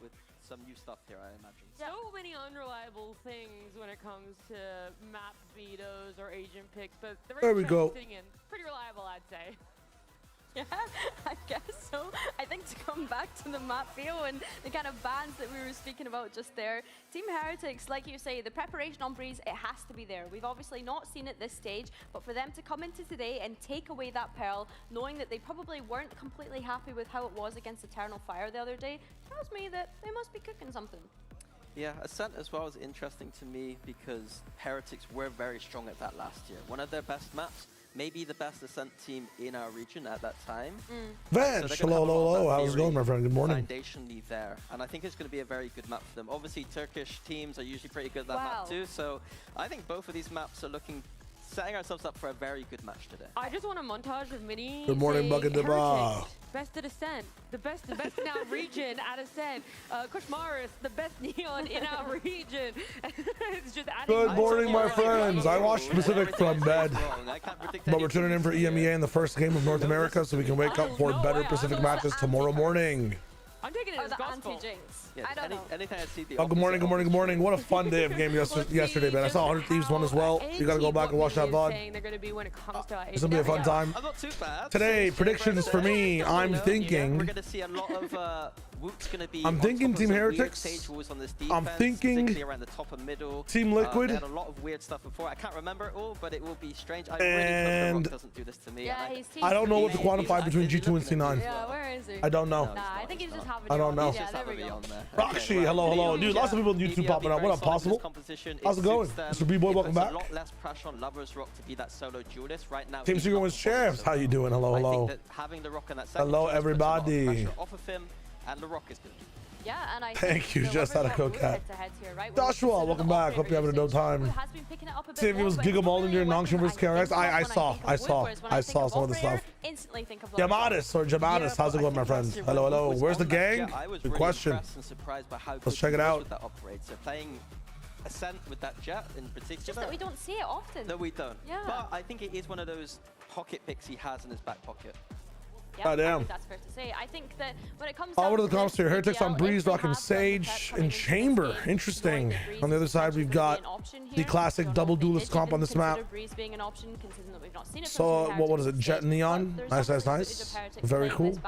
with some new stuff here, I imagine. So many unreliable things when it comes to map vetoes or agent picks, but the There we go. sitting in pretty reliable, I'd say. Yeah, I guess so. I think to come back to the map feel and the kind of bans that we were speaking about just there, Team Heretics, like you say, the preparation on Breeze, it has to be there. We've obviously not seen it this stage, but for them to come into today and take away that Pearl, knowing that they probably weren't completely happy with how it was against Eternal Fire the other day, tells me that they must be cooking something. Yeah, Ascent as well is interesting to me because Heretics were very strong at that last year. One of their best maps, maybe the best Ascent team in our region at that time. Vance, So hello. How's it going, my friend? Good morning. Foundationally there, and I think it's going to be a very good map for them. Obviously, Turkish teams are usually pretty good at that map too, so I think both of these maps are setting ourselves up for a very good match today. I just want a montage of Mini. Good morning, Bucket de Bra. Best at Ascent, the best in our region at Ascent. Koshmaris, the best Neon in our region. It's just adding. Good morning, my friends. I watched Pacific from bed, but we're tuning in for EMEA in the first game of North America so we can wake up for better Pacific matches tomorrow morning. I'm taking it as gospel. Anti-jinx. Yeah, I don't know. anything I see the Good morning. What a fun day of game yesterday, man. I saw 100 Thieves one as well. You gotta go back and watch that VOD. It's gonna be a fun time. I'm not too bad. Today, predictions for me. I'm thinking. We're gonna see a lot of Woot's gonna be. I'm thinking Team Heretics. I'm thinking around the top and middle. Team Liquid. They had a lot of weird stuff before. I can't remember it all, but it will be strange. I really hope the Rock doesn't do this to me. Yeah, I don't know what to quantify between G2 and C9. Yeah, where is he? I don't know. Nah, I think he's just having. I don't know. Yeah, there we go. Roxy, hello. Dude, lots of people on YouTube popping up. What up, Possible? How's it going? Mr. B-Boy, welcome back. A lot less pressure on Lovers Rock to be that solo duelist right now. Team Secret wins champs. How you doing? Hello. Having the Rock in that hello, everybody. Off of him, and the Rock is good. Yeah, and I thank you. Just had a coquette. Joshua, welcome back. Hope you're having a dope time. See if it was Giga Mollinger and Nongshin versus KRX. I saw some of the stuff. Yamatis or Jamatis, how's it going, my friends? Hello. Where's the gang? Good question. Let's check it out. Playing Ascent with that Jet in particular. It's just that we don't see it often. No, we don't. Yeah. But I think it is one of those pocket picks he has in his back pocket. Yeah, damn. that's fair to say. I think that when it comes what are the comps here? Heretics on Breeze, rocking Sage and Chamber. Interesting. On the other side, we've got the classic double duelist comp on this map. So, what is it? Jet and Neon. Nice. Very cool.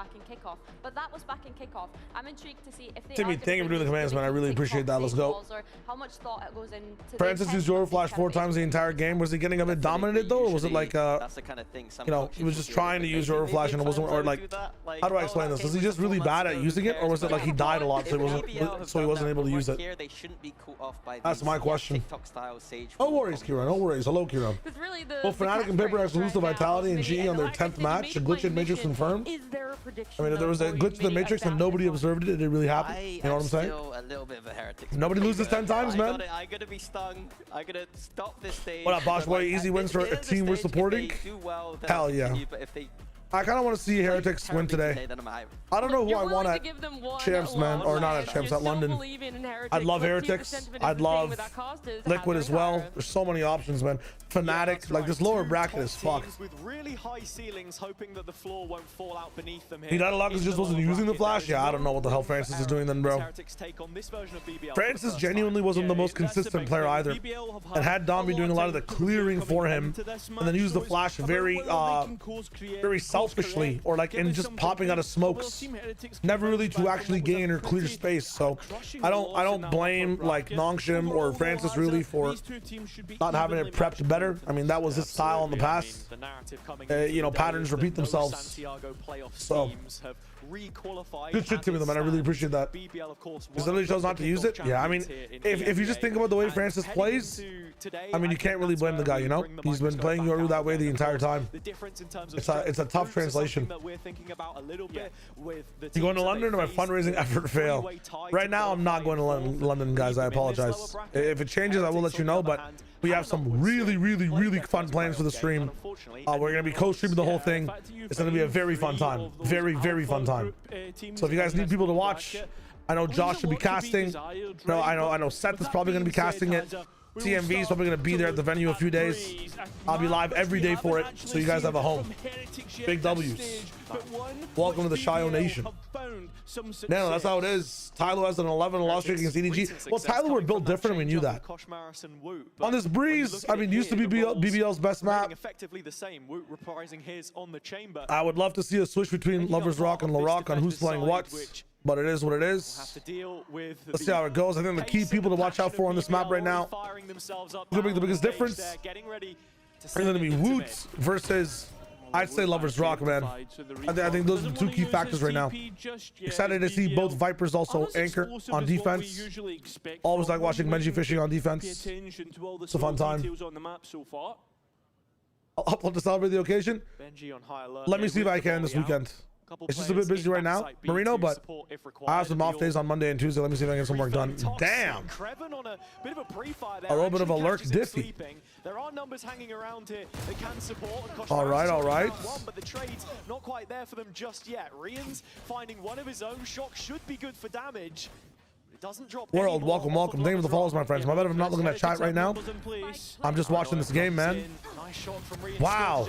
But that was back in kickoff. I'm intrigued to see if they Timmy, thank you for doing the commands, man. I really appreciate that. Let's go. How much thought goes into Francis used Zoro Flash 4 times the entire game. Was he getting a bit dominated though, or was it like that's the kind of thing you know, he was just trying to use Zoro Flash and it wasn't, or like, how do I explain this? Was he just really bad at using it, or was it like he died a lot so he wasn't able to use it? That's my question. No worries, Kira. No worries. Hello, Kira. Well, Fnatic and Paper X lose to Vitality and GE on their 10th match. A glitch in Matrix confirmed. I mean, if there was a glitch in the Matrix and nobody observed it, did it really happen? You know what I'm saying? A little bit of a heretic. Nobody loses 10 times, man. I gotta be stung. I gotta stop this stage. What up, Bosch Boy? Easy wins for a team we're supporting. Hell yeah. I kind of want to see Heretics win today. I don't know who I want at champs, man, or not at champs, at London. I'd love Heretics. I'd love Liquid as well. There's so many options, man. Fnatic, like this lower bracket is fucked. He died a lot because he just wasn't using the flash. Yeah, I don't know what the hell Francis is doing then, bro. Francis genuinely wasn't the most consistent player either, and had Dom be doing a lot of the clearing for him, and then use the flash very selfishly, or like in just popping out of smokes, never really to actually gain or clear space. So I don't blame like Nongshim or Francis really for not having it prepped better. I mean, that was his style in the past. You know, patterns repeat themselves. So good shit to me, though, man. I really appreciate that. He literally chose not to use it. Yeah, I mean, if you just think about the way Francis plays, I mean, you can't really blame the guy, you know? He's been playing Yoru that way the entire time. It's a tough translation. You going to London, or my fundraising effort fail? Right now, I'm not going to London, guys. I apologize. If it changes, I will let you know, but we have some really fun plans for the stream. We're going to be co-streaming the whole thing. It's going to be a very fun time. Very fun time. So if you guys need people to watch, I know Josh should be casting. No, I know Seth is probably going to be casting it. TMV is probably going to be there at the venue a few days. I'll be live every day for it, so you guys have a home. Big W's. Welcome to the Shio Nation. No, that's how it is. Tyler has an 11 loss streak against EDG. Well, Tyler were built different, and we knew that. On this breeze, I mean, used to be BBL's best map. I would love to see a switch between Lovers Rock and LaRock on who's playing what, but it is what it is. Let's see how it goes. I think the key people to watch out for on this map right now, who'll make the biggest difference, is going to be Woots versus, I'd say, Lovers Rock, man. I think those are the two key factors right now. Excited to see both Vipers also anchor on defense. Always like watching Benji fishing on defense. It's a fun time. I'll upload to celebrate the occasion. Let me see if I can this weekend. It's just a bit busy right now, Marino, but I have some off days on Monday and Tuesday. Let me see if I can get some work done. Damn! A little bit of a lurk diffy. There are numbers hanging around here that can support. All right, all right. But the trade's not quite there for them just yet. Rian's finding one of his own. Shock should be good for damage. It doesn't drop. World, welcome, welcome. Thank you for the follows, my friends. My bad if I'm not looking at chat right now. I'm just watching this game, man. Wow.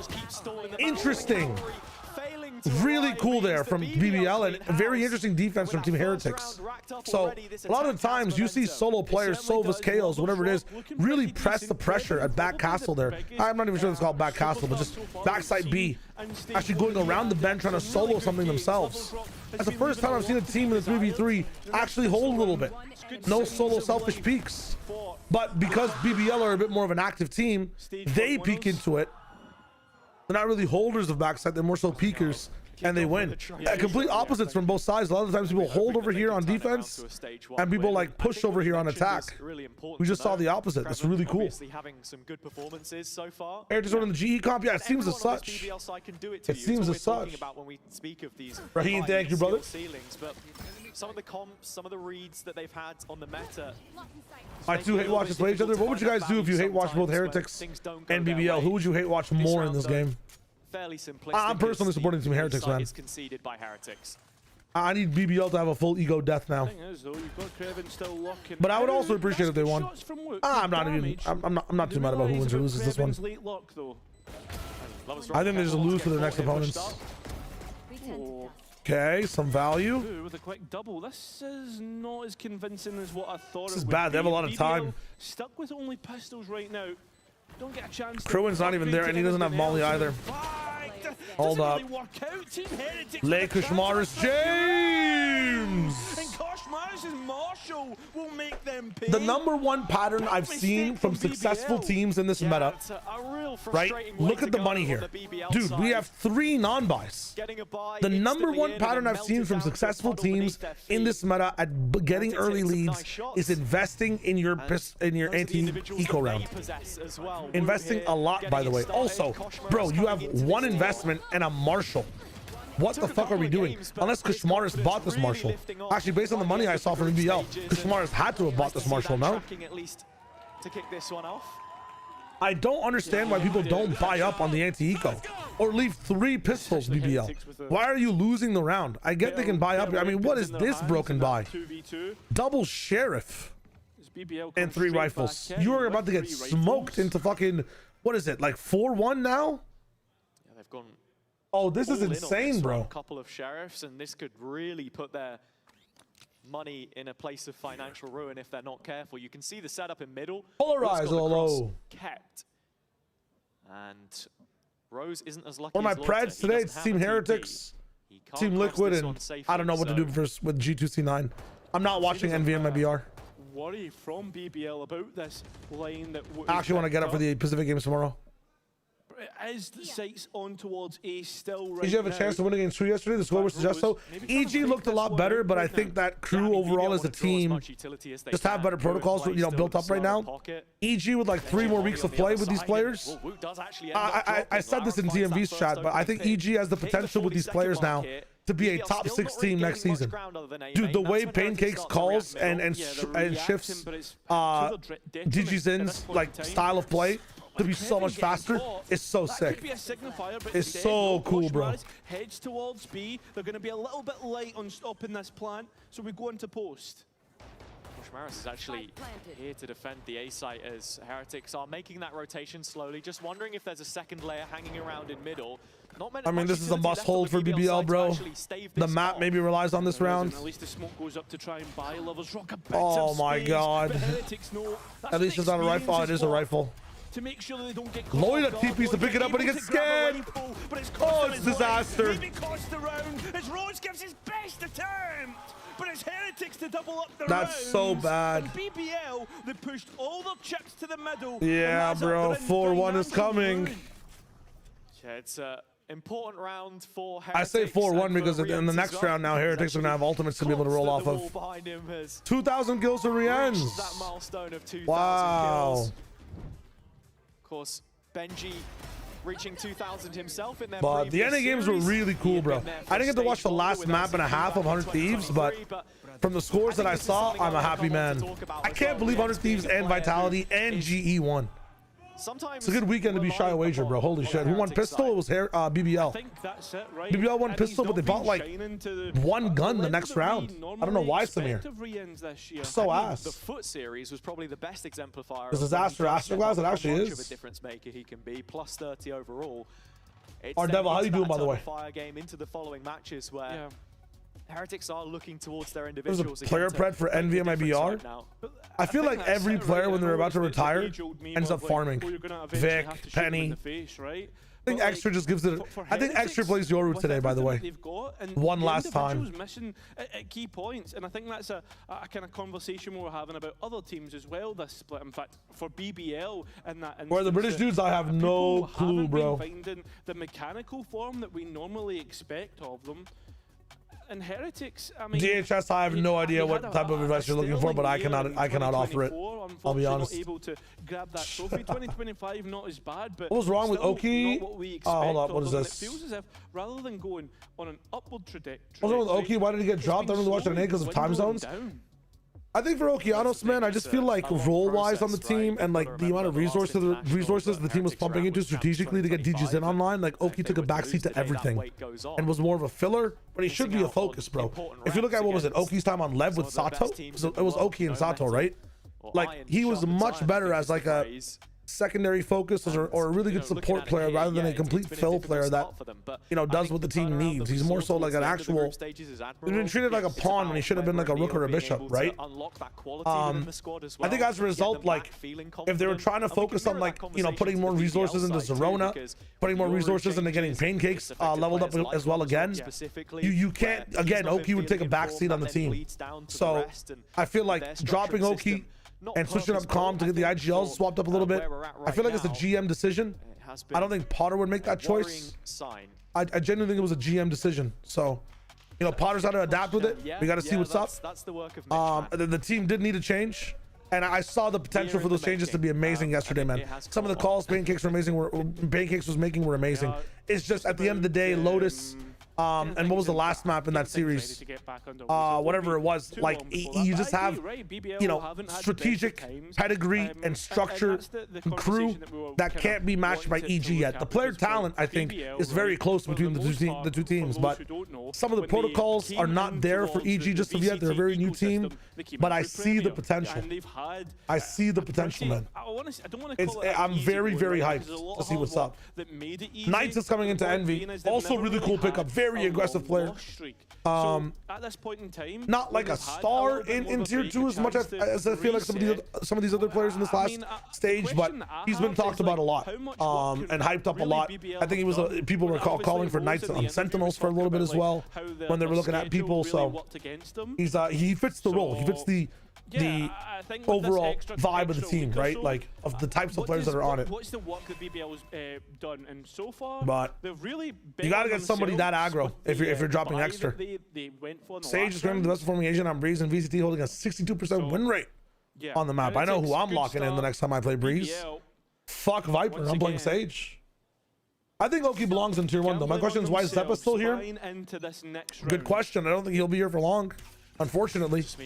Interesting. Really cool there from BBL, and very interesting defense from Team Heretics. So a lot of the times you see solo players, Sovas, KOs, whatever it is, really press the pressure at back castle there. I'm not even sure it's called back castle, but just backside B, actually going around the bend trying to solo something themselves. That's the first time I've seen a team in the 3v3 actually hold a little bit. No solo selfish peeks, but because BBL are a bit more of an active team, they peek into it. They're not really holders of backside, they're more so peekers, and they win. Complete opposites from both sides. A lot of the times people hold over here on defense, and people like push over here on attack. We just saw the opposite. That's really cool. Air just running the GE comp, yeah, it seems as such. It seems as such. Raheem, thank you, brother. Some of the comps, some of the reads that they've had on the meta. I do hate watches play each other. What would you guys do if you hate watch both Heretics and BBL? Who would you hate watch more in this game? I'm personally supporting Team Heretics, man. I need BBL to have a full ego death now. But I would also appreciate if they won. I'm not too mad about who wins or loses this one. I think they just lose to their next opponents. Okay, some value. Ooh, with a quick double. This is not as convincing as what I thought. This is bad. They have a lot of time. Stuck with only pistols right now. Don't get a chance. Kruin's not even there, and he doesn't have Molly either. Hold up. Le Koshmaris James. And Koshmaris' Marshall will make them pay. The -- pattern I've seen from successful teams in this meta, right? Look at the money here. Dude, we have 3 non-buys. The #1 pattern I've seen from successful teams in this meta at getting early leads is investing in your anti-eco round. Investing a lot, by the way. Also, bro, you have 1 investment and a Marshall. What the fuck are we doing? Unless Koshmaris bought this Marshall. Actually, based on the money I saw from BBL, Koshmaris had to have bought this Marshall, no? I don't understand why people don't buy up on the anti-eco or leave 3 pistols, BBL. Why are you losing the round? I get they can buy up. I mean, what is this broken buy? Double sheriff and 3 rifles. You are about to get smoked into fucking, what is it, like 4-1 now? Yeah, they've gone. Oh, this is insane, bro. A couple of sheriffs, and this could really put their money in a place of financial ruin if they're not careful. You can see the setup in middle. Polarize, although kept, and Rose isn't as lucky. One of my preds today, it's Team Heretics, Team Liquid, and I don't know what to do with G2C9. I'm not watching NV in my BR. Worry from BBL about this line that I actually want to get up for the Pacific Games tomorrow. Is the sights on towards A still right? Did you have a chance to win against Crew yesterday? The score was suggest so. EG looked a lot better, but I think that Crew overall as a team just have better protocols, you know, built up right now. EG with like 3 more weeks of play with these players. I said this in TMV's chat, but I think EG has the potential with these players now to be a top 6 team next season. Dude, the way Pancakes calls and shifts DigiZin's like style of play to be so much faster is so sick. It's so cool, bro. Heads towards B. They're going to be a little bit light on stopping this plant, so we go into post. Koshmaris is actually here to defend the A site as Heretics are making that rotation slowly. Just wondering if there's a second layer hanging around in middle. I mean, this is a must hold for BBL, bro. The map maybe relies on this round. At least the smoke goes up to try and buy Lovers Rock a bit Oh of my space, god. but Heretics know At least it's not a rifle. Oh, it is a rifle. To make sure that they don't get caught Lloyd off at guard. TP's to pick it up, but he Able gets to grab a scammed. rifle, but it's Oh, cost him it's his disaster. life. Maybe cost the round as Rose gives his best attempt, but it's Heretics to double up the That's rounds. so bad. And BBL, they pushed all their chips to the middle. Yeah, bro. 4-1 is coming. Yeah, it's a important round for I Heretics. say 4-1 and because for in the Rians next as well. round now, Heretics are going to have ultimates to be able to roll off of. Behind him has 2,000 kills for reached Rians. that milestone of 2,000 Wow. kills. Of course, Benji reaching 2,000 himself in their But the previous NA games were series. really He cool, had bro. been there for I didn't get to stage watch the four last with map and a half of 100 Thieves, but from the scores that I saw, I'm a happy man. I can't believe 100 Thieves and Vitality and GE won. Sometimes It's a good weekend to be shy wager, bro. Holy shit. Who won pistol? It was BBL. I think that's it, right? BBL won And pistol, he's but they not bought like been shining to the one gun the level next that we round. I don't know why it's here. expect of Rians this year. So ass. the Foot series was probably the best exemplifier. This of is when he Aster does step Glass, up it how actually much is. of a difference maker he can be. Plus 30 overall. It's Our then Devil, how into you doing, that by the way? fire game into the following matches where Yeah. Heretics are looking towards their There's individuals. a player again to pred for make the Envy in my difference BR. right now. I feel like think that's every it, player right? when I they're know about to it's the retire age-old meme ends of, up farming. oh, you're gonna eventually Vic, have to shoot them in Penny. the face, right? I think But, like, Extra just gives it. for I think Extra Heretics, plays Yoru with today, by the everything way. that they've got, and One the last time. individuals missing at key points, and I think that's a kind of conversation we were having about other teams as well. This split, in fact, for BBL and that. Where the British dudes, I have no people clue, haven't bro. been finding the mechanical form that we normally expect of them. And Heretics, I mean, DHS, I have no idea what type of advice you're looking for, but I cannot offer it. I'll be honest. Not able to grab that trophy. 2025 not as bad, but What was wrong with still Oki? not what we expect Hold up, what of is them. this? And it feels as if rather than going on an upward trajectory. What's wrong with Oki? Why did he get dropped? I don't really watch NA because of time zones. I think for Okeanos, man, I just feel like role-wise on the team and like the amount of resources the team was pumping into strategically to get DGs in online, like Oki took a backseat to everything and was more of a filler, but he should be a focus, bro. If you look at what was it, Oki's time on Lev with Sato, so it was Oki and Sato, right? Like he was much better as like a secondary focus or a really good support player rather than a complete fill player that, you know, does what the team needs. He's more so like an actual, he's been treated like a pawn when he should have been like a rook or a bishop, right? I think as a result, like if they were trying to focus on like, you know, putting more resources into Zerona, putting more resources into getting Pancakes leveled up as well again, you can't, again, Oki would take a backseat on the team. So I feel like dropping Oki and switching up Calm to get the IGLs swapped up a little bit, I feel like it's a GM decision. I don't think Potter would make that choice. I genuinely think it was a GM decision. So, you know, Potter's got to adapt with it. We got to see what's up. That's the work of the team did need a change, and I saw the potential for those changes to be amazing yesterday, man. Some of the calls Pancakes were amazing. Pancakes was making were amazing. It's just at the end of the day, Lotus. And what was the last map in that series? Whatever it was, like you just have, you know, strategic pedigree and structure and crew that can't be matched by EG yet. The player talent, I think, is very close between the two teams, but some of the protocols are not there for EG just of yet. They're a very new team, but I see the potential. I see the potential, man. I'm very, very hyped to see what's up. Knights is coming into Envy. Also really cool pickup. Very aggressive player. At this point in time, not like a star in tier 2 as much as I feel like some of these other players in this last stage, but he's been talked about a lot and hyped up a lot. I think he was people were calling for Knights on Sentinels for a little bit as well when they were looking at people. So he fits the role. He fits the overall vibe of the team, right? Like of the types of players that are on it. What's the work that BBL's done, and so far, but they've really you gotta get somebody that aggro if you're dropping extra. Sage is currently the best performing agent on Breeze, and VCT holding a 62% win rate on the map. I know who I'm locking in the next time I play Breeze. Fuck Viper, I'm playing Sage. I think Oki belongs in tier 1 though. My question is, why is Zeppa still here? Good question. I don't think he'll be here for long. Unfortunately, if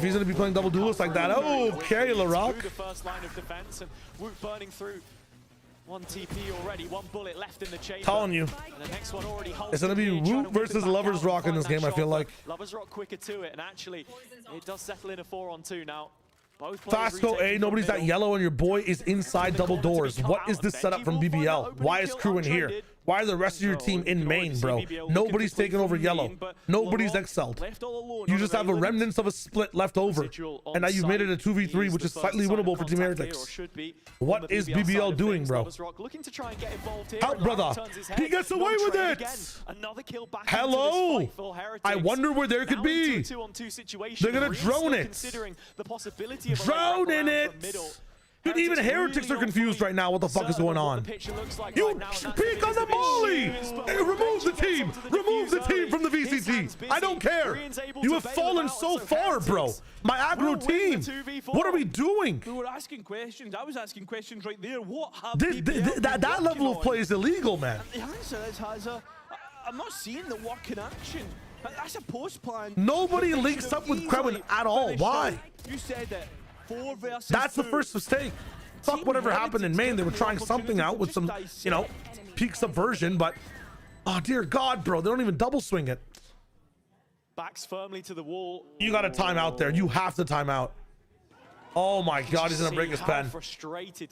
he's going to be playing double duelist like that, okay, LaRock. The first line of defense and Woot burning through One TP already, one bullet left in the chamber. Telling you. And the next one already It's going to be Woot versus Lovers Rock in this game, I feel like. Lovers Rock quicker to it, and actually, it does settle in a 4-on-2 now. Fast go A, nobody's that yellow, and your boy is inside double doors. What is this setup from BBL? Why is crew in here? Why are the rest of your team in main, bro? Nobody's taking over yellow. Nobody's excelled. You just have a remnants of a split left over. And now you've made it a 2v3, which is slightly winnable for Team Heretics. What is BBL doing, bro? Out, brother. He gets away with it. Hello. I wonder where there could be. They're going to drone it. Drone in it. Dude, even Heretics are confused right now. What the fuck is going on? You peek on the molly! Remove the team! Remove the team from the VCT! I don't care! You have fallen so far, bro! My aggro team! What are we doing? We were asking questions. I was asking questions right there. What have that level of play is illegal, man. The answer is, Hazza, I'm not seeing the work in action. That's a post plan. Nobody links up with Krevin at all. Why? You said that. That's the first mistake. Fuck whatever happened in Maine. They were trying something out with some, you know, peak subversion, but oh dear God, bro, they don't even double swing it. Backs firmly to the wall. You got to time out there. You have to time out. Oh my God, he's gonna break his pen.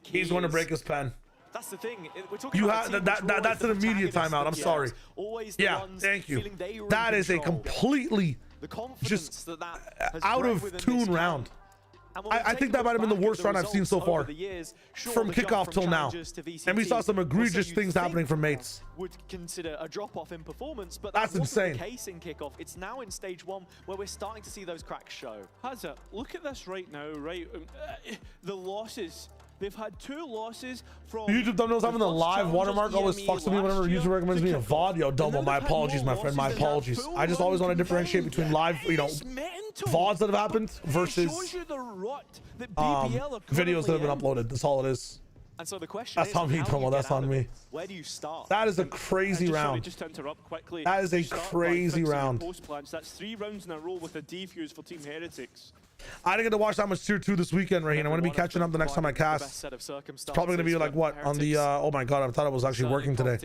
He's going to break his pen. That's the thing. We're talking you about have that's an immediate timeout. I'm sorry. Yeah, thank you. That is a completely just out of tune round. I think that might have been the worst run I've seen so far from kickoff till now. And we saw some egregious things happening from mates. Would consider a drop off in performance, but that's insane. The case in kickoff. It's now in stage 1 where we're starting to see those cracks show. Hazza, look at this right now, right? The losses. They've had 2 losses from YouTube thumbnails having the live watermark always fucks with me whenever a user recommends me a VOD. Yo, Domo, my apologies, my friend, my apologies. I just always want to differentiate between live, you know, VODs that have happened versus videos that have been uploaded. That's all it is. And so the question that's on me, Domo. That's on me. Where do you start? That is a crazy round. Just to interrupt quickly. That is a crazy round. That's 3 rounds in a row with a defuse for Team Heretics. I didn't get to watch that much tier 2 this weekend, Raheem. I'm going to be catching up the next time I cast. It's probably going to be like what on the oh my God, I thought I was actually working today.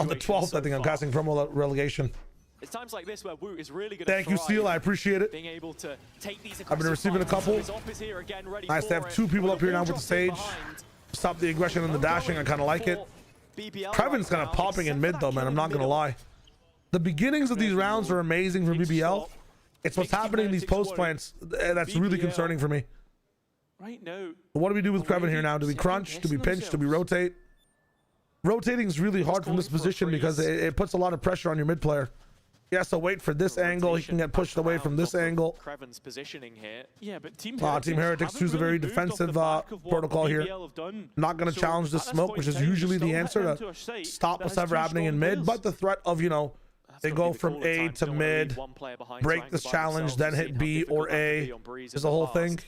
On the 12th, I think I'm casting promo relegation. It's times like this where Woot is really good. Thank you, Steel. I appreciate it. Being able to take these I've been receiving a couple. Nice to have 2 people up here now with the stage. Stop the aggression and the dashing. I kind of like it. Kevin's kind of popping in mid though, man. I'm not going to lie. The beginnings of these rounds are amazing for BBL. It's what's happening in these post plants that's really concerning for me. Right now. What do we do with Krevin here now? Do we crunch? Do we pinch? Do we rotate? Rotating is really hard from this position because it puts a lot of pressure on your mid player. He has to wait for this angle. He can get pushed away from this angle. Krevin's positioning here. Yeah, but Team Heretics choose a very defensive protocol here. Not going to challenge the smoke, which is usually the answer to stop what's ever happening in mid. But the threat of, you know, they go from A to mid, break this challenge, then hit B or A is the whole thing.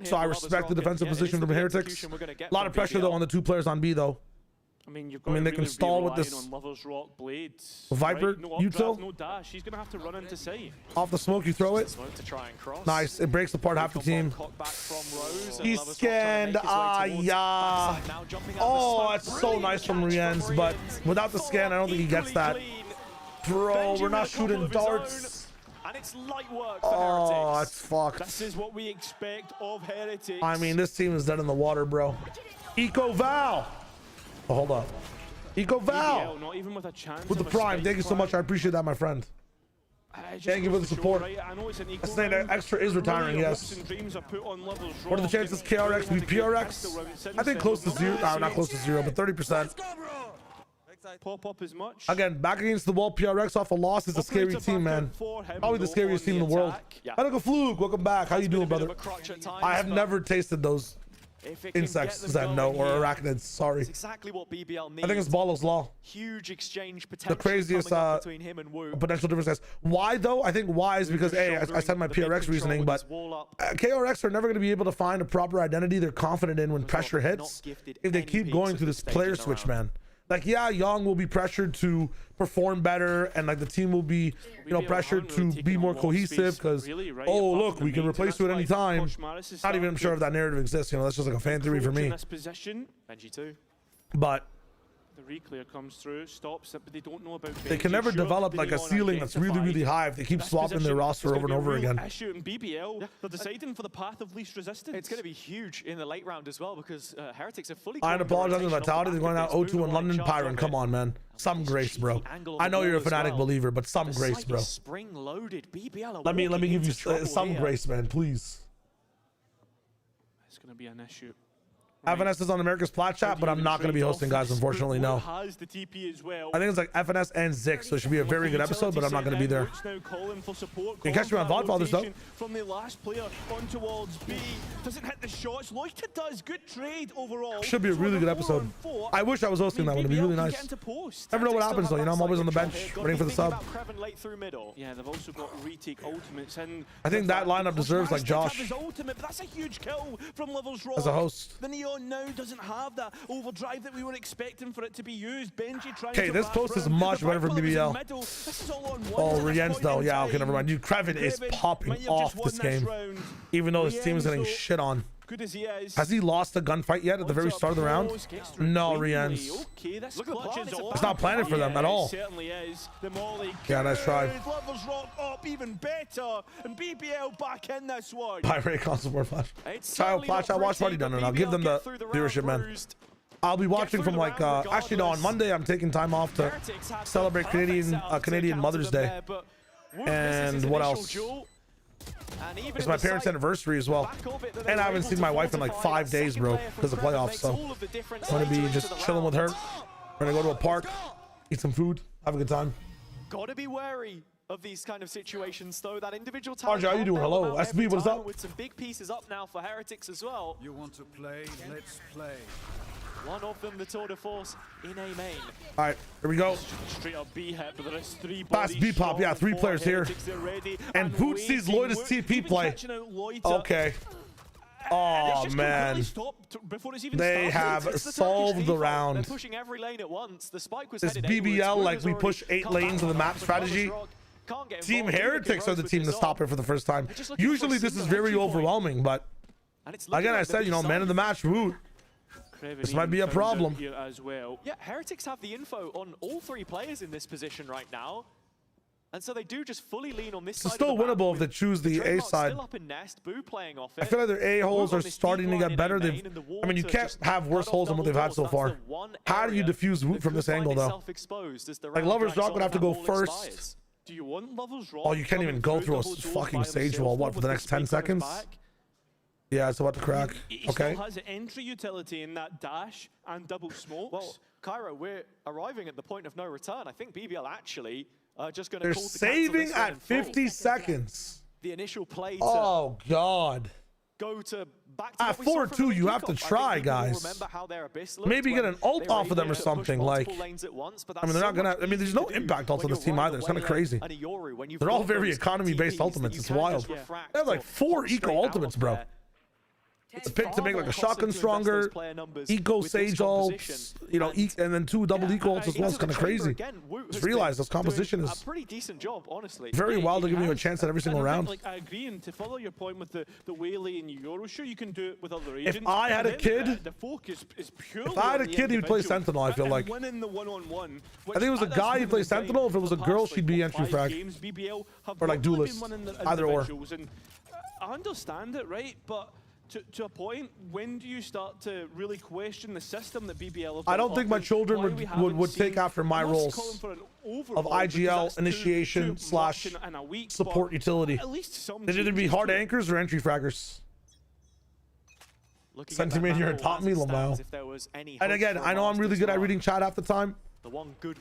So I respect the defensive position from Heretics. A lot of pressure though on the 2 players on B though. I mean, they can stall with this Viper, Util. No dash. He's gonna have to run into sight. Off the smoke, you throw it. Nice. It breaks apart half the team. He's scanned. Yeah. Oh, that's so nice from Rienz, but without the scan, I don't think he gets that. Bro, we're not shooting darts. And it's light work for Heretics. Oh, that's fucked. This is what we expect of Heretics. I mean, this team is dead in the water, bro. Eco Val. Oh, hold up. Eco Val. BBL, not even with a chance with the prime. Thank you so much. I appreciate that, my friend. Thank you for the support. That's saying that extra is retiring, yes. What are the chances KRX beat PRX? I think close to 0. No, not close to 0, but 30%. Pop up as much. Again, back against the wall, PRX off a loss is a scary team, man. Probably the scariest team in the world. Medical Fluke, welcome back. How you doing, brother? I have never tasted those insects, Zen, or arachnids. Sorry. Exactly what BBL needs. I think it's Ballo's Law. Huge exchange potential. The craziest between him and Wu. Potential difference is why though. I think why is because I said my PRX reasoning, but KRX are never going to be able to find a proper identity they're confident in when pressure hits if they keep going through this player switch, man. Like, yeah, Young will be pressured to perform better, and like the team will be, you know, pressured to be more cohesive because, oh, look, we can replace you at any time. Not even sure if that narrative exists. You know, that's just like a fan theory for me. Benji too. But The reclear comes through, stops it, but they don't know about they can never develop like a ceiling that's really, really high if they keep swapping their roster over and over again. Issue in BBL, they're deciding for the path of least resistance. It's going to be huge in the late round as well because Heretics are fully. I apologize for Vitality. They're going out 0-2 in London. Pyron, come on, man. Some grace, bro. I know you're a Fnatic believer, but some grace, bro. Spring-loaded BBL. Let me give you some grace, man, please. It's going to be an issue. FNS is on America's Plat Chat, but I'm not going to be hosting, guys, unfortunately, no. Has the TP as well. I think it's like FNS and Zix, so it should be a very good episode, but I'm not going to be there. You can catch me on VOD Fathers, though. From the last player on towards B. Doesn't hit the shots. Loita does. Good trade overall. Should be a really good episode. I wish I was hosting that one. It'd be really nice. Never know what happens, though. You know, I'm always on the bench waiting for the sub. Yeah, they've also got retake ultimates in. I think that lineup deserves like Josh That's a huge kill from Levels Rock. as a host. The Neon now doesn't have that overdrive that we were expecting for it to be used. Benji trying Okay, this post is much better for BBL. Oh, Rienz though. Yeah, okay, never mind. Dude, Kraven is popping off this game, even though his team is getting shit on. Good as he is. Has he lost a gunfight yet at the very start of the round? No, Rienz. Okay, It's not planning for them at all. Yeah, nice try. Levels Rock up even better, and BBL back in this one. Pirate console board flash. Child Flash, I watch party done, and I'll give them the viewership, man. I'll be watching from like actually no, on Monday I'm taking time off to celebrate Canadian Mother's Day. And what else? It's my parents' anniversary as well, and I haven't seen my wife in like 5 days, bro, because of playoffs. So I'm gonna be just chilling with her. We're gonna go to a park, eat some food, have a good time. Gotta be wary of these kind of situations, though. That individual talent. RJ, how you doing? Hello, SB, what's up? With some big pieces up now for Heretics as well. You want to play? Let's play. One of them, the tour de force in a main. All right, here we go. Straight up B hit, but there is 3 Fast B pop, yeah, 3 players here. And Boot sees Loita's TP play. Okay. Oh man, they have solved the round. Pushing every lane at once. The spike was this BBL, like we push 8 lanes in the map strategy. Team Heretics are the team to stop it for the first time. Usually this is very overwhelming, but again, I said, you know, man of the match, Boot. This might be a problem. As well. Yeah, Heretics have the info on all 3 players in this position right now. And so they do just fully lean on this side. It's still winnable if they choose the A side. Still up in Nest, Boo playing off it. I feel like their A holes are starting to get better. I mean, you can't have worse holes than what they've had so far. How do you defuse Woot from this angle, though? Like, Lovers Rock would have to go first. Do you want Lovers Rock? Oh, you can't even go through a fucking Sage Wall, what, for the next 10 seconds? Yeah, it's about to crack. Okay. He still has entry utility in that dash and double smokes. Well, Cairo, we're arriving at the point of no return. I think BBL actually just going They're to saving at 50 seconds. The initial play to God. Go to back to at 4-2, you have to try, guys. Maybe get an ult off of them or something. Like, I mean, they're not gonna. I mean, there's no impact ult on this team either. It's kind of crazy. They're all very economy-based ultimates. It's wild. They have like 4 eco ultimates, bro. It's picked to make like a shotgun stronger, eco sage ults, you know, and then 2 double eco ults as well. It's kind of crazy. Just realize this composition is pretty decent job, honestly. Very wild to give you a chance at every single round. Like, I agree, and to follow your point with the Whaley and Euro, sure you can do it with other agents. If I had a kid, the focus is purely. If I had a kid, he'd play Sentinel. I feel like. I think it was a guy who'd play Sentinel. If it was a girl, she'd be entry frag or like duelist, either or. I understand it, right? But to a point, when do you start to really question the system that BBL? I don't think my children would take after my roles of IGL initiation / support utility. They need to be hard anchors or entry fraggers. Sentiment, you're top me, Lamau. And again, I know I'm really good at reading chat half the time.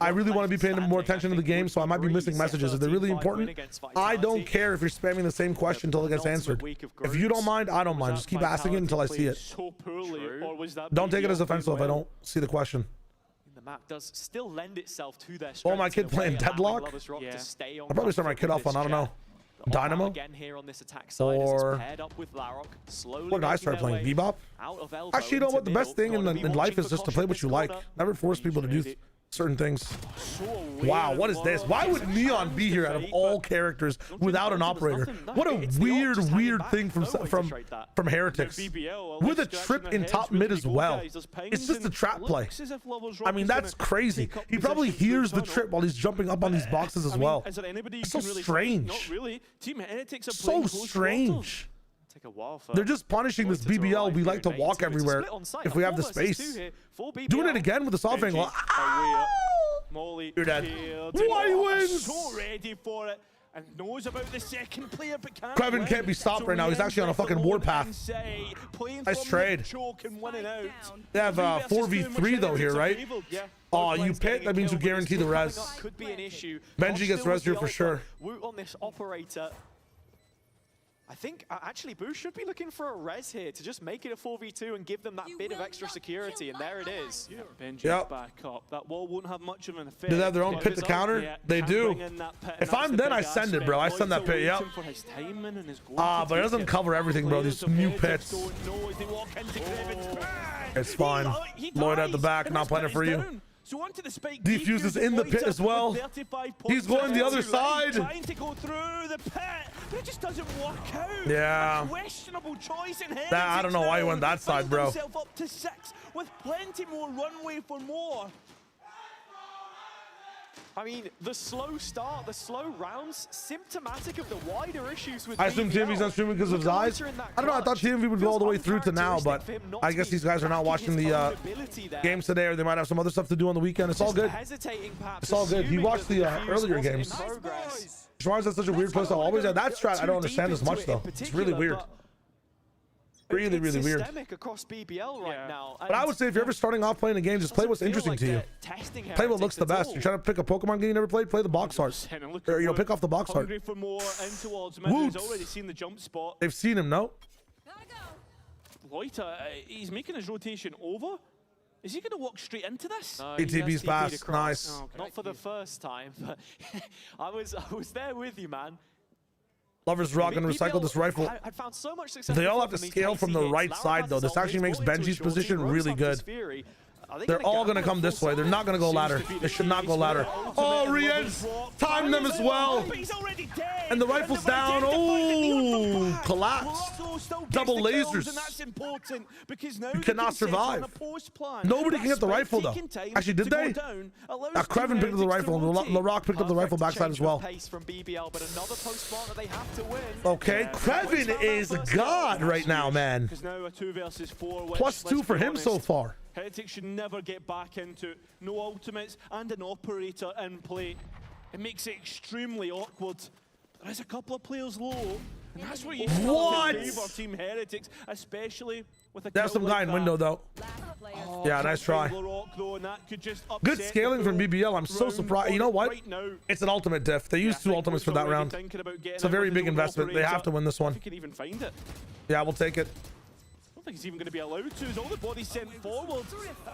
I really want to be paying more attention to the game, so I might be missing messages. If they're really important, I don't care if you're spamming the same question until it gets answered. If you don't mind, I don't mind. Just keep asking it until I see it. Don't take it as offensive if I don't see the question. The map does still lend itself to their oh, my kid playing Deadlock? I'll probably start my kid off on, I don't know, Dynamo? Or what did I start playing? Bebop? Actually, you know what? The best thing in life is just to play what you like. Never force people to do certain things. So Wow, what is this? Why would Neon be here out of all characters without an operator? What a weird thing from Heretics. With a trip in top mid as well. It's just a trap play. I mean, that's crazy. He probably hears the trip while he's jumping up on these boxes as well. It's so strange. So strange. They're just punishing this BBL. We like to walk everywhere if we have the space. Doing it again with the soft angle. You're dead. Why wins? So ready for it and knows about the second player, but Kevin can't be stopped right now. He's actually on a fucking warpath. Nice trade. They have 4v3 though here, right? Oh, you pit. That means you guarantee the res. Could be an issue. Benji gets res here for sure. Woot on this operator. I think actually Boo should be looking for a res here to just make it a 4v2 and give them that bit of extra security, and there it is. Benji's back up. That wall won't have much of an effect. Do they have their own pit to counter? Yeah, they do. If I'm then I send it, bro. I send that pit, yep. But it doesn't cover everything, bro. These new pits. It's fine. Lloyd at the back, not playing it for you. So onto the spike. Defuse is in the pit as well. He's going the other side. Trying to go through the pit, but it just doesn't work out. Yeah. A questionable choice in Heretics. I don't know why he went that side, bro. Up to 6 with plenty more runway for more. I mean, the slow start, the slow rounds, symptomatic of the wider issues with I assume TMV's not streaming because of his eyes. I don't know, I thought TMV would go all the way through to now, but I guess these guys are not watching the games today, or they might have some other stuff to do on the weekend. It's all good. It's all good. He watched the earlier games. Schwarz has such a weird playstyle. Always had that strat. I don't understand as much though. It's really weird. Really weird. Across BBL right now. But I would say if you're ever starting off playing a game, just play what's interesting to you. Play what looks the best. You're trying to pick a Pokemon game you never played, play the box art. Or, pick off the box art. Woot. Already seen the jump spot. They've seen him, no? Loiter, he's making his rotation over. Is he going to walk straight into this? ATB's fast, nice. Oh, okay. Not for the first time, but I was there with you, man. Lovers Rock and recycle this rifle. I found so much success. They all have to scale from the right side though. This actually makes Benji's position really good. They're all going to come this way. They're not going to go ladder. They should not go ladder. Oh, Rienz timed them as well. And the rifle's down. Oh, collapsed. Double lasers. You cannot survive. Nobody can get the rifle though. Actually, did they? Krevin picked up the rifle. LaRock picked up the rifle backside as well. Okay, Krevin is God right now, man. +2 for him so far. Heretics should never get back into no ultimates and an operator in play. It makes it extremely awkward. There's a couple of players low, and that's what you favor Team Heretics, especially with a There's some guy in window though. Yeah, nice try. Good scaling from BBL. I'm so surprised. You know what? It's an ultimate diff. They used 2 ultimates for that round. It's a very big investment. They have to win this one. Yeah, we'll take it. I don't think he's even going to be allowed to. As all the bodies sent forward.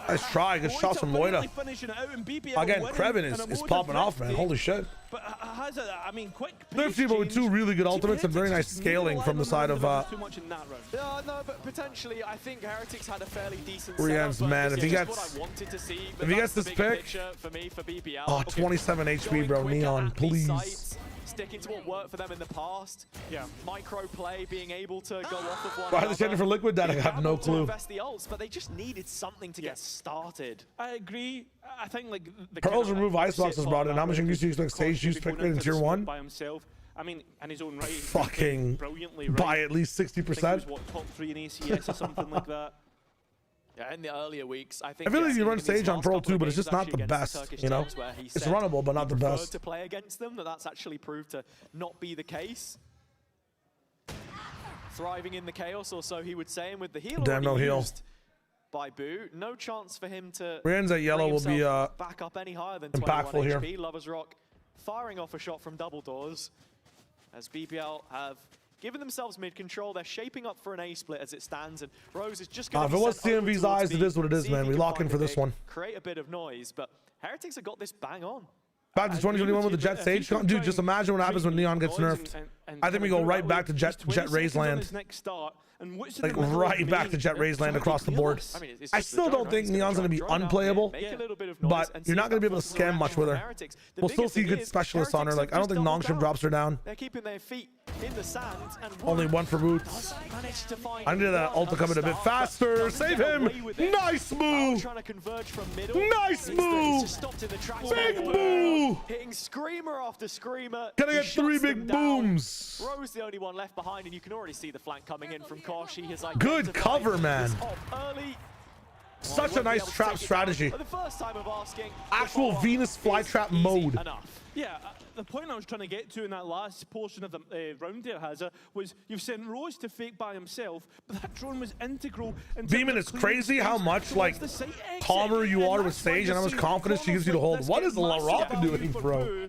Nice try. Good shots from Loida. Again, Krevin is popping off, man. Holy shit. But has a, I mean, quick. They're team with 2 really good ultimates and very nice scaling from the side of. Too much in that round. No, but potentially, I think Heretics had a fairly decent. Rienz, man, if he gets this pick. For me, for BBL. Oh, 27 HP, bro. Neon, please. Sticking to what worked for them in the past. Yeah. Micro play, being able to go off of one. Why are they sending for Liquid? That I have no clue. Invest the ults, but they just needed something to get started. I agree. I think like the Pearls remove Icebox is brought in. How much increase do you expect Sage use pick in tier 1? By himself. I mean, in his own right. Fucking brilliantly by at least 60%. What, top 3 in ACS or something like that. Yeah, in the earlier weeks, I think. I feel like you run Sage on Pearl too, but it's just not the best, you know? It's runnable, but not the best. To play against them, that's actually proved to not be the case. Thriving in the chaos, or so he would say, and with the heal used by Boo, no chance for him to. Rienz at yellow will be back up any higher than impactful here. HP. Lovers Rock firing off a shot from double doors, as BBL have given themselves mid-control. They're shaping up for an A-split as it stands, and Rose is just going to if it was TMV's eyes, it is what it is, man. We lock in for this one. Create a bit of noise, but Heretics have got this bang on. Back to 2021 with the Jet Sage. Dude, just imagine what happens when Neon gets nerfed. I think we go right back to Jet Raise Land. Like right back to Jet Raise Land across the board. I still don't think Neon's going to be unplayable, but you're not going to be able to scam much with her. We'll still see good specialists on her. Like I don't think Nongshim drops her down. They're keeping their feet in the sand. And only one for Boots. I need that ult to come in a bit faster. Save him. Nice move. Nice move. Big move. Hitting screamer after screamer. Can I get 3 big booms? Bro's the only one left behind, and you can already see the flank coming in from Kosh. He has good cover, man. Early. Such a nice trap strategy. For the first time of asking, actual Venus flytrap mode. Enough. Yeah, the point I was trying to get to in that last portion of the round there, Hazza, was you've sent Rose to fake by himself, but that drone was integral. Beeman, it's crazy how much like calmer you are with Sage and how much confidence she gives you to hold. What is LaRocca doing, bro?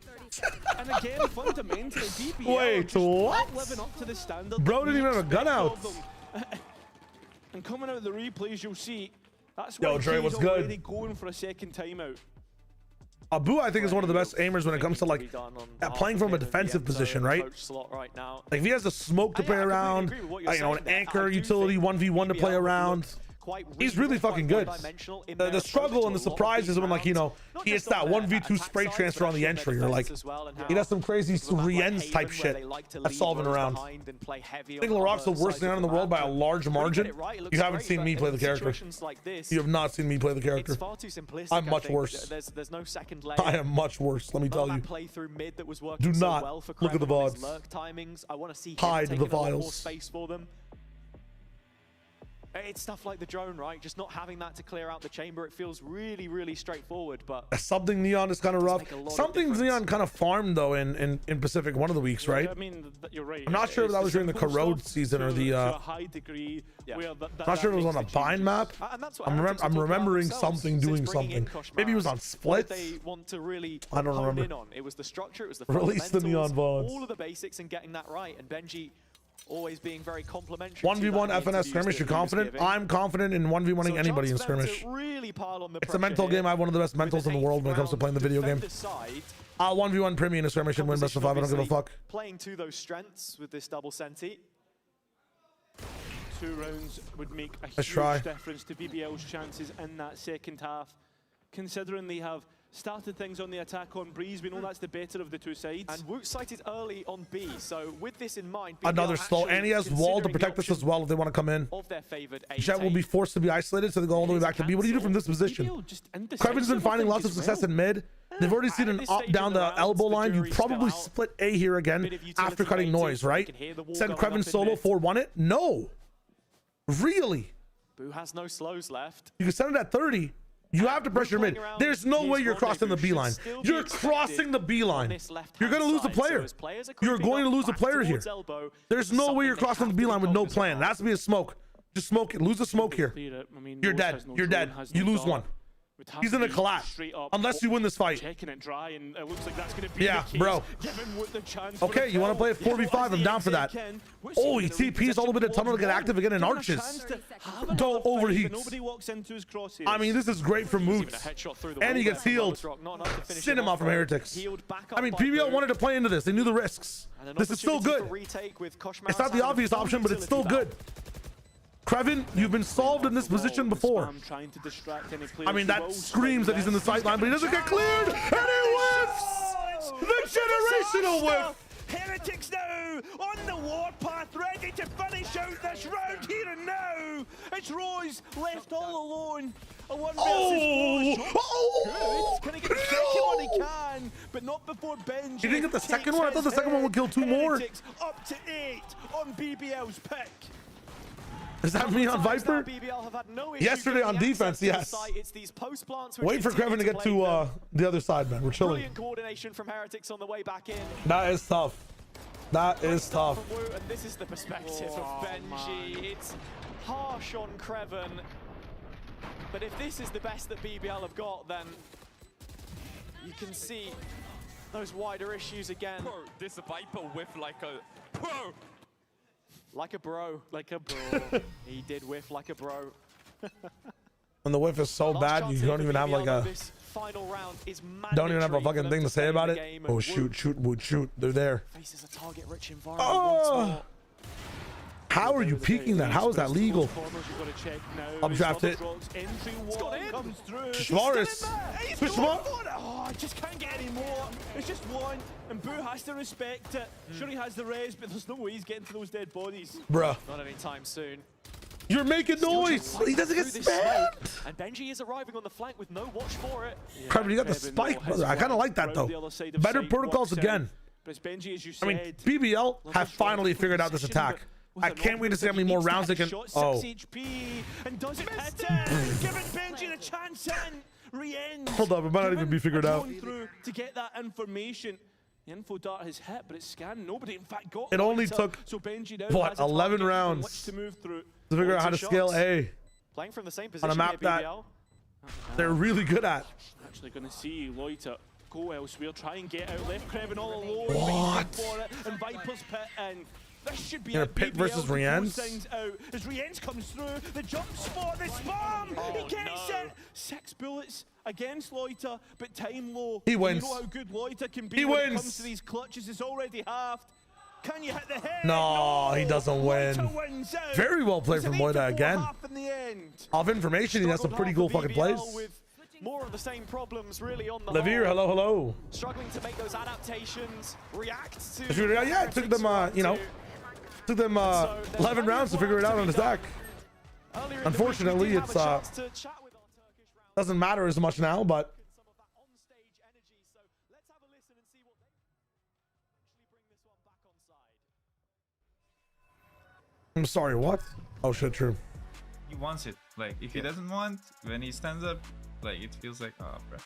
And again, fundamentally, BBL wait, what? living up to the standard. Bro didn't even have a gun out. And coming out of the replays, you'll see that's Yo, why Dre, he's what's already good? Going for a second timeout. Abu, I think, is one of the best aimers when it comes to like playing from a defensive position, right? Like if he has a smoke to play around, you know, an anchor utility 1v1 to play around. He's really fucking good. The struggle and the surprise is when, like, you know, he hits that 1v2 spray transfer on the entry, or like he does some crazy Rien's type shit that's solving around. I think LaRocca's the worst thing in the world by a large margin. You haven't seen me play the character. You have not seen me play the character. I'm much worse. I am much worse, let me tell you. Do not look at the VODs. Hide the files. It's stuff like the drone, right? Just not having that to clear out the chamber. It feels really, really straightforward, but something Neon is kind of rough. Something Neon kind of farmed though in Pacific one of the weeks, right? I mean, you're right. I'm not sure if that was during the Corrode season or the. To a high degree, not sure if it was on a bind map. I'm remembering something doing something. Maybe it was on splits. They want to really I don't remember. It was the structure. It was the release the Neon VODs. All of the basics and getting that right. And Benji always being very complimentary. 1v1 FNS skirmish, you're confident? I'm confident in 1v1ing anybody in skirmish. It's a mental game. I have one of the best mentals in the world when it comes to playing the video game. 1v1 Primi in a skirmish and win best of 5. I don't give a fuck. Playing to those strengths with this double senti. 2 rounds would make a huge difference to BBL's chances in that second half. Considering they have started things on the attack on Breeze, we know that's the better of the 2 sides. And Woot sighted early on B, so with this in mind, another slow, and he has wall to protect us as well if they want to come in. Jet will be forced to be isolated, so they go all the way back to B. What do you do from this position? Krevin's been finding lots of success in mid. They've already seen an up down the elbow line. You probably split A here again after cutting noise, right? Send Krevin solo 4-1 it? No. Really? Boo has no slows left. You can send it at 30. You have to pressure mid. There's no way you're crossing the B line. You're crossing the B line. You're going to lose a player. You're going to lose a player here. There's no way you're crossing the B line with no plan. It has to be a smoke. Just smoke it. Lose a smoke here. You're dead. You're dead. You lose one. He's gonna collapse unless you win this fight. Yeah, bro. Okay, you want to play a 4v5? I'm down for that. Oh, he TPs all the way to tunnel to get active again in arches. Don't overheat. I mean, this is great for moves. And he gets healed. Cinema from Heretics. I mean, BBL wanted to play into this. They knew the risks. This is still good. It's not the obvious option, but it's still good. Krevin, you've been solved in this position before. I mean, that screams that he's in the sideline, but he doesn't get cleared, and he whiffs! The generational whiff! Heretics now on the warpath, ready to finish out this round here and now. It's Rose left all alone. A 1 versus 4 shot. Can he get the second one? He can, but not before Benji. He didn't get the second one? I thought the second one would kill 2 more. Up to 8 on BBL's pick. Is that me on Viper? Yesterday on defense, yes. Wait for Krevin to get to the other side, man. We're chilling. Brilliant coordination from Heretics on the way back in. That is tough. That is tough. And this is the perspective of Benji. It's harsh on Krevin. But if this is the best that BBL have got, then you can see those wider issues again. Bro, this Viper whiff like a... Bro! Like a bro. Like a bro. He did whiff like a bro. When the whiff is so bad, you don't even have like a... Don't even have a fucking thing to say about it. Oh, shoot. They're there. Oh! How are you peeking that? How is that legal? Updraft it. Schwarz. Oh, I just can't get any more. It's just one, and Boo has to respect it. Sure, he has the res, but there's no way he's getting to those dead bodies. Bruh. Not anytime soon. You're making noise. He doesn't get spammed. And Benji is arriving on the flank with no watch for it. Crap, you got the spike, brother. I kind of like that, though. Better protocols again. I mean, BBL have finally figured out this attack. I can't wait to see how many more rounds they can... Oh. And does it hit it? Giving Benji the chance in. Hold up, it might not even be figured out. Through to get that information. The info dart has hit, but it's scanned. Nobody, in fact, got it. Only took, so Benji now what, 11 rounds to move through. To figure out how to scale A. Playing from the same position on a map that they're really good at. Actually going to see Loiter go elsewhere, try and get out. Left Kreven all alone. What? For it, and Viper's pit in. This should be a pit versus Rienz. As Rienz comes through, the jump spot, the spam! He gets it! 6 bullets against Loiter, but time low. He wins. You know how good Loiter can be when it comes to these clutches. It's already halved. Can you hit the head? No, he doesn't win. Very well played from Loiter again. Off information, he has some pretty cool fucking plays. More of the same problems really on the Levere, hello. Struggling to make those adaptations, react to... Yeah, it took them, took them 11 rounds to figure it out on his deck. Unfortunately, it's doesn't matter as much now, but I'm sorry, what? Oh shit, true. He wants it. Like, if he doesn't want, when he stands up, like, it feels like, oh, bro.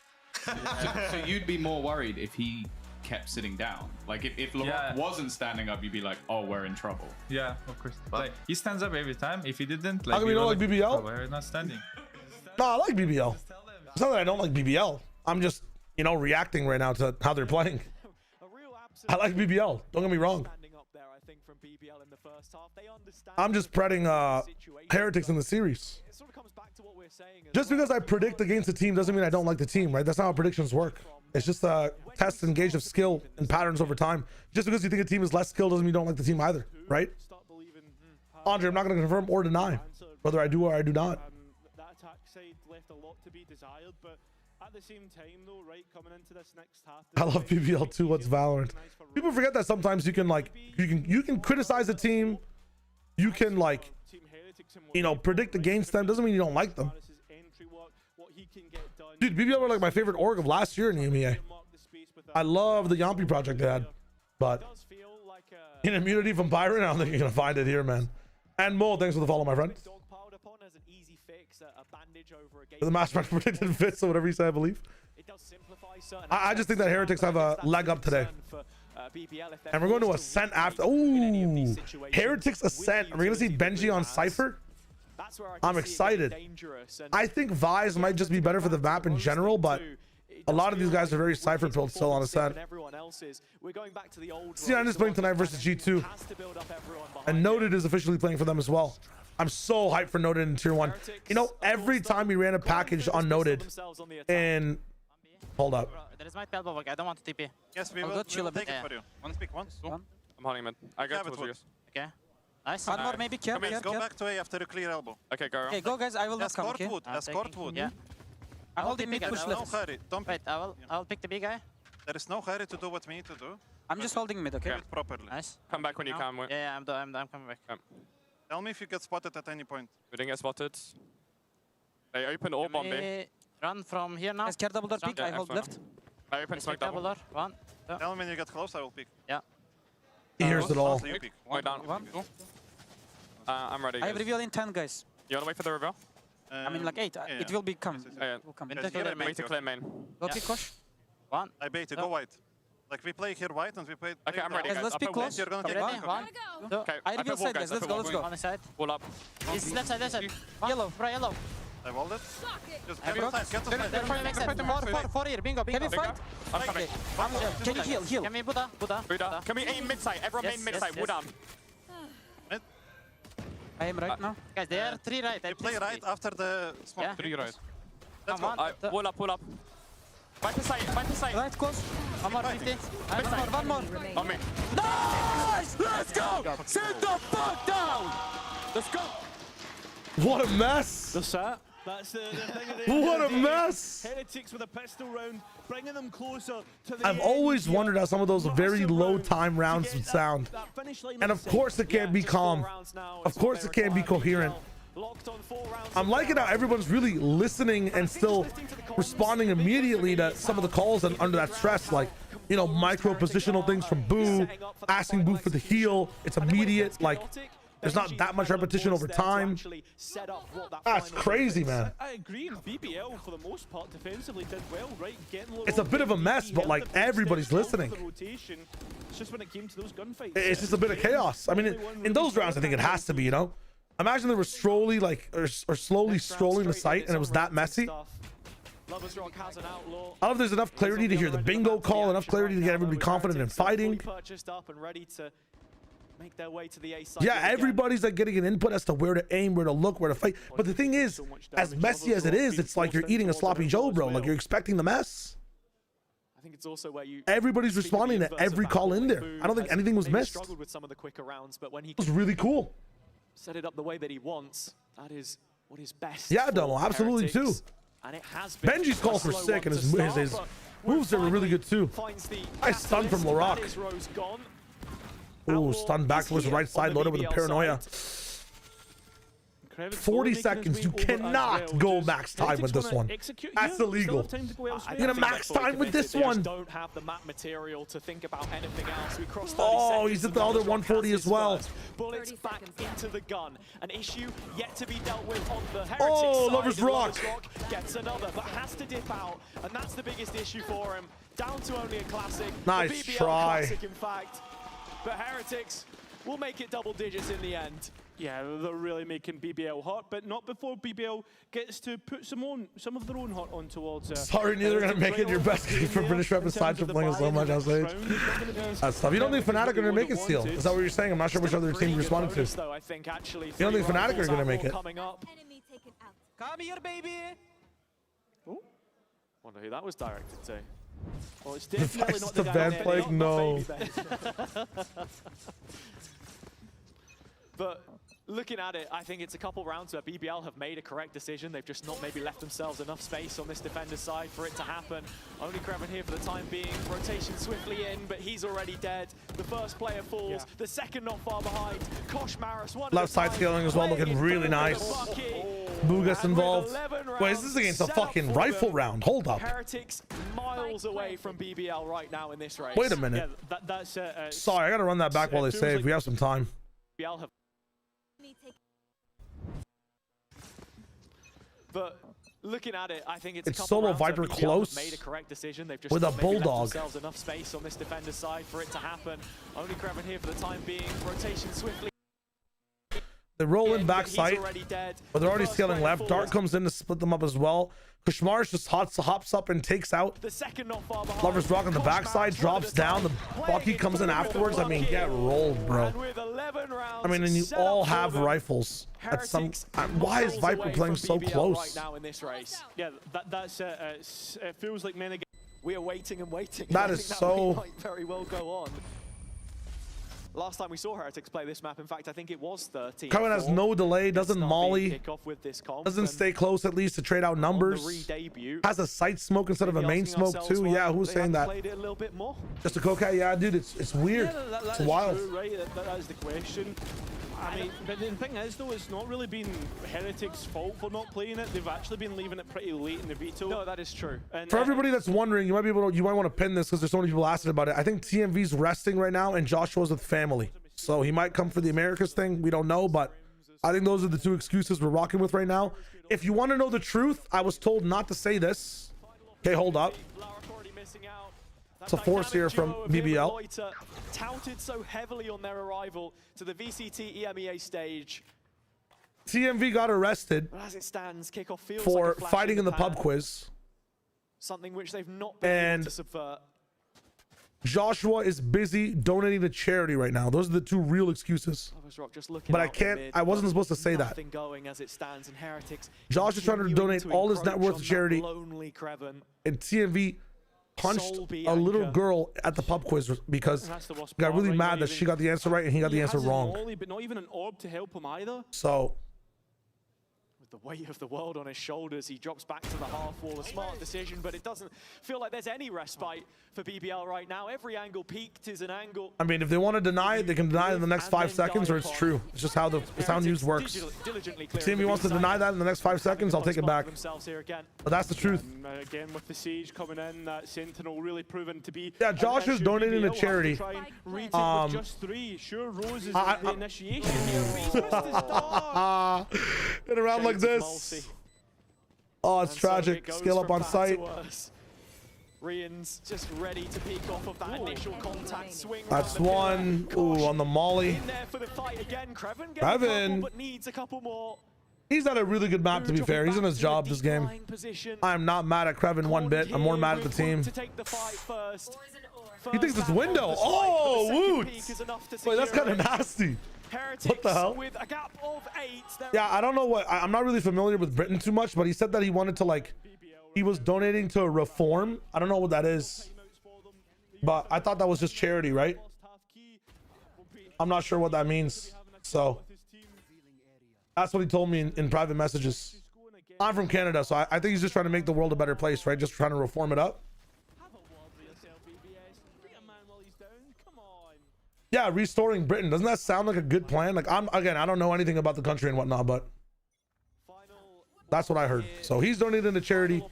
So you'd be more worried if he kept sitting down. Like, if Laurent wasn't standing up, you'd be like, oh, we're in trouble. Yeah, of course. Like, he stands up every time. If he didn't, like, how come you don't like BBL? Oh, we're not standing. No, I like BBL. It's not that I don't like BBL. I'm just, reacting right now to how they're playing. I like BBL. Don't get me wrong. I'm just spreading heretics in the series. Just because I predict against a team doesn't mean I don't like the team, right? That's not how predictions work. It's just a test and gauge of skill and patterns over time. Just because you think a team is less skilled doesn't mean you don't like the team either, right? Andre, I'm not going to confirm or deny whether I do or I do not. That attack side left a lot to be desired, but at the same time, though, right, coming into this next half, I love BBL too. What's Valorant? People forget that sometimes you can you can criticize a team, you can predict against them. Doesn't mean you don't like them. Dude, BBL were like my favorite org of last year in the EMEA. I love the Yampi project they had, but in immunity from Byron, I don't think you're gonna find it here, man. And Mo, thanks for the follow, my friend. The master predicted fits, so whatever you say, I believe. I just think that heretics have a leg up today. And we're going to Ascent after. Ooh, heretics Ascent. Are we gonna see Benji on Cypher? I'm excited. I think Vise might just be better for the map in general, but a lot of these guys are very Cypher built still on Ascent. C9 is playing tonight versus G2. And Noted is officially playing for them as well. I'm so hyped for Noted in Tier 1. Every time we ran a package on Noted and... Hold up. There is my elbow, I don't want to TP. Yes, we will chill a bit. For you. One speak once. I'm holding mid. I got two years. Okay. Nice. One more, maybe care. Go back to A after a clear elbow. Okay, go. Okay, go guys, I will not come, okay? Escort wood. Yeah. I'm holding mid, push left. No hurry. Don't wait, I'll pick the big guy. There is no hurry to do what we need to do. I'm just holding mid, okay? Do it properly. Nice. Come back when you can. Yeah, I'm coming back. Okay. Tell me if you get spotted at any point. We didn't get spotted. They opened all bomb B. Run from here now. Care double door peek, I hold left. I opened smoke double. Door. One. Tell me when you get close, I will pick. Yeah. He hears it all. One down. I'm ready. I have reveal in 10, guys. You wanna wait for the reveal? I mean like 8. Yeah. It will become. It will come. Wait to clear main. Go pick push. One. I bait you, go white. Like we play here white and we play... Okay, I'm ready, guys. Let's pick close. You're gonna get One. Okay, I reveal side, guys. Let's go. On the side. Wall up. It's left side. Yellow, right yellow. I walled it. Just get to side, Four here, bingo. Can we fight? I'm coming. Can you heal? Can we Buddha? Can we aim mid side? Everyone main mid side. Wall down. I am right now. Guys, they are 3 right. They play right after the smoke. Yeah. 3 right. Let's Come go. on. Pull up, pull up. Viper side. Right, close. One more 50. One more. On me. Nice! Let's go! Sit the fuck down! Let's go. What a mess. The set. That's the thing of the What a mess. Heretics with a pistol round, bringing them closer to the I've always wondered how some of those very low time rounds would sound. And of course it can't be calm. Of course it can't be coherent. I'm liking how everyone's really listening and still responding immediately to some of the calls and under that stress, like, you know, micro positional things from Boo, asking Boo for the heal. It's immediate, like, there's not that much repetition over time. That's crazy, man. I agree. BBL, for the most part, defensively did well, right? It's a bit of a mess, but like everybody's listening. It's just when it came to those gunfights. It's just a bit of chaos. I mean, in those rounds, I think it has to be, you know? Imagine they were slowly, like, or slowly strolling the site and it was that messy. I don't know if there's enough clarity to hear the bingo call, enough clarity to get everybody confident in fighting. Make their way to the A side. Yeah, everybody's like getting an input as to where to aim, where to look, where to fight. But the thing is, as messy as it is, it's like you're eating a sloppy Joe, bro. Like you're expecting the mess. I think it's also where you everybody's responding to every call in there. I don't think anything was missed. Struggled with some of the quicker rounds, but when he it was really cool. Set it up the way that he wants, that is what is best. Yeah, Domo, absolutely too. And it has been Benji's calls were sick, and his moves there were really good too. Nice stun from Larock. Ooh, stun back towards the right side, loaded with a paranoia. 40 seconds. You cannot go max time with this one. That's illegal. You're gonna max time with this one. Don't have the map material to think about anything else. We crossed 30 oh, seconds he's at the other 140 as well. Bullets back into the gun. An issue yet to be dealt with on the Heretics oh, side. Lover's Rock gets another, but has to dip out, and that's the biggest issue for him. Down to only a classic. Nice a BBL try. Classic, in fact. But Heretics will make it double digits in the end. Yeah, they're really making BBL hot, but not before BBL gets to put some of their own hot on towards. Sorry, neither gonna make it. Your best game for British rep aside from playing so much on stage. That's tough. You don't think Fnatic are gonna make it, Steel? Is that what you're saying? I'm not sure which other team responded to. You don't think Fnatic are gonna make it? Come here, baby. Ooh. Wonder who that was directed to. Well, it's definitely not the band playing. No. But looking at it, I think it's a couple rounds where BBL have made a correct decision. They've just not maybe left themselves enough space on this defender's side for it to happen. Only Kreven here for the time being. Rotation swiftly in, but he's already dead. The first player falls. Yeah. The second not far behind. Kosh Maris, one left side scaling as well, looking really nice. Boo gets involved. Wait, is this against a fucking rifle round? Hold up. Heretics miles away from BBL right now in this race. Wait a minute. Yeah, sorry, I gotta run that back while they save. We have some time. BBL have But looking at it, I think it's solo Viper close made a correct decision. They've just with a bulldog. Themselves enough space on this defender's side for it to happen. Only Kreven here for the time being. Rotation swiftly. They roll in back sight, but they're already scaling left. Dart comes in to split them up as well. Kushmarish just hops up and takes out the second not far behind. Lover's Rock on the backside, drops down. The Bucky comes in afterwards. I mean, get rolled, bro. I mean, and you all have rifles. At some, why is Viper playing so close? Right now in this race. Yeah, it feels like many. We are waiting and waiting. That is so. Might very well go on. Last time we saw Heretics play this map, in fact, I think it was 13. Cohen has no delay, doesn't molly, doesn't doesn't stay close at least to trade out numbers. Has a side smoke instead of a main smoke too. Yeah, who's saying that? Played it a little bit more. Just a cocaine? Yeah, dude, it's weird. Yeah, it's wild. True, right? That is the question. I mean, but the thing is, though, it's not really been Heretics' fault for not playing it. They've actually been leaving it pretty late in the veto. No, that is true. And, for everybody that's wondering, you might want to pin this because there's so many people asking about it. I think TMV's resting right now, and Joshua's with family, so he might come for the Americas thing. We don't know, but I think those are the two excuses we're rocking with right now. If you want to know the truth, I was told not to say this. Okay, hold up. It's a force here from BBL. Touted so heavily on their arrival to the VCT EMEA stage. TMV got arrested but as it stands, Kickoff feels for like fighting in the pub quiz. Something which they've not been able to subvert. Joshua is busy donating to charity right now. Those are the two real excuses. But I wasn't supposed to say that. Josh is trying to donate all his net worth to charity. And TMV punched a little girl at the pub quiz because he got really mad that she got the answer right and he got the answer wrong. But not even an orb to help him either. So the weight of the world on his shoulders, he drops back to the half wall. A smart decision, but it doesn't feel like there's any respite for BBL right now. Every angle peaked is an angle. I mean, if they want to deny it, they can deny it in the next 5 seconds, or it's true. It's just how news works. If he wants to deny that in the next 5 seconds, I'll take it back. But that's the truth. Again, with the Siege coming in, that Sentinel really proven to be. Yeah, Josh is donating to charity. Just 3. Sure, Rose is the initiation here. In a round like this. Oh, it's tragic. Scale up on site. Rian's just ready to peek off of that initial contact swing. That's one. Ooh, on the molly. In there for the fight again. Creven but needs a couple more. He's had a really good map, to be fair. He's in his job this game. I'm not mad at Creven one bit. I'm more mad at the team. He thinks it's window. Oh, woot. Wait, that's kind of nasty. What the hell? With a gap of 8. Yeah, I don't know what. I'm not really familiar with Britain too much, but he said that he wanted to, like, he was donating to Reform. I don't know what that is, but I thought that was just charity, right? I'm not sure what that means. So that's what he told me in private messages. I'm from Canada, so I think he's just trying to make the world a better place, right? Just trying to reform it up. Yeah, restoring Britain. Doesn't that sound like a good plan? Like, I don't know anything about the country and whatnot, but that's what I heard. So he's donating to charity.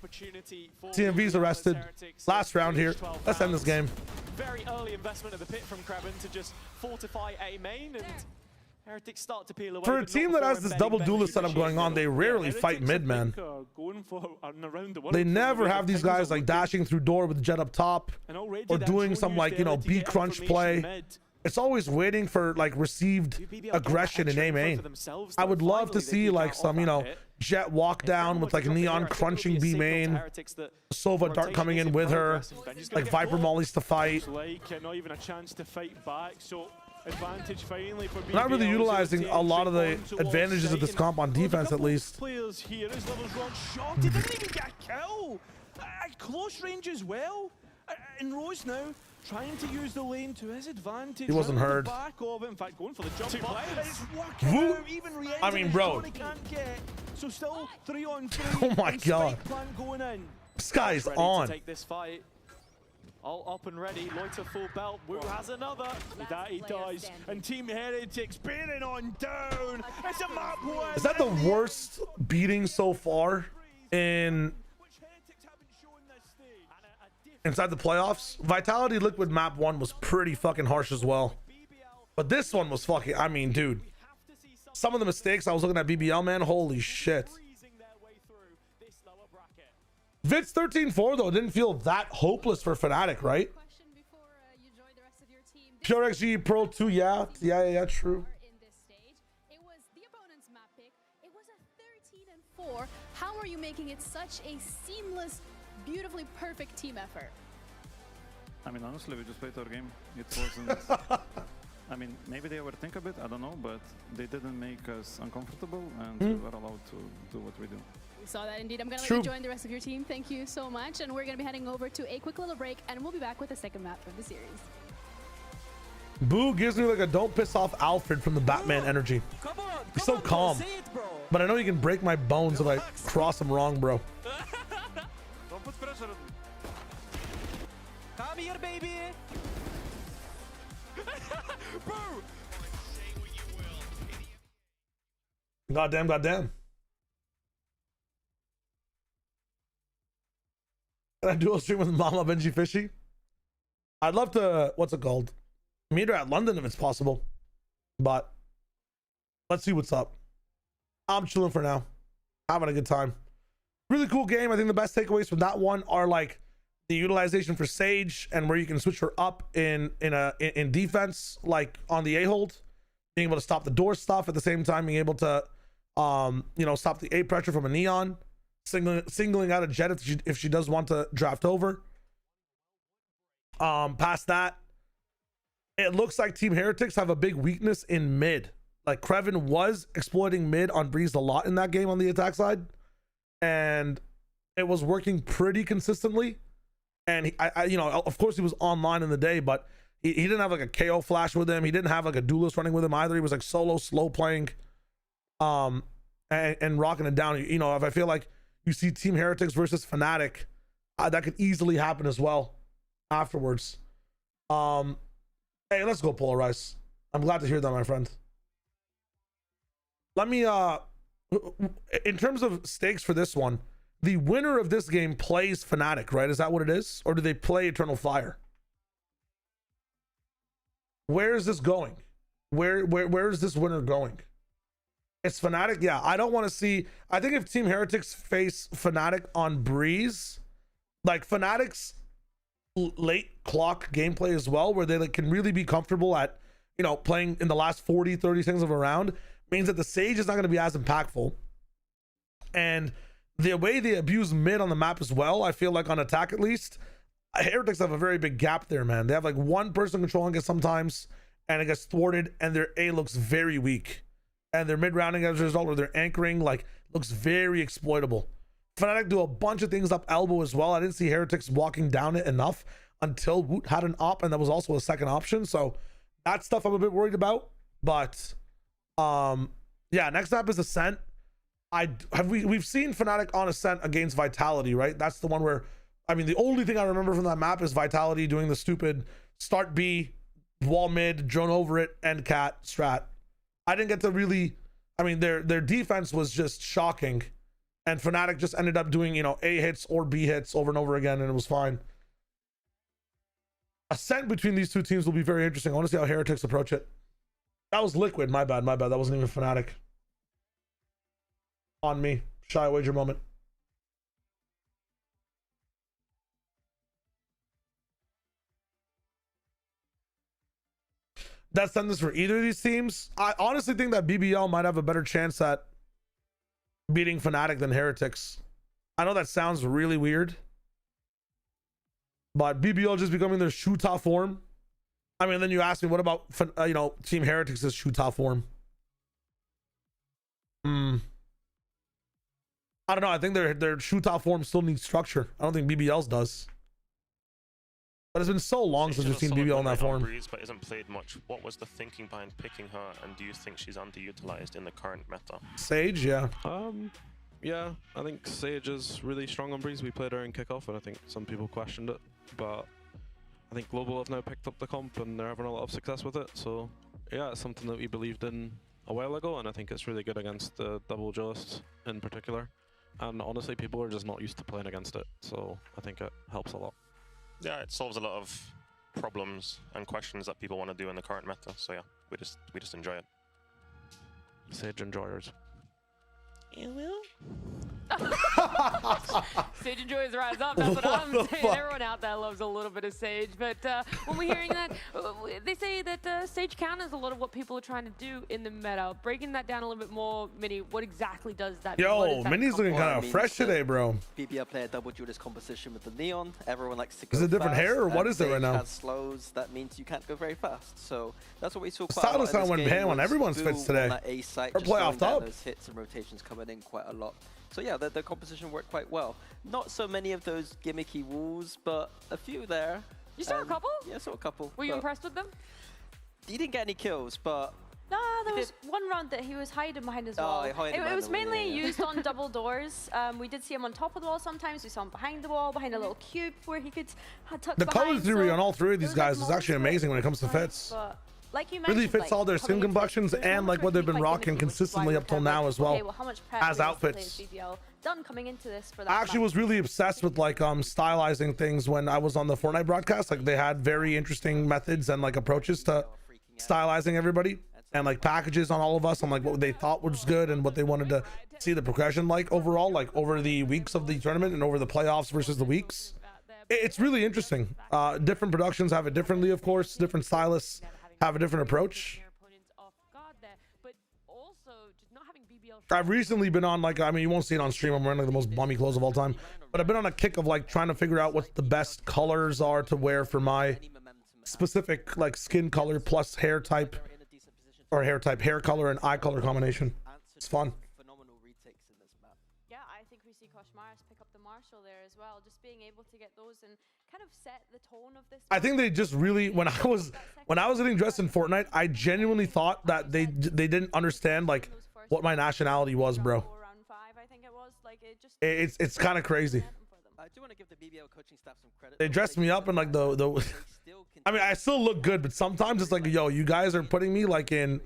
TMV's arrested. Last round here. Let's end this game. Very early investment of the pit from Creven to just fortify A main, and Heretics start to peel away. For a team that has this double duelist setup going on, they rarely fight mid, man. They never have these guys like dashing through door with Jet up top or doing some, like, you know, B crunch play. It's always waiting for, like, received aggression in A main. I would love to see, like, some, you know, Jet walk down with, like, Neon crunching B main, Sova Dart coming in with her, like Viper mollies to fight. Not even a chance to fight back, so advantage finally for BBL. Not really utilizing a lot of the advantages of this comp on defense, at least. Players here, his levels run shot. He didn't even get a kill at close range as well. And Rose now trying to use the lane to his advantage. He wasn't heard. Back of it. In fact, going for the jump. It's working out. Even I mean, bro. Can't get. So still 3-on-3. Oh my god. Going in. This guy's ready on. To take this fight. All up and ready. Loiter full belt. Wu has another. That he does. And Team Heretics beating on down. It's a map win. Is that the worst beating so far in inside the playoffs? Vitality Liquid map 1 was pretty fucking harsh as well, but this one was fucking, I mean, dude, some of the mistakes I was looking at BBL, man, holy shit. Vitz 13-4 though didn't feel that hopeless for Fnatic, right? PureXG Pro 2, yeah, true. It was the opponent's map pick. It was a 13-4. How are you making it such a seamless, beautifully perfect team effort? I mean, honestly, we just played our game. It wasn't. I mean, maybe they overthink a bit, I don't know, but they didn't make us uncomfortable, and we were allowed to do what we do. We saw that indeed. I'm going to let you join the rest of your team. Thank you so much. And we're going to be heading over to a quick little break, and we'll be back with the second map of the series. Boo gives me like a don't piss off Alfred from the Batman energy. He's so calm. But I know he can break my bones if I cross him wrong, bro. Don't put pressure on me. Come here, baby. Bro. Goddamn, goddamn. Can I dual stream with Mama Benji Fishy? I'd love to, what's it called? Meet her at London if it's possible. But let's see what's up. I'm chilling for now. Having a good time. Really cool game. I think the best takeaways from that one are like the utilization for Sage and where you can switch her up in defense, like on the A-hold, being able to stop the door stuff at the same time, being able to you know, stop the A pressure from a Neon, singling out a Jet if she does want to draft over. Past that, it looks like Team Heretics have a big weakness in mid. Like Kreven was exploiting mid on Breeze a lot in that game on the attack side, and it was working pretty consistently. And you know, of course he was online in the day, but he didn't have like a KO flash with him. He didn't have like a duelist running with him either. He was like solo, slow playing, and rocking it down. You know, if I feel like you see Team Heretics versus Fnatic, that could easily happen as well afterwards. Hey, let's go Polarize. I'm glad to hear that, my friend. Let me in terms of stakes for this one, the winner of this game plays Fnatic, right? Is that what it is? Or do they play Eternal Fire? Where is this going? Where is this winner going? It's Fnatic. Yeah, I don't want to see. I think if Team Heretics face Fnatic on Breeze, like Fnatic's late clock gameplay as well, where they like can really be comfortable at, you know, playing in the last 40-30 seconds of a round, means that the Sage is not going to be as impactful. And the way they abuse mid on the map as well, I feel like on attack at least, Heretics have a very big gap there, man. They have like one person controlling it sometimes, and it gets thwarted, and their A looks very weak. And their mid rounding as a result, or their anchoring, like, looks very exploitable. Fnatic do a bunch of things up elbow as well. I didn't see Heretics walking down it enough until Woot had an op, and that was also a second option. So that stuff I'm a bit worried about. But yeah, next up is Ascent. We've seen Fnatic on Ascent against Vitality, right? That's the one where, I mean, the only thing I remember from that map is Vitality doing the stupid start B, wall mid, drone over it, end cat strat. I didn't get to really, I mean, their defense was just shocking, and Fnatic just ended up doing, you know, A hits or B hits over and over again, and it was fine. Ascent between these two teams will be very interesting. I want to see how Heretics approach it. That was Liquid. My bad. That wasn't even Fnatic. On me. Shy wager moment. That sentence for either of these teams. I honestly think that BBL might have a better chance at beating Fnatic than Heretics. I know that sounds really weird, but BBL just becoming their shoot-off form. I mean, then you ask me, what about, you know, Team Heretics' shoot-off form? I don't know. I think their shoot-off form still needs structure. I don't think BBL's does. But it's been so long since we've seen BBL in that form. Breeze, but isn't played much. What was the thinking behind picking her, and do you think she's underutilized in the current meta? Sage, yeah. Yeah, I think Sage is really strong on Breeze. We played her in kickoff, and I think some people questioned it, but I think Global have now picked up the comp, and they're having a lot of success with it. So yeah, it's something that we believed in a while ago, and I think it's really good against the double duelists in particular. And honestly, people are just not used to playing against it, so I think it helps a lot. Yeah, it solves a lot of problems and questions that people want to do in the current meta. So yeah, we just enjoy it. Sage enjoyers. You will? Sage enjoys Rise Up, that's what I'm saying. Everyone out there loves a little bit of Sage, but when we're hearing that, they say that Sage counters a lot of what people are trying to do in the meta. Breaking that down a little bit more, Mini, what exactly does that mean? Yo, Mini's looking kind of fresh today, bro. BBL play a double duelist composition with the Neon. Everyone likes to go Is it different fast, hair, or what is it right now? Has slows, that means you can't go very fast. So that's what we saw quite Stylus a lot went ham on everyone's fits today. Or playoff top. Those hits and rotations coming in quite a lot. So yeah, the composition worked quite well. Not so many of those gimmicky walls, but a few there. You saw a couple? Yeah, I saw a couple. Were you impressed with them? He didn't get any kills, but... No, there was one round that he was hiding behind as well. It was mainly used on double doors. We did see him on top of the wall sometimes. We saw him behind the wall, behind a little cube where he could tuck the behind. color theory on all three of these guys is actually amazing when it comes to fits. Like you really fits all their skin complexions and like what they've been rocking consistently up till now as well, as outfits. Done coming into this for that I actually was really obsessed with like stylizing things when I was on the Fortnite broadcast. Like they had very interesting methods and like approaches to stylizing everybody, and like packages on all of us on like what they thought was good and what they wanted to see the progression like overall, like over the weeks of the tournament and over the playoffs versus the weeks. It's really interesting. Different productions have it differently, of course. Different stylists have a different approach. But also just not having BBL I've recently been on like, I mean, you won't see it on stream. I'm wearing like the most bummy clothes of all time, but I've been on a kick of like trying to figure out what the best colors are to wear for my specific like skin color plus hair type, or hair color and eye color combination. It's fun. Yeah, I think we see Koshmaris pick up the Marshall there as well. Just being able to get those and kind of set the tone of this. I think they just really, when I was getting dressed in Fortnite, I genuinely thought that they didn't understand like what my nationality was, bro. It's kind of crazy. I do want to give the BBL coaching staff some credit. They dressed me up in like the I mean, I still look good, but sometimes it's like, yo, you guys are putting me like in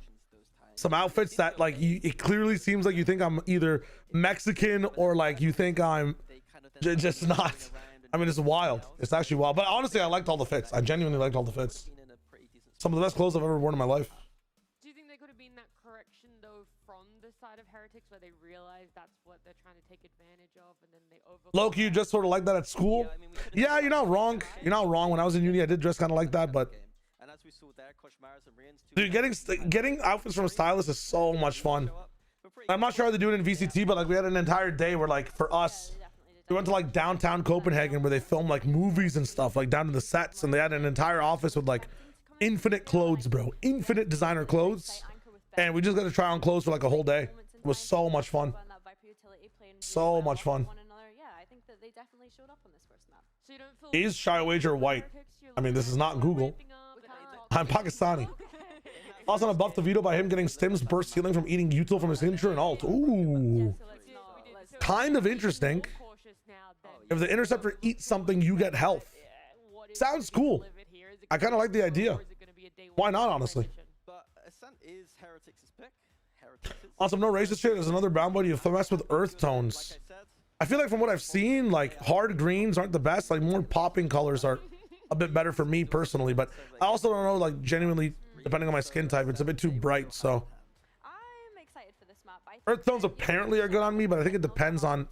some outfits that like it clearly seems like you think I'm either Mexican or like you think I'm just not. I mean, it's wild. It's actually wild. But honestly, I liked all the fits. I genuinely liked all the fits. Some of the best clothes I've ever worn in my life. Do you think there could have been that correction though from the side of Heretics where they realized that's what they're trying to take advantage of, and then they Loki, you just sort of like that at school? Yeah, you're not wrong. You're not wrong. When I was in uni, I did dress kind of like that, but dude, getting outfits from a stylist is so much fun. I'm not sure how they do it in VCT, but like we had an entire day where like for us, we went to like downtown Copenhagen where they film like movies and stuff, like down to the sets, and they had an entire office with like infinite clothes, bro, infinite designer clothes, and we just got to try on clothes for like a whole day. It was so much fun. So much fun. Is Shy Wager white? I mean, this is not Google. I'm Pakistani. Also, I buffed the video by him getting stims burst healing from eating util from his signature and alt. Ooh, kind of interesting. If the interceptor eats something, you get health. Sounds cool. I kind of like the idea. Why not, honestly? Awesome, no racist shit. There's another brown buddy. You mess with earth tones. I feel like from what I've seen, like hard greens aren't the best. Like more popping colors are a bit better for me personally. But I also don't know, like genuinely, depending on my skin type, it's a bit too bright. So earth tones apparently are good on me, but I think it depends on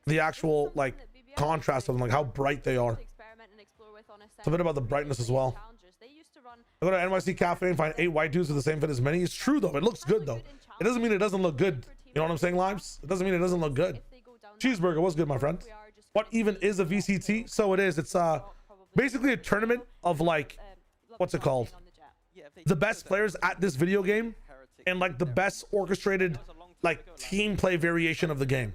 the actual like contrast of them, like how bright they are. It's a bit about the brightness as well. I go to NYC Cafe and find 8 white dudes with the same fit as many. It's true though. It looks good though. It doesn't mean it doesn't look good. You know what I'm saying, Limes? It doesn't mean it doesn't look good. Cheeseburger, what's good, my friend? What even is a VCT? So it is. It's basically a tournament of like, what's it called? The best players at this video game and like the best orchestrated like team play variation of the game.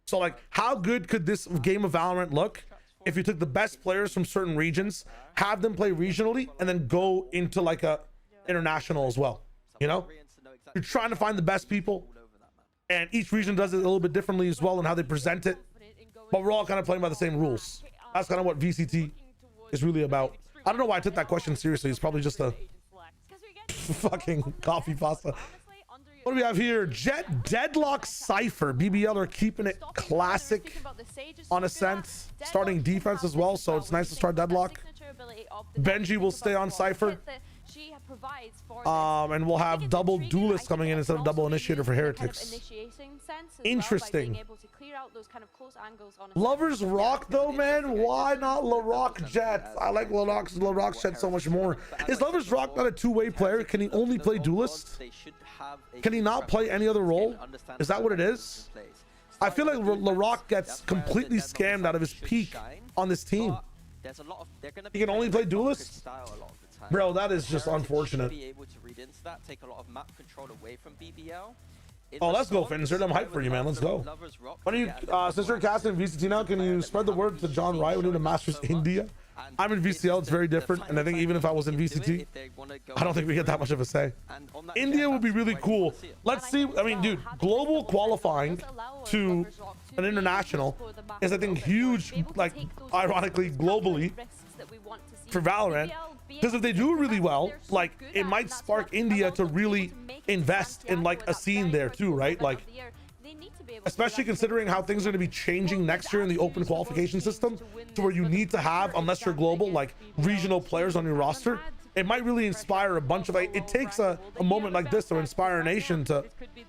So like, how good could this game of Valorant look if you took the best players from certain regions, have them play regionally, and then go into like a international as well? You know, you're trying to find the best people, and each region does it a little bit differently as well in how they present it, but we're all kind of playing by the same rules. That's kind of what VCT is really about. I don't know why I took that question seriously. It's probably just a fucking coffee pasta. What do we have here? Jet Deadlock Cypher. BBL are keeping it classic on Ascent, starting defense as well, so it's nice to start Deadlock. Benji will stay on Cypher. And we'll have double duelist coming in instead of double initiator for Heretics. Interesting. Lovers Rock though, man. Why not LaRock Jet? I like LaRock Jet so much more. Is Lovers Rock not a two-way player? Can he only play duelist? Can he not play any other role? Is that what it is? I feel like LaRock gets completely scammed out of his peak on this team. He can only play duelist? Bro, that is just unfortunate. Oh, let's go, Finster. I'm hyped for you, man. Let's go. When are you, Sister casting in VCT now? Can you spread the word to John Wright? We need a Masters India. I'm in VCL. It's very different. And I think even if I was in VCT, I don't think we get that much of a say. India would be really cool. Let's see. I mean, dude, global qualifying to an international is, I think, huge, like, ironically, globally for Valorant. Because if they do really well, like, it might spark India to really invest in like a scene there too, right? Like, especially considering how things are going to be changing next year in the open qualification system, to where you need to have, unless you're global, like regional players on your roster. It might really inspire a bunch of, like, it takes a moment like this to inspire a nation to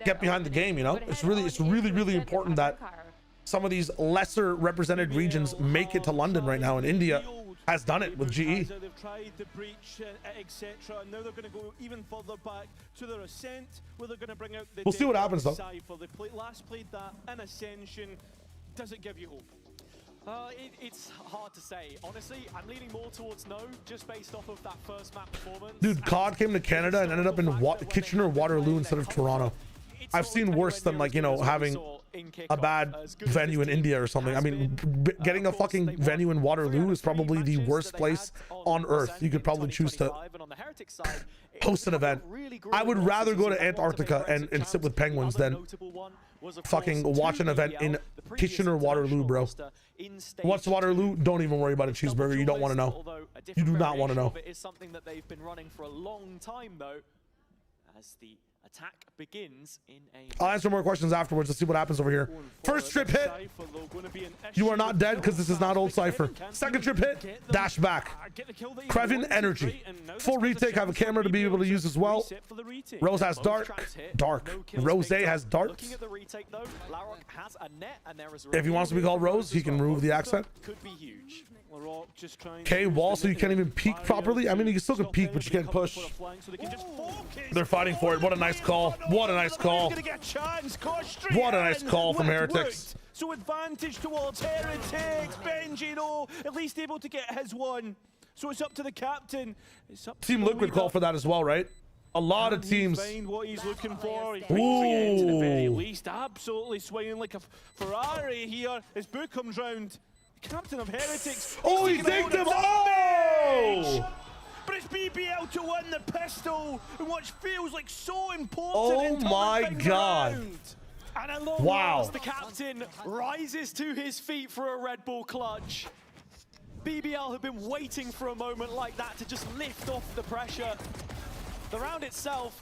get behind the game, you know? It's really important that some of these lesser represented regions make it to London right now. In India, has done it with GE. They've tried the breach, etc. And now they're going to go even further back to their ascent, where they're going to bring out the. We'll see what happens though. Cypher. They last played that in Ascension. Does it give you hope? It's hard to say. Honestly, I'm leaning more towards no, just based off of that first map performance. Dude, COD came to Canada and ended up in Kitchener, Waterloo instead of Toronto. I've seen worse than, like, you know, having a bad venue in India or something. I mean, getting a fucking venue in Waterloo is probably the worst place on earth you could probably choose to host an event. I would rather go to Antarctica and sit with penguins than fucking watch an event in Kitchener, Waterloo, bro. What's Waterloo? Don't even worry about a cheeseburger. You don't want to know. You do not want to know. It is something that they've been running for a long time, though, as the attack begins in a... I'll answer more questions afterwards. Let's see what happens over here. First trip hit. You are not dead because this is not old Cypher. Second trip hit. Dash back. Krevin energy. Full retake. Have a camera to be able to use as well. Rose has dark. Dark. Rose has dark. If he wants to be called Rose, he can remove the accent. Could be huge. Okay, wall, so you can't even peek properly. I mean, you still can peek, but you can't push. They're fighting for it. What a nice call. What a nice call. What a nice call from Heretics. So advantage towards Heretics. Benji, though, at least able to get his one. So it's up to the captain. It's up to Team Liquid call for that as well, right? A lot of teams. Find what he's looking for. He finds the end at the very least. Absolutely swinging like a Ferrari here as Boo comes round. Captain of Heretics. Oh, he takes him. Oh! But it's BBL to win the pistol in what feels like so important. Oh my God. And at long last, the captain rises to his feet for a Red Bull clutch. BBL have been waiting for a moment like that to just lift off the pressure. The round itself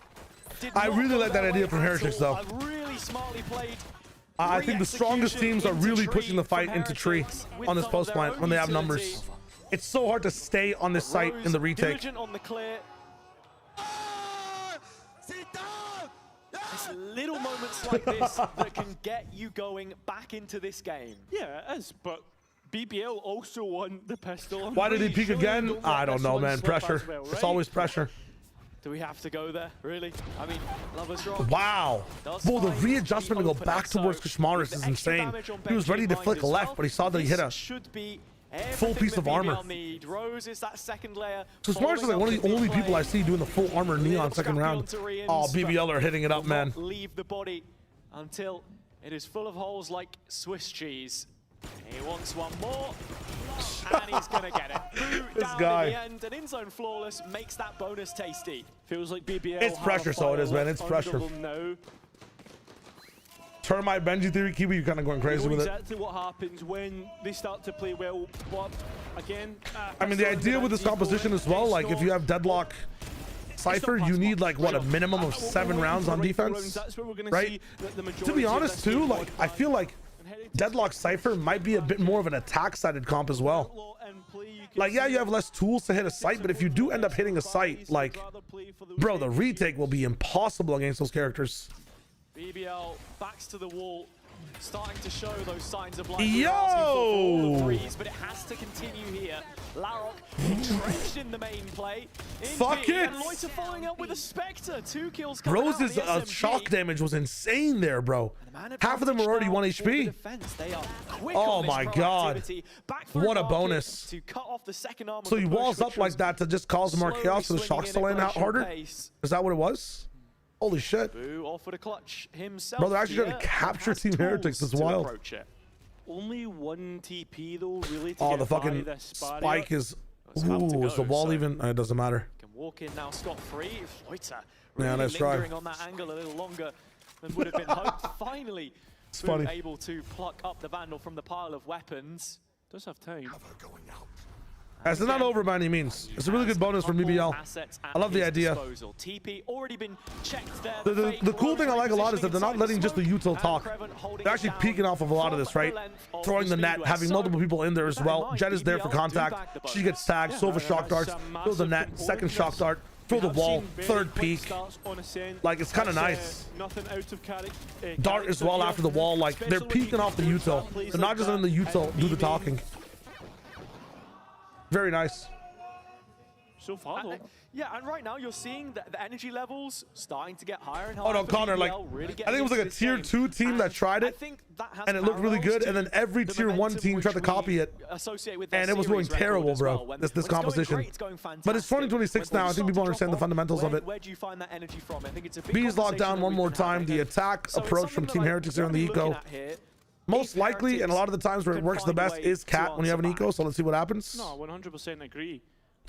did I really like that idea from Heretics, though. Really smartly played. I think the strongest teams are really pushing the fight into tree on this post plant when they have numbers. It's so hard to stay on this site in the retake. On the clear. It's little moments like this that can get you going back into this game. Yeah, it is, but BBL also won the pistol. Why did he peek again? I don't know, man. Pressure. It's always pressure. Do we have to go there, really? I mean, Lover's Rock. Wow. Well, the readjustment to go back towards Kashmaris is insane. He was ready to flick left, but he saw that he hit a full piece of armor. Rose is that second layer. So Kashmaris is like one of the only people I see doing the full armor neon second round. Oh, BBL are hitting it up, man. Leave the body until it is full of holes like Swiss cheese. He wants one more, and he's gonna get it. This down guy. In the end, and in zone flawless makes that bonus tasty. Feels like BBL. It's pressure, so it is, man. It's pressure. No. Termite Benji theory, Kiwi, you're kind of going crazy with it. Exactly what happens when they start to play well. But again, I mean, the idea with this composition as well, like if you have Deadlock Cypher, you need like what, a minimum of 7 rounds on defense, right? To be honest too, like I feel like Deadlock Cypher might be a bit more of an attack-sided comp as well. Like, yeah, you have less tools to hit a site, but if you do end up hitting a site, like, bro, the retake will be impossible against those characters. BBL backs to the wall, starting to show those signs of life. Yo! But it has to continue here. Larrock entrenched in the main play. Fuck it! And Loiter following up with a Spectre. 2 kills. Rose's shock damage was insane there, bro. Half of them were already 1 HP. Oh my God. What a bonus. So he walls up like that to just cause more chaos so the shock's to land out harder? Is that what it was? Holy shit. Bro, they're actually trying to capture Team Heretics. It's wild. Only 1 TP though, really. To oh, the fucking spike is. Ooh, is the wall even? It doesn't matter. Can walk in now scot-free. Loiter yeah, nice try. On that angle a little longer than would have been hoped. Finally, it's funny. Able to pluck up the Vandal from the pile of weapons. Does have time. It's not over by any means. It's a really good bonus from BBL. I love the idea. TP already been checked there. The cool thing I like a lot is that they're not letting just the util talk. They're actually peeking off of a lot of this, right? Throwing the net, having multiple people in there as well. Jet is there for contact. She gets tagged. Sova shock darts. Throw the net. Second shock dart. Throw the wall. Third peek. Like, it's kind of nice. Dart as well after the wall. Like, they're peeking off the util. They're not just letting the util do the talking. Very nice. So far, though. Yeah, and right now you're seeing the energy levels starting to get higher and higher. Oh no, Connor, like, really I think it was like a tier 2 team that tried it, and it looked really good, and then every tier 1 team tried to copy it, and it was going terrible, bro, this composition. But it's 2026 now, I think people understand the fundamentals of it. Where do you find that energy from? I think it's a big B's locked down one more time, the attack approach from Team Heretics here on the eco. Most likely, and a lot of the times where it works the best is cat when you have an eco, so let's see what happens. No, 100% agree.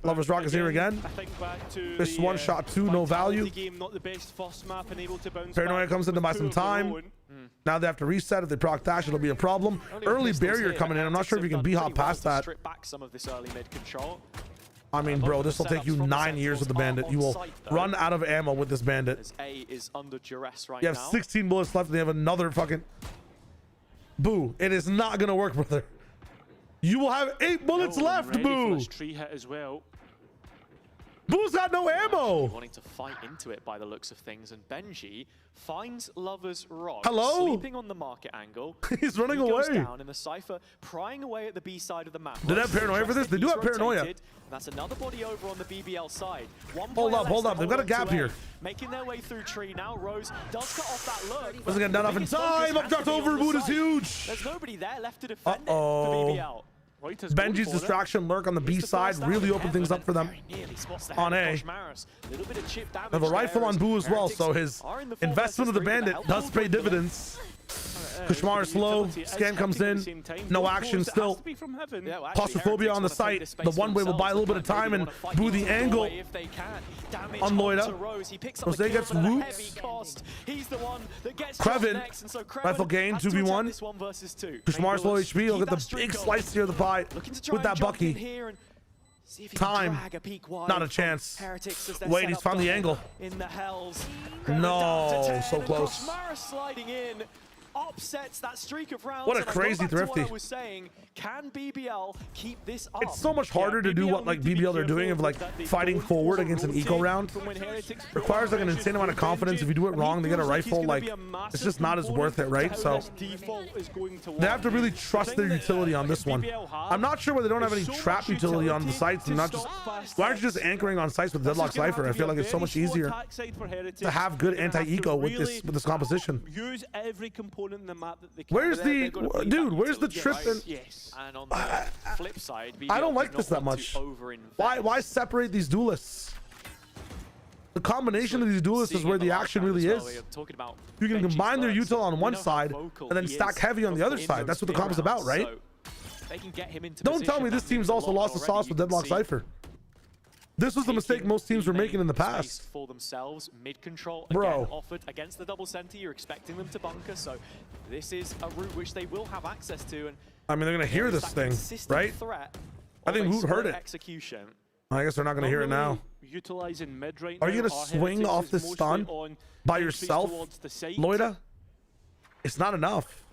Lovers Rock is here again. I think back to this one shot 2, no value. Game, not the best first map, and able to bounce Paranoia comes in to buy some time. Now they have to reset. If they proc dash, it'll be a problem. Early barrier coming in. I'm not sure if you can b-hop past that. Strip back some of this early mid control. I mean, bro, this will take you 9 years with the bandit. You will run out of ammo with this bandit. A is under duress right now. You have 16 bullets left, and they have another fucking... Boo. It is not going to work, brother. You will have 8 bullets left, Boo. Tree hit as well. Boo's got no ammo. Wanting to fight into it by the looks of things, and Benji finds Lover's Rock. Hello? Sleeping on the market angle. He's running away. Goes down in the cipher, prying away at the B side of the map. Do they have paranoia for this? They do have paranoia. That's another body over on the BBL side. Hold up. They've got a gap here. Making their way through tree now. Rose does cut off that look. Doesn't get done off in time. Up dropped over. Boot is huge. There's nobody there left to defend it for BBL. Benji's distraction lurk on the B side really opened things up for them on A. They have a rifle on Boo as well, so his investment of the bandit does pay dividends. Kushmar is slow, scan comes in, no action still. Claustrophobia on the site, the one way will buy a little bit of time and Boo the angle on Loida. Rose gets whoops. Krevin, rifle gain, 2v1. Kushmar's low HP, he'll get the big slice here of the pie with that Bucky. Time, not a chance. Wait, he's found the angle. No, so close. Upsets that streak of rounds. What a crazy thrifty. I was saying, can BBL keep this up? It's so much harder to do what like BBL are doing of like fighting forward against an eco round. Requires like an insane amount of confidence. If you do it wrong, they get a rifle. Like it's just not as worth it, right? So they have to really trust their utility on this one. I'm not sure why they don't have any trap utility on the sites and not just. Why aren't you just anchoring on sites with Deadlock Cypher? I feel like it's so much easier to have good anti-eco with this composition. Use every component in the map that they can. Where's the dude? Where's the trip? And on the flip side, I don't like this that much. Why separate these duelists? The combination of these duelists is where the action really is. You can combine their util on one side and then stack heavy on the other side. That's what the comp is about, right? Don't tell me this team's also lost the sauce with Deadlock Cypher. This was the mistake most teams were making in the past. For themselves, mid control Bro. again offered against the double center. You're expecting them to bunker, so this is a route which they will have access to. And I mean, they're gonna hear this thing, right? I think Woot heard it. Execution. I guess they're not gonna hear it now. Utilizing mid right Are you now, gonna swing off this stun by yourself, Loida? It's not enough.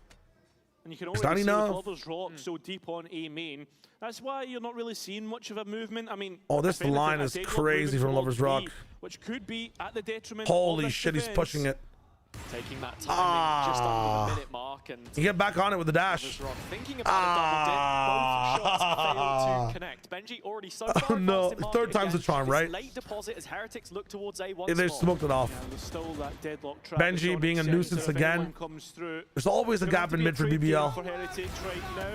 And you can only see Lover's Rock so deep on A main. That's why you're not really seeing much of a movement. I mean, oh, this line is crazy from Lover's Rock. Which could be at the detriment. Holy shit, he's pushing it. Taking that timing just under the minute mark, and you get back on it with the dash. Thinking about a double dip, both shots failed to connect. Benji already so far. No, third time's the charm, right? Late deposit as Heretics look towards A once they more. smoked it off. Yeah, there's still that deadlock trap. Benji being a nuisance again. There's always a gap in mid for BBL. For Heretics right now.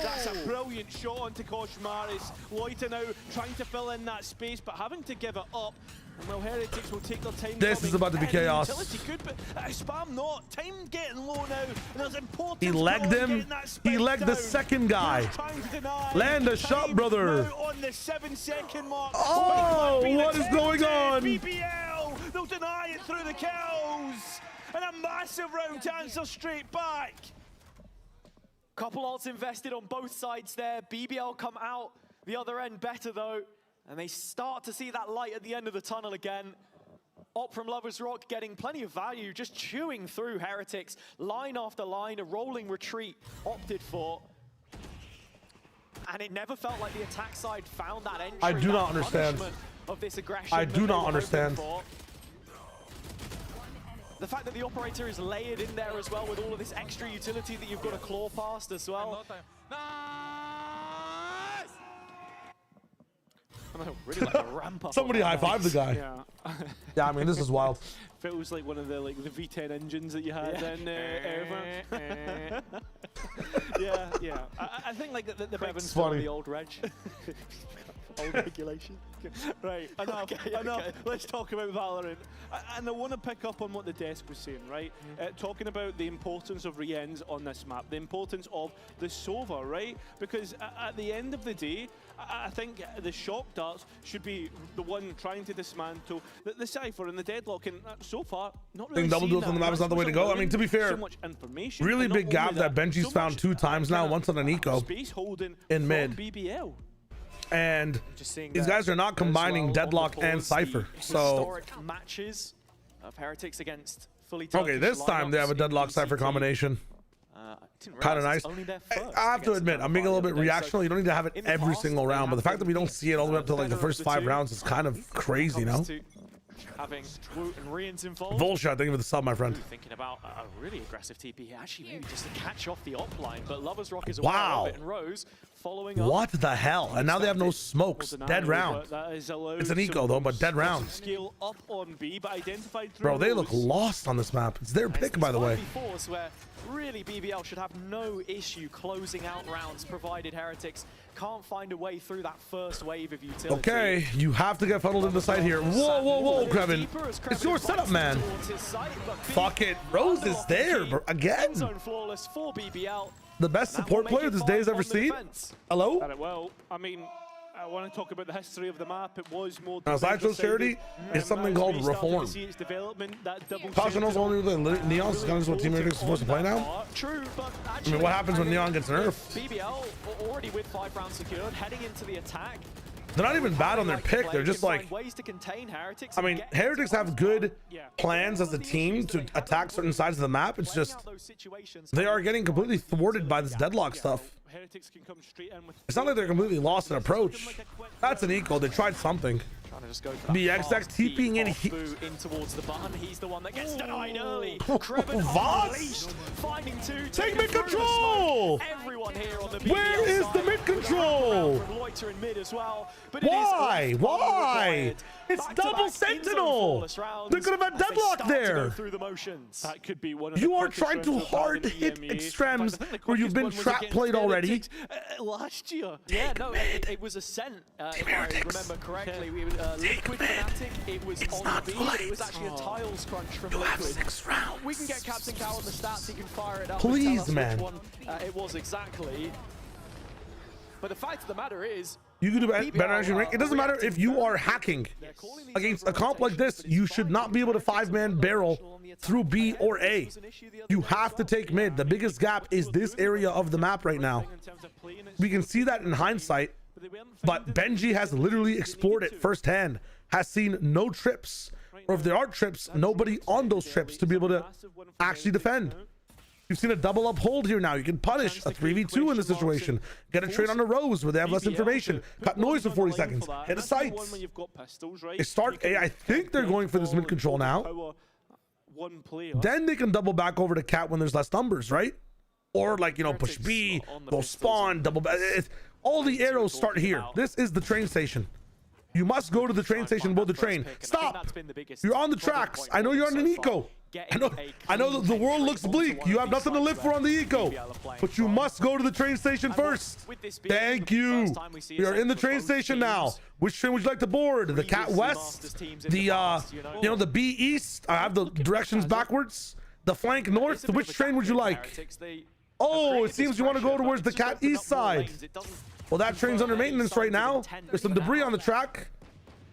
That's a brilliant shot onto Koshmaris. Loita now trying to fill in that space, but having to give it up. And well, Heretics will take their time. This is about to be chaos. Good, but spam not. Time getting low now. And there's important. He legged him. He legged the second guy. Land a shot, brother. On the 7-second mark. Oh, what is going on? BBL. They'll deny it through the kills. And a massive round to answer straight back. Couple ults invested on both sides there. BBL come out the other end better though. And they start to see that light at the end of the tunnel again. Op from Lover's Rock getting plenty of value, just chewing through Heretics. Line after line, a rolling retreat opted for. And it never felt like the attack side found that entry. I do not understand. Of this aggression I do not understand. The fact that the operator is layered in there as well with all of this extra utility that you've got to claw past as well. I know, really like a ramp up. Somebody high-fived the guy. Yeah. Yeah, I mean, this is wild. Feels like one of the V10 engines that you had then. Yeah. I think like the Bevan's on the old reg. Old regulation. Right, enough. Let's talk about Valorant. And I want to pick up on what the desk was saying, right? Talking about the importance of re-ends on this map, the importance of the Sova, right? Because at the end of the day, I think the shock darts should be the one trying to dismantle the Cypher and the Deadlock, and so far, not really. I think double duels on the map is not the way to go. I mean, to be fair, so much information, really big gap that Benji's so found 2 times now, once on an eco in mid. BBL. And these guys are not combining Deadlock and Cypher. So historic matches of Heretics against fully Turkish this time they have a Deadlock Cypher combination. Kind of nice. I have to admit, I'm being a little bit reactionary. You don't need to have it every single round, but the fact that we don't see it all the way up to like the first 5 rounds is kind of crazy, you know? Having Woot and Rian's involved. Bullshit, thank you for the sub, my friend. Thinking about a really aggressive TP here, actually maybe just to catch off the op line, but Lovers Rock is aware of it, and Rose following up. What the hell? And now they have no smokes. Dead round. It's an eco though, but dead round. Skill up on B, but identified through Bro, they look lost on this map. It's their pick, by the way. Where really BBL should have no issue closing out rounds, provided Heretics can't find a way through that first wave of utility. Okay, you have to get funneled in the side here. Whoa, Krevin. It's your setup, man. Fuck it. Rose is there, bro. Again. The best support player this day has ever seen. Hello? Well, I mean, I want to talk about the history of the map. It was more. Now, Sideshow's charity is something called reform. Caution also only the Neon's is kind of what Team Heretics is supposed to play now. True, but I mean, what happens when Neon gets nerfed? BBL already with 5 rounds secured, heading into the attack. They're not even bad on their pick. They're just like, I mean, Heretics have good plans as a team to attack certain sides of the map. It's just they are getting completely thwarted by this Deadlock stuff. It's not like they're completely lost in approach. That's an eco. They tried something. BXX TPing in towards the button. He's the one that gets denied early. Finding 2. Take mid control. Everyone here on the Where is the mid control? Why? It's double sentinel. They could have had Deadlock there. That could be one of you are trying to hard hit extremes where you've been trap played already. Last year. Yeah, no, it was a scent, if I remember correctly. Liquid Fnatic, it was on B, but it was actually a tiles crunch from Liquid. We can get Captain Cow on the stats, he can fire it up. Please, man. Which one, it was exactly. But the fact of the matter is, you could do better action rank. It doesn't matter if you are hacking. Against a comp like this, you should not be able to 5-man barrel through B or A. You have to take mid. The biggest gap is this area of the map right now. We can see that in hindsight, but Benji has literally explored it firsthand, has seen no trips, or if there are trips, nobody on those trips to be able to actually defend. You've seen a double uphold here now. You can punish a 3v2 in this situation. Get a trade on a Rose where they have less information. Cut noise for 40 seconds. Hit a sights. They start A. I think they're going for this mid control now. Then they can double back over to Cat when there's less numbers, right? Or like, you know, push B, go spawn, double back. All the arrows start here. This is the train station. You must go to the train station, board the train. Stop! You're on the tracks. I know you're on an eco. I know the world looks bleak. You have nothing to live for on the eco. But you must go to the train station first. Thank you. We are in the train station now. Which train would you like to board? The Cat West? The B East? I have the directions backwards. The flank north? Which train would you like? Oh, it seems you want to go towards the Cat East side. Well, that train's under maintenance right now. There's some debris on the track,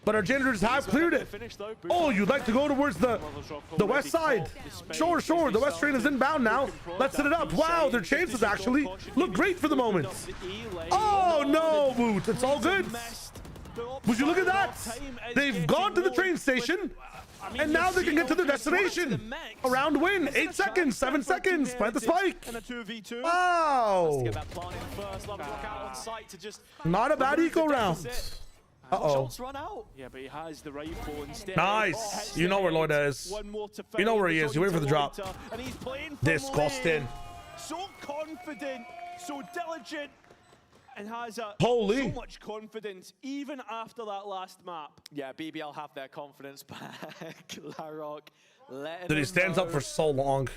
but our janitors have cleared it. Oh, you'd like to go towards the west side? Sure. The west train is inbound now. Let's set it up. Wow, their chances actually look great for the moment. Oh, no, Woot. It's all good. Would you look at that? They've gone to the train station, and now they can get to their destination. A round win. 8 seconds, 7 seconds. Plant the spike. Wow. Not a bad eco round. Uh-oh. Yeah, but he has the rifle instead. Nice. You know where Lloyd is. You know where he is. You wait for the drop. And he's playing Disgusting. so confident, so diligent. and has Holy. so much confidence even after that last map. Yeah, BBL have their confidence back. Larrock letting Dude, he stands up for so long.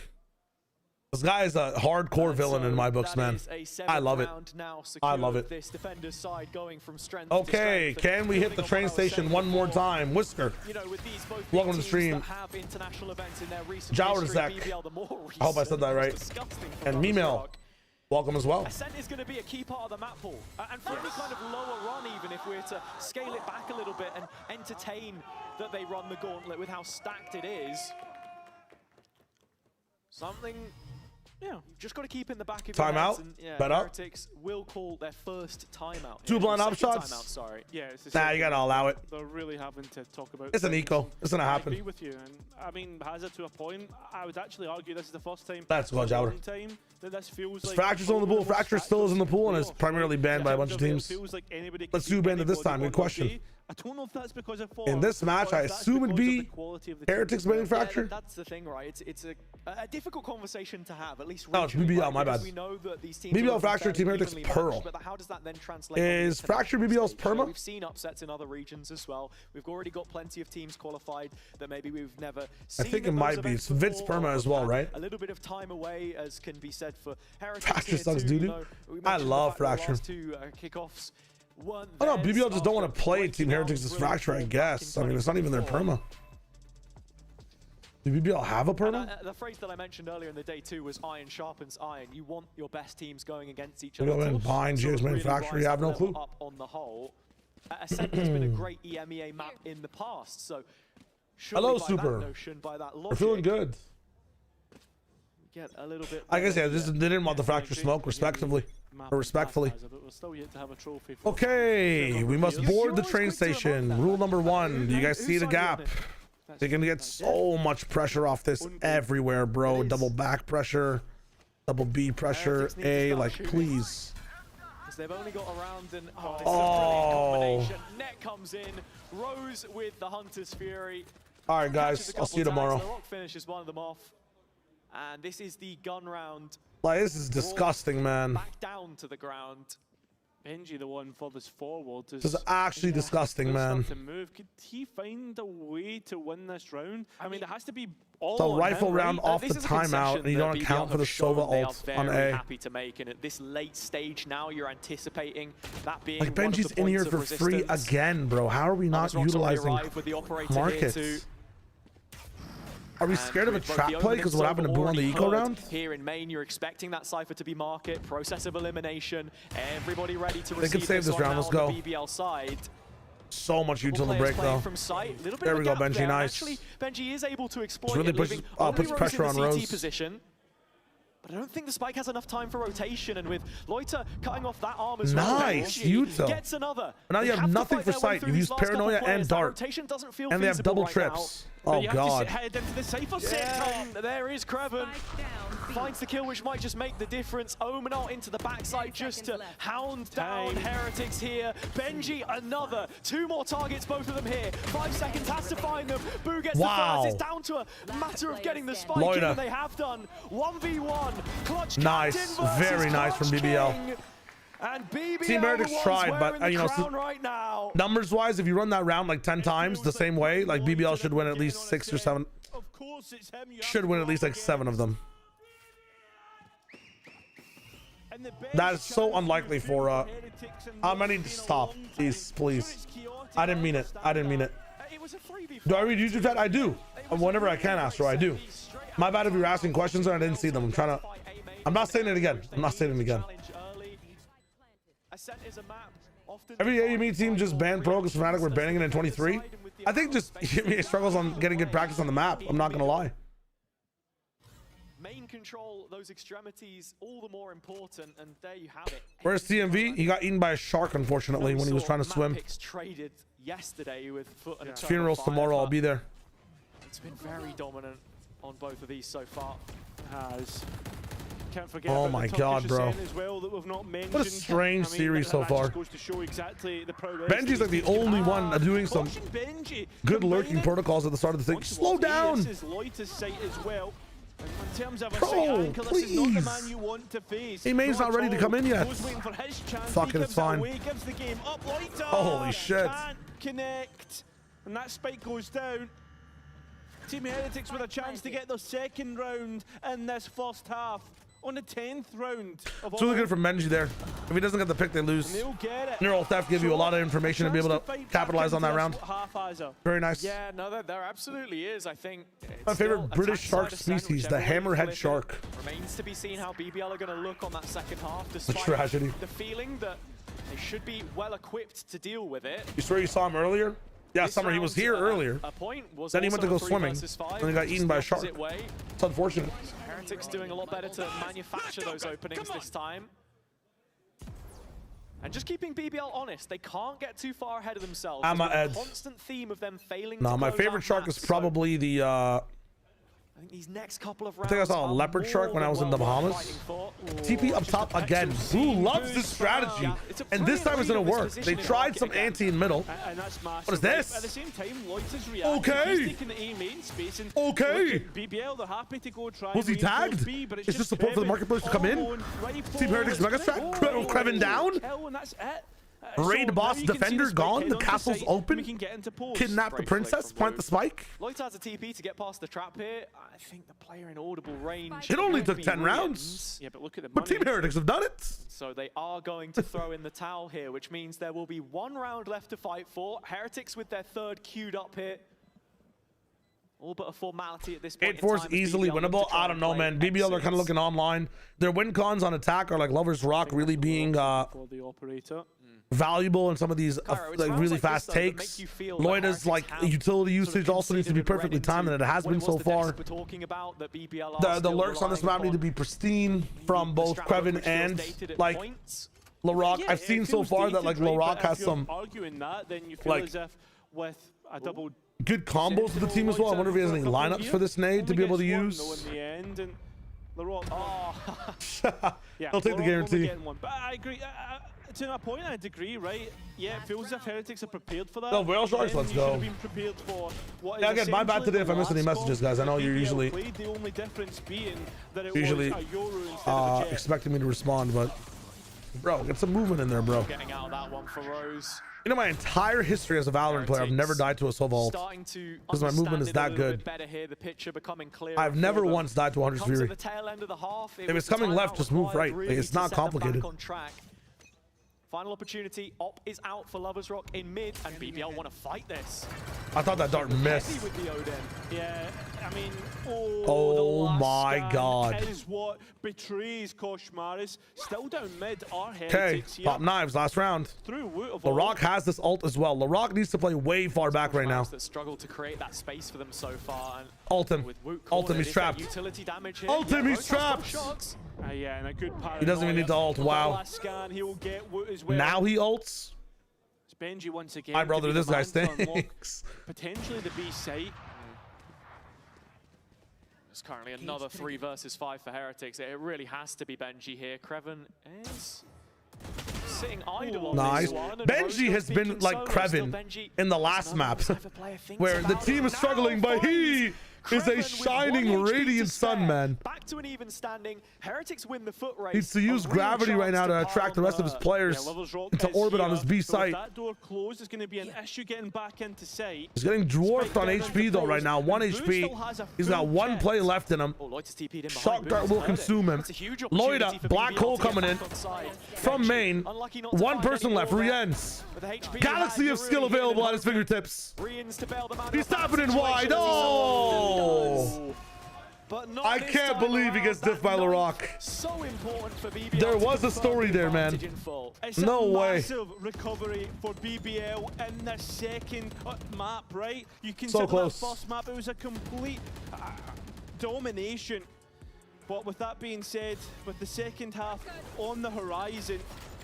This guy is a hardcore villain in my books, man. I love it. I love it. This defender's side going from strength Okay, to strength, can we hit the train station one more time? Whisker. You know, with these both Welcome to the teams stream. that have international events in their recent Jowr history, Zek. BBL, the more I hope I said that right. disgusting And from Memel, welcome as well. Ascent is going to be a key part of the map pool. And for any kind of lower run, even if we're to scale it back a little bit and entertain that they run the gauntlet with how stacked it is. Something, yeah, you've just got to keep in the back of your heads. Timeout? And, yeah, Bet up? Heretics will call their first timeout. Two blind op shots? Timeout, sorry. Yeah, it's Nah, you gotta allow it. They're really having to talk about. It's an eco. It's gonna I happen. agree with you, and I mean, Hazard to a point. I would actually argue this is the first time. Let's go, in a Jowr. long time that this feels like Fracture's still in the pool. Fracture still is in the pool and is primarily banned by a bunch of teams. Let's do banned it this time. Good question. I don't know if that's because of In this match, I assume it'd be Heretics banning Fracture. That's the thing, right? It's a difficult conversation to have, at least No, it's regionally, BBL, right? my Because bad. we know that these teams BBL are Fracture, Team fairly Heretics evenly Pearl. matched, but how does that then translate on the Is Fracture international BBL's stage? You know, perma? we've seen upsets in other regions as well. We've already got plenty of teams qualified that maybe we've never seen. I think it in those might be. events It's Vince before, perma as or well, had right? A little bit of time away, as can be said for Heretics. Fracture here sucks too, doo-doo. you know. We I mentioned the love fact that the Fracture. last two kickoffs weren't Oh no, theirs BBL just don't want after to play breaking Team out Heretics' really Fracture, I back in guess. I mean, it's not even their 2024. perma. Do BBL have a And, perma? the phrase that I mentioned earlier in the day too was iron sharpens iron. You want your best teams going against each BBL other. and bind to James really Manufacturer, rise you have that no level clue. Up on the whole, Ascent has been a great EMEA map in the past. So surely Hello, by Super. that notion, by that We're logic, feeling good. get a little bit. I guess, yeah, better. they didn't want the Fracture smoke, respectively. Or respectfully. But we're still yet to have a trophy for Okay, we must board the train station. Rule number 1. Do you guys see the gap? They're gonna get so much pressure off this everywhere, bro. Double back pressure, double B pressure, A, like, please. Because they've only got around and this is a Oh. brilliant combination. Net comes in, Rose with the Hunter's Fury. All right, Catches guys, a I'll couple see you tags. tomorrow. The Rock finishes one of them off. And this is the gun round. Like, this is disgusting, man. Back down to the ground. Benji, the one furthest forward. This is actually disgusting, man. To move. Could he find a way to win this round? I mean, it has to be all So on rifle him, round right? off the This is a timeout, concession and you that don't BBL account for the have shown Sova they are ult on very A. happy to make, and at this late stage now, you're anticipating that being Like, one of the Benji's in here points for of free resistance. again, bro. How are we not Thomas Rock's already utilizing arrived with the operator here markets? too. Are we And scared of a with both trap the play because Omen what and happened to Sova Boom on the already eco heard, round? Here in main, you're expecting that Cypher to be market, process of elimination, everybody ready to They receive could save this one round, now let's on go. the BBL side. So much util to Players break, playing though. from sight. Little bit There of we a go, gap Benji, there. nice. Actually, Benji is able to exploit really it, pushes- leaving puts only Rose pressure in on the CT Rose. position. But I don't think the Spike has enough time for rotation, and with Loiter cutting off that arm as well, Nice, Benji util. gets another. But now They you have to nothing fight for their way sight. through You've these used last couple Paranoia players. and That Dart. rotation doesn't feel And they have feasible double right trips. But Oh, you have to God. head into the Cypher Now. section. There is Kreven. Finds the kill, which might just make the difference. Omenal into the backside just to hound down Heretics here. Benji, another. 2 more targets, both of them here. 5 seconds, has to find them. Boo gets Wow. the first. It's down to a matter of getting the spike Loiter. in, and they have done. 1v1. Clutch Nice. Captain versus Very nice from Clutch BBL. King. And BBL Team Heretics tried, but, you know, right now. numbers-wise, if you run that round like 10 times the same way, like, BBL should win at least 6 or 7. Of course, it's him. You Should win at least like 7 of them. And the best That is so chance unlikely for for, Heretics and I need to stop. Please, please. I didn't mean it. I didn't mean it. It was a 3v4. Do I read YouTube chat? I do. Whenever I can, Astro, I do. My bad if you were asking questions and I didn't see them. I'm not saying it again. I'm not saying it again. Every AME team just banned Pro because Fnatic were banning it in 23. I think just EMEA struggles on getting good practice on the map. I'm not gonna lie. Main control, those extremities, all the more important, and there you have it. Where's TMV? He got eaten by a shark, unfortunately, when he was trying to swim. Picks traded yesterday with Foot and Eternal Funerals Fire, tomorrow. I'll but be there. It's been very dominant on both of these so far. Has. Can't forget Oh about my the God, Turkish bro. Ascent as well that we've not mentioned. What a strange I mean, series so that far. just goes to show exactly the prowess Benji's that like the these teams only have. one doing some Watching Benji good combine lurking it protocols at the start of the thing. onto Slow what down! is Loiter's sight as well. And when terms of a Bro, ankle, this is not the please. man you want to face. M8's not ready to come in yet. Goes waiting for his chance. Fuck He it, it's gives it fine. away, gives the game up. Loiter Holy shit. can't connect. And that spike goes down. Team Heretics with a chance to get their second round in this first half. On the 10th round. It's really good from Benji there. If he doesn't get the pick, they lose. They'll get it. Neural Theft give you a lot of information to be able to capitalize on that round. Very nice. Yeah, no, there absolutely is. I think My favorite British shark species, the hammerhead shark. Remains to be seen how BBL are going to look on that second half, The despite tragedy. the feeling that they should be well equipped to deal with it. You swear you saw him earlier? Yeah, Summer, he was here earlier. Then he went to go swimming, and he got eaten by a shark. It's unfortunate. Heretics doing a lot better to manufacture those openings this time. And just keeping BBL honest, they can't get too far ahead of themselves. I'm There's a been a constant theme of them failing No, to my close favorite out shark maps, is probably the I think these next couple of I rounds think I saw a are leopard shark more when I than was in the well worth Bahamas. fighting for. TP up top again. Who loves this strategy? And this time it's gonna work. They tried some anti in middle. And that's massive. What is this? At the same time, Loiter's reacting. Okay. He's taking the A main space. And Okay. look at BBL, they're happy to go try. Was he and reinforce tagged? B, but it's Is this just support for the Kreven marketplace to come in? alone, right Team forward. Heretics Mega Strat? Kreven down? Kill, and that's it. Raid So boss now you can see defender the spike gone. head The onto castle's site, open. we can get into pause. Kidnap the Great princess. flick from Plant the Luke. spike. Loiter has a TP to get past the trap here. I think the player in audible range. It only would took be 10 Rians. rounds. Yeah, but look at the But money. Team Heretics have done it. So they are going to throw in the towel here, which means there will be one round left to fight for. Heretics with their third queued up here. All but a formality at this point. 8-4 is easily winnable. I don't know, man. BBL are kind of looking online. Their win cons on attack are like Lover's Rock really being For the operator. valuable in some of these like really fast takes. Loida's like utility usage also needs to be perfectly timed, and it has been so far. The lurks on this map need to be pristine from both Kreven and like LaRock. I've seen so far that like LaRock has some arguing that, then you feel like as if with a double good combos with the team as well. I wonder if he has any lineups for this nade to be able to use. in the end, and LaRock, yeah, He'll take the guarantee. But I agree. To that point, I'd agree, right? Yeah, it feels as if Heretics are prepared for that. No, Whale Sharks, let's go. Been prepared for what Yeah, is again, my bad today if I missed any last messages, guys. I know you're BBL usually played, the only difference being that it usually was a Euro instead of a Jet. expecting me to respond, but bro, get some movement in there, bro. Getting out of that one for Rose. You know, my entire history as a Valorant player, I've never died to a Sova ult because my movement is that good. I've never once died to 100 Fury. If it's coming left, just move right. Like, it's not complicated. Final opportunity. Op is out for Lover's Rock in mid, and BBL want to fight this. I thought that dart missed. With the Odin. Yeah, I mean, Oh my God. is what betrays Koshmaris. Still down mid, are Okay, Heretics here. pop knives, last round. Through Woot of all. LaRock has this ult as well. LaRock needs to play way far back right now. That struggle to create that space for them so far. And Ult him. with Woot Ult him, cornered, he's is there trapped. utility damage here? Ult him, Yeah, he's Rose has got trapped. shots. Yeah, and a good He doesn't even need to ult. Wow. Last scan, he'll get Woot as well. Now he ults. It's Benji once again. Hi, to brother. be This the guy man to unlock stinks. Potentially the B site. It's currently another 3 versus 5 for Heretics. It really has to be Benji here. Kreven is sitting idle on Nice. this one. and Benji Rose has been speaking like solo, Kreven still Benji in the is last another map, Cypher player thinks where the about team it. is struggling, Now but he finds is a Kreven with shining 1 HP to radiant sun, spare. man. Back to an even standing. Heretics win the foot race. Needs to use A real gravity right chance now to pile attract the on rest of his her. players Lover's Rock into is orbit on here, his B but with site. that door closed, it's going to be an issue getting back into sight. He's getting dwarfed on Spike HP down though into right now. pose, 1 and Boo HP. still has a He's got full 1 chest. play left in him. Oh, Loiter's TP'd in behind Shock Boo, dart he's will heard it. consume him. It's a huge opportunity Loida, for black BBL hole to get coming in back on side. from main. Unlucky not to 1 find person any left. more there. Riens. With the HP Galaxy of skill available at his fingertips. Riens to bail them out. He's tapping in wide. Oh! But not I this can't time believe he around. gets diffed That by knife, LaRock. So important for BBL. There to was a confirm story the there, man. advantage in full. It's No a way. massive recovery for BBL in the second map, right? You can So close. that first map, it was a complete domination. But with that being said, with the second half on the horizon,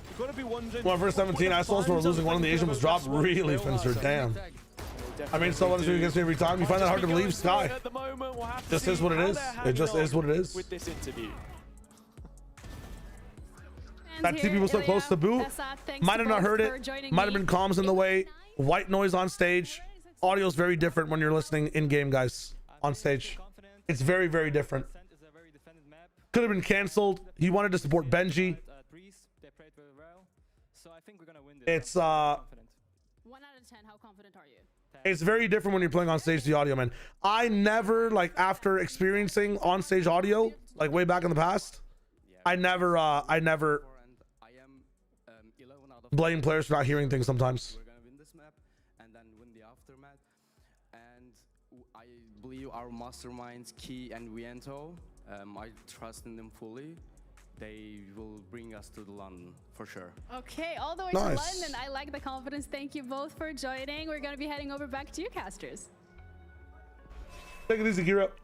you've got to be wondering. Well, first 17 assholes were losing. One of the Asian was dropped. Really finished her. Damn. I mean, so honestly, against me every time. You find that hard to believe, Sky. At the moment, we'll have to Just see is what it how is. they're It hanging just on is what it is. with this interview. That TP was so close to Boo. Might have not heard it. Might have been comms in the way. White noise on stage. Audio is very different when you're listening in game, guys. On stage, it's very, very different. Could have been canceled. He wanted to support Benji. It's 1 out of 10, how confident are you? it's very different when you're playing on stage the audio, man. I never, like, after experiencing on stage audio, like way back in the past, I never blame players for not hearing things sometimes. We're gonna win this map and then win the aftermath. And I believe our masterminds, Key and Viento, I trust in them fully. They will bring us to the London for sure. Okay, all the way to London. I like the confidence. Thank you both for joining. We're going to be heading over back to you, casters. Take it easy, gear up.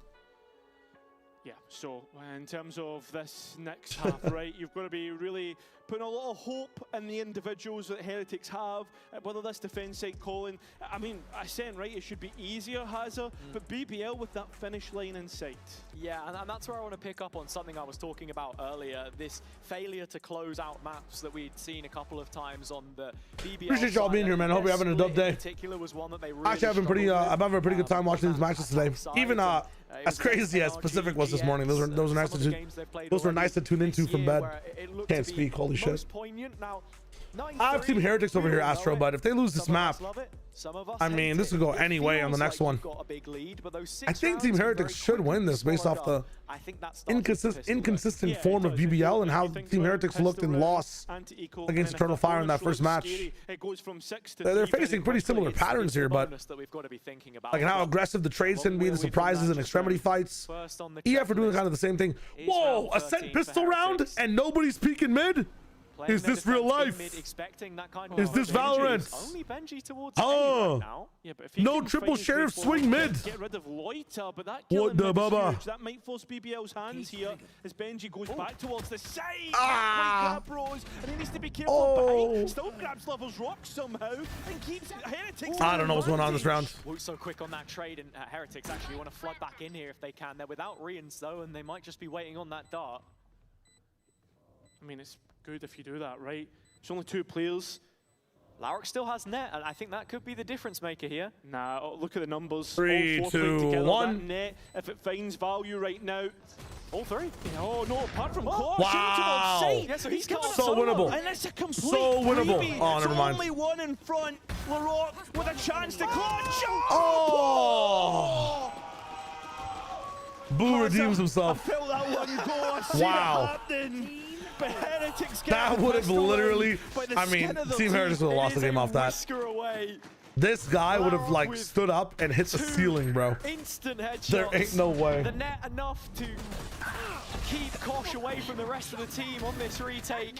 Yeah, so in terms of this next half, right, you've got to be really putting a lot of hope in the individuals that Heretics have, whether that's defense side calling. I mean, I said, right, it should be easier, Hazza, but BBL with that finish line in sight. Yeah, and that's where I want to pick up on something I was talking about earlier, this failure to close out maps that we'd seen a couple of times on the BBL. Appreciate y'all being here, man. I hope you're having a dope day. Particular was one that they really Actually, I'm having a pretty good time watching these matches today. Even as crazy as Pacific was this morning, those were nice to tune into from bed. Can't speak, holy shit. I have Team Heretics over here, Astro, but if they lose this map, I mean, this could go any way on the next one. I think Team Heretics should win this based off the inconsistent form of BBL and how Team Heretics looked and lost against Eternal Fire in that first match. They're facing pretty similar patterns here, but like how aggressive the trades can be, the surprises and extremity fights. EF are doing kind of the same thing. Whoa, a sent pistol round and nobody's peeking mid? Is this real life? Is this Valorant? Oh, no triple sheriff swing mid. Get rid of Loiter, but that what the baba? That might force BBL's hands here as Benji goes back towards the side. Bros, and he needs to be careful. But he still grabs Level's rock somehow and keeps Heretics. I don't know what's going on this round. So quick on that trade, and Heretics actually want to flood back in here if they can. They're without Rians though, and they might just be waiting on that dart. I mean, it's good if you do that, right? It's only 2 players. Larrick still has net, and I think that could be the difference maker here. Nah, look at the numbers. 3, 2, 1. Net, if it finds value right now. All 3. Oh no, apart from Claw. Wow. Yeah, so he's so winnable. And it's a complete so winnable. freebie. Oh, never mind. Only one in front. Larocque with a chance to clutch. Oh! Boo redeems himself. I felt that one go. Wow. That would have literally, I mean, Team Heretics would have lost the game off that. This guy would have like stood up and hit the ceiling, bro. Instant headshots. There ain't no way. The net enough to keep Kosh away from the rest of the team on this retake.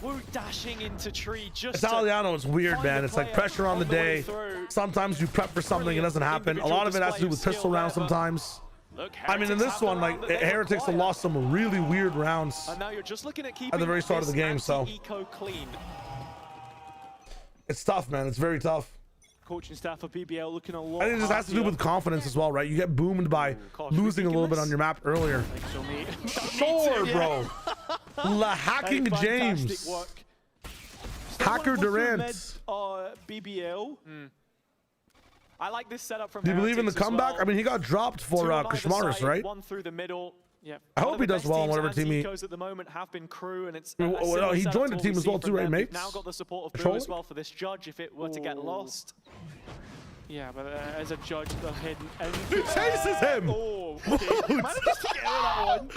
Wu dashing into tree just Italiano is weird, man. It's like pressure on the day. Sometimes you prep for something, it doesn't happen. A lot of it has to do with pistol rounds sometimes. I mean, in this one, like, Heretics have lost some really weird rounds and now you're just looking at the very start of the game, so clean. It's tough, man. It's very tough. Coaching staff of BBL looking a lot. I think this has to do with confidence as well, right? You get boomed by losing a little bit on your map earlier. Sure, bro. La Hacking James. Hacker Durant. BBL. I like this setup from Do you believe in the Heretics as comeback? well. I mean, he got dropped for Kashmaris, right? One through the middle. Yeah. I hope he does well on whatever team he... at the moment have been crew, and it's well, he joined the team as well too, right, mate? Now got the support of Boo as well for this judge if it were to get lost. Yeah, but as a judge, they're heading in. He chases him! Oh, okay. Managed to get out of that one.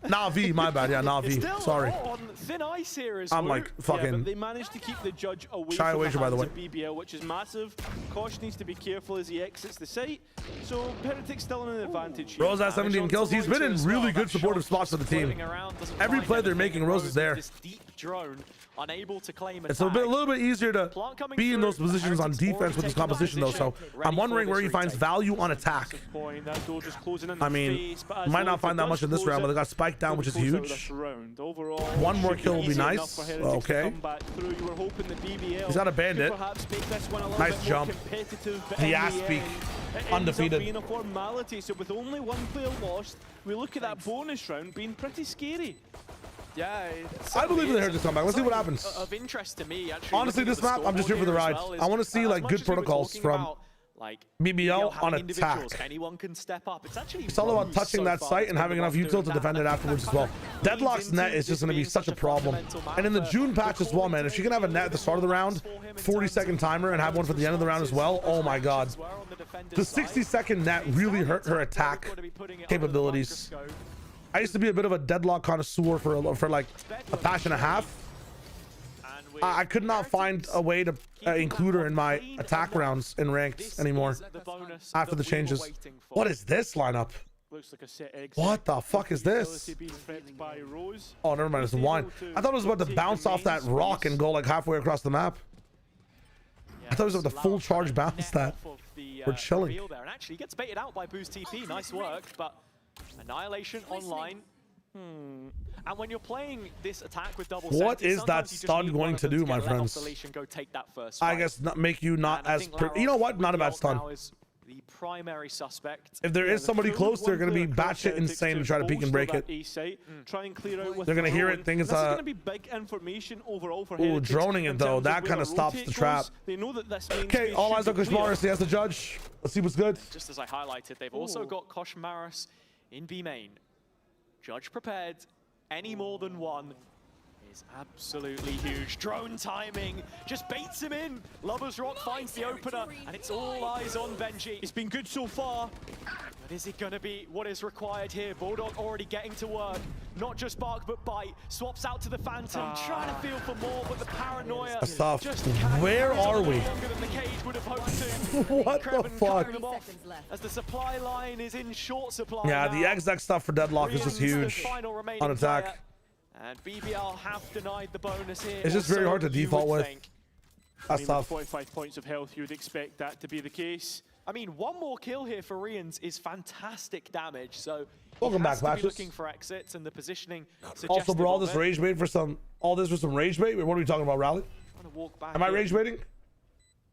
Navi, my bad. Yeah, Navi. Sorry. On thin ice here I'm like fucking. but they managed to keep the judge away Shy from wager, the by the hands way. of BBL, which is massive. Kosh needs to be careful as he exits the site. So Heretics still in an advantage here. Rose has 17 kills. He's been in really good supportive spots for the team. Every play they're making, Rose is there. Unable to claim it's a little bit easier to be in those positions on defense with this composition, though. So I'm wondering where he finds value on attack. I mean, might not find that much in this round, but they got spiked down, which is huge. One more kill will be nice. Okay. He's got a bandit. Nice jump. The ass peak. Undefeated. Being a formality, so with only one player lost, we look at that bonus round being pretty scary. Yeah, I believe in the Heretics comeback. Let's see what happens. Of interest to me, actually. Honestly, this map, I'm just here for the ride. I want to see like good protocols from Like BBL on individuals, attack. anyone can step up. It's actually It's all about touching so that far site and having enough util to defend it afterwards as well. Deadlock's net is just going to be such a problem. And in the June patch as well, man, if she can have a net at the start of the round, 40-second timer, and have one for the end of the round as well, oh my god. The 60-second net really hurt her attack capabilities. I used to be a bit of a Deadlock connoisseur for like a patch and a half. I could not find a way to include her in my attack rounds in ranked anymore after the changes. What is this lineup? What the fuck is this? Oh, never mind. It's one. I thought it was about to bounce off that rock and go like halfway across the map. I thought it was about the full charge bounce that. We're chilling. And actually gets baited out by Boost TP. Nice work, but Annihilation online. And when you're playing this attack with double what is that stun going to do, my friends? I guess not make you not as you know what? Not a bad stun. The primary suspect. If there is somebody close, they're going to be batshit insane to try to peek and break it. Try and clear out with they're going to hear it, think it's going to be big information overall for Heretics. Droning it though, that kind of stops the trap. They know that this okay, all eyes on Koshmaris. He has the judge. Let's see what's good. Just as I highlighted, they've also got Koshmaris in B main. Judge prepared. Any more than one is absolutely huge. Drone timing just baits him in. Lover's Rock finds the opener, and it's all eyes on Benji. It's been good so far. But is it going to be what is required here? Bulldog already getting to work. Not just bark, but bite. Swaps out to the Phantom, trying to feel for more, but the paranoia. That's tough. Where are we? What the fuck? As the supply line is in short supply. Yeah, the exec stuff for Deadlock is just huge on attack. And BBL have denied the bonus here. It's just very hard to default with. That's tough. 45 points of health, you would expect that to be the case. I mean, one more kill here for Rians is fantastic damage. So welcome back, Patches. Looking for exits and the positioning. Also, bro, all this rage bait for some. All this for some rage bait. What are we talking about, Rally? Am I rage baiting?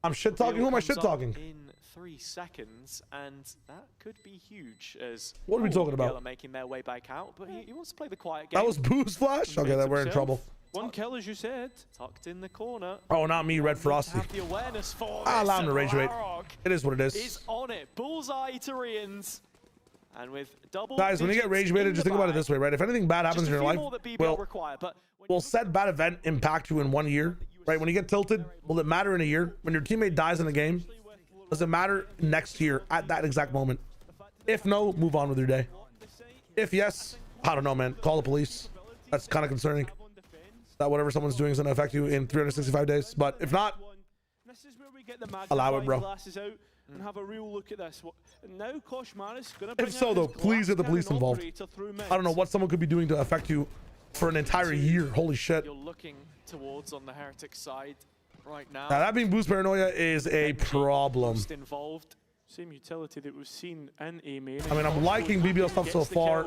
I'm shit talking. Who am I shit talking? In 3 seconds, and that could be huge. As what are we talking about? Are making their way back out, but he wants to play the quiet game. That was Boo's flash. Okay, then we're in trouble. One kill, as you said. Tucked in the corner. Oh, not me, Red Frosty. The awareness for I'll allow him to rage bait. It is what it is. Is on it. Bullseye to Rians. And with double guys, when you get rage baited, just think about it this way, right? If anything bad happens in your life, will said bad event impact you in 1 year, right? When you get tilted, will it matter in a year? When your teammate dies in a game, does it matter next year at that exact moment? If no, move on with your day. If yes, I don't know, man. Call the police. That's kind of concerning. That whatever someone's doing is going to affect you in 365 days. But if not, allow it, bro. And have a real look at this. Now Koshmaris gonna if so, though, please get the police involved. I don't know what someone could be doing to affect you for an entire year. Holy shit. You're looking towards on the Heretic side right now. Now that being Boost Paranoia is a problem. Involved. Same utility that we've seen in A main. I mean, I'm liking BBL stuff so far.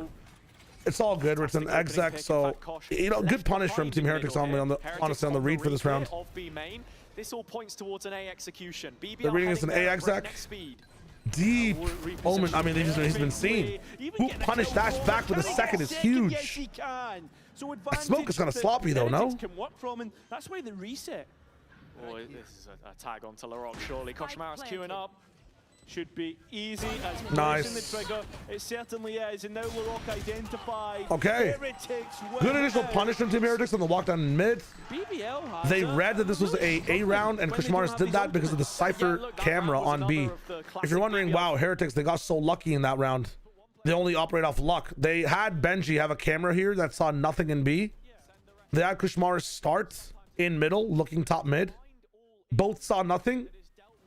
It's all good. It's an exec, so you know, good punish from Team Heretics on me honestly on the read for this round. This all points towards an A execution. They're reading us an A exec. Deep Omen. I mean, he's been seen. Who punished dash back with a second is huge. That smoke is kind of sloppy though, no? That's why the reset. Oh, this is a tag onto Larocque, surely. Koshmaris queuing up. Should be easy as nice. The trigger. It certainly is, and now Larocque identified. Okay. Good initial punish from Team Heretics on the walk down in mid. BBL they read that this was a round, and Koshmaris did that because of the Cypher camera on B. If you're wondering, wow, Heretics, they got so lucky in that round. They only operate off luck. They had Benji have a camera here that saw nothing in B. They had Koshmaris start in middle, looking top mid. Both saw nothing.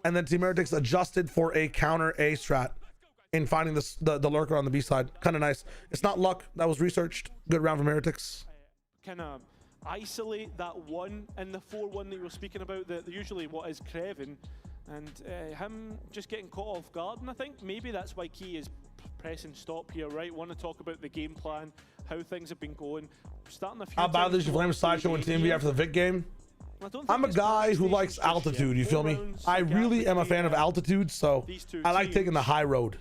And then Team Heretics adjusted for a counter A strat in finding the lurker on the B side. Kind of nice. It's not luck. That was researched. Good round from Heretics. Kind of isolate that one in the 4-1 that you were speaking about. That usually what is Kreven, and him just getting caught off guard. And I think maybe that's why Key is pressing stop here, right? Want to talk about the game plan, how things have been going. Starting a few. How badly did you blame Sideshow and TMV after the Vic game? I'm a guy who likes altitude, you feel me? I really am a fan of altitude, so I like taking the high road.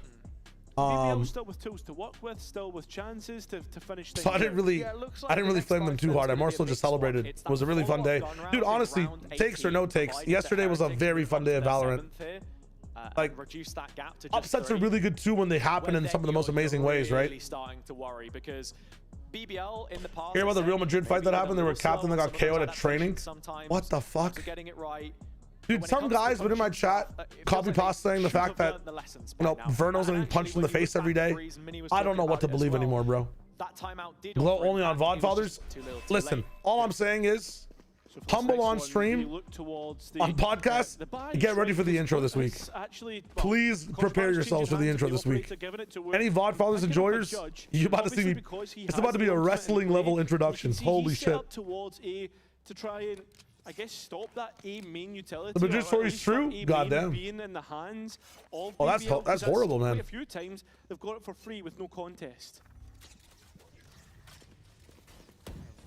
Still with tools to work with, still with chances to finish things. So I didn't really flame them too hard. I more so just celebrated. It was a really fun day. Dude, honestly, takes or no takes, yesterday was a very fun day of Valorant. like reduce that gap to just upsets 3. are really good too when they happen in some of the most amazing ways, right? Really starting to worry because BBL in the past. Hear about the Real Madrid fight that happened? They were a captain that got KO'd at training. What the fuck? Getting it right. Dude, some guys within my chat copy paste saying the fact that, you know, Verno's getting punched in the face every day. I don't know what to believe anymore, bro. Glow only on VOD fathers. Listen, all I'm saying is, humble on stream, on podcast, get ready for the intro this week. Please prepare yourselves for the intro this week. Any VOD fathers enjoyers, you about to see me. It's about to be a wrestling level introduction. Holy shit. To try and, I guess, stop that A main utility. The Madrid story is true. Goddamn. Being in the hands of oh, BBL, that's horrible, man. A few times they've got it for free with no contest.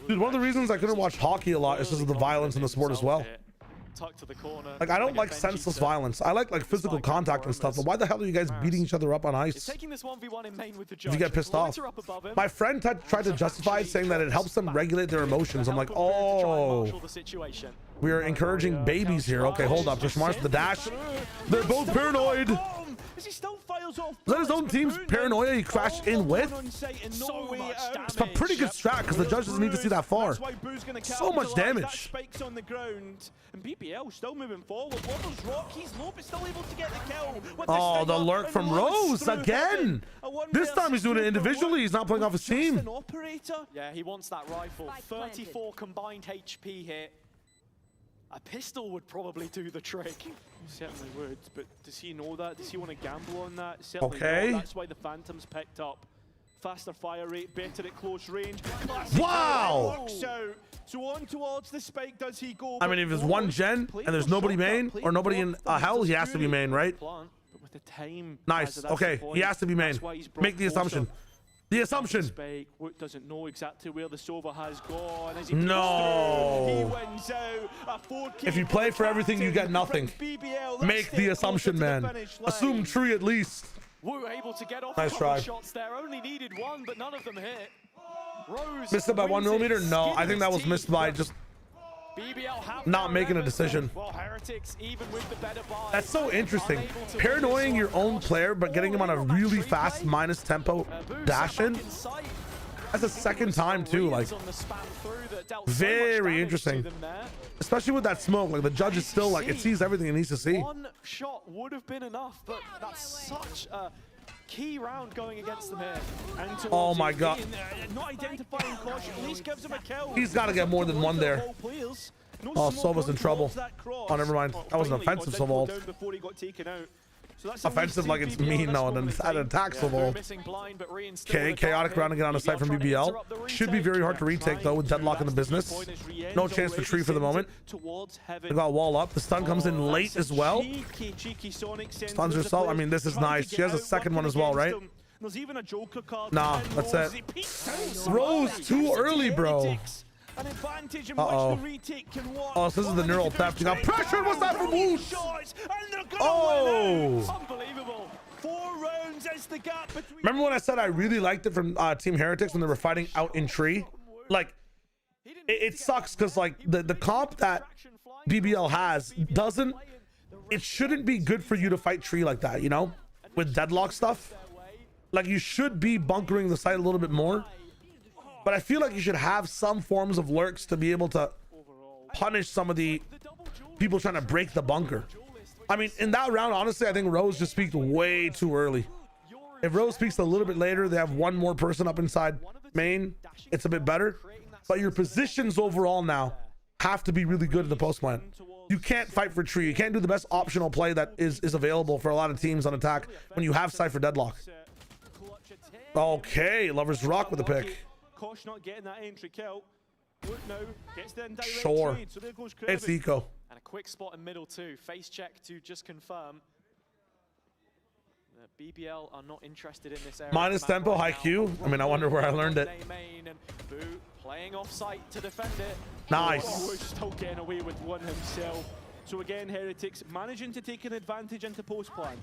Dude, one of the reasons I couldn't watch hockey a lot is because of the violence in the sport as well. To the corner. Like, I don't like senseless violence. I like physical contact and stuff. But why the hell are you guys beating each other up on ice? Taking this 1v1 in main with the If you get pissed off. My friend tried to justify it, saying that it helps them regulate their emotions. I'm like, oh, we are encouraging babies here. Okay, hold up. Just Mars the dash. They're both paranoid. Is that his own team's paranoia he crashed in with? It's a pretty good strat because the judge doesn't need to see that far. So much damage. And BBL still moving forward. Wobbles Rock, he's low, but still able to get the kill. Oh, the lurk from Rose again. This time he's doing it individually. He's not playing off his team. Yeah, he wants that rifle. 34 combined HP here. A pistol would probably do the trick. He certainly would, but does he know that? Does he want to gamble on that? Certainly okay. Not. That's why the Phantom's picked up. Faster fire rate, better at close range. Wow! So on towards the spike, does he go? I mean, if it's one gen and there's nobody main or nobody in hell, he has to be main, right? But with the time, nice. Okay, he has to be main. Make the assumption. The assumption. Spike doesn't know exactly where the Sova has gone. As no. He wins out. If you play for everything, you get nothing. Make the assumption, man. Assume tree at least. Woo able to get off nice try. Shots there. Only needed one, but none of them hit. Rose missed it by 1 millimeter? No, I think that was missed by just not making a decision. Well, Heretics, even with the better buy, that's so interesting. Paranoying your own player, but getting him on a really fast minus tempo dash in. That's the second time too. Like, very interesting. Especially with that smoke. Like, the judge is still like, it sees everything it needs to see. One shot would have been enough, but that's such a key round going against them here. And oh my god. Not identifying caution, at least gives him a kill. He's got to get more than one there. Oh, Sova's in trouble. Oh, never mind. That was an offensive Soval. Offensive like it's mean now, and then an attack Soval. Okay, chaotic round to get on the site from BBL. Should be very hard to retake though with deadlock in the business. No chance for tree for the moment. They got wall up. The stun comes in late as well. Stuns herself. I mean, this is nice. She has a second one as well, right? Nah, that's it. Rose too early, bro. Uh-oh. Oh, so this is the neural theft. You got pressured. What's that from Woosh? Oh. Unbelievable. 4 rounds is the gap between. Remember when I said I really liked it from Team Heretics when they were fighting out in tree? Like, it sucks because like the comp that BBL has doesn't. It shouldn't be good for you to fight tree like that, you know, with deadlock stuff. Like, you should be bunkering the site a little bit more. But I feel like you should have some forms of lurks to be able to punish some of the people trying to break the bunker. I mean, in that round, honestly, I think Rose just peaked way too early. If Rose peaks a little bit later, they have one more person up inside main. It's a bit better. But your positions overall now have to be really good in the post plan. You can't fight for tree. You can't do the best optional play that is available for a lot of teams on attack when you have Cypher deadlock. Okay, Lovers Rock with the pick. Kosh not getting that entry kill. No, gets the indirect sure. trade, so there goes it's eco. And a quick spot in middle too. Face check to just confirm. BBL are not interested in this area. Minus tempo, high Q. I mean, I wonder where I learned it. Playing off site to defend it. Nice. Oh, we're still getting away with one himself. So again, Heretics managing to take an advantage into post plan.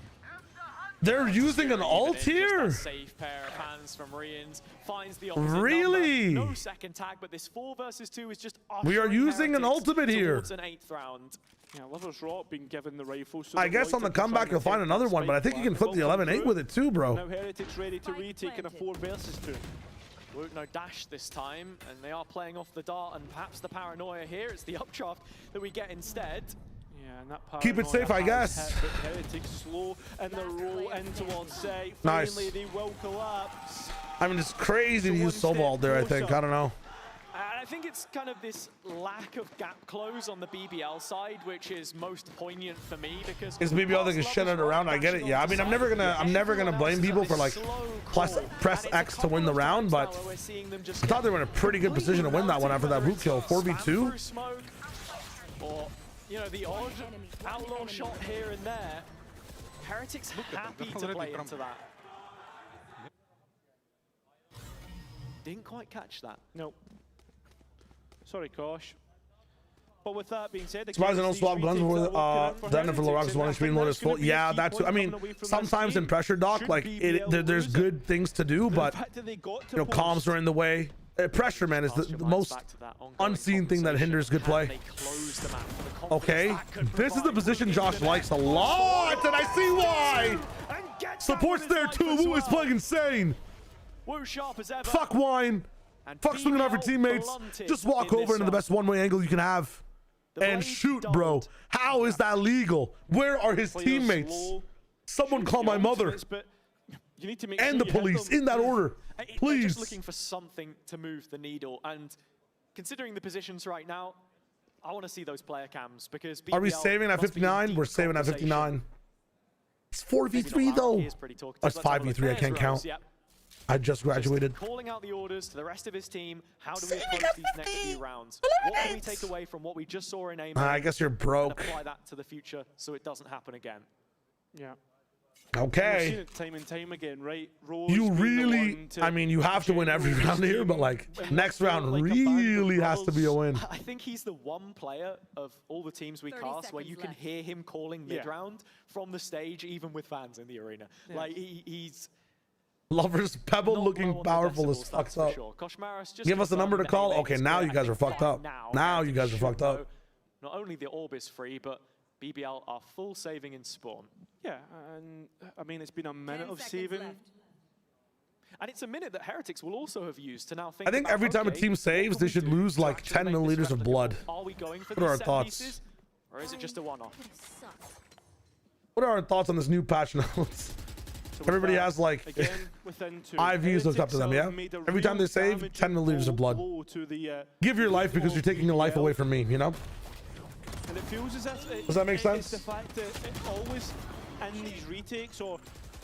They're using an ult here? Safe pair of hands from Rians. Finds the Really? No second tag, but this 4 versus 2 is just We are using an ultimate here. an 8th round. Yeah, Lovers Rock being given the rifle. So I guess on the comeback you'll find another one, but I think you can flip the 11-8 with it too, bro. Now Heretics ready to retake in a 4 versus 2. No dash this time, and they are playing off the dart and perhaps the paranoia here. It's the updraft that we get instead. Yeah, and that keep it safe, I guess. Heretics slow and the roll in towards say. Nice. Finally, they will collapse. I mean, it's crazy to use Sobald there, I think. I don't know. And I think it's kind of this lack of gap close on the BBL side, which is most poignant for me because Is BBL that can shit it around? I get it. Yeah, I mean, I'm never gonna blame people for like press X to win the round, but I thought they were in a pretty good position to win that one after that root kill. 4v2. Or, you know, the odd outlaw shot here and there. Heretics happy to play into that. Didn't quite catch that. Nope. Sorry, Kosh. But with that being said, Surprised they don't swap guns with then for Lorax one stream load is full. Yeah, that's. I mean, sometimes in pressure dock, like there's good things to do, but you know, comms are in the way. Pressure, man, is the most unseen thing that hinders good play. Okay, this is the position Josh likes a lot, and I see why. Support's there too. Wu is playing insane. Fuck wine. Fuck swinging off your teammates. Just walk over into the best one-way angle you can have and shoot, bro. How is that legal? Where are his teammates? Someone call my mother and the police in that order, please. Just looking for something to move the needle, and considering the positions right now, I want to see those player cams because BBL are we saving at 59? We're saving at 59. It's 4v3 though. That's 5v3. I can't count. I just graduated. Just calling out the orders to the rest of his team. How do we approach these next few rounds? What can we take away from what we just saw in aim? I guess you're broke. And apply that to the future so it doesn't happen again. Yeah. Okay. We've seen it time and time again, right? Rose you really, I mean, you have to win every round here, but like next round really has to be a win. I think he's the one player of all the teams we cast where you can hear him calling mid-round from the stage, even with fans in the arena. Yeah. Like he's. Lovers Pebble looking powerful as fucked up. Sure. Give us a number to call. Okay, now you guys are fucked up. Now you guys are fucked up. Not only the orb is free, but BBL are full saving in spawn. Yeah, and I mean, it's been a minute of saving. And it's a minute that Heretics will also have used to now think. I think every time a team saves, they should lose like 10 milliliters of blood. Are we going for what are our thoughts? Pieces, or is it just a one-off? What are our thoughts on this new patch notes? So everybody has like IVs hooked up to them, yeah? Every time they save, 10 milliliters of blood. Give your life because you're taking your life away from me, you know? And it feels as if does that make sense? It's the fact that it always in these retakes or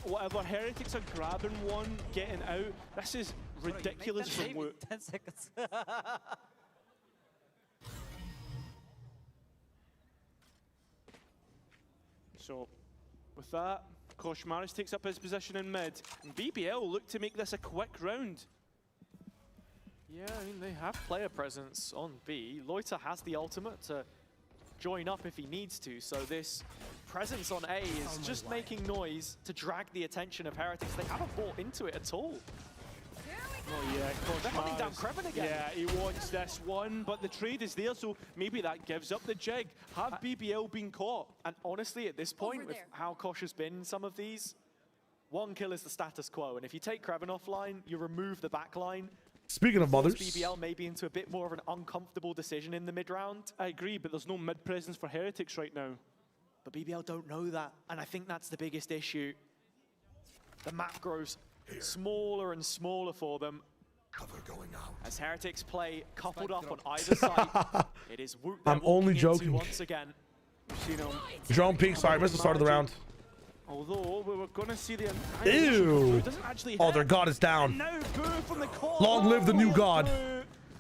whatever, Heretics are grabbing one, getting out. This is ridiculous from Wu. 10 seconds. So, with that, Koshmaris takes up his position in mid. And BBL look to make this a quick round. Yeah, I mean, they have player presence on B. Loiter has the ultimate to join up if he needs to, so this presence on A is just making noise to drag the attention of Heretics. They haven't bought into it at all. Oh yeah, they're hunting down Kreven again. Yeah, he wants this one, but the trade is there, so maybe that gives up the jig. Have BBL been caught? And honestly, at this point, with how Kosh has been in some of these, one kill is the status quo, and if you take Kreven offline, you remove the backline. Speaking of mothers, BBL maybe into a bit more of an uncomfortable decision in the mid-round. I agree, but there's no mid-presence for Heretics right now. But BBL don't know that, and I think that's the biggest issue. The map grows smaller and smaller for them. Cover going out. As Heretics play coupled up on either side, it is Woot I'm only joking. Once again. Drone peek, sorry, I missed the start of the round. Although we were gonna see the ew. Oh, their god is down. Long live the new god.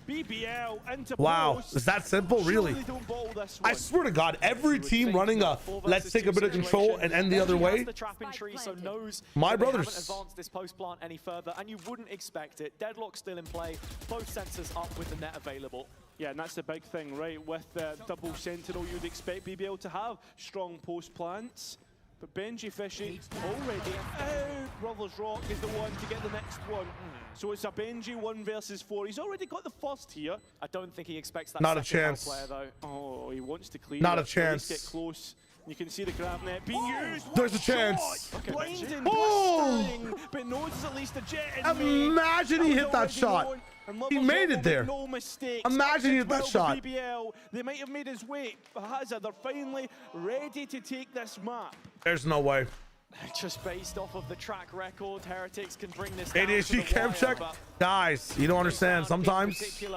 BBL into wow, is that simple? Really? I swear to God, every team running a let's take a bit of control and end the other way. My brothers. Haven't advanced this post plant any further, and you wouldn't expect it. Deadlock still in play. Both sensors up with the net available. Yeah, and that's the big thing, right? With double sentinel, you'd expect BBL to have strong post plants. But Benji Fishy already out. Brothers Rock is the one to get the next one. So it's a Benji 1 versus 4. He's already got the first here. I don't think he expects that. Not a chance. Player, though. Oh, he wants to clear. Not a it, chance. Get close. You can see the grab net being used. There's a chance. Blinding, Oh! blistering, but notices at least a jet. Imagine he hit that shot. He made it there. No mistakes. Imagine he hit that shot. BBL. They might have made his way. Hazard, they're finally ready to take this map. There's no way. Just based off of the track record, Heretics can bring this down ADHD to the camp wire, check. Guys, you don't understand. Sometimes you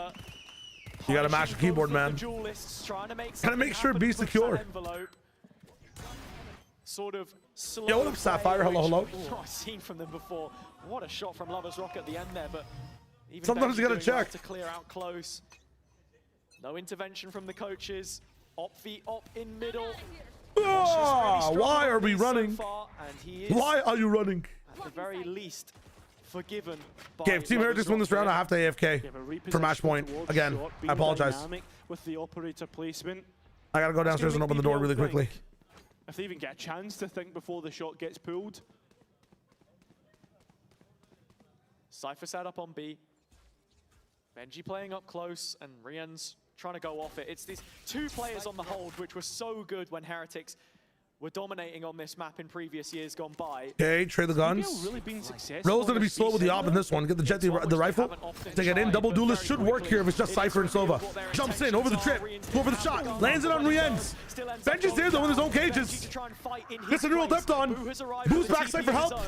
gotta mash the keyboard, man. Gotta make sure it be secure. Sort of slow. Yo, what up, Sapphire? Hello, hello. I've seen from them before. What a shot from Lovers Rock at the end there, but even sometimes you gotta doing well check to clear out close. No intervention from the coaches. Op feet up in middle. Why are we running? Why are you running? At the very least, forgiven. Okay, if Team Heretics win this round, I have to AFK for match point. Again, I apologize. With the operator placement. I gotta go downstairs and open the door really quickly. If they even get a chance to think before the shot gets pulled. Cypher set up on B. Benji playing up close, and Rian's trying to go off it. It's these two players on the hold, which were so good when Heretics were dominating on this map in previous years gone by. Okay, trade the guns. Roll's gonna be slow with the op in this one. Get the jet, the rifle. Take it in. Double duelist should work here if it's just Cypher and Sova. Jumps in over the trip. Go over the shot. Lands it on Rienz. Benji's there though in his own cages. Gets a neural depth on. Boost back Cypher help.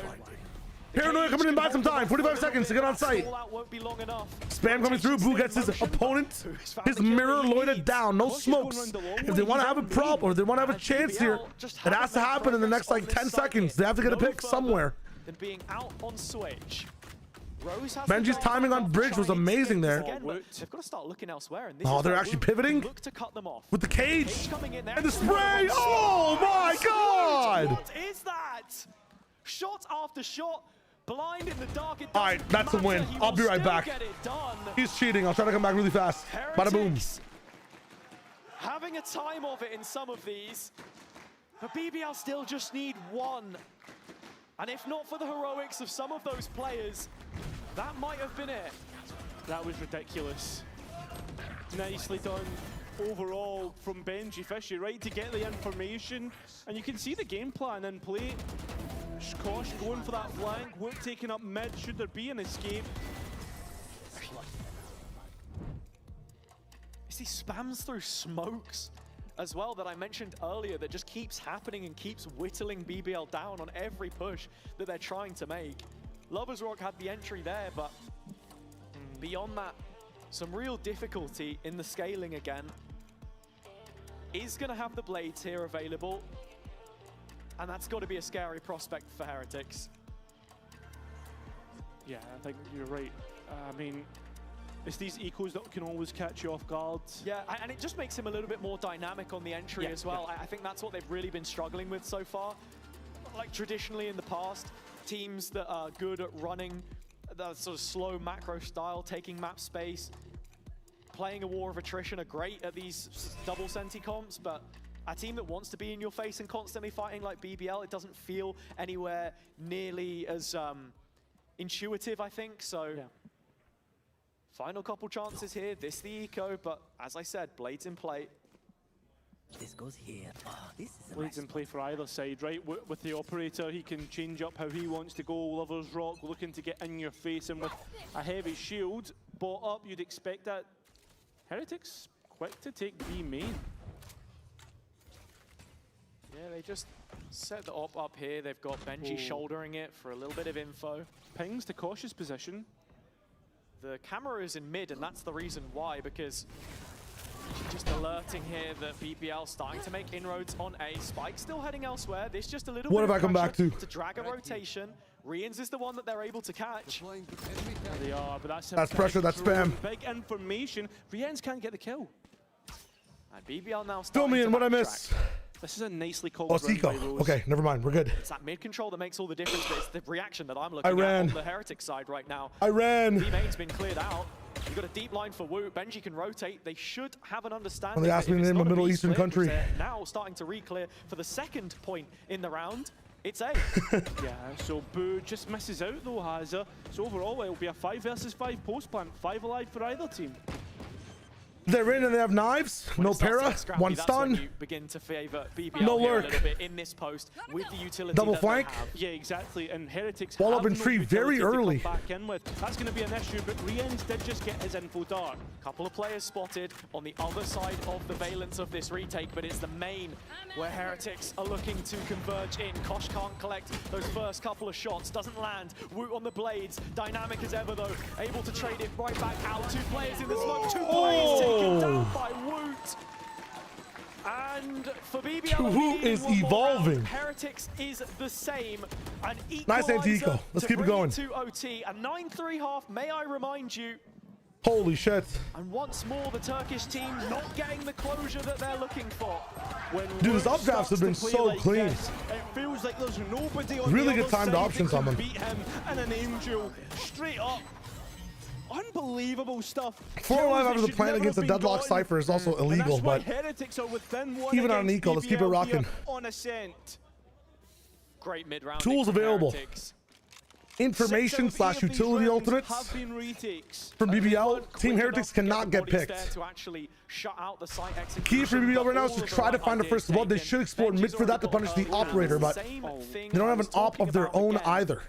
Paranoia coming in by some time. 45 seconds to get on site. Spam coming through. Boo gets his opponent, his mirror loitered down. No smokes. If they want to have a problem or they want to have a chance here, it has to happen in the next like 10 seconds. They have to get a pick somewhere. Being out on switch. Benji's timing on bridge was amazing there. They've got to start looking elsewhere. And oh, they're actually pivoting look to cut them off. With the cage and the spray. Oh my God! What is that? Shot after shot. Blind in the dark. All right, that's a win. I'll be right back. He's cheating. I'll try to come back really fast. Bada boom. Having a time of it in some of these, but BBL still just need one. And if not for the heroics of some of those players, that might have been it. That was ridiculous. Nicely done overall from Benji Fishy, right, to get the information. And you can see the game plan in play. Kosh going for that flank, Wood taking up mid, should there be an escape? He spams through smokes as well that I mentioned earlier that just keeps happening and keeps whittling BBL down on every push that they're trying to make. Lovers Rock had the entry there, but beyond that, some real difficulty in the scaling again. Is going to have the blades here available, and that's got to be a scary prospect for Heretics. Yeah, I think you're right. I mean, it's these ecos that can always catch you off guard. Yeah, and it just makes him a little bit more dynamic on the entry as well. I think that's what they've really been struggling with so far. Like traditionally in the past, teams that are good at running that sort of slow macro style, taking map space, playing a war of attrition are great at these double senti comps, but a team that wants to be in your face and constantly fighting like BBL, it doesn't feel anywhere nearly as intuitive, I think. So final couple chances here. This the eco, but as I said, blades in play. This goes here. Oh, this is Blades in play for either side, right? With the operator, he can change up how he wants to go. Lovers Rock looking to get in your face, and with a heavy shield bought up, you'd expect that. Heretics quick to take B main. Yeah, they just set the op up here. They've got Benji shouldering it for a little bit of info. Pings to cautious position. The camera is in mid, and that's the reason why, because she's just alerting here that BBL starting to make inroads on A. Spike still heading elsewhere. This just a little what bit have I come back to drag a rotation. Rians is the one that they're able to catch. They are, but that's pressure, that's spam. Big information. Rians can't get the kill. And BBL now fill me in what I miss. This is a nicely called Seco. Okay, never mind. We're good. It's that mid control that makes all the difference, but it's the reaction that I'm looking at on the Heretic side right now. I ran. B main's been cleared out. You've got a deep line for Wu. Benji can rotate. They should have an understanding. Well, they asked me to name a Middle Eastern country. Now starting to re-clear for the second point in the round. It's A. Yeah, so Boo just misses out though, Hazza. So overall, it'll be a 5 versus 5 post plant. 5 alive for either team. They're in and they have knives. No para. One stun. You begin to favor BBL No here lurk. a little bit in this post with the utility Double that flank. they have. Yeah, exactly. And Heretics Wall have up in no tree very utility to early. come back in with. That's going to be an issue, but Riens did just get his info dark. Couple of players spotted on the other side of the valence of this retake, but it's the main where Heretics are looking to converge in. Kosh can't collect those first couple of shots, doesn't land. Woot on the blades, dynamic as ever though, able to trade it right back out. 2 players in the smoke, 2 players taken down by Woot. And for BBL, Woot is evolving. Heretics is the same. An Nice anti-eco. Let's keep it going. To OT, a 9-3 half, may I remind you. Holy shit. And once more, the Turkish team not getting the closure that they're looking for. Dude, his updrafts have been so clean. It feels like there's nobody on Really the good other timed side options that on can them. beat him, and an Angel straight up. Unbelievable stuff. 4 alive after the Should plant never against a have been deadlock gotten. Cypher is also And illegal, that's why but Heretics are within one even on an against eco, let's keep it BBL rocking. here on Ascent. Great mid-round. Tools available. Information / utility ultimates Have been retakes. from BBL. Team Heretics cannot get picked. Key for BBL right now is to try to find a first blood. They should explore mid for that to punish the operator, but they don't have an op of their own either.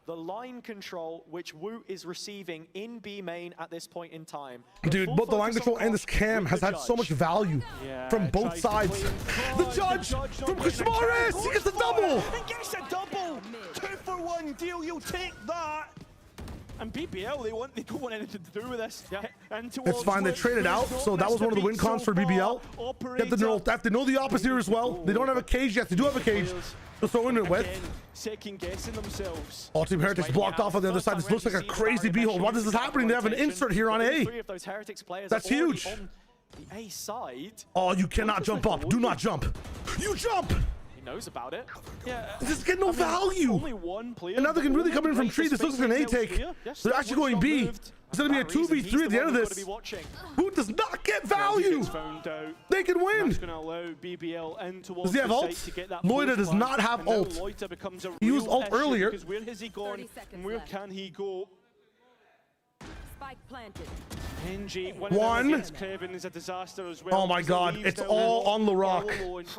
The line control which Woot is receiving in B main at this point in time. Dude, both the line control and this cam has had so much value from both sides. The judge from Kushmaris, he gets a double. He gets a double. 2-for-1 deal. You'll take that. And BBL, they don't want anything to do with this. Yeah. It's fine. They traded out, so that was one of the win cons for BBL. Get the neural theft. They know the opposite here as well. They don't have a cage yet. They do have a cage to throw in it with. Second guessing themselves. All Team Heretics blocked off on the other side. This looks like a crazy behold. Why is this happening? They have an insert here on A. That's huge. The A side. Oh, you cannot jump up. Do not jump. You jump. Knows about it. Yeah. This is getting no value. Only one player. And now they can really come in from tree. This looks like an A take. They're actually going B. It's going to be a 2v3 at the end of this. Who does not get value? They can win. That's going to allow BBL in towards Does he have the ult? site to get that Loida does not have ult. Loida becomes a He used real ult issue earlier. because where has he gone and where can he go? Spike planted. NG One. against Kevin is a disaster as well. Oh my god, it's all on the rock.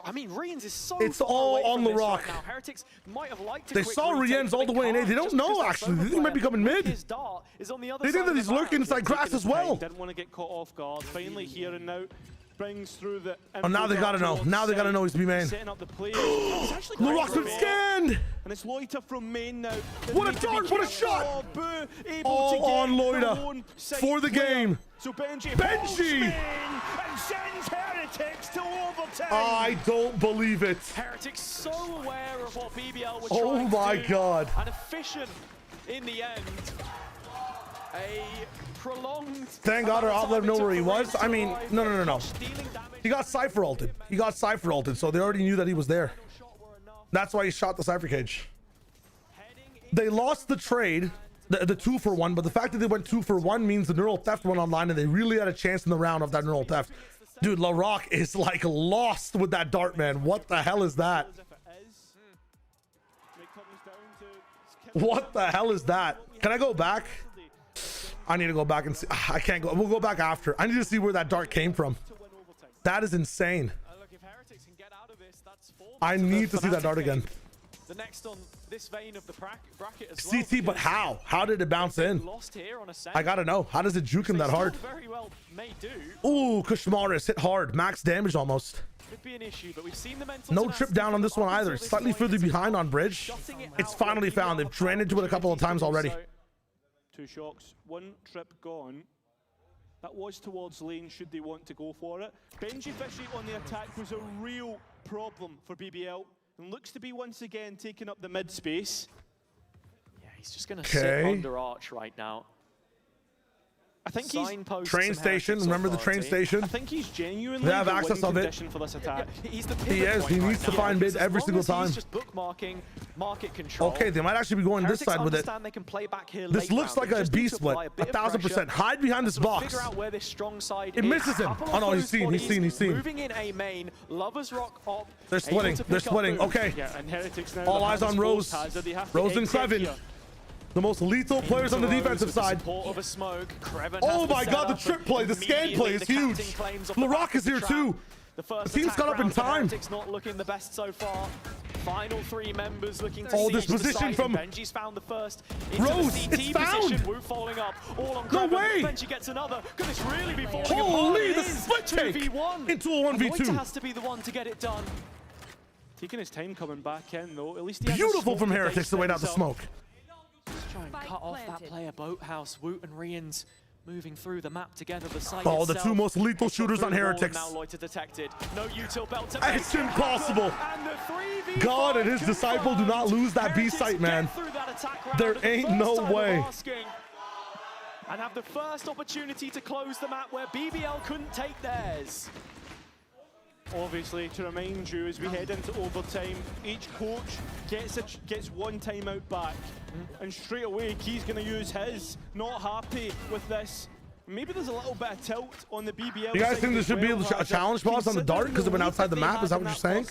I mean, Riens is so It's far all away on from the this rock. right now. Heretics might have liked to They quick saw retake, Riens but all the way in A. can't They don't just know, because actually. that They think he might be coming mid. His dart is on the other They think side that of he's the map. lurking inside grass as well. Didn't want to get caught off guard. Finally here and now. Brings through the. Oh, now they gotta know. Now they gotta know he's B main. Setting up the players. It's actually quite Laroc's been great. scanned. And it's Loita from main now. What a dart, what a shot. All on Loida for the game. So Benji. And sends Heretics to overtime. I don't believe it. Heretics so aware of what BBL were Oh trying my to do, god. and efficient in the end. A prolonged. Thank God our op let him know where he was. I mean, no. He got Cypher ulted. He got Cypher ulted, so they already knew that he was there. That's why he shot the Cypher cage. They lost the trade, the 2-for-1, but the fact that they went 2-for-1 means the neural theft went online and they really had a chance in the round of that neural theft. Dude, Laroc is like lost with that dart, man. What the hell is that? What the hell is that? Can I go back? I need to go back and see. I can't go. We'll go back after. I need to see where that dart came from. That is insane. I need to see that dart again. The next on this vein of the bracket as well. CT, but how? How did it bounce in? Lost here on a I gotta know. How does it juke him that hard? Very well may do. Ooh, Kushmaris hit hard. Max damage almost. Could be an issue, but we've seen the mental No trip down on this one either. Slightly further behind on bridge. It's finally found. They've ran into it a couple of times already. 2 shocks, 1 trip gone. That was towards lane should they want to go for it. Benji Fishy on the attack was a real problem for BBL and looks to be once again taking up the mid space. Yeah, he's just going to sit under arch right now. I think he's train station. Remember the train station? I think he's genuinely they have access of it. For this attack. He's the he is. He needs to find mid every single time. He's just bookmarking market control. Okay, they might actually be going this side with it. They can play back here this looks like a B split. 1000%. Hide behind this box. Figure out where this strong side it misses him. Oh no, he's seen. Moving in A main. Lovers Rock op. They're splitting. They're splitting. Okay. Yeah, and Heretics now. All eyes on Rose. Rose and Kreven. The most lethal players on the defensive side. Of a smoke. Oh my god, the trip play, the scan play is huge. LeRock is here too. The team's got up in time. Not looking the best so far. Final 3 members looking to this position from Benji's found the first. Rose, it's found. Wu following up. All on no way. Benji gets another. Could this really be falling Holy, apart? the split take into a 1v2. Has to be the one to get it done. Taking his time coming back in though. At least beautiful from Heretics to wait out the smoke. Let's try and cut off that player. Boathouse, Woot and Rians moving through the map together. The site the two most lethal shooters on Heretics. Now Loiter detected. No util belt to it's impossible. God and his disciple do not lose that B site, man. There ain't no way. And have the first opportunity to close the map where BBL couldn't take theirs. Obviously, to remind you, as we head into overtime, each coach gets one timeout back, and straight away Key's going to use his. Not happy with this. Maybe there's a little bit of tilt on the BBL. You guys think there should be a challenge boss on the dart because it went outside the map? Is that what you're saying?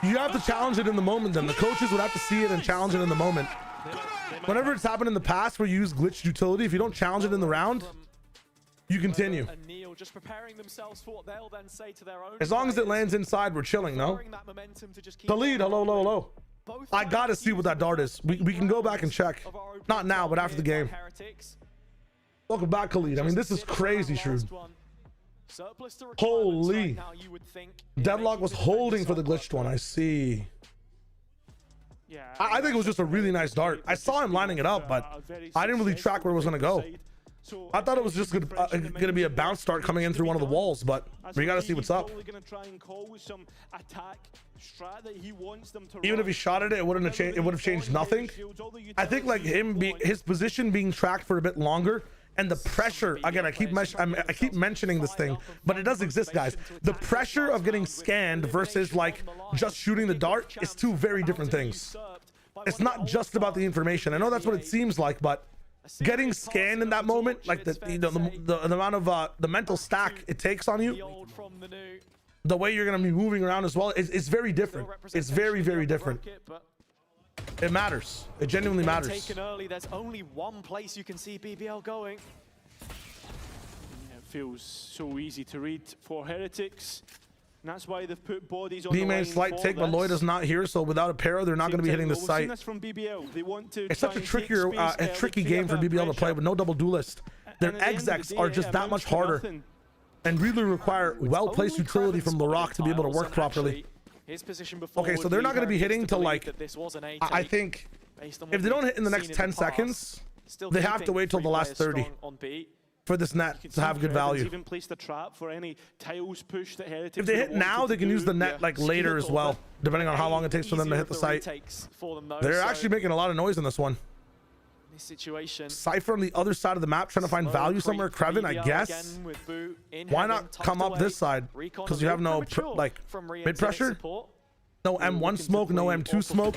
You have to challenge it in the moment. Then the coaches would have to see it and challenge it in the moment. Whenever it's happened in the past where you use glitched utility, if you don't challenge it in the round, you continue. Just preparing themselves for what they'll then say to their own. As long as it lands inside, we're chilling, no? Khalid, hello. I gotta see what that dart is. We can go back and check. Not now, but after the game. Welcome back, Khalid. I mean, this is crazy, Shrewd. Holy. Deadlock was holding for the glitched one. I see. I think it was just a really nice dart. I saw him lining it up, but I didn't really track where it was gonna go. I thought it was just gonna be a bounce start coming in through one of the walls, but we gotta see what's up. Even if he shot at it, it would have changed nothing. I think like his position being tracked for a bit longer and the pressure. Again, I keep mentioning this thing, but it does exist, guys. The pressure of getting scanned versus like just shooting the dart is two very different things. It's not just about the information. I know that's what it seems like, but getting scanned in that moment, like the amount of the mental stack it takes on you, the way you're gonna be moving around as well, it's very different. It's very, very different. It matters. It genuinely matters. Taken early. There's only one place you can see BBL going. Yeah, it feels so easy to read for Heretics. And that's why they've put bodies on B-main slight take, but Lloyd is not here, so without a pair, they're not going to be hitting the site. It's such a tricky game for BBL to play with no double duelist. Their execs are just that much harder and really require well-placed utility from LeRock to be able to work properly. Okay, so they're not going to be hitting till like, I think, if they don't hit in the next 10 seconds, they have to wait till the last 30. For this net to have good value. Even placed a trap for any tiles push that Heretics if they hit now, they can use the net like later as well, depending on how long it takes for them to hit the site. They're actually making a lot of noise in this one. Cypher on the other side of the map trying to find value somewhere. Kreven, I guess. Why not come up this side? Because you have no mid pressure. No M1 smoke, no M2 smoke.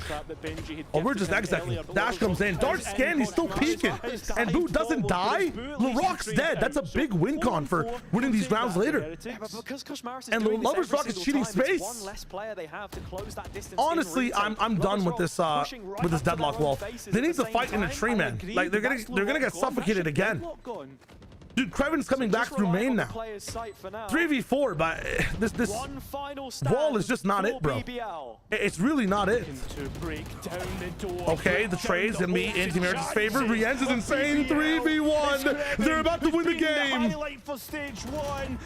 Oh, we're just execing. Dash comes in. Dart scan, he's still peeking. And Boot doesn't die. LeRock's dead. That's a big win con for winning these rounds later. And Lovers Rock is cheating space. Honestly, I'm done with this deadlock wall. They need to fight in a tree, man. Like they're gonna get suffocated again. Dude, Kreven's coming back through main now. 3v4, but this wall is just not it, bro. It's really not it. Okay, the trade's gonna be in Team Heretics' favor. Rienz is insane. 3v1. They're about to win the game.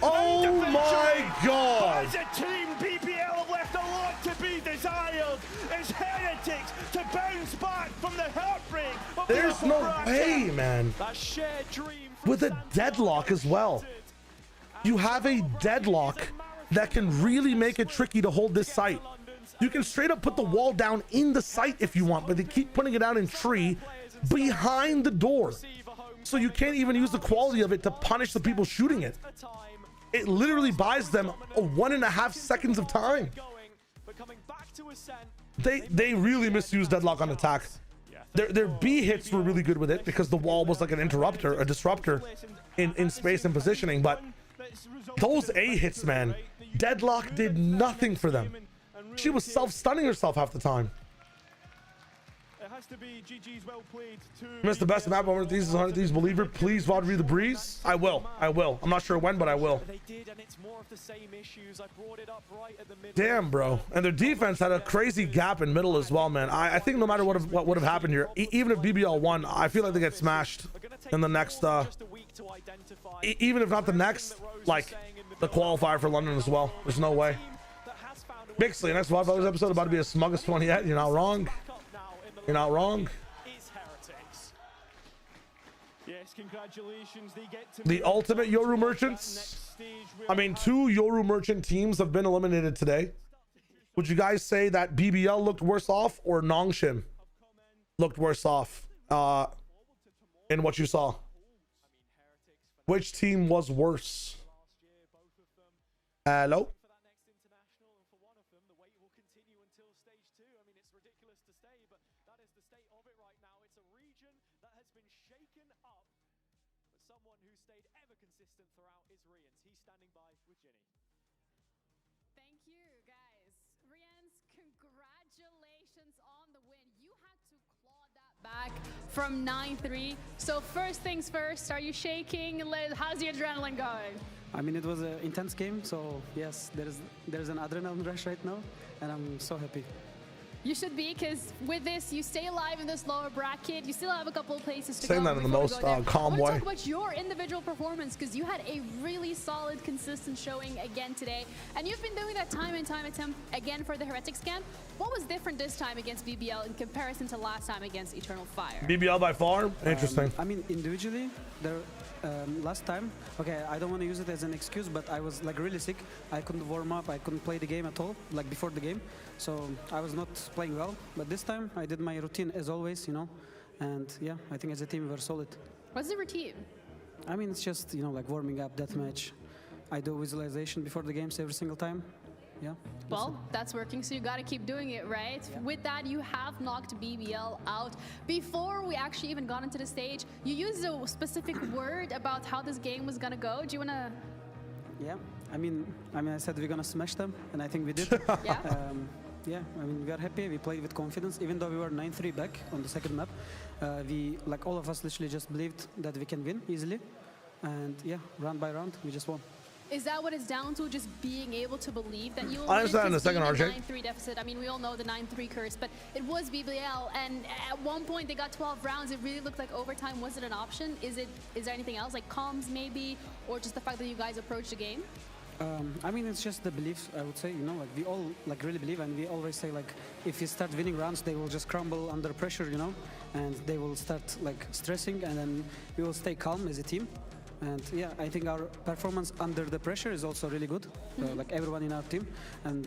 Oh my god. As a team, BBL have left a lot to be desired. It's Heretics to bounce back from the heartbreak. There's no way, man. That shared dream. With a deadlock as well. You have a deadlock that can really make it tricky to hold this site. You can straight up put the wall down in the site if you want, but they keep putting it out in tree behind the door. So you can't even use the quality of it to punish the people shooting it. It literally buys them a 1.5 seconds of time. They really misused Deadlock on attack. Their B hits were really good with it because the wall was like an interrupter, a disruptor in space and positioning. But those A hits, man, Deadlock did nothing for them. She was self-stunning herself half the time. To be GG's well played to Missed the best map over these 100 Thieves believer. Please VOD Read the Breeze. I will. I'm not sure when, but I will. They did, and it's more of the same issues. I brought it up right at the middle. Damn, bro. And their defense had a crazy gap in middle as well, man. I think no matter what would have happened here, even if BBL won, I feel like they get smashed in the next even if not the next, like the qualifier for London as well. There's no way. Bixley, next VOD episode about to be the smuggest one yet. You're not wrong. You're not wrong. Yes, congratulations. They get to the ultimate Yoru merchants. I mean, 2 Yoru merchant teams have been eliminated today. Would you guys say that BBL looked worse off or Nongshim looked worse off in what you saw? Which team was worse? Hello? Thank you, guys. Rians, congratulations on the win. You had to claw that back from 9-3. So first things first, are you shaking? How's the adrenaline going? I mean, it was an intense game, so yes, there's an adrenaline rush right now, and I'm so happy. You should be, because with this, you stay alive in this lower bracket. You still have a couple of places to Saying go. that in the most calm way. I want to talk about your individual performance, because you had a really solid, consistent showing again today. And you've been doing that time and time again for the Heretics camp. What was different this time against BBL in comparison to last time against Eternal Fire? BBL by far? Interesting. I mean, individually, last time, okay, I don't want to use it as an excuse, but I was like really sick. I couldn't warm up. I couldn't play the game at all, like before the game. So I was not playing well. But this time I did my routine as always, you know. And yeah, I think as a team we were solid. What's the routine? I mean, it's just, you know, like warming up, deathmatch. I do visualization before the games every single time. Yeah. Well, that's working, so you got to keep doing it, right? Yeah. With that, you have knocked BBL out. Before we actually even got into the stage, you used a specific word about how this game was going to go. Do you want to... Yeah, I mean, I said we're going to smash them, and I think we did. Yeah. Yeah, I mean, we are happy. We played with confidence, even though we were 9-3 back on the second map. We, like all of us, literally just believed that we can win easily. And yeah, round by round, we just won. Is that what it's down to, just being able to believe that you will I understand in the second RJ. 9-3 deficit. I mean, we all know the 9-3 curse, but it was BBL, and at one point they got 12 rounds. It really looked like overtime wasn't an option. Is there anything else, like comms maybe, or just the fact that you guys approached the game? I mean, it's just the belief, I would say, you know, like we all like really believe, and we always say like if you start winning rounds, they will just crumble under pressure, you know, and they will start like stressing, and then we will stay calm as a team. And yeah, I think our performance under the pressure is also really good, like everyone in our team. And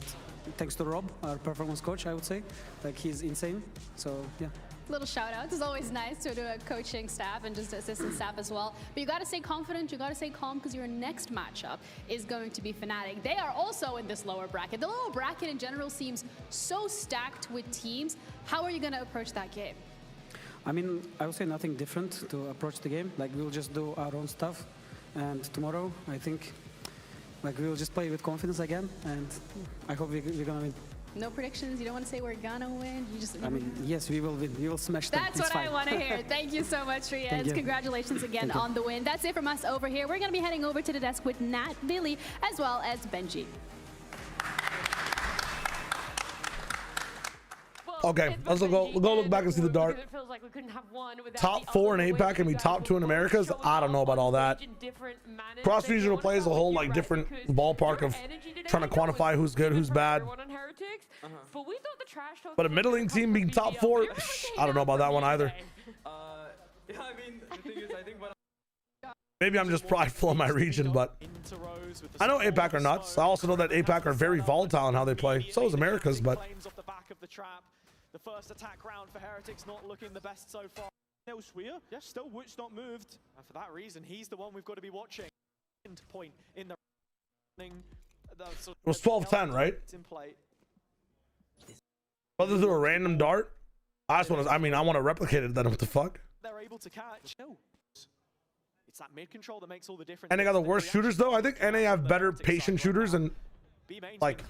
thanks to Rob, our performance coach, I would say, like he's insane. So yeah. Little shout out. It's always nice to do a coaching staff and just assistant staff as well. But you got to stay confident. You got to stay calm, because your next matchup is going to be Fnatic. They are also in this lower bracket. The lower bracket in general seems so stacked with teams. How are you going to approach that game? I mean, I would say nothing different to approach the game. Like, we'll just do our own stuff. And tomorrow, I think, like, we will just play with confidence again. And I hope we're going to win. No predictions? You don't want to say we're going to win? You just... I mean, yes, we will win. We will smash them. That's what I want to hear. Thank you so much, Riaz. Congratulations again on the win. That's it from us over here. We're going to be heading over to the desk with Nat, Billy, as well as Benji. Okay, let's go look back and see the dart. It feels like we couldn't have one without top 4 in APAC and be top 2 in Americas. I don't know about all that. Cross regional play is a whole like different ballpark of trying to quantify who's good, who's bad. But a middling team being top 4, I don't know about that one either. Yeah, I mean, the thing is, I think when maybe I'm just prideful in my region, but I know APAC are nuts. I also know that APAC are very volatile in how they play. So is America's, but The first attack round for Heretics not looking the best so far. elsewhere. Yeah, still Woot's not moved. And for that reason, he's the one we've got to be watching. End point in the running. It was 12-10, right? In play. Whether through a random dart. I just want to. I mean, I want to replicate it. Then what the fuck? They're able to catch. It's that mid control that makes all the difference. And they got the worst shooters though. I think NA have better patient shooters and like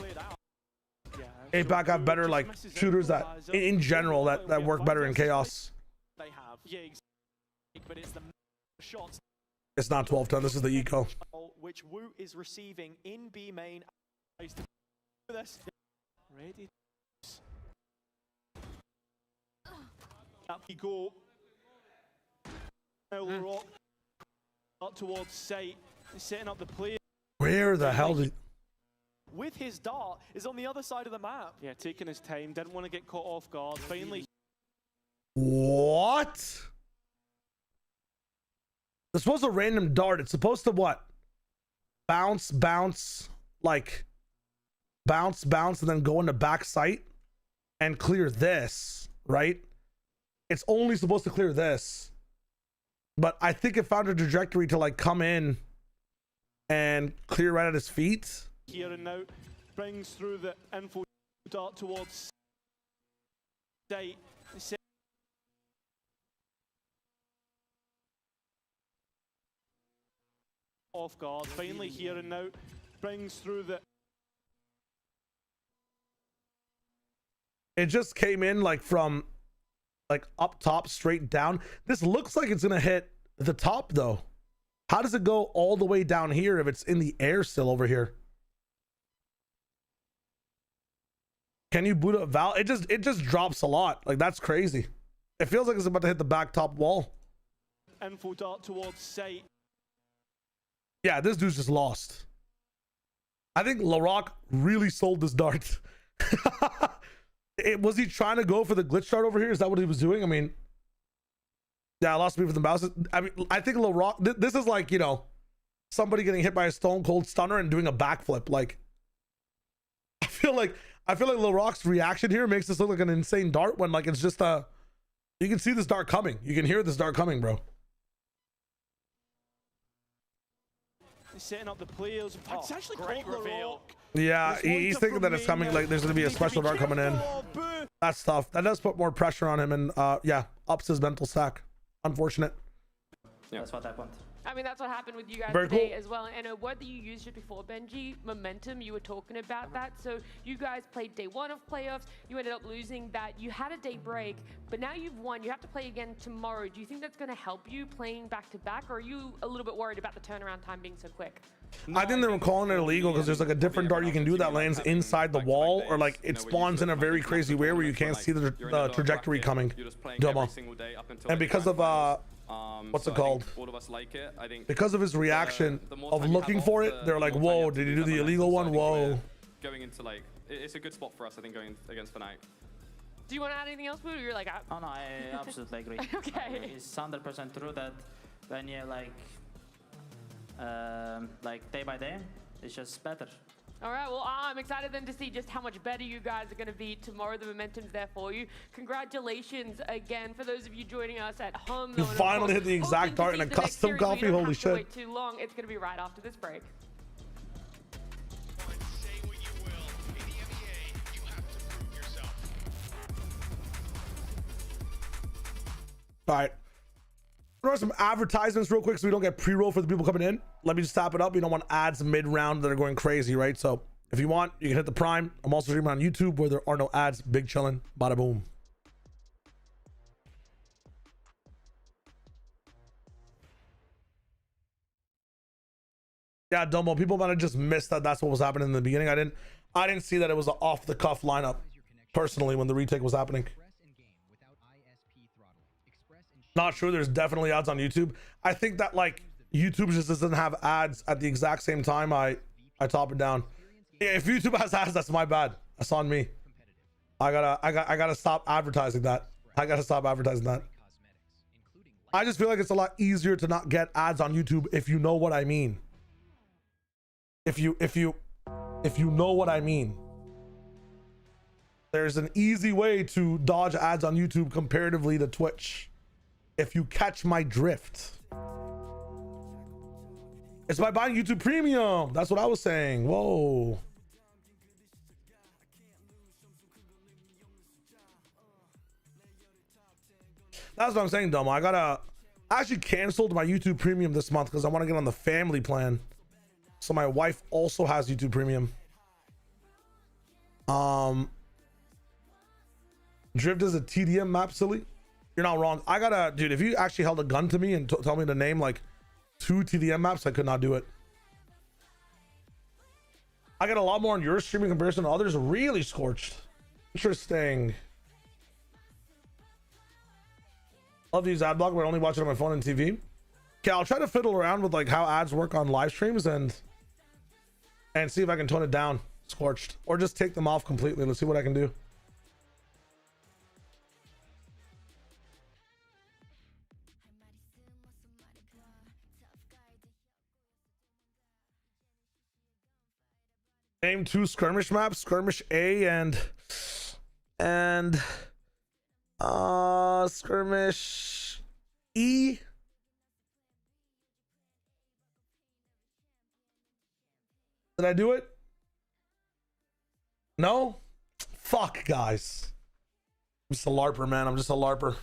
APAC have better like shooters that in general that work better in chaos. They have. Yeah, but it's the shots. It's not 12-10. This is the eco. Which Woot is receiving in B main. Ready. Up we go. Rock up towards Sate, setting up the play. Where the hell did? With his dart is on the other side of the map. Yeah, taking his time. Didn't want to get caught off guard. Finally. What? This was a random dart. It's supposed to what? Bounce, like bounce, and then go into back sight and clear this, right? It's only supposed to clear this. But I think it found a trajectory to like come in and clear right at his feet. Here and now brings through the info dart towards Sate. Off guard. Finally here and now brings through the. It just came in like from like up top straight down. This looks like it's gonna hit the top though. How does it go all the way down here if it's in the air still over here? Can you boot up Val? It just drops a lot. Like that's crazy. It feels like it's about to hit the back top wall. Info dart towards Sate. Yeah, this dude's just lost. I think LaRock really sold this dart. Was he trying to go for the glitch dart over here? Is that what he was doing? I mean, yeah, I lost me for the mouse. I mean, I think LaRock, this is like, you know, somebody getting hit by a stone cold stunner and doing a backflip. Like, I feel like LaRock's reaction here makes this look like an insane dart when like it's just you can see this dart coming. You can hear this dart coming, bro. Setting up the players. It's actually great reveal. Yeah, he's thinking that it's coming, like there's going to be a special dart coming in. That's tough. That does put more pressure on him and yeah, ups his mental stack. Unfortunate. Yeah. That's what happened. I mean, that's what happened with you guys Very today cool. as well. And a word that you used just before, Benji, momentum, you were talking about that. So you guys played day one of playoffs. You ended up losing that. You had a day break, but now you've won. You have to play again tomorrow. Do you think that's going to help you playing back-to-back, or are you a little bit worried about the turnaround time being so quick? I think they were calling it illegal because there's like a different dart you can do that lands inside the wall, or like it spawns in a very crazy way where you can't see the trajectory coming. Domo. And because of what's it called? All of us like it. I think because of his reaction of looking for it, they're like, whoa, did he do the illegal one? Whoa. Going into like, it's a good spot for us, I think, going against Fnatic. Do you want to add anything else, Boo? You're like, oh no, I absolutely agree. Okay. It's 100% true that when you like day by day, it's just better. All right, well, I'm excited then to see just how much better you guys are going to be tomorrow. The momentum's there for you. Congratulations again for those of you joining us at home. You finally hit the exact dart in a custom coffee. Holy shit. Wait too long. It's going to be right after this break. All right. Run some advertisements real quick so we don't get pre-roll for the people coming in. Let me just tap it up. You don't want ads mid-round that are going crazy, right? So if you want, you can hit the Prime. I'm also streaming on YouTube where there are no ads. Big chillin'. Bada boom. Yeah, Dumbo, people might have just missed that that's what was happening in the beginning. I didn't see that it was an off-the-cuff lineup personally when the retake was happening. Not sure. There's definitely ads on YouTube. I think that like YouTube just doesn't have ads at the exact same time I top it down. Yeah, if YouTube has ads, that's my bad. That's on me. I gotta stop advertising that. I gotta stop advertising that. I just feel like it's a lot easier to not get ads on YouTube if you know what I mean. If you know what I mean. There's an easy way to dodge ads on YouTube comparatively to Twitch. if you catch my drift. It's by buying YouTube Premium. That's what I was saying. Whoa. That's what I'm saying, Domo. I actually canceled my YouTube Premium this month because I want to get on the family plan. So my wife also has YouTube Premium. Drift is a TDM map, silly. You're not wrong. Dude, if you actually held a gun to me and tell me to name like 2 TDM maps, I could not do it. I got a lot more on your stream in comparison to others. Really scorched. Interesting. Love to use ad block, but I only watch it on my phone and TV. Okay, I'll try to fiddle around with like how ads work on live streams and see if I can tone it down. Scorched, or just take them off completely. Let's see what I can do. Name 2 skirmish maps, skirmish A and skirmish E. Did I do it? No? Fuck, guys. I'm just a LARPer, man. I'm just a LARPer.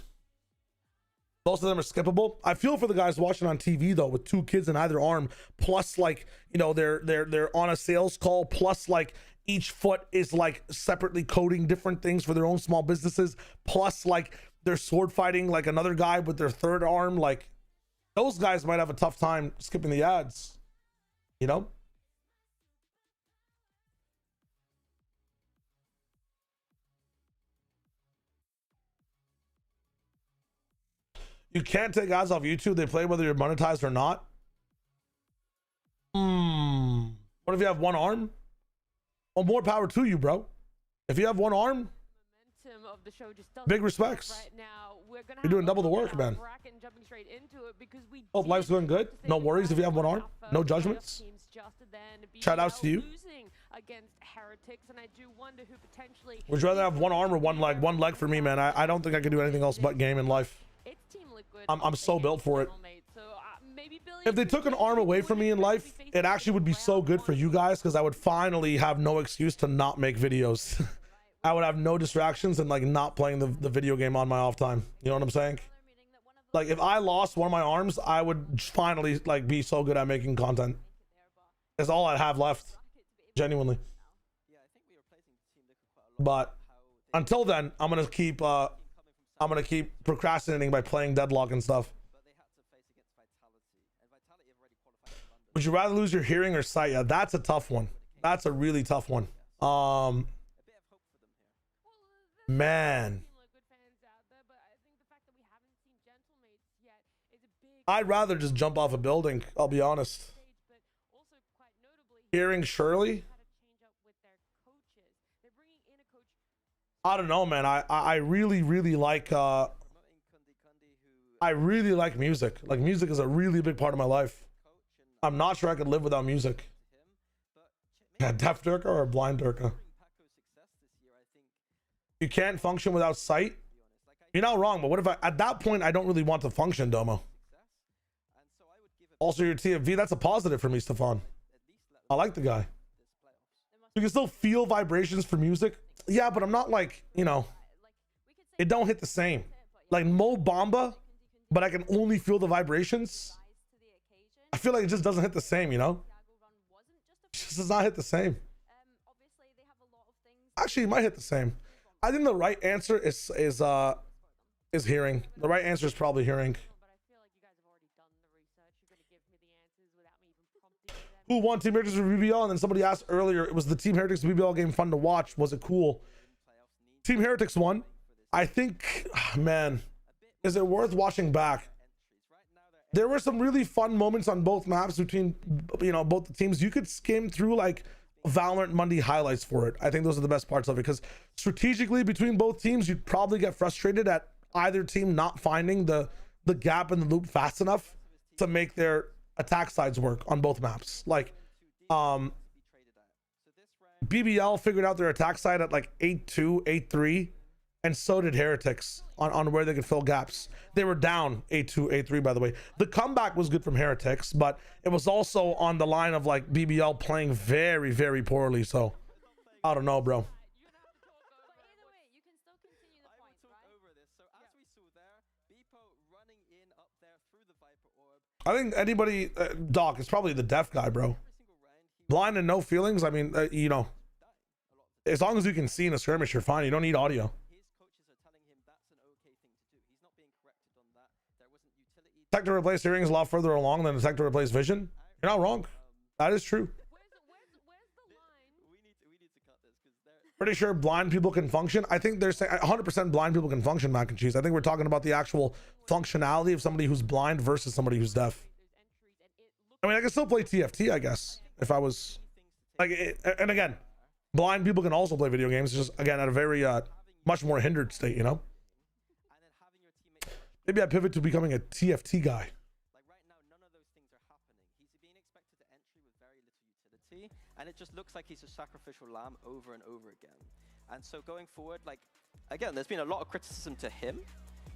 Most of them are skippable. I feel for the guys watching on TV though, with 2 kids in either arm, plus like, you know, they're on a sales call, plus like each foot is like separately coding different things for their own small businesses, plus like they're sword fighting like another guy with their 3rd arm. Like those guys might have a tough time skipping the ads, you know? You can't take ads off YouTube. They play whether you're monetized or not. What if you have 1 arm? Well, more power to you, bro. If you have 1 arm, of the show just big respects. Right now, You're doing double the work, man. Hope life's going good. No worries if you have 1 arm. No judgments. Shout outs to you. Would you rather have 1 arm or 1 leg? 1 leg for me, man. I don't think I could do anything else but game in life. I'm so built for it. If they took an arm away from me in life, it actually would be so good for you guys because I would finally have no excuse to not make videos. I would have no distractions and like not playing the video game on my off time. You know what I'm saying? Like if I lost 1 of my arms, I would finally like be so good at making content. That's all I have left, genuinely. But until then, I'm gonna keep procrastinating by playing Deadlock and stuff. Would you rather lose your hearing or sight? Yeah, that's a tough one. That's a really tough one. Man, I'd rather just jump off a building, I'll be honest. Hearing Shirley? I don't know, man. I really like I really like music. Like music is a really big part of my life. I'm not sure I could live without music. Yeah, deaf Durka or blind Durka? You can't function without sight? You're not wrong, but what if at that point I don't really want to function, Domo? Also, your TFV, that's a positive for me, Stefan. I like the guy. You can still feel vibrations for music. Yeah, but I'm not like, you know, it don't hit the same. Like Mo Bamba, but I can only feel the vibrations. I feel like it just doesn't hit the same, you know? It just does not hit the same. Actually, it might hit the same. I think the right answer is hearing. The right answer is probably hearing. Who won Team Heretics or BBL? And then somebody asked earlier, it was the Team Heretics BBL game fun to watch. Was it cool? Team Heretics won. I think, man, is it worth watching back? There were some really fun moments on both maps between, you know, both the teams. You could skim through like Valorant Monday highlights for it. I think those are the best parts of it because strategically between both teams, you'd probably get frustrated at either team not finding the gap in the loop fast enough to make their attack sides work on both maps. Like BBL figured out their attack side at like 8-2, 8-3, and so did Heretics on where they could fill gaps. They were down 8-2, 8-3, by the way. The comeback was good from Heretics, but it was also on the line of like BBL playing very, very poorly. So I don't know, bro. I think anybody, Doc, it's probably the deaf guy, bro. Blind and no feelings. I mean, you know, as long as you can see in a skirmish, you're fine. You don't need audio. Tech to replace hearing is a lot further along than the tech to replace vision. You're not wrong. That is true. Pretty sure blind people can function. I think they're saying 100% blind people can function, mac and cheese. I think we're talking about the actual functionality of somebody who's blind versus somebody who's deaf. I mean, I can still play TFT, I guess, if I was like, and again, blind people can also play video games, just again at a very much more hindered state, you know. Maybe I pivot to becoming a TFT guy. And it just looks like he's a sacrificial lamb over and over again. And so going forward, like, again, there's been a lot of criticism to him,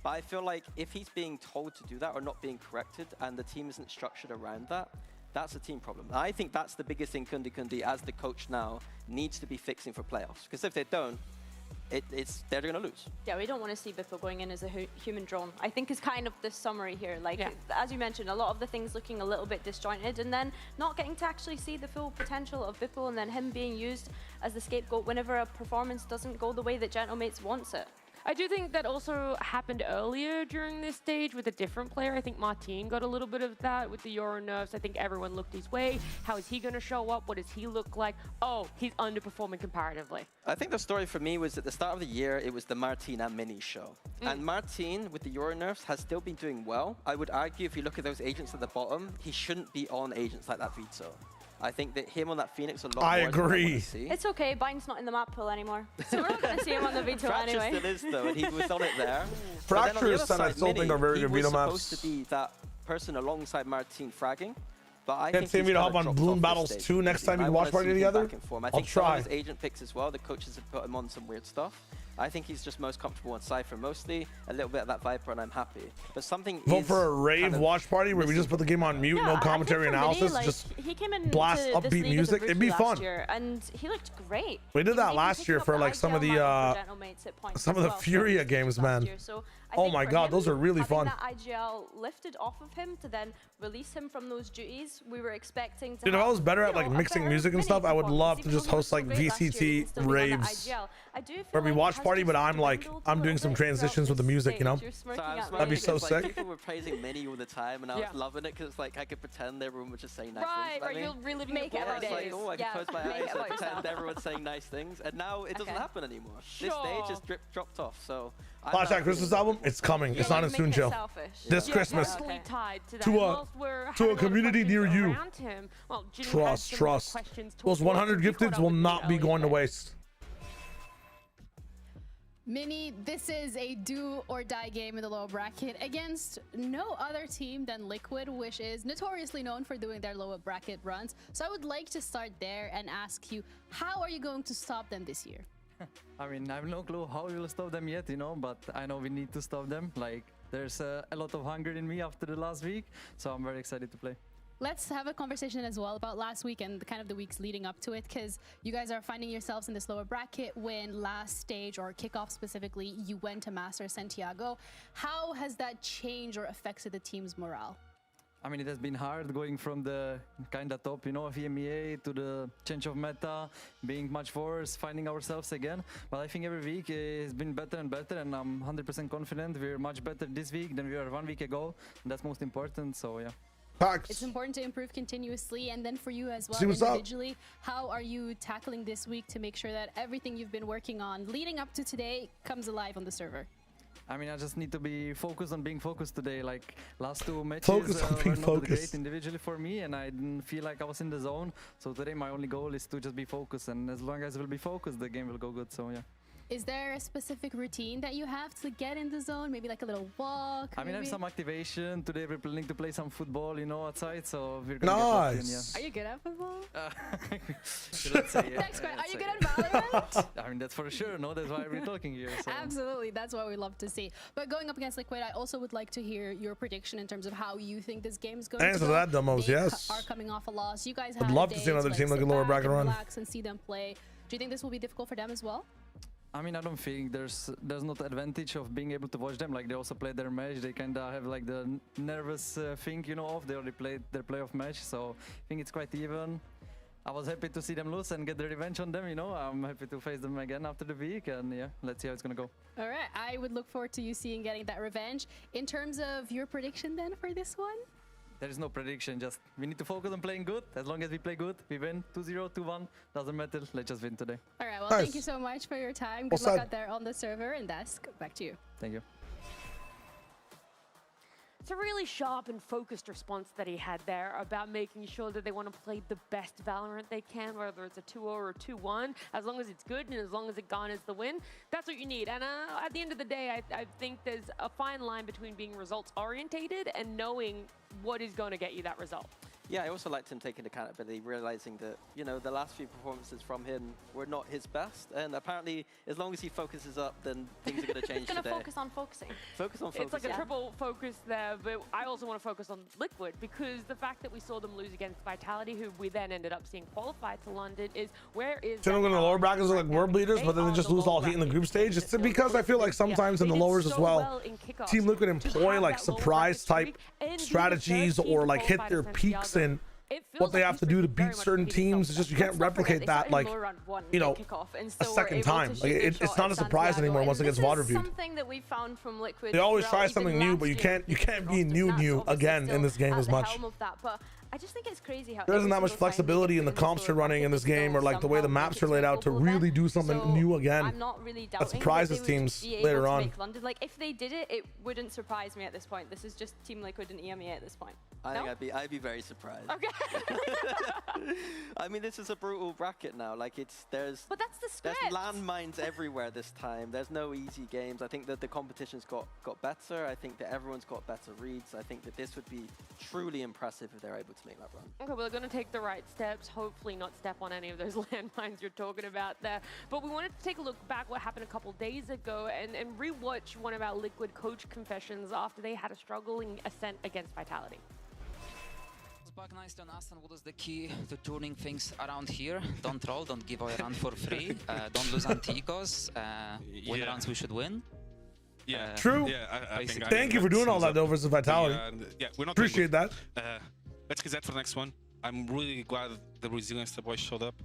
but I feel like if he's being told to do that or not being corrected and the team isn't structured around that, that's a team problem. I think that's the biggest thing Kundi Kundi, as the coach now, needs to be fixing for playoffs. Because if they don't, they're going to lose. Yeah, we don't want to see Bippo going in as a human drone, I think is kind of the summary here. Like, as you mentioned, a lot of the things looking a little bit disjointed and then not getting to actually see the full potential of Bippo and then him being used as the scapegoat whenever a performance doesn't go the way that GentleMates wants it. I do think that also happened earlier during this stage with a different player. I think Martin got a little bit of that with the Euro nerfs. I think everyone looked his way. How is he going to show up? What does he look like? Oh, he's underperforming comparatively. I think the story for me was at the start of the year, it was the Martin and Mini show. And Martin, with the Euro nerfs, has still been doing well. I would argue if you look at those agents at the bottom, he shouldn't be on agents like that Vito. I think that him on that Phoenix a lot more. I agree. It's okay, Bind's not in the map pool anymore. So we're not going to see him on the Vito anyway. Fracture still is though, and he was on it there. Fracture and I still think are very good Vito maps. He was supposed to be that person alongside Martin fragging. But I can't think see me to hop on Bloom Battles 2 next time you can watch party together. I'll try. His agent picks as well. The coaches have put him on some weird stuff. I think he's just most comfortable on Cypher mostly, a little bit of that Viper, and I'm happy. But something vote for a rave watch party where we just put the game on mute, no commentary analysis, like, just he came in blast upbeat music. It'd be fun. And he looked great. We did that last year for like some of the Furia games, man. Oh my god, those are really fun. That IGL lifted off of him to then release him from those duties, we were expecting to. Dude, if I was better at like mixing music and stuff, I would love to just host like VCT raves where we watch party, but I'm doing some transitions with the music, you know? That'd be so sick. People were praising Mini all the time, and I was loving it because it's like I could pretend everyone was just saying nice things. Right, you're reliving it. It's like, oh, I can close my eyes and pretend everyone's saying nice things, and now it doesn't happen anymore. This stage just dropped off, so. Flashback Christmas album, it's coming. It's not in soon, Joe. This Christmas. To a community near you. Trust. Those 100 gifteds will not be going to waste. Mini, this is a do or die game in the lower bracket against no other team than Liquid, which is notoriously known for doing their lower bracket runs. So I would like to start there and ask you, how are you going to stop them this year? I mean, I have no clue how we will stop them yet, you know, but I know we need to stop them. Like, there's a lot of hunger in me after the last week, so I'm very excited to play. Let's have a conversation as well about last week and kind of the weeks leading up to it, because you guys are finding yourselves in this lower bracket when last stage or kickoff specifically, you went to Master Santiago. How has that changed or affected the team's morale? I mean, it has been hard going from the kind of top, you know, of EMEA to the change of meta, being much worse, finding ourselves again. But I think every week has been better and better, and I'm 100% confident we're much better this week than we were 1 week ago. And that's most important, so yeah. It's important to improve continuously, and then for you as well individually, how are you tackling this week to make sure that everything you've been working on leading up to today comes alive on the server? I mean, I just need to be focused on being focused today. Like, last two matches were not great individually for me, and I didn't feel like I was in the zone. So today my only goal is to just be focused, and as long as we'll be focused, the game will go good, so yeah. Is there a specific routine that you have to get in the zone? Maybe like a little walk? I mean, I have maybe? some activation. Today we're planning to play some football, you know, outside, so we're gonna get locked in, yeah. Are you good at football? Let's say, yeah. Next question. Are you good at Valorant? I mean, that's for sure, no? That's why we're talking here. So. Absolutely, that's what we love to see. But going up against Liquid, I also would like to hear your prediction in terms of how you think this game is going to go. Answer that, Demos, yes. Are coming off a loss. You guys I'd have love to see another team like a lower bracket run. Relax and see them play. Do you think this will be difficult for them as well? I mean, I don't think there's not advantage of being able to watch them. Like, they also played their match. They kind of have like the nervous thing, you know, off. They already played their playoff match, so I think it's quite even. I was happy to see them lose and get the revenge on them, you know. I'm happy to face them again after the week, and yeah, let's see how it's gonna go. All right, I would look forward to you seeing getting that revenge. In terms of your prediction then for this one? There is no prediction, just we need to focus on playing good. As long as we play good, we win 2-0, 2-1, doesn't matter, let's just win today. All right, well, thank you so much for your time. Good luck out there on the server and desk. Back to you. Thank you. It's a really sharp and focused response that he had there about making sure that they want to play the best Valorant they can, whether it's a 2-0 or a 2-1. As long as it's good and as long as it garners the win, that's what you need. And at the end of the day, I think there's a fine line between being results-orientated and knowing what is going to get you that result. Yeah, I also liked him taking accountability, realizing that, you know, the last few performances from him were not his best. And apparently, as long as he focuses up, then things are going to change He's going today. to focus on focusing. Focus on focusing. It's like a triple focus there, but I also want to focus on Liquid, because the fact that we saw them lose against Vitality, who we then ended up seeing qualify to London, is where is... Generally, in the lower brackets are like world leaders, but then they just lose all heat in the group stage. It's because I feel like sometimes in the lowers as well, Team Liquid employ like surprise type strategies or like hit their peaks in what they have to do to beat certain teams. It's just you can't replicate that, like, you know, a second time. Like, it's not a surprise anymore once it gets water viewed. Something that we found from Liquid. They always try something new, but you can't be new again in this game as much. I just think it's crazy how there isn't that much flexibility in the comps you're running in this game, or like the way the maps are laid out to really do something new again. I'm not really doubting that surprises teams later on. Like, if they did it, it wouldn't surprise me at this point. This is just Team Liquid and EMEA at this point. I think I'd be very surprised. Okay. I mean, this is a brutal bracket now. Like, there's landmines everywhere this time. There's no easy games. I think that the competition's got better. I think that everyone's got better reads. I think that this would be truly impressive if they're able to make that run. Okay, well, they're going to take the right steps, hopefully not step on any of those landmines you're talking about there. But we wanted to take a look back what happened a couple days ago and rewatch one of our Liquid coach confessions after they had a struggling ascent against Vitality. Back nice on us, and what is the key to turning things around here? Don't troll, don't give away a run for free, don't lose Anticos, win rounds we should win. Yeah, true. Yeah, I think Thank you for doing all that though versus Vitality. Yeah, we're not appreciate that. Let's get that for the next one. I'm really glad the resilience the boys showed up,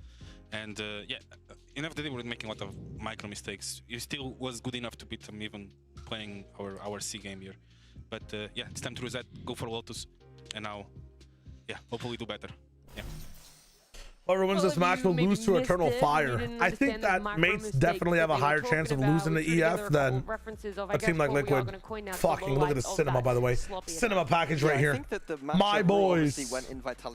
and yeah, in the day we were making a lot of micro mistakes. You still was good enough to beat them even playing our C game here. But yeah, it's time to reset, go for Lotus, and now. Yeah, hopefully do better. Yeah. Whoever wins this match will lose to Eternal Fire. I think that mates definitely have a higher chance of losing to EF than a team like Liquid. Fucking look at the cinema, by the way. Cinema package right here. My boys.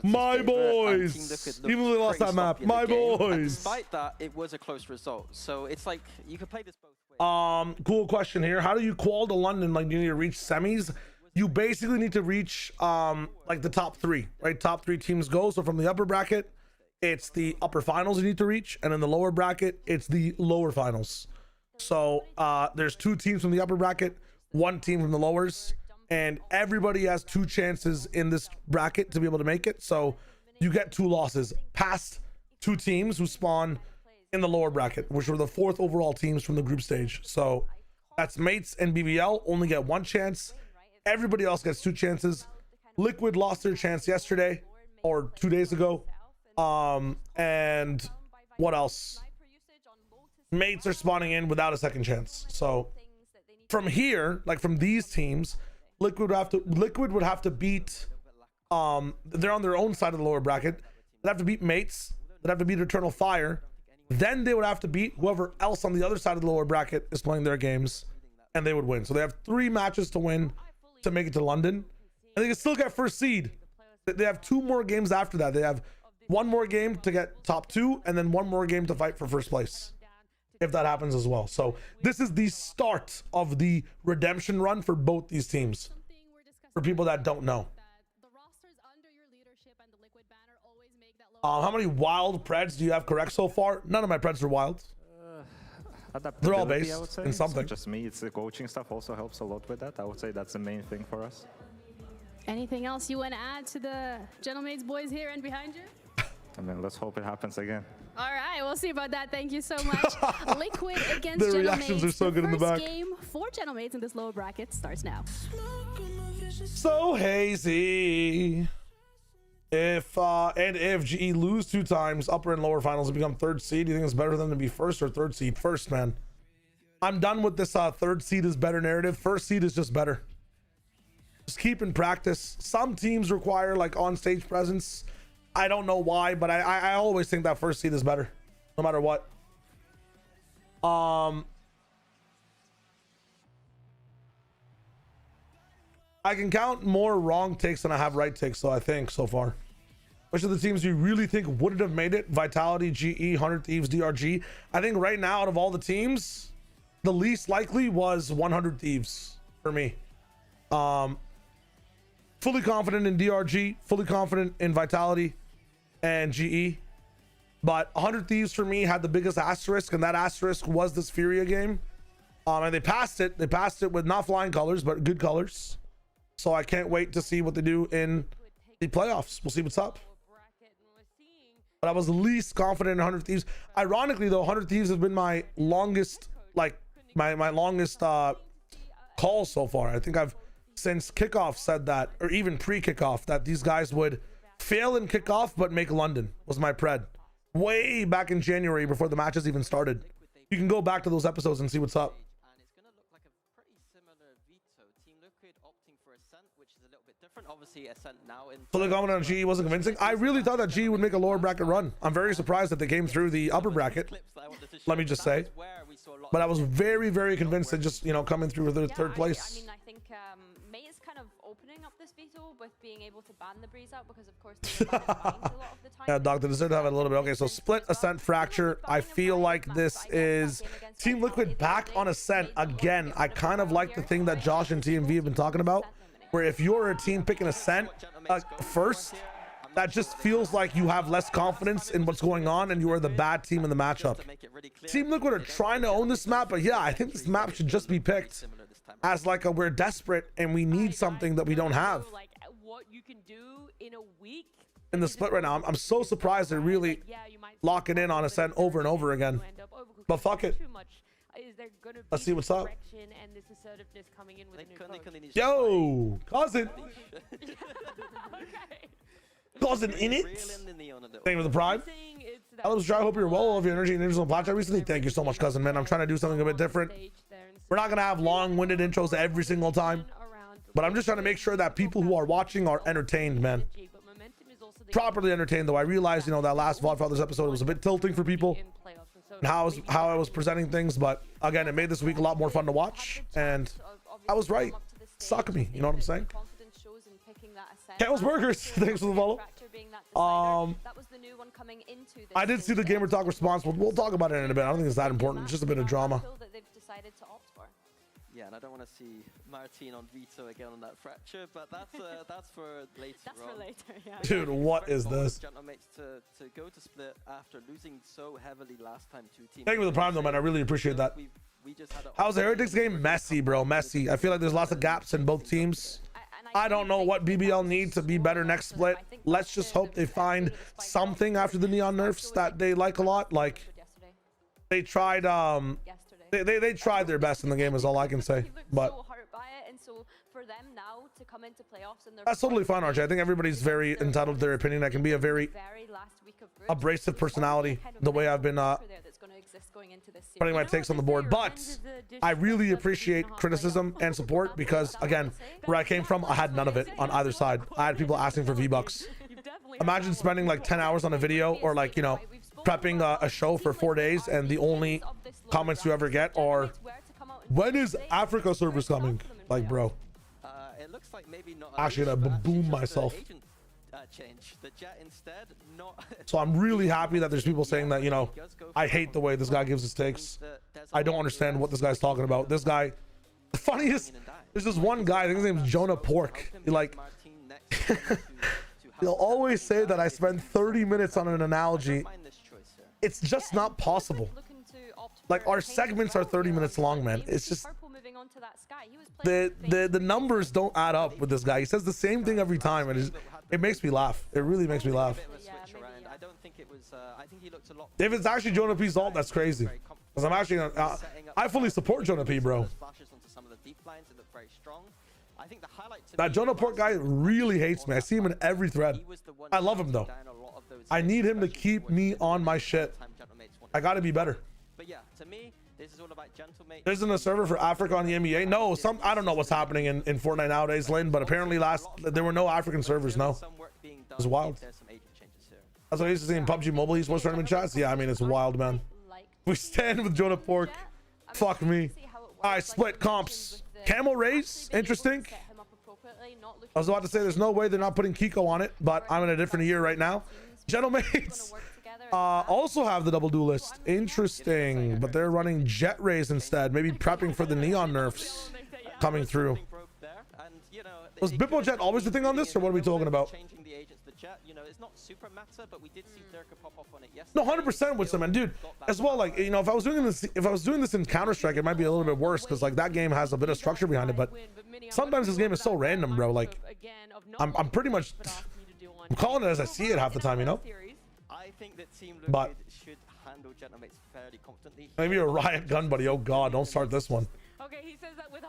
My boys. Even though they lost that map. My boys. Despite that, it was a close result. So it's like you could play this both ways. Cool question here. How do you qual to London? Like, do you need to reach semis? You basically need to reach like the top three, right? Top three teams go. So from the upper bracket, it's the upper finals you need to reach, and in the lower bracket, it's the lower finals. So there's 2 teams from the upper bracket, 1 team from the lowers, and everybody has 2 chances in this bracket to be able to make it. So you get 2 losses past 2 teams who spawn in the lower bracket, which were the 4th overall teams from the group stage. So that's mates and BBL only get 1 chance. Everybody else gets 2 chances. Liquid lost their chance yesterday or 2 days ago. And what else? Mates are spawning in without a second chance. So from here, like from these teams, Liquid would have to beat they're on their own side of the lower bracket. They'd have to beat mates, they'd have to beat Eternal Fire. Then they would have to beat whoever else on the other side of the lower bracket is playing their games, and they would win. So they have 3 matches to win to make it to London, and they can still get first seed. They have 2 more games after that. They have 1 more game to get top 2, and then 1 more game to fight for first place. if that happens as well. So this is the start of the redemption run for both these teams. For people that don't know. How many wild Preds do you have correct so far? None of my Preds are wild. They're all based I would say. in something. It's not just me, it's the coaching stuff also helps a lot with that. I would say that's the main thing for us. Anything else you want to add to the Gentlemates boys here and behind you? I mean, let's hope it happens again. All right, we'll see about that. Thank you so much. Liquid against The reactions are so good in the back. First game for Gentlemates in this lower bracket starts now. So hazy. If GE lose 2 times, upper and lower finals, and become 3rd seed, do you think it's better for them to be 1st or 3rd seed? 1st, man. I'm done with this 3rd seed is better narrative. 1st seed is just better. Just keep in practice. Some teams require like on-stage presence. I don't know why, but I always think that 1st seed is better, no matter what. I can count more wrong takes than I have right takes, so I think so far. Which of the teams do you really think wouldn't have made it? Vitality, GE, 100 Thieves, DRG. I think right now, out of all the teams, the least likely was 100 Thieves for me. Fully confident in DRG, fully confident in Vitality and GE. But 100 Thieves for me had the biggest asterisk, and that asterisk was this Furia game. And they passed it. They passed it with not flying colors, but good colors. So I can't wait to see what they do in the playoffs. We'll see what's up. But I was least confident in 100 Thieves. Ironically, though, 100 Thieves has been my longest, like, my longest call so far. I think I've, since kickoff, said that, or even pre-kickoff, that these guys would fail in kickoff, but make London, was my pred. Way back in January, before the matches even started. You can go back to those episodes and see what's up. Obviously, Ascent now in Fully confident on GE wasn't convincing. I really thought that GE would make a lower bracket run. I'm very surprised that they came through the upper bracket. Let me just say. But I was very, very convinced that just, you know, coming through with their 3rd place. I mean, I think May is kind of opening up this veto with being able to ban the Breeze out because, of course, they ban a lot of the time. Yeah, Doctor, deserve to have it a little bit. Okay, so Split, Ascent, Fracture. I feel like this is Team Liquid back on Ascent again. I kind of like the thing that Josh and TMV have been talking about, where if you're a team picking Ascent first, that just feels like you have less confidence in what's going on and you are the bad team in the matchup. Team Liquid are trying to own this map, but yeah, I think this map should just be picked as like we're desperate and we need something that we don't have. What you can do in a week in the split right now. I'm so surprised they're really locking in on Ascent over and over again. But fuck it. Let's see what's up. Yo, cousin. Cousin in it. Thank you for the prime. Hello, Dry. Hope you're well. All of your energy and interest on Plateau recently. Thank you so much, cousin, man. I'm trying to do something a bit different. We're not going to have long-winded intros every single time. But I'm just trying to make sure that people who are watching are entertained, man. Properly entertained, though. I realized, you know, that last VOD Fathers episode was a bit tilting for people. And how I was presenting things, but again, it made this week a lot more fun to watch, and I was right. Suck me, you know what I'm saying? Chaos Burgers, thanks for the follow. I did see the Gamer Talk response. We'll talk about it in a bit. I don't think it's that important. It's just a bit of drama. Yeah, and I don't want to see Martin on veto again on that Fracture, but that's for later. That's for later, yeah. Dude, what is this? Gentlemates to go to split after losing so heavily last time to Team. Thank you for the prime, though, man. I really appreciate that. How's the Heretics game? Messy, bro. Messy. I feel like there's lots of gaps in both teams. I don't know what BBL need to be better next split. Let's just hope they find something after the Neon nerfs that they like a lot. Like, they tried, they tried their best in the game is all I can say. But that's totally fine, RJ. I think everybody's very entitled to their opinion. I can be a very abrasive personality the way I've been putting my takes on the board, but I really appreciate criticism and support because, again, where I came from, I had none of it on either side. I had people asking for V-Bucks. Imagine spending like 10 hours on a video or like, you know, prepping a show for 4 days and the only comments you ever get are, when is Africa service coming? Like, bro. It looks like maybe not actually gonna boom myself. change. The Jet instead, not. So I'm really happy that there's people saying that, you know, I hate the way this guy gives his takes. I don't understand what this guy's talking about. This guy, the funniest, there's this one guy, I think his name's Jonah Pork. He like, he'll always say that I spend 30 minutes on an analogy. It's just not possible. Like, our segments are 30 minutes long, man. It's just, the numbers don't add up with this guy. He says the same thing every time, and it makes me laugh. It really makes me laugh. I don't think it was. I think he looked a lot. If it's actually Jonah P's alt, that's crazy. Because I'm actually, I fully support Jonah P, bro. That Jonah Pork guy really hates me. I see him in every thread. I love him though. I need him to keep me on my shit. I gotta be better. But yeah, to me, this is all about Gentlemate. Isn't a server for Africa on the MEA? No, I don't know what's happening in Fortnite nowadays, Lynn, but apparently there were no African servers, no. It was wild. That's what I used to see in PUBG Mobile Esports tournament chats. Yeah, I mean, it's wild, man. We stand with Jonah Pork. Fuck me. All right, split comps. Camel Race, interesting. I was about to say there's no way they're not putting Kiko on it, but I'm in a different year right now. Gentlemates also have the double duelist. Interesting, but they're running Jet Rays instead. Maybe prepping for the Neon nerfs coming through. Was Bippo Jet always the thing on this, or what are we talking about? You know, it's not super meta, but we did see Durka pop off on it yesterday. No, 100% with some, and dude, as well, like, you know, if I was doing this in Counter-Strike, it might be a little bit worse because like that game has a bit of structure behind it, but sometimes this game is so random, bro. Like, I'm pretty much I'm calling it as I see it half the time, you know. I think that Team But Liquid should handle Gentlemates fairly confidently. maybe a riot gun, buddy. Oh God, don't start this one. Okay, he says that with 100%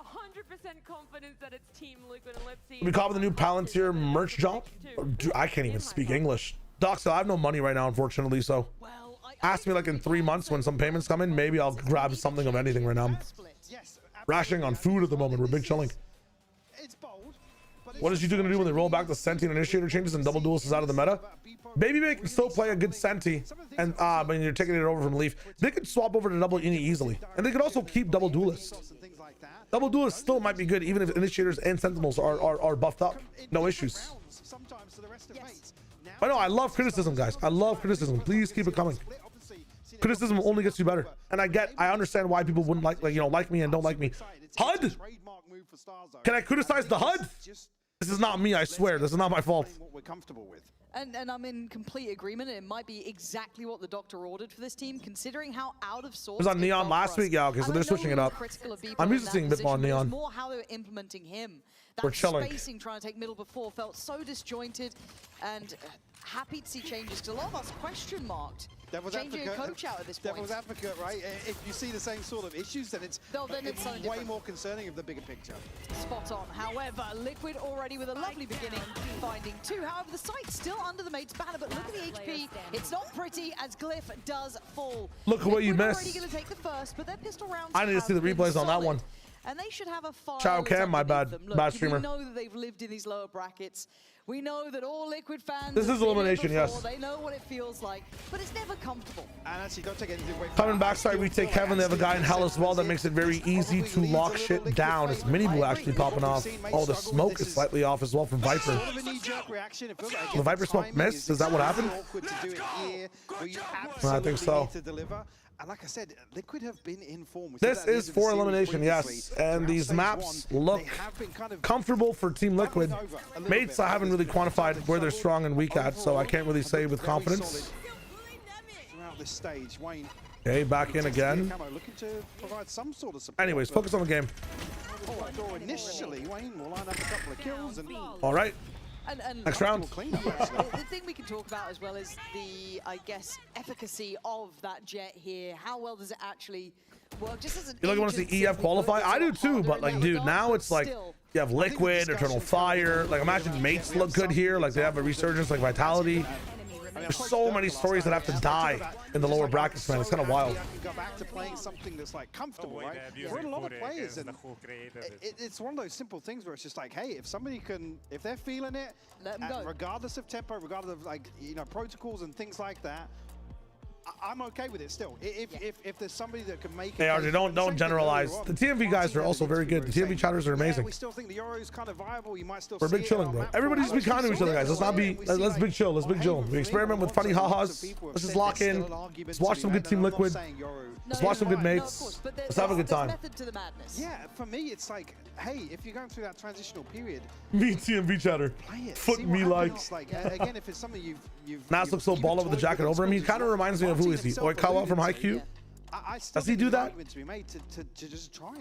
confidence that it's Team Liquid, and let's see. We copy the new Palantir merch drop. Dude, I can't even speak English. Doc, so I have no money right now, unfortunately. So ask me like in 3 months when some payments come in. Maybe I'll grab something of anything right now. I'm rationing on food at the moment. We're big chilling. What is G2 going to do when they roll back the Senti and Initiator changes and double duelists is out of the meta? Baby Bay can still play a good Senti, and when you're taking it over from Leaf, they could swap over to double Ini easily, and they could also keep double duelist. Double duelist still might be good even if Initiators and Sentinels are buffed up. No issues. I know, I love criticism, guys. I love criticism. Please keep it coming. Criticism only gets you better, and I understand why people wouldn't like me and don't like me. HUD. Can I criticize the HUD? This is not me, I swear. This is not my fault. What we're comfortable with. And I'm in complete agreement. It might be exactly what the doctor ordered for this team, considering how out of sorts. It was on Neon last week, yeah. Okay, so they're switching it up. I'm used to seeing Bippo on Neon. More how they were implementing him. We're That chilling. spacing trying to take middle before felt so disjointed, and happy to see changes because a lot of us question marked. Changing a coach out at this point. Devil's advocate, right? If you see the same sort of issues, then it's way more concerning of the bigger picture. Spot on. However, Liquid already with a lovely beginning, finding two. However, the site's still under the mate's banner, but look at the HP. It's not pretty as Glyph does fall. Look at what you Liquid missed. already going to take the first, but their pistol rounds I need to see the have been replays on that solid. one. And they should have a file. Ciao Cam, my bad. Look, Bad streamer. We know that they've lived in these lower brackets. We know that all Liquid fans. This is have been here elimination, before. yes. They know what it feels like, but it's never comfortable. And actually, don't take anything away from Coming back, sorry, we take Kevin. They have a guy in hell as well that makes it very easy to lock shit down. It's Mini Blue actually popping off. Oh, the smoke is slightly off as well from Viper. The Viper smoke missed? Is that what happened? I think so. And like I said, Liquid have been in form. This is for elimination, yes. And these maps look comfortable for Team Liquid. Mates, I haven't really quantified where they're strong and weak at, so I can't really say with confidence. Throughout this stage, Wayne. Okay, back in again. Looking to provide some sort of support. Anyways, focus on the game. Initially, Wayne will line up a couple of kills. And all right. And Next round. The thing we can talk about as well is the, I guess, efficacy of that jet here. How well does it actually work? Just as an You want to see EF qualify? I do too, but like, dude, now it's like you have Liquid, Eternal Fire. Like, imagine Mates look good here. Like, they have a resurgence like Vitality. There's so many stories that have to die in the lower brackets, man. It's kind of wild. Go back to playing something that's like comfortable, right? For a lot of players, and it's one of those simple things where it's just like, hey, if somebody can, if they're feeling it, let them go. Regardless of tempo, regardless of like protocols and things like that, I'm okay with it still. If there's somebody that can make it. Hey, RJ, don't generalize. The TMV guys are also very good. The TMV chatters are amazing. We still think the Euro is kind of viable. You might still. We're big chilling, bro. Everybody just be kind to each other, guys. Let's not be. Let's big chill. Let's big chill. We experiment with funny ha-has. Let's just lock in. Let's watch some good Team Liquid. Let's watch some good mates. Let's have a good time. Yeah, for me, it's like, hey, if you're going through that transitional period, Me TMV chatter. Fuck me like. Again, if it's something you've Nas looks so baller with the jacket over him. He kind of reminds me of who is he? Oikawa from Haikyuu. Does he do that?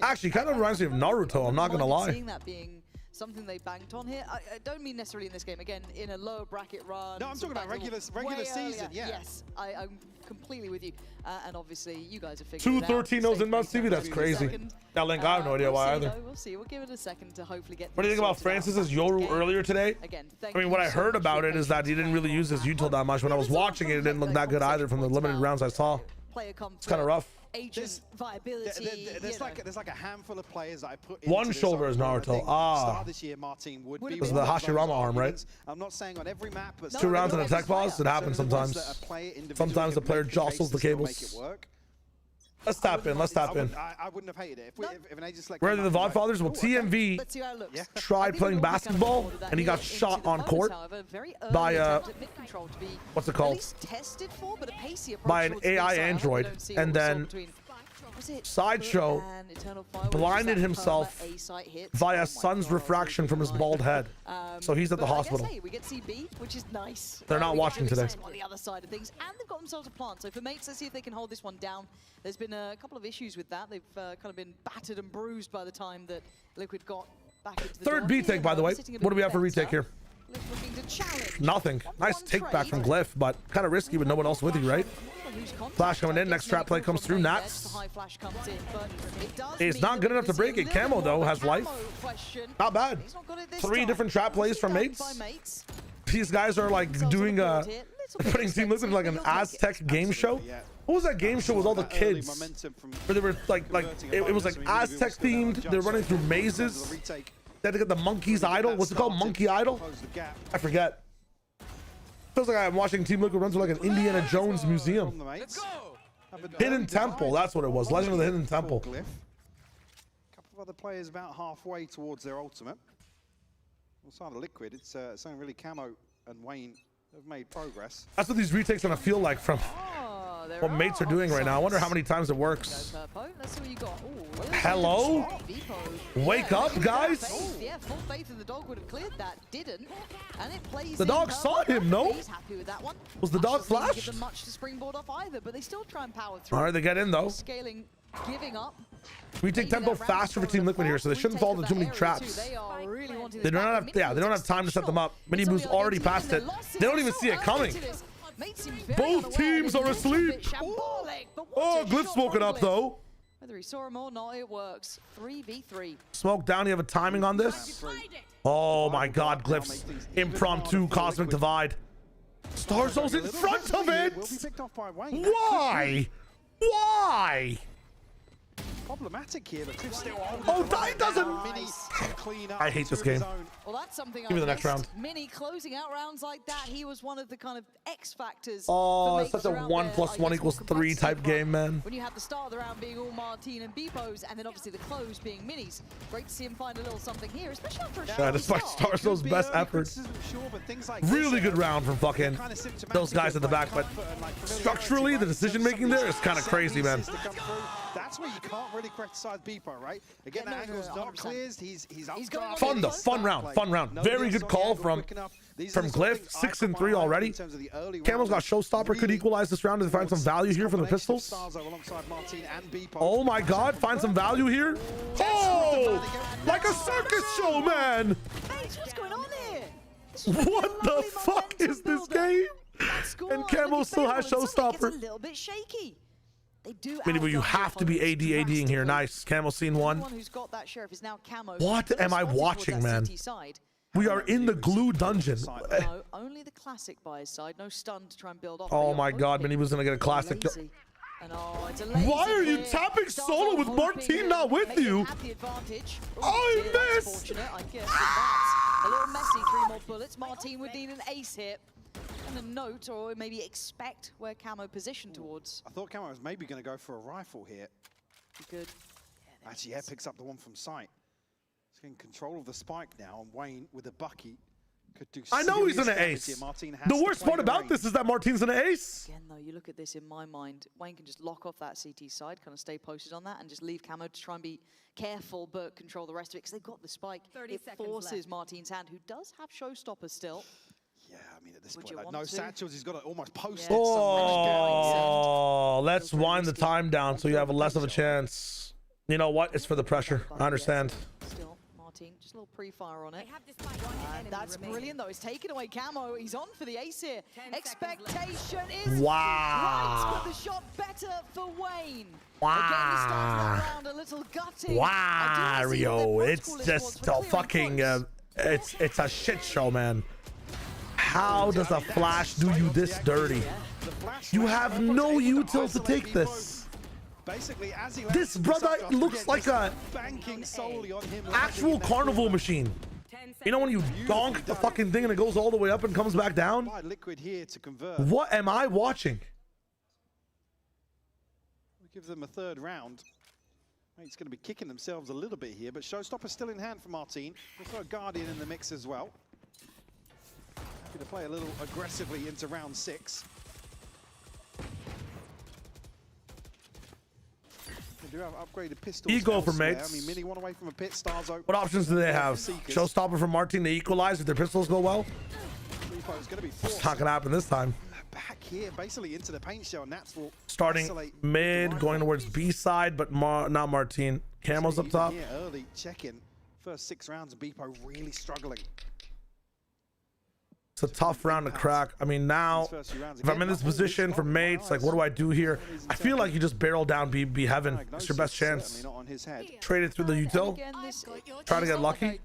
Actually, kind of reminds me of Naruto. I'm not gonna lie. Seeing that being something they banked on here. I don't mean necessarily in this game. Again, in a lower bracket run. No, I'm talking about regular season. Yeah. Yes, I'm completely with you. And obviously, you guys have figured it out. 2 13-0s in Mount TV. That's crazy. Now, Link, I have no idea why either. We'll see. We'll give it a second to hopefully get. What do you think about Francis's Yoru earlier today? I mean, what I heard about it is that he didn't really use his util that much. When I was watching it, it didn't look that good either from the limited rounds I saw. It's kind of rough. Agent viability. There's like a handful of players that I put. One shoulder is Naruto. Start this year, Martin would be. It was the Hashirama arm, right? I'm not saying on every map, but 2 rounds in a tech pause. It happens sometimes. Sometimes the player jostles the cables. Let's tap in. Let's tap in. I wouldn't have hated it if an agent like. Where are the Vodfathers? Well, TMV tried playing basketball and he got shot on court by what's it called? By an AI android, and then Sideshow blinded himself via sun's refraction from his bald head. So he's at the hospital. We get CB, which is nice. They're not watching today. On the other side of things, and they've got themselves a plant. So for mates, let's see if they can hold this one down. There's been a couple of issues with that. They've kind of been battered and bruised by the time that Liquid got back into the Third B take, by the way. What do we have for retake here? Nothing. Nice take back from Glyph, but kind of risky with no one else with you, right? Flash coming in. Next trap play comes through. Nats. It's not good enough to break it. Camo, though, has life. Not bad. 3 different trap plays from mates. These guys are like doing putting Team Liquid in like an Aztec game show. What was that game show with all the kids? Where they were like it was like Aztec themed. They're running through mazes. They had to get the monkey's idol. What's it called? Monkey Idol? I forget. Feels like I'm watching Team Liquid run through like an Indiana Jones museum. Hidden Temple, that's what it was. Legend of the Hidden Temple. A couple of other players about halfway towards their ultimate. On the side of Liquid, it's something really Camo and Wayne have made progress. That's what these retakes are gonna feel like from what mates are doing right now. I wonder how many times it works. Hello? Wake up, guys. Yeah, full faith in the dog would have cleared that. Didn't. And it plays the dog saw him, no? He's happy with that one. Was the dog flashed? Give them much to springboard off either, but they still try and power through. All right, they get in though. Scaling, giving up. We take tempo faster for Team Liquid here, so they shouldn't fall into too many traps. They don't have, they don't have time to set them up. Mini Boo's already passed it. They don't even see it coming. Both teams are asleep. Oh, Glyph smoking up though. Whether he saw him or not, it works. 3v3. Smoke down. You have a timing on this? Oh my God, Glyph's impromptu cosmic divide. Starzo's in front of it. Why? Why? Problematic here, but Cliff still he doesn't. I hate this game. Well, that's something. Give me the next round. Mini closing out rounds like that. He was one of the kind of X factors. Oh, it's such a 1 + 1 = 3 type game, man. When you have the start of the round being all Martin and Bpos, and then obviously the close being minis. Great to see him find a little something here, especially after a yeah, despite Starzo's best efforts. Really good round from fucking those guys at the back, but structurally, the decision making there is kind of crazy, man. That's where you can't really criticize Beepo, right? Again, that angle's not cleared. He's fun though, fun round. Very good call from Glyph. 6 and 3 already. Camo's got Showstopper, could equalize this round and find some value here for the pistols. Oh my God, find some value here. Oh, like a circus show, man. What's going on here? What the fuck is this game? And Camo still has Showstopper. It's a little bit shaky. Minibu, you have to be ADing here. Nice. Camo scene 1. What am I watching, man? We are in the glue dungeon. No, only the classic by his side. No stun to try and build off. Oh my God, Minibu's gonna get a classic. Why are you tapping solo with Martin not with you? I missed. A little messy. 3 more bullets. Martin would need an ace hit. kind of note or maybe expect where Camo positioned towards? I thought Camo was maybe going to go for a rifle here. Good. Actually, yeah, picks up the one from sight. He's getting control of the spike now, and Wayne with a Bucky could do. I know he's an ace. The worst part about this is that Martin's an ace. Again, though, you look at this in my mind, Wayne can just lock off that CT side, kind of stay posted on that, and just leave Camo to try and be careful but control the rest of it, because they've got the spike. 30 it seconds forces left. Martin's hand, who does have showstoppers still. Yeah, I mean, at this Would point, you like, want no to? satchels. He's got to almost post it. Oh, let's wind the time down so you have less of a chance. You know what? It's for the pressure. I understand. Still, Martin, just a little pre-fire on it. And that's brilliant, though. He's taken away Camo. He's on for the ace here. Expectation is right, but the shot better for Wayne. Wow. Again, he starts that round a little gutting. Wario, it's just a fucking, it's a shit show, man. How does a Flash do you this dirty? You have no util to take this. Basically, as he This brother looks like a banking solely on him actual carnival machine. You know when you donk the fucking thing and it goes all the way up and comes back down? Liquid here to convert. What am I watching? We give them a third round. It's going to be kicking themselves a little bit here, but Showstopper still in hand for Martin. We'll throw a Guardian in the mix as well. Happy to play a little aggressively into round 6. They do have upgraded pistols. Ego for elsewhere. mates. I mean, Mini one away from a pit. Starzo. What options do they have? Seekers. Showstopper for Martin to equalize if their pistols go well? Repo's going to be It's forced not going to happen this time. back here, basically into the paint shell. Nats will Starting isolate mid, going towards B side, but not Martin. Camo's up top. Yeah, early check-in. First 6 rounds, and Beepo really struggling. It's a tough round to crack. I mean, now, if I'm in this position for mates, like, what do I do here? I feel like you just barrel down B heaven. It's your best chance. Trade it through the util. Try to get lucky.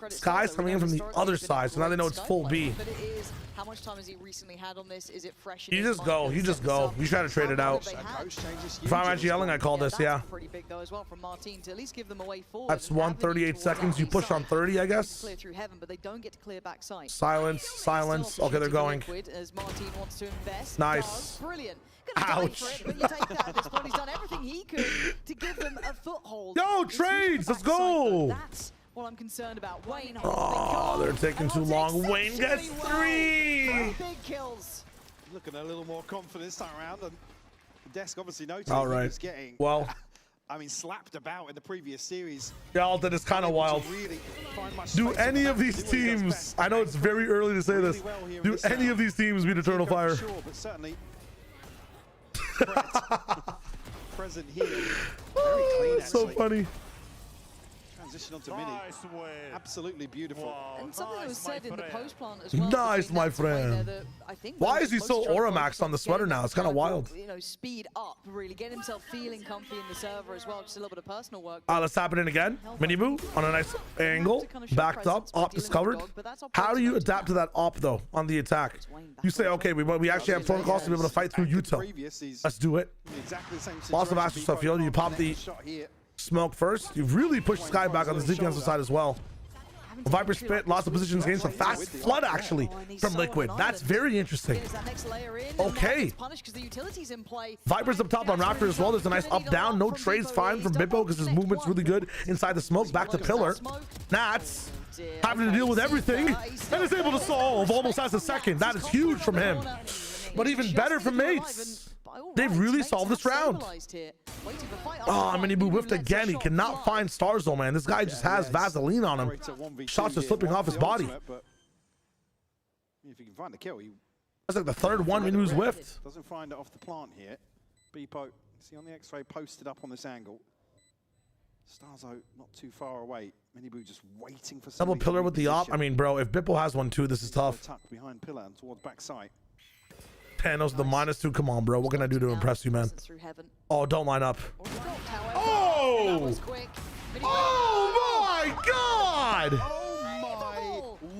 Sky's coming in from the other side, so now they know it's full B. But it is, how much time has he recently had on this? Is it fresh? You just go. You just go. You try to trade it out. If I'm actually yelling, I call this, yeah. Pretty big though as well from Martin to at least give them a way forward. That's 138 seconds. You push on 30, I guess. Clear through heaven, but they don't get to clear back sight. Silence, silence. Okay, they're going. As Martin wants to invest. Nice. Brilliant. Ouch. For it, but you take that at this point. He's done everything he could to give them a foothold. Yo, trades. Let's go. That's what I'm concerned about. Wayne. Oh, they're taking too long. Wayne gets 3. Big kills. Looking a little more confident this time around, and Desk obviously noticed All he right. was getting, Well, I mean, slapped about in the previous series. Dalton is kind of wild. Really Do any of these teams, I know it's very early to say this, do any of these teams beat Eternal Fire? Sure, but certainly present here. Very clean, So actually. funny. Transition onto Mini. Absolutely beautiful. And something that was said in the post plant as well. Nice, my friend. Why is he so aura maxed on the sweater now? It's kind of wild. You know, speed up, really get himself feeling comfy in the server as well. Just a little bit of personal work. Let's happen in again. Mini Boo on a nice angle. Backed up. Op discovered. How do you adapt to that op, though, on the attack? You say, okay, we actually have protocols to be able to fight through Util. Let's do it. Lots of Astral stuff. You pop the smoke first. You've really pushed Sky back on the defensive side as well. Viper spit, lots of positions gained, some fast flood actually from Liquid. That's very interesting. Okay. Viper's up top on Raptor as well. There's a nice up down. No trades fine from Bippo because his movement's really good inside the smoke. Back to Pillar. Nats having to deal with everything and is able to solve almost as a second. That is huge from him. But even better from mates. They've really solved this round. Oh, Mini Boo whiffed again. He cannot find Starzo, man. This guy just has Vaseline on him. Shots are slipping off his body. If he can find the kill, That's like the third one Mini Boo's whiffed. Doesn't find it off the plant here. Beepo, see on the X-ray posted up on this angle. Starzo not too far away. Mini Boo just waiting for Double Pillar with the op. I mean, bro, if Bippo has one too, this is tough. Tucked behind Pillar and towards backside. Panos the -2. Come on, bro. What can I do to impress you, man? Oh, don't line up. Oh! Oh my God! Oh my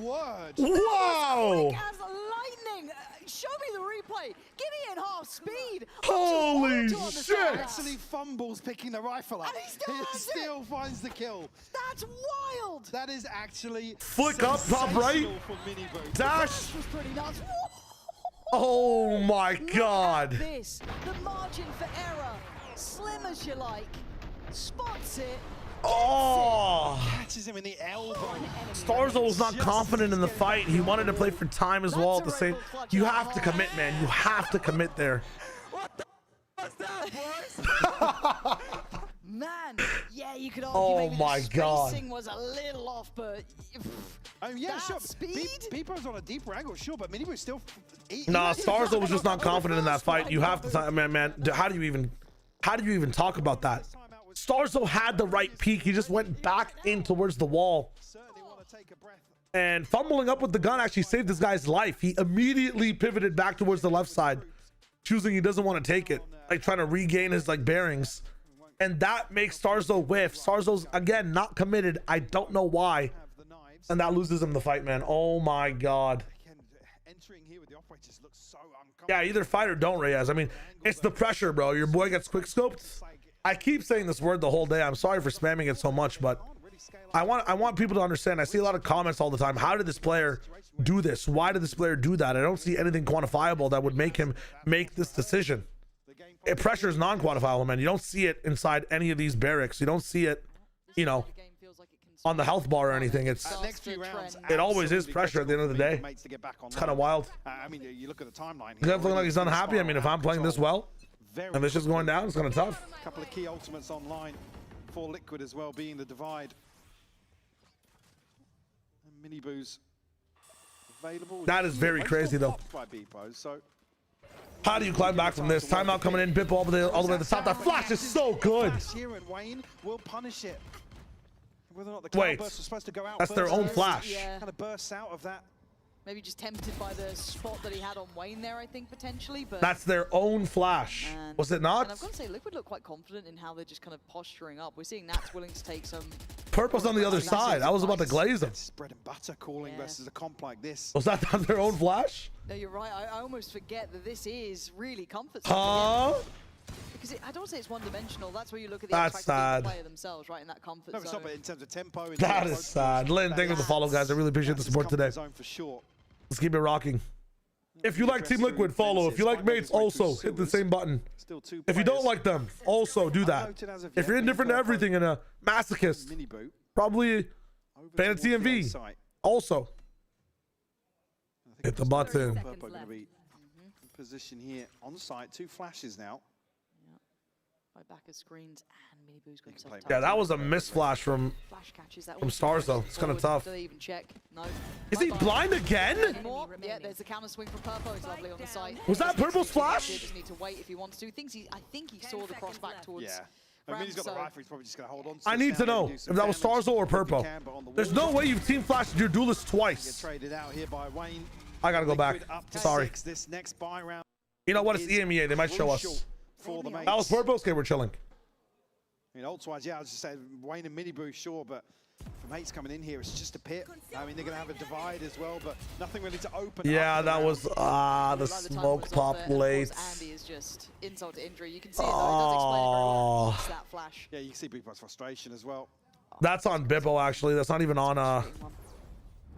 word! Wow! Lightning! Show me the replay. Give me in half speed. Holy shit! Actually fumbles picking the rifle up. And he still finds the kill. That's wild. That is actually flick up top right. for Mini Boo. Dash. Was pretty nuts. Oh my God. This, the margin for error, slim as you like, spots it. Oh. Catches him in the elbow. Starzo was not confident in the fight. He wanted to play for time as well at the same. You have to commit, man. You have to commit there. What's that, boys? Man, yeah, you could argue maybe the spacing was a little off, but yeah, sure. Speed? Beepo's on a deeper angle, sure, but Minibu's still. Nah, Starzo was just not confident in that fight. You have to, man. How do you even talk about that? Starzo had the right peak. He just went back in towards the wall. And fumbling up with the gun actually saved this guy's life. He immediately pivoted back towards the left side, choosing he doesn't want to take it, like trying to regain his bearings. And that makes Starzo whiff. Starzo's, again, not committed. I don't know why. And that loses him the fight, man. Oh my God. Yeah, either fight or don't, Reyes. I mean, it's the pressure, bro. Your boy gets quick scoped. I keep saying this word the whole day. I'm sorry for spamming it so much, but I want people to understand. I see a lot of comments all the time. How did this player do this? Why did this player do that? I don't see anything quantifiable that would make him make this decision. Pressure is non-quantifiable, man. You don't see it inside any of these barracks. You don't see it, you know, on the health bar or anything. It always is pressure at the end of the day. It's kind of wild. I mean, you look at the timeline. He's looking like he's unhappy. I mean, if I'm playing this well and this is going down, it's kind of tough. A couple of key ultimates online for Liquid as well, being the divide. And Minibu's available. That is very crazy, though. By Beepo, so. How do you climb back from this? Timeout coming in, Bip all the way to the top. That flash is so good. Here and Wayne will punish it. Whether or not the Wait, burst was supposed to go out that's their own flash. Yeah. Kind of bursts out of that. Maybe just tempted by the spot that he had on Wayne there, I think, potentially. But That's their own flash. Was it not? And I've got to say, Liquid look quite confident in how they're just kind of posturing up. We're seeing Nats willing to take some. Purple's on the other side. I was about to glaze him. Bread and butter calling versus a comp like this. Was that not their own flash? No, you're right. I almost forget that this is really comfort. Because I don't say it's one-dimensional. That's where you look at the player themselves, right, in that comfort zone. No, it's not, but in terms of tempo. That is sad. Lynn, thank you for the follow, guys. I really appreciate the support today. For sure. Let's keep it rocking. If you like Team Liquid, follow. If you like mates, also hit the same button. If you don't like them, also do that. If you're indifferent to everything and a masochist, probably fan of TMV. Also, hit the button. Purple going to be in position here on site. 2 flashes now. Right back of screens and Minibu's got himself. Yeah, that was a miss flash from Stars though. It's kind of tough. Do they even check? No. Is he blind again? Yeah, there's the counter swing from Purple. It's lovely on the side. Was that Purple's flash? Just need to wait if he wants to. I think he saw the cross back towards. Yeah. I mean, he's got the rifle. He's probably just going to hold on. I need to know if that was Starzo or Purple. There's no way you've team flashed your duelist twice. Traded out here by Wayne. I gotta go back. Sorry. This next buy round. You know what? It's EMEA. They might show us. That was Purple. Okay, we're chilling. I mean, ults-wise, yeah, I was just saying Wayne and Minibu, sure, but for mates coming in here, it's just a pit. I mean, they're going to have a divide as well, but nothing really to open. Yeah, that was the smoke pop late. Andy is just insult to injury. You can see it, though. It does explain it very well. It's that flash. Yeah, you can see Beepo's frustration as well. That's on Bippo, actually. That's not even on. And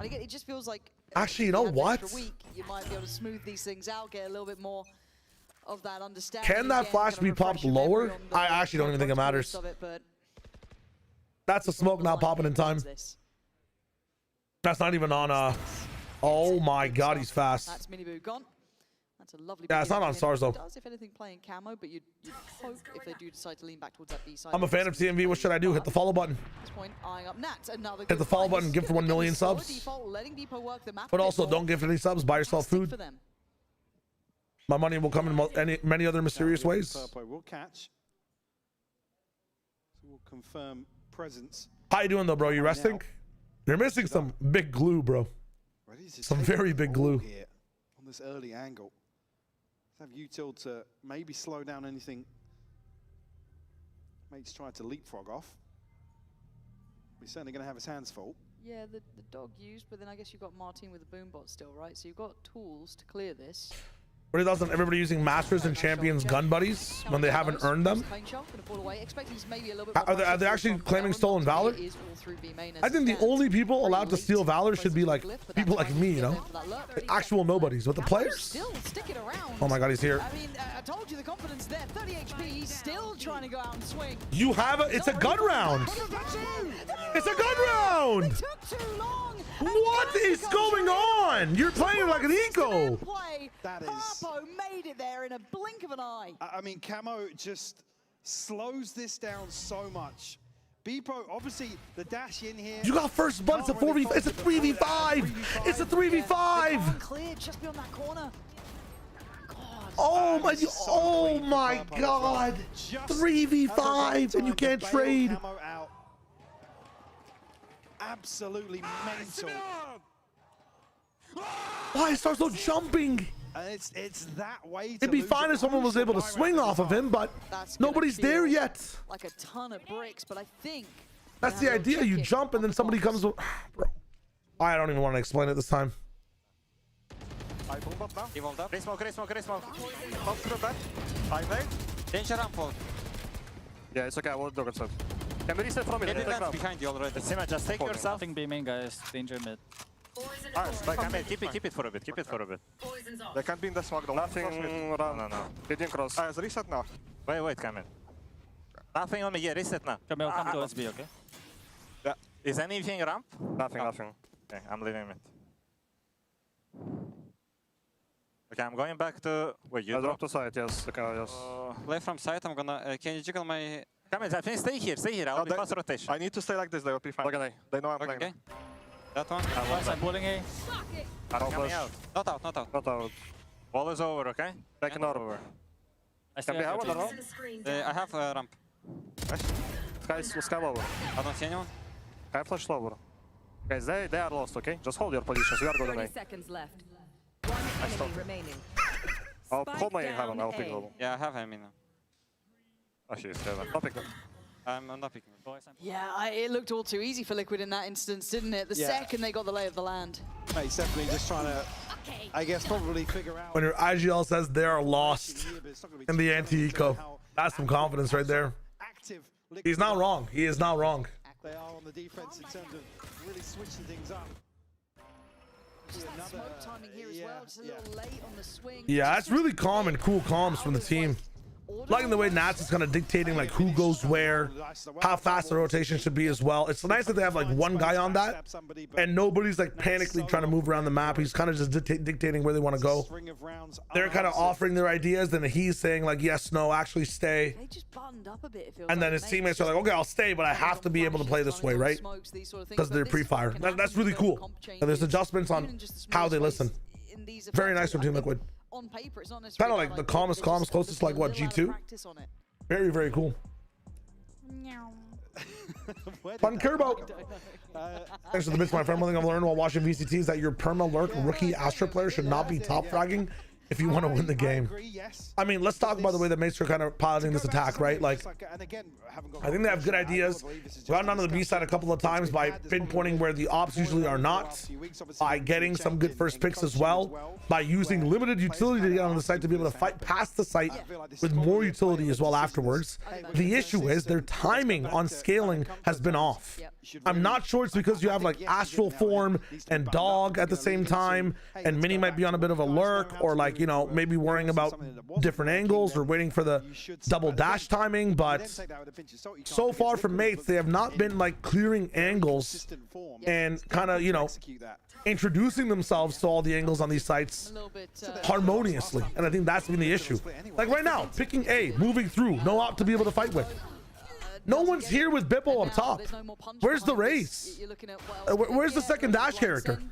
again, it just feels like. Actually, you know what? Week, you might be able to smooth these things out, get a little bit more of that understanding. Can that flash be popped lower? I actually don't even think it matters. That's a smoke not popping in time. That's not even on. Oh my God, he's fast. That's Minibu gone. That's a lovely. Yeah, it's not on Stars though. Does if anything playing camo, but you'd hope if they do decide to lean back towards that B side. I'm a fan of TMV. What should I do? Hit the follow button. At this point, eyeing up Nat. Another hit the follow button. Give for 1 million subs. Default, letting Depot work the map. But also, don't give any subs. Buy yourself food. My money will come in many other mysterious ways. Purple will catch. So we'll confirm presence. How you doing though, bro? You resting? You're missing some big glue, bro. Some very big glue. Here on this early angle. Let's have util to maybe slow down anything. Mate's tried to leapfrog off. He's certainly going to have his hands full. Yeah, the dog used, but then I guess you've got Martin with the boombot still, right? So you've got tools to clear this. What he does on everybody using Masters and Champions gun buddies when they haven't earned them? Are they actually claiming stolen valor? I think the only people allowed to steal valor should be like people like me, you know, like actual nobodies. But the players? Oh my God, he's here. I mean, I told you the confidence there. 30 HP. He's still trying to go out and swing. You have a. It's a gun round. It's a gun round. What is going on? You're playing like an eco. That is. Harpo made it there in a blink of an eye. I mean, Camo just slows this down so much. Bpro, obviously, the dash in here. You got first blood. It's a 4v. It's a 3v5. It's a 3v5. Cleared just beyond that corner. Oh my! Oh my God! 3v5 and you can't trade. Absolutely mental. Why is Starso jumping? It's that way. It'd be fine if someone was able to swing off of him, but nobody's there yet. Like a ton of bricks, but I think that's the idea. You jump and then somebody comes. Bro, I don't even want to explain it this time. Danger ramp hold. Yeah, it's okay. I won't do it. Can we reset from it? Behind you already. Sima, just take yourself. Nothing beaming, guys. Danger mid. Keep it for a bit. Keep it for a bit. They can't be in the smoke. Nothing run. No. Hitting cross. Reset now. Wait, come in. Nothing on me. Yeah, reset now. Come to SB, okay? Yeah. Is anything ramp? Nothing. Okay, I'm leaving it. Okay, I'm going back to. Wait, you drop to side, yes. Okay, yes. Play from side. I'm gonna. Can you jiggle my? Come in, I think stay here. I'll be fast rotation. I need to stay like this. They will be fine. Okay. They know I'm playing. Okay. That one. I'm pulling A. Coming out. Not out. Ball is over, okay? Back and over. Can we have one or no? I have a ramp. Guys, let's come over. I don't see anyone. I flash lower. Guys, they are lost, okay? Just hold your positions. We are going to 30 seconds left. One enemy remaining. I'll call my heaven. I'll pick global. Yeah, I have him in now. Oh, she's heaven. I'll pick them. I'm not picking. Yeah, it looked all too easy for Liquid in that instance, didn't it? The second they got the lay of the land. He's definitely just trying to, I guess, probably figure out. When your IGL says they are lost in the anti-eco, that's some confidence right there. He's not wrong. He is not wrong. They are on the defense in terms of really switching things up. Just that smoke timing here as well, just a little late on the swing. Yeah, that's really calm and cool comms from the team. Liking the way Nats is kind of dictating like who goes where, how fast the rotation should be as well. It's nice that they have like one guy on that and nobody's like panically trying to move around the map. He's kind of just dictating where they want to go. They're kind of offering their ideas, then he's saying like yes, no, actually stay. And then his teammates are like, okay, I'll stay, but I have to be able to play this way, right? Because they're pre-fire. That's really cool. And there's adjustments on how they listen. Very nice from Team Liquid. On paper, it's not kind of like the calmest, closest like what, G2? Very cool. Fun Kerbo. Thanks for the bits, my friend. One thing I've learned while watching VCT is that your perma lurk rookie Astra player should not be top fragging if you want to win the game. I mean, let's talk about the way that mates are kind of piloting this attack, right? Like, I think they have good ideas. Gone down to the B side a couple of times by pinpointing where the ops usually are not, by getting some good first picks as well, by using limited utility to get on the site to be able to fight past the site with more utility as well afterwards. The issue is their timing on scaling has been off. I'm not sure it's because you have like Astral Form and Dog at the same time, and Mini might be on a bit of a lurk, or like, you know, maybe worrying about different angles or waiting for the double dash timing. But so far from mates, they have not been like clearing angles and kind of, you know, introducing themselves to all the angles on these sites harmoniously. And I think that's been the issue. Like right now, picking A, moving through, no op to be able to fight with. No one's here with Bippo up top. Where's the race? Where's the second dash character?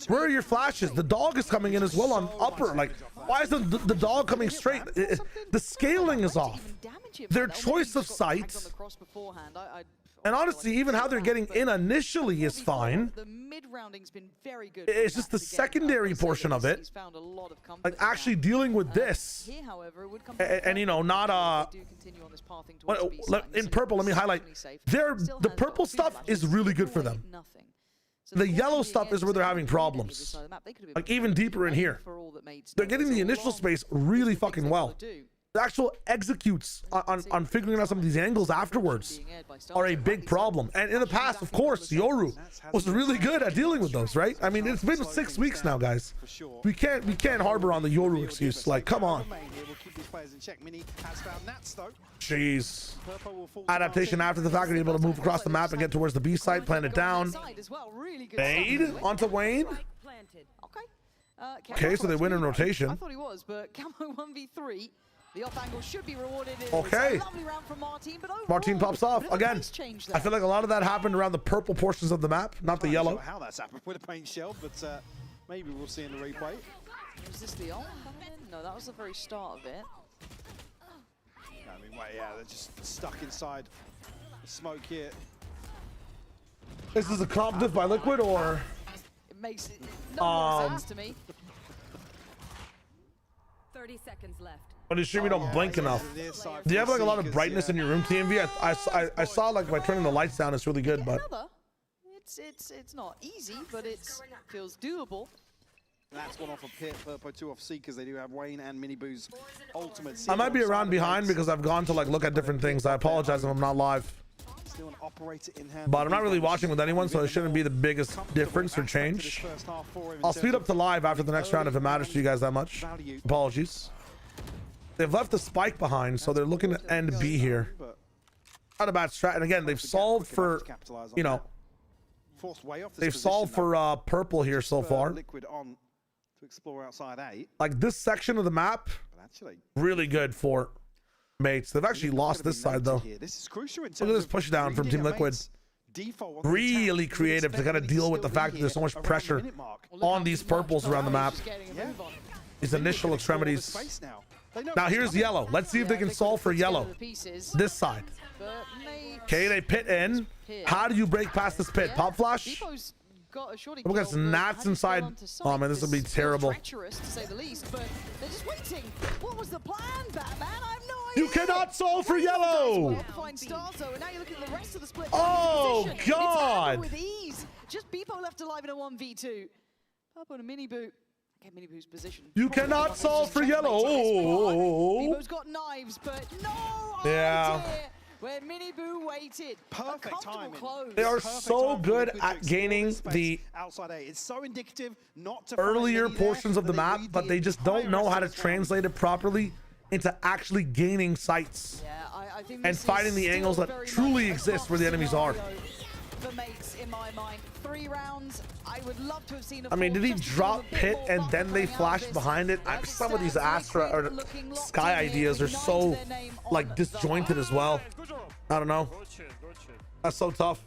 Where are your flashes? The dog is coming in as well on upper. Like, why isn't the dog coming straight? The scaling is off. Their choice of sight, and honestly, even how they're getting in initially is fine. It's just the secondary portion of it, like actually dealing with this, and you know, not in purple. Let me highlight, the purple stuff is really good for them. The yellow stuff is where they're having problems. Like even deeper in here. They're getting the initial space really fucking well. The actual executes on figuring out some of these angles afterwards are a big problem. And in the past, of course, Yoru was really good at dealing with those, right? I mean, it's been 6 weeks now, guys. We can't harbor on the Yoru excuse. Like, come on. Jeez. Adaptation after the fact, and able to move across the map and get towards the B site, plant it down. Fade onto Wayne. Okay, so they win in rotation. I thought he was, but Camo 1v3. The off angle should be rewarded. Okay. Martin pops off again. I feel like a lot of that happened around the purple portions of the map, not the yellow. How that's happened with a paint shell, but maybe we'll see in the replay. Was this the ult? No, that was the very start of it. I mean, yeah, they're just stuck inside the smoke here. This is a comp diff by Liquid, or? It makes no sense to me. 30 seconds left. On your stream, you don't blink enough. Do you have like a lot of brightness in your room, TMV? I saw like by turning the lights down, it's really good, but it's not easy, but it feels doable. That's one off of Pit, Purpo 2 off C, because they do have Wayne and Miniboo's ultimate. I might be around behind because I've gone to like look at different things. I apologize if I'm not live. Still an operator in hand, but I'm not really watching with anyone, so it shouldn't be the biggest difference or change. I'll speed up to live after the next round if it matters to you guys that much. Apologies. They've left the spike behind, so they're looking to end B here. Not a bad strat. And again, they've solved for, you know, they've solved for purple here so far. Liquid on to explore outside A. Like this section of the map, really good for mates. They've actually lost this side though. Look at this push down from Team Liquid. Really creative to kind of deal with the fact that there's so much pressure on these purples around the map. These initial extremities. Now here's yellow. Let's see if they can solve for yellow. This side. Okay, they pit in. How do you break past this pit? Pop flash? Look at Nats inside. Oh man, this will be terrible. You cannot solve for yellow. Oh god. Just Beepo left alive in a 1v2. Purple and a mini boot. Get Miniboo's position. You cannot solve for yellow. Beebo's got knives, but no. Yeah. Where Miniboo waited. Perfect timing. They are so good at gaining the outside A. It's so indicative not to earlier portions of the map, but they just don't know how to translate it properly into actually gaining sites and finding the angles that truly exist where the enemies are. For mates, in my mind, 3 rounds. I would love to have seen. I mean, did he drop pit and then they flashed behind it? Some of these Astra or Sky ideas are so like disjointed as well. I don't know. That's so tough.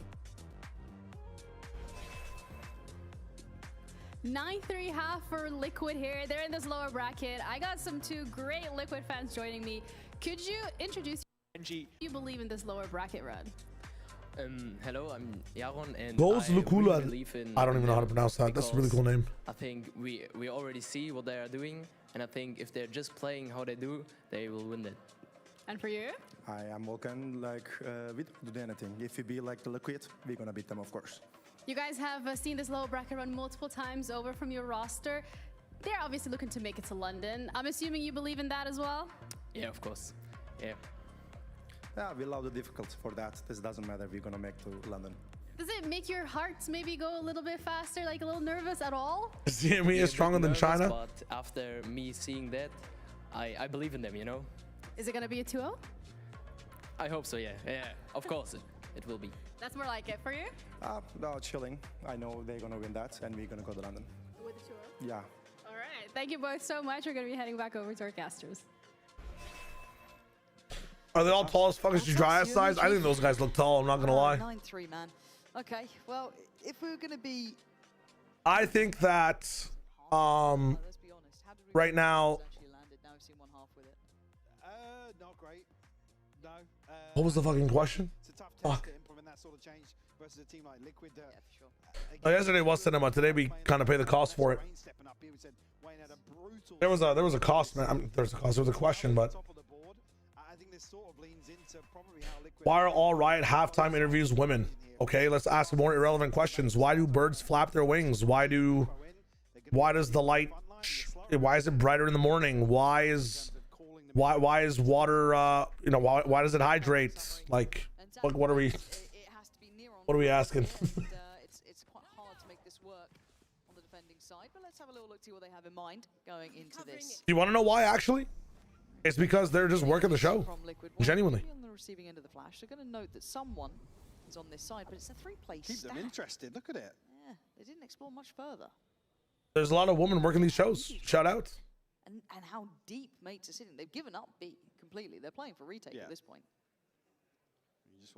9-3 half for Liquid here. They're in this lower bracket. I got some 2 great Liquid fans joining me. Could you introduce you believe in this lower bracket run? Hello, I'm Yaron, and Goals Lukula. really believe in I don't even know how to pronounce that. That's a really cool name. I think we already see what they are doing, and I think if they're just playing how they do, they will win it. And for you? Hi, I'm Volkan. Like, we don't do anything. If we be like the Liquid, we're gonna beat them, of course. You guys have seen this lower bracket run multiple times over from your roster. They're obviously looking to make it to London. I'm assuming you believe in that as well? Yeah, of course. Yeah. Yeah, we love the difficult for that. This doesn't matter. We're gonna make to London. Does it make your hearts maybe go a little bit faster, like a little nervous at all? CME is stronger than China. But after me seeing that, I believe in them, you know? Is it going to be a 2-0? I hope so, yeah. Yeah, of course it will be. That's more like it for you? No, chilling. I know they're gonna win that, and we're gonna go to London. With a 2-0? Yeah. All right. Thank you both so much. We're going to be heading back over to our casters. Are they all tall as fuck as Dryas size? I think those guys look tall, I'm not gonna lie. 9-3, man. Okay, well, if we were gonna be... I think that right now... Not great. No. What was the fucking question? It's a tough test to implement that sort of change versus a team like Liquid. Yeah, for sure. Yesterday was cinema. Today we kind of pay the cost for it. There was a cost. I mean, there's a cost. There was a question, but Why are all Riot halftime interviews women? Okay, let's ask more irrelevant questions. Why do birds flap their wings? Why does the light, why is it brighter in the morning? Why is water, you know, why does it hydrate? Like, what are we asking? It's quite hard to make this work on the defending side, but let's have a little look, see what they have in mind going into this. You want to know why, actually? It's because they're just working the show. Genuinely. On the receiving end of the flash, they're going to note that someone is on this side, but it's a three-play Keep stack. them interested. Look at it. Yeah, they didn't explore much further. There's a lot of women working these shows. Shout out. And how deep mates are sitting. They've given up B completely. They're playing for retake at this point.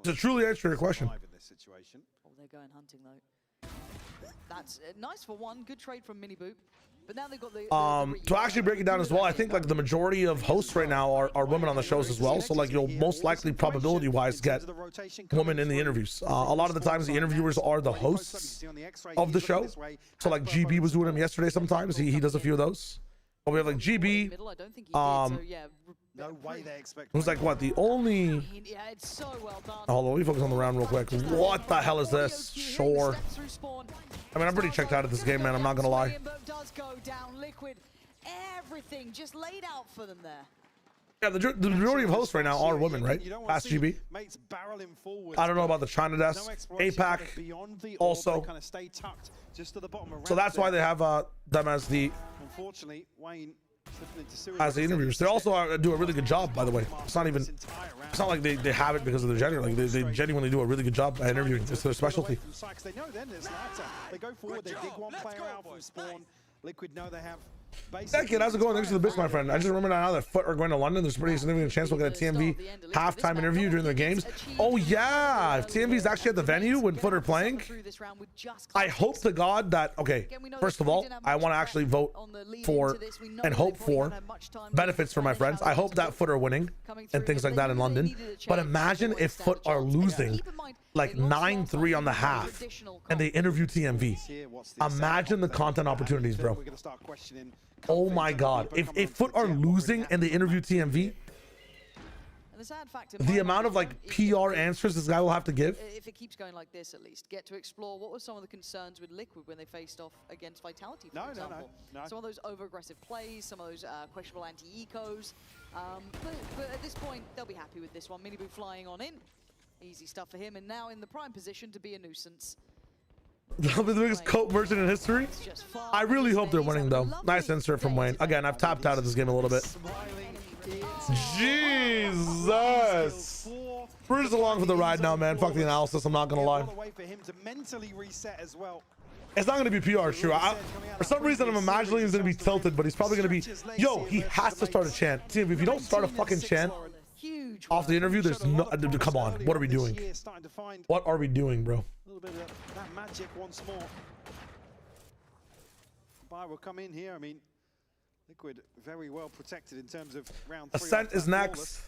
To truly answer your question. In this situation. Oh, they're going hunting though. That's nice for one. Good trade from Mini Boop. But now they've got the to actually break it down as well, I think like the majority of hosts right now are women on the shows as well. So like you'll most likely probability wise get women in the interviews. A lot of the times the interviewers are the hosts of the show. So like GB was doing them yesterday sometimes. He does a few of those. But we have like GB. No way they expect. Who's like what the only. Yeah, it's so well done. Hold on, let me focus on the round real quick. What the hell is this? Sure. I mean, I'm pretty checked out of this game, man. I'm not gonna lie. Does go down. Liquid, everything just laid out for them there. Yeah, the majority of hosts right now are women, right? Past GB. I don't know about the China desk. APAC also. So that's why they have them as the interviewers. They also do a really good job, by the way. It's not like they have it because of their gender. Like they genuinely do a really good job at interviewing. It's their specialty. They know then there's Lata. They go forward, they dig one player out from spawn. Liquid know they have. That kid, how's it going? Thanks for the bitch, my friend. I just remember now that Foot are going to London. There's a pretty significant chance we'll get a TMV halftime interview during the games. Oh yeah, if TMV's actually at the venue when Foot are playing, I hope to God that, okay, first of all, I want to actually vote for and hope for benefits for my friends. I hope that Foot are winning and things like that in London. But imagine if Foot are losing like 9-3 on the half and they interview TMV. Imagine the content opportunities, bro. Oh my God. If Foot are losing and they interview TMV, the amount of like PR answers this guy will have to give. If it keeps going like this, at least get to explore what were some of the concerns with Liquid when they faced off against Vitality, for example. Some of those over-aggressive plays, some of those questionable anti-ecos. But at this point, they'll be happy with this one. Minibu flying on in. Easy stuff for him, and now in the prime position to be a nuisance. They'll be the biggest coat merchant in history. I really hope they're winning, though. Nice insert from Wayne. Again, I've tapped out of this game a little bit. Jesus. We're just along for the ride now, man. Fuck the analysis. I'm not going to lie. It's not going to be PR, true. For some reason, I'm imagining he's going to be tilted, but he's probably going to be... Yo, he has to start a chant. Team, if you don't start a fucking chant off the interview, there's no... Come on. What are we doing? What are we doing, bro? A little bit of that magic once more. Buy will come in here. I mean, Liquid very well protected in terms of round 3. Ascent is next.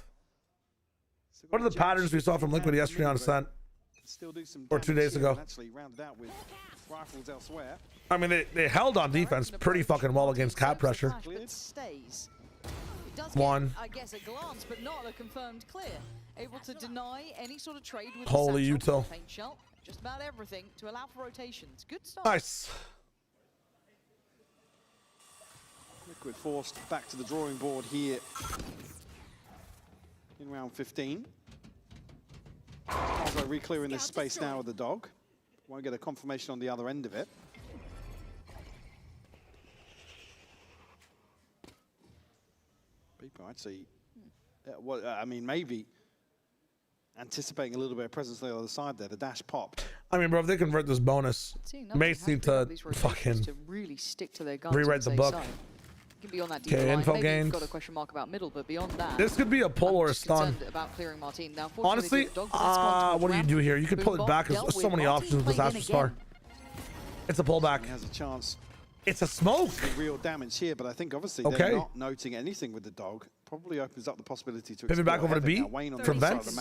What are the patterns we saw from Liquid yesterday on Ascent? Or 2 days ago? Actually rounded out with rifles elsewhere. I mean, they held on defense pretty fucking well against cap pressure. One. I guess a glance, but not a confirmed clear. Able to deny any sort of trade with Holy util. paint shell. Just about everything to allow for rotations. Good start. Nice. Liquid forced back to the drawing board here in round 15. Also re-clearing this space now with the dog. Won't get a confirmation on the other end of it. People, I'd say, well, I mean, maybe anticipating a little bit of presence on the other side there. The dash popped. I mean, bro, if they convert this bonus, mates need to fucking really stick to their guns rewrite the book. Can be on that Okay, info maybe gains. you've got a question mark about middle, but beyond that, This could be a pull or a stun. about clearing Martin. Now, Honestly, what do you do here? You could pull it back. There's so many options with this Astro Star. It's a pullback. He has a chance. It's a smoke. Real damage here, but I think obviously Okay. they're not noting anything with the dog. Probably opens up the possibility to Pivot back over to B from vents.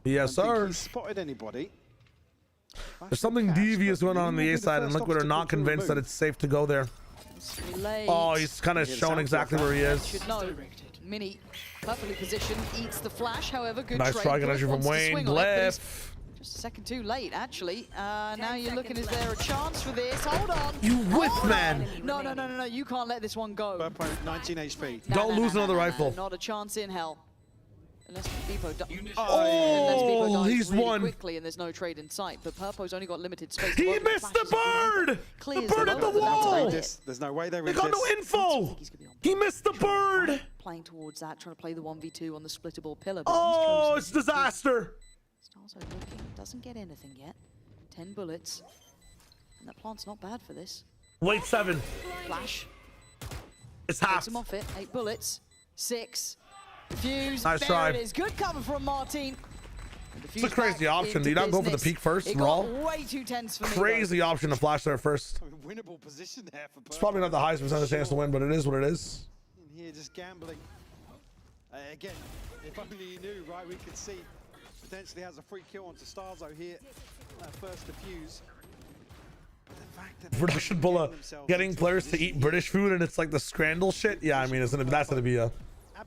Yes, sir. He spotted anybody. There's something devious going on the A side, and Liquid are not convinced that it's safe to go there. Oh, he's kind of shown exactly where he is. Should know. Mini, perfectly positioned, eats the flash. However, good Nice trade. try, good entry from Wants to Wayne. swing on it, but he's Left. just a second too late, actually. Now you're looking, is there a chance for this? Hold on. You whip, man. No. You can't let this one go. Burpo, 19 HP. Don't lose another rifle. Not a chance in hell. Unless Bebo he's really won. quickly and there's no trade in sight. But Purpo's only got limited space. He missed the bird. The bird at the wall. There's no way they They got no info. He missed the bird. Playing towards that, trying to play the 1v2 on the splittable pillar. Oh, it's disaster. Stars are looking, doesn't get anything yet. 10 bullets. And that plant's not bad for this. Wait, 7. Flash. It's half. Takes him off it. 8 bullets. 6. Fuse. Nice there try. It is. Good cover from Martin. It's a crazy option. Do you not go for the peak first? It Raw? got way too tense for me. Crazy option to flash there first. Winnable position there for It's probably not the highest percentage chance to win, but it is what it is. In here, just gambling. Again, if only you knew, right? We could see potentially has a free kill onto Starzo here. First defuse. British Bulla getting players to eat British food, and it's like the Scrandle shit. Yeah, I mean, that's gonna be a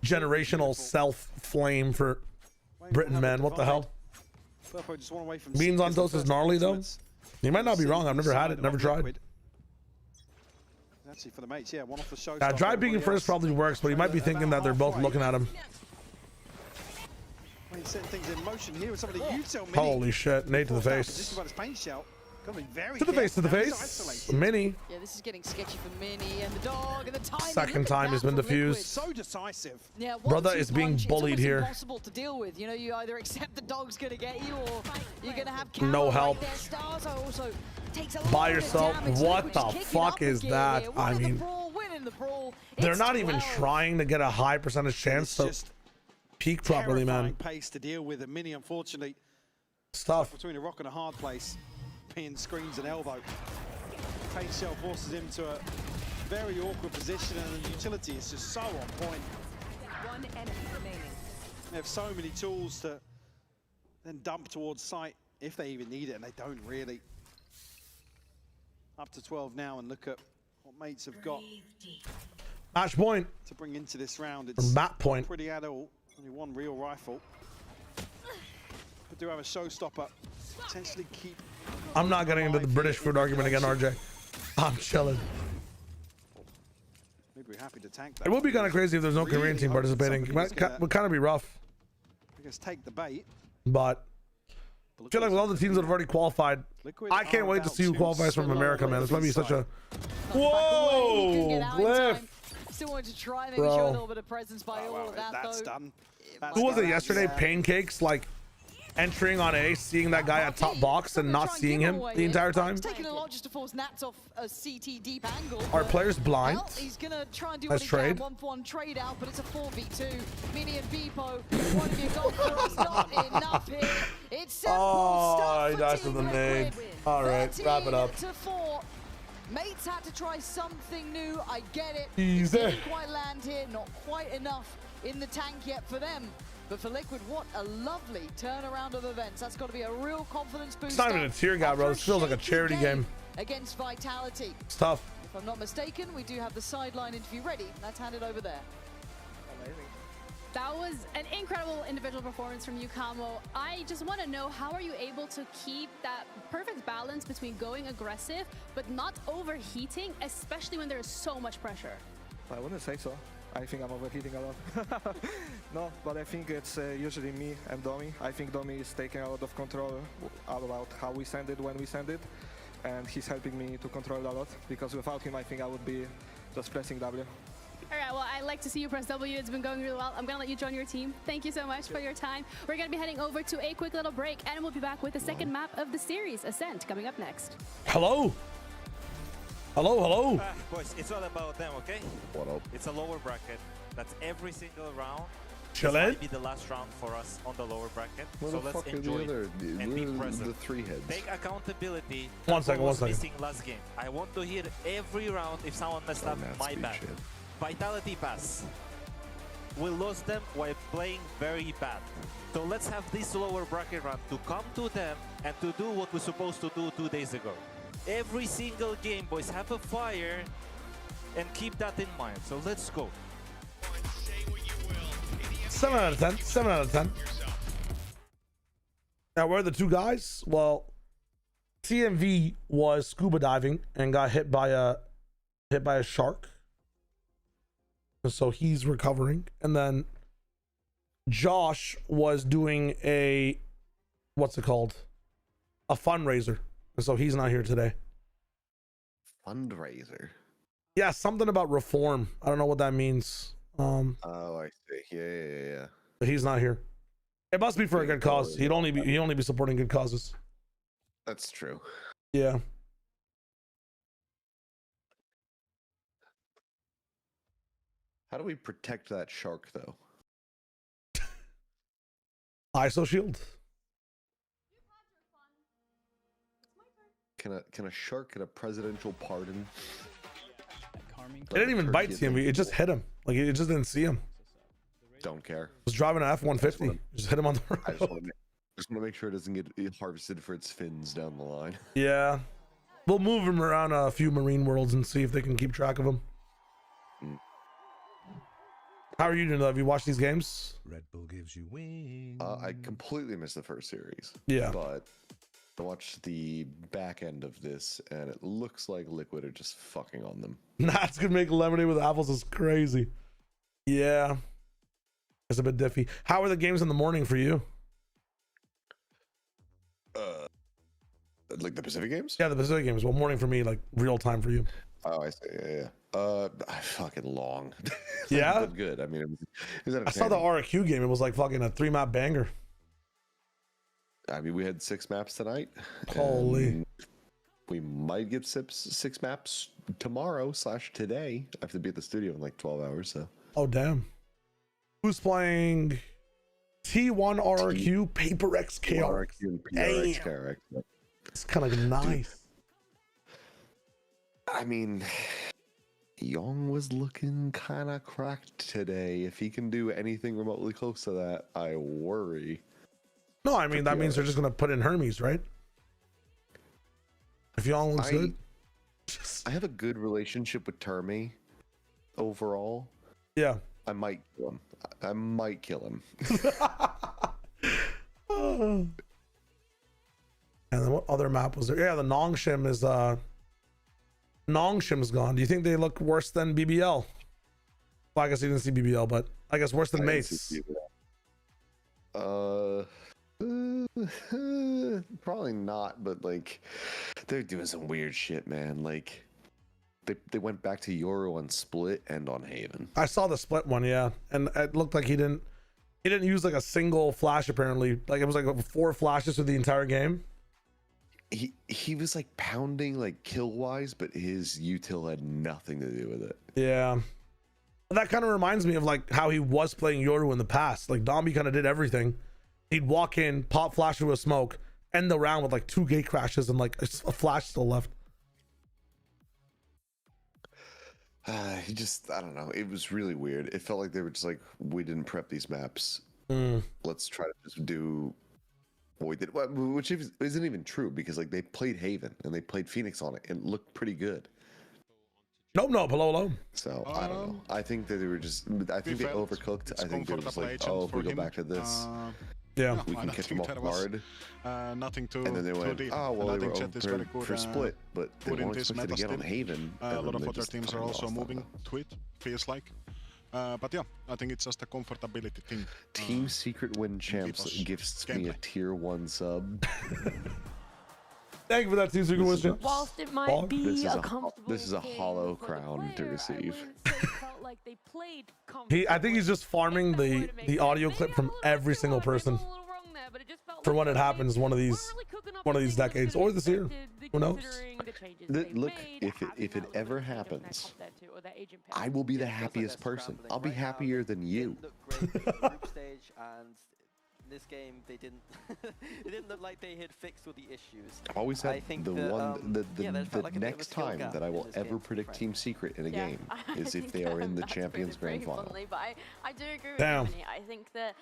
generational self-flame for Britain, man. What the hell? Beans on toast is gnarly, though. You might not be wrong. I've never had it, never tried. Actually, for the mates, yeah, one off the show. Yeah, dry being first probably works, but you might be thinking that they're both looking at him. Setting things in motion here with some of the util mini. Holy shit, Nate to the face. To the face, to the face. Mini. Yeah, this is getting sketchy for Mini and the dog and the time. Second time he's been diffused. So decisive. Yeah, brother is being bullied here. It's impossible to deal with. You know, you either accept the dog's gonna get you, or you're gonna have no help. Right there. Stars also takes a By lot yourself. of damage. What the fuck is that? I mean, they're not even trying to get a high percentage chance to peak properly, man. Pace to deal with, and Mini, unfortunately, stuff between a rock and a hard place. Pin screens and elbow. Pace shell forces him to a very awkward position, and the utility is just so on point. One enemy remaining. They have so many tools to then dump towards site if they even need it, and they don't really. Up to 12 now, and look at what mates have got. Match point. To bring into this round, it's map point. Pretty at all. Only one real rifle. But do have a showstopper. Potentially keep. I'm not getting into the British food argument again, RJ. I'm chilling. Maybe we're happy to tank that. It would be kind of crazy if there's no Korean team participating. It would kind of be rough. I guess take the bait. But I feel like with all the teams that have already qualified, I can't wait to see who qualifies from America, man. It's going to be such a... Whoa! Glyph! Still wanted to try, maybe show a little bit of presence by all of that, that's though. Done. Who was it yesterday? Pancakes, like entering on A, seeing that guy at top box and not seeing him the entire time. It's taking a lot just to force Nats off a CT deep angle. Are players blind? Well, he's gonna try and do Let's what he trade. can. 1-for-1 trade out, but it's a 4v2. Mini and Beepo, one of you go for it's not enough here. It's simple. Oh, he dies with the nade. All right, wrap it up. 13-4. Mates had to try something new. I get it. Easy. It didn't quite land here. Not quite enough in the tank yet for them. But for Liquid, what a lovely turnaround of events. That's got to be a real confidence boost. It's not even a tier guy, bro. This feels like a charity game. Against Vitality. It's tough. If I'm not mistaken, we do have the sideline interview ready. Let's hand it over there. Amazing. That was an incredible individual performance from you, Camo. I just want to know, how are you able to keep that perfect balance between going aggressive but not overheating, especially when there is so much pressure? I wouldn't say so. I think I'm overheating a lot. No, but I think it's usually me and Domi. I think Domi is taking a lot of control about how we send it, when we send it, and he's helping me to control a lot, because without him I think I would be just pressing W. All right, well, I like to see you press W. It's been going really well. I'm going to let you join your team. Thank you so much for your time. We're going to be heading over to a quick little break, and we'll be back with the second map of the series, Ascent, coming up next. Hello. Hello, hello. Boys, it's all about them, okay? What up? It's a lower bracket. That's every single round. Chillin'. This might be the last round for us on the lower bracket. So let's enjoy it and be present. The three heads. Take accountability. One second. Missing last game. I want to hear every round if someone messed up. My bad. Shit. Vitality pass. We lost them while playing very bad. So let's have this lower bracket run to come to them and to do what we're supposed to do 2 days ago. Every single game, boys, have a fire and keep that in mind. So let's go. 7 out of 10. 7 out of 10. Now, where are the two guys? Well, TMV was scuba diving and got hit by a shark. So he's recovering. And then Josh was doing a, what's it called? A fundraiser. And so he's not here today. Fundraiser? Yeah, something about reform. I don't know what that means. Oh, I see. Yeah. But he's not here. It must be for a good cause. He'd only be supporting good causes. That's true. Yeah. How do we protect that shark, though? ISO shield. Can a shark get a presidential pardon? It didn't even bite TMV. It just hit him. Like, it just didn't see him. Don't care. It was driving an F-150. Just hit him on the road. I just want to make sure it doesn't get harvested for its fins down the line. Yeah. We'll move him around a few marine worlds and see if they can keep track of him. How are you doing? Have you watched these games? Red Bull gives you wings. I completely missed the first series. Yeah. But I watched the back end of this, and it looks like Liquid are just fucking on them. Nat's gonna make lemonade with apples is crazy. Yeah. It's a bit diffy. How are the games in the morning for you? Like the Pacific games? Yeah, the Pacific games. Well, morning for me, like real time for you. Oh, I see. Yeah. Fucking long. Yeah? But good. I mean, it was I saw the RQ game. It was like fucking a 3-map banger. I mean, we had 6 maps tonight. Holy. We might get 6 maps tomorrow/today. I have to be at the studio in like 12 hours, so. Oh, damn. Who's playing T1 RQ Paper X KR? RQ and PRX KRX. It's kind of nice. I mean, Young was looking kind of cracked today. If he can do anything remotely close to that, I worry. No, I mean, that means they're just going to put in Hermes, right? If Young looks good. I have a good relationship with Termy overall. Yeah. I might kill him. I might kill him. And then what other map was there? Yeah, the Nongshim is Nongshim's gone. Do you think they look worse than BBL? Well, I guess you didn't see BBL, but I guess worse than Mace. Probably not, but like they're doing some weird shit, man. Like they went back to Yoru on Split and on Haven. I saw the Split one, yeah, and it looked like he didn't use like a single flash apparently. Like it was like 4 flashes through the entire game. He was like pounding like kill wise, but his util had nothing to do with it. Yeah. That kind of reminds me of like how he was playing Yoru in the past. Like Domby kind of did everything. He'd walk in, pop flash through a smoke, end the round with like 2 gate crashes and like a flash still left. He just, I don't know. It was really weird. It felt like they were just like, we didn't prep these maps. Let's try to just do what we did, which isn't even true because like they played Haven and they played Phoenix on it and it looked pretty good. Hello. So I don't know. I think that they were just. I think they overcooked. I think they were just like, oh, if we go back to this, yeah, we can catch them off guard. Nothing too. And then they went, oh well, they were very good, for Split, but they weren't expected to get on Haven. A lot of other teams are also moving to it. Feels like. But yeah, I think it's just a comfortability thing. Team Secret Win Champs gifts me a tier 1 sub. Thank you for that Team Secret Win Champs. Whilst it might be a comfortable, this is a hollow crown to receive. I think he's just farming the audio clip from every single person for when it happens one of these decades or this year. Who knows? Look, if it ever happens, I will be the happiest person. I'll be happier than you. Group stage and this game they didn't it didn't look like they had fixed all the issues. Always had the like next time that I will ever predict Team Secret in a game is if they are in the Champions Grand Final. But I do agree with Damn. Emily. I think that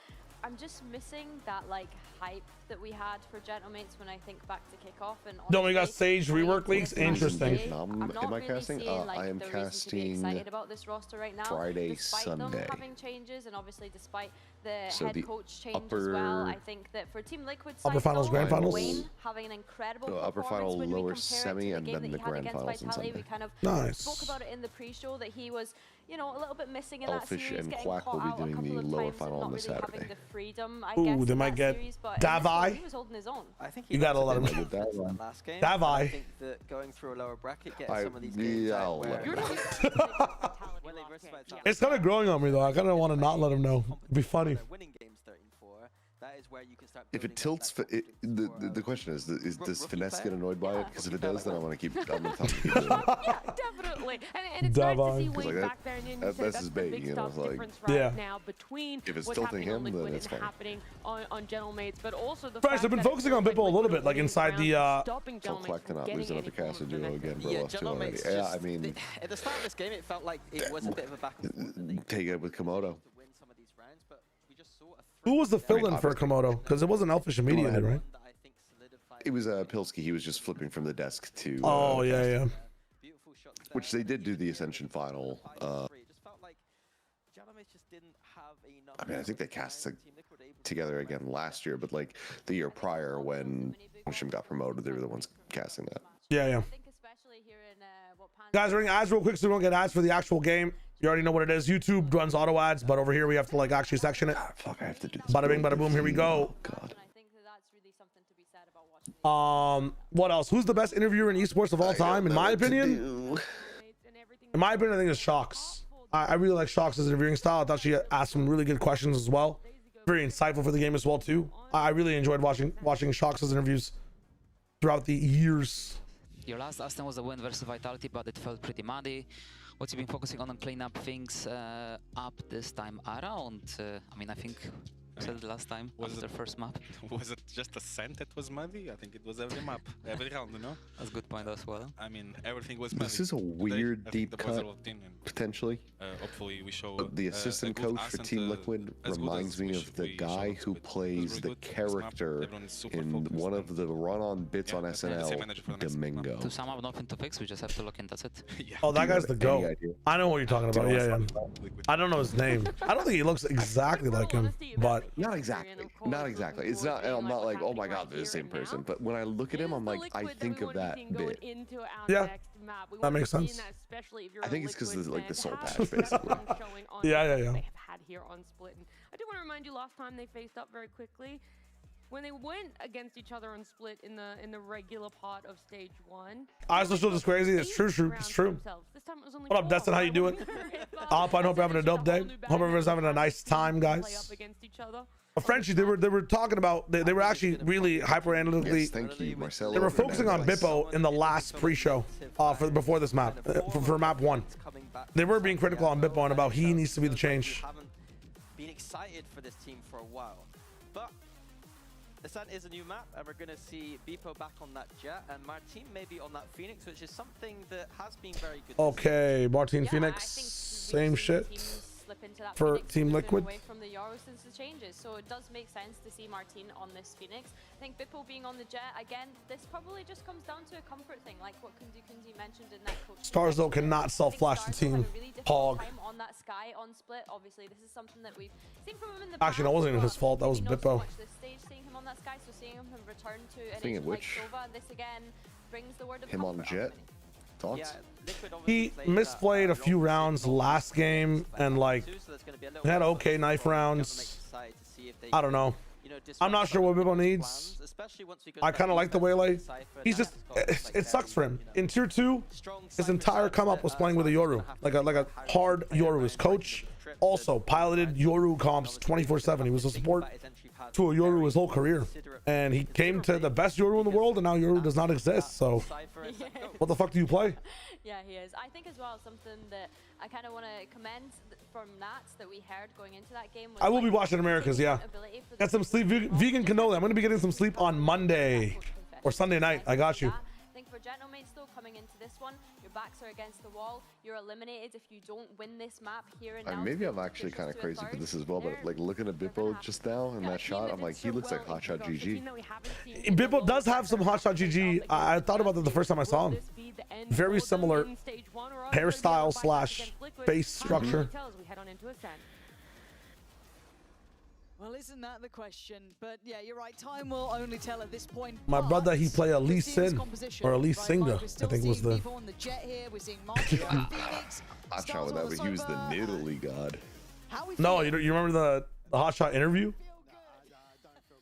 I'm just missing that like hype that we had for Gentlemates when I think back to kickoff. And No, we got Sage rework leagues. Interesting. I'm not am I really casting? seeing, like, I am the reason to be casting excited about this roster right now. Friday, despite Sunday. them having changes, and obviously despite the So head the coach change as well. I think that for Team Liquid side, upper finals, though, grand finals. Wayne having an incredible So upper performance final, when we lower compare it semi, to and the game then that the he had grand against finals on Vitality. Sunday. We kind of Nice. spoke about it in the pre-show that he was, you know, a little bit missing in that Elfish series, and getting Quack caught will be out a doing couple the of lower times and final not on the really having Saturday. the freedom, I Ooh, guess, they in might that get series, but in this one, Davai. he was holding his own. I think You gotta let him. that last game. Davai. I think that going through a lower bracket gets some of these games out where when they versus Vitality, It's kind of growing on me though. I kind of want to not let him know. It'd be funny. winning games 13-4, that is where you can start. If it tilts, the question is does Finesse get annoyed by it? Because if it does, then I want to keep. I'm gonna tell him to keep doing it. Yeah, definitely. And it's nice to see Because, Wayne like, back there, and you that's said his that's the baby, big you know, stuff it's like- difference right Yeah. now between If it's what's tilting happening on him, then Liquid it's and fine. happening on Gentlemates, but also the Fresh, fact I've been that it focusing feels on like Bippo a little Liquid bit, like winning inside the rounds, stopping So Gentlemates Quack from cannot getting lose another any form cast to of duo momentum. again, but Yeah, lost two already. Gentlemates Yeah, just, I mean, at the start of this game, it felt like it was a bit of a back and forth. take it with Komodo. Who was the fill-in for Komodo? Because it wasn't Elfish immediately, right? It was Pilsky. He was just flipping from the desk to. Oh yeah, yeah. Which they did do the Ascension final. I mean, I think they cast together again last year, but like the year prior when Shim got promoted, they were the ones casting that. Yeah, yeah. Guys, running ads real quick so we don't get ads for the actual game. You already know what it is. YouTube runs auto ads, but over here we have to like actually section it. Fuck, I have to do this. Bada bing, bada boom. Here we go. God. What else? Who's the best interviewer in esports of all time? In my opinion, I think it's Shocks. I really like Shocks' interviewing style. I thought she asked some really good questions as well. Very insightful for the game as well too. I really enjoyed watching Shocks' interviews throughout the years. Your last Aston was a win versus Vitality, but it felt pretty muddy. What you've been focusing on clean up things up this time around? I mean, I think you said it last time after the first map. Was it just a scent that was muddy? I think it was every map, every round, you know? That's a good point as well. I mean, everything was muddy. This is a weird I think deep the boys cut, are locked in, and, potentially. hopefully we show The assistant a good coach for Ascent, Team Liquid as good reminds as me we of the showed guy up who to it. It was plays really the good. This map, character everyone is super in focused one of and- the run-on bits on Yeah, the same SNL, manager for the next map. Domingo. To sum up, nothing to fix. We just have to look in. That's it. Oh, that guy's the any GOAT. idea? I know what you're talking about. Yeah, yeah. I don't know his name. I don't think he looks exactly like him, but Not exactly. Not exactly. It's not. And I'm not like, oh my god, they're the same person. But when I look at him, I'm like, I think of that bit. yeah, that makes sense. I think it's because of like the soul patch, basically. Yeah, yeah, yeah. They have had here on Split. And I do want to remind you, last time they faced up very quickly, when they went against each other on Split in the regular part of stage 1. I still feel this crazy. It's true. It's true. This time it was only What up, 4. Destin? How you doing? Up. I hope you're having a dope day. Hope everyone's having a nice time, Play guys. up against each other. Frenchie, they were talking about they were actually really hyper analytically. Yes, thank you, Marcelo. They were focusing on Bippo in the last pre-show before this map for map 1. They were being critical on Bippo and about he needs to be the change. Haven't been excited for this team for a while, but Ascent is a new map, and we're going to see Bippo back on that Jet, and Martin maybe on that Phoenix, which is something that has been very good. Okay, Martin Phoenix, same shit for Team Liquid. Away from the Euro since the changes, so it does make sense to see Martin on this Phoenix. I think Bippo being on the Jet again, this probably just comes down to a comfort thing, like what Kunzi mentioned in that coach. Stars though cannot self-flash the team. Hog. Time on that Sky on Split. Obviously, this is something that we've seen from him in the Actually, that wasn't even his fault. That was Bippo. This stage, seeing him on that Sky, so seeing him return to an Speaking of agent like which, Sova, this again brings the word of him on comfort Jet. out of him. Thoughts? He misplayed a few rounds last game and like had okay knife rounds. I don't know. I'm not sure what Bippo needs. I kind of like the Waylay. He's just it sucks for him. In tier 2, his entire come up was playing with a Yoru, like a hard Yoru. His coach also piloted Yoru comps 24/7. He was a support to a Yoru his whole career, and he came to the best Yoru in the world, and now Yoru does not exist. So what the fuck do you play? Yeah, he is. I think as well something that I kind of want to commend from Nats that we heard going into that game. I will be watching Americas, yeah. Get some sleep. Vegan cannoli. I'm going to be getting some sleep on Monday or Sunday night. I got you. I think for Magento mates though, coming into this one, your backs are against the wall. You're eliminated if you don't win this map here and now. Maybe I'm actually kind of crazy for this as well, but like looking at Bippo just now in that shot, I'm like, he looks like Hotshot GG. Bippo does have some Hotshot GG. I thought about that the first time I saw him. Very similar hairstyle slash face structure. Well, isn't that the question? But yeah, you're right. Time will only tell at this point. My brother, he played Elise Sin or Elise Singa, I think was the. Hotshot with that, but he was the Nidalee god. No, you remember the Hotshot interview?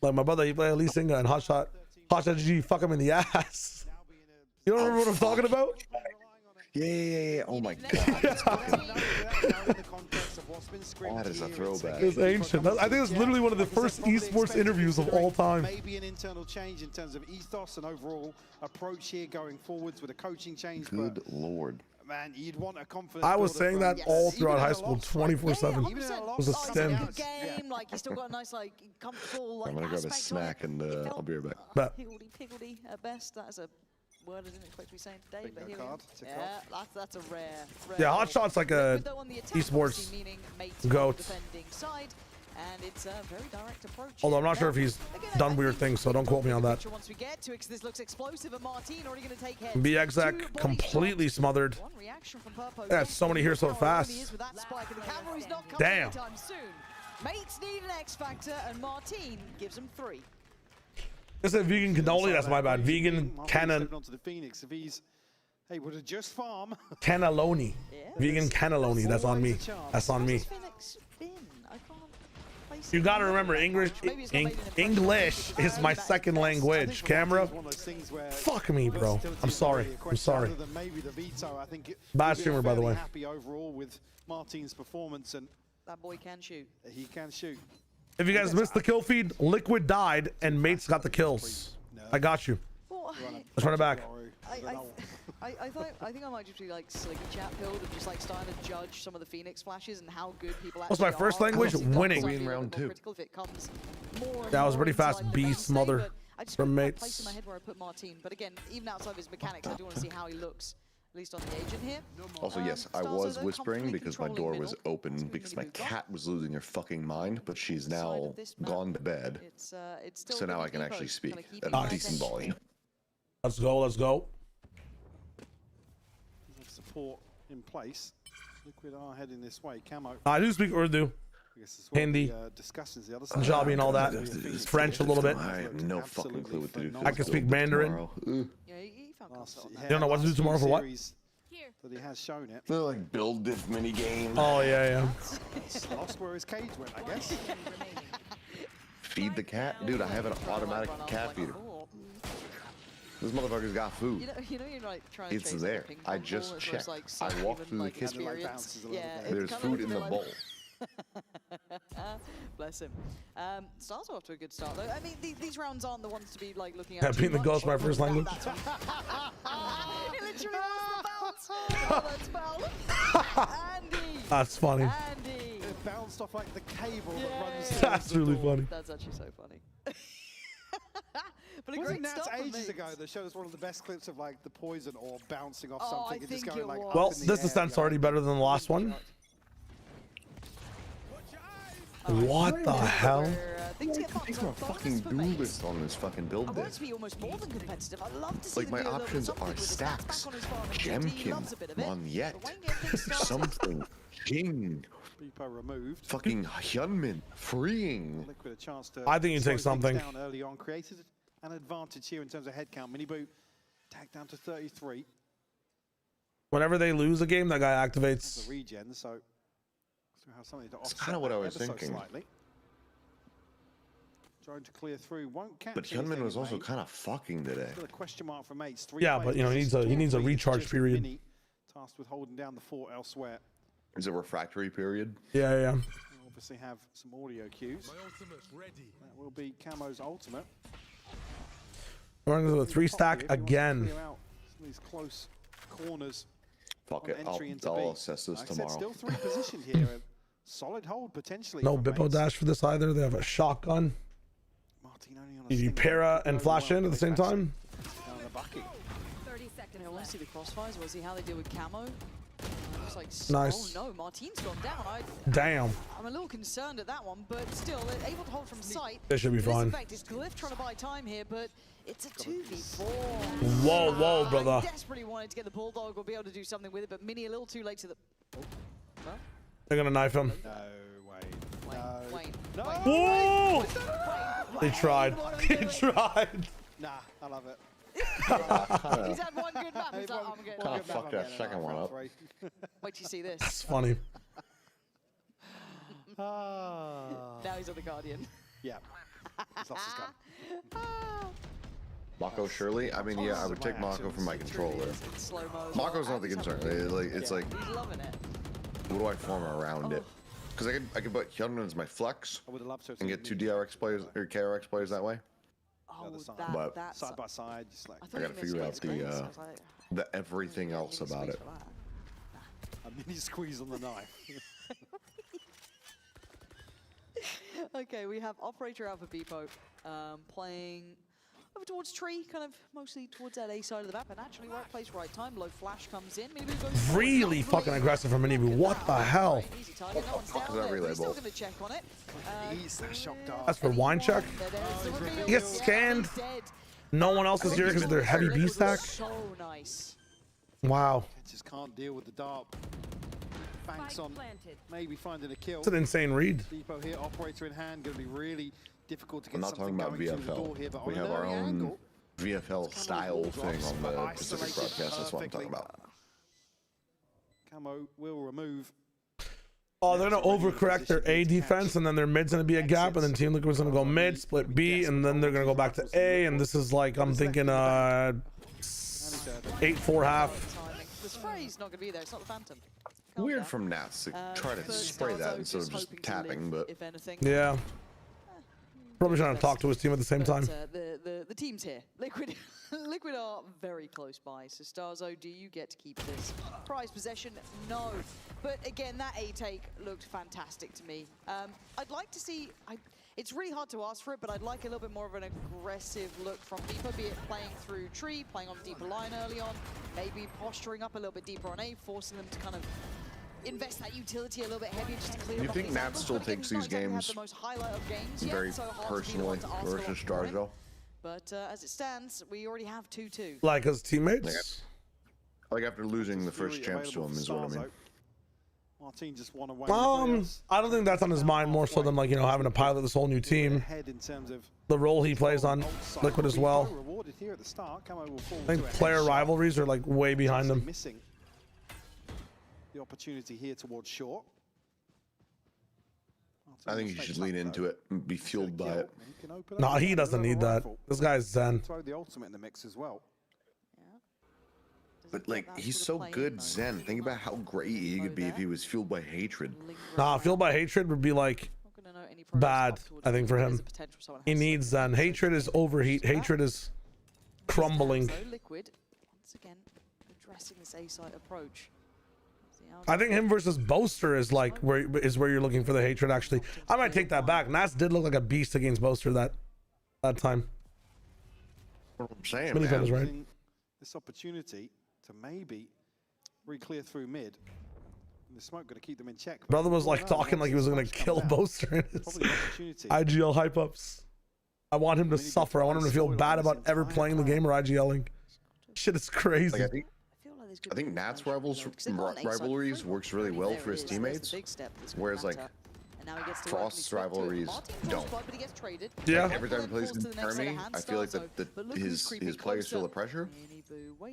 Like my brother, he played Elise Singa and Hotshot GG fuck him in the ass. You don't remember what I'm talking about? Yeah. Oh my god. That is a throwback. It's ancient. I think it's literally one of the first esports interviews of all time. Maybe an internal change in terms of ethos and overall approach here going forwards with a coaching change. Good lord. Man, you'd want a confidence. I was saying that all throughout high school, 24/7. It was a stem. Game, like you still got a nice, like comfortable. Like, I'm gonna grab a snack and I'll be right back. But Piggledy at best. That is a word I didn't expect to be saying today, but here we go. Yeah, that's a rare. Yeah, Hotshot's like a esports goat. And it's a very direct approach. Although I'm not sure if he's done weird things, so don't quote me on that. Once we get to it, this looks explosive, and Martin already going to take head. BXX completely smothered. Yeah, so many here so fast. Damn. Mates need an X factor, and Martin gives him 3. Is it vegan cannoli? That's my bad. Vegan cannon. Hey, would it just farm? Cannelloni. Vegan cannelloni. That's on me. That's on me. You gotta remember, English is my second language. Camera, fuck me, bro. I'm sorry. I'm sorry. Bad streamer, by the way. Happy overall with Martin's performance, and that boy can shoot. He can shoot. If you guys missed the kill feed, Liquid died and Mates got the kills. I got you. Let's run it back. I think I might just be like slightly chat pilled and just like starting to judge some of the Phoenix flashes and how good people actually What's my first language? Winning. Round 2. That was pretty fast. B smother from Mates. Place in my head where I put Martin, but again, even outside of his mechanics, I do want to see how he looks. At least on the agent here. Also, yes, I was whispering because my door was open because my cat was losing her fucking mind, but she's now gone to bed. So now I can actually speak at a decent volume. Let's go. Let's go. Support in place. Liquid are heading this way. Camo. I do speak Urdu, Hindi, Punjabi, and all that. French a little bit. I have no fucking clue what to do. I can speak Mandarin. You don't know what to do tomorrow for what? That he has shown it. They're like build diff mini game. Oh yeah. Lost where his cage went, I guess. Feed the cat, dude. I have an automatic cat feeder. This motherfucker's got food. You know you're like trying it's to there. I just checked. Like I walked through the kitchen. Yeah, there's food in the bowl. Bless him. Stars are off to a good start though. I mean, these rounds aren't the ones to be like looking at. Yeah, being the ghost, my first language. It literally was the bounce. Andy. That's funny. Andy. It bounced off like the cable that runs. That's really funny. That's actually so funny. But Wasn't that ages ago that showed us one of the best clips of like the poison orb bouncing off something and just going like up well, in the this air, descent's already better than the last one. What the hell? Things are fucking duelist on this fucking build I want it to be almost more than competitive. I'd love to see like my options are stacks, Gemkin, Monyet, something, King, removed, fucking Hyunmin, freeing. Liquid a chance to I think you take something. down early on, created an advantage here in terms of head count. Mini boot tagged down to 33. Whenever they lose a game, that guy activates. The regen, so have something to That's kind of what I was thinking. Slightly. Trying to clear through, won't catch. But Hyunmin was also kind of fucking today. Still a question mark for Mates. Yeah, but you know he needs a recharge period. Tasked with holding down the fort elsewhere. Is it a refractory period? Yeah. We'll obviously have some audio cues. That will be Camo's ultimate. We're going to do a 3-stack again. Clear out some of these close corners. Fuck it, I'll assess this tomorrow. Still 3 positioned here. Solid hold potentially. No Bippo dash for this either. They have a shotgun. You para and flash in at the same time. second here. I want to see the crossfires. We'll see how they deal with camo. Looks like Nice. Oh no, Martine's gone down. Damn. I'm a little concerned at that one, but still, they're able to hold from sight. This should be fine. In fact, it's Glyph trying to buy time here, but it's a 2v4. Whoa, whoa, brother. I desperately wanted to get the Bulldog or be able to do something with it, but Mini a little too late to the... Oh. Well, They're gonna knife him. No, wait. Wait. No. Whoa! They tried. They tried. Nah, I love it. He's had one good map. He's like, I'm good. Kind of fucked that second one up. Wait till you see this. That's funny. Now he's on the Guardian. Yeah. He's lost his gun. Mako Shirley? I mean, yeah, I would take Mako from my controller. Mako's not the concern. It's like, He's loving it. what do I form around it? Because I could put Hyunmin as my flex I would have loved to have and seen get 2 DRX players or KRX players that way. Oh, But that's... Side by side, just like... I gotta figure out the everything else about it. A mini squeeze on the knife. Okay, we have Operator Alpha Beepo playing over towards tree, kind of mostly towards that A side of the map, and actually right place, right time. Low flash comes in. Minibu goes Really fucking aggressive from Minibu. What the hell? easy target. No one's down there, but he's still going to check on it. That shock dart. That's for wine check. He gets scanned. No one else is here because of their heavy B stack. So nice. Wow. Just can't deal with the dart. Banks on maybe finding a kill. It's an insane read. Depot here, operator in hand, going to be really difficult to get I'm not talking something about going through the door here, VFL. but We on have an our early own angle, VFL style thing on the Pacific broadcast. That's what I'm talking about. Camo will remove. Oh, they're gonna overcorrect their A defense, and then their mid's gonna be a gap, and then Team Liquid's gonna go mid, split B, and then they're gonna go back to A, and this is like, I'm thinking 8-4 half. The spray's not going to be there. It's not the Phantom. Weird from Nats to try to spray that instead of just tapping, but if anything. Yeah. Probably trying to talk to his team at the same time. The team's here. Liquid are very close by. So Starzo, do you get to keep this prize possession? No. But again, that A take looked fantastic to me. I'd like to see. It's really hard to ask for it, but I'd like a little bit more of an aggressive look from Depot, be it playing through tree, playing on deeper line early on, maybe posturing up a little bit deeper on A, forcing them to kind of invest that utility a little bit heavier just to clear you up think these Nat angles. still But again, takes he's not these exactly had games the most highlight of games yet, very so hard to be the personally one to ask a lot versus for him. Starzo? But as it stands, we already have 2-2. Like his teammates? Like after losing the first champs to him is what I mean. Martin just won away. I don't think that's on his mind more so than like, you know, having to pilot this whole new team. The role he plays on Liquid as well. Rewarded here at the start. Camo will fall I think to a player headshot. rivalries are like way behind them. Missing the opportunity here towards short. I think he should lean into it and be fueled by it. No, he doesn't need that. This guy's Zen. Throw the ultimate in the mix as well. But like, he's so good Zen. Think about how great he could be if he was fueled by hatred. Nah, fueled by hatred would be like bad, I think, for him. He needs Zen. Hatred is overheat. Hatred is crumbling. Liquid, once again, addressing this A-side approach. I think him versus Boaster is like where you're looking for the hatred. Actually, I might take that back. Nats did look like a beast against Boaster that time. What I'm saying, Really man. was right. This opportunity to maybe re-clear through mid. And the smoke going to keep them in check. Brother was like talking like he was gonna kill Boaster in his IGL hype ups. I want him to suffer. I want him to feel bad about ever playing the game or IGLing. Shit is crazy. Like, I think Nat's rivalries works really well for his teammates, whereas like Frost's rivalries don't. Yeah. Like, every time he plays in Army, I feel like his players feel the pressure,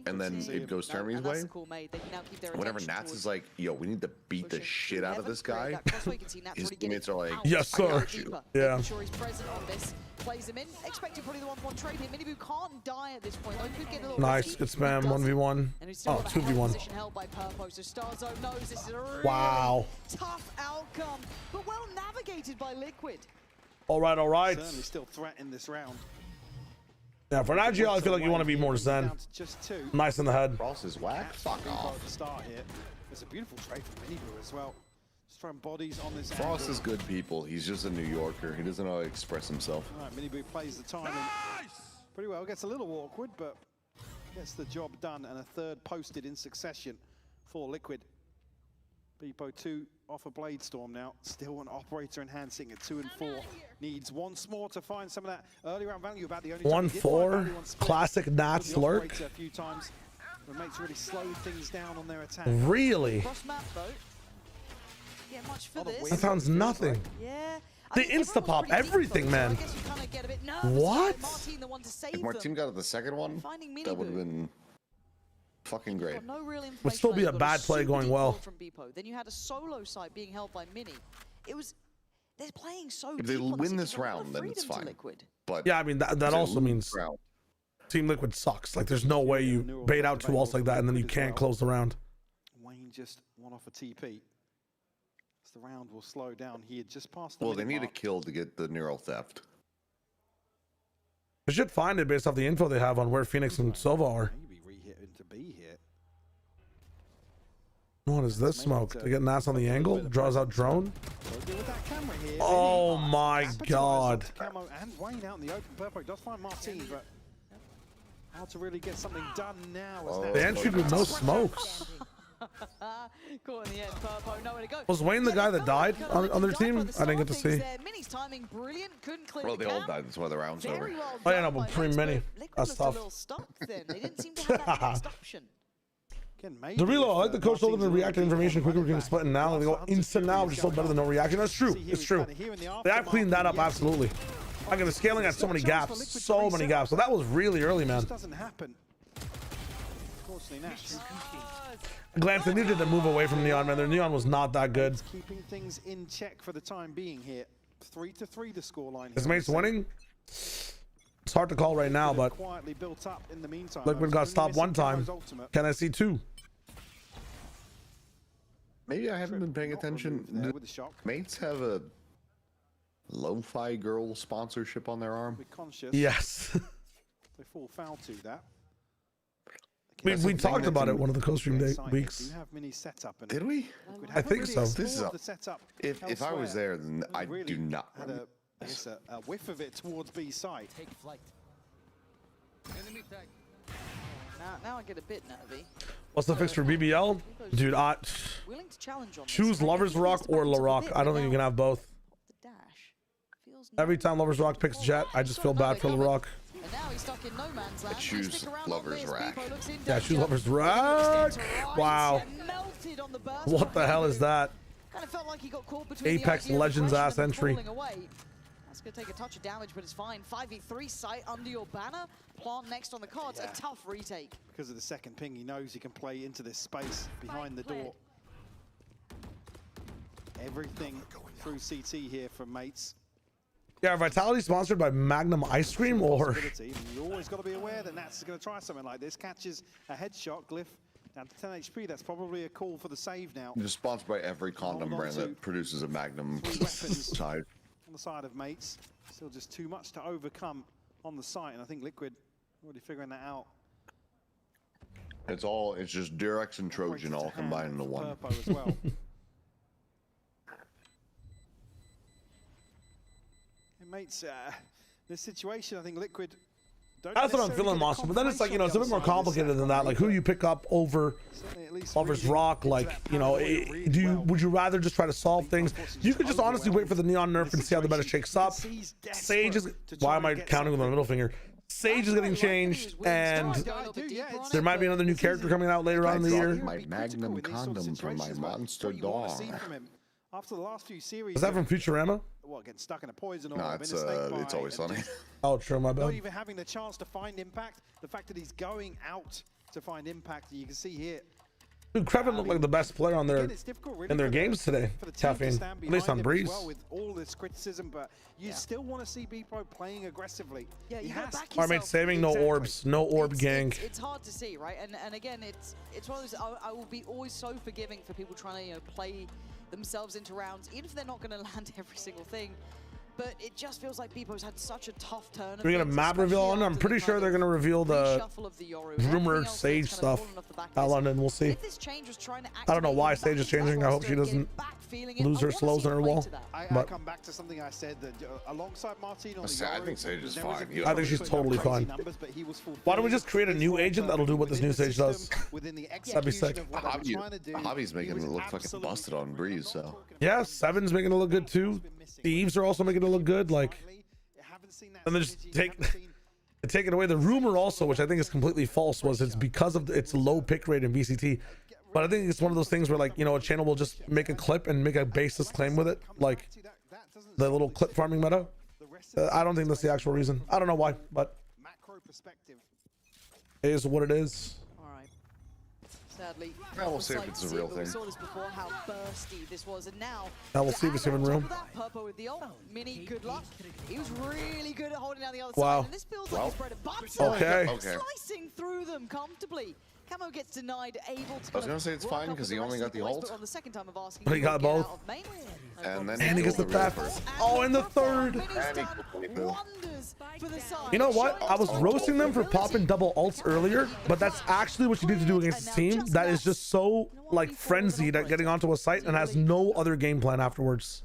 and then it goes Termy's way. Whenever Nats is like, yo, we need to beat the shit out of this guy, his teammates are like, yes, I sir. got you. Yeah. Sure he's present on this. Plays him in. Expecting probably the 1-1 trade here. Minibu can't die at this point. Though. Could get a little Nice, risky. good spam. 1v1. Oh, 2v1. Position held by Purpo. So Starzo knows this is a really Wow. tough outcome, but well navigated by Liquid. All right, all right. Certainly still threatening this round. Yeah, for an IGL, I feel like you want to be more Zen. Nice in the head. Frost is whack. Fuck off. The start here. There's a beautiful trade from Minibu as well. Just throwing bodies on this. Frost is good people. He's just a New Yorker. He doesn't know how to express himself. All right, Minibu plays the timing pretty well. Gets a little awkward, but gets the job done, and a third posted in succession for Liquid. Beepo 2 off a Blade Storm now. Still an operator in hand, sitting at 2 and 4. Needs once more to find some of that early round value. About the only 1-4, classic Nats lurk. A few times. The mates really slowed things down on their attack. Really? Cross map though. Get much for this. That sounds nothing. Yeah. The insta-pop, everything, man. What? If Martin got the second one, that would have been fucking great. No real Would still be a bad play going well. From Beepo. Then you had a solo site being held by Mini. It was, they're playing so If they deep on win this this round, then it's fine. But yeah, I mean that also means Team Liquid sucks. Like there's no way you bait out 2 ults like that and then you can't close the round. Wayne just one off a TP. So the round will slow down here just past the Well, they need a mark. kill to get the neural theft. They should find it based off the info they have on where Phoenix and Sova are. Maybe re-hit into B here. What is this smoke? To get Nats on the angle? Draws out drone? Oh my god. Camo and Wayne out in the open. Purple does find Martin, but how to really get something done now? The entry with no smokes. Caught in the end, Purpo, nowhere to go. Was Wayne the guy that died on their team? I didn't get to see. Mini's timing brilliant, couldn't clear Well, the they all cam. died. That's why the round's over. Oh yeah, no, but pretty many. That's tough. A little stumped then. They didn't seem to have that next option. The reload, I like the coach told them to react to information quicker. We're getting split now. They go instant now, which is still better than no reaction. That's true. It's true. They have cleaned that up absolutely. Like the scaling had so many gaps, so many gaps. So that was really early, man. Doesn't happen. Unfortunately, Nash. Glance, they needed to move away from Neon, man. Their Neon was not that good. Keeping things in check for the time being here. 3-3 the scoreline. His mate's winning. It's hard to call right now, but Quietly built up in the meantime. Liquid got stopped one time. Can I see 2? Maybe I haven't been paying attention. Do mates have a lo-fi girl sponsorship on their arm? Yes. They fall foul to that. We talked about it one of the co-stream weeks. Did we? I think so. This is up. If I was there, then I do not. Had a whiff of it towards B side. Take flight. Enemy tag. Now I get a bit nervy. What's the fix for BBL? Dude, Willing to challenge on choose Lovers Rock or LaRock. I don't think you can have both. Every time Lovers Rock picks Jet, I just feel bad for LaRock. And now he's stuck in no man's land. I choose Lover's Rack. Yeah, choose Lover's Rack. Wow. What the hell is that? Kind of felt like he got caught between Apex Legends ass entry. That's going to take a touch of damage, but it's fine. 5v3 sight under your banner. Plant next on the cards. A tough retake. Because of the second ping, he knows he can play into this space behind the door. Everything through CT here from mates. Yeah, Vitality sponsored by Magnum Ice Cream, or you always got to be aware that Nats is going to try something like this. Catches a headshot, Glyph down to 10 HP. That's probably a call for the save now. Just sponsored by every condom brand that produces a Magnum side. On the side of mates, still just too much to overcome on the site, and I think Liquid already figuring that out. It's just Durex and Trojan all combined into one. Purpo as well. And mates, this situation, I think Liquid don't. that's what I'm feeling, Monster. But then it's like, you know, it's a bit more complicated than that. Like, who do you pick up over Lover's Rock? Like, you know, would you rather just try to solve things? You could just honestly wait for the Neon nerf and see how the meta shakes up. Sage is. Why am I counting with my middle finger? Sage is getting changed, and there might be another new character coming out later on in the year. My Magnum condom from my monster dog. After the last few series, Is that from Futurama? What, getting stuck in a poison No, orb, it's Always Sunny. Oh, true, my Not bad. even having the chance to find impact. The fact that he's going out to find impact, you can see here. Dude, Krevin looked like the best player on their in their games today. Caffeine, at least on Breeze. Well, with all this criticism, but you still want to see Beepo playing aggressively. Yeah, you got to back Our mate saving no orbs, no orb gang. It's hard to see, right? And again, it's one of those. I will be always so forgiving for people trying to play themselves into rounds, even if they're not going to land every single thing. but it just feels like Bebo's had such a tough turn. We're gonna map reveal on. I'm pretty sure they're gonna reveal the rumored Sage stuff at London. We'll see. I don't know why Sage is changing. I hope she doesn't lose her slows in her wall. I But come back to something I said that alongside Martin on I think Sage is fine. I think she's totally fine. Why don't we just create a new agent that'll do what this new Sage does? That'd be sick. Hobby's making it look fucking busted on Breeze, so. Yeah, Seven's making it look good too. Thieves are also making it look good. Like, and then just taking away the rumor also, which I think is completely false, was it's because of its low pick rate in VCT. But I think it's one of those things where, like, you know, a channel will just make a clip and make a baseless claim with it, like the little clip farming meta. I don't think that's the actual reason. I don't know why, but it is what it is. Sadly, we'll see if it's a real thing. We saw this before, how bursty this was, and now we'll see if it's even real. Purple with the ult. Mini, good luck. He was really good at holding down the other Wow. side, and this feels like his bread and butter. Okay. Slicing through them comfortably. Camo gets denied, able to. I was gonna say it's fine because he only got the ult. On the second time of asking, But he got both. And then And he gets the theft. Oh, and the third. You know what? I was roasting them for popping double ults earlier, but that's actually what you need to do against a team that is just so, like, frenzied at getting onto a site and has no other game plan afterwards.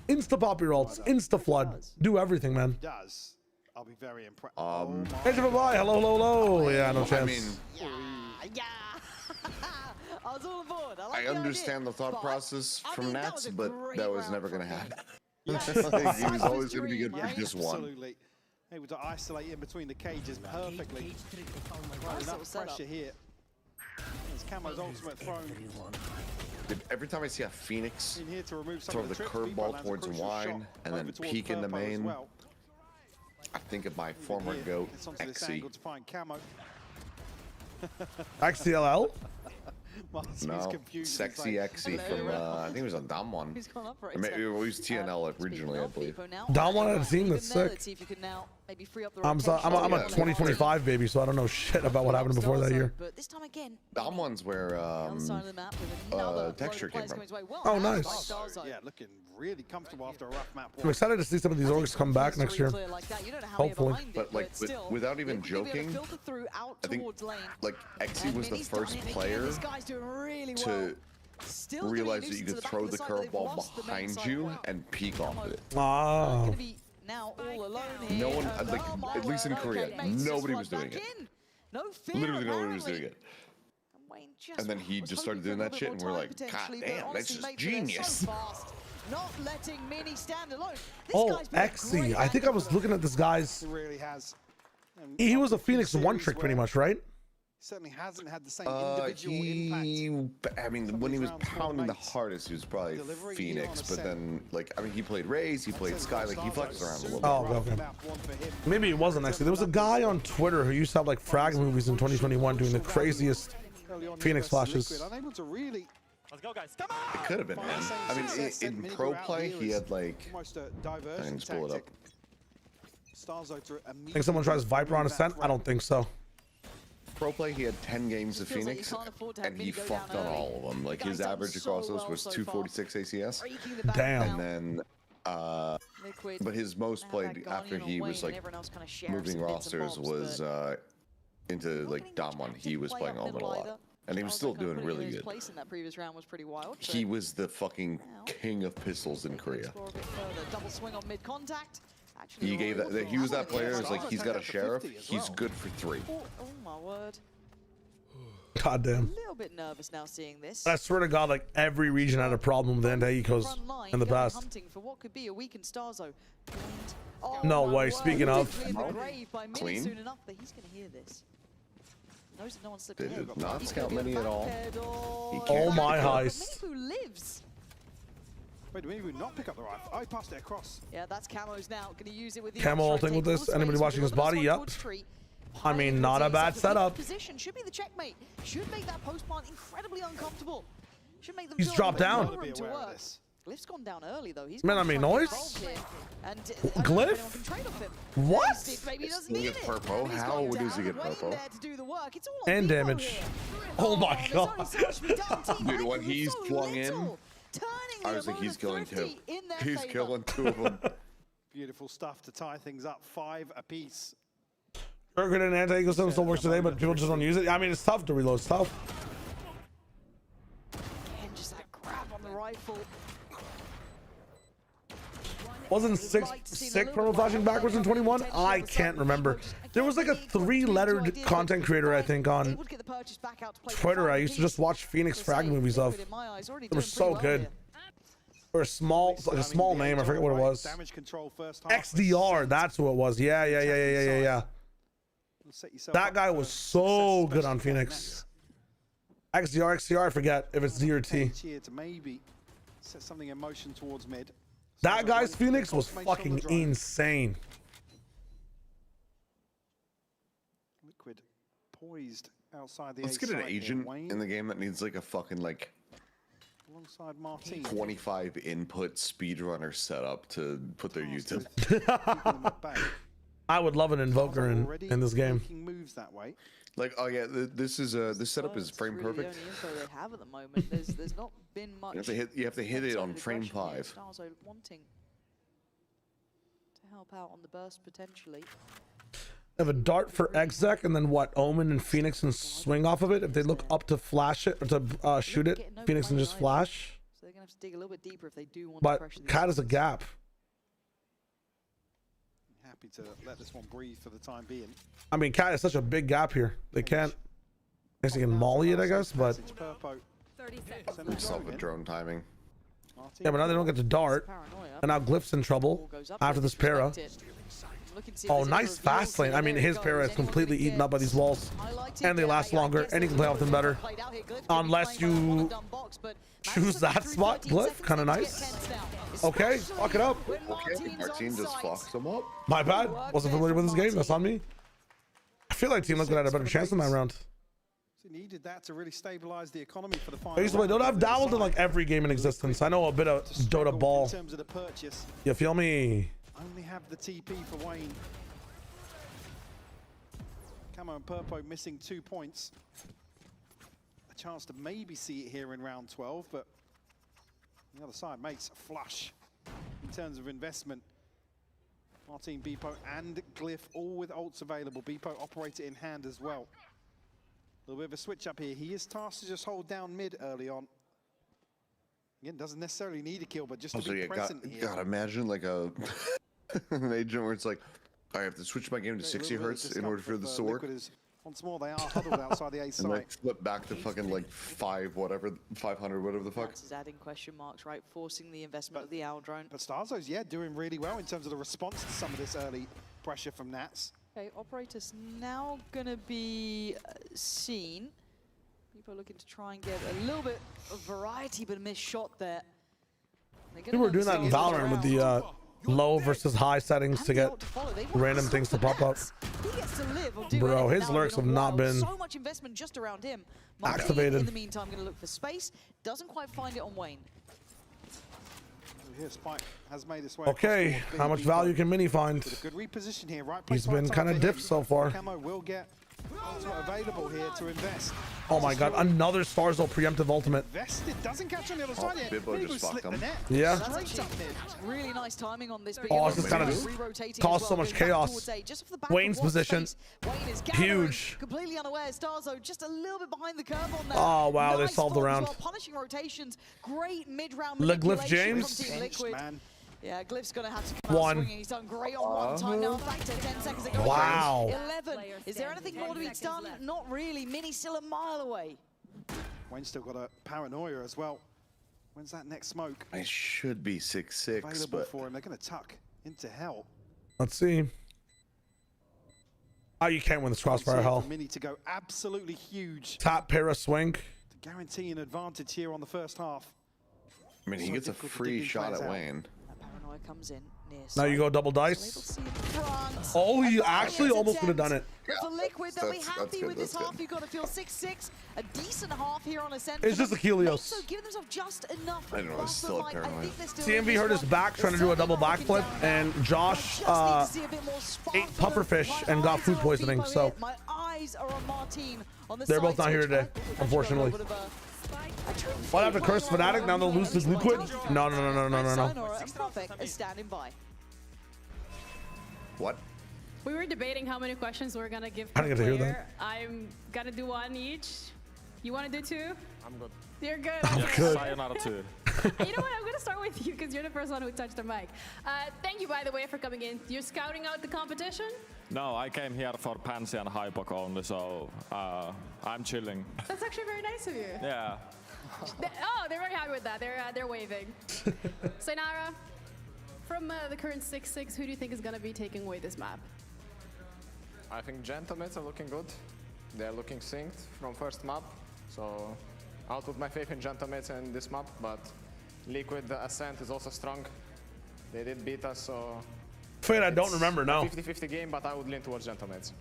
Insta pop your ults, insta flood, do everything, man. I'll be very impressed. Hey, bye. Hello, hello, hello. Yeah, no chance. I mean, I was all aboard. I understand the thought process from Nats, but that was never gonna happen. He was always gonna be good for just one. Absolutely. Able to isolate in between the cages perfectly. Right, enough pressure here. It's Camo's ultimate thrown. Every time I see a Phoenix In here to remove some throw of the trip, curveball Bebo lands a towards crucial wine shot and then over towards peek in the Purpo as main, well. I think of my former goat, Gets onto this XC. angle to find Camo. XCLL? Martin's No, confused. sexy XC from, I think it was on Dom 1. He's gone up right Or maybe it was TNL originally, I believe. Dom 1 had a team that's sick. Let's see if you can now maybe free up the I'm a 2025 baby, so I don't know shit about what happened before that year. But this time again, Dom 1's where texture came from. Oh, nice. Yeah, looking really comfortable after a rough map. I'm excited to see some of these orgs come back next year. Hopefully. But like, without even joking, I think like XC was the first player to realize that you could throw the curveball behind you and peek off of it. Wow. Now all alone No one, like, at least in Korea, nobody was doing it. Literally nobody was doing it. And then he just started doing that shit, and we're like, God damn, that's just genius. Not letting Mini stand alone. Oh, XC. I think I was looking at this guy's. Really has. He was a Phoenix one trick pretty much, right? Certainly hasn't had the same individual impact. I mean, when he was pounding the hardest, he was probably Phoenix, but then, like, I mean, he played Raze, he played Sky, like, he flexed around a little bit. Oh, okay. Maybe it wasn't actually. There was a guy on Twitter who used to have like frag movies in 2021 doing the craziest Phoenix flashes. Unable to really. Let's go, guys. Come on! It could have been him. I mean, in pro play, he had like. I can just pull it up. Think someone tries Viper on Ascent? I don't think so. Pro play, he had 10 games of Phoenix, and he fucked on all of them. Like, his average across those was 246 ACS. Damn. And then, but his most played after he was like moving rosters was into like Dom 1. He was playing Omen a lot. And he was still doing really good. Place in that previous round was pretty wild. He was the fucking king of pistols in Korea. Double swing on mid contact. He gave that. He was that player. It's like he's got a sheriff. He's good for 3. Oh my word. God damn. A little bit nervous now seeing this. I swear to God, like every region had a problem with anti-ecos in the past. Hunting for what could be a weakened Starzo. No way. Speaking of. Clean. Soon enough, but he's going to hear this. Knows that no one slipped They ahead. did not scout many at all. Oh my heist. Minifu lives. Wait, did Minifu not pick up the rifle? Oh, he passed it across. Yeah, that's Camo's now. Going to use it with the Camo ulting with this. Anybody watching his body? Yep. I mean, not a bad setup. Position should be the checkmate. Should make that post plant incredibly uncomfortable. Should make them He's dropped down. Glyph's gone down early though. He's Man, I mean, noise. Glyph? What? Maybe he doesn't need it. Purpo. How does he get Purpo? And damage. Oh my God. Dude, when he's flung in, turning I was like, he's killing two. He's killing 2 of them. Beautiful stuff to tie things up, 5 apiece. Circuit and anti-ecosystem still works today, but people just don't use it. I mean, it's tough to reload. It's tough. Again, just that grab on the rifle. Wasn't sick from flashing backwards in 21? I can't remember. There was like a 3-lettered content creator, I think, on Twitter I used to just watch Phoenix frag movies of. They were so good. Or a small name, I forget what it was. XDR, that's who it was. Yeah. That guy was so good on Phoenix. XDR, I forget if it's D or T. Maybe set something in motion towards mid. That guy's Phoenix was fucking insane. Liquid poised outside the Let's get an agent in the game that needs like a fucking like alongside Martin 25 input speedrunner setup to put their YouTube. I would love an invoker in this game. Moves that way. Like, oh yeah, this setup is frame perfect. The only info they have at the moment. There's not been much. You have to hit it on frame 5. Starzo wanting to help out on the burst potentially. Have a dart for exec, and then what? Omen and Phoenix and swing off of it. If they look up to flash it or to shoot it, Phoenix can just flash. So they're gonna have to dig a little bit deeper if they do want But to pressure. Cat is a gap. Happy to let this one breathe for the time being. I mean, Cat is such a big gap here. They can't. I guess they can molly it, I guess, but. Himself with drone timing. Yeah, but now they don't get to dart, and now Glyph's in trouble after this para. Oh, nice fast lane. I mean, his para is completely eaten up by these walls, and they last longer, and he can play off them better. Unless you choose that spot, Glyph, kind of nice. Okay, fuck it up. Okay, Martin just fucks them up. My bad. Wasn't familiar with this game. That's on me. I feel like Team Liquid had a better chance in that round. Needed that to really stabilize the economy for the final. I used to play Dota. I've dabbled in like every game in existence. I know a bit of Dota ball. In terms of the purchase. You feel me? Only have the TP for Wayne. Camo and Purpo missing 2 points. A chance to maybe see it here in round 12, but on the other side, mates, flush in terms of investment. Martin, Beepo, and Glyph all with ults available. Beepo operator in hand as well. A little bit of a switch up here. He is tasked to just hold down mid early on. Again, doesn't necessarily need a kill, but just to be present here. God, imagine like an agent where it's like, I have to switch my game to 60 hertz in order for this to work. Once more, they are huddled outside the A site. And like flip back to fucking like 500, whatever the fuck. Is adding question marks, right? Forcing the investment of the Owl drone. But Starzo's, yeah, doing really well in terms of the response to some of this early pressure from Nats. Okay, operator's now gonna be seen. People are looking to try and get a little bit of variety, but a missed shot there. We were doing that in Valorant with the low versus high settings to get random things to pop up. Bro, his lurks have not been so much investment just around him. activated. In the meantime, gonna look for space. Doesn't quite find it on Wayne. Here, Spike has made his way. Okay, how much value can Mini find? Good reposition here, right? He's been kind of diffed so far. Camo will get available here to invest. Oh my god, another Starzo preemptive ultimate. Invested, doesn't catch on the other side yet. Bibbo just fucked him. Yeah. Really nice timing on this. Oh, it's just kind of caused so much chaos. Wayne's position, huge. Completely unaware. Starzo just a little bit behind the curve on that. Oh wow, they solved the round. Punishing rotations, great mid-round Glyph James. Yeah, Glyph's gonna have to come out swinging. He's done great on one time now. Back to 10 seconds ago. Wow. 11. Is there anything more to be done? Not really. Mini's still a mile away. Wayne's still got a paranoia as well. When's that next smoke? I should be 6'6", available but for him. They're gonna tuck into hell. Let's see. Oh, you can't win this crossfire hell. Mini to go absolutely huge. Tap para swing. To guarantee an advantage here on the first half. I mean, he gets a free shot at Wayne. Comes in near now you go double dice. Oh, you actually almost could have done it. For Liquid, they'll be happy with this half. You've got to feel 6-6. A decent half here on Ascent. It's just a Helios. So giving themselves just enough. I don't know, it's still paranoid. CMV hurt his back trying to do a double backflip, and Josh ate pufferfish and got food poisoning. So my eyes are on Martin on the they're both not here today, unfortunately. What happened to Curse Fnatic? Now they'll lose to Liquid? No. Prophet is standing by. What? We were debating how many questions we're gonna give I per didn't get to hear player. I'm gonna do one each. You wanna do two? I'm good. You're good. I'm good. Sayonara too. You know what? I'm gonna start with you because you're the first one who touched the mic. Thank you, by the way, for coming in. You're scouting out the competition? No, I came here for Pansy and Hypok only, so I'm chilling. That's actually very nice of you. Yeah. They're very happy with that. They're waving. Sayonara, from the current 6-6, who do you think is gonna be taking away this map? I think Gentlemans are looking good. They're looking synced from first map, so I'll put my faith in Gentlemans in this map, but Liquid, the Ascent is also strong. They did beat us, so... Afraid I don't remember now. 50-50 game, but I would lean towards Gentlemans.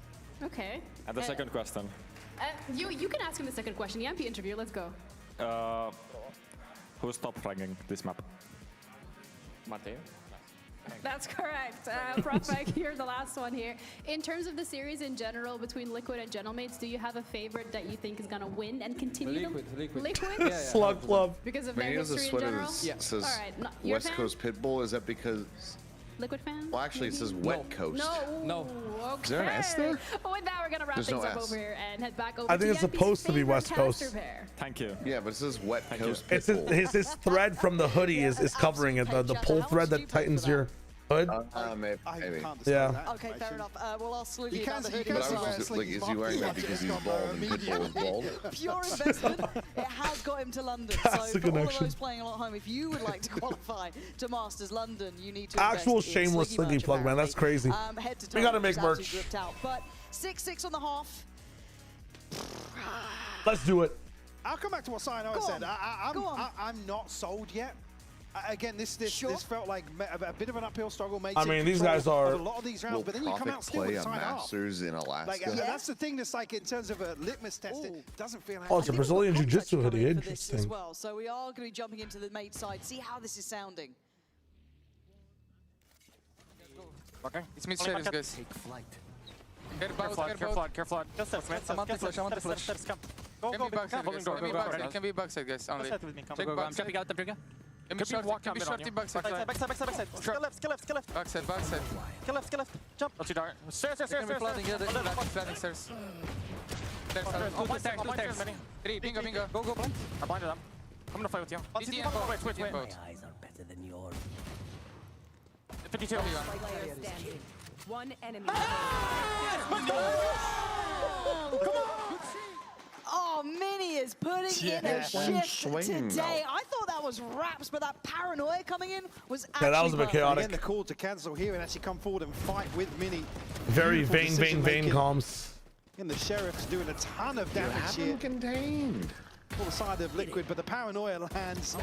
Okay. And the second question. You can ask him the second question. The MP interview, let's go. Who's top ranking this map? Martin. That's correct. Prophet, you're the last one here. In terms of the series in general between Liquid and Gentlemates, do you have a favorite that you think is going to win and continue Liquid. Liquid? Slug Club. Because of Man, their he has a history in sweater general? that says All right. You're a West fan? Coast Pitbull. Is that because... Liquid fan? Well, actually, it says Wet Coast. No. Okay. Is there an S there? With that, we're going to wrap There's things no up S. over here and head back over I think to it's supposed to be West Coast. Thank you. Yeah, but it says Wet Coast It's Pitbull. his thread from the hoodie is covering it. The pull thread that tightens your hood. Maybe. Yeah. Okay, fair enough. We'll ask Sluggy about the hoodie. But I was just like, is he wearing that because he's bald and Pitbull is bald? Pure investment. It has got him to London. That's So a for all of connection. those playing along at home, if you would like to qualify to Masters London, you need to Actual invest in shameless Sluggy Sluggy merch, plug, man. That's apparently. crazy. Head to We gotta toe, make just absolutely merch. ripped out. But 6-6 on the half. Let's do it. I'll come back to what Sayonara said. I'm not sold yet. Again, this felt like a bit of an uphill struggle. I mean, these guys are. A lot of these rounds, but then you come out still play with a tied up. Masters in Alaska. Like, that's the thing that's like in terms of a litmus test, it doesn't feel like. Oh, it's a Brazilian Jiu-Jitsu hoodie. For this as Interesting. well. So we are going to be jumping into the mate side. See how this is sounding. Okay. It's mid-series, guys. Take flight. Careful. Just I'm anti-flash. Go. It can be backside, guys. Only. Check I'm jumping out the trigger. Can be short team backside. Backside. Skill left. Backside. Skill left. Jump. Don't you die. Stairs. Can be Planting stairs. Two stairs. Bingo. Go. I blinded them. I'm gonna fight with you. Wait. My eyes are better than yours. 52. One enemy. Oh, Mini is putting in a shift today. I thought that was Raps, but that paranoia coming in was actually that was a bit chaotic. Again, the call to cancel here and actually come forward and fight with Mini. Very Beautiful vain comms. And the Sheriff's doing a ton of damage here. Contained. For the side of Liquid, but the paranoia lands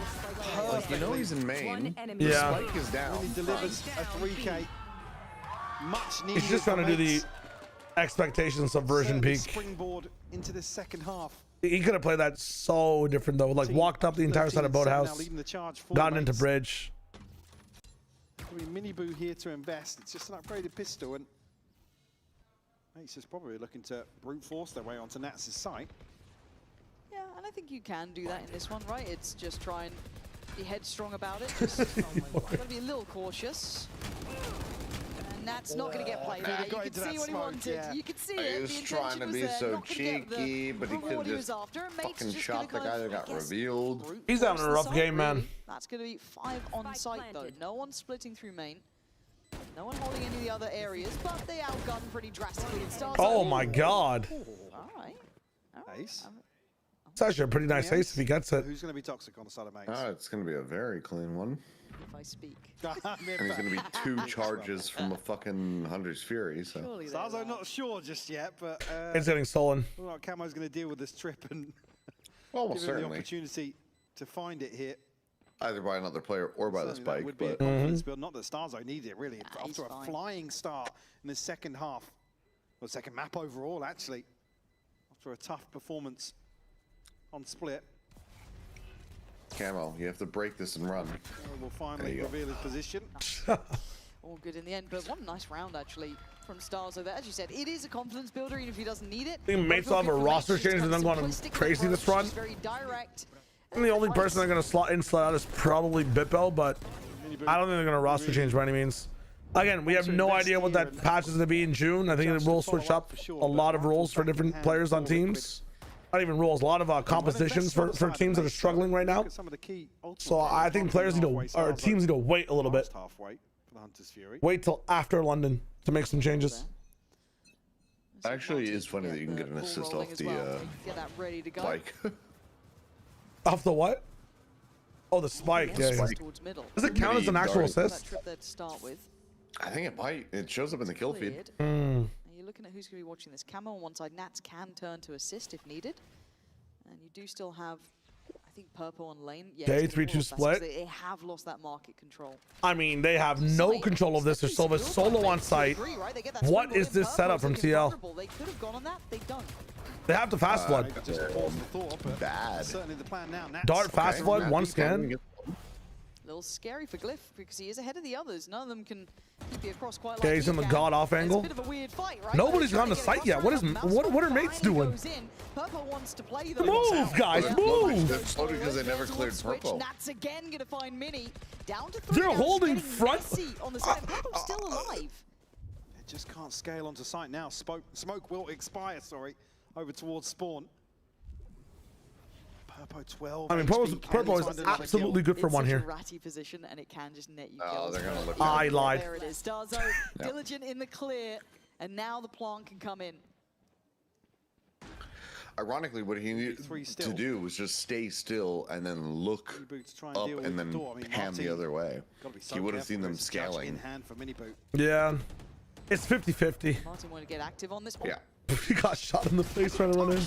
perfectly. You know he's in main. Yeah. The spike is down. He delivers a 3K. Much needed. He's just trying to do the expectation subversion peak. Springboard into the second half. He could have played that so different though. Like walked up the entire side of Boathouse, gotten into bridge. Mini Boo here to invest. It's just an upgraded pistol, and Ace is probably looking to brute force their way onto Nats' site. Yeah, and I think you can do that in this one, right? It's just try and be headstrong about it. Just gotta be a little cautious. And that's not going to get played out. You can see what he wanted. You can see it. He was trying to be so cheeky, but he could just fucking shot the guy that got revealed. He's having a rough game, man. That's going to be 5 on site, though. No one splitting through main. No one holding any of the other areas, but they outgun pretty drastically in Stars. Oh my god. All right. Ace. It's actually a pretty nice ace if he gets it. Who's going to be toxic on the side of Mace? It's going to be a very clean one. If I speak. And he's going to be 2 charges from a fucking Hunter's Fury, so. Starzo not sure just yet, but It's getting stolen. I don't know how Camo's going to deal with this trip and well, give him the certainly. opportunity to find it here. Either by another player or by the Certainly that spike. would be a But confidence build. Not that Starzo needed it, really. he's After a fine. flying start in the second half, or second map overall, actually. After a tough performance on split. Camo, you have to break this and run. Will finally reveal his position. All good in the end, but what a nice round, actually, from Starzo there. As you said, it is a confidence builder, even if he doesn't need it. I think mates will have a roster change and then going crazy this run. Very direct. And the only person they're gonna slot in, slot out is probably BBL, but I don't think they're gonna roster change by any means. Again, we have no idea what that patch is gonna be in June. I think it will switch up a lot of rules for different players on teams. Not even rules, a lot of compositions for teams that are struggling right now. So I think players need to, or teams need to wait a little bit. Wait till after London to make some changes. Actually, it's funny that you can get an assist off the bike. Off the what? Oh, the spike. Yeah. Does it count as an actual assist? I think it might. It shows up in the kill feed. You're looking at who's going to be watching this. Camo on one side. Nats can turn to assist if needed. And you do still have, I think, Purple on lane. Yeah, Okay, 3-2 split. They have lost that market control. I mean, they have no control of this. There's Silva solo on site. What is this setup from TL? They could have gone on that. They don't. They have the fast flood. Bad. Dart fast flood, one scan. A little scary for Glyph because he is ahead of the others. None of them can keep you across quite like Okay, he's in the god off angle. It's a bit of a weird fight, right? Nobody's gone to site yet. What are mates doing? Purple wants to play them. Move, guys, move! That's probably because they never cleared Purple. Nats again gonna find Mini down to 3. They're holding front. On the side. Purple's still alive. It just can't scale onto site now. Smoke will expire. Sorry, over towards spawn. Purple 12. I mean, Purple is absolutely good for one here. It's a ratty position, and it can just net you kills. Oh, they're gonna look. I lied. There it is. Starzo, diligent in the clear, and now the plant can come in. Ironically, what he needed to do was just stay still and then look up and then pan the other way. He would have seen them scaling. Yeah, it's 50-50. Martin wanted to get active on this one. Yeah. He got shot in the face trying to run in.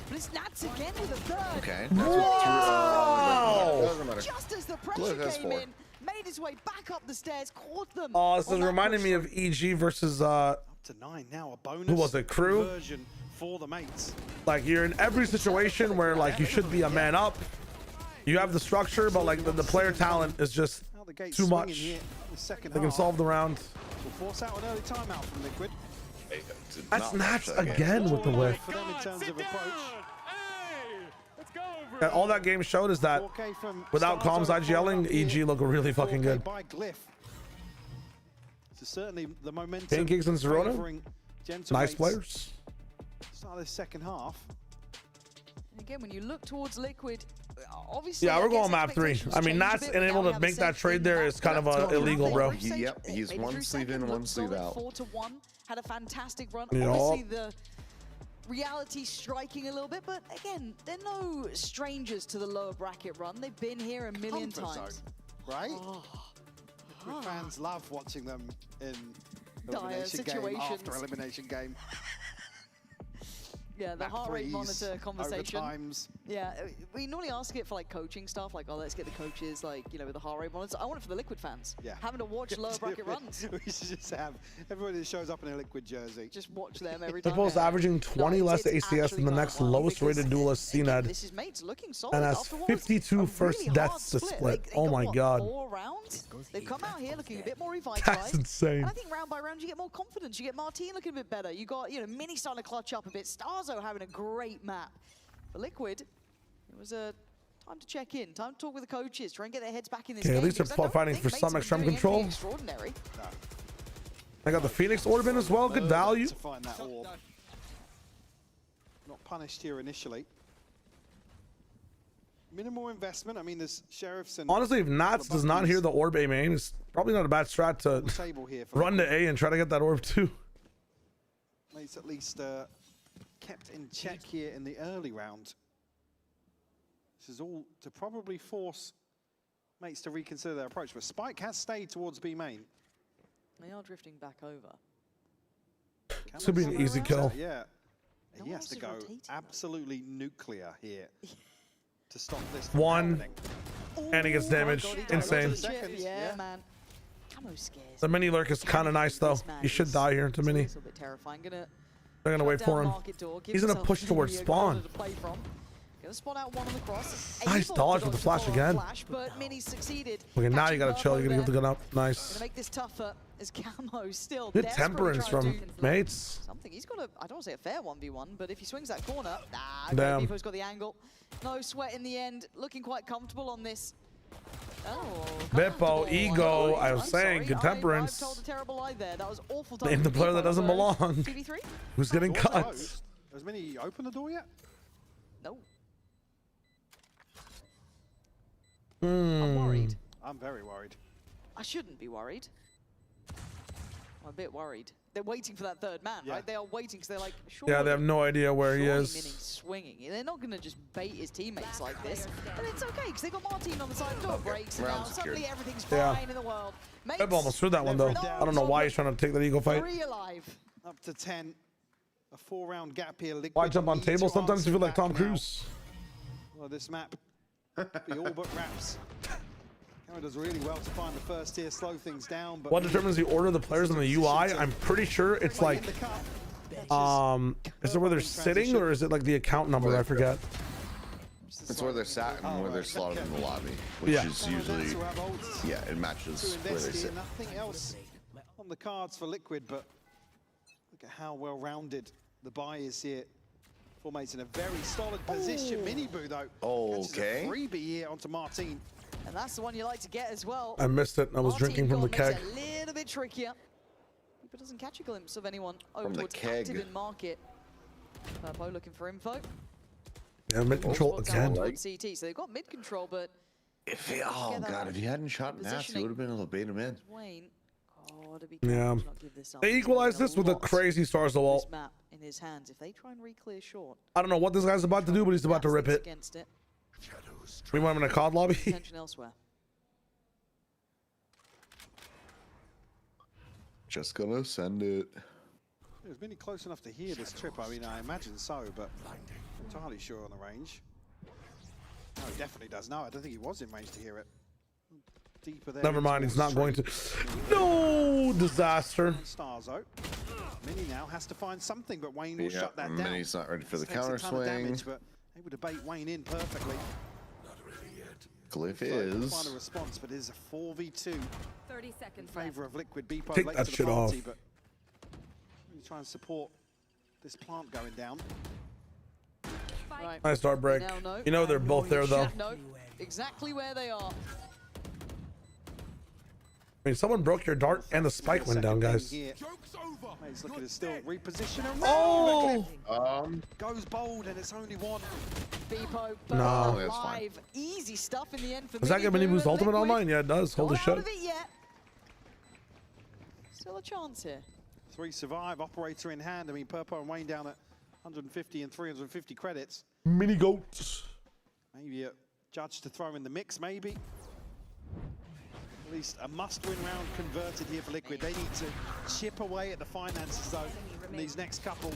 But it's Nats again with a third. Okay. Whoa! Just as the pressure came in, made his way back up the stairs, caught them. Oh, this is reminding me of EG versus up to 9 now. A bonus. Who was it? Crew. For the mates. Like you're in every situation where like you should be a man up. You have the structure, but like the player talent is just too much. They can solve the round. We'll force out an early timeout from Liquid. That's Nats again with the whiff. Yeah, all that game showed is that without comms IGLing, EG look really fucking good. Certainly the momentum. Pancakes and Zerona, nice players. Start this second half. And again, when you look towards Liquid, obviously. Yeah, we're going map 3. I mean, Nats unable to make that trade there is kind of illegal, bro. Yep, he's one sleeve in, one sleeve out. 4-1, had a fantastic run. Obviously, the reality striking a little bit, but again, they're no strangers to the lower bracket run. They've been here a million times. Right? Liquid fans love watching them in elimination game after elimination game. Yeah, the heart rate monitor conversation. Overtimes. Yeah, we normally ask it for like coaching stuff, like, oh, let's get the coaches, like, you know, with the heart rate monitor. I want it for the Liquid fans. Yeah. Having to watch lower bracket runs. We should just have everybody that shows up in a Liquid jersey. Just watch them every time. Liquid's averaging 20 less ACS than the next lowest rated duelist, CNED. This is mates looking solid. And has 52 first deaths to split. Oh my god. 4 rounds. They've come out here looking a bit more revitalized. That's insane. And I think round by round you get more confidence. You get Martine looking a bit better. You got, you know, Mini starting to clutch up a bit. Starzo having a great map. For Liquid, it was a time to check in, time to talk with the coaches, try and get their heads back in this game. At least they're fighting for some extreme control. Extraordinary. I got the Phoenix Orb in as well, good value. To find that orb. Not punished here initially. Minimal investment. I mean, there's sheriffs and. Honestly, if Nats does not hear the orb A main, it's probably not a bad strat to run to A and try to get that orb too. It's at least kept in check here in the early round. This is all to probably force mates to reconsider their approach, but Spike has stayed towards B main. They are drifting back over. This could be an easy kill. Yeah. He has to go absolutely nuclear here to stop this from happening. And he gets damaged. Insane. Yeah, man. Camo scares. The mini lurk is kind of nice though. He should die here to mini. A little bit terrifying. They're gonna wait for him. He's gonna push towards spawn. Gonna spot out one on the cross. Nice dodge with the flash again. Flash, but Mini succeeded. Okay, now you gotta chill. You're gonna give the gun up. Nice. Gonna make this tougher as Camo still. Good temperance from mates. Something. He's got a, I don't want to say a fair 1v1, but if he swings that corner, Damn. Beepo's got the angle. No sweat in the end. Looking quite comfortable on this. Oh, Bippo, ego. I was saying, good temperance. I told a terrible lie there. That was awful. Name the player that doesn't belong. TV3? Who's getting cut? Has Mini opened the door yet? No. I'm worried. I'm very worried. I shouldn't be worried. I'm a bit worried. They're waiting for that third man, right? They are waiting because they're like, sure. Yeah, they have no idea where he Mini's is. swinging. They're not going to just bait his teammates like this. And it's okay because they've got Martin on the side. Door breaks now. Suddenly everything's fine in the world. Bippo almost threw that one though. I don't know why he's trying to take that ego fight. 3 alive. Up to 10. A 4-round gap here. Liquid Why jump on tables? Sometimes you feel like Tom Cruise. Well, this map, be all but wraps. Camo does really well to find the first tier, slow things down. But What determines the order of the players on the UI? I'm pretty sure it's like, is it where they're sitting or is it like the account number? I forget. It's where they're sat and where they're slotted in the lobby, which is usually, yeah, it matches where they sit. Nothing else on the cards for Liquid, but look at how well-rounded the buy is here. Formate's in a very solid position. Miniboo, though, okay. catches a freebie here onto Martin. And that's the one you like to get as well. I missed it. I was drinking from the keg. Makes it a little bit trickier. But doesn't catch a glimpse of anyone From the towards keg. active in market. Purpo looking for info. Yeah, mid control again. CT. So they've got mid control, but If he, oh god, if he hadn't shot Nats, he would have been able to bait him in. Wayne, Yeah. They equalized this with a crazy Stars the Wall. map in his hands. If they try and re-clear short, I don't know what this guy's about to do, but he's about to rip it. against it, We want him in a COD lobby. attention elsewhere. Just gonna send it. It was Mini close enough to hear this trip. I mean, I imagine so, but I'm not entirely sure on the range. No, he definitely does. No, I don't think he was in range to hear it. Deeper there. Never mind, he's not going to. No disaster. Starzo. Mini now has to find something, but Wayne will shut that down. Mini's not ready for the Takes a counter ton of swing. damage, but able to bait Wayne in perfectly. Glyph Find is. a response, but it is a 4v2 30 seconds in favor of Liquid. Beepo Take late that to the shit party, off. but you try and support this plant going down. Right. Nice start break. Now know. You know they're both there though. No, exactly where they are. I mean, someone broke your dart and the spike went down, guys. He's looking to still reposition around. Oh! Goes bold, and it's only one. Beepo, No. That's fine. live. Easy stuff in the end for Does that get Mini Boost Ultimate Liquid. online? Yeah, it does. Holy Not out shit. of it yet. Still a chance here. 3 survive, operator in hand. I mean, Purpo and Wayne down at 150 and 350 credits. Mini goats. Maybe a judge to throw in the mix, maybe. At least a must-win round converted here for Liquid. They need to chip away at the finances, though, in these next couple.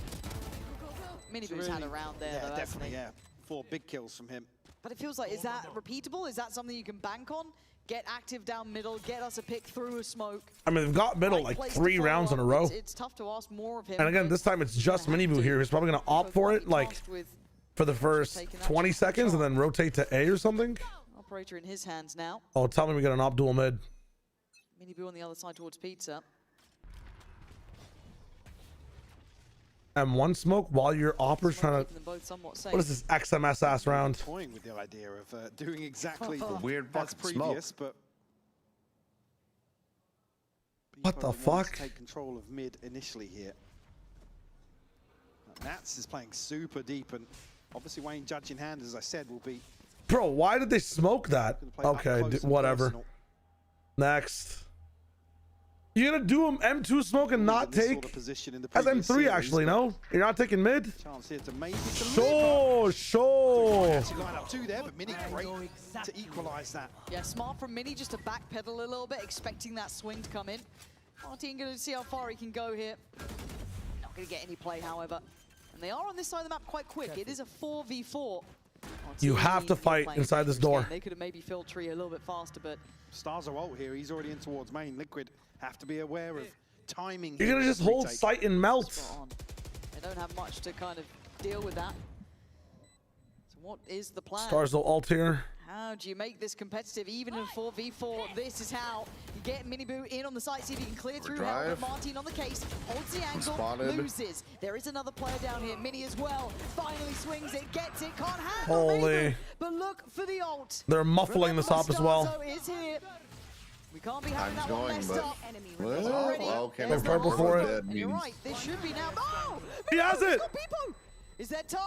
Miniboo's had a round there, Yeah, though, hasn't definitely, he? yeah. 4 big kills from him. But it feels like, is that repeatable? Is that something you can bank on? Get active down middle, get us a pick through a smoke. I mean, they've got middle like Place to 3 follow rounds in a up. row. It's tough to ask more of him. And again, this time it's just Mini Boo here. He's probably going to opt for it like for the first 20 seconds and then rotate to A or something. Operator in his hands now. Oh, tell me we got an op dual mid. Miniboo on the other side towards Pizza. And one smoke while your opper's trying Keeping them to. both somewhat safe. What is this XMS ass round? Toying with the idea of doing exactly The weird as fucking previous, smoke. but What the wants fuck? to take control of mid initially here. Nats is playing super deep, and obviously Wayne judge in hand, as I said, will be Bro, why did they smoke that? play up Okay, close and whatever. personal. Next. You're gonna do him M2 smoke and not In this take? sort of position in the That's previous M3 series, actually, but no? You're not taking mid? Chance here to maybe Sure. actually line up 2 there, but Mini great to equalize that. Yeah, smart from Mini just to backpedal a little bit, expecting that swing to come in. Martin going to see how far he can go here. Not going to get any play, however. And they are on this side of the map quite quick. It is a 4v4. You have to fight inside this door. They could have maybe filled tree a little bit faster, but Stars are ult here. He's already in towards main. Liquid have to be aware of timing. You're here gonna with just this hold retake. sight and melt. spot on. They don't have much to kind of deal with that. So What is the plan? Stars will ult here. How do you make this competitive, even in 4v4? This is how you get Miniboo in on the site, see if he can clear through hell, but Martin on the case, holds the angle, loses. There is another player down here, Mini as well. Finally swings it, gets it, can't handle Miniboo, but look for the ult. They're muffling this up as well. Is here. We can't be having that one messed up. Okay, they're purple for it. And you're right, this should be now. Oh! He has it! Is that time?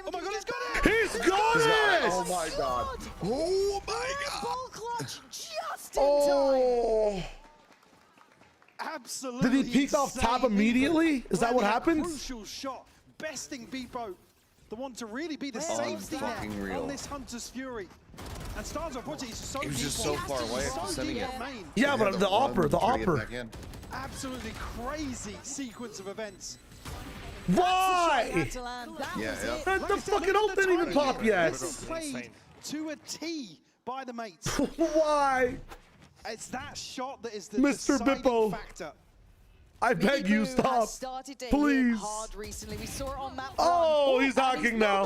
Oh my god, he's got it! He's got it! Oh my god. Oh my god. Ball clutch just in time. Absolutely. Did he peek off top immediately? Is that what happened? Crucial shot, besting Beepo, the one to really be the safety net on this Hunter's Fury. And Stars, unfortunately, he's so he was just so far away after sending it. Yeah, but the Opera. Absolutely crazy sequence of events. Why? Yeah. The fucking ult didn't even pop yet. Played to a T by the mates. Why? It's that shot that is the Mr. Bippo. factor. I beg you, stop. Please. We saw it on map Oh, he's hacking now.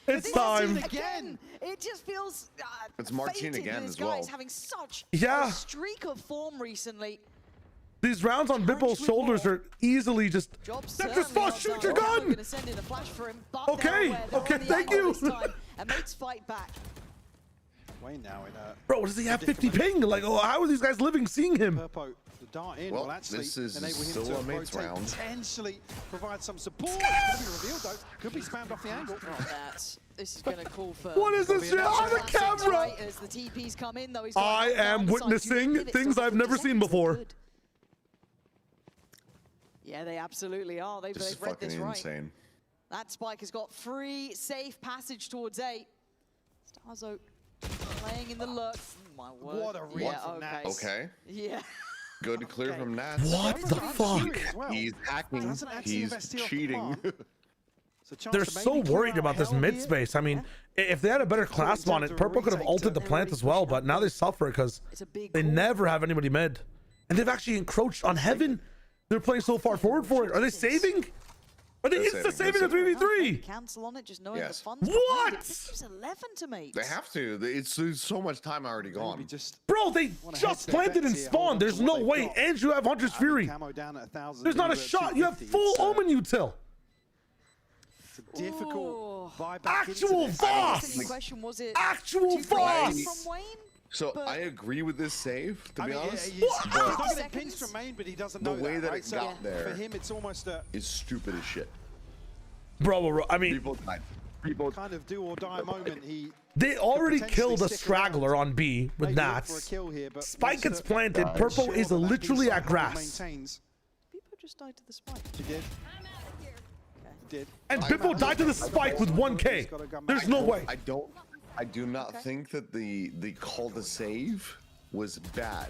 It's time. Again. It just feels it's Martin again as well. He's having such a streak of form recently. These rounds on Bippo's shoulders are easily just. Just shoot your gun. Okay, thank you. And mates fight back. Wayne now in Bro, does he have 50 ping? Like, oh, how are these guys living seeing him? Purpo, the dart in well, will actually this is enable him still to a mate's round. Potentially provide some support. It's going to be revealed though. Could be spammed off the angle. This is going to call for. What is this shit on the camera? As the TPs come in, though, I am witnessing things I've never seen before. Yeah, they absolutely are. They've read this right. Insane. That Spike has got free, safe passage towards A. Starzo playing in the look. Oh, my word. What a read from Nats. Okay. Yeah. Good to clear from Nats. What the fuck? He's hacking. He's cheating. They're so worried about this mid space. I mean, if they had a better clasp on it, Purple could have ulted the plant as well, but now they suffer because they never have anybody mid. And they've actually encroached on Heaven. They're playing so far forward for it. Are they saving? Are they insta-saving a 3v3? Cancel on it, just knowing the funds. What? It's 11 to make. They have to. It's so much time already gone. Bro, they just planted and spawned. There's no way. And you have Hunter's Fury. There's not a shot. You have full Omen util. Difficult. Actual Voss! Actual Voss! So I agree with this save, to be honest. He's not going to pinch from main, but he doesn't know the way that right? it got there. For him, it's almost is stupid as shit. Bro, I mean, people kind of do or die moment. They already killed a straggler on B with Nats. Spike gets planted. Purple is literally at grass. People just died to the spike. He did. Did. And Bippo died to the spike with 1K. There's no way. I do not think that the call to save was bad.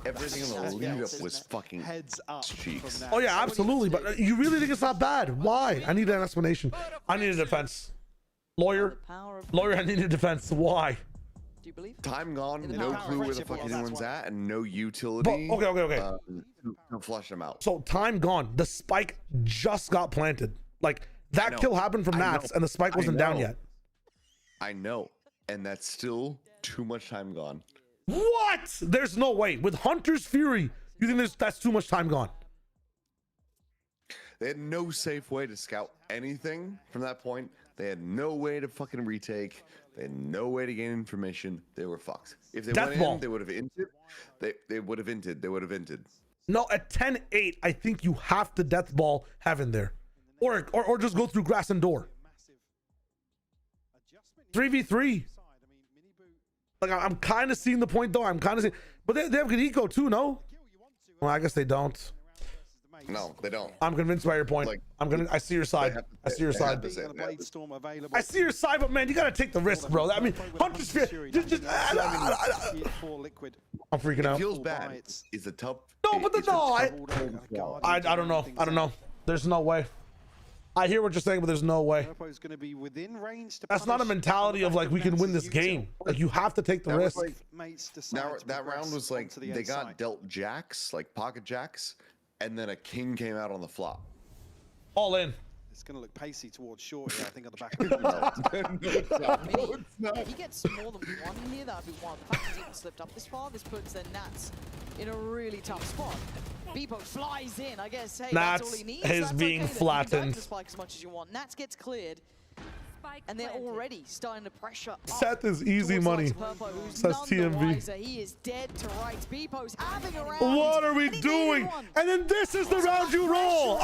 Everything in the lead up was fucking heads up cheeks. Oh yeah, absolutely. But you really think it's not bad? Why? I need an explanation. I need a defense. Lawyer, I need a defense. Why? Do you believe? Time gone, no clue where the fuck anyone's at, and no utility. But, okay. To flush them out. So time gone. The spike just got planted. Like that kill happened from Nats, and the spike wasn't down yet. I know, and that's still too much time gone. What? There's no way. With Hunter's Fury, you think that's too much time gone? They had no safe way to scout anything from that point. They had no way to fucking retake. They had no way to gain information. They were fucked. If they went in, they would have inted. They would have inted. They would have inted. No, at 10-8, I think you have to death ball Heaven there. Or just go through grass and door. 3v3. Like, I'm kind of seeing the point, though. I'm kind of seeing... But they have good eco, too, no? Well, I guess they don't. No, they don't. I'm convinced by your point. Like, I see your side. I see your side. I see your side, but, man, you got to take the risk, bro. I mean, Hunter's Fury... I'm freaking out. It feels bad. It's a tough... No, but I don't know. I don't know. There's no way. I hear what you're saying, but there's no way. That's not a mentality of like we can win this game. Like you have to take the risk. That round was like they got dealt jacks, like pocket jacks, and then a king came out on the flop. All in. It's going to look pacey towards short here, I think, on the back of the If he gets more than one in here, that would be wild. The fact he's even slipped up this far, this puts the Nats in a really tough spot. Bebo flies in, I guess, hey, Nats that's all he needs. is That's being okay, flattened. You can dive the spike as much as you want. Nats gets cleared, and they're already starting to pressure up. Seth is easy money, Purpo, who's says none the TMV. wiser. He is dead to rights. Bebo's having a round. What are we doing? And then this is the round you roll.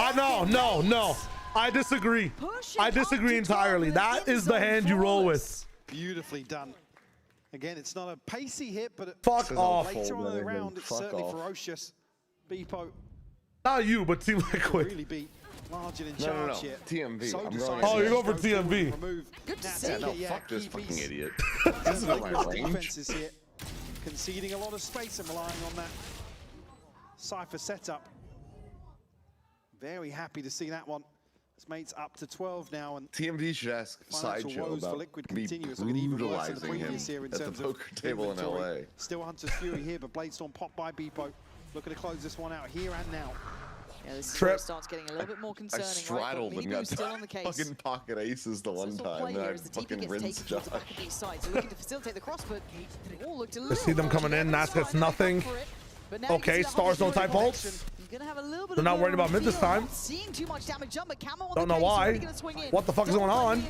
No. I disagree. I disagree entirely. That is the hand you roll with. Beautifully done. Again, it's not a pacey hit, but Fuck off. later on in the round, it's certainly ferocious. Bebo. Not you, but Team Liquid. Really beat Large and in charge here. TMV. So I'm going. Oh, you're going for TMV. Good to see. No, fuck this fucking idiot. This This is not my range. defenses here, conceding a lot of space and relying on that Cypher setup. Very happy to see that one. His mate's up to 12 now, and TMV should ask Sideshow about me brutalizing him at the poker table in LA. Still Hunter's Fury here, but Bladestorm popped by Bebo. Looking to close this one out here and now. Yeah, this is where it starts getting a little bit more concerning. I straddled and got still on the case. fucking pocket aces the one time, and I fucking rinsed Josh. Sides. They're looking to facilitate the cross, but they all looked a I little see them coming in. Nats gets nothing. Okay, Stars don't type ults. They're not worried about mid this time. Seeing too much damage jump, but Camo on Don't the know case, why. really gonna swing in. What the fuck is going on?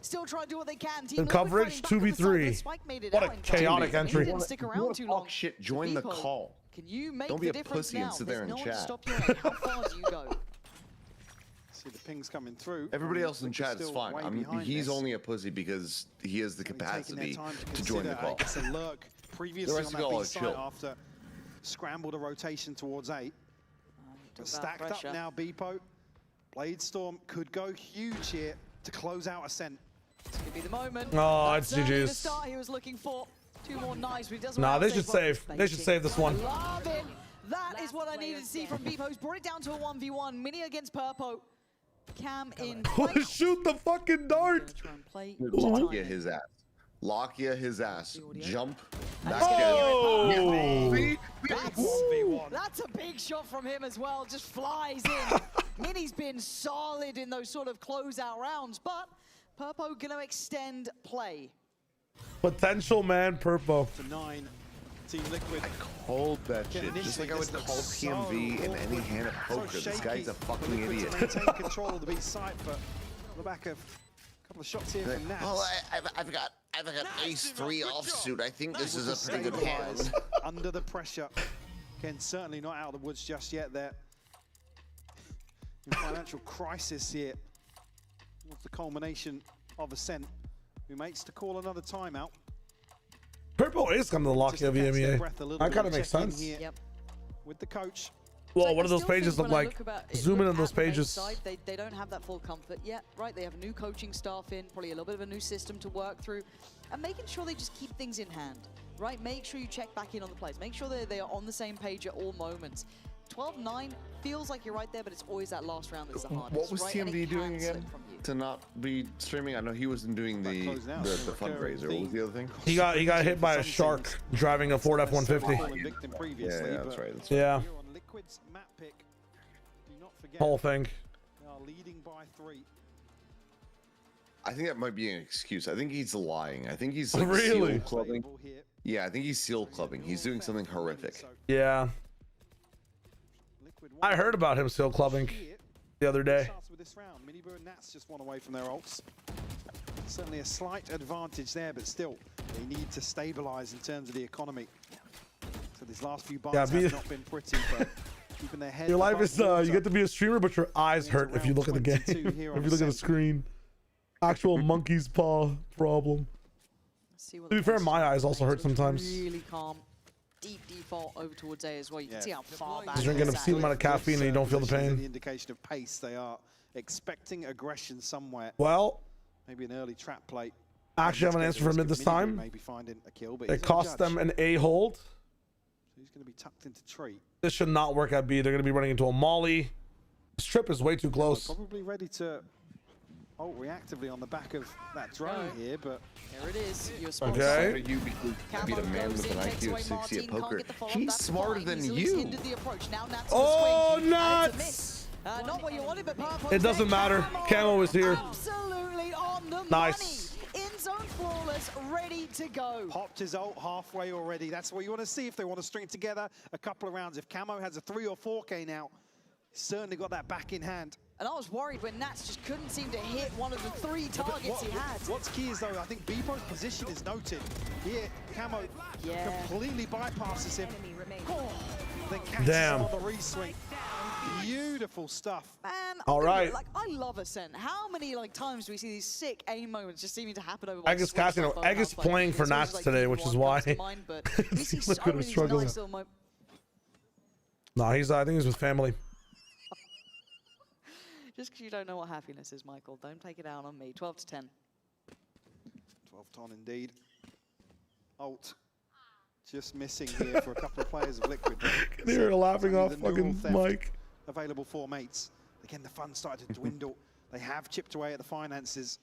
Still trying to do what they can. In coverage, 2v3. What a chaotic entry. Didn't stick around too long. Shit, join the call. Can you make Don't be the a difference pussy now? and sit there There's and no one to chat. stop you. How far do you go? See the pings coming through. Everybody else in chat is Still fine. way I mean, behind he's this. only a pussy because he has the capacity Taking their time to join the consider, call. I guess, a lurk previously The on rest of that y'all B are side chill. after scrambled a rotation towards 8. But stacked up pressure. now, Bebo. Bladestorm could go huge here to close out Ascent. This could be the moment. Oh, That's it's certainly the GG's. start he was looking for. Two more knives, but he doesn't Nah, want they to should save. They should save this one. Love it. That is what I needed to see from Bebo. He's brought it down to a 1v1. Mini against Purpo. Cam in. Shoot the fucking dart. Lock his ass. Lock his ass. Jump. Back Oh! in. That's a big shot from him as well. Just flies in. Mini's been solid in those sort of closeout rounds, but Purpo gonna extend play. Potential man, Purpo. To 9. Team Liquid. I called that shit. Just like I would call TMV in any hand of poker. This guy's a fucking idiot. To maintain control of the B site, but on the back of a couple of shots here from Nats. Well, I've got ace 3 offsuit. I think this is a pretty good hand. Under the pressure. Ken certainly not out of the woods just yet there. In financial crisis here. What's the culmination of Ascent, who makes to call another timeout. Purple is coming to lock of EMEA. That kind of makes sense. With the coach. Whoa, what do those pages look like? Zoom in on those pages. Side, they don't have that full comfort yet, right? They have new coaching staff in, probably a little bit of a new system to work through, and making sure they just keep things in hand, right? Make sure you check back in on the plays. Make sure they are on the same page at all moments. 12-9 feels like you're right there, but it's always that last round that's the hardest. What was right? And TMD it doing can slip again? from you. To not be streaming? I know he wasn't doing the fundraiser. What was the other thing? He got hit by a shark driving a Ford F-150. Yeah, that's right. Yeah. Whole thing. Leading by 3. I think that might be an excuse. I think he's lying. I think he's like Really? seal clubbing. Yeah, I think he's seal clubbing. He's doing something horrific. Yeah. I heard about him still clubbing the other day. With this round, Minibu and Nats just one away from their ults. Certainly a slight advantage there, but still, they need to stabilize in terms of the economy. So these last few bars have not been pretty, but keeping their head. Your life above is, water. you get to be a streamer, but your eyes hurt if you look at the game. If you look at the screen. Actual monkey's paw problem. To be fair, my eyes also hurt sometimes. Really calm. Deep default over towards A as well. You can see how far back. Just drinking a obscene amount of caffeine and you don't feel the The pain. indication of pace. They are expecting aggression somewhere. Well, Maybe an early trap play. actually have an answer for mid this time. Maybe finding a kill, but It cost them an A hold. So he's going to be tucked into tree. This should not work at B. They're going to be running into a molly. This trip is way too close. Probably ready to ult reactively on the back of that drone here, but there it is. Okay. You beat a man with an IQ of 60 at poker. He's smarter than you. Oh, nuts! Not what you wanted, but Purple. It doesn't matter. Camo is here. Absolutely on the Nice. money. In zone flawless, ready to go. Popped his ult halfway already. That's what you want to see if they want to string together a couple of rounds. If Camo has a 3 or 4K now, he's certainly got that back in hand. And I was worried when Nats just couldn't seem to hit one of the 3 targets he had. What's key is, though, I think Bebo's position is noted. Here, Camo completely bypasses him. Oh, then catches him on the re-swing. Beautiful stuff. Man, all right. Like, I love Ascent. How many times do we see these sick aim moments just seeming to happen over Egg is casting. Egg is playing for Nats today, which is why it seems like we're struggling. No, he's. I think he's with family. Just because you don't know what happiness is, Michael, don't take it out on me. 12 to 10. 12 ton indeed. Ult. Just missing here for a couple of players of Liquid. They're laughing off fucking Mike. Available for mates. Again, the fun started to dwindle. They have chipped away at the finances.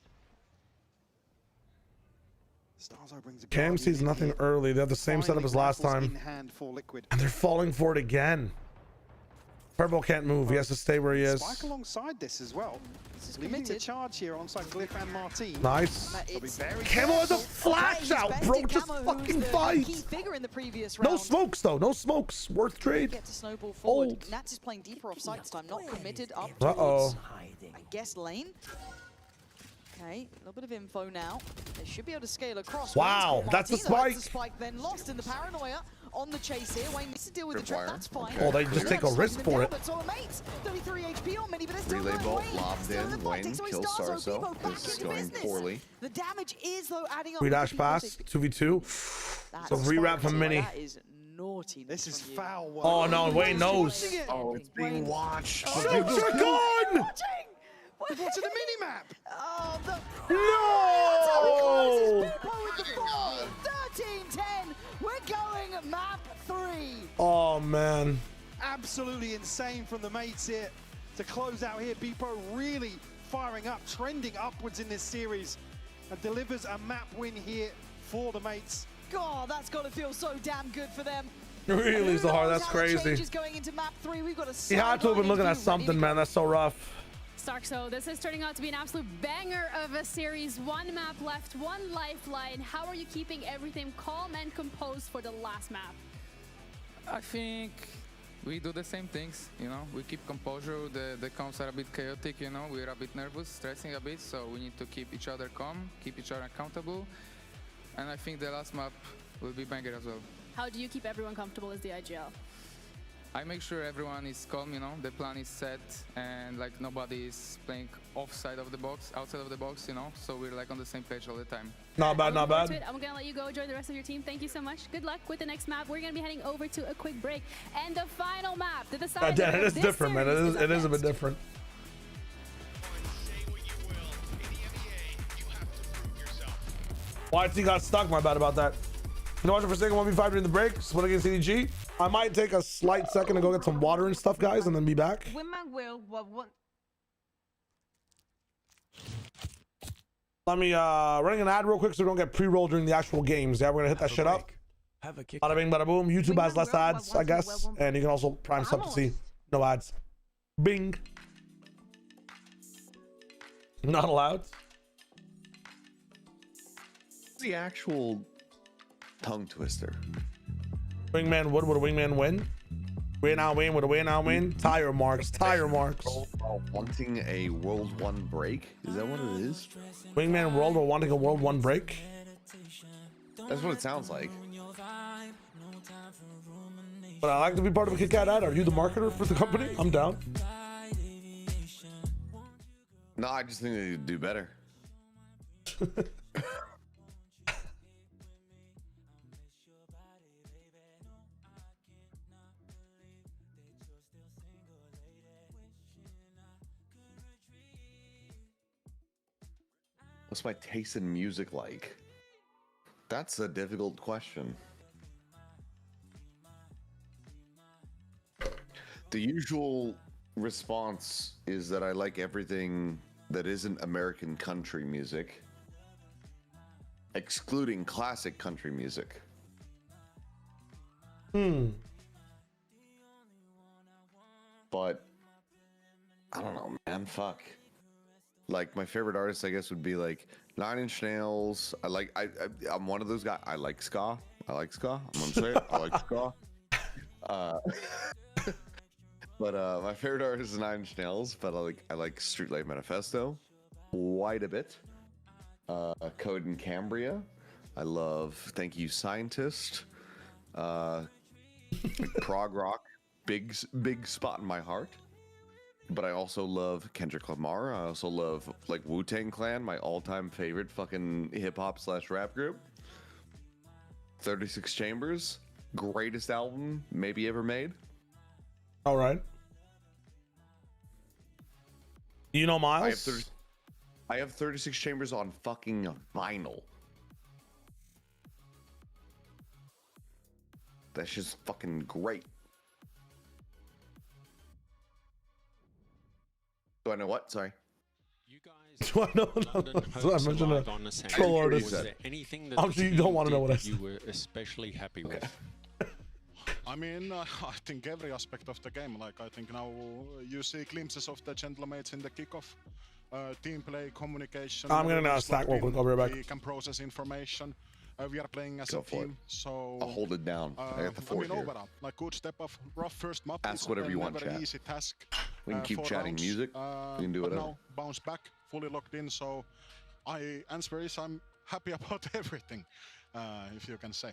Starzo brings a Cam sees nothing early. They have the same setup as last time. In hand for Liquid. And they're falling for it again. Purple can't move. He has to stay where he is. Spike alongside this as well. Leading the charge here alongside Glyph and Martin. Nice. Camo has a flash out, bro. Just fucking fight. No smokes, though. No smokes. Worth trade. Get to snowball forward. Nats is playing deeper off site this time. Not committed up towards, I guess, lane. Okay, a little bit of info now. They should be able to scale across. Wow, that's a spike. That's a spike then lost in the paranoia on the chase here. Wayne needs to deal with the trap. That's fine. Oh, they just take a risk for it. But so mates, 33 HP on many, but it's still Relay going. bolt Wayne lobbed still in. the Wayne fighting, so he kills starts Sarso. back This is into going business. poorly. The damage is though adding up. Free dash pass, 2v2. So rewrap from Mini. That is naughty. This is foul work. Oh no, Wayne knows. Oh, it's being watched. Shoot your gun! Watching the mini-map! Oh, No! 13-10. We're going map 3. Oh man. Absolutely insane from the mates here to close out here. Beepo really firing up, trending upwards in this series, and delivers a map win here for the mates. God, that's got to feel so damn good for them. Really, Zahar, that's crazy. Going into map 3. We've got a he had to have been looking at something, man. That's so rough. Stark, so this is turning out to be an absolute banger of a series. 1 map left, 1 lifeline. How are you keeping everything calm and composed for the last map? I think we do the same things, you know. We keep composure. The comps are a bit chaotic, you know. We're a bit nervous, stressing a bit, so we need to keep each other calm, keep each other accountable. And I think the last map will be banger as well. How do you keep everyone comfortable as the IGL? I make sure everyone is calm, you know, the plan is set, and like nobody is playing outside of the box, you know, so we're like on the same page all the time. Not bad, not bad. I'm gonna let you go enjoy the rest of your team. Thank you so much. Good luck with the next map. We're gonna be heading over to a quick break. And the final map to decide. It is different, man. It is a bit different. YT got stuck, my bad about that. You know what, for a second, 1v5 during the break, split against CDG. I might take a slight second to go get some water and stuff, guys, and then be back. Let me, running an ad real quick so we don't get pre-roll during the actual games. Yeah, we're gonna hit that shit up. Bada bing, bada boom. YouTube has less ads, I guess. And you can also prime sub to see no ads. Bing. Not allowed. The actual tongue twister. Wingman would a wingman win? Win out win, would a win out win? Tire marks, tire marks. Wanting a World 1 break? Is that what it is? Wingman world or wanting a World 1 break? That's what it sounds like. But I like to be part of a Kit Kat ad. Are you the marketer for the company? I'm down. No, I just think they could do better. What's my taste in music like? That's a difficult question. The usual response is that I like everything that isn't American country music, excluding classic country music. But I don't know, man. Fuck. Like my favorite artist, I guess, would be like 9 Inch Nails. I'm one of those guys. I like ska. I'm gonna say it. I like ska. But my favorite artist is 9 Inch Nails. But I like Streetlight Manifesto quite a bit. Code and Cambria. I love Thank You Scientist. Prog rock, big spot in my heart. But I also love Kendrick Lamar. I also love like Wu-Tang Clan, my all-time favorite fucking hip-hop/rap group. 36 Chambers, greatest album maybe ever made. All right. You know Miles? I have 36 Chambers on fucking vinyl. That's just fucking great. Do I know what? Sorry. Do I know? I mentioned a troll artist. I'm sure you don't want to know what I said. You were especially happy with. I mean, I think every aspect of the game. Like, I think now you see glimpses of the gentlemates in the kickoff. Team play, communication. I'm gonna now stack real quick. I'll be right back. We can process information. We are playing as a team, so I'll hold it down. I got the fort here. Overall, like good step of rough first map. Ask whatever you want, chat. Easy task. We can keep chatting rounds. music. We can do whatever. Now bounce back, fully locked in. So, answer is I'm happy about everything, if you can say.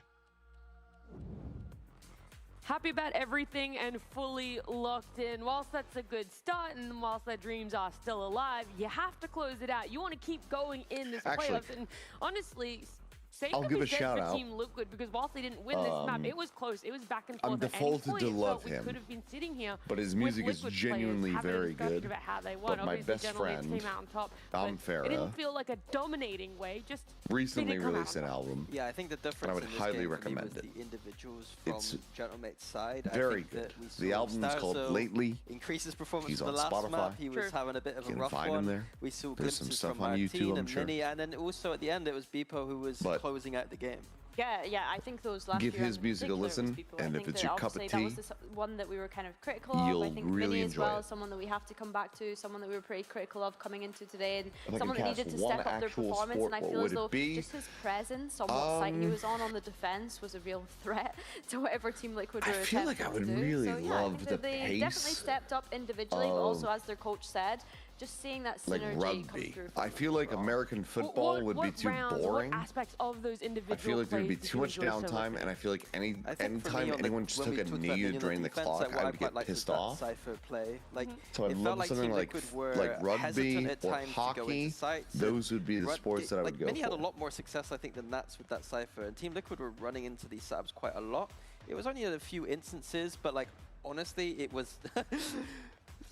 Happy about everything and fully locked in. Whilst that's a good start and whilst their dreams are still alive, you have to close it out. You want to keep going in this playoffs. And honestly, same I'll could give be a said shout for out. Team Liquid, because whilst they didn't win this map, it was close. It was back and forth. I'm At any defaulted point, to it love felt we him, could have been sitting here but his with music is Liquid genuinely players having a very discussion good. about how they won. But my Obviously, best General Leads friend, came out on top, Dom but it Farah, didn't feel like a dominating way. Just recently didn't come released out. an album. Yeah, I think the difference and I would in this highly game for me recommend was it. the individuals from It's Gentlemate's side. very I think that good. we The saw album's called Starzo Lately. increase his performance He's from the on last Spotify. map. He was having a bit of You a can rough find one. him there. We saw There's some glimpses stuff from on Martine YouTube, I'm and sure. Mini, and then also at the end it was Beepo who was closing out the game. Yeah, I think those last Give few his rounds in music a particular listen, was people. and I if think it's that your cup of obviously tea, that was the one that we were kind of critical of. you'll I think really Mini as enjoy well, it. someone that we have to come back to, someone that we were pretty critical of coming into today, and If I someone could that needed cast to one step up their actual performance. sport, And I what feel as would though it be? just his presence on what site he was on the defense was a real threat to whatever Team Liquid were I feel like attempting I would to do. really So yeah, I love think the that they pace definitely stepped up individually, but also of, as their coach said, just seeing that like synergy come rugby. through. I feel like American football would be too rounds, boring. What aspects of those individual I feel like there'd be plays did too you much enjoy so downtime, much? and I feel like I think for me anytime on anyone just when took we a talked about knee Minion on during the defense, clock, like, what I would quite get liked was pissed that off. Cypher play. Like, So I'd it love felt like something Team like Liquid were rugby hesitant at or times to go hockey. into sites. Those would be the sports that I would go Mini had a for. lot more success, I think, than Nats with that Cypher. And Team Liquid were running into these setups quite a lot. It was only a few instances, but like honestly, it was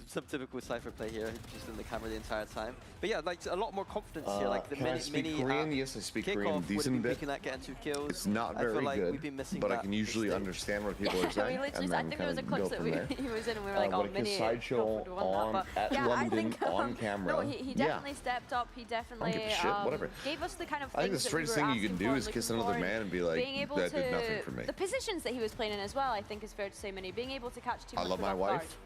some typical Cypher play here, just in the camera the entire time. But yeah, like a lot more confidence here. Like the Can I speak mini Korean? Yes, I speak Korean kickoff would decent be bit. picking that, getting 2 kills. It's not I feel very like good, we've been missing but I that can usually this stage. understand what people are I saying. mean, literally, and I then think there was a kinda clip go that from he was in, and we were like, there. oh, Like Mini, his sideshow would have won that. But at yeah, I London think, on camera. no, he definitely stepped up. He definitely give a shit, whatever. gave us the kind of I think the things that we were straightest thing you can asking do for is and kiss looking another for, man and be like, being able that to, did nothing for me. the positions that he was playing in as well, I think is fair to say, Mini. Being able to catch Team I love Liquid my off guard. wife.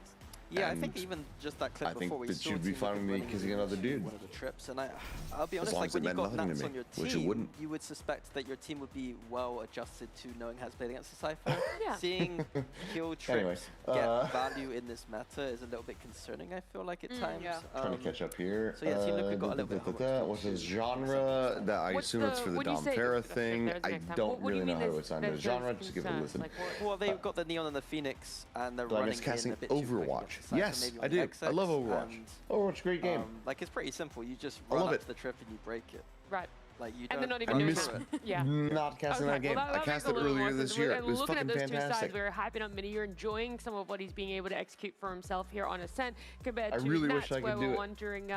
Yeah, I and think even just that clip I think before we that saw you'd be Team fine with Liquid me running kissing another into dude. one of the trips, and I'll be As honest, long like as it when you've meant got nothing to Nats me, on your which it team, wouldn't. you would suspect that your team would be well adjusted to knowing how to play against the Cypher. Yeah. Seeing kill Anyway, trips get value in this meta is a little bit concerning, I feel like at times. yeah. Trying to catch up here. So yeah, Team Liquid got a little bit What's his genre? That I What's assume it's for the when you Dom say Farah there's thing. next I time, don't what do you really know mean how to assign the there's genre. Just give it a concerns? listen. Like, Well, they've got the Neon and the Phoenix, and they're So I running guess casting in a bit too quick Overwatch. against the Cypher, Yes, maybe I on do. the I love XX, Overwatch. and, Overwatch, great game. like it's pretty simple. You just I run love up it. to the trip and you break it. Right. Like you And they're don't not even I doing miss that. Yeah. not casting Okay, that game. well, I that makes cast a it little more earlier this sense. year. And It was looking at fucking those two sides, fantastic. we were hyping up Mini. You're enjoying some of what he's being able to execute for himself here on Ascent compared I to really Nats, wish I where could we're do it. wondering.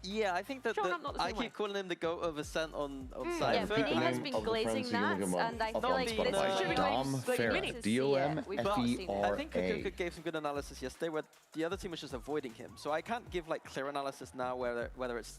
Yeah, I think that Showing up not the I same way. keep calling him the GOAT of Ascent on Yeah, Cypher. Mini has name been of the glazing friends, you can look Nats, him up and I up feel on like this Spotify. should be Dom like Farah. Mini. I think D-O-M-F-E-R-A. Kukuka gave some good analysis yesterday where the other team was just avoiding him. So I can't give like clear analysis now whether it's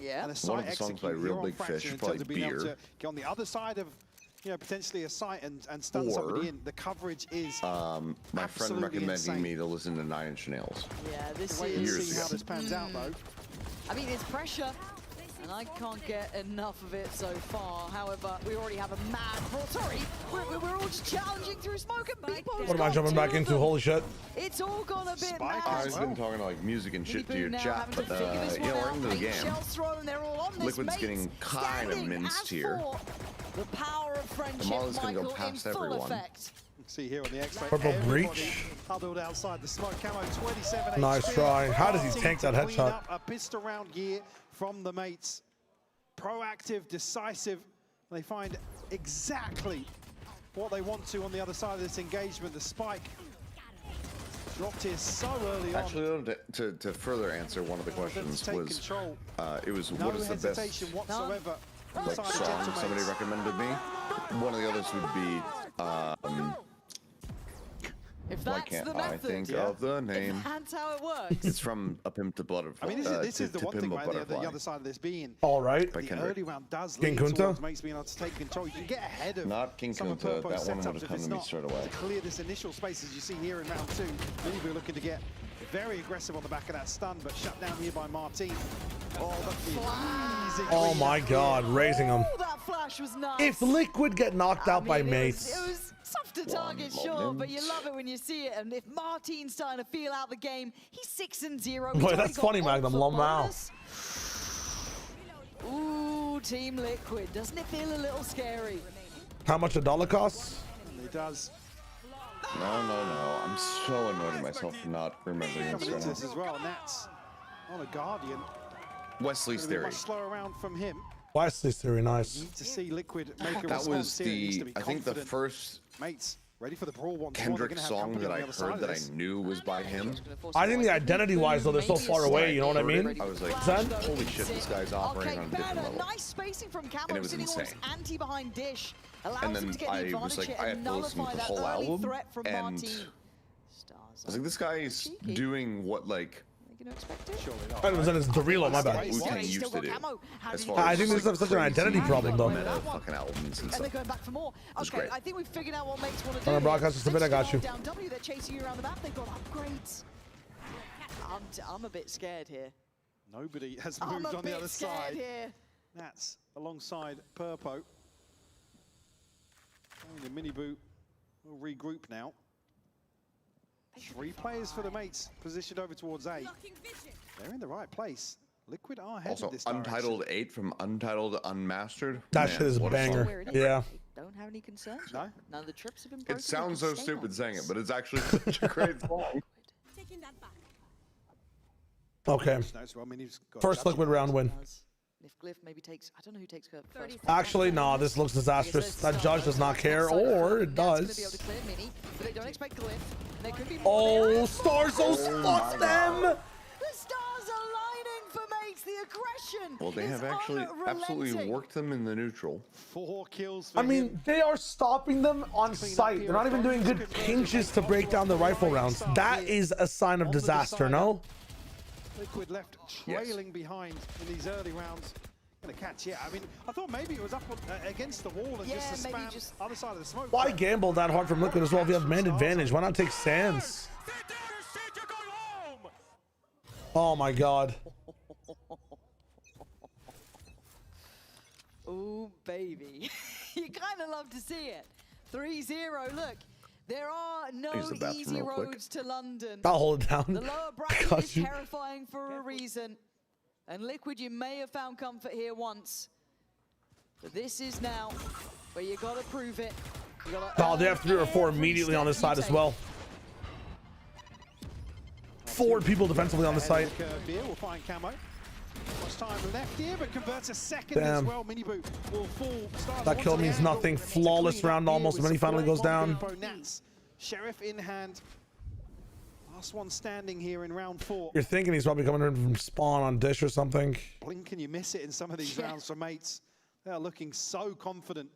Yeah. And a One site of the songs execute by here Real on Big Fraction Fish, in probably terms of being able Beer. to get on the other side of you know, potentially a sight and stun somebody in. The coverage is my friend recommending me to listen to 9 Inch Nails. Yeah, this Wait is... and see how this pans out, though. I mean, it's pressure, and I can't get enough of it so far. However, we already have a mad brawl. Sorry, we're all just challenging through smoke, and Beepo's What am I jumping back into? Holy shit. It's all gone a bit mad. I've been talking like music and shit to your chat, but yeah, we're into the game. Liquid's getting kind of minced here. The power of friendship, Kamala's gonna go Michael, past in full everyone. effect. See here on the X-ray. Purple everybody breach. Huddled outside the smoke. Camo 27 Nice HP. try. How does he Team tank that to clean headshot? up a pistol round gear from the mates. Proactive, decisive. They find exactly what they want to on the other side of this engagement. The spike dropped here so early on. Actually, to further answer one of the questions was, it was No what is the best hesitation whatsoever. like song somebody recommended me? One of the others would be, If why that's can't the I method, think of the name? if that's how it works. It's from A Pimp to Butterfly. I mean, this is the one thing, right? The other side of this being, All right. the early round does King lead Kunta? towards mates being able to take control. You can get ahead of Not King some of Kunta. Purpo's That one setups would have if come it's to me not straight away. to clear this initial space, as you see here in round 2. Minibu looking to get very aggressive on the back of that stun, but shut down here by Martin. Oh, the Oh my god, raising him. Oh, that flash was nice. If Liquid get knocked out by mates. It was soft to target, sure, but you love it when you see it. And if Martin's starting to feel out the game, he's 6-0. Boy, that's funny, Magnum. Lamau. Ooh, Team Liquid. Doesn't it feel a little scary? How much a dollar costs? It does. No. I'm so annoyed at myself for not remembering Coming this into right this now. as well, and that's on a Guardian. Wesley's Gonna be theory. much slower round from him. Wesley's theory, nice. Need to see Liquid make a That response was here. It needs to the, be I think the confident. first Mates, ready for the brawl once more. They're Kendrick gonna have song company that on I the other side heard of that I this. knew was by him. I think the identity-wise, though, they're so far away, you know what I mean? I was like, Zen? holy shit, this guy's operating on a different level. Nice spacing from Camo, And it was sitting almost insane. anti behind Dish. Allows And him then to get the I advantage was like, here I and have to listen nullify to the that whole early album, threat from and Martin. I was like, this guy's doing what, like, I was in his Dorilo, my bad. Wu-Tang used to do. As far I as think this is such an identity problem, though. meta fucking albums and And they're stuff. going back for more. was Okay, great. I think we've figured out what mates want to On do. the broadcast, just a bit, I got you. Down W, they're chasing you around the map. They've got upgrades. I'm a bit scared here. Nobody has I'm moved a on the bit other scared side. here. That's alongside Purpo. And the Minibu will regroup now. 3 players for the mates, positioned over towards A. They're in the right place. Liquid are headed Also, this direction. Untitled 8 from Untitled to Unmastered. That Man, shit is a what song. banger. Yeah. Don't have any concerns. No? None of the trips have been broken. It sounds You so can stay stupid on saying this. it, but it's actually such a great song. Okay. Nice. Well, Mini's got First Liquid round win. If Glyph maybe takes, I don't know who takes first. Actually, no, this looks disastrous. That judge does not care, or it does. But they don't expect Glyph. And there could be Oh, Starzos fucked them! The stars are lining for mates. The aggression. Well, they have is actually absolutely unrelenting. worked them in the neutral. 4 kills for I mean, they are stopping them on sight. They're not even doing good pinches to break down the rifle rounds. That is a sign of disaster, no? Liquid left trailing behind in these early rounds. Gonna catch it. I mean, I thought maybe it was up against the wall and just the spam other side of the smoke. Why gamble that hard from Liquid as well if you have man advantage? Why not take Sands? Oh my god. Oh, baby. You kind of love to see it. 3-0. Look, there are no Use the bathroom easy real quick. roads to London. I'll hold it down. The lower bracket Got is you. terrifying for a reason. And Liquid, you may have found comfort here once. But this is now where you got to prove it. You gotta Oh, they earn have 3 or 4 every immediately on step this you side as take. well. 4 people defensively on the site. We'll find Camo. Much time left here, but converts a second as Damn. well. Minibu will fall. Stars That once kill means again. nothing. Flawless round almost when he finally goes down. Nats. Sheriff in hand. Last one standing here in round 4. You're thinking he's probably coming in from spawn on Dish or something. Blink and you miss it in some of these rounds for mates. They are looking so confident.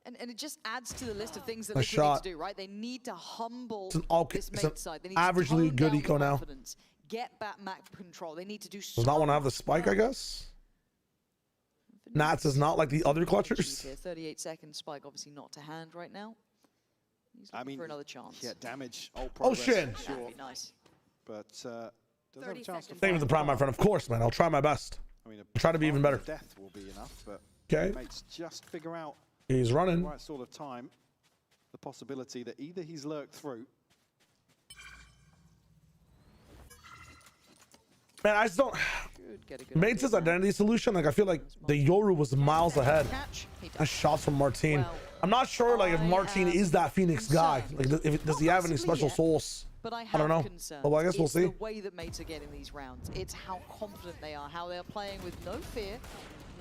And it just adds to the list of things that A Liquid need shot. to do, right? They need to humble It's an okay- this it's an mate side. They need averagely to tone good down eco the now. confidence, get back map control. They need to do Does not want to have the spike, I guess? Nats is not like the other clutchers. Here, 38 seconds. Spike obviously not to hand right now. He's looking for another chance. Yeah, damage. Oh, shit. Sure. That'd be nice. But does have a chance to Thank you for the prime, my friend. Of course, man. I'll try my best. I mean, I'll try to be even better. Death will be enough, but Okay. mates just figure out He's running. the right sort of time. The possibility that either he's lurked through. Man, I just don't. Mates' identity solution, like I feel like the Yoru was miles ahead. Nice shots from Martin. I'm not sure like if Martin is that Phoenix guy. Like, does he have any special sauce? But I don't know. Well, I guess we'll see. It's the way that mates are getting these rounds. It's how confident they are, how they're playing with no fear,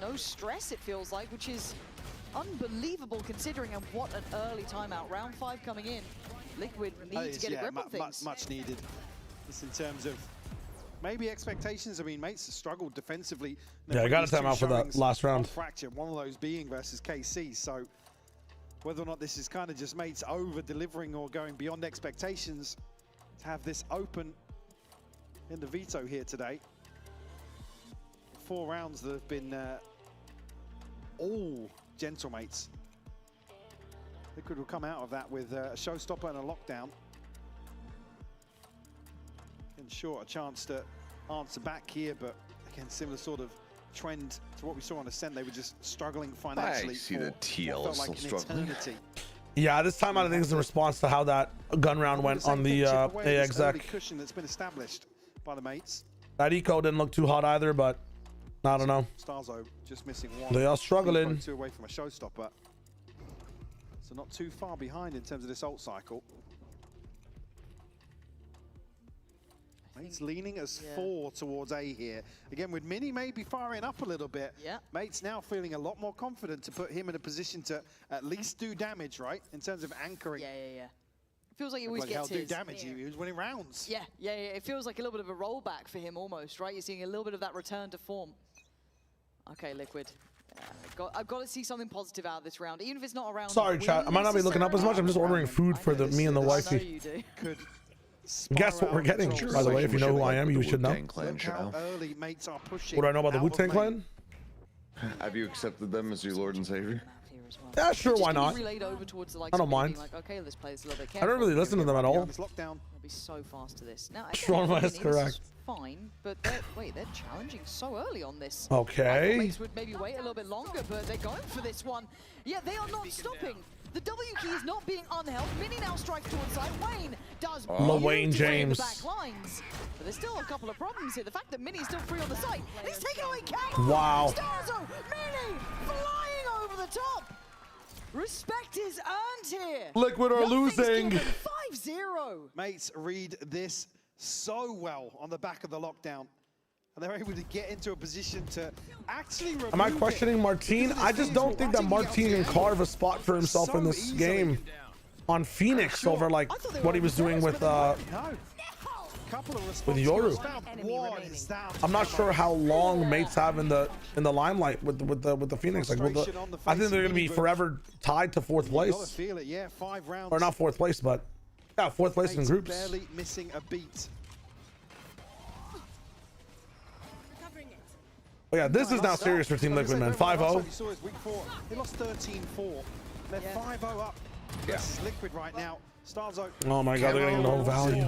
no stress, it feels like, which is unbelievable considering what an early timeout. Round 5 coming in. Liquid needs to get a grip on things. Much needed. Just in terms of maybe expectations. I mean, mates have struggled defensively. Yeah, I got a timeout for that last round. Fracture, one of those being versus KC. So whether or not this is kind of just mates over-delivering or going beyond expectations, to have this open in the veto here today. 4 rounds that have been all gentle mates. Liquid will come out of that with a showstopper and a lockdown. Ensure a chance to answer back here, but again, similar sort of trend to what we saw on Ascent. They were just struggling financially. I see the TL is still struggling. Yeah, this time I think it's in response to how that gun round went on the exec. Cushion that's been established by the mates. That eco didn't look too hot either, but I don't know. Starzo just missing one. They are struggling. 2 away from a showstopper. So not too far behind in terms of this ult cycle. Mates leaning as 4 towards A here. Again, with Mini maybe firing up a little bit. Yeah. Mates now feeling a lot more confident to put him in a position to at least do damage, right? In terms of anchoring. Yeah. It feels like he always gets do his. damage. He was winning rounds. Yeah. It feels like a little bit of a rollback for him almost, right? You're seeing a little bit of that return to form. Okay, Liquid. I've got to see something positive out of this round, even if it's not a round. Sorry, chat. I might not be looking up as much. I'm just ordering food for me and the wifey. I know you do. Guess what we're getting, by the way. If you know who I am, you should know. Look how early mates are pushing. What do I know about the Wu-Tang Clan? Have you accepted them as your Lord and Savior? Yeah, sure, why not? I don't mind. I don't really listen to them at all. They'll be so fast to this. Now, Strongma is correct. Fine, but they're challenging so early on this. Okay. Mates would maybe wait a little bit longer, but they're going for this one. Yeah, they are not stopping. The W key is not being unheld. Mini now strikes towards side. Wayne does Wayne James. back lines. But there's still a couple of problems here. The fact that Mini is still free on the site. And he's taking away Camo. Wow. Starzo, Mini flying over the top. Respect is earned here. Liquid are losing. 5-0. Mates read this so well on the back of the lockdown. And they're able to get into a position to actually remove Am I questioning Martin? I just don't think that Martin can carve a spot for himself in this game on Phoenix over like what he was doing with Yoru. I'm not sure how long mates have in the limelight with the Phoenix. Like, I think they're gonna be forever tied to 4th place. Or not 4th place, but yeah, 4th place in groups. Barely missing a beat. Oh yeah, this is now serious for Team Liquid, man. 5-0. They lost 13-4. They're 5-0 up. Yes, Liquid right now. Starzo. Oh my god, they're getting no value.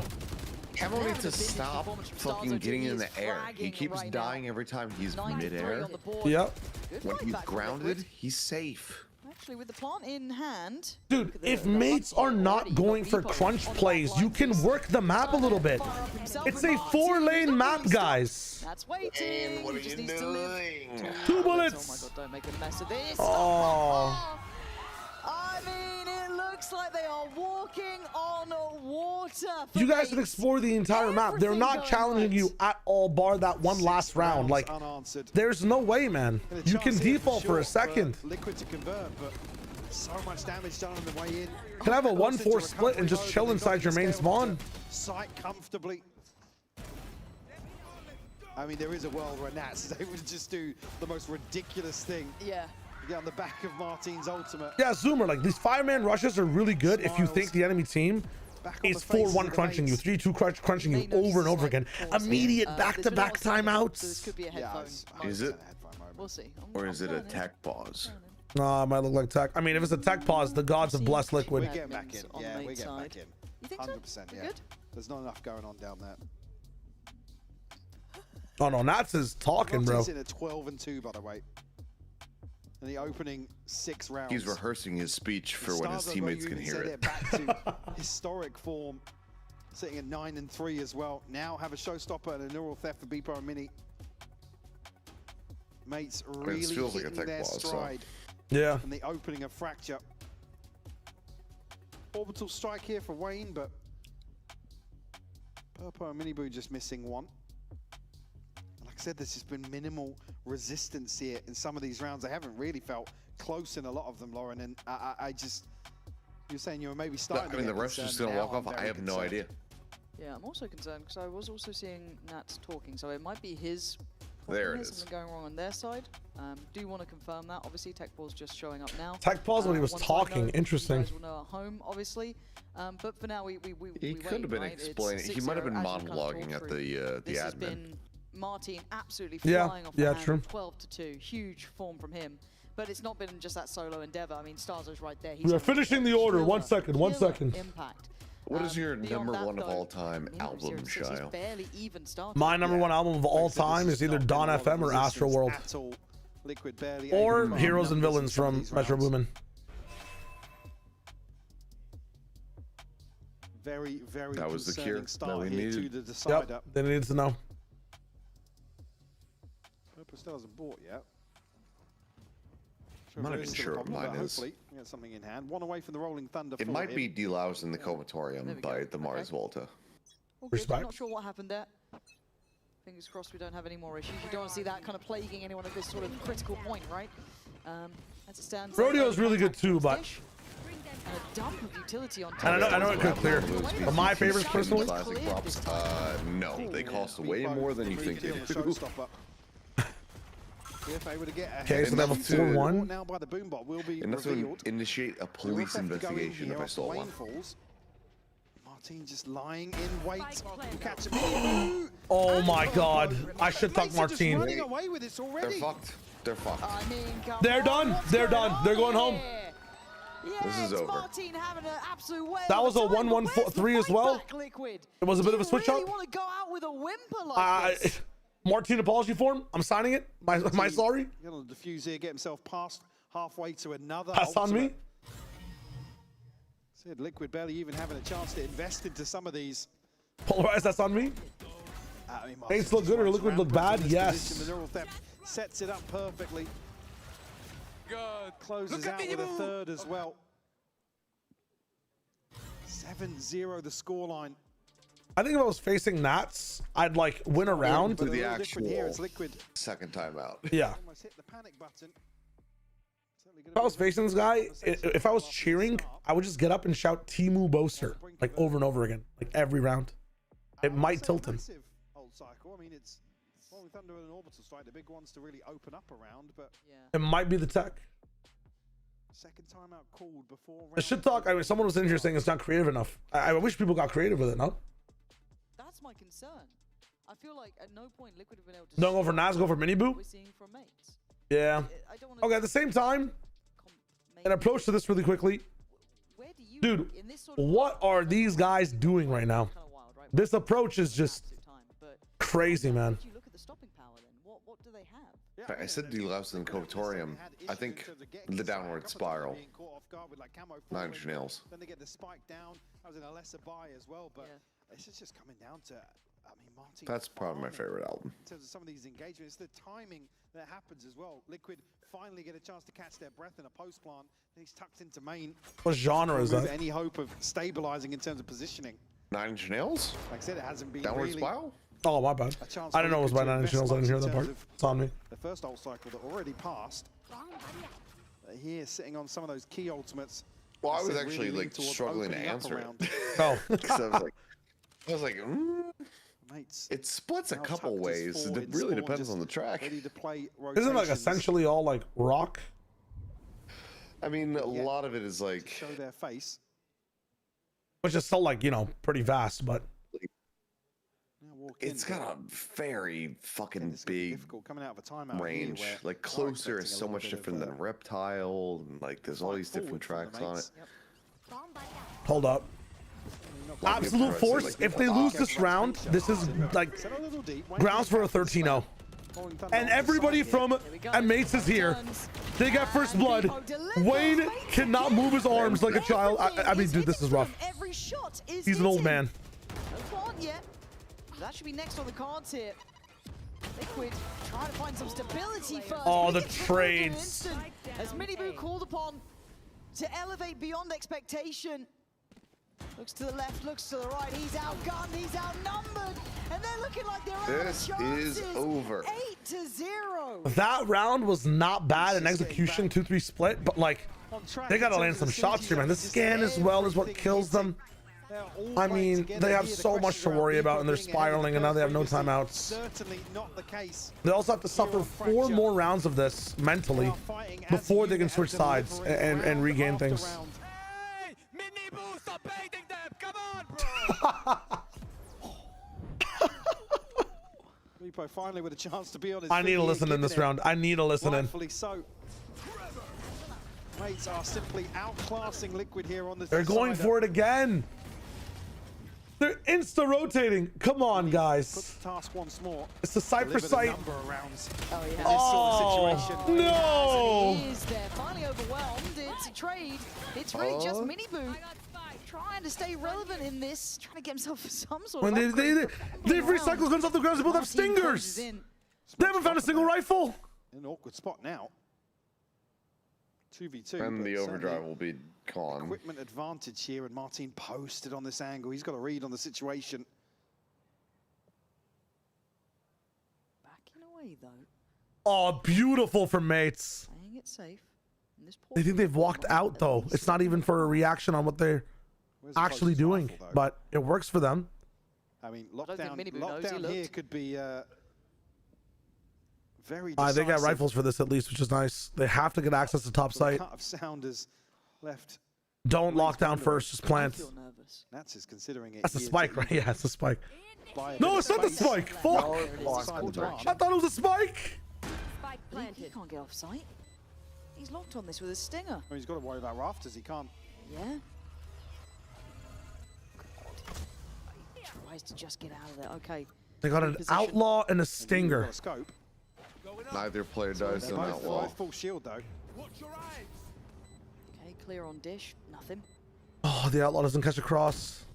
Camo needs to stop fucking getting in the air. He keeps dying every time he's mid-air. Yep. When he's grounded, he's safe. Actually, with the plant in hand. Dude, if mates are not going for crunch plays, you can work the map a little bit. It's a 4-lane map, guys. That's waiting. What are you doing? 2 bullets. Oh my god, don't make a mess of this. Oh. I mean, it looks like they are walking on water. You guys can explore the entire map. They're not challenging you at all, bar that one last round. Like, there's no way, man. You can default for a second. Liquid to convert, but so much damage done on the way in. Can have a 1-4 split and just chill inside your main spawn. Sight comfortably. I mean, there is a world where Nats is able to just do the most ridiculous thing. Yeah. Get on the back of Martin's ultimate. Yeah, Zoomer, like these 5-man rushes are really good if you think the enemy team is 4-1 crunching you, 3-2 crunching you over and over again. Immediate back-to-back timeouts. This could be a headphone. Is it? We'll see. Or is it a tech pause? No, it might look like tech. I mean, if it's a tech pause, the gods have blessed Liquid. We're getting back in. Yeah, we're getting back in. You think 100%, so? yeah. Good? There's not enough going on down there. Oh no, Nats is talking, bro. He's in at 12-2, by the way. In the opening 6 rounds. He's rehearsing his speech for when his teammates can hear it. Back to historic form, sitting at 9-3 as well. Now have a showstopper and a neural theft for Beepo and Mini. Mates really hitting their stride. Yeah. In the opening of Fracture. Orbital strike here for Wayne, but Purpo and Miniboo just missing one. Like I said, there's just been minimal resistance here in some of these rounds. I haven't really felt close in a lot of them, Lauren, and I just, you're saying you were maybe starting to I mean, get the ref's just concerned. gonna walk Now off. I'm I very have no concerned. idea. Yeah, I'm also concerned because I was also seeing Nats talking, so it might be his. There it There's is. something going wrong on their side. Do want to confirm that. Obviously, Tech Ball's just showing up now. Tech pause when he was once I talking. know, Interesting. You guys will know at home, obviously. But for now, we He could have been explaining. He might have been monologuing at the This has admin. been Martin absolutely Yeah, flying off yeah, the true. handle, 12-2. Huge form from him. But it's not been just that solo endeavor. I mean, Starzo's right there. We are finishing the order. 1 second. 1 second. Impact. What is your beyond number that, one of though, all time album, He's Shio? barely even started. My number one album of all time is either Dawn FM or Astro World. Liquid barely Or able to Heroes and numbers in Villains some of from these Metro rounds. Boomin. Very, very That was the concerning cure start that we here to needed. the decider. Yep, they needed to know. Purple still hasn't bought yet. I'm not there even is still a sure what problem, but mine is. Hopefully, we get something in hand. One away from the Rolling Thunder. It for might him. be D-Louse in the Comatorium by the Mars Volta. All good. Not sure what happened there. Fingers crossed we don't have any more issues. You don't want to see that kind of plaguing anyone at this sort of critical point, right? As it stands. Rodeo is really good too, but And a dump of utility on I know it could clear. But my favorites personally. Classic props. No, they cost way more than you think they do. Okay, so they have a 4-1. Now by the boombot will be Enough to revealed. initiate a police investigation if I stole one. Martin just lying in wait to catch him. Oh my god. I should talk Martine. Running away with this already. They're fucked. They're fucked. I mean, They're done. They're done. They're going home. This is over. Martin having an absolute whale That was a of time, but 1-1-3 where's the as well. fight back, Liquid? It was a bit of a Do switch you really up. want to go out with a whimper like this? Martine apology form. I'm signing it. My sorry. He's going to defuse here, get himself past halfway to another. That's on me. Said Liquid barely even having a chance to invest into some of these. Polarized, that's on me. Paints look good or Liquid look bad? Yes. The neural theft sets it up perfectly. God. Closes out with a third as well. 7-0 the scoreline. I think if I was facing Nats, I'd like win a round. To the actual here, it's Liquid. second time out. Yeah. Almost hit the panic button. If I was facing this guy, if I was cheering, I would just get up and shout Timu Boaster like over and over again, like every round. It might tilt him. Old cycle. I mean, it's Rolling Thunder and an Orbital Strike, the big ones to really open up around, but It might be the tech. second time out called before. The shit talk. I mean, someone was in here saying it's not creative enough. I wish people got creative with it. No. That's my concern. I feel like at no point Liquid have been able to. Don't go for Naz, go for Mini Boo. We're seeing from mates. Yeah. I don't wanna Okay. At the same time, an approach to this really quickly, dude. What are these guys doing right now? This approach is just crazy, man. You look at the stopping power then. What do they have? I said D-Louse in the Comatorium. I think the downward spiral. 9 Inch Nails. Then they get the spike down. I was in a lesser buy as well, but it's just coming down to, I mean, Martin. That's probably my favorite album. In terms of some of these engagements, the timing that happens as well. Liquid finally get a chance to catch their breath in a post plant. Then he's tucked into main. What genre is that? Any hope of stabilizing in terms of positioning? 9 Inch Nails? Like I said, it hasn't been Downward really spiral? Oh, my bad. I didn't know it was by 9 Inch Nails. I didn't hear that part. It's on me. The first ult cycle that already passed. Here, sitting on some of those key ultimates. Well, I was Really actually lean like towards struggling to opening up answer around. it. Oh. 'Cause I was like, Mates, it splits a now couple tucked his ways. forward It in really spawn, depends just on the track. ready to play Isn't it like rotations essentially all like rock? I mean, a lot of it is like show their face. Which is still like, you know, pretty vast, but it's got a very fucking big coming out of a timeout range. here Like Closer is so much different than Reptile. And, like there's all these different tracks on it. Hold up. Absolute force. If they lose this round, this is like grounds for a 13-0. And everybody from M8s is here. They got first blood. Wayne cannot move his arms like a child. I mean, dude, this is rough. He's an old man. That should be next on the cards here. Liquid trying to find some stability first. Oh, the trades. As Miniboo called upon to elevate beyond expectation. Looks to the left, looks to the right. He's outgunned, he's outnumbered, and they're looking like they're out of chances. This is over. 8-0. That round was not bad in execution, 2-3 split, but like they gotta land some shots here, man. The scan as well is what kills them. I mean, they have so much to worry about, and they're spiraling, and now they have no timeouts. Certainly not the case. They also have to suffer 4 more rounds of this mentally before they can switch sides and regain things. Stop baiting them! Come on, bro! Repo finally with a chance to be on his I need to listen in this round. I need to listen in. Rightfully so. Mates are simply outclassing Liquid here on this. They're going for it again. They're insta-rotating. Come on, guys. Put the task once more. It's the Cypher site. Oh, yeah. Oh, no! He is there, finally overwhelmed. It's a trade. It's really just Miniboo trying to stay relevant in this, trying to get himself some sort When of they've recycled guns off the ground, they both have stingers. They haven't found a single rifle. In an awkward spot now. 2v2. And the overdrive will be gone. Equipment advantage here, and Martin posted on this angle. He's got a read on the situation. Backing away though. Oh, beautiful from Mates. Playing it safe. They think they've walked out though. It's not even for a reaction on what they're actually doing, but it works for them. I mean, lockdown here could be very They got decisive. rifles for this at least, which is nice. They have to get access to top site. Cut of Sounders left. Don't lock down first, just plant. Nats is considering it. That's a spike, right? Yeah, it's a spike. By No, it's not the spike. Fuck. I thought it was a spike. He can't get off site. He's locked on this with a stinger. Well, he's got to worry about rafters. He can't. Yeah. Tries to just get out of there. Okay. They got an outlaw and a stinger. Scope. Neither player dies in that wall. Full shield though. Okay, clear on dish. Nothing. Oh, the outlaw doesn't catch a cross.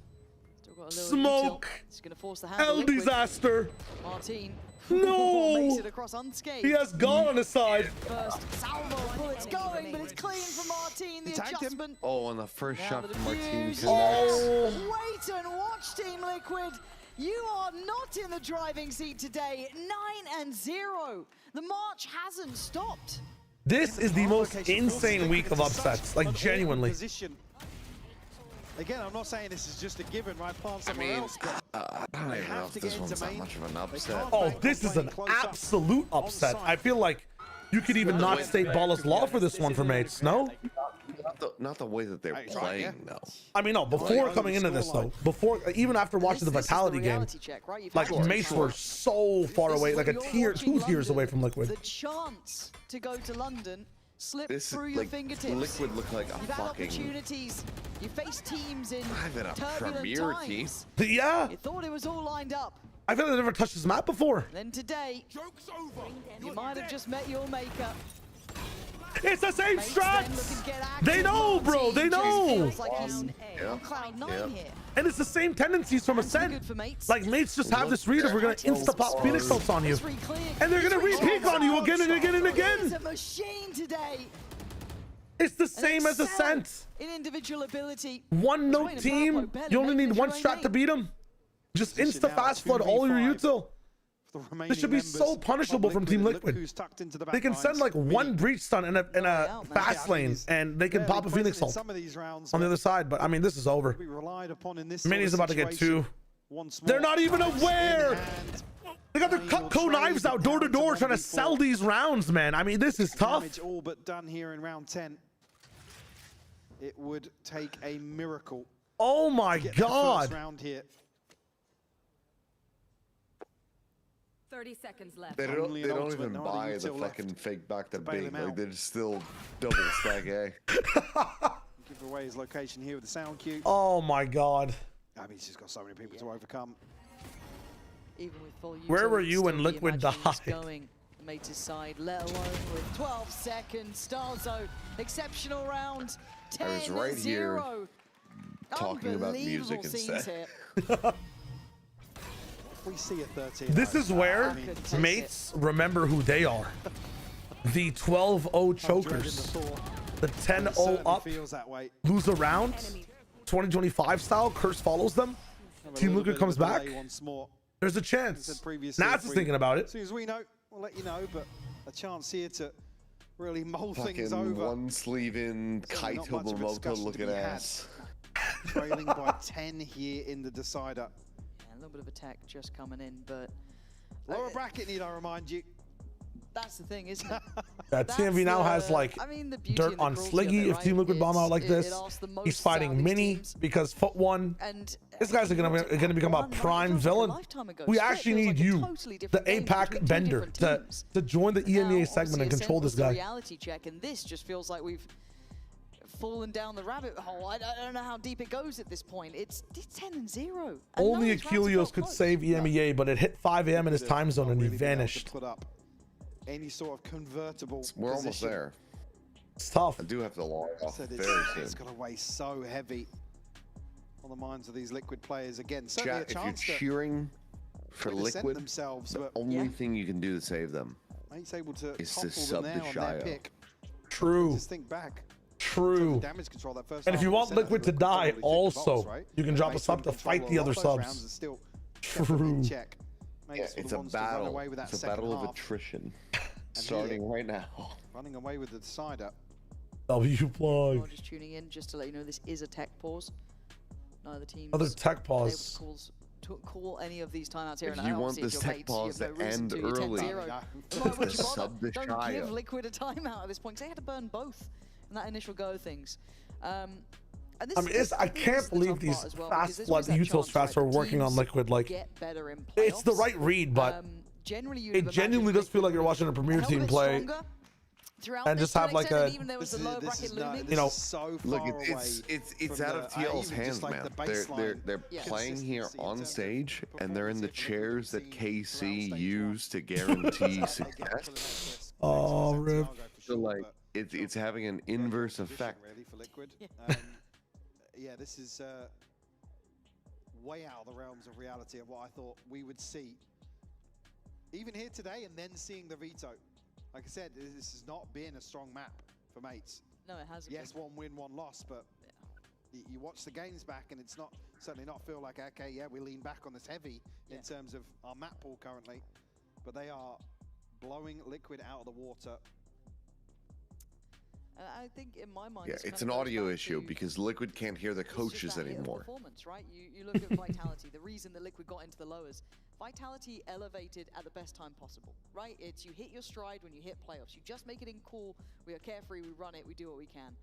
Still got a little Smoke. It's gonna force the hand. L disaster. Martin. No. Makes it across unscathed. He has gone on his side. First salvo bullets going, but it's clean from Martin. The adjustment. Oh, on the first shot from Martin connects. Wait and watch, Team Liquid. You are not in the driving seat today. 9-0. The march hasn't stopped. This is the most insane week of upsets, like genuinely. Again, I'm not saying this is just a given, right? Plan somewhere else. I don't even know if this one's that much of an upset. Oh, this is an absolute upset. I feel like you could even not state Ballast Law for this one for Mates, no? Not the way that they're playing, though. I mean, no, before coming into this, though, even after watching the Vitality game, like, Mates were so far away, like two tiers away from Liquid. The chance to go to London slip through your like, fingertips. Liquid look like a You've had fucking... opportunities. You face teams in Even a turbulent premier times. team. Yeah. You thought it was all lined up. I feel like I've never touched this map before. Then today, you might have just met your maker. It's the same strats! They know, bro, they know! On cloud 9 here. And it's the same tendencies from Ascent. Like, Mates just have this read of we're gonna insta-pop Phoenix Bolts on you. And they're gonna re-peek on you again and again and again! It's a machine today. It's the same as Ascent. In individual ability. One note team, you only need one strat to beat them. Just insta-fast flood all your util. This should be so punishable from Team Liquid. They can send like one breach stun in a fast lane, and they can pop a Phoenix ult on the other side. But I mean, this is over. Mini's about to get 2. They're not even aware. They got their Cutco knives out door to door trying to sell these rounds, man. I mean, this is tough. Damage all but done here in round 10. It would take a miracle. Oh my God. Round here. 30 seconds left. They don't even buy the fucking fake back to B. Like, they're still double stack A. Give away his location here with the sound cue. Oh my God. I mean, he's just got so many people to overcome. Even with full Where were you when still Liquid the imagining died? is going Mates' side, let alone with 12 seconds. Starzo, exceptional round. 10-0. I was right here talking about music instead. We see a 13. This is where Mates remember who they are. The 12-0 chokers. The 10-0 up, lose a round. 2025 style, Curse follows them. Team Liquid comes back. There's a chance. Nats is thinking about it. As soon as we know, we'll let you know, but a chance here to really mull things over. One sleeve in, Kaito Momoto looking ass. Trailing by 10 here in the decider. Yeah, a little bit of attack just coming in, but lower bracket need I remind you. That's the thing, isn't it? TMV now has like dirt on Sliggy. If Team Liquid bomb out like this, he's fighting Mini because Foot One. This guy's gonna become a prime villain. We actually need you, the APAC Bender, to join the EMEA segment and control this guy. Reality check, and this just feels like we've fallen down the rabbit hole. I don't know how deep it goes at this point. It's 10-0. Only Achilles could save EMEA, but it hit 5 AM in his time zone and he vanished. Any sort of convertible. We're almost there. It's tough. I do have to log off very soon. It's going to weigh so heavy on the minds of these Liquid players again. Chat, if you're cheering for Liquid, the only thing you can do to save them is to sub to Shio. True. Just think back. True. And if you want Liquid to die, also, you can drop a sub to fight the other subs. True. Yeah, it's a battle. It's a battle of attrition. Starting right now. Running away with the decider. W plug. Just tuning in, just to let you know, this is a tech pause. Neither team. Other tech pause. To call any of these timeouts here. If you want this tech pause to end early, sub the Don't give Liquid a timeout at this point, because they had to burn both in that initial go of things. I mean, I can't believe these fast blood Util strats are working on Liquid. Like, it's the right read, but it genuinely does feel like you're watching a Premier team play and just have like a, you know, look, it's out of TL's hands, man. They're playing here on stage, and they're in the chairs that KC used to guarantee success. Oh, rip. So like, it's having an inverse effect. Yeah, this is way out of the realms of reality of what I thought we would see. Even here today and then seeing the veto. Like I said, this has not been a strong map for Mates. No, it hasn't. Yes, one win, one loss, but you watch the games back and it's not certainly not feel like, okay, yeah, we lean back on this heavy in terms of our map pool currently. But they are blowing Liquid out of the water. I think in my mind, yeah, it's an audio issue because Liquid can't hear the coaches anymore. Performance, right? You look at Vitality. The reason that Liquid got into the lowers, Vitality elevated at the best time possible, right? It's you hit your stride when you hit playoffs. You just make it in cool. We are carefree. We run it. We do what we can.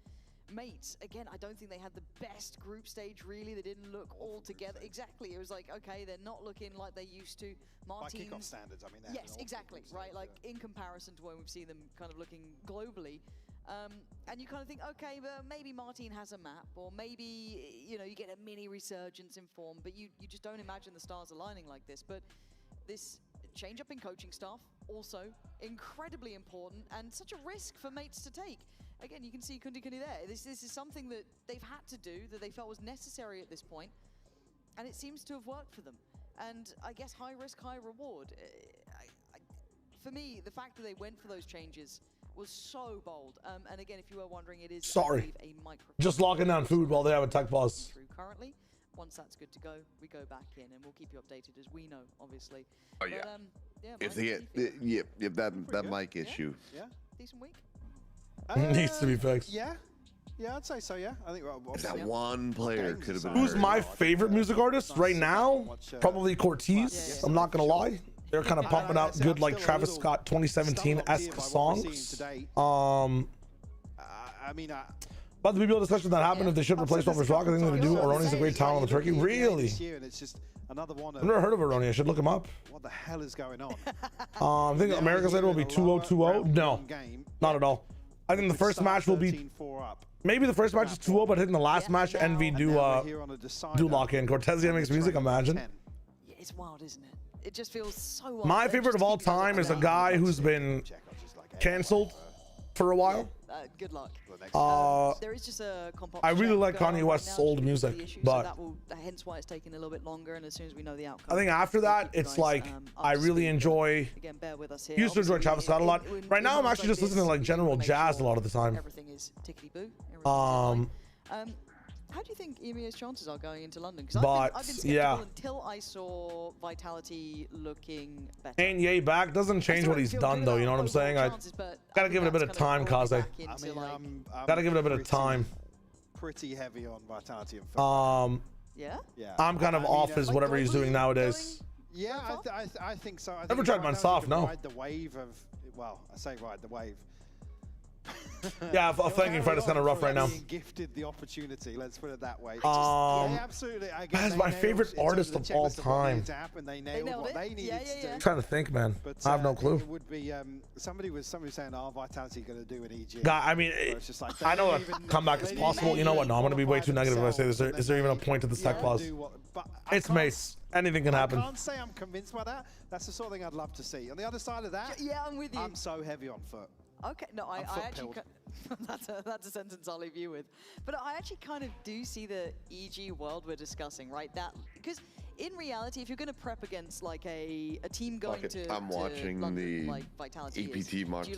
Mates, again, I don't think they had the best group stage, really. They didn't look all together. Exactly. It was like, okay, they're not looking like they used to. Martin's, by kickoff standards, I mean. Yes, exactly, right? Like, in comparison to when we've seen them kind of looking globally. And you kind of think, okay, but maybe Martin has a map, or maybe, you know, you get a mini resurgence in form, but you just don't imagine the stars aligning like this. But this change up in coaching staff, also incredibly important, and such a risk for Mates to take. Again, you can see Kundi there. This is something that they've had to do, that they felt was necessary at this point, and it seems to have worked for them. And I guess high risk, high reward. For me, the fact that they went for those changes was so bold. And again, if you were wondering, it is sorry, a microphone. Just locking down food while they have a tech pause. Currently, once that's good to go, we go back in and we'll keep you updated as we know, obviously. Oh yeah. But, if they get that mic issue. Yeah. Decent week. Needs to be fixed. Yeah. Yeah, I'd say so, yeah. I think if that one player could have been. Who's my favorite music artist right now? Probably Cortez. I'm not gonna lie. They're kind of pumping out good, like Travis Scott 2017-esque songs. But About the BBL discussion that happened, if they should replace Wolver's Rock, I think they do. Aroni's a great talent on the turkey. Really? I've never heard of Aroni. I should look him up. What the hell is going on? I think America's later will be 2-0-2-0. No, not at all. I think the first match will be maybe the first match is 2-0, but I think the last match Envy do lock in. Cortesia makes music. Imagine. Yeah, it's wild, isn't it? It just feels so wild. My favorite of all time is a guy who's been canceled for a while. Good luck. There is just a I really like Kanye West's old music, but hence why it's taking a little bit longer. And as soon as we know the outcome, I think after that, it's like I really enjoy. Again, bear with us here. Used to enjoy Travis Scott a lot. Right now, I'm actually just listening to like general jazz a lot of the time. Everything is tickety boo. How do you think EMEA's chances are going into London? Because I've been skeptical until I saw Vitality looking better. Ain't Ye back doesn't change what he's done though. You know what I'm saying? I gotta give it a bit of time, Kaze. Gotta give it a bit of time. Pretty heavy on Vitality and yeah. I'm kind of off as whatever he's doing nowadays. Yeah, I think so. Never tried mine soft. No. Ride the wave of, well, I say ride the wave. Yeah, thanking Fred is kind of rough right now. Gifted the opportunity, let's put it that way. Absolutely. That's my favorite artist of all time. They nailed what they needed to do. I'm trying to think, man. I have no clue. It would be somebody was saying, "Oh, Vitality going to do an EG." God, I mean, I know a comeback is possible. You know what? No, I'm going to be way too negative if I say this. Is there even a point to this tech pause? It's Mace. Anything can happen. I can't say I'm convinced by that. That's the sort of thing I'd love to see. On the other side of that, yeah, I'm with you. I'm so heavy on foot. Okay, no, I actually, that's a sentence I'll leave you with. But I actually kind of do see the EG world we're discussing, right? That because in reality, if you're going to prep against like a team going to I'm watching London, the like Vitality EPT Monte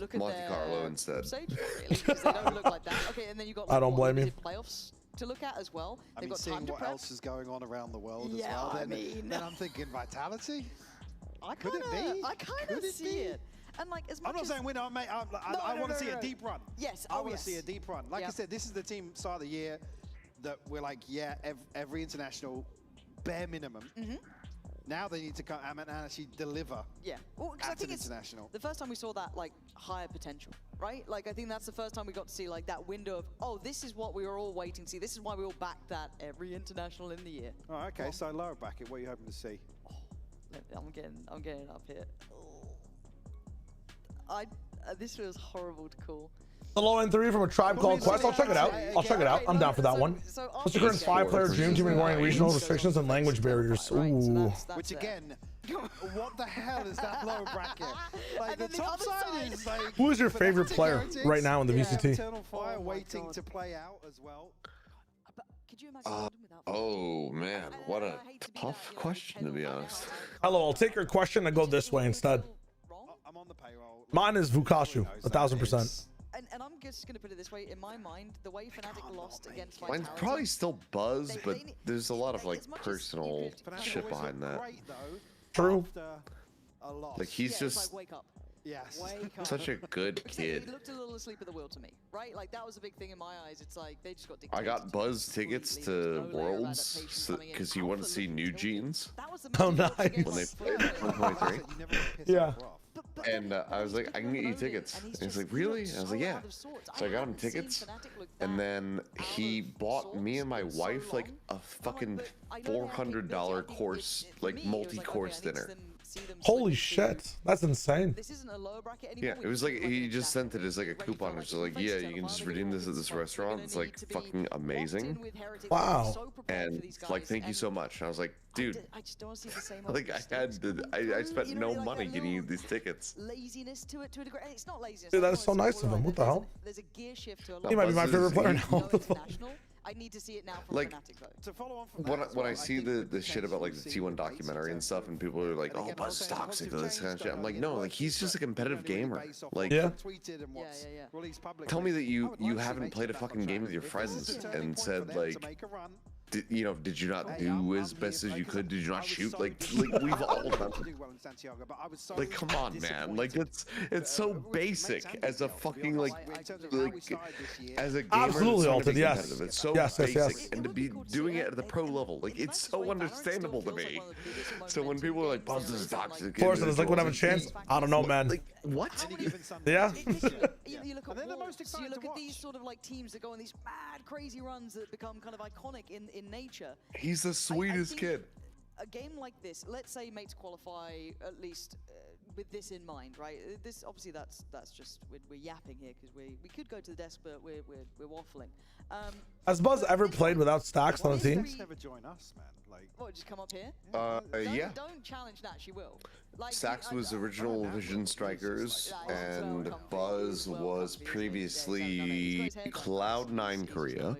Carlo instead. Stage, really, because they don't look like that. Okay, and then you got like, I don't blame you. Playoffs to look at as well. I mean, seeing what else is going on around the world as well. Then I'm thinking Vitality. Could it be? I kind of see it. And like, as much I'm not saying winner, mate. I want to see a deep run. Yes, I want to see a deep run. Like I said, this is the team start of the year that we're like, yeah, every international, bare minimum. Now they need to come and actually deliver. Yeah, well, because I think it's international. The first time we saw that like higher potential, right? Like I think that's the first time we got to see like that window of, oh, this is what we were all waiting to see. This is why we all backed that every international in the year. Oh, okay. Well, so lower bracket, what are you hoping to see? Oh, I'm getting up here. This feels horrible to call. The low end 3 from a tribe called Quest. I'll check it out. I'll check it out. I'm down for that one. Mr. Current's 5-player dream team ignoring regional restrictions and language barriers. Ooh. Which again, what the hell is that low bracket? Like the top side is like. Who is your favorite player right now in the VCT? Eternal Fire waiting to play out as well. Could you imagine Oh man, what a tough question to be honest. Hello, I'll take your question and go this way instead. I'm on the payroll. Mine is Vukashu, 1000%. And I'm just going to put it this way, in my mind, the way Fnatic lost against Mine's probably still Buzz, but there's a lot of like personal shit behind that. True. Like he's just Yes. such a good kid. He looked a little asleep at the wheel to me, right? Like that was a big thing in my eyes. It's like they just got I got Buzz tickets to Worlds because he wanted to see New Jeans. Oh, nice. When they played 2023. Yeah. And I was like, I can get you tickets. And he's like, really? And I was like, yeah. So I got him tickets. And then he bought me and my wife like a fucking $400 course, like multi-course dinner. Holy shit, that's insane. This isn't a lower bracket anymore. Yeah, it was like he just sent it as like a coupon. It's like, yeah, you can just redeem this at this restaurant. It's like fucking amazing. Wow. And like, thank you so much. And I was like, dude, like I spent no money getting you these tickets. Laziness to it to a degree. It's not laziness. Dude, that is so nice of him. What the hell? There's a gear shift to a lot. He might be my favorite player now. I need to see it now from like, Fnatic though. To follow on from when I see the shit about like the T1 documentary and stuff, and people are like, "Oh, Buzz is toxic," or this kind of shit. I'm like, no, like he's just a competitive gamer. Like, tell me that you haven't played a fucking game with your friends and said like, did you not do as best as you could? Did you not shoot? Like we've all done. Like, come on, man. Like it's so basic as a fucking like as a gamer. Absolutely altered, yes. It's so basic, and to be doing it at the pro level, like it's so understandable to me. So when people are like, "Buzz is toxic," of course, it's like, would I have a chance? I don't know, man. What? Yeah. You look at Wolves, you look at these sort of like teams that go on these mad, crazy runs that become kind of iconic in nature. He's the sweetest kid. A game like this, let's say mates qualify at least with this in mind, right? This obviously that's just we're yapping here because we could go to the desk, but we're waffling. Has Buzz ever played without stacks on a team? Never join us, man. Like, what, just come up here? Yeah. Don't challenge that. She will. Like, Sax was original Vision Strikers, and Buzz was previously Cloud9 Korea,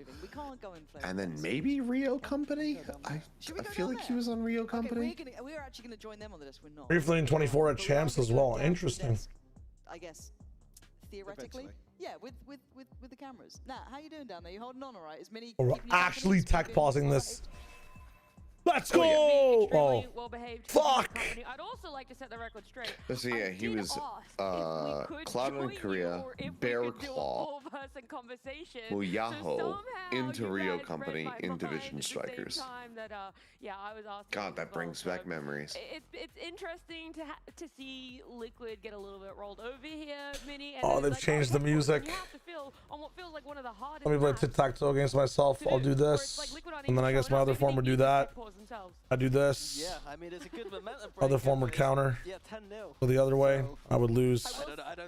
and then maybe Rio Company. I feel like he was on Rio Company. We're actually gonna join them on the desk. We're not. Briefly in 24 at champs as well. Interesting. I guess theoretically. Yeah, with the cameras. Nah, how you doing down there? You holding on all right? Is Mini? We're actually tech pausing this. Let's go! Oh, fuck! I'd also like to set the record straight. So yeah, he was Cloud9 Korea, Bear Claw, Muyaho, into Rio Company, into Vision Strikers. God, that brings back memories. It's interesting to see Liquid get a little bit rolled over here, Mini. Oh, they've changed the music. You have to feel on what feels like one of the hardest. Let me play tic-tac-toe against myself. I'll do this, and then I guess my other form would do that. I do this. Yeah, I mean, it's a good momentum. Other form would counter. Yeah, 10-0. So the other way, I would lose.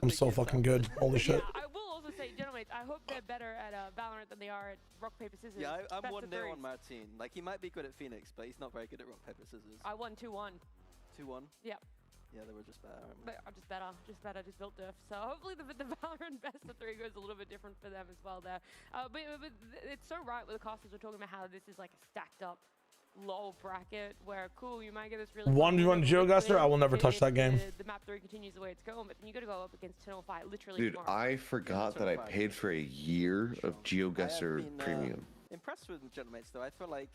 I'm so fucking good. Holy shit. I will also say, gentlemen, I hope they're better at Valorant than they are at rock paper scissors. Yeah, I'm 1-0 on Martin. Like, he might be good at Phoenix, but he's not very good at rock paper scissors. I won 2-1. 2-1. Yep. Yeah, they were just better. But I'm just better, just built diff. So hopefully the Valorant best of 3 goes a little bit different for them as well there. But it's so right with the casters we're talking about how this is like a stacked up low bracket where cool you might get this really 1v1 GeoGuster. I will never touch that game. The map 3 continues the way it's going, but then you got to go up against Tunnel Fight literally. Dude, tomorrow. I forgot that I paid for a year of GeoGuessr Premium. Impressed with gentlemen, though. I feel like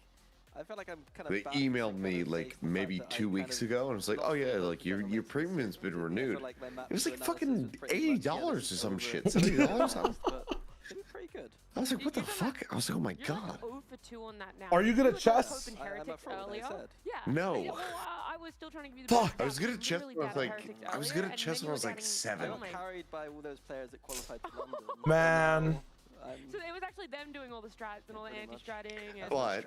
I'm kind of. They emailed me like maybe 2 weeks ago, and I was like, "Oh yeah, like your premium's been renewed." It was like fucking $80 or some shit, $70. Pretty good. I was like, "What the fuck?" I was like, "Oh my god." 0 for 2 on that now. Are you good at chess? Yeah. No. Yeah, well, I was still trying to give you the Fuck. I was good at chess when I was like, when I was like 7. I got carried by all those players that qualified to London. Man. So it was actually them doing all the strats and all the anti-stratting. And But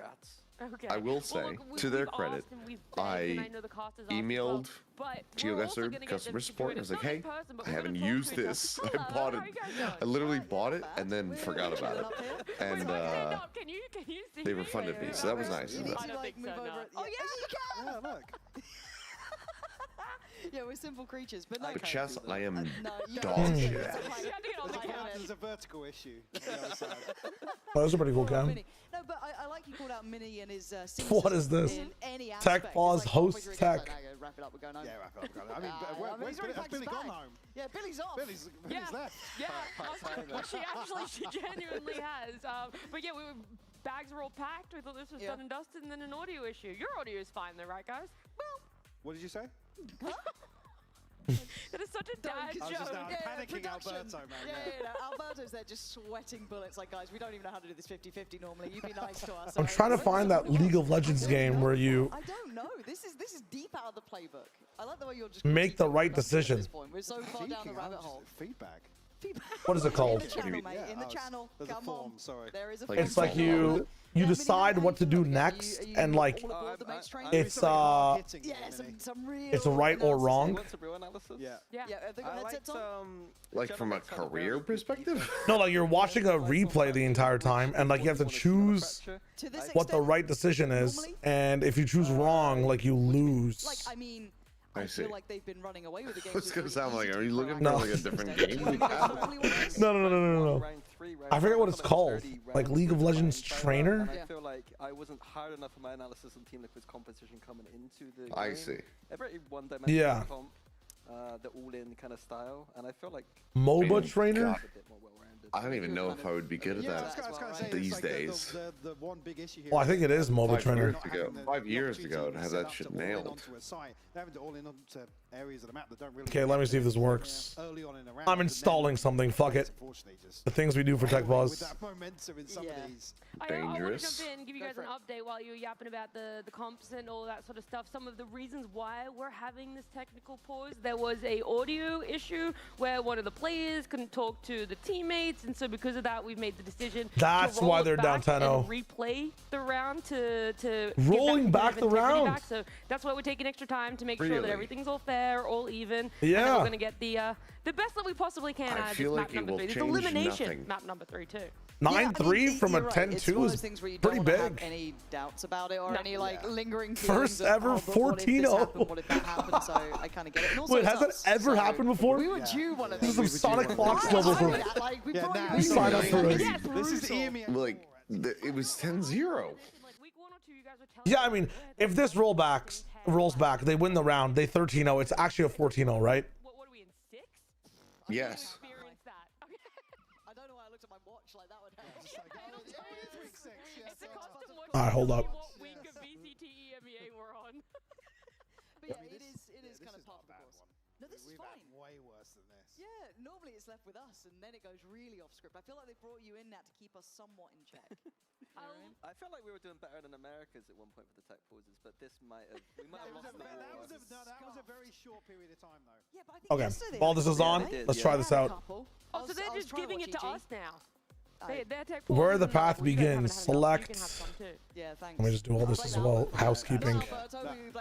okay. I will say, to their credit, I emailed GeoGuessr customer support and I was like, "Hey, I haven't used this. I bought it. I literally bought it and then forgot about it." And they refunded me, so that was nice. I don't think so, no. Oh yeah, you can. Yeah, look. Yeah, we're simple creatures, but no. For chess, I am No, dog shit. There's a vertical issue. On the other side. Oh, those are pretty cool, Cam. No, but I like you called out Mini and his What is this? Tech pause, host tech. Wrap it up, we're going home. Yeah, wrap it up, we're going home. I mean, has Billy gone home? Yeah, Billy's off. Billy's left. Yeah, she genuinely has. But yeah, bags were all packed. We thought this was done and dusted, and then an audio issue. Your audio is fine though, right, guys? Well. What did you say? That is such a dad joke. I was just panicking Alberto, man. Yeah. Alberto's there just sweating bullets like, guys, we don't even know how to do this 50-50 normally. You be nice to us. I'm trying to find that League of Legends game where you I don't know. This is deep out of the playbook. I like the way you're just make the right decision. We're so far down the rabbit hole. Feedback. What is it called? In the channel, mate. In the channel. There's a form, sorry. There is a It's like you decide what to do next, and like it's it's right or wrong. Like from a career perspective? No, like you're watching a replay the entire time, and like you have to choose what the right decision is, and if you choose wrong, like you lose. Like, I mean, I see. feel like they've been running away with the game. It's gonna sound like, are you looking for No. like a different game? No. I forget what it's called. Like League of Legends Trainer? And I feel like I wasn't hard enough for my analysis on Team Liquid's competition coming into the game. I see. A very one-dimensional Yeah. comp, the all-in kind of style, and I feel like MOBA Trainer? God. I don't even know if I would be good at that these days. The one big issue here. Well, I think it is MOBA Trainer. 5 years ago to have that shit nailed. Okay, let me see if this works. I'm installing something. Fuck it. The things we do for Tech Pause. I want to Dangerous. jump in and give you guys an update while you're yapping about the comps and all that sort of stuff. Some of the reasons why we're having this technical pause. there was a audio issue where one of the players couldn't talk to the teammates, and so because of that, we've made the decision That's to roll why it they're down back 10-0. and replay the round to Rolling get that back the round. back. So that's why we're taking extra time to make sure Really? that everything's all fair, all even. And Yeah. that we're gonna get the best that we possibly can I out of feel this like map number it will 3. It's change elimination nothing. map number 3 too. 9-3 from a you're right. 10-2 It's one of is those things where you pretty don't want to have big. any doubts about it or any like lingering First feelings of, ever oh, but what if this 14-0. happened, what if that happened? So I kind of get it. And also Wait, it's has that us, ever so happened before? We were due one of This these. is some Sonic Fox level for Like, we Yeah, brought nah, you You sign up for it. Yes, This is Like, it was 10-0. Yeah, I mean, if this rolls back, they win the round, they 13-0, it's actually a 14-0, right? What are we in 6? Yes. I don't know why I looked at my watch like that would help. All right, hold up. What week of VCT EMEA we're on? But yeah, it is kind of part of the course. No, this is fine. Way worse than this. Yeah, normally it's left with us, and then it goes really off script. I feel like they brought you in now to keep us somewhat in check. You know what I mean? I felt like we were doing better than Americas at one point with the tech pauses, but this might have we might have lost the war. That was a very short period of time, though. Yeah, but I think Okay, yesterday while this is on, did, let's yeah. try this out. Oh, so they're just giving it to us now. They're tech Where the pauses and path we don't have begins, enough. You can have select. some too. Yeah, thanks. Let me just do all this as well. Housekeeping.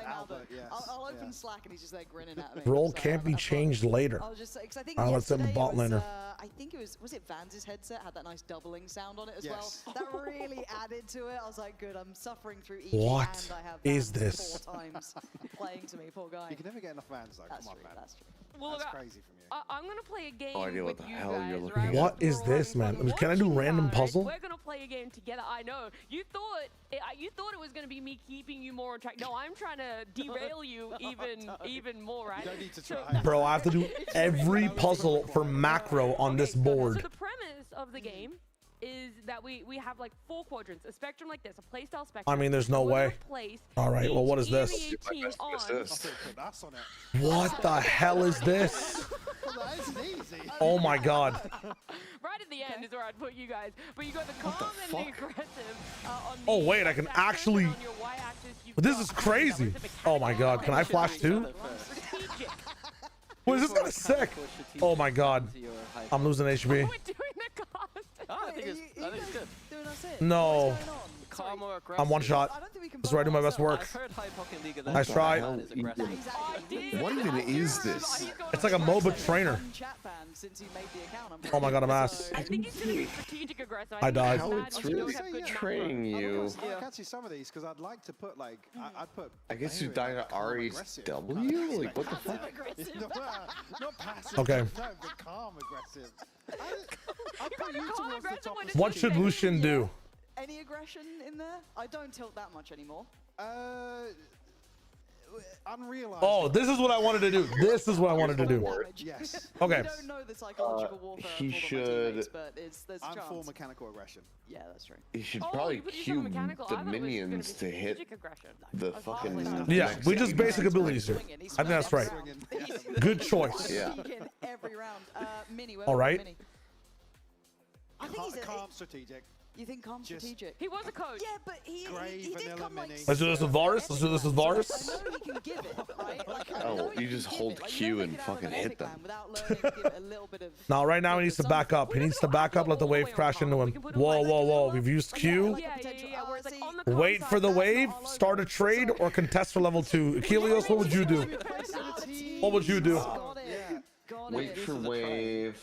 Albert, yes. I'll open Slack and he's just there grinning at me. Role So can't be that's changed later. I was just because I think Let's send yesterday bot it was, laner. I think it was it Van's headset had that nice doubling sound on it as Yes. well. That really added to it. I was like, good, I'm suffering through EG What and I have is Vans this? 4 times playing to me, poor guy. You can never get enough fans, though. That's Come on, true, man. that's true. Well, That's look, crazy from you. I'm gonna play a game No idea what with the you hell guys, you're looking right? at. What is this, man? Can I do random puzzle? We're gonna play a game together. I know you thought it was gonna be me keeping you more on track. No, I'm trying to derail you even more, right? You don't need to So- try. Bro, I have to do every puzzle for macro on this board. So the premise of the game is that we have like 4 quadrants, a spectrum like this, a playstyle spectrum. I mean, there's no We're way. gonna place All right, well, what is each this? EMEA team on. Put us on it. What the hell is this? Well, that isn't easy. Oh my god. Right at the end is where I'd put you guys. But you got the calm and the aggressive on the Oh wait, I can x-axis, actually. and on your y-axis, you've This got is crazy. Oh my god, can I flash too? strategic. Wait, this guy's sick. Oh my god. I'm losing HP. We're doing the cost. I think it's good. Doing us in. No. What's going on? Calm or aggressive. I'm one shot. I don't think we can This is where I do my best work. I've heard High Pocket League of Nice Legends try. is aggressive. What even is this? It's like a MOBA trainer. Chat ban since you made the account. I'm Oh my god, I'm ass. I think he's gonna be strategic aggressive. I died. How it's really training you. I like actually some of these because I'd like to put like I'd put. I guess you Barry died in, at aggressive. REW? Like, what the fuck? Not passive. Okay. No, but calm aggressive. I put you towards the top of What should Lucian do? Any aggression in there? I don't tilt that much anymore. Unrealized. Oh, this is what I wanted to do. This is what I wanted to do. Yes. Okay. We don't know the psychological warfare he of all should- my teammates, but there's a I'm full chance. mechanical aggression. Yeah, that's true. You should Oh, probably you put cue yourself mechanical. I the thought it was gonna be minions to hit strategic aggression. the fucking. Yeah, next we just team. basic abilities here. I think that's right. Good choice. Yeah. Peeking every round. Mini, where All was right. Mini? I think he's a, Calm strategic. You think calm Just- strategic? He was a coach. Yeah, but he did vanilla come like. mini. Let's do this with Varus. Let's do this with Varus. I know he can give it, right? Like, I Oh, know he you can just give hold it. Like, Q you don't and make it out of fucking an hit epic them. man without learning to give it a little bit of. Now, right now he needs to back up. He needs to back up, let the wave crash into him. Whoa, whoa, whoa. We've used Q. Yeah. Where it's like on the Wait for the wave, start a trade, or contest for level 2. Achilles, what would you do? What would you do? Got it. Got Wait it. for wave.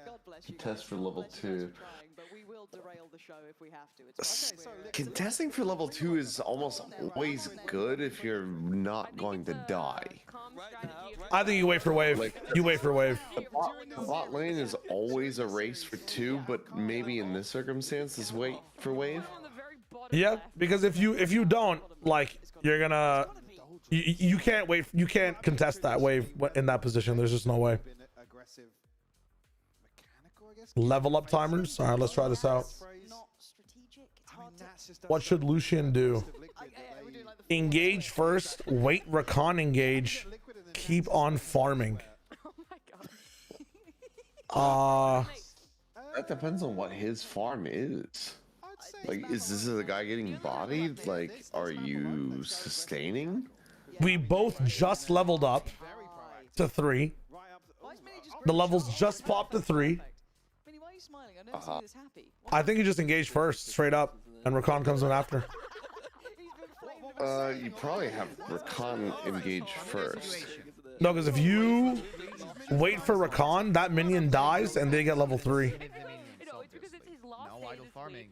God bless you. Test for level 2. But we will derail the show if we have to. It's Contesting for level 2 is almost always good if you're not going to die. I think you wait for wave. You wait for wave. Bot lane is always a race for 2, but maybe in this circumstance is wait for wave. Yeah, because if you don't, like, you're gonna you can't wait. You can't contest that wave in that position. There's just no way. Level up timers. All right, let's try this out. What should Lucian do? Engage first. Wait, recon engage. Keep on farming. That depends on what his farm is. Like, is this a guy getting bodied? Like, are you sustaining? We both just leveled up. to 3. The levels just popped to 3. Mini, why are you smiling? I never see this happy. I think he just engaged first, straight up, and Rakan comes in after. You probably have Rakan engage first. No, because if you wait for Rakan, that minion dies and they get level 3. No idle farming.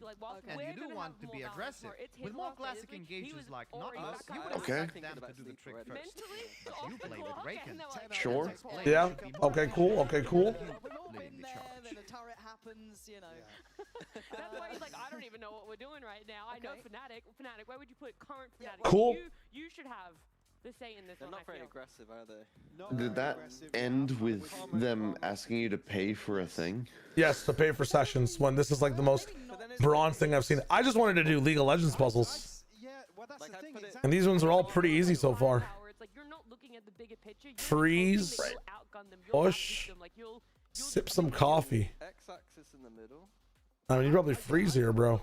And you do want to be aggressive. With more classic engages like Nautilus, you would expect them to do the trick first. But you play with Raken. Sure. Yeah. Okay, cool. Okay, cool. Then a turret happens, you know. That's why he's like, I don't even know what we're doing right now. I know Fnatic. Fnatic, where would you put current Fnatic? Cool. You should have the say in this They're one. not very aggressive, are they? Did that end with them asking you to pay for a thing? Yes, to pay for sessions when this is like the most bronze thing I've seen. I just wanted to do League of Legends puzzles. And these ones are all pretty easy so far. Freeze, push, sip some coffee. X-axis in the middle. I mean, you probably freeze here, bro.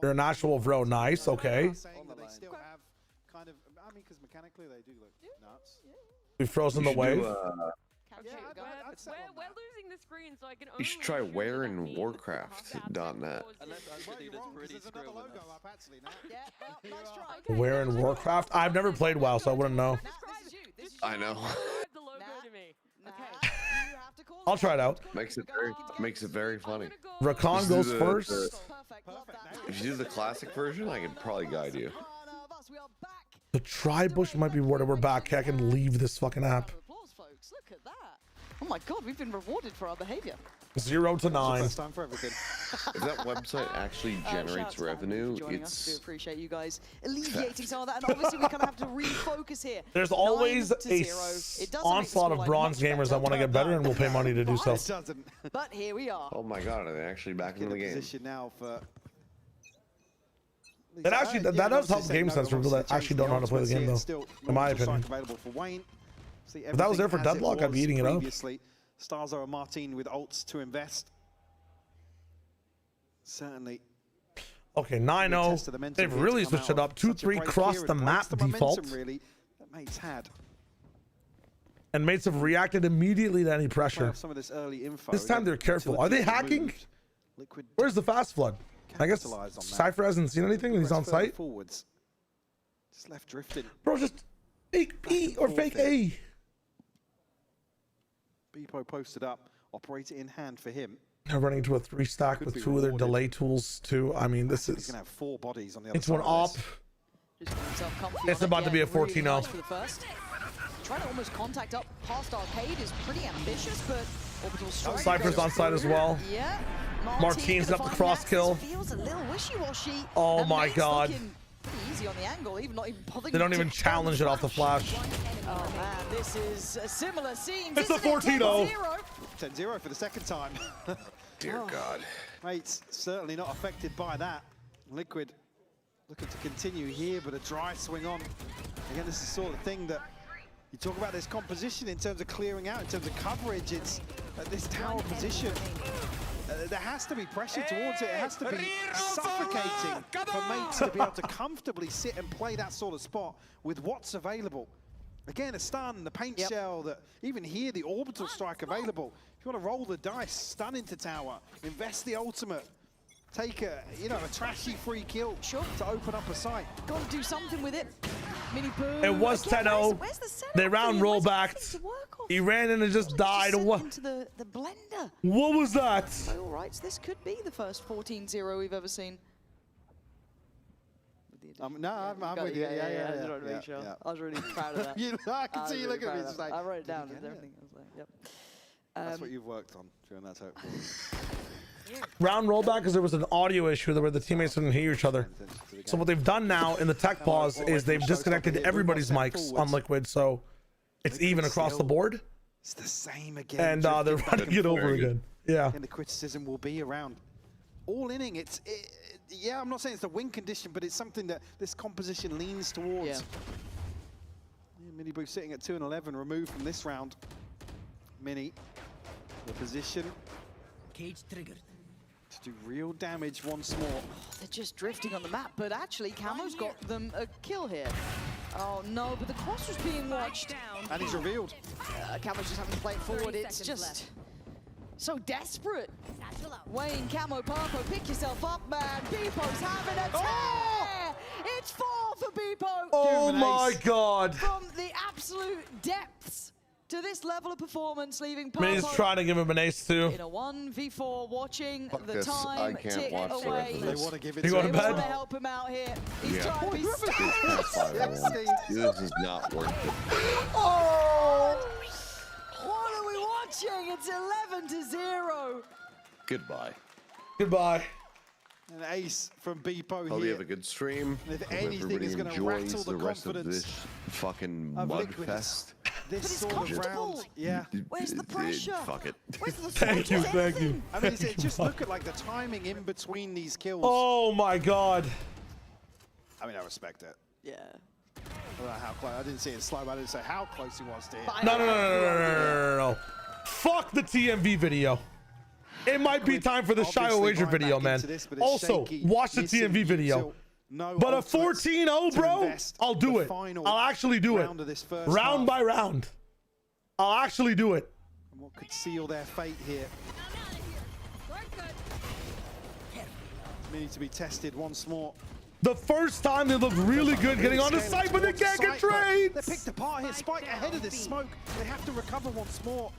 You're an actual bro. Nice, okay. Kind of, I mean, because mechanically they do look nuts. We've frozen the wave. We're losing the screen, so I can You should try wearinwarcraft.net. Where in Warcraft? I've never played WoW, so I wouldn't know. I know. I'll try it out. Makes it very funny. Rakan goes first. If you do the classic version, I can probably guide you. The tri-bush might be where we're back. I can leave this fucking app. Look at that. Oh my god, we've been rewarded for our behavior. 0 to 9. If that website actually generates revenue, I do it's appreciate you guys alleviating some of that, and obviously we kind of have to refocus here. There's always a onslaught of bronze gamers that want to get better and will pay money to do so. But here we are. Oh my god, are they actually back into the game? Position now for. That actually that does help game sense for people that actually don't know how to play the game, though. In my opinion. If that was there for Deadlock, I'd be eating it up. Starzo and Martin with ults to invest. Certainly. Okay, 9-0. They've really switched it up. 2-3 cross the map default. Really, that mates had. And mates have reacted immediately to any pressure. Some of this early info. This time they're careful. Are they hacking? Where's the fast flood? I guess Cypher hasn't seen anything and he's on site. Forwards. Just left drifting. Bro, just fake B or fake A. Beepo posted up, operator in hand for him. They're running into a 3-stack with 2 of their delay tools too. I mean, this is. He's gonna have 4 bodies on the other It's side. one op. It's about to be a 14-0. Trying to almost contact up past Arcade is pretty ambitious, but Orbital Strike. Cypher's on site as well. Yeah. Martin's up the cross kill. Feels a little wishy-washy. Oh my god. Pretty easy on the angle, even not even bothering. They don't even challenge it off the flash. Oh man, this is a similar scene. It's a 14-0. 10-0 for the second time. Dear God. Mates, certainly not affected by that. Liquid looking to continue here, but a dry swing on. Again, this is the sort of thing that you talk about this composition in terms of clearing out, in terms of coverage. It's at this tower position. There has to be pressure towards it. It has to be suffocating for mates to be able to comfortably sit and play that sort of spot with what's available. Again, a stun, the paint shell, that even here, the orbital strike available. If you want to roll the dice, stun into tower, invest the ultimate, take a trashy free kill to open up a site. Got to do something with it. Mini boom. It was 10-0. They round roll back. He ran in and just died. What? Into the blender. What was that? All right, so this could be the first 14-0 we've ever seen. No, I'm with you. I just wanted to make sure. I was really proud of that. I can see you looking at me. It's like, I wrote it down and everything. I was like, yep. That's what you've worked on during that time. Round rollback because there was an audio issue where the teammates didn't hear each other. So what they've done now in the tech pause is they've disconnected everybody's mics on Liquid, so it's even across the board. It's the same again. And they're running it over again. Yeah. And the criticism will be around all inning. Yeah, I'm not saying it's a win condition, but it's something that this composition leans towards. Yeah. Mini Boo sitting at 2-11, removed from this round. Mini, the position. Cage triggered. do real damage once more. Oh, they're just drifting on the map, but actually Camo's got them a kill here. Oh no, but the cross was being watched. And he's revealed. Camo's just having to play it forward. It's just so desperate. Wayne, Camo, Purpo, pick yourself up, man. Beepo's having a tear! It's 4 for Beepo! Oh my god! From the absolute depths to this level of performance, leaving Purpo Minnie's trying to give him an ace too. in a 1v4, watching the this. I time can't tick watch the away. rest of They this. want to give it You to go to him. They want bed? to help him out here. He's Yeah. trying to be This is not worth it. Oh! What are we watching? It's 11-0. Goodbye. Goodbye. An ace from Beepo Hope you here. have a good stream. If Hope anything everybody is gonna enjoys rattle the the rest of confidence this fucking of mud Liquid. fest. This it's sort of comfortable. round, yeah. Where's the pressure? Fuck it. Where's the Thank you, thank you. I mean, just look at like the timing in between these kills. Oh my god. I mean, I respect it. Yeah. I don't know how close. I didn't see it slow, but I didn't say how close he was to it. No. Fuck the TMV video. It might be time for the Shy Wager video, man. Also, watch the TMV video. But a 14-0, bro, I'll do it. I'll actually do it. Round by round. I'll actually do it. And what could seal their fate here? Need to be tested once more. The first time they looked really good getting on the site, but they can't get trades. They're picked apart here. Spike ahead of this smoke. They have to recover once more.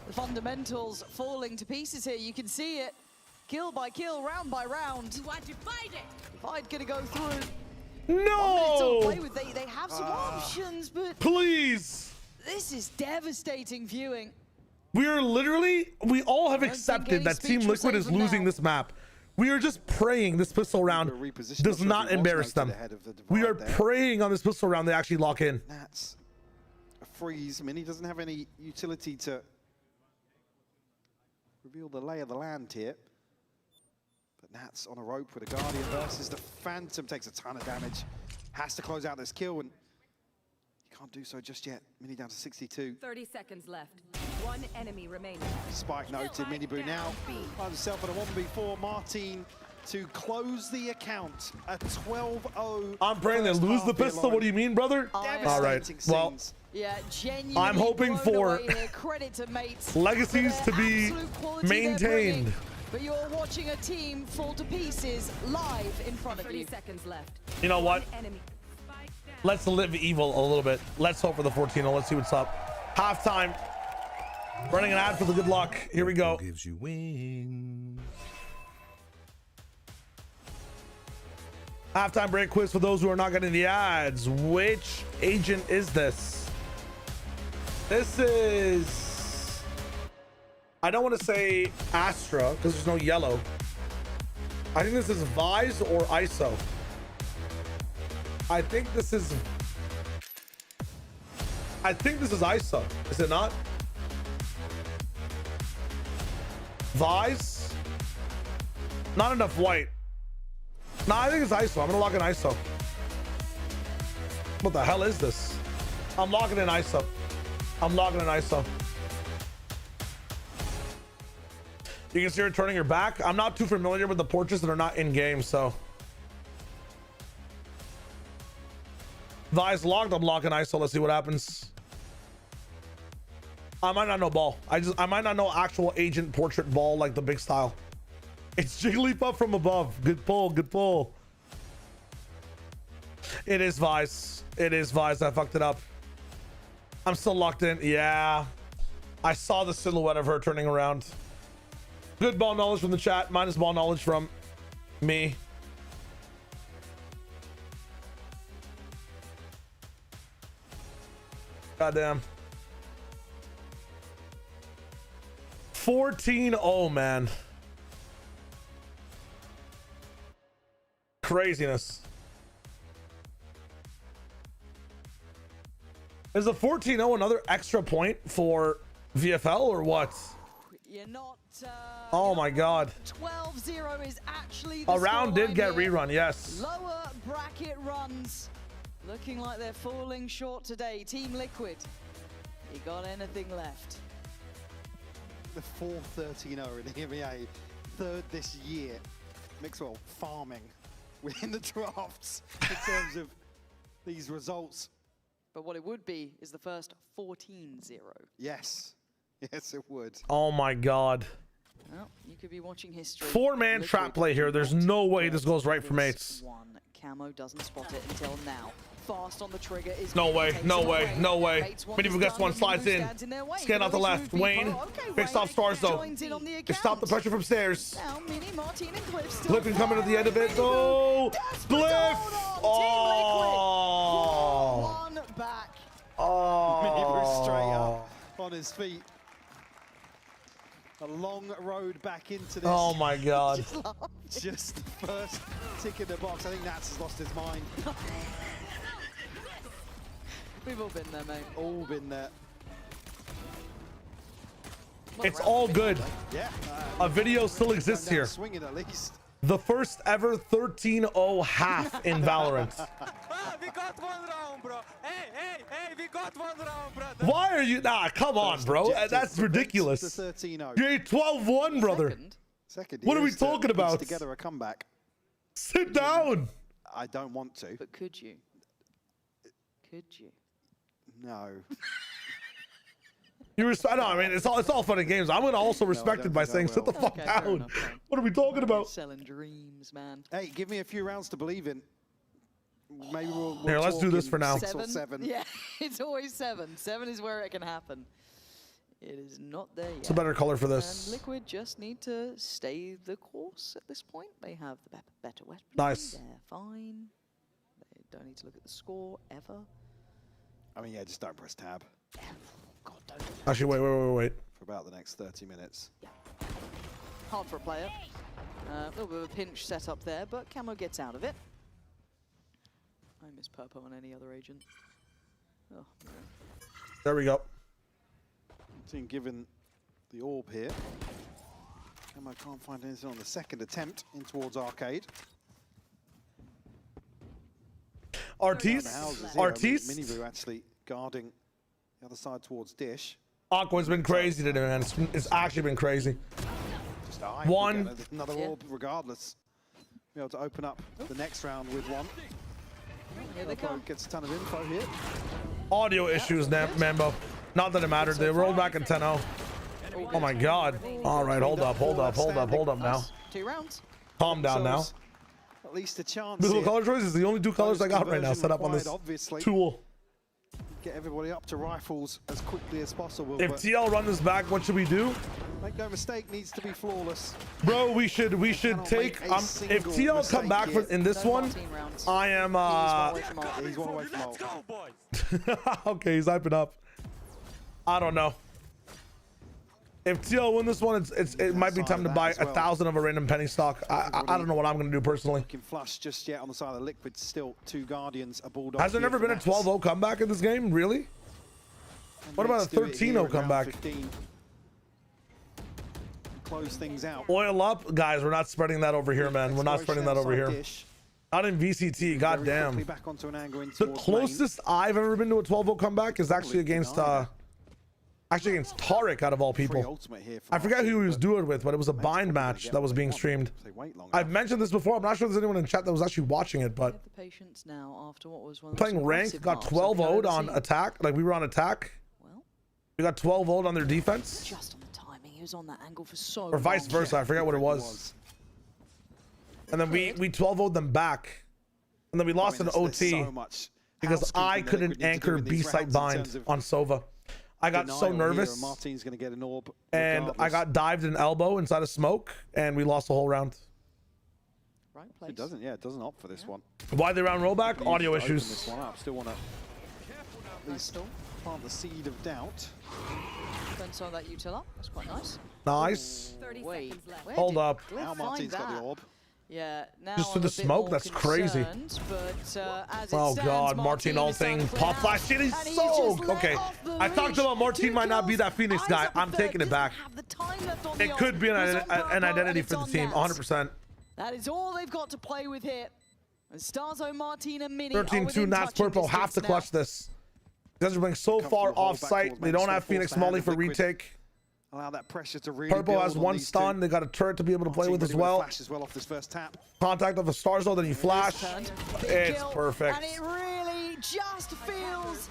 The fundamentals falling to pieces here. You can see it. Kill by kill, round by round. Divide gonna go through. No! Play with. They have some options, but Please. this is devastating viewing. We all have accepted that Team Liquid is losing this map. We are just praying this pistol round does not embarrass them. We are praying on this pistol round they actually lock in. That's a freeze. I mean, he doesn't have any utility to reveal the lay of the land here. But Nats on a rope with a Guardian versus the Phantom. Takes a ton of damage. Has to close out this kill, and he can't do so just yet. Mini down to 62. 30 seconds left. One enemy remaining. Spike noted. Miniboo now finds himself at a 1v4. Martin to close the account. A 12-0. I'm praying they lose the pistol. What do you mean, brother? All right. Well, yeah, genuinely I'm hoping for credit to mates legacies to be maintained. But you're watching a team fall to pieces live in front of 30 you. seconds left. You know what? Enemy. Let's live evil a little bit. Let's hope for the 14-0. Let's see what's up. Halftime. Running an ad for the good luck. Here we go. Gives you wings. Halftime break quiz for those who are not getting the ads. Which agent is this? This is... I don't want to say Astra because there's no yellow. I think this is Vise or ISO. I think this is ISO. Is it not? Vise? Not enough white. No, I think it's ISO. I'm gonna lock in ISO. What the hell is this? I'm locking in ISO. I'm locking in ISO. You can see her turning her back. I'm not too familiar with the portraits that are not in game, so. Vise locked. I'm locking ISO. Let's see what happens. I might not know ball. I might not know actual agent portrait ball like the big style. It's Jigglypuff from above. Good pull. Good pull. It is Vise. It is Vise. I fucked it up. I'm still locked in. Yeah. I saw the silhouette of her turning around. Good ball knowledge from the chat. Minus ball knowledge from me. Goddamn. 14-0, man. Craziness. Is a 14-0 another extra point for VFL or what? You're not. Oh my God. 12-0 is actually the A round did get here. rerun, yes. Lower bracket runs. Looking like they're falling short today. Team Liquid. You got anything left? The 4-13-0 in the EMEA. third this year. Mixwell farming within the drafts in terms of these results. But what it would be is the first 14-0. Yes. Yes, it would. Oh my God. Well, you could be watching history. 4-man trap play here. There's no way this goes right for mates. One. Camo doesn't spot it until now. Fast on the trigger is No way, no way, no way. Minivu gets one, slides in. Scan out the left. Wayne. Big stop stars though. They stop the pressure from stairs. Now, Mini, Martin, and Cliff still Cliff can come in at the end of it. Oh, Cliff! Oh! one back. Minivu straight up on his feet. A long road back into this. Oh my God. Just the first tick in the box. I think Nats has lost his mind. We've all been there, mate. All been there. It's all good. Yeah. A video still exists here. Swinging at least. The first ever 13-0 half in Valorant. We got one round, bro. Hey, we got one round, brother. Why are you? Nah, come on, bro. That's ridiculous. The 13-0. You're 12-1, brother. Second. What are we talking about? Together a comeback. Sit down. I don't want to. But could you? Could you? No. You respect? No, I mean it's all fun and games. I'm gonna also respect it by saying, "Sit the fuck down." What are we talking about? Selling dreams, man. Hey, give me a few rounds to believe in. Maybe we'll Here, let's do this for now. 6 or 7. Yeah, it's always 7. 7 is where it can happen. It is not there yet. It's a better color for this. And Liquid just need to stay the course at this point. They have the better weapon. Nice. They're fine. They don't need to look at the score ever. I mean, yeah, just don't press tab. God, don't do that. Actually, wait. For about the next 30 minutes. Hard for a player. A little bit of a pinch set up there, but Camo gets out of it. I miss Purpo on any other agent. Oh, man. There we go. Team given the orb here. Camo can't find anything on the second attempt in towards Arcade. Artiste. Minivu actually guarding the other side towards Dish. Aqua's been crazy today, man. It's actually been crazy. Just one. Another orb regardless. Be able to open up the next round with one. Here they come. Gets a ton of info here. Audio issues, Mambo. Not that it mattered. They rolled back in 10-0. Oh my God. All right, hold up now. 2 rounds. Calm down now. At least a chance. Beautiful color choices. The only 2 colors I got right now set up on this tool. Get everybody up to rifles as quickly as possible. If TL run this back, what should we do? Make no mistake, needs to be flawless. Bro, we should take. If TL come back in this one, I am. He's one away from ult. Let's go, boys. Okay, he's hyping up. I don't know. If TL win this one, it might be time to buy 1,000 of a random penny stock. I don't know what I'm gonna do personally. Looking flush just yet on the side of the Liquid. Still 2 Guardians, a Bulldog. Has there never been a 12-0 comeback in this game? Really? What about a 13-0 comeback? Close things out. Oil up, guys. We're not spreading that over here, man. We're not spreading that over here. Not in VCT. Goddamn. The closest I've ever been to a 12-0 comeback is actually against Tariq, out of all people. I forgot who he was doing it with, but it was a bind match that was being streamed. I've mentioned this before. I'm not sure there's anyone in chat that was actually watching it, but The patience now after what was one of playing ranked, got 12-0'd on attack. Like we were on attack. We got 12-0'd on their defense. Just on the timing. He was on that angle for so long. Or vice versa. I forgot what it was. And then we 12-0'd them back. And then we lost an OT because I couldn't anchor B-site bind on Sova. I got so nervous, Martin's gonna get an orb and I got dived an elbow inside of smoke, and we lost the whole round. Right place. It doesn't opt for this one. Why the round rollback? Audio issues. This one up. Still want to at least plant the seed of doubt. Then saw that util up. That's quite nice. Nice. Wait, Hold up. Now Martin's got the orb. Yeah, now Just for the smoke? That's crazy. But, Oh God, Martin ulting, pop flash, shit, he's so okay. I talked about Martin might not be that Phoenix guy. I'm taking it back. It could be an identity for the team, 100%. That is all they've got to play with here. And Starzo, Martin, and Mini 13-2 Nats Purple have to clutch this. You guys are playing so far off site. They don't have Phoenix Molly for retake. allow that pressure to really Purple build has on one these stun. two. They got a turret to be able to play with as well. Flash as well off this first tap. Contact of a star zone, then you flash. It's Kill, perfect. And it really just feels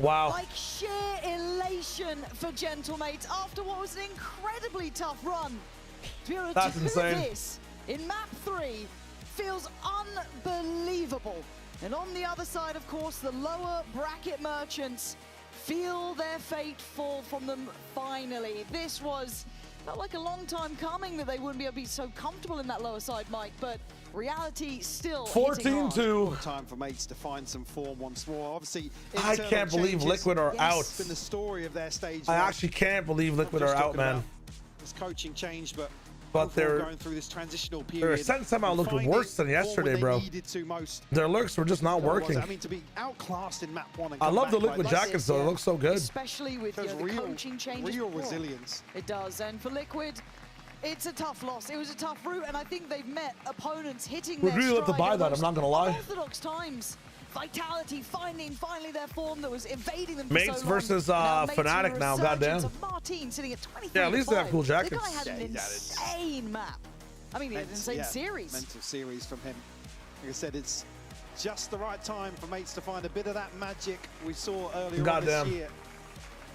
Wow. like sheer elation for Gentlemates after what was an incredibly tough run. To be able to That's do insane. this in map 3 feels unbelievable. And on the other side, of course, the lower bracket merchants feel their fate fall from them finally. This felt like a long time coming that they wouldn't be able to be so comfortable in that lower side, Mike, but reality still 14-2. Time for Mates to find some form once more. Obviously, I can't believe Liquid are out. It's been the story of their stage. I actually can't believe Liquid are out, man. This coaching change, but they're going through this transitional period. their ascent somehow looked worse than yesterday, bro. Their looks were just not working. I mean, to be outclassed in map 1 and I come love the back Liquid like this, jackets, though. They look so good. Especially with the coaching changes. Real resilience. It does, and for Liquid, it's a tough loss. It was a tough route, and I think they've met opponents hitting We'd their really love to stride buy at that, most I'm not gonna lie. Orthodox times. Vitality finding finally their form that was evading them for Mates so versus long. Mates Fnatic with a now, resurgence goddamn. of Martin sitting at 23. Yeah, at least they have cool The jackets. guy had an insane map. I mean, he had an insane series. Mental series from him. Like I said, it's just the right time for Mates to find a bit of that magic we saw earlier on this year.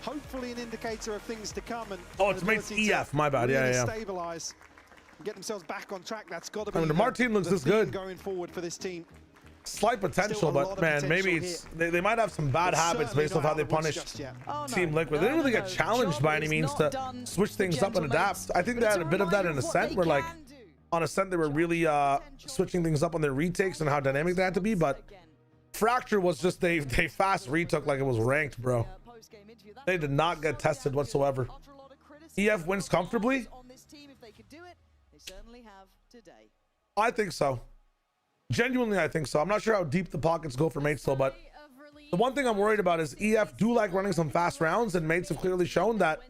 Hopefully an indicator of things to come. And oh, it's Mates EF, my bad. Really yeah. stabilize and get themselves back on track. That's got to be I mean, the Martin looks this good. Going forward for this team. Slight potential, but man, maybe it's they might have some bad habits based off how they punished Team Liquid. They didn't really get challenged by any means to switch things up and adapt. I think they had a bit of that in Ascent, where like on Ascent they were really switching things up on their retakes and how dynamic they had to be. But Fracture was just they fast retook like it was ranked, bro. They did not get tested whatsoever. EF wins comfortably. I think so. Genuinely, I think so. I'm not sure how deep the pockets go for Mates though, but the one thing I'm worried about is EF do like running some fast rounds, and Mates have clearly shown that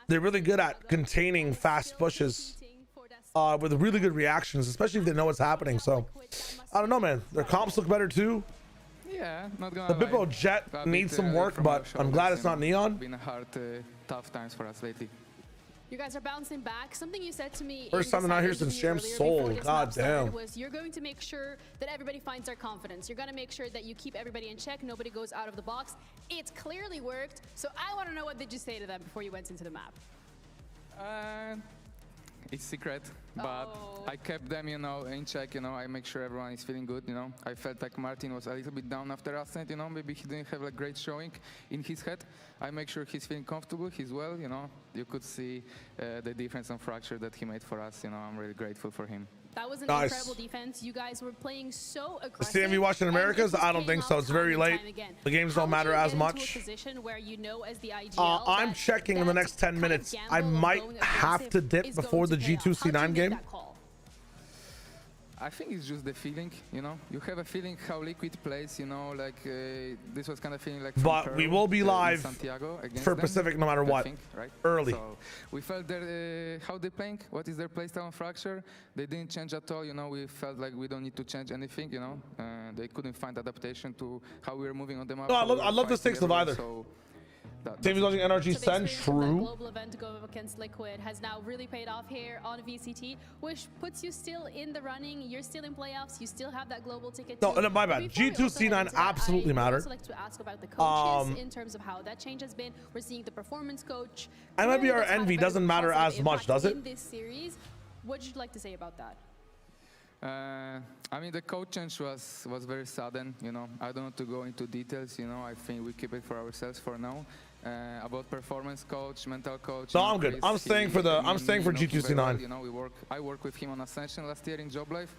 they're really good at containing fast pushes with really good reactions, especially if they know what's happening. So I don't know, man. Their comps look better too. Yeah, not gonna The BBL Jet needs some work, but I'm glad it's not Neon. Been a hard, tough times for us lately. You guys are bouncing back. Something you said to me first time out here since Sham Soul. God damn. Was you're going to make sure that everybody finds their confidence. You're going to make sure that you keep everybody in check. Nobody goes out of the box. It's clearly worked. So I want to know, what did you say to them before you went into the map? It's secret, but I kept them, in check, I make sure everyone is feeling good, I felt like Martin was a little bit down after Ascent, maybe he didn't have a great showing in his head. I make sure he's feeling comfortable, he's well, You could see the difference on Fracture that he made for us, I'm really grateful for him. That was an incredible defense. You guys were playing so aggressive. The CMV watching Americas? I don't think so. It's very late. The games don't matter as much. I'm checking in the next 10 minutes. I might have to dip before the G2 C9 game. I think it's just the feeling, You have a feeling how Liquid plays, this was kind of feeling like. But we will be live for Pacific no matter what. Right? Early. So we felt how they're playing, what is their playstyle on Fracture. They didn't change at all, We felt like we don't need to change anything, They couldn't find adaptation to how we were moving on the map. No, I love the stakes of either. Team is launching NRG Sen, true. Global event to go up against Liquid has now really paid off here on VCT, which puts you still in the running. You're still in playoffs. You still have that global ticket. No, my bad. G2 C9 absolutely matter. I'd also like to ask about the coaches in terms of how that change has been. We're seeing the performance coach. MIBR Envy doesn't matter as much, does it? In this series, what would you like to say about that? I mean, the coach change was very sudden, I don't want to go into details, I think we keep it for ourselves for now. About performance coach, mental coach. No, I'm good. I'm staying for G2 C9. I worked with him on Ascension last year in Job Life.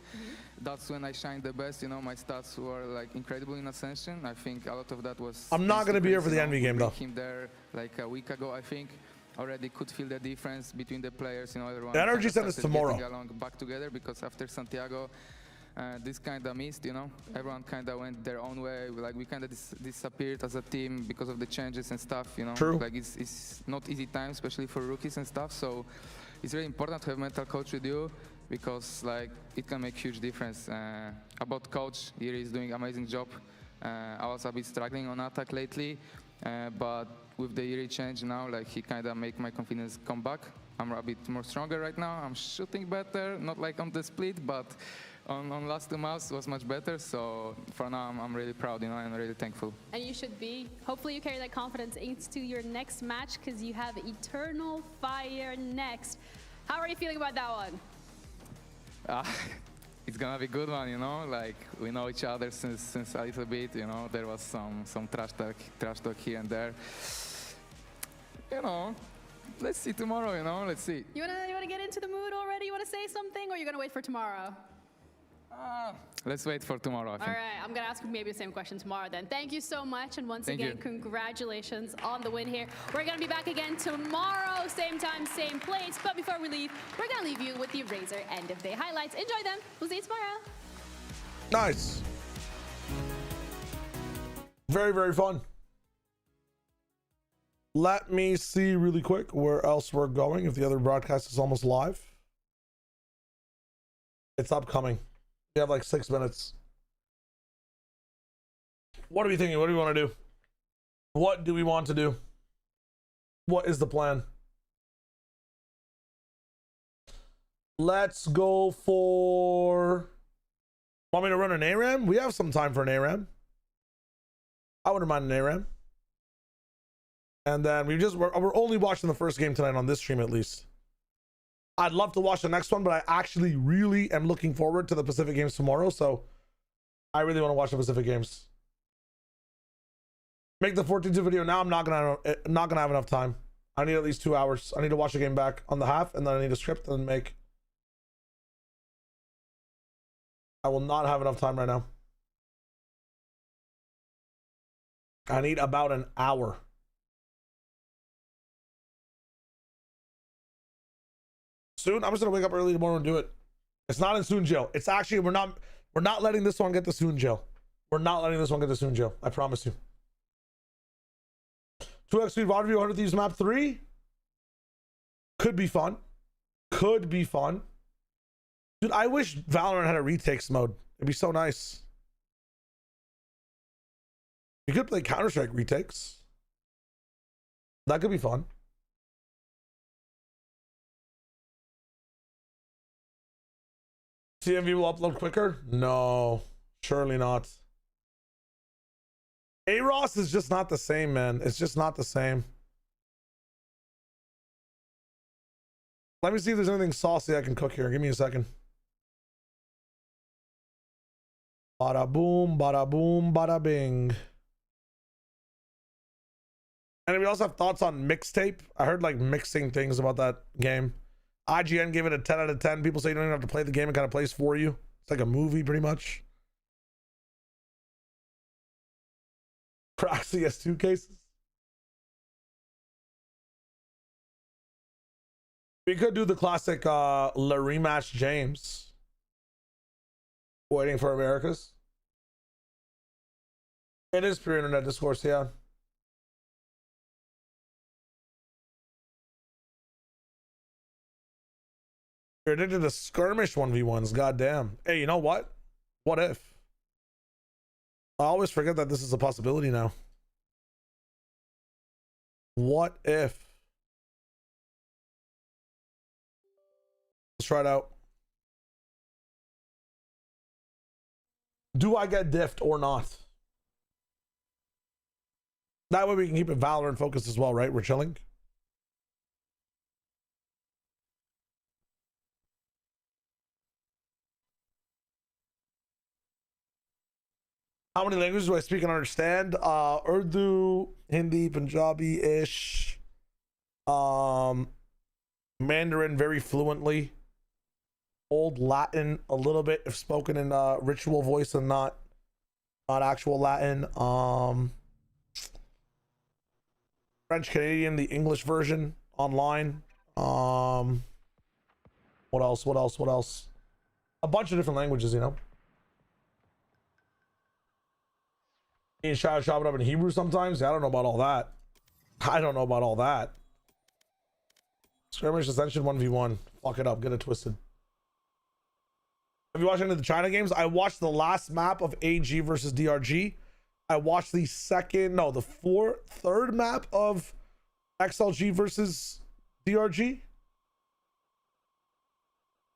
That's when I shined the best. My stats were like incredible in Ascension. I think a lot of that was. I'm not gonna be here for the Envy game though. Him there like a week ago, I think. Already could feel the difference between the players. Everyone. The energy set is tomorrow. Along back together because after Santiago. This kind of missed, Everyone kind of went their own way. Like we kind of disappeared as a team because of the changes and stuff, True. Like it's not easy time, especially for rookies and stuff. So it's really important to have mental coach with you because like it can make huge difference. About coach, he is doing amazing job. I was a bit struggling on attack lately, but with the Eri change now, like he kind of make my confidence come back. I'm a bit more stronger right now. I'm shooting better, not like on the split, but on last 2 maps was much better. So for now, I'm really proud, you know, and really thankful. And you should be. Hopefully you carry that confidence into your next match because you have Eternal Fire next. How are you feeling about that one? It's gonna be a good one, you know. Like we know each other since a little bit, you know. There was some trash talk here and there. You know, let's see tomorrow, you know. Let's see. You wanna get into the mood already? You wanna say something, or are you gonna wait for tomorrow? Let's wait for tomorrow, I think. All right, I'm gonna ask you maybe the same question tomorrow then. Thank you so much, and once again, congratulations on the win here. We're gonna be back again tomorrow, same time, same place. But before we leave, we're gonna leave you with the Razor end of day highlights. Enjoy them. We'll see you tomorrow. Nice. Very, very fun. Let me see really quick where else we're going. If the other broadcast is almost live. It's upcoming. We have like 6 minutes. What are we thinking? What do we want to do? What do we want to do? What is the plan? Let's go for... Want me to run an ARAM? We have some time for an ARAM. I wouldn't mind an ARAM. And then we're only watching the first game tonight on this stream at least. I'd love to watch the next one, but I actually really am looking forward to the Pacific Games tomorrow, so I really want to watch the Pacific Games. Make the 14-2 video now. I'm not gonna have enough time. I need at least 2 hours. I need to watch the game back on the half, and then I need a script and make. I will not have enough time right now. I need about an hour. Soon, I'm just gonna wake up early tomorrow and do it. It's not in Soon Jail. It's actually we're not letting this one get to Soon Jail. We're not letting this one get to Soon Jail. I promise you. 2x speed VOD review 100 Thieves map 3 could be fun. Could be fun. Dude, I wish Valorant had a retakes mode. It'd be so nice. You could play Counter-Strike retakes. That could be fun. CMV will upload quicker? No, surely not. AROS is just not the same, man. It's just not the same. Let me see if there's anything saucy I can cook here. Give me a second. Bada boom, bada bing. Anybody else have thoughts on mixtape? I heard like mixing things about that game. IGN gave it a 10 out of 10. People say you don't even have to play the game. It kind of plays for you. It's like a movie pretty much. Proxy S2 cases. We could do the classic La Rematch James. Waiting for Americas. It is pure internet discourse, yeah. You're addicted to skirmish 1v1s, goddamn. Hey, you know what? What if? I always forget that this is a possibility now. What if? Let's try it out. Do I get diffed or not? That way we can keep it Valorant focused as well, right? We're chilling. How many languages do I speak and understand? Urdu, Hindi, Punjabi-ish, Mandarin very fluently, Old Latin a little bit if spoken in ritual voice and not actual Latin. French Canadian, the English version online. What else? A bunch of different languages, you know. And chop it up in Hebrew sometimes. Yeah, I don't know about all that. Skirmish Ascension 1v1. Fuck it up. Get it twisted. Have you watched any of the China games? I watched the last map of AG versus DRG. I watched the third map of XLG versus DRG.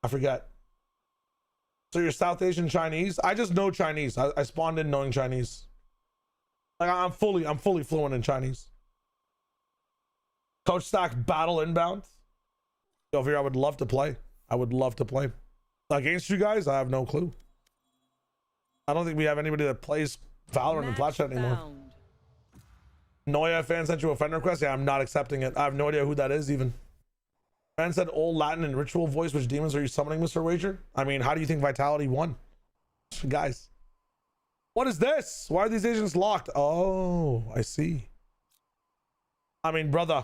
I forget. So you're South Asian Chinese? I just know Chinese. I spawned in knowing Chinese. Like I'm fully fluent in Chinese. Coach Stack battle inbound. Yo, here I would love to play. I would love to play. Against you guys, I have no clue. I don't think we have anybody that plays Valorant and Flash anymore. Noya fan sent you a friend request. Yeah, I'm not accepting it. I have no idea who that is even. Man said old Latin and ritual voice. Which demons are you summoning, Mr. Wager? I mean, how do you think Vitality won? Guys, what is this? Why are these agents locked? Oh, I see. I mean, brother,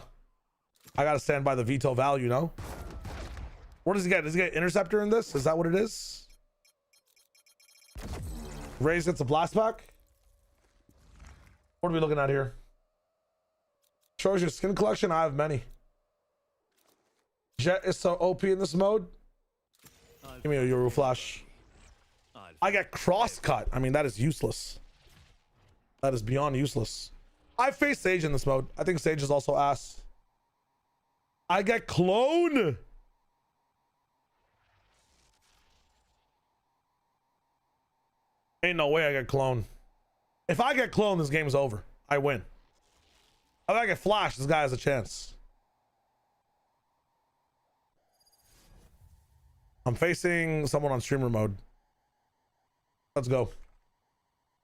I gotta stand by the veto value, no? What does he get? Does he get interceptor in this? Is that what it is? Raze gets a blast back. What are we looking at here? Shows your skin collection. I have many. Jet is so OP in this mode. Give me a Euro flash. I get cross cut. I mean, that is useless. That is beyond useless. I face Sage in this mode. I think Sage is also ass. I get clone. Ain't no way I get clone. If I get clone, this game is over. I win. If I get flash, this guy has a chance. I'm facing someone on streamer mode. Let's go.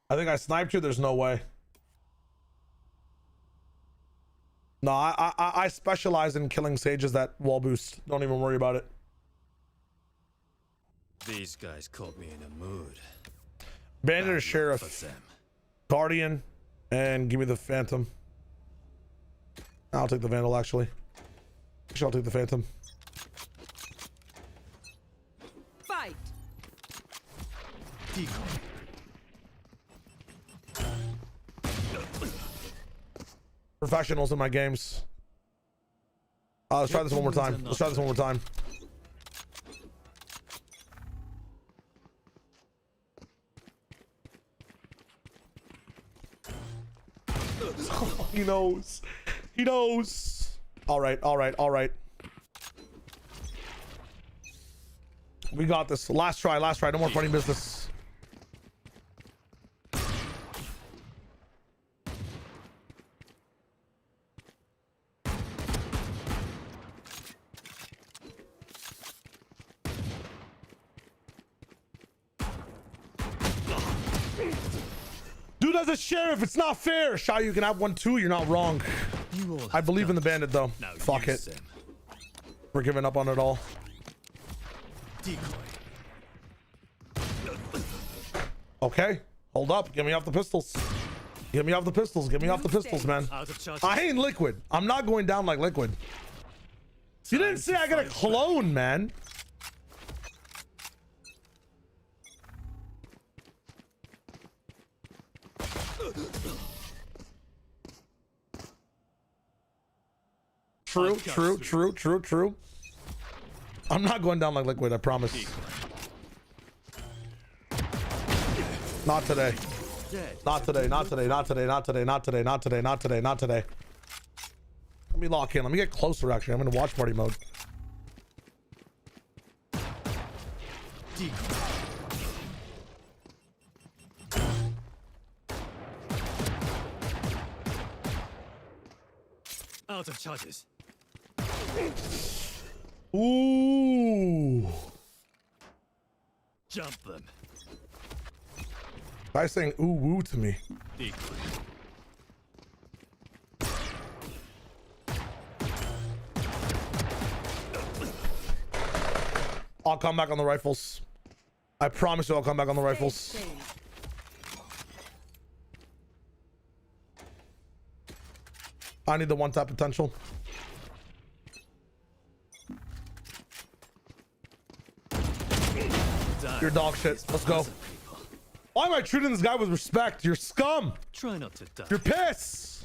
I think I sniped you. There's no way. No, I specialize in killing sages that wall boost. Don't even worry about it. These guys caught me in a mood. Bandit or Sheriff? Guardian. And give me the Phantom. I'll take the Vandal, actually. I'll take the Phantom. Fight. Professionals in my games. Let's try this one more time. Let's try this one more time. He knows. He knows. All right, all right, all right. We got this. Last try, last try. No more funny business. Dude, as a sheriff, it's not fair. Shy, you can have one too. You're not wrong. I believe in the bandit though. Fuck it. We're giving up on it all. Okay, hold up. Get me off the pistols. Get me off the pistols. Get me off the pistols, man. I ain't Liquid. I'm not going down like Liquid. You didn't say I got a clone, man. True, true, true, true, true. I'm not going down like Liquid, I promise. Not today. Not today, not today, not today, not today, not today, not today, not today, not today. Let me lock in. Let me get closer, actually. I'm in watch party mode. Out of charges. Ooh. Jump them. Guy's saying ooh woo to me. I'll come back on the rifles. I promise you I'll come back on the rifles. I need the one tap potential. You're dog shit. Let's go. Why am I treating this guy with respect? You're scum. Try not to die. You're piss.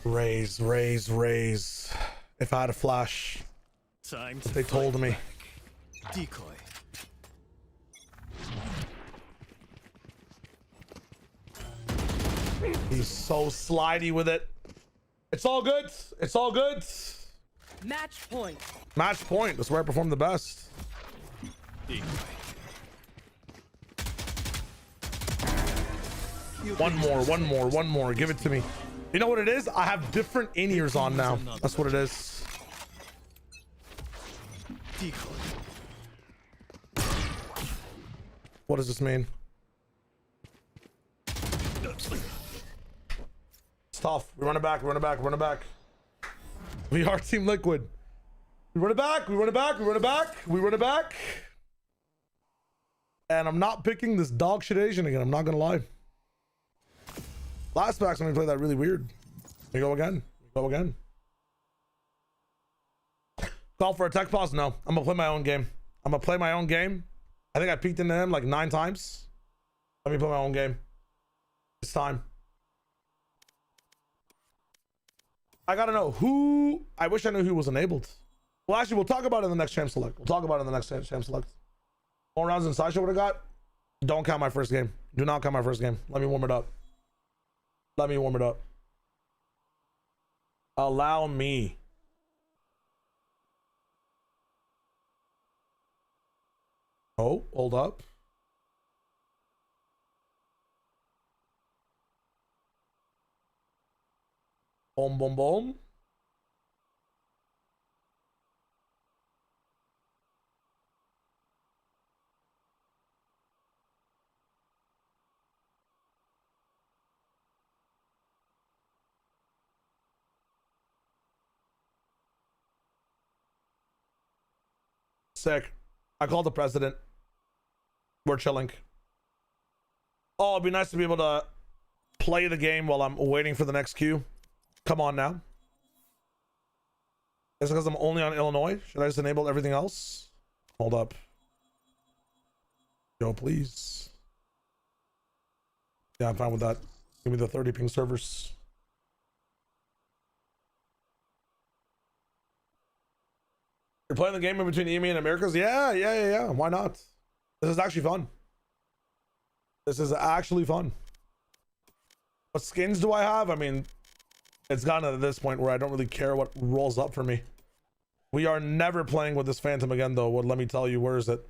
Raise, raise, raise. If I had a flash, Time to they told me. Decoy. He's so slidey with it. It's all good. It's all good. Match point. Match point. That's where I perform the best. One more. Give it to me. You know what it is? I have different in-ears on now. That's what it is. What does this mean? It's tough. We run it back. We are Team Liquid. We run it back. And I'm not picking this dog shit Asian again. I'm not gonna lie. Last match when we played that really weird. We go again. Call for a tech pause? No. I'm gonna play my own game. I think I peeked into him like 9 times. Let me play my own game. It's time. I gotta know who. I wish I knew who was enabled. Well, actually, we'll talk about it in the next champ select. More rounds than Sasha would have got. Don't count my first game. Do not count my first game. Let me warm it up. Allow me. Oh, hold up. Boom. Sick. I called the president. We're chilling. Oh, it'd be nice to be able to play the game while I'm waiting for the next queue. Come on now. Is it because I'm only on Illinois? Should I just enable everything else? Hold up. Yo, please. Yeah, I'm fine with that. Give me the 30 ping servers. You're playing the game in between EME and Americas? Yeah. Why not? This is actually fun. What skins do I have? I mean, it's gotten to this point where I don't really care what rolls up for me. We are never playing with this Phantom again, though. Well, let me tell you, where is it?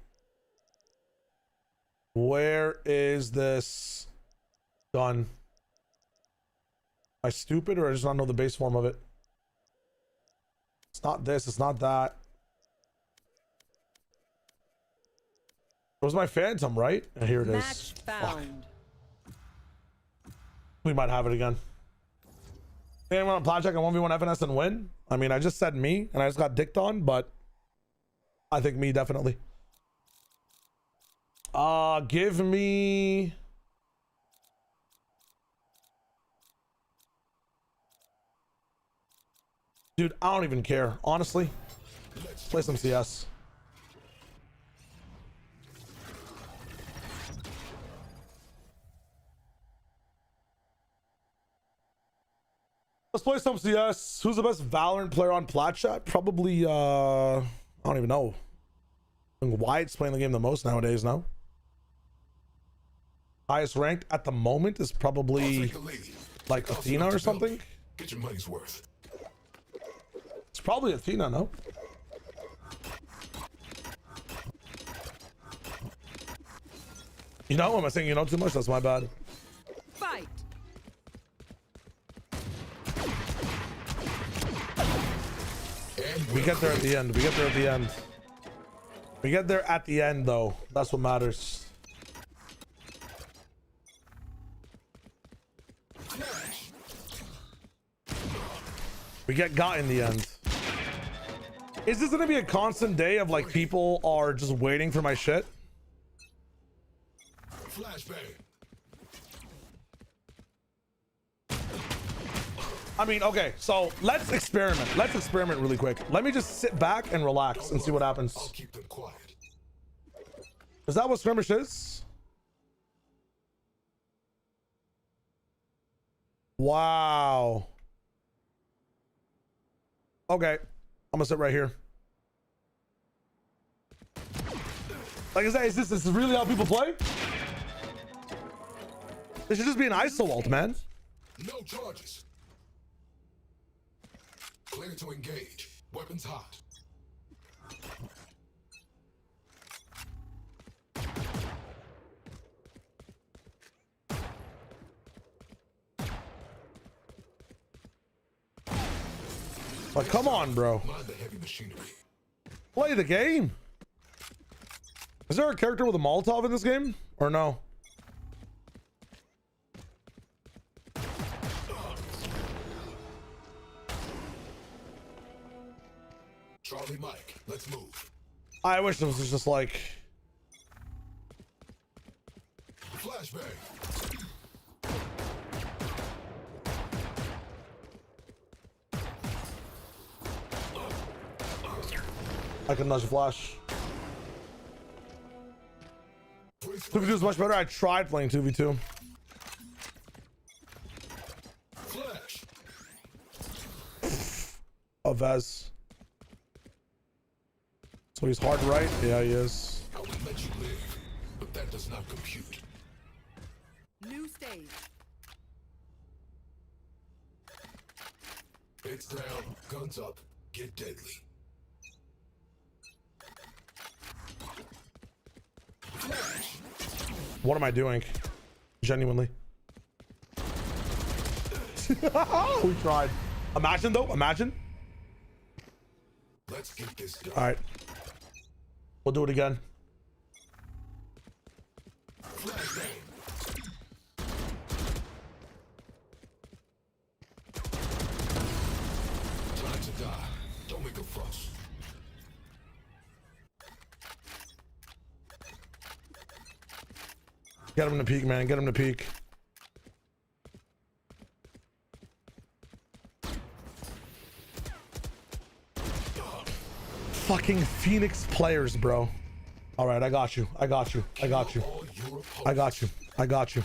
Where is this gun? Am I stupid, or I just not know the base form of it? It's not this, it's not that. It was my Phantom, right? And here it is. Match found. We might have it again. Anyone on Plat check and 1v1 FNS and win? I mean, I just said me, and I just got dicked on, but I think me, definitely. Give me... Dude, I don't even care. Honestly. Play some CS. Let's play some CS. Who's the best Valorant player on Plat chat? Probably, I don't even know. I think Wyatt's playing the game the most nowadays, no? Highest ranked at the moment is probably like Athena or something. Get your money's worth. It's probably Athena, no? You know, am I saying you know too much? That's my bad. Fight. We get there at the end. We get there at the end, though. That's what matters. We got in the end. Is this gonna be a constant day of like people are just waiting for my shit? Flashbang. I mean, okay, so let's experiment. Let's experiment really quick. Let me just sit back and relax and see what happens. I'll keep them quiet. Is that what skirmish is? Wow. Okay, I'm gonna sit right here. Like, is this really how people play? This should just be an ISO ult, man. No charges. Clear to engage. Weapons hot. Like, come on, bro. Mind the heavy machinery. Play the game. Is there a character with a Molotov in this game? Or no? Charlie Mike, let's move. I wish this was just like... Flashbang. I can nudge a flash. 2v2 is much better. I tried playing 2v2. Flash. Oh, Vaz. So he's hard right? Yeah, he is. I would let you live, but that does not compute. New stage. It's down, guns up, get deadly. Flash. What am I doing? Genuinely. We tried. Imagine though, imagine. Let's get this done. All right. We'll do it again. Flashbang. Time to die. Don't make a fuss. Get him to peek, man. Get him to peek. Fucking Phoenix players, bro. All right, I got you. I got you. I got you. I got you. I got you.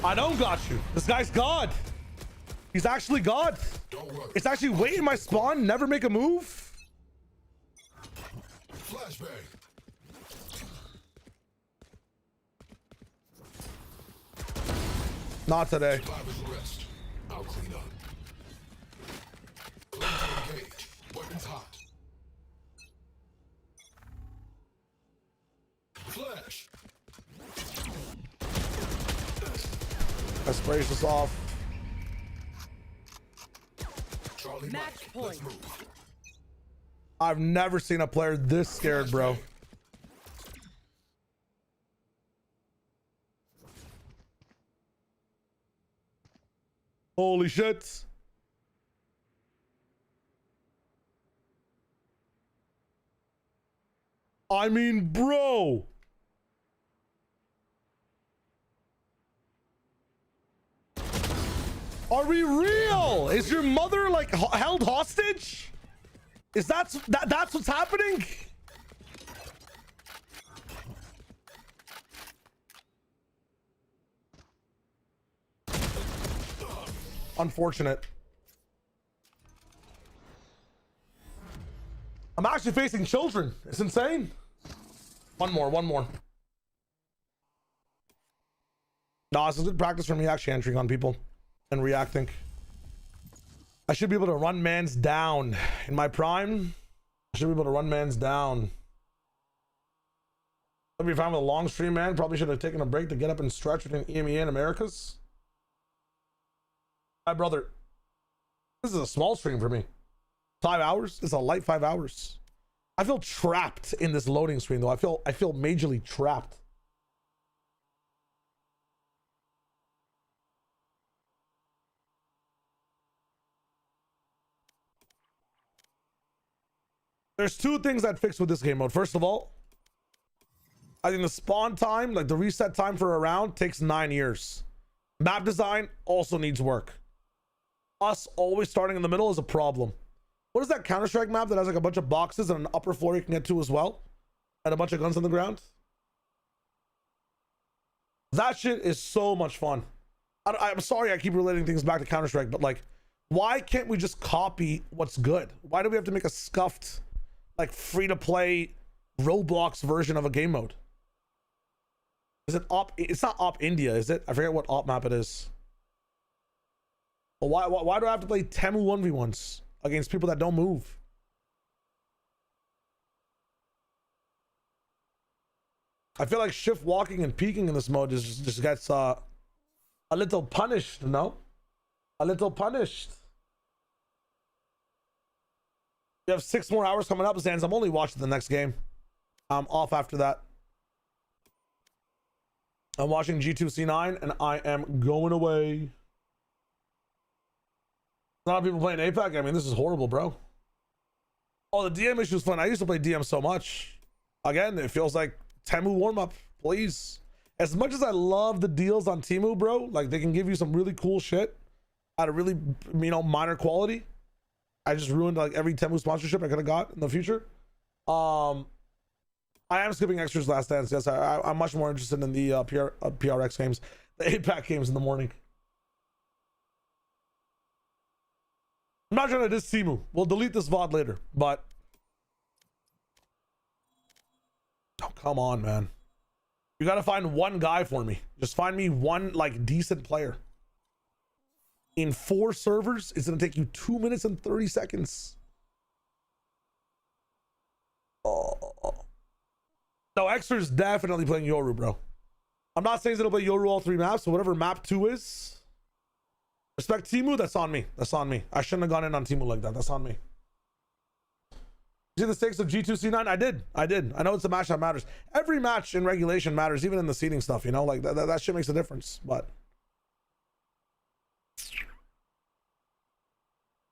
I don't got you. This guy's God. He's actually God. It's actually wait in my spawn, never make a move. Flashbang. Not today. Survivor's rest. I'll clean up. Clear to engage. Weapons hot. Flash. I sprays this off. Charlie Match Mike, point. let's move. I've never seen a player this scared, bro. Holy shit. I mean, bro. Are we real? Is your mother like held hostage? Is that's what's happening? Unfortunate. I'm actually facing children. It's insane. One more. No, this is good practice for me actually entering on people and reacting. I should be able to run mans down. In my prime, I should be able to run mans down. I'll be fine with a long stream, man. Probably should have taken a break to get up and stretch between EMEA and Americas. My brother, this is a small stream for me. 5 hours? It's a light 5 hours. I feel trapped in this loading screen though. I feel majorly trapped. There's two things I'd fix with this game mode. First of all, I think the spawn time, like the reset time for a round, takes 9 years. Map design also needs work. Us always starting in the middle is a problem. What is that Counter-Strike map that has like a bunch of boxes and an upper floor you can get to as well? And a bunch of guns on the ground? That shit is so much fun. I'm sorry I keep relating things back to Counter-Strike, but like Why can't we just copy what's good? Why do we have to make a scuffed, like, free-to-play Roblox version of a game mode? Is it op? It's not op India, is it? I forget what op map it is. Well, why do I have to play Temu 1v1s against people that don't move? I feel like shift walking and peeking in this mode just gets a little punished, no? A little punished. You have 6 more hours coming up, Zans. I'm only watching the next game. I'm off after that. I'm watching G2C9 and I am going away. A lot of people playing APAC. I mean, this is horrible, bro. Oh, the DM issue is fun. I used to play DM so much. Again, it feels like Temu warm-up, please. As much as I love the deals on Temu, bro, like they can give you some really cool shit at a really, you know, minor quality. I just ruined like every Temu sponsorship I could have got in the future. I am skipping extras Last Dance. Yes, I'm much more interested in the PRX games, the APAC games in the morning. I'm not trying to diss Temu. We'll delete this VOD later, but oh, come on, man. You got to find one guy for me. Just find me one like decent player. In 4 servers, it's going to take you 2 minutes and 30 seconds. Oh. No, Exer's definitely playing Yoru, bro. I'm not saying it'll play Yoru all 3 maps, so whatever map 2 is. Respect Temu, that's on me. That's on me. I shouldn't have gone in on Temu like that. That's on me. You see the stakes of G2C9? I did. I know it's a match that matters. Every match in regulation matters, even in the seeding stuff, you know? Like, that shit makes a difference, but...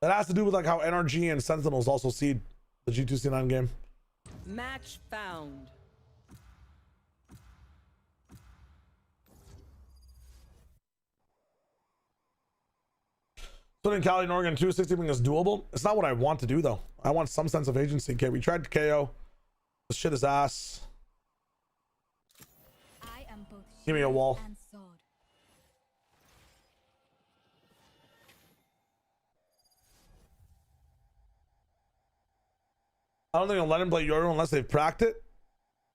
that has to do with, like, how NRG and Sentinels also seed the G2C9 game. Match found. So in Cali and Oregon, 260 is doable. It's not what I want to do, though. I want some sense of agency. Okay, we tried KO. This shit is ass. Give me a wall. I don't think I'll let him play Yoru unless they've practiced it.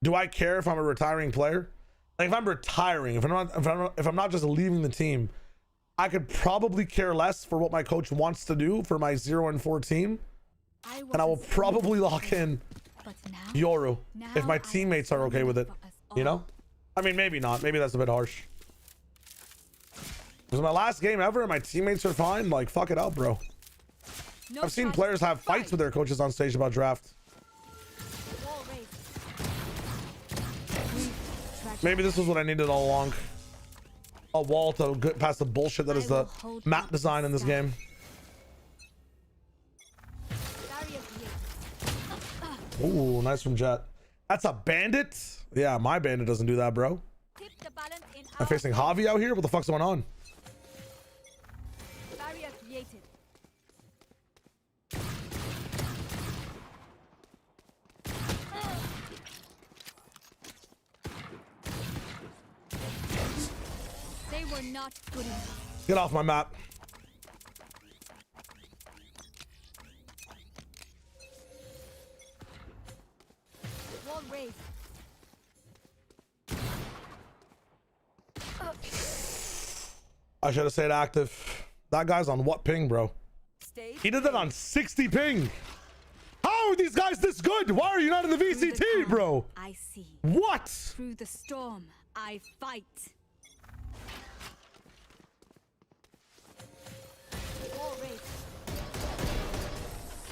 Do I care if I'm a retiring player? Like if I'm retiring, if I'm not just leaving the team, I could probably care less for what my coach wants to do for my 0-4 team. And I will probably lock in Yoru if my teammates are okay with it. You know? I mean, maybe not. Maybe that's a bit harsh. It was my last game ever and my teammates are fine. Like, fuck it up, bro. I've seen players have fights with their coaches on stage about draft. Maybe this was what I needed all along. A wall to get past the bullshit that is the map design in this game. Ooh, nice from Jet. That's a bandit? Yeah, my bandit doesn't do that, bro. I'm facing Javi out here? What the fuck's going on? They were not good enough. Get off my map. Wall raised. I should have stayed active. That guy's on what ping, bro? He did that on 60 ping. How are these guys this good? Why are you not in the VCT, bro? I see. What? Through the storm, I fight.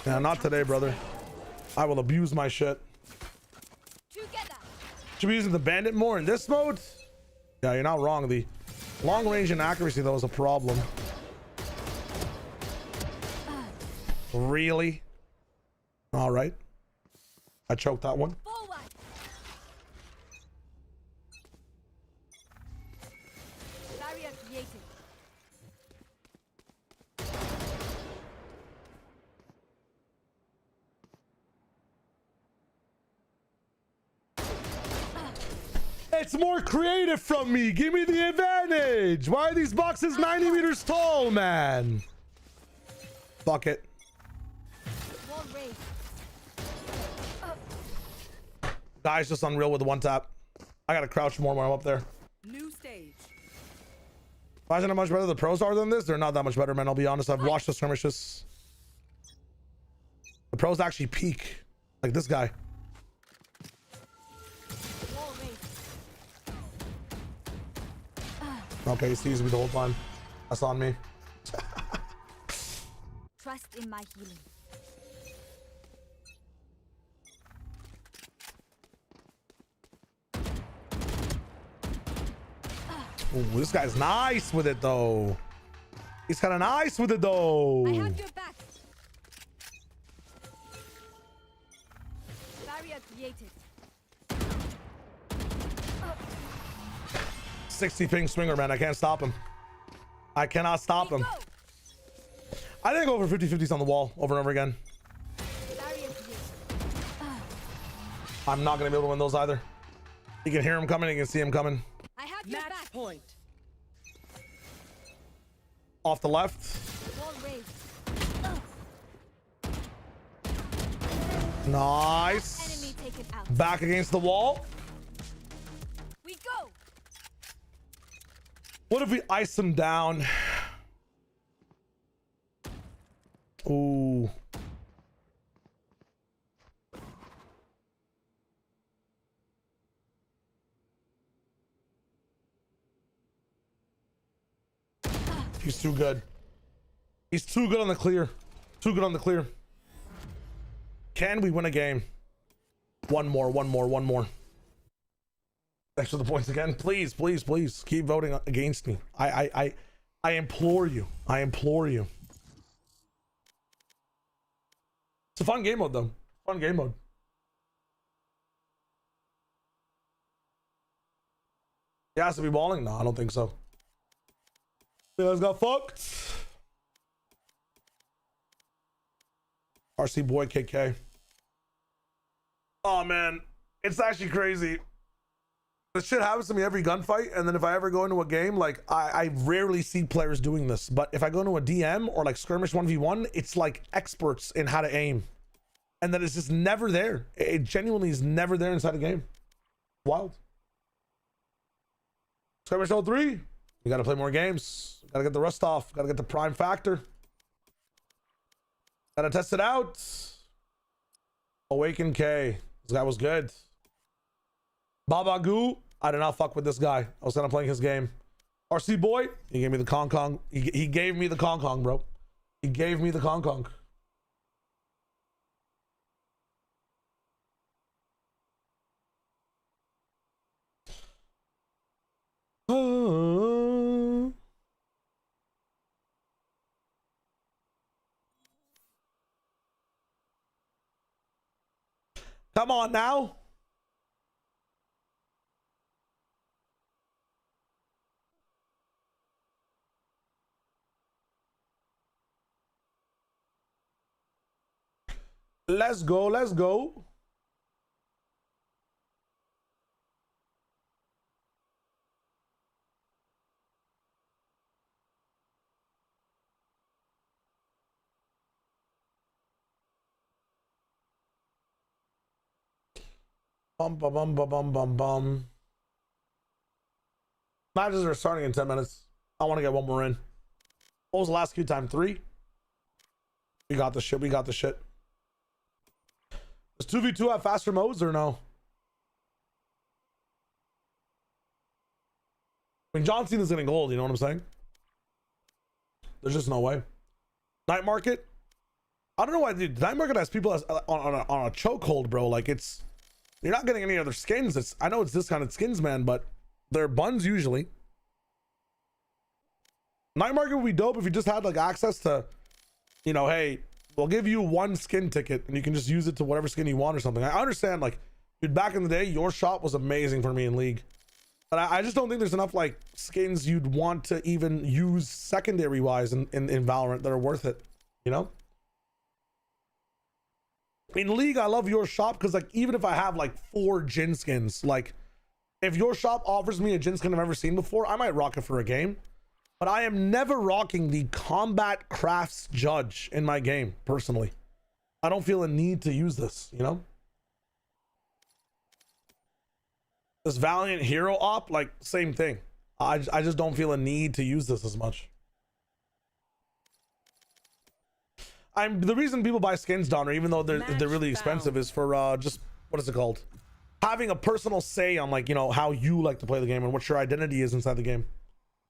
Yeah, not today, brother. I will abuse my shit. Should be using the bandit more in this mode? Yeah, you're not wrong. The long range and accuracy, though, is a problem. Really? All right. I choked that one. Barrier created. It's more creative from me. Give me the advantage. Why are these boxes 90 meters tall, man? Fuck it. Guy's just unreal with the one tap. I gotta crouch more when I'm up there. New stage. Imagine how much better the pros are than this. They're not that much better, man. I'll be honest. I've watched the skirmishes. The pros actually peak. Like this guy. Okay, he sees me the whole time. That's on me. Trust in my healing. Ooh, this guy's nice with it though. He's kind of nice with it though. I have your back. Barrier created. 60 ping swinger, man. I can't stop him. I cannot stop him. I didn't go for 50-50s on the wall over and over again. I'm not going to be able to win those either. You can hear him coming. You can see him coming. I have your back. Point. Off the left. Nice. Enemy taken out. Back against the wall. We go. What if we ice him down? Ooh. He's too good. He's too good on the clear. Too good on the clear. Can we win a game? One more. Thanks for the points again. Please, please, please keep voting against me. I implore you. I implore you. It's a fun game mode though. Fun game mode. He has to be balling? No, I don't think so. You guys got fucked. RC boy KK. Oh man, it's actually crazy. This shit happens to me every gunfight, and then if I ever go into a game, like I rarely see players doing this, but if I go into a DM or like skirmish 1v1, it's like experts in how to aim, and then it's just never there. It genuinely is never there inside a game. Wild. Skirmish 03. We gotta play more games. Gotta get the rust off. Gotta get the prime factor. Gotta test it out. Awaken K. This guy was good. Baba Goo. I did not fuck with this guy. I was kind of playing his game. RC boy. He gave me the Kong Kong. He gave me the Kong Kong, bro. He gave me the Kong Kong. Come on now. Let's go. Let's go. Bum, bum, bum, bum, bum, bum, bum. Matches are starting in 10 minutes. I want to get one more in. What was the last queue time? 3? We got the shit. We got the shit. Does 2v2 have faster modes or no? I mean, John Cena's getting gold. You know what I'm saying? There's just no way. Night Market? I don't know why, dude. Night Market has people as, on a chokehold, bro. Like, it's... You're not getting any other skins. I know it's discounted skins, man, but they're buns usually. Night Market would be dope if you just had like access to, you know, hey, we'll give you one skin ticket and you can just use it to whatever skin you want or something. I understand, like, dude, back in the day, your shop was amazing for me in League. But I just don't think there's enough like skins you'd want to even use secondary wise in Valorant that are worth it, you know? In League, I love your shop because, like, even if I have like 4 Jin skins, like, if your shop offers me a Jin skin I've never seen before, I might rock it for a game. but I am never rocking the combat crafts judge in my game, personally. I don't feel a need to use this, you know? This Valiant Hero op, like, same thing. I just don't feel a need to use this as much. The reason people buy skins, Donner, even though they're really expensive, is for just, what is it called? Having a personal say on, like, you know, how you like to play the game and what your identity is inside the game.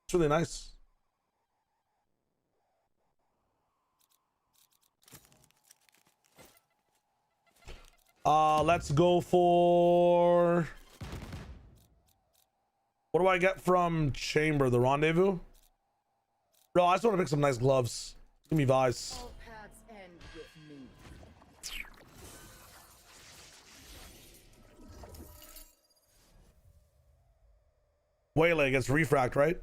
It's really nice. Let's go for... What do I get from Chamber? The Rendezvous? Bro, I just want to pick some nice gloves. Give me Vice. All paths end with me. Waylay gets refract, right?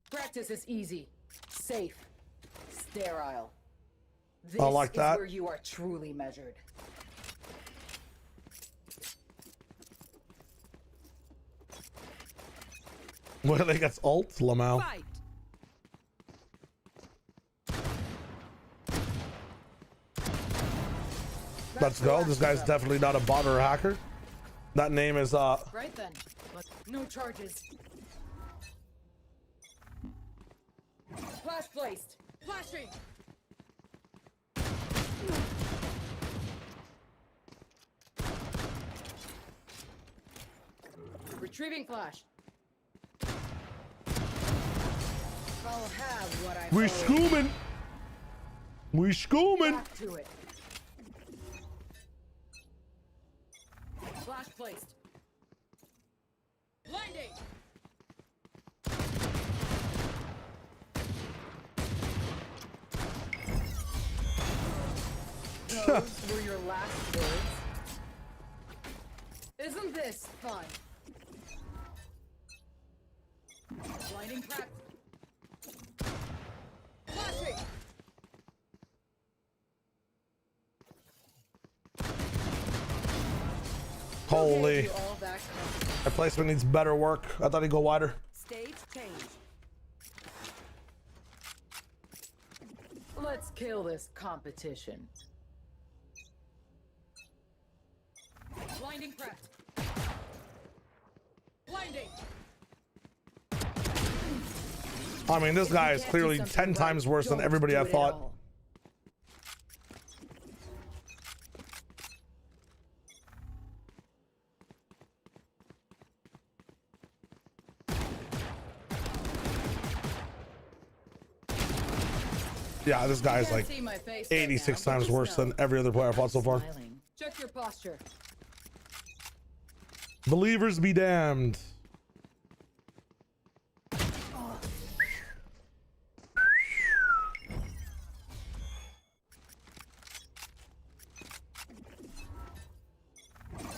Practice is easy, safe, sterile. This I like that. is where you are truly measured. Waylay gets ult, Lamau. Fight. Let's go. This guy's definitely not a bot or a hacker. That name is Right then. No charges. Flash placed. Flashing. Retrieving flash. I'll have what I we owe. schooming. We schooming. Back to it. Flash placed. Blinding. Those were your last words. Isn't this fun? Blinding crack. Flashing. Holy. My placement needs better work. I thought he'd go wider. Stage change. Let's kill this competition. Blinding prepped. Blinding. I mean, this guy is clearly 10 times worse than everybody I thought. Yeah, this guy is like 86 times worse than every other player I fought so far. Check your posture. Believers be damned.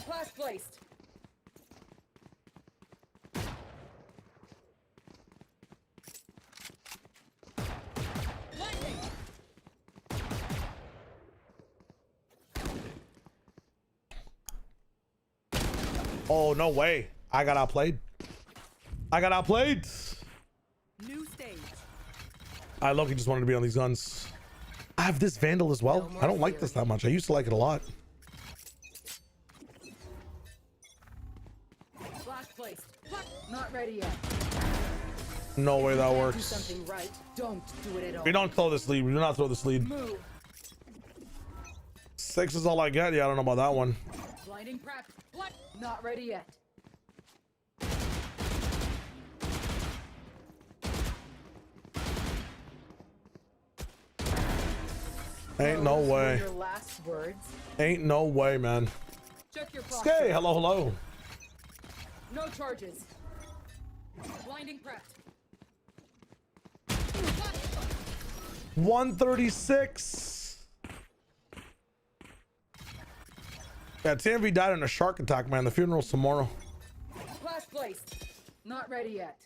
Flash placed. Blinding. Oh, no way. I got outplayed. I got outplayed. New stage. I low-key just wanted to be on these guns. I have this Vandal as well. I don't like this that much. I used to like it a lot. Flash placed. Not ready yet. No way that Do works. something right. Don't do it at all. We don't throw this lead. We do not throw this lead. Move. 6 is all I get. Yeah, I don't know about that one. Blinding prep. What? Not ready yet. Ain't no Those were way. Your last words. Ain't no way, man. Check your posture. Skay, hello, hello. No charges. Blinding prepped. 136. Yeah, TMV died in a shark attack, man. The funeral's tomorrow. Flash placed. Not ready yet.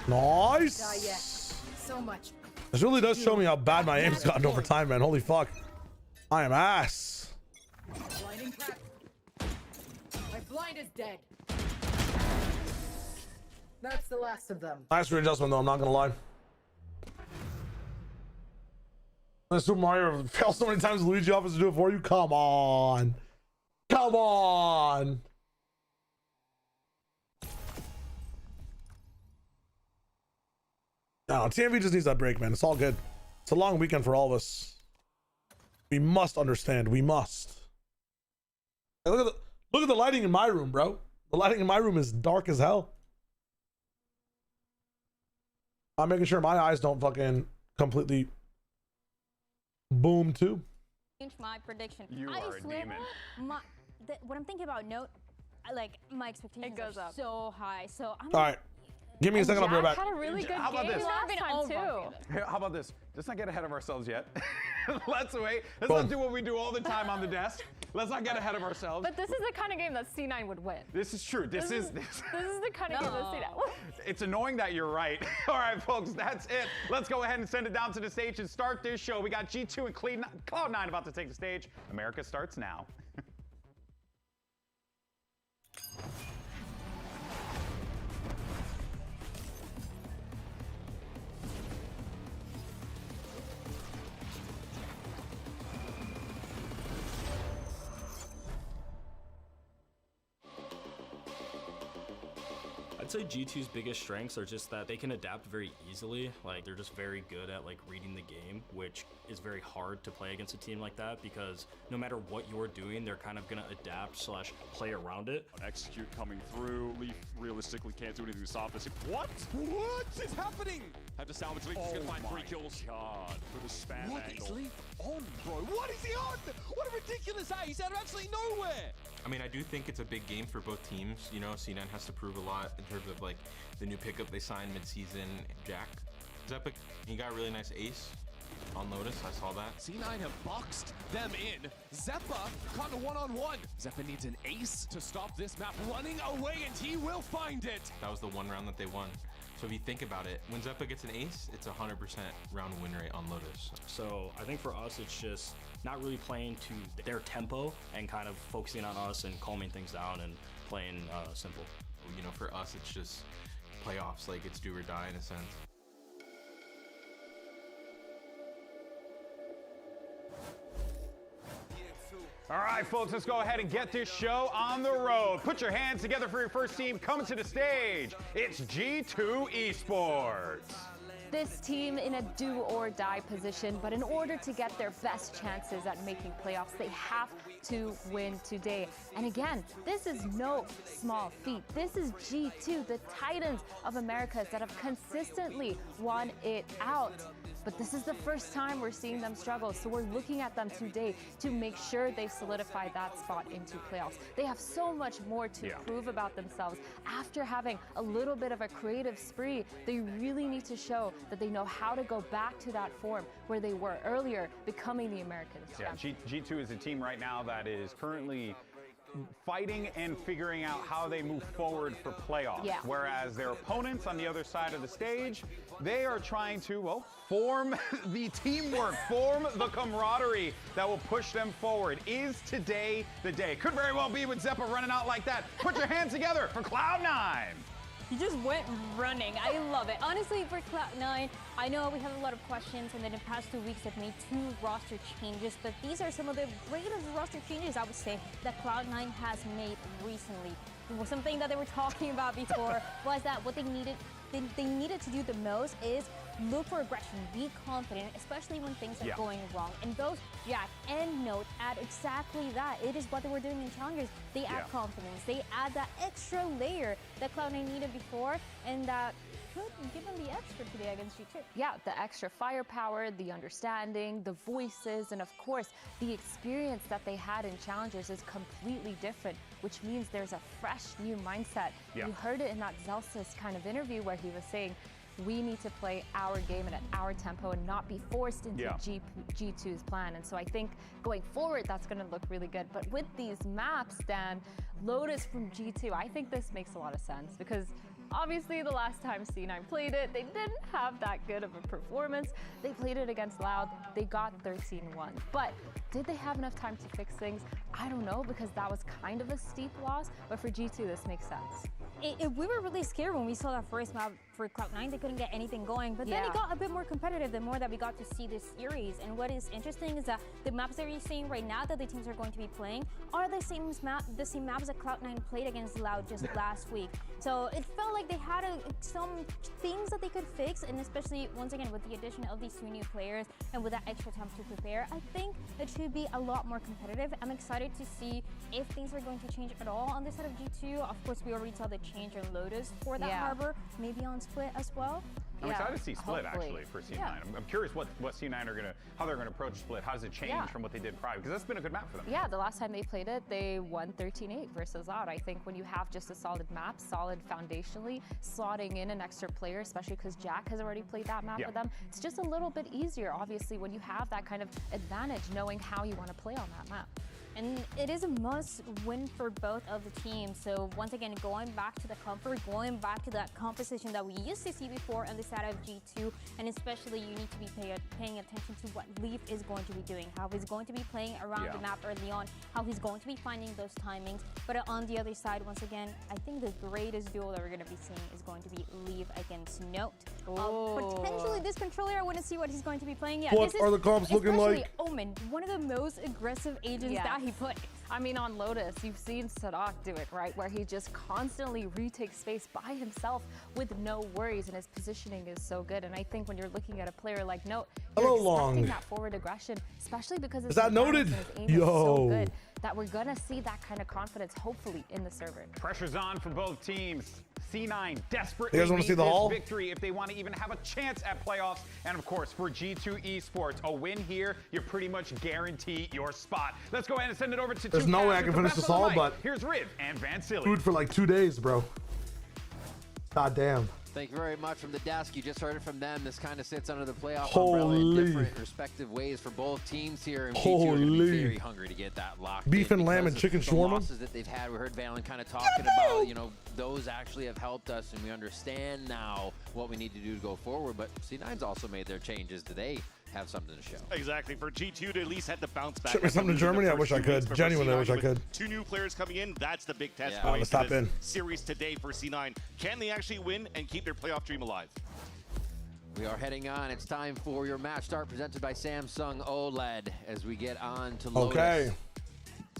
Nice. So much. This really does show me how bad my aim's gotten over time, man. Holy fuck. I am ass. Blinding prep. My blind is dead. That's the last of them. Nice readjustment though, I'm not gonna lie. When Super Mario fails so many times, Luigi offers to do it for you. Come on. Come on. No, TMV just needs that break, man. It's all good. It's a long weekend for all of us. We must understand. We must. Hey, look at the lighting in my room, bro. The lighting in my room is dark as hell. I'm making sure my eyes don't fucking completely boom too. Change my prediction. You are a demon. What I'm thinking about, like my expectations goes up so high. So I'm All right. Give me a second, I'll be right back. had a really good How about game this? last time too. Hey, how about this? Let's not get ahead of ourselves yet. Let's wait. Let's Boom. not do what we do all the time on the desk. Let's not get ahead of ourselves. But this is the kind of game that C9 would win. This is true. This is the kind of game that C9 would win. It's annoying that you're right. All right, folks, that's it. Let's go ahead and send it down to the stage and start this show. We got G2 and Cloud9 about to take the stage. America starts now. I'd say G2's biggest strengths are just that they can adapt very easily. Like, they're just very good at like reading the game, which is very hard to play against a team like that because no matter what you're doing, they're kind of gonna adapt / play around it. Execute coming through. Leaf realistically can't do anything to stop this. What? What is happening? Have to salvage Leaf. He's gonna find 3 kills. God, for the spam What angle. is Leaf on, bro? What is he on? What a ridiculous eye. He's out of absolutely nowhere. I mean, I do think it's a big game for both teams. You know, C9 has to prove a lot in terms of like the new pickup they signed mid-season, Jack. Zepic, he got a really nice ace on Lotus. I saw that. C9 have boxed them in. Zeppa caught a one-on-one. Zeppa needs an ace to stop this map running away, and he will find it. That was the one round that they won. So if you think about it, when Zeppa gets an ace, it's 100% round win rate on Lotus. So I think for us, it's just not really playing to their tempo and kind of focusing on us and calming things down and playing simple. You know, for us, it's just playoffs. Like, it's do or die in a sense. All right, folks, let's go ahead and get this show on the road. Put your hands together for your first team coming to the stage. It's G2 Esports. This team in a do-or-die position, but in order to get their best chances at making playoffs, they have to win today. And again, this is no small feat. This is G2, the Titans of Americas that have consistently won it out. But this is the first time we're seeing them struggle, so we're looking at them today to make sure they solidify that spot into playoffs. They have so much more to prove about themselves. After having a little bit of a creative spree, they really need to show that they know how to go back to that form where they were earlier, becoming the Americans. Yeah, G2 is a team right now that is currently fighting and figuring out how they move forward for playoffs. Whereas their opponents on the other side of the stage, they are trying to, well, form the teamwork, form the camaraderie that will push them forward. Is today the day? Could very well be with Zeppa running out like that. Put your hands together for Cloud9. He just went running. I love it. Honestly, for Cloud9, I know we have a lot of questions, and in the past 2 weeks, they've made 2 roster changes, but these are some of the greatest roster changes, I would say, that Cloud9 has made recently. Something that they were talking about before was that what they needed to do the most is look for aggression, be confident, especially when things are going wrong. And those Jack and Note add exactly that. It is what they were doing in Challengers. They add confidence. They add that extra layer that Cloud9 needed before, and that could give them the extra today against G2. Yeah, the extra firepower, the understanding, the voices, and of course, the experience that they had in Challengers is completely different, which means there's a fresh new mindset. You heard it in that Zelsis kind of interview where he was saying, we need to play our game and at our tempo and not be forced into G2's plan. And so I think going forward, that's going to look really good. But with these maps, Dan, Lotus from G2, I think this makes a lot of sense because Obviously, the last time C9 played it, they didn't have that good of a performance. They played it against Loud. They got 13-1. But did they have enough time to fix things? I don't know, because that was kind of a steep loss. But for G2, this makes sense. We were really scared when we saw that first map for Cloud9. They couldn't get anything going, but then it got a bit more competitive the more that we got to see this series. And what is interesting is that the maps that you're seeing right now that the teams are going to be playing are the same maps that Cloud9 played against Loud just last week. So it felt like they had some things that they could fix, and especially once again with the addition of these 2 new players and with that extra time to prepare, I think it should be a lot more competitive. I'm excited to see if things are going to change at all on this side of G2. Of course, we already saw the change in Lotus for that harbor, maybe on Split as well. I'm excited to see Split hopefully. actually for C9. I'm curious what C9 are how they're gonna approach Split. How does it change from what they did prior? Because that's been a good map for them. Yeah, the last time they played it, they won 13-8 versus Loud. I think when you have just a solid map, solid foundationally, slotting in an extra player, especially because Jack has already played that map for them, it's just a little bit easier, obviously, when you have that kind of advantage, knowing how you want to play on that map. And it is a must win for both of the teams. So once again, going back to the comfort, going back to that composition that we used to see before on the side of G2, and especially you need to be paying attention to what Leaf is going to be doing, how he's going to be playing around the map early on, how he's going to be finding those timings. But on the other side, once again, I think the greatest duel that we're going to be seeing is going to be Leaf against Note. Potentially this controller, I want to see what he's going to be playing. Yeah, what are the comps looking like? Omen, one of the most aggressive agents that he put. I mean, on Lotus, you've seen Sadak do it, right? Where he just constantly retakes space by himself with no worries, and his positioning is so good. And I think when you're looking at a player like Note, you're expecting that forward aggression, especially because his noted? aim is so good that we're gonna see that kind of confidence, hopefully, in the server. Pressure's on for both teams. C9 desperately you guys want to see the haul? Victory if they want to even have a chance at playoffs. And of course, for G2 Esports, a win here, you pretty much guarantee your spot. Let's go ahead and send it over to There's no way I can finish this haul, but here's Riv and Vansili. Food for like 2 days, bro. God damn. Thank you very much from the desk. You just heard it from them. This kind of sits under the playoff umbrella in different respective ways for both teams here. And G2 are going to be very hungry to get that locked Beef in and lamb and chicken the shawarma. losses that they've had. We heard Valen kind of talking about, you know, those actually have helped us, and we understand now what we need to do to go forward. But C9's also made their changes today. Have something to show. Exactly. For G2 to at least have to bounce back. Ship me something to Germany. I wish I could. Genuinely, I wish I could. 2 new players coming in. That's the big test point for this series today for C9. Can they actually win and keep their playoff dream alive? We are heading on. It's time for your match start presented by Samsung OLED as we get on to Lotus. Okay.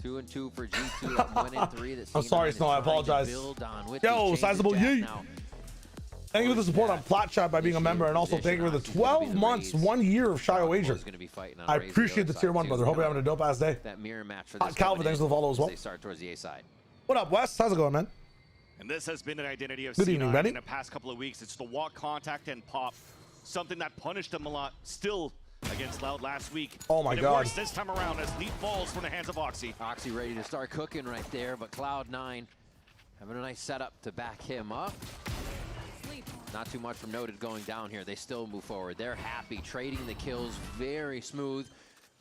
2-2 for G2 at 1-3. I'm sorry, Snow. I apologize. Yo, sizable yeet. Thank you for the support on Flat Chat by being a member, and also thank you for the 12 months, 1 year of Shio Wager. I appreciate the tier 1, brother. Hope you're having a dope ass day. That mirror match for this Calvin, thanks for the follow as well. They start towards the A side. What up, Wes? How's it going, man? And this has been an identity of Good evening, C9 Benny. in the past couple of weeks. It's the walk, contact, and pop. Something that punished them a lot still against Loud last week. Oh my God. God. It works this time around as Leap falls from the hands of Oxy. Oxy ready to start cooking right there, but Cloud9 having a nice setup to back him up. Not too much from Noted going down here. They still move forward. They're happy, trading the kills very smooth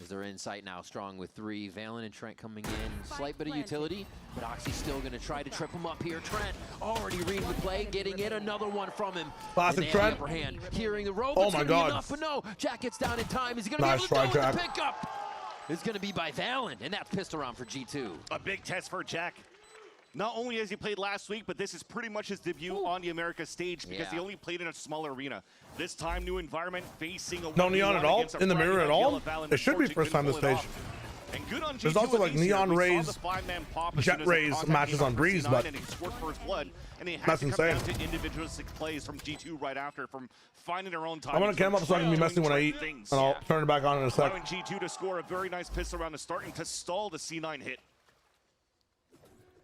as they're in sight now, strong with 3. Valen and Trent coming in. Slight bit of utility, but Oxy's still going to try to trip him up here. Trent already reading the play, getting in another one from him. Classic Trent. Upper hand, hearing the rope. Oh it's my gonna God. Be enough, but no, Jack gets down in time. Is he going to Nice be able to try, go Jack. with the pickup? It's going to be by Valen, and that's pistol round for G2. A big test for Jack. Not only has he played last week, but this is pretty much his debut on the Americas stage because he only played in a smaller arena. This time, new environment, facing a No neon at all? In the mirror at all? It should be first time this stage. And good on G2 There's also like neon rays, jet rays matches on Breeze, but that's insane. To individualistic plays from G2 right after, from finding their own time. I'm gonna cam up so I can be messy when I eat, and I'll turn it back on in a sec. Allowing G2 to score a very nice pistol round to start and to stall the C9 hit.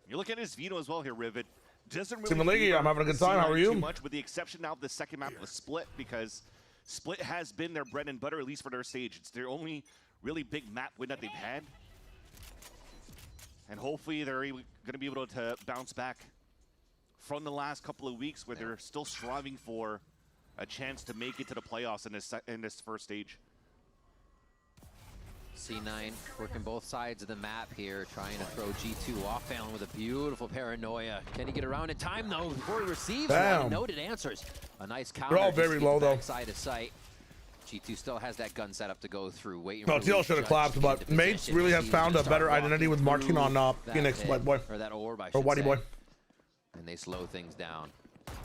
You look at his Vino as well here, Rivet. Doesn't really I'm having a good time. How are you? Too much, with the exception now of the second map with Split, because Split has been their bread and butter, at least for their stage. It's their only really big map win that they've had. And hopefully they're going to be able to bounce back from the last couple of weeks where they're still striving for a chance to make it to the playoffs in this first stage. C9 working both sides of the map here, trying to throw G2 off. Allen with a beautiful paranoia. Can he get around in time though before he receives? Damn. Noted answers. A nice counter. They're all very low though. Side of sight. G2 still has that gun setup to go through. Waiting. No, TL should have clapped, but Mates really has found a better identity with marking on Phoenix, White Boy. Or that orb, I should or Whitey say. Boy. And they slow things down.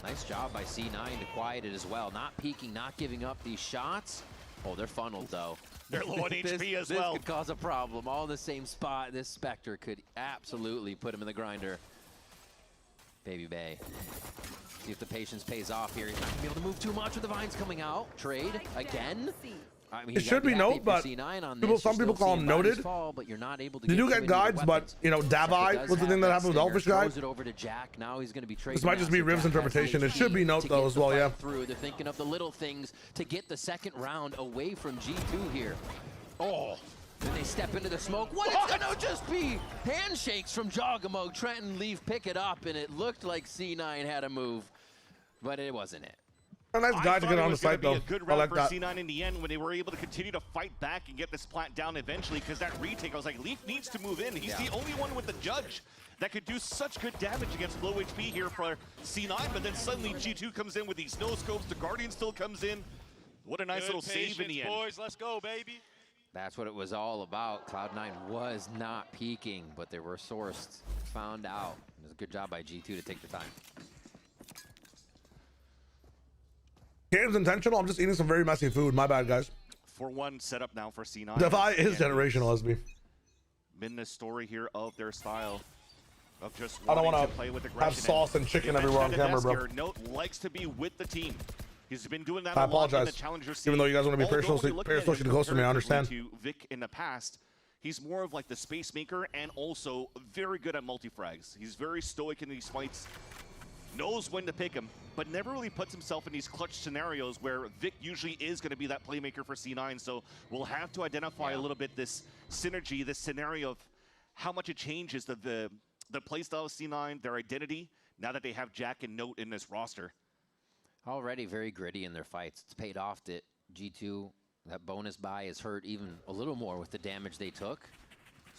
Nice job by C9 to quiet it as well. Not peeking, not giving up these shots. Oh, they're funneled though. They're low on HP as well. This could cause a problem. All in the same spot. This Spectre could absolutely put him in the grinder. Baby Bay. See if the patience pays off here. He's not gonna be able to move too much with the vines coming out. Trade again. I mean, It should be note, but some people call him noted. Fall, but you're not able to They do get guides, but you know, Dabai was the thing that happened with Elfish guy. It over to Jack. Now he's going to be This might just be Riv's interpretation. It should be note though as well, yeah. They're thinking of the little things to get the second round away from G2 here. Oh, then they step into the smoke. What? It's going to just be handshakes from Jogamo. Trenton Leaf pick it up, and it looked like C9 had a move, but it wasn't it. A nice guy to get on the site though. A good I round like for that. C9 in the end when they were able to continue to fight back and get this plant down eventually, because that retake, I was like, Leaf needs to move in. He's the only one with the judge that could do such good damage against low HP here for C9, but then suddenly G2 comes in with these no scopes. The Guardian still comes in. What a nice little save in the end. Boys, let's go, baby. That's what it was all about. Cloud9 was not peaking, but they were sourced, found out. It was a good job by G2 to take the time. Game's intentional. I'm just eating some very messy food. My bad, guys. 4-1 setup now for C9. Defy is generational, SB. Been the story here of their style of just I don't wanting want to play with to aggression. have sauce and chicken everywhere on camera, bro. Note likes to be with the team. He's been doing that I a lot in apologize. the challenger scene. Even though you guys want to be parasocially close to me, I understand. To Vic in the past, he's more of like the space maker and also very good at multi-frags. He's very stoic in these fights. Knows when to pick him, but never really puts himself in these clutch scenarios where Vic usually is going to be that playmaker for C9. So we'll have to identify a little bit this synergy, this scenario of how much it changes the playstyle of C9, their identity, now that they have Jack and Note in this roster. Already very gritty in their fights. It's paid off that G2, that bonus buy has hurt even a little more with the damage they took.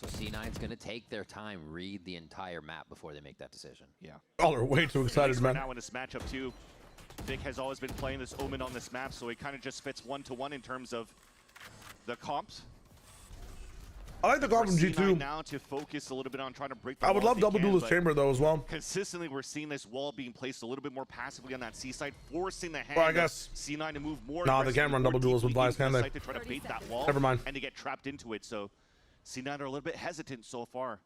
So C9's going to take their time, read the entire map before they make that decision. Yeah. Y'all are way too excited, man. Now in this matchup too, Vic has always been playing this Omen on this map, so it kind of just fits one-to-one in terms of the comps. I like the call from G2. Now to focus a little bit on trying to break the I would wall love if double he can, duelist chamber though as well. Consistently, we're seeing this wall being placed a little bit more passively on that C side, forcing the hand Well, I guess C9 to move more. Nah, they can't run double duels with Vice, can they? To try to bait that wall Never mind. and to get trapped into it. So C9 are a little bit hesitant so far.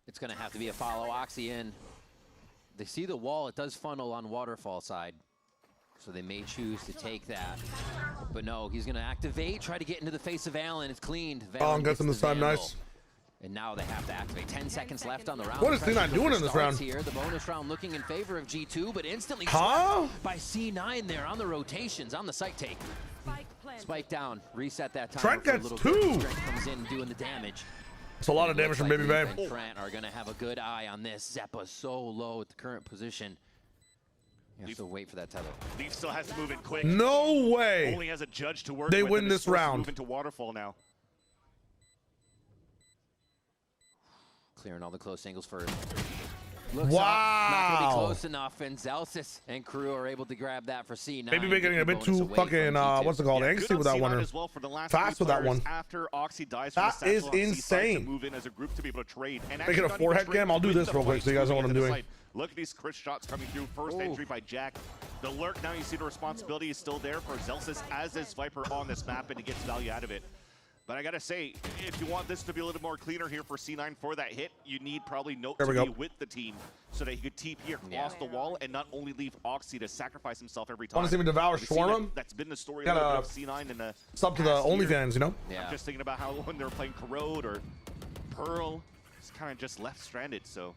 It's going to have to be a follow Oxy in. They see the wall. It does funnel on Waterfall side. So they may choose to take that. But no, he's going to activate, try to get into the face of Allen. It's cleaned. Allen gets him this time, nice. And now they have to activate. 10 seconds left on the round. What is C9 doing in this round? Here, the bonus round looking in favor of G2, but instantly swept by C9 there on the rotations, on the site take. Spike down, reset that time. Trent gets two. Trent comes in doing the damage. It's a lot of damage from Baby Bay. And Trent are going to have a good eye on this. Zeppa so low at the current position. You have to wait for that tether. Leaf still has to move in quick. No way. Only has a judge to work They with, win and this is forced to round. Move into Waterfall now. Clearing all the close angles first. Looks wow. Up, not going to be close enough, and Zelsis and crew are able to grab that for C9. Maybe we're getting a bit too fucking, what's it called, angsty with that one. As well for the last fast with that one. After Oxy dies that is insane. To move in as a group to be able to trade. And make it a forehead cam. I'll do this real quick so you guys know what I'm doing. Look at these crit shots coming through. First entry by Jack. The lurk, now you see the responsibility is still there for Zelsis as is Viper on this map, and he gets value out of it. But I gotta say, if you want this to be a little more cleaner here for C9 for that hit, you need probably Note to be with the team so that he could TP across the wall and not only leave Oxy to sacrifice himself every time. Want to see him devour Shawarma? That's been the story of C9 in the sub to the OnlyFans, you know? Yeah. I'm just thinking about how when they're playing Corrode or Pearl, it's kind of just left stranded. So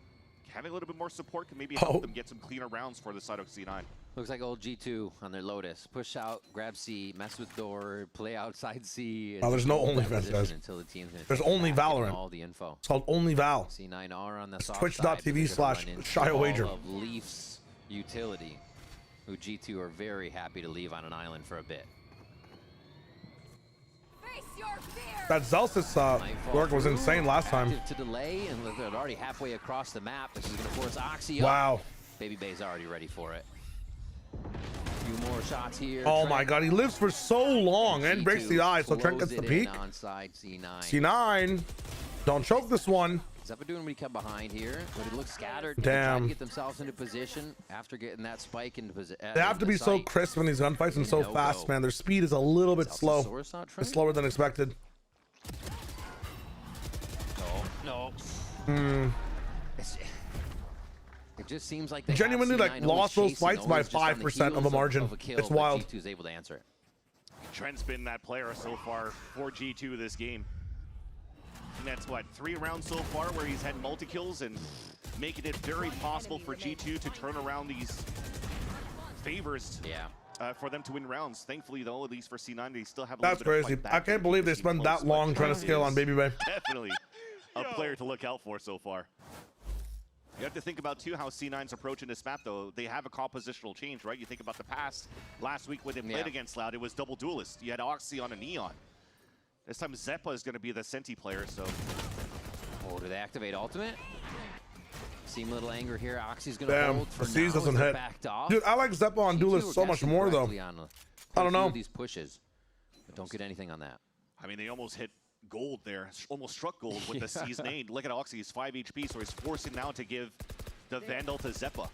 having a little bit more support can maybe help them get some cleaner rounds for the side of C9. Looks like old G2 on their Lotus. Push out, grab C, mess with door, play outside C. Oh, there's no OnlyFans, guys. Until the team's there's only Valorant. All the info. It's called Only Val. C9 are on the soft Twitch.tv/ShioWager. of Leafs utility, who G2 are very happy to leave on an island for a bit. That Zelsis work was insane last time. To delay, and they're already halfway across the map. This is going to force Oxy up. Wow. Baby Bay's already ready for it. A few more shots here. Oh my God, he lives for so long and breaks the eye, so Trent gets the peak. Onside C9. C9, don't choke this one. Zeppa doing what he kept behind here, but it looks scattered. Damn. Trying to get themselves into position after getting that spike into position. They have to be so crisp in these gunfights and so fast, man. Their speed is a little bit slow. It's slower than expected. No. It just seems like they genuinely like lost those fights by 5% of a margin. It's wild. G2's able to answer it. Trent's been that player so far for G2 this game. And that's what, 3 rounds so far where he's had multi-kills and making it very possible for G2 to turn around these favors. For them to win rounds. Thankfully, though, at least for C9, they still have a little bit of fight back. I can't believe they spent that long trying to scale on Baby Bay. Definitely a player to look out for so far. You have to think about, too, how C9's approaching this map, though. They have a compositional change, right? You think about the past. Last week when they played against Loud, it was double duelist. You had Oxy on a Neon. This time, Zeppa is going to be the Senti player, so... Oh, do they activate ultimate? Seem a little anger here. Oxy's going to hold for Seize now. doesn't hit. Dude, I like Zeppa on duelist so much more, though. I don't know. These pushes, but don't get anything on that. I mean, they almost hit gold there. Almost struck gold with the Seize nade. Look at Oxy. He's 5 HP, so he's forcing now to give the Vandal to Zeppa.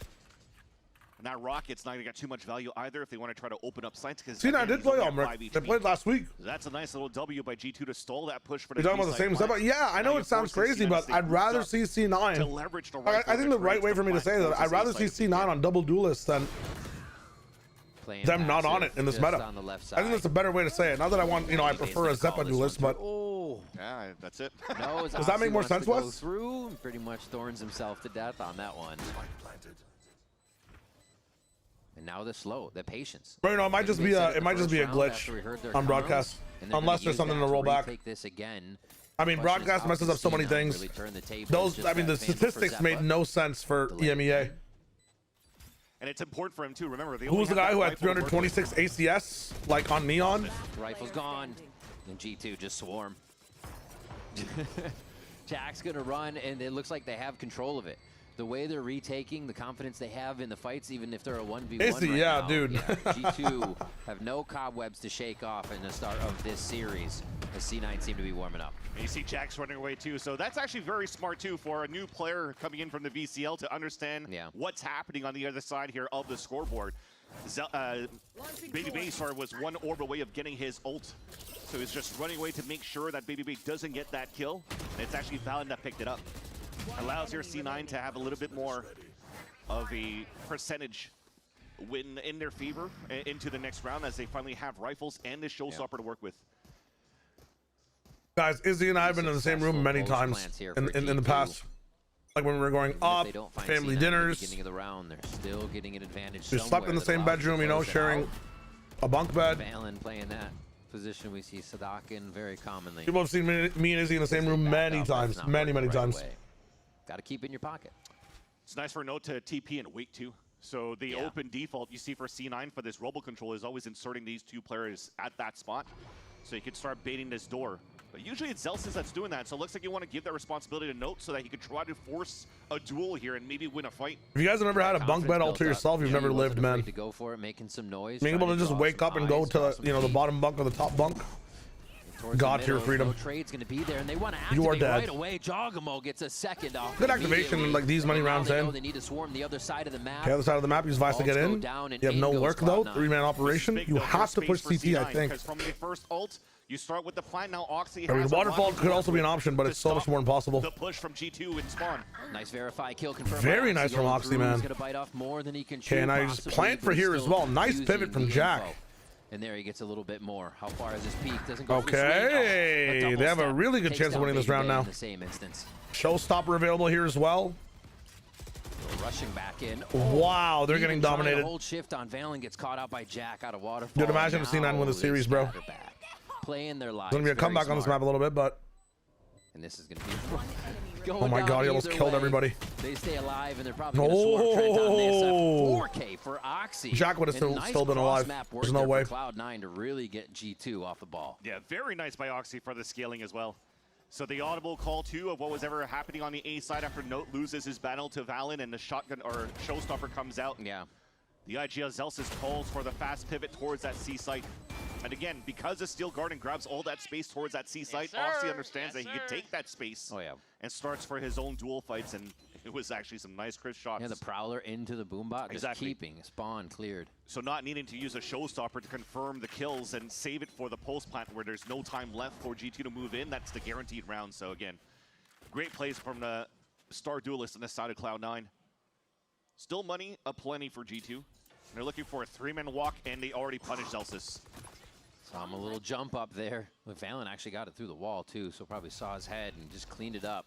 And that Rocket's not going to get too much value either if they want to try to open up sights. C9 did play on Rick. They played last week. That's a nice little W by G2 to stall that push for the You're talking about the same Zeppa? Yeah, I know it sounds crazy, but I'd rather see C9. I think the right way for me to say that, I'd rather see C9 on double duelist than them not on it in this meta. I think that's a better way to say it. Not that I want, I prefer a Zeppa duelist, but... Yeah, that's it. No, does that make more sense, Wes? Through and pretty much thorns himself to death on that one. And now the slow, the patience. But it might just be a glitch on broadcast, unless there's something to roll back. Take this again. I mean, broadcast messes up so many things. The statistics made no sense for EMEA. And it's important for him too. Remember, who was the guy who had 326 ACS like on Neon? Rifle's gone, and G2 just swarm. Jack's gonna run, and it looks like they have control of it. The way they're retaking, the confidence they have in the fights, even if they're a 1v1 right now. Dude. G2 have no cobwebs to shake off in the start of this series, as C9 seem to be warming up. And you see Jack's running away too, so that's actually very smart too for a new player coming in from the VCL to understand what's happening on the other side here of the scoreboard. Baby Bay was one orb away of getting his ult, so he's just running away to make sure that Baby Bay doesn't get that kill, and it's actually Valen that picked it up. Allows your C9 to have a little bit more of a percentage win in their favor into the next round as they finally have rifles and this showstopper to work with. Guys, Izzy and I have been in the same room many times in the past. Like when we were going up, family dinners. Beginning of the round, they're still getting an advantage. We slept in the same bedroom, sharing a bunk bed. Valen playing that position. We see Sadakin very commonly. People have seen me and Izzy in the same room many times, many times. Got to keep in your pocket. It's nice for a note to TP and wait too. So the open default you see for C9 for this robo control is always inserting these 2 players at that spot. So you can start baiting this door. But usually it's Zelsis that's doing that. So it looks like you want to give that responsibility to Note so that he could try to force a duel here and maybe win a fight. If you guys have never had a bunk bed all to yourself, you've never lived, man. To go for it, making some noise. Being able to just wake up and go to, the bottom bunk or the top bunk. God tier freedom. No trade's going to be there, and they want to activate you are dead. right away. Jogamo gets a second off. Good activation like these many rounds in. They need to swarm the other side of the map. Okay, other side of the map, use Vice to get in. You have no lurk though. 3-man operation. You have to push CT, I think. Because from the first ult, you start with the plan. Now Oxy has waterfall could also be an option, but it's so much more impossible. The push from G2 in spawn. Nice verify kill confirmed. Very nice from Oxy, man. He's going to bite off more than he can chew. Okay, and I just plant for here as well. Nice pivot from Jack. And there he gets a little bit more. How far is this peak? Doesn't go okay, they have a really good chance of winning this round now. In the same instance. Showstopper available here as well. Rushing back in. Wow, they're getting dominated. Hold shift on Valen gets caught out by Jack out of waterfall. Dude, imagine if C9 win the series, bro. Playing their lives. It's gonna be a comeback on this map a little bit, but And this is going to be going Oh my down God, he almost either killed way. everybody. They stay alive, and they're probably going to swarm Trent on this. A 4K for Oxy. Jack would have still been alive. There's no way. Cloud9 to really get G2 off the ball. Yeah, very nice by Oxy for the scaling as well. So the audible call too of what was ever happening on the A side after Note loses his battle to Valen and the shotgun or showstopper comes out. Yeah. The IGL Zelsis calls for the fast pivot towards that C site. And again, because the Steel Garden grabs all that space towards that C site, Oxy understands that he can take that space and starts for his own duel fights. And it was actually some nice crisp shots. Yeah, the Prowler into the Boombot, just keeping spawn cleared. So not needing to use a showstopper to confirm the kills and save it for the post plant where there's no time left for G2 to move in. That's the guaranteed round. So again, great plays from the star duelist on the side of Cloud9. Still money aplenty for G2. They're looking for a 3-man walk, and they already punished Zelsis. Saw him a little jump up there. Look, Valen actually got it through the wall too, so probably saw his head and just cleaned it up.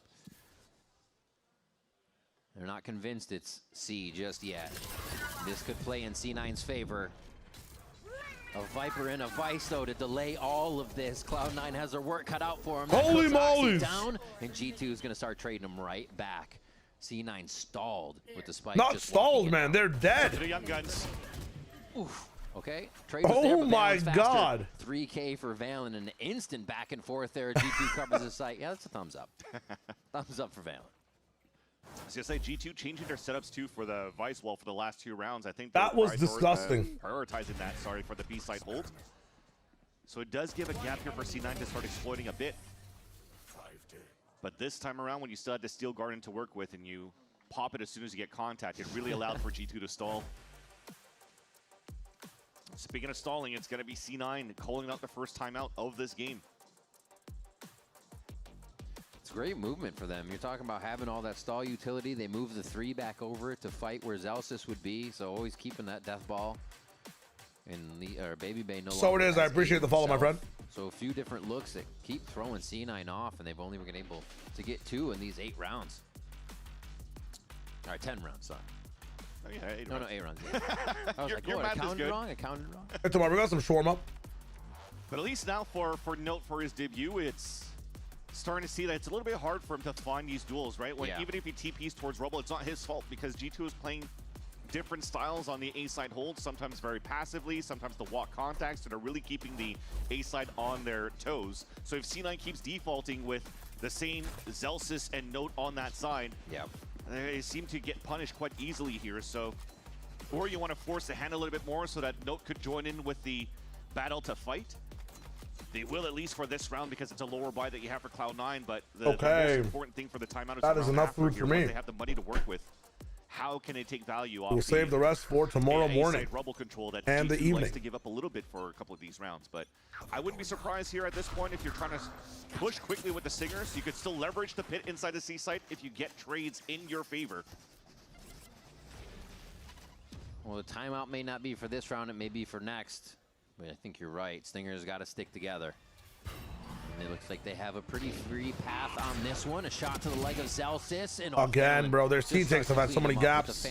They're not convinced it's C just yet. This could play in C9's favor. A Viper and a Vice, though, to delay all of this. Cloud9 has their work cut out for him. Holy moly! Down, and G2 is going to start trading them right back. C9 stalled with the spike. Not stalled, man. They're dead. The young guns. Oof. Okay. Trade was there, Oh but my Valen's God. 3K for Valen, an instant back and forth there. G2 covers his site. Yeah, that's a thumbs up. Thumbs up for Valen. I was going to say, G2 changing their setups, too, for the Vice wall for the last 2 rounds. I think that was disgusting. Prioritizing that, for the B-side hold. So it does give a gap here for C9 to start exploiting a bit. But this time around, when you still had the Steel Garden to work with and you pop it as soon as you get contact, it really allowed for G2 to stall. Speaking of stalling, it's going to be C9 calling out the first timeout of this game. It's great movement for them. You're talking about having all that stall utility. They move the 3 back over to fight where Zelsis would be, so always keeping that death ball. And Baby Bay no longer. So it is. I appreciate the follow, my friend. So a few different looks that keep throwing C9 off, and they've only been able to get 2 in these 8 rounds. All right, 10 rounds, sorry. Oh, yeah, 8 no, rounds. No, 8 rounds. Yeah. I was like, what, I counted wrong? I counted wrong? Hey, tomorrow, we got some shawarma. But at least now for Note for his debut, it's starting to see that it's a little bit hard for him to find these duels, right? When even if he TPs towards Rubble, it's not his fault because G2 is playing different styles on the A-side hold, sometimes very passively, sometimes the walk contacts that are really keeping the A-side on their toes. So if C9 keeps defaulting with the same Zelsis and Note on that side, they seem to get punished quite easily here. So, or you want to force the hand a little bit more so that Note could join in with the battle to fight. They will, at least for this round, because it's a lower buy that you have for Cloud9, but the most important thing for the timeout is that is enough food for me. They have the money to work with. How can they take value off? We'll save the rest for tomorrow morning Rubble control that and the evening. Likes to give up a little bit for a couple of these rounds, but I wouldn't be surprised here at this point if you're trying to push quickly with the Singers. You could still leverage the pit inside the C site if you get trades in your favor. Well, the timeout may not be for this round; it may be for next. But I think you're right. Stingers got to stick together. And it looks like they have a pretty free path on this one. A shot to the leg of Zelsis. And again, bro, their C-takes have had so many gaps.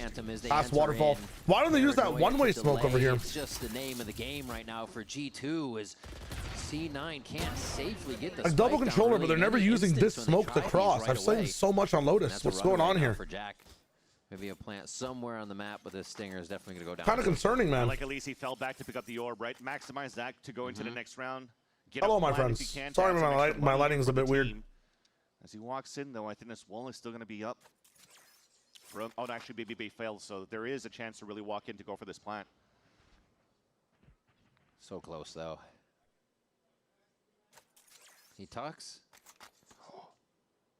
Past waterfall. Why don't they use that one-way smoke over here? It's just the name of the game right now for G2 is C9 can't safely get the a double controller, but they're never using this smoke to cross. I've seen so much on Lotus. What's going on here? For Jack. Maybe a plant somewhere on the map, but this Stinger is definitely going to go down. Kind of concerning, man. Like Elise, he fell back to pick up the orb, right? Maximize that to go into the next round. Hello, my friends. Sorry, my lighting is a bit weird. As he walks in, though, I think this wall is still going to be up. Oh, no, actually, Baby Bay failed, so there is a chance to really walk in to go for this plant. So close, though. He tucks.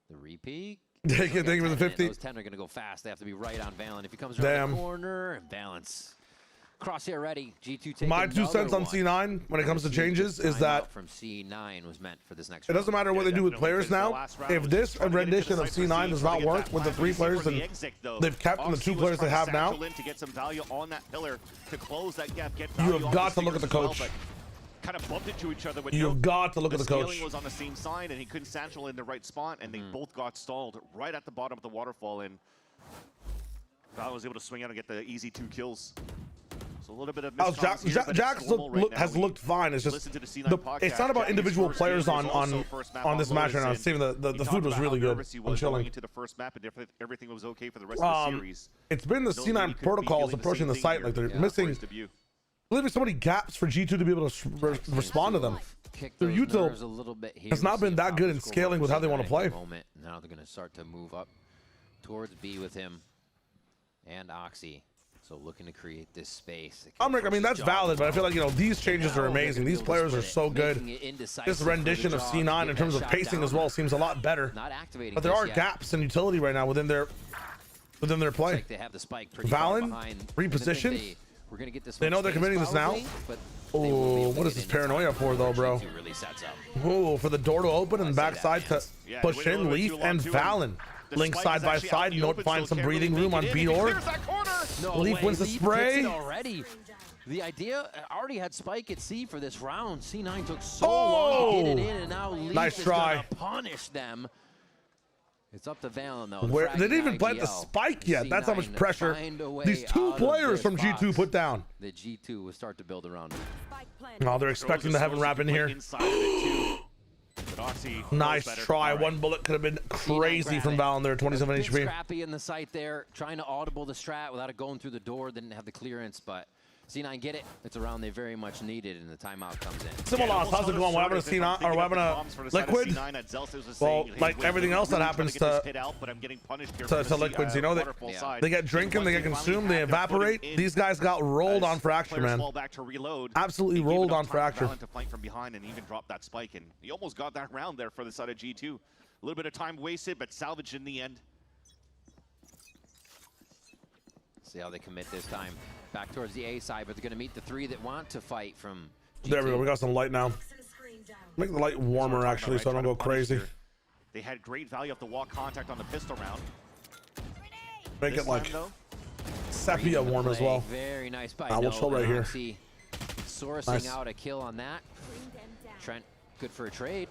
The repeat. Thank you for the 50. Those 10 are going to go fast. They have to be right on Valen. If he comes around the corner, and balance. Crosshair ready. G2 taking my 2 cents on C9 when it comes to changes is that from C9 was meant for this next it doesn't matter what they do with players now. If this rendition of C9 does not work with the 3 players and they've kept in the 2 players they have now, to get some value on that pillar to close that gap. You have got to look at the coach. Kind of bumped into each other. You've got to look at the coach. Scaling was on the same side, and he couldn't satchel in the right spot, and they both got stalled right at the bottom of the waterfall, and Val was able to swing out and get the easy 2 kills. So So a little bit of Jax has looked fine. It's just it's not about individual players on this match right now. It's even the food was really good. I'm chilling. Into the first map and everything was okay for the rest of the series. It's been the C9 protocols approaching the site, like they're missing leaving so many gaps for G2 to be able to respond to them. Their util has not been that good in scaling with how they want to play. Now they're going to start to move up towards B with him and Oxy. So looking to create this space. I mean, that's valid, but I feel like, you know, these changes are amazing. These players are so good. This rendition of C9 in terms of pacing as well seems a lot better. But there are gaps in utility right now within their play. Valen repositioned. They know they're committing this now. Oh, what is this paranoia for though, bro? Oh, for the door to open and backside to push in. Leaf and Valen link side by side. Note find some breathing room on B or. Leaf wins the spray. Already. The idea already had Spike at C for this round. C9 took so long to get it in, and now Leaf is gonna punish them. It's up to Valen though. Where they didn't even plant the spike yet. That's how much pressure these two players from G2 put down. The G2 will start to build around. Oh, they're expecting the heaven wrap in here. Nice try. One bullet could have been crazy from Valen there. 27 HP. Scrappy in the site there, trying to audible the strat without it going through the door. Didn't have the clearance, but C9 get it. It's a round they very much needed, and the timeout comes in. Similas, how's it going? What happened to C9 or what happened to Liquid? Well, like everything else that happens to Liquids, you know, they get drinking, they get consumed, they evaporate. These guys got rolled on Fracture, man. Absolutely rolled on Fracture. To flank from behind and even drop that spike, and he almost got that round there for the side of G2. A little bit of time wasted, but salvaged in the end. See how they commit this time. Back towards the A side, but they're going to meet the three that want to fight from G2. There we go. We got some light now. Make the light warmer, actually, so I don't go crazy. They had great value off the wall contact on the pistol round. Make it like sepia warm as well. Very nice by we'll chill right here. Sourcing out a kill on that. Trent, good for a trade.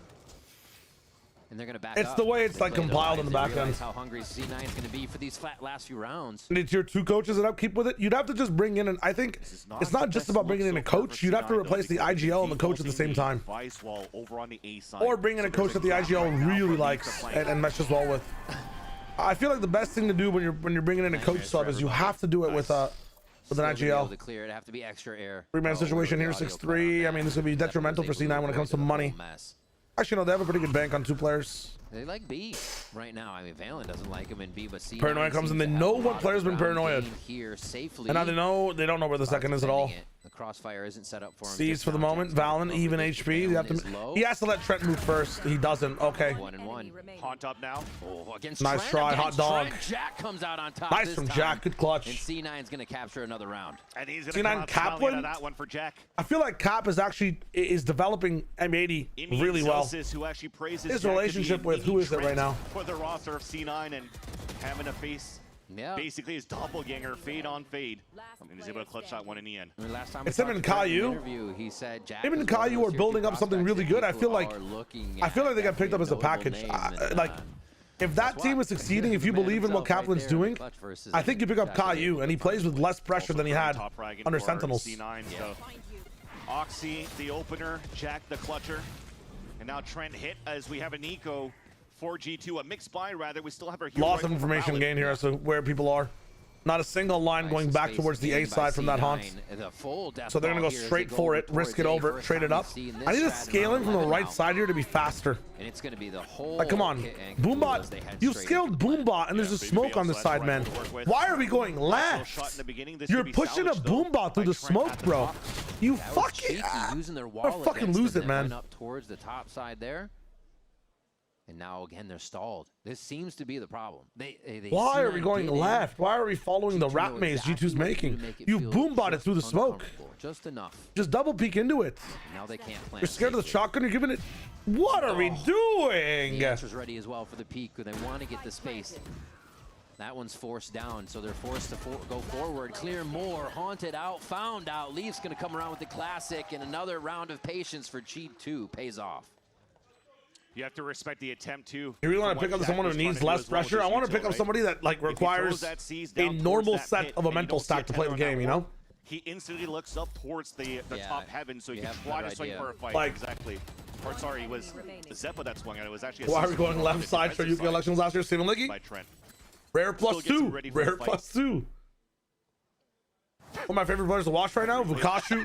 And they're going to back It's up. the way it's like compiled in the back end. How hungry C9 is going to be for these last few rounds. And it's your two coaches that upkeep with it. You'd have to just bring in, and I think it's not just about bringing in a coach. You'd have to replace the IGL and the coach at the same time. Or bring in a coach that the IGL really likes and meshes well with. I feel like the best thing to do when you're bringing in a coach sub is you have to do it with an IGL. It'd have to be extra air. Three-man situation here, 6-3. I mean, this would be detrimental for C9 when it comes to money. Actually, no, they have a pretty good bank on two players. They like B right now. I mean, Valen doesn't like him in B, but C9 Paranoia comes in. They know what player's been paranoid. Here safely. And now they don't know where the second is at all. The crossfire isn't set up for him. Sees for the moment. Valen, even HP. He has to let Trent move first. He doesn't. Okay. 1-1. Haunt up now. Oh, against nice Trent, try, hot dog. Jack comes out on top. Nice from Jack. Good clutch. And C9's going to capture another round. And he's going to come out Kaplan on that one for Jack. I feel like Cap is actually developing M80 really well. Who actually praises his relationship with who is it right now? For the roster of C9 and having to face basically his doppelganger, fade on fade. And he's able to clutch that one in the end. I mean, last time it's him and Caillou. He said Jack him and Caillou are building up something really good. I feel like they got picked up as a package. Like, if that team is succeeding, if you believe in what Kaplan's doing, I think you pick up Caillou, and he plays with less pressure than he had under Sentinels. C9, so Oxy, the opener, Jack, the clutcher, and now Trent hit as we have a Nico for G2, a mixed buy rather. We still have our lots of information gained here as to where people are. Not a single line going back towards the A side from that haunt. So they're going to go straight for it, risk it over, trade it up. I need to scale in from the right side here to be faster. And it's going to be the whole like, come on. Boombot, you've scaled Boombot, and there's a smoke on this side, man. Why are we going left? You're pushing a Boombot through the smoke, bro. You fucking lose it, man. Up towards the top side there. And now again they're stalled. This seems to be the problem. Why are we going left? Why are we following the rat maze G2's making? You boom-botted through the smoke. Just enough. Just double peek into it. Now they can't plan. You're scared of the shotgun. You're giving it. What are we doing? The answer's ready as well for the peek. They want to get the space. That one's forced down, so they're forced to go forward. Clear more. Haunted out. Found out. Leaf's going to come around with the classic, and another round of patience for G2 pays off. You have to respect the attempt too. You really want to pick up someone who needs less pressure? I want to pick up somebody that like requires a normal set of a mental stack to play the game, you know? he instantly looks up towards the top heaven so he can have a try better to swing idea. for a fight. Like- exactly. Or sorry, it was Zeppa that swung at it. It was actually a Why are we CC going on left the side for defensive UK elections last year? Stephen Liggy? by Trent. Rare plus Still gets him 2. ready for a Rare fight. plus 2. One of my favorite players to watch right now, Vukashu.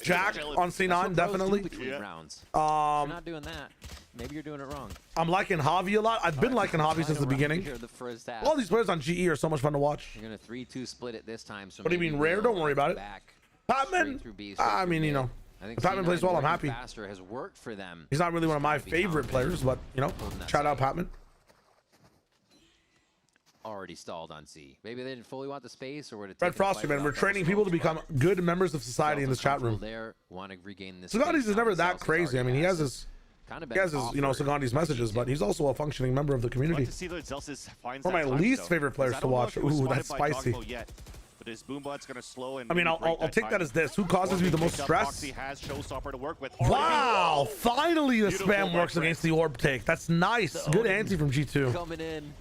Jack on C9, definitely. Rounds. You're not doing that. Maybe you're doing it wrong. I'm liking Javi a lot. I've been liking Javi since the beginning. Here the first half. All these players on GE are so much fun to watch. You're gonna 3-2 split it this time. So What do you maybe mean rare? we'll Don't worry about it. back Patman, straight through B, straight I through mean, you mid. know, I think if Patman C9 plays well, I'm working happy. faster has worked for them. He's not really one of my Just gotta be favorite confident. players, but, you know, shout out Patman. Already stalled on C. Maybe they didn't fully want the space, or would it? Red Frosty, man, we're training people to become good members of society in this chat room. There, want to regain this. Sagandis is never that crazy. I mean, he has his, you know, Sagandis messages, but he's also a functioning member of the community. To see that Zelsis finds One of that my time, least though, favorite players because I to don't know watch. if it was Ooh, spotted that's by spicy. Dogmo yet, but his boombot's gonna slow and I mean, maybe break I'll take that time. as this. Who causes me the most stress? Foxy has Showstopper to work with. Wow, finally the Beautiful spam works by against the orb take. That's nice. Good ante from G2. Coming in.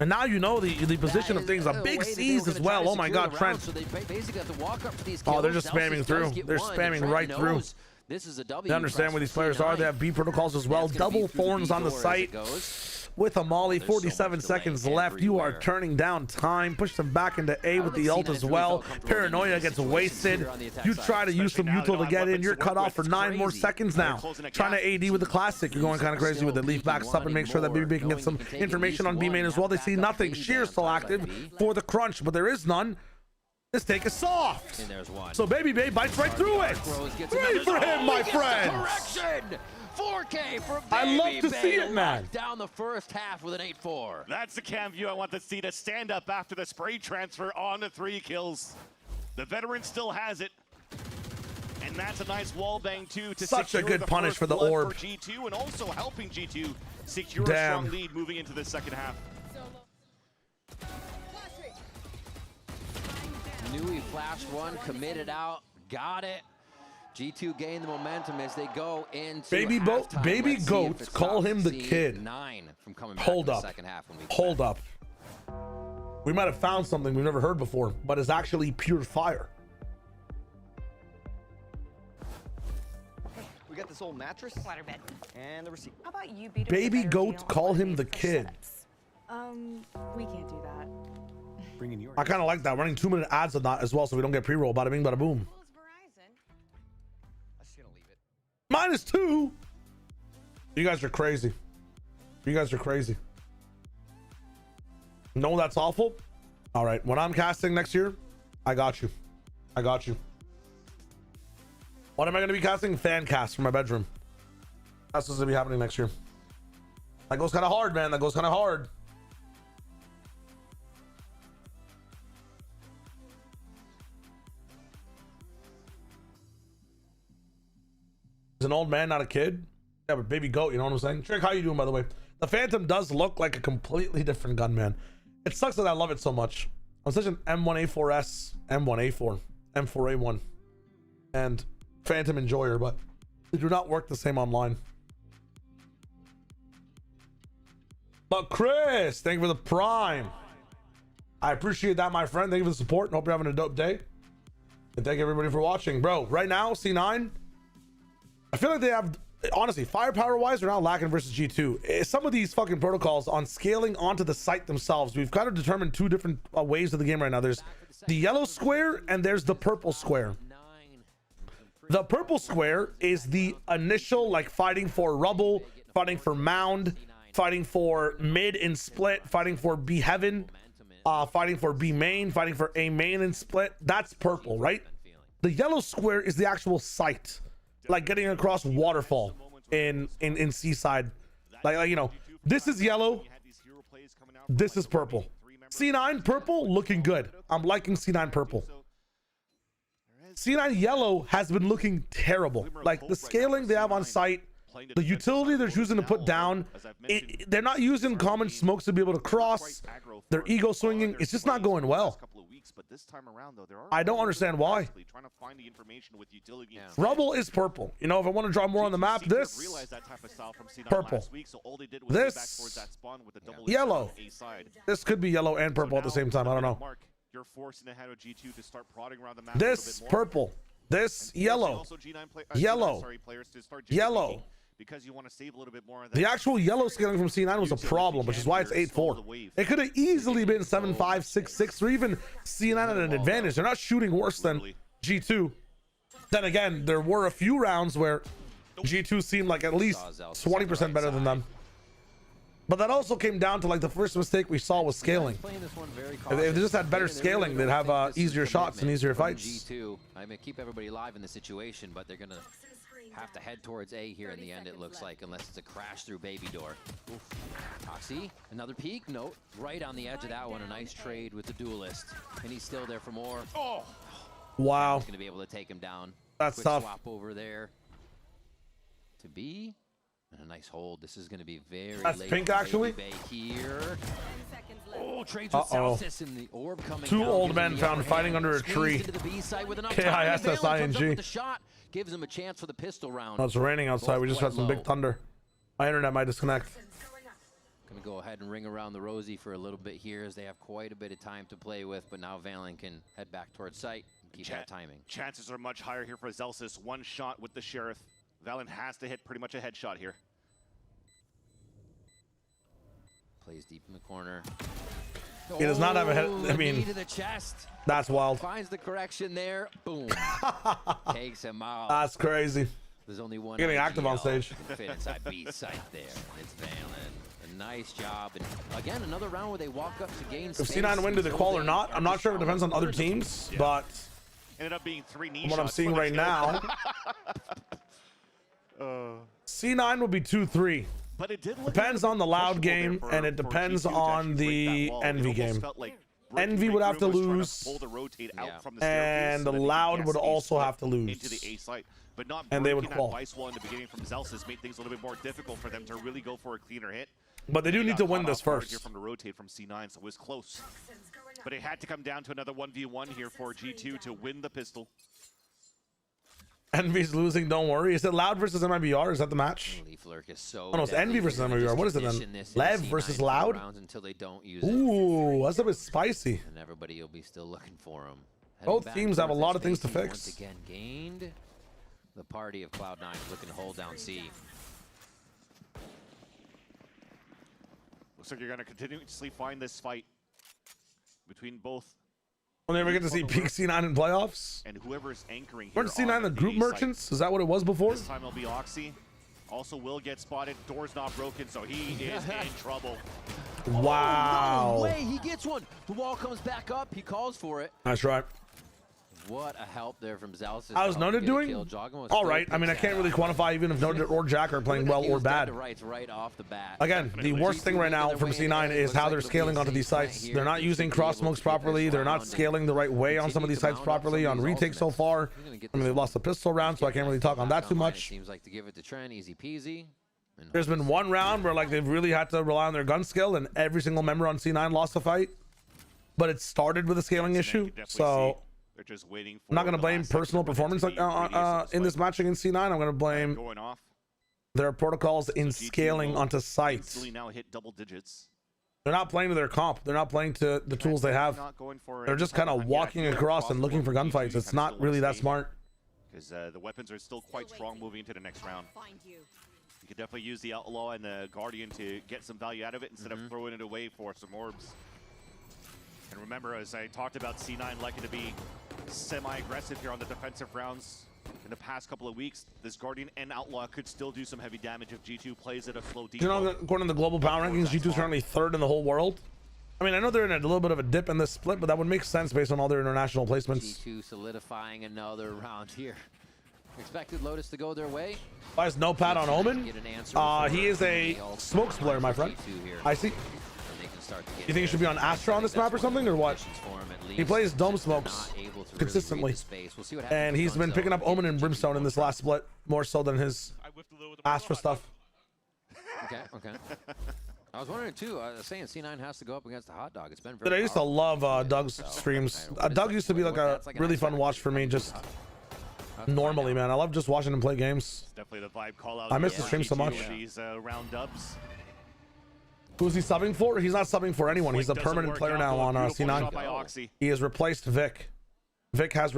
And now you know the position of things. A big C's as well. Oh my God, Trent. So they basically have to walk up for these Oh, they're kills. just spamming Zelsis through. does get They're one, spamming Trent right through. knows This is a W. They understand where these players are. They have B protocols as well. Double thorns on the site. With a molly, 47 seconds left. You are turning down time. Push them back into A with the ult as well. Paranoia gets wasted. You try to use some util to get in. You're cut off for 9 more seconds now. Trying to AD with the classic. You're going kind of crazy with it. Leaf backs up and make sure that BB can get some information on B main as well. They see nothing. Sheer still active for the crunch, but there is none. This take is soft. And there's one. So Baby Babe bites right through it. Great for him, my friend. Correction. 4K for Baby I love to see Babe. it, man. Down the first half with an 8-4. That's the cam view I want to see to stand up after the spray transfer on the 3 kills. The veteran still has it. And that's a nice wall bang too to Such a secure good the punish first for the blood orb. for G2 and also helping G2 secure Damn. a strong lead moving into the second half. Knew he flashed one, committed out, got it. G2 gained the momentum as they go into Baby halftime. Goats, call him the kid. 9 from coming back Hold in up. the second half when we Hold up. We might have found something we've never heard before, but it's actually pure fire. We got this old mattress, waterbed, and the receipt. How about you beat Baby Goats, call him the kid. We can't do that. Bringing your. I kind of like that. Running 2-minute ads on that as well, so we don't get pre-roll. Bada bing, bada boom. -2. You guys are crazy. You guys are crazy. No, that's awful. All right, when I'm casting next year, I got you. I got you. What am I going to be casting? Fan cast from my bedroom. That's what's going to be happening next year. That goes kind of hard, man. That goes kind of hard. He's an old man, not a kid. Yeah, but Baby Goat, you know what I'm saying? Trick, how you doing, by the way? The Phantom does look like a completely different gun, man. It sucks that I love it so much. I'm such an M1A4S, M1A4, M4A1, and Phantom enjoyer, but they do not work the same online. But Chris, thank you for the prime. I appreciate that, my friend. Thank you for the support. Hope you're having a dope day. And thank everybody for watching. Bro, right now, C9, I feel like they have, honestly, firepower-wise, they're not lacking versus G2. Some of these fucking protocols on scaling onto the site themselves, we've kind of determined 2 different ways of the game right now. There's the yellow square and there's the purple square. The purple square is the initial, like, fighting for rubble, fighting for mound, fighting for mid and split, fighting for B heaven, fighting for B main, fighting for A main and split. That's purple, right? The yellow square is the actual site. Like getting across waterfall in Seaside, like you know, this is yellow, this is purple. C9 purple looking good. I'm liking C9 purple. C9 yellow has been looking terrible. Like the scaling they have on site, the utility they're choosing to put down, they're not using common smokes to be able to cross. Their ego swinging, it's just not going well. But this time around, though, there are I don't understand why. trying to find the information with utility. Rubble is purple. You know, if I want to draw more on the map, this purple. This yellow. This could be yellow and purple at the same time. I don't know. you're forcing the hand of G2 to start prodding around the map. This purple, this yellow, yellow, players to start yellow. Because you want to save a little bit more of that. The actual yellow scaling from C9 was a problem, which is why it's 8-4. It could have easily been 7-5, 6-6, or even C9 at an advantage. They're not shooting worse than G2. Then again, there were a few rounds where G2 seemed like at least 20% better than them. But that also came down to like the first mistake we saw was scaling. If they just had better scaling, they'd have easier shots and easier fights. G2, I mean, keep everybody alive in the situation, but they're gonna have to head towards A here in the end, it looks like, unless it's a crash through baby door. Oxy, another peek? No, right on the edge of that one. A nice trade with the duelist, and he's still there for more. Oh, wow. He's gonna be able to take him down. That's Quick tough. Swap over there to B, and a nice hold. This is gonna be very That's late pink, actually. Here. Oh, trades with Celsius in the orb coming Two down, old gives men him the found upper fighting hand. under a Squeezed tree. into the B side with enough time. Valen comes up with the shot, gives him a chance for the pistol round. Oh, it's raining outside. We just had some big thunder. My internet might disconnect. Gonna go ahead and ring around the Rosie for a little bit here as they have quite a bit of time to play with, but now Valen can head back towards site and keep that timing. Chances are much higher here for Celsius. One shot with the Sheriff. Valen has to hit pretty much a headshot here. Plays deep in the corner. He does not have a head. I mean, knee to the chest. That's wild. Finds the correction there. Boom. Takes him out. That's crazy. There's only one. Getting active on IGL stage. can fit inside B site there. And it's Valen. A nice job. And again, another round where they walk up to gain If space. C9 win, do they qual or not? I'm not sure. It depends on other teams, but Ended up being 3 knee from what I'm shots seeing for the right kill. now, C9 will be 2-3. But it did look Depends on the loud game, and it depends on the Envy game. Envy would have to lose, and the loud would also have to lose. Into the A site, but not and they would breaking that qual. vice wall in the beginning from Celsius made things a little bit more difficult for them to really go for a cleaner hit. But they do need to win this first. Here from the rotate from C9, so it was close. But it had to come down to another 1v1 here for G2 to win the pistol. Envy's losing, don't worry. Is it Loud versus MIBR? Is that the match? So oh no, it's Envy versus MIBR. What is it then? Lev versus Loud? Until they don't use Ooh, that's a bit spicy. And everybody will be still looking for him. Both teams have a lot of things to fix. Once again gained. The party of Cloud9 is looking to hold down C. Looks like you're going to continuously find this fight between both. We'll never get to see peak C9 in playoffs. And whoever's anchoring here. Weren't C9 the group merchants? Is that what it was before? This time it'll be Oxy. Also will get spotted. Door's not broken, so he is in trouble. Wow. Oh, no way, he gets one. The wall comes back up. He calls for it. That's right. What a help there from Celsius. How's Noted doing? All right. I mean, I can't really quantify even if Noted or Jack are playing well or bad. Right off the bat. Again, the worst thing right now from C9 is how they're scaling onto these sites. They're not using cross smokes properly. They're not scaling the right way on some of these sites properly. On retake so far, I mean, they've lost the pistol round, so I can't really talk on that too much. Seems like to give it to Trent, easy peasy. There's been one round where like they've really had to rely on their gun skill, and every single member on C9 lost the fight. But it started with a scaling issue, so they're just waiting for I'm not going to blame personal performance like in this match against C9. I'm going to blame their protocols in scaling onto sites. Now hit double digits. They're not playing to their comp. They're not playing to the tools they have. They're just kind of walking across and looking for gunfights. It's not really that smart. Because the weapons are still quite strong moving into the next round. You could definitely use the Outlaw and the Guardian to get some value out of it instead of throwing it away for some orbs. And remember, as I talked about, C9 liking to be semi-aggressive here on the defensive rounds in the past couple of weeks. This Guardian and Outlaw could still do some heavy damage if G2 plays at a slow deep. You know, according to the global power rankings, G2 is currently 3rd in the whole world. I mean, I know they're in a little bit of a dip in this split, but that would make sense based on all their international placements. G2 solidifying another round here. Expected Lotus to go their way. Why is no pad on Omen? He is a smokes player, my friend. I see. You think he should be on Astra on this map or something, or what? He plays dome smokes consistently, and he's been picking up Omen and Brimstone in this last split more so than his Astra stuff. Okay. I was wondering too. I was saying C9 has to go up against the hot dog. It's been very. But I used to love Doug's streams. Doug used to be like a really fun watch for me, just normally, man. I love just watching him play games. Definitely the vibe call out. I miss the stream so much. These round dubs. Who's he subbing for? He's not subbing for anyone. He's a permanent player now on C9. He has replaced Vic. Vic has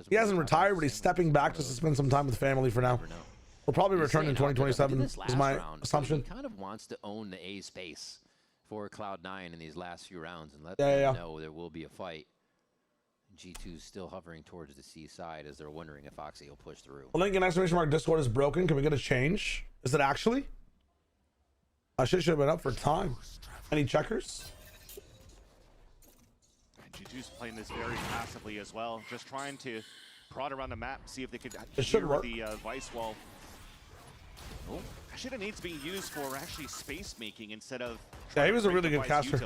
he hasn't retired, but he's stepping back just to spend some time with family for now. He'll probably return in 2027 is my assumption. He kind of wants to own the A space for Cloud9 in these last few rounds and let them know there will be a fight. G2's still hovering towards the C side as they're wondering if Oxy will push through. The link in exclamation mark Discord is broken. Can we get a change? Is it actually? I should have been up for time. Any checkers? G2's playing this very passively as well, just trying to prod around the map, see if they could It should work. the Vice Wall. Oh, actually, it needs being used for actually space making instead of. Yeah, he was a really good caster.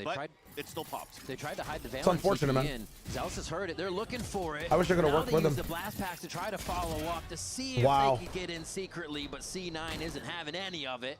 But it still popped. They tried to hide the Valence. It's unfortunate, man. Zealous has heard it. They're looking for it. I wish I could have worked with him. The blast packs to try to follow up to see if they could get in secretly, but C9 isn't having any of it.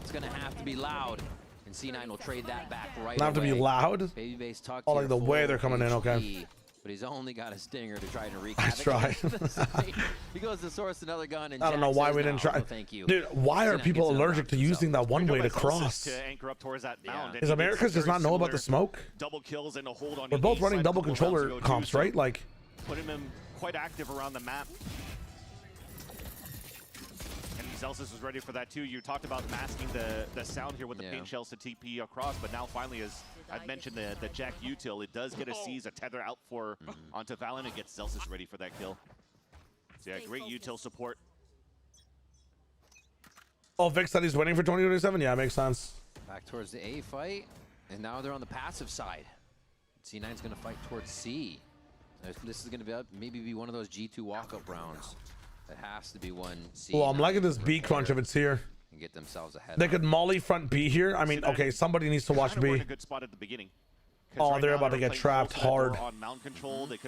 It's gonna have to be loud, and C9 will trade that back right away. Have to be loud. Baby base tucked Oh, like the way they're coming in. Okay. But he's only got a stinger to try to wreak Nice havoc. try. He goes to source another gun, and I don't know why we didn't try. Thank you. Dude, why are people allergic to using that one way to To cross? anchor up towards that mound. Is America does not know about the smoke? Double kills and a hold on. We're both running double controller comps, right? Like, putting him quite active around the map. And Zelsis was ready for that too. You talked about masking the sound here with the paint shells to TP across, but now finally, as I've mentioned, the Jack util, it does get a seize, a tether out for onto Valen and gets Zelsis ready for that kill. So yeah, great util support. oh, Vic said he's winning for 2027. Yeah, makes sense. Back towards the A fight, and now they're on the passive side. C9's going to fight towards C. This is going to maybe be one of those G2 walk-up rounds. It has to be one C. Well, I'm liking this B crunch if it's here. And get themselves ahead. They could molly front B here. I mean, okay, somebody needs to watch B. In a good spot at the beginning. Oh, they're about to get trapped hard.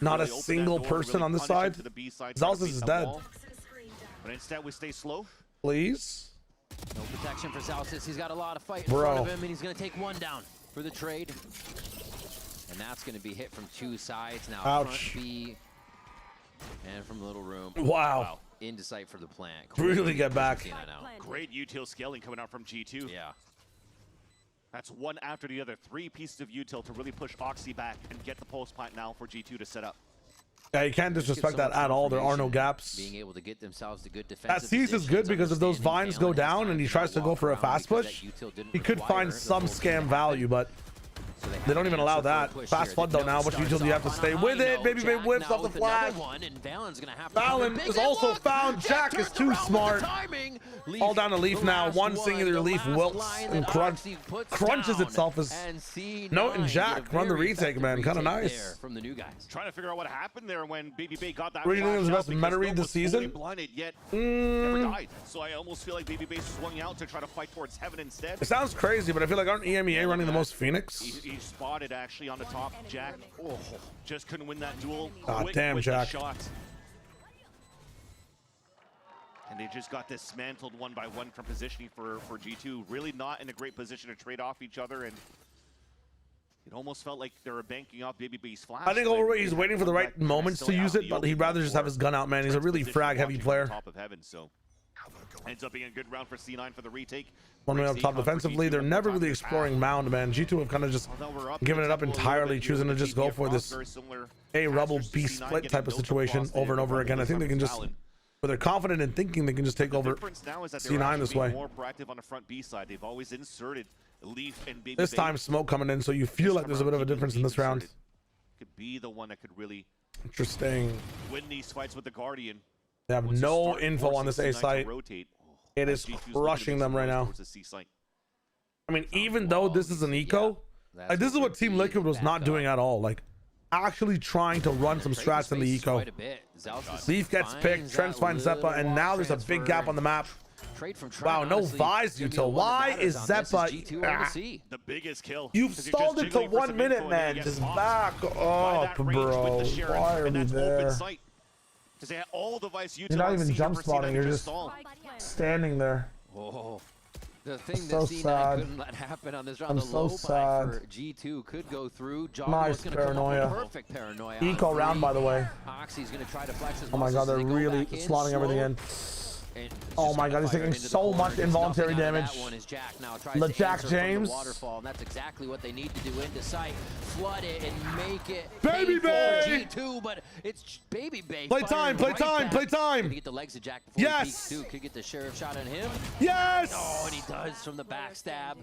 Not a single person on this side. Zalzis is dead. But instead, we stay slow. Please. No protection for Zalzis. He's got a lot of fight in Bro. front of him, and he's going to take one down for the trade. And that's going to be hit from two sides now. Ouch. Front B and from the little room. Wow. Into sight for the plant. Really get back. Great util scaling coming out from G2. Yeah. That's one after the other. 3 pieces of util to really push Oxy back and get the post plant now for G2 to set up. Yeah, you can't disrespect that at all. There are no gaps. Being able to get themselves to good That seize is good because if those vines go down and he tries to go for a fast push, he could find some scam value, but they don't even allow that. Fast flood though now, but usually you have to stay with it. Baby Babe whips off the flash. Valen is also found. Jack is too smart. All down to Leaf now. One singular Leaf wilts and crunches itself as Note and Jack run the retake, man. Kind of nice. From the new guys. Trying to figure out what happened there when Baby Bay got that. What do you think was the best meta read this season? Blinded yet never died. So I almost feel like Baby Bay swung out to try to fight towards heaven instead. It sounds crazy, but I feel like aren't EMEA running the most Phoenix? He spotted actually on the top. Jack just couldn't win that duel. God damn, Jack. And they just got dismantled one by one from positioning for G2. Really not in a great position to trade off each other, and it almost felt like they were banking off Baby B's flash. I think overall he's waiting for the right moments to use it, but he'd rather just have his gun out, man. He's a really frag-heavy player. Top of heaven, so ends up being a good round for C9 for the retake. One way up top defensively, they're never really exploring mound, man. G2 have kind of just given it up entirely, choosing to just go for this A Rebel B split type of situation over and over again. I think they can just, but they're confident in thinking they can just take over C9 this way. More proactive on the front B side. They've always inserted Leaf and Baby This time smoke coming in, so you feel like there's a bit of a difference in this round. Could be the one that could really Interesting. win these fights with the Guardian. They have no info on this A site. It is crushing them right now. I mean, even though this is an eco, like this is what Team Liquid was not doing at all. Like actually trying to run some strats in the eco. Leaf gets picked, Trent finds Zeppa, and now there's a big gap on the map. Wow, no Vise util. Why is Zeppa? The biggest kill. You've stalled it to 1 minute, man. Just back up, bro. Why are we there? They had all the Vice You're not even jump spotting. You're just standing there. Whoa. The thing So that C9 sad. couldn't let happen on this round. I'm The so low sad. buy for G2 could go through. Nice paranoia. Perfect paranoia. Eco round, by the way. Oxy's going to try to flex his Oh my god, muscles they're as they go really back in slotting everything slow. in. Oh my god, he's taking so much involuntary damage. That one is Jack now tries Let to Jack answer from James. the waterfall, and that's exactly what they need to do into sight. Flood it and make it Baby painful Bay! for G2, but it's Baby Bay. Play time, play time, play time. Can he get the legs of Jack before he peeks too? Could get the sheriff shot on him. Yes! Oh, and he does from the backstab.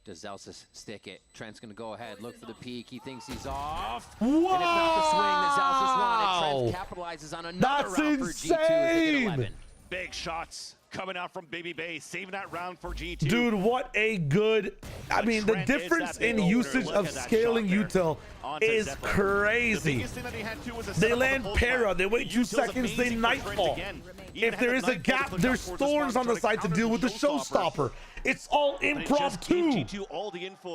Does Zelsis stick it? Trent's gonna go ahead, look for the peek. He thinks he's off. Wow! And it's not the swing that Zelsis wanted. Trent capitalizes on another round for G2 as they get 11. Big shots coming out from Baby Bay, saving that round for G2. Dude, what a good... I mean, the difference in usage of scaling util is crazy. They land para, they wait 2 seconds, they nightfall. If there is a gap, there's thorns on the side to deal with the showstopper. It's all improv too.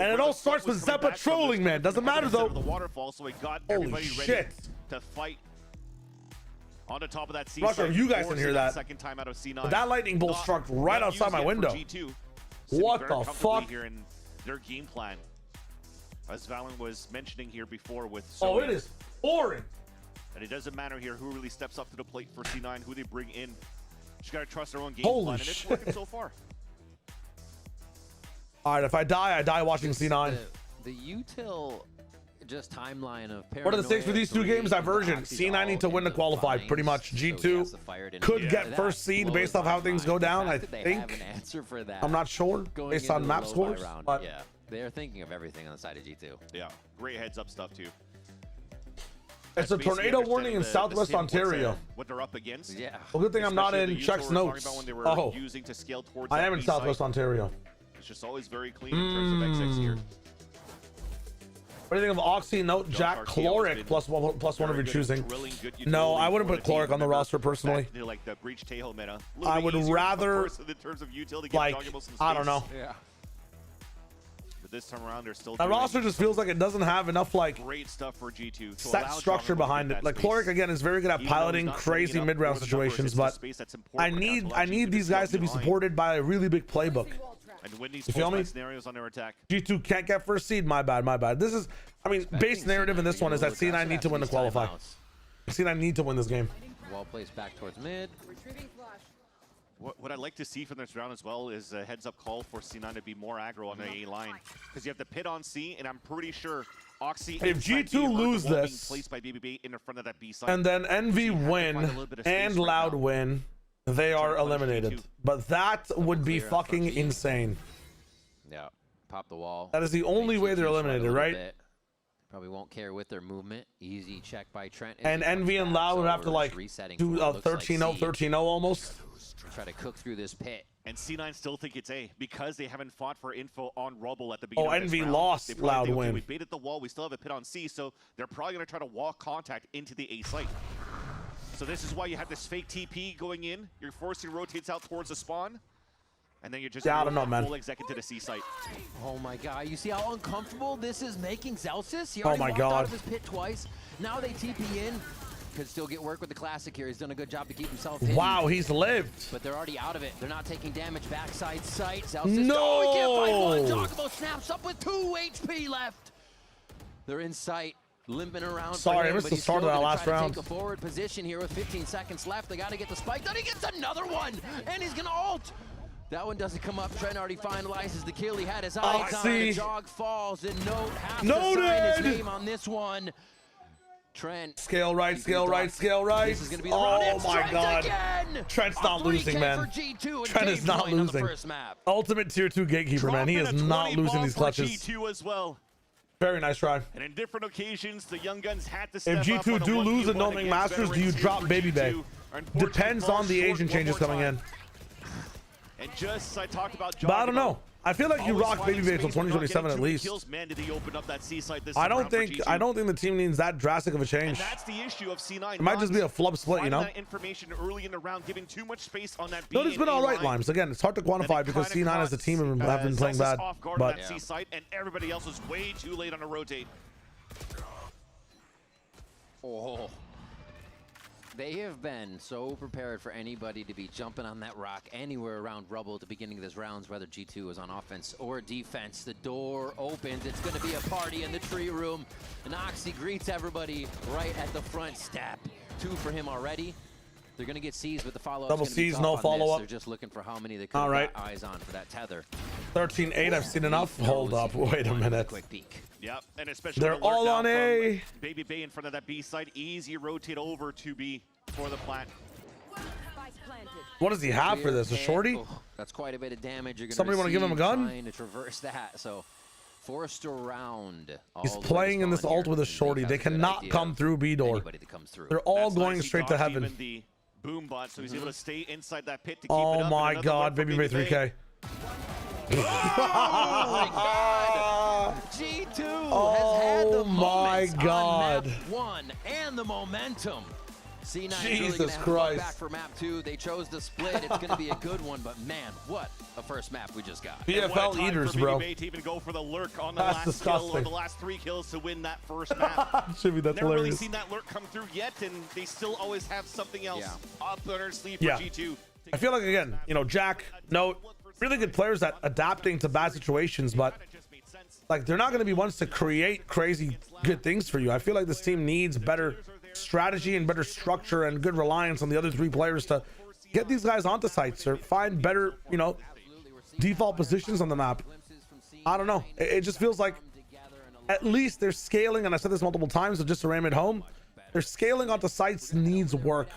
And it all starts with Zeppa trolling, man. Doesn't matter though. Holy shit. To fight on the top of that C Rusher, you guys didn't hear that. Second time out of C9. But that lightning bolt struck right outside my window. What the fuck? Here in their game plan, as Valen was mentioning here before with Oh, it is pouring. And it doesn't matter here who really steps up to the plate for C9, who they bring in. Just gotta trust their own game Holy plan, and it's working so far. All right, if I die, I die watching C9. The util just timeline of What are the stakes for these two games? Divergent. C9 need to win to qualify, pretty much. G2 could get first seed based off how things go down, I think. I'm not sure, based on map scores. But yeah, they're thinking of everything on the side of G2. Yeah, great heads up stuff too. It's a tornado warning in Southwest Ontario. What they're up against. Yeah. Well, good thing I'm not in Check's notes. Oh, I am in Southwest Ontario. It's just always very clean in terms of XX here. What do you think of Oxy, Note, Jack, Chloric, plus one of your choosing? No, I wouldn't put Chloric on the roster personally. Like the Breach Tejo meta. I would rather, like, I don't know. Yeah. But this time around, they're still. The roster just feels like it doesn't have enough like great stuff for G2. Set structure behind it. Like Chloric again is very good at piloting crazy mid-round situations, but I need these guys to be supported by a really big playbook. And win these You feel me? scenarios on their attack. G2 can't get first seed. My bad, my bad. This is, I mean, base narrative in this one is that C9 need to win to qualify. C9 need to win this game. Well placed back towards mid. What I'd like to see from this round as well is a heads-up call for C9 to be more aggro on the A line, because you have the pit on C, and I'm pretty sure Oxy. If G2 lose this, placed by BBB in front of that B side, and then Envy win and Loud win, they are eliminated. But that would be fucking insane. Yeah, pop the wall. That is the only way they're eliminated, right? Probably won't care with their movement. Easy check by Trent. And Envy and Loud would have to like do a 13-0, 13-0 almost. Try to cook through this pit. And C9 still think it's A because they haven't fought for info on Rubble at the beginning. Oh, of this Envy round. lost Loud okay, win. We baited the wall. We still have a pit on C, so they're probably going to try to walk contact into the A site. So this is why you have this fake TP going in. You're forcing rotates out towards the spawn. And then you're just I don't know, man. full exec into the C site. Oh my god, you see how uncomfortable this is making Zelsis? He Oh already my walked god. out of his pit twice. Now they TP in. Could still get work with the classic here. He's done a good job to keep himself hidden. Wow, he's lived. But they're already out of it. They're not taking damage. Backside sight. Zelsis. No! Oh, he can't find one. Doggo snaps up with 2 HP left. They're in sight. Limping around. Sorry, I missed the start of that last round. Take a forward position here with 15 seconds left. They got to get the spike. Then he gets another one, and he's gonna ult. That one doesn't come up. Trent already finalizes the kill. He had his eyes on it. Jog falls, and Note has to sign his name on this one. Trent. Scale right, scale right, scale right. This is gonna be the run. Oh It's my Trent god. again. Trent's not losing, man. Trent is not losing. Ultimate tier 2 gatekeeper, man. He is not losing these clutches. G2 as well. Very nice try. And in different occasions, the young guns had to step If up on G2 a do lose the 1v1 Noming against Masters, do you veterans drop here Baby for Bay? G2. Unfortunately, Depends on the agent changes coming in. And just I talked about But I don't know. I feel like you rock Baby Bay until 2027 at least. I don't think the team needs that drastic of a change. And that's the issue of C9. It might just be a flub split, you know. That information early in the round, giving too much space on that. No, it's been all right, Limes. Again, it's hard to quantify because C9 as a team have been playing bad. Off guard on that C site, and everybody else is way too late on a rotate. Oh. They have been so prepared for anybody to be jumping on that rock anywhere around Rubble at the beginning of this rounds, whether G2 is on offense or defense. The door opens. It's going to be a party in the tree room. And Oxy greets everybody right at the front step. 2 for him already. They're going to get C's, but the follow-up. Double C's, no follow-up. They're just looking for how many they could have got eyes on for that tether. 13-8, I've seen enough. Hold up, wait a minute. Quick peek. Yep, and especially they're all on A. Baby Bay in front of that B side. Easy rotate over to B for the plant. What does he have for this? A shorty? Oh, that's quite a bit of damage. You're Somebody want to give him a gun? Trying to traverse that. So forced around. He's playing in this ult with a shorty. They cannot come through B door. They're all going straight to heaven. Even the boom bot, so he's able to stay inside that pit to keep oh it up. My God, Baby Bay 3K. Oh my God! G2 has had the moments on map 1 and the momentum. C9 is really gonna have to go back for map 2. They chose to split. It's going to be a good one, but man, what a first map we just got. BFL eaters, bro. To even go for the lurk on the That's last disgusting. kill or the last 3 kills to win that first map. Should be, that's Never really hilarious. seen that lurk come through yet, and they still always have something else up their sleeve for Yeah. G2. I feel like, again, you know, Jack, Note, really good players at adapting to bad situations, but like they're not going to be ones to create crazy good things for you. I feel like this team needs better strategy and better structure and good reliance on the other 3 players to get these guys onto sites or find better, you know, default positions on the map. I don't know. It just feels like at least they're scaling, and I said this multiple times, so just to ram it home, their scaling onto sites needs work.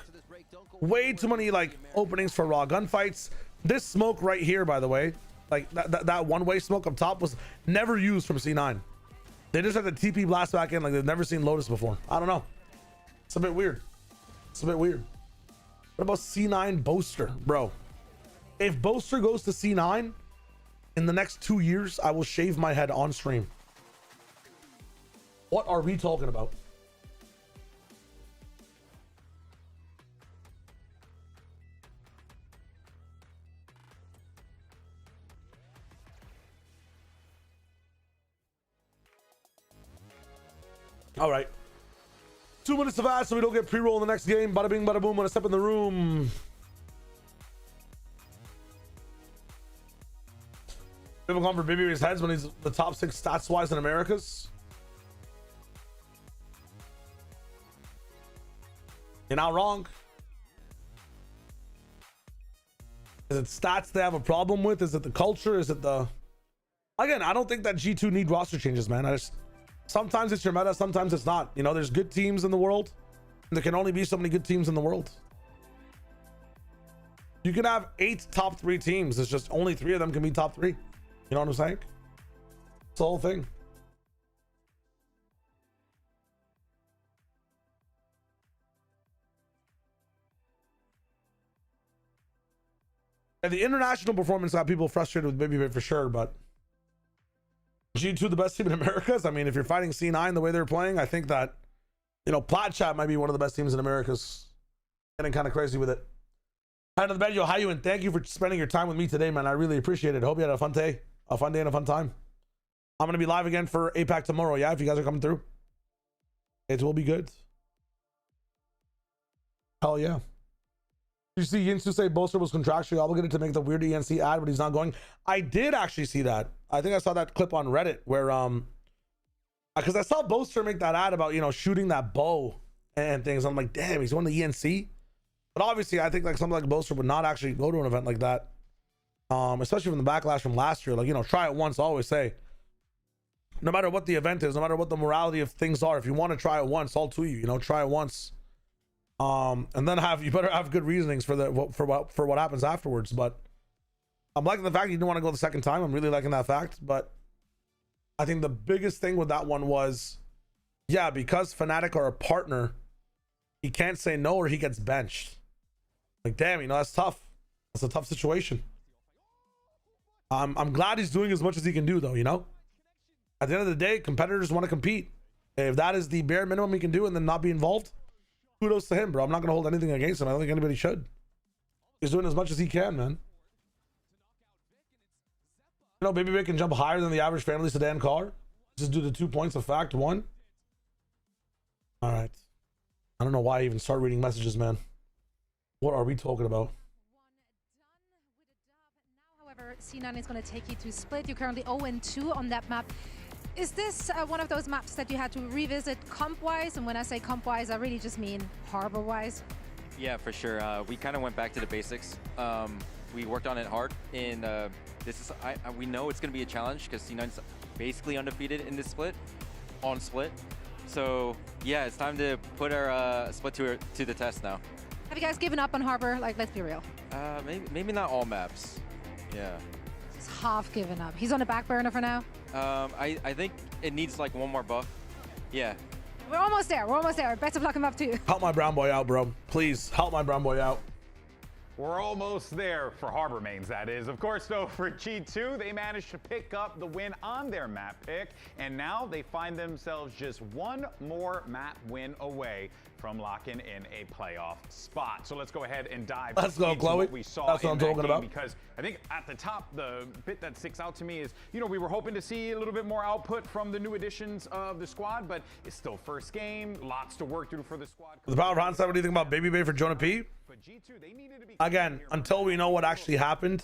Way too many like openings for raw gunfights. This smoke right here, by the way, like that one-way smoke up top was never used from C9. They just had the TP blast back in like they've never seen Lotus before. I don't know. It's a bit weird. It's a bit weird. What about C9 Boaster, bro? If Boaster goes to C9 in the next 2 years, I will shave my head on stream. What are we talking about? All right. 2 minutes of ad so we don't get pre-roll in the next game. Bada bing, bada boom. When I step in the room. We haven't gone for Baby's heads when he's the top 6 stats-wise in Americas. You're not wrong. Is it stats they have a problem with? Is it the culture? Is it the... Again, I don't think that G2 need roster changes, man. Sometimes it's your meta, sometimes it's not. You know, there's good teams in the world. And there can only be so many good teams in the world. You can have 8 top 3 teams. It's just only 3 of them can be top 3. You know what I'm saying? It's the whole thing. And the international performance got people frustrated with Baby for sure, but G2 the best team in Americas. I mean, if you're fighting C9 the way they're playing, I think that, you know, Plat Chat might be one of the best teams in Americas. Getting kind of crazy with it. Hi to the bed, yo, how you? And thank you for spending your time with me today, man. I really appreciate it. Hope you had a fun day and a fun time. I'm gonna be live again for APAC tomorrow. Yeah, if you guys are coming through, it will be good. Hell yeah. Did you see Yinsu say Bolster was contractually obligated to make the weird ENC ad, but he's not going? I did actually see that. I think I saw that clip on Reddit where because I saw Bolster make that ad about, you know, shooting that bow and things. I'm like, damn, he's going to ENC. But obviously, I think like something like Bolster would not actually go to an event like that, especially from the backlash from last year. Like, you know, try it once. I always say, no matter what the event is, no matter what the morality of things are, if you want to try it once, all to you. You know, try it once. And then you better have good reasonings for what happens afterwards. But I'm liking the fact you didn't want to go the second time. I'm really liking that fact. But I think the biggest thing with that one was, yeah, because Fnatic are a partner, he can't say no or he gets benched. Like, damn, you know, that's tough. That's a tough situation. I'm glad he's doing as much as he can do, though, you know? At the end of the day, competitors want to compete. If that is the bare minimum he can do and then not be involved, kudos to him, bro. I'm not going to hold anything against him. I don't think anybody should. He's doing as much as he can, man. You know, Baby Vic can jump higher than the average family sedan car. Just do the 2 points of fact. 1. All right. I don't know why I even start reading messages, man. What are we talking about? However, C9 is going to take you to split. You're currently 0-2 on that map. Is this one of those maps that you had to revisit comp-wise? And when I say comp-wise, I really just mean harbor-wise. Yeah, for sure. We kind of went back to the basics. We worked on it hard, and this is we know it's going to be a challenge because C9's basically undefeated in this split, on split. So yeah, it's time to put our split to the test now. Have you guys given up on Harbor? Like, let's be real. Maybe not all maps. Yeah. He's half given up. He's on the back burner for now. I think it needs like one more buff. Yeah. We're almost there. We're almost there. Best of luck him up too. Help my brown boy out, bro. Please help my brown boy out. We're almost there for Harbor mains, that is. Of course, though, for G2, they managed to pick up the win on their map pick, and now they find themselves just one more map win away from locking in a playoff spot. So let's go ahead and dive into Chloe. What we saw. That's what I'm talking about. Because I think at the top, the bit that sticks out to me is, you know, we were hoping to see a little bit more output from the new additions of the squad, but it's still first game, lots to work through for the squad. The power of hindsight, what do you think about Baby Bay for Jonah P? Again, until we know what actually happened,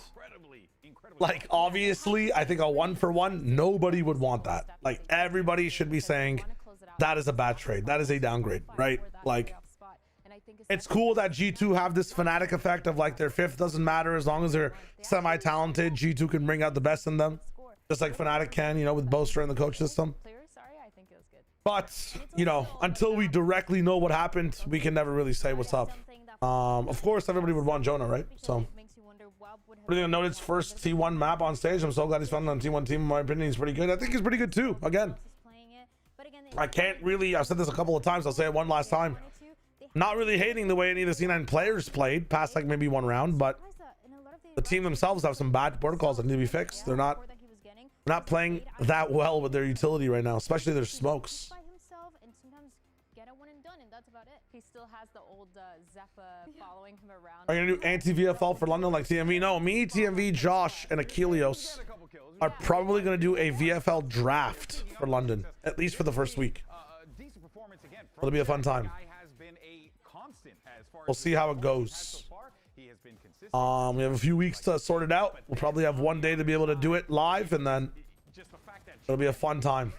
like obviously, I think a 1-for-1, nobody would want that. Like everybody should be saying that is a bad trade. That is a downgrade, right? Like it's cool that G2 have this Fnatic effect of like their fifth doesn't matter as long as they're semi-talented. G2 can bring out the best in them, just like Fnatic can, you know, with Boaster and the coach system. But, you know, until we directly know what happened, we can never really say what's up. Of course, everybody would want Jonah, right? So, pretty noted first T1 map on stage. I'm so glad he's found on T1 team. In my opinion, he's pretty good. I think he's pretty good too. Again, I can't really, I've said this a couple of times. I'll say it one last time. Not really hating the way any of the C9 players played past like maybe one round, but the team themselves have some bad protocols that need to be fixed. They're not playing that well with their utility right now, especially their smokes. He still has the old Zeppa following him around. Are you gonna do anti-VFL for London like TMV? No, me, TMV, Josh, and Achilles are probably gonna do a VFL draft for London, at least for the first week. It'll be a fun time. We'll see how it goes. We have a few weeks to sort it out. We'll probably have one day to be able to do it live, and then it'll be a fun time.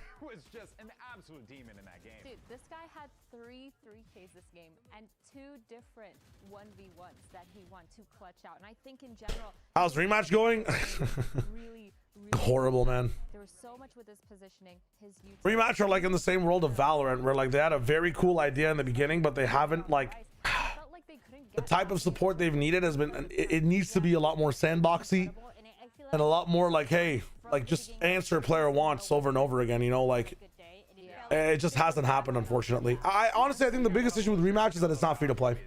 This guy had 3-3Ks this game and 2 different 1v1s that he won to clutch out. And I think in general, how's rematch going? really horrible, man. There was so much with his positioning. His rematch are like in the same world of Valorant, where like they had a very cool idea in the beginning, but they haven't like the type of support they've needed has been. It needs to be a lot more sandboxy and a lot more like, hey, like just answer player wants over and over again. You know, like. It just hasn't happened, unfortunately. I honestly, I think the biggest issue with rematch is that it's not free to play.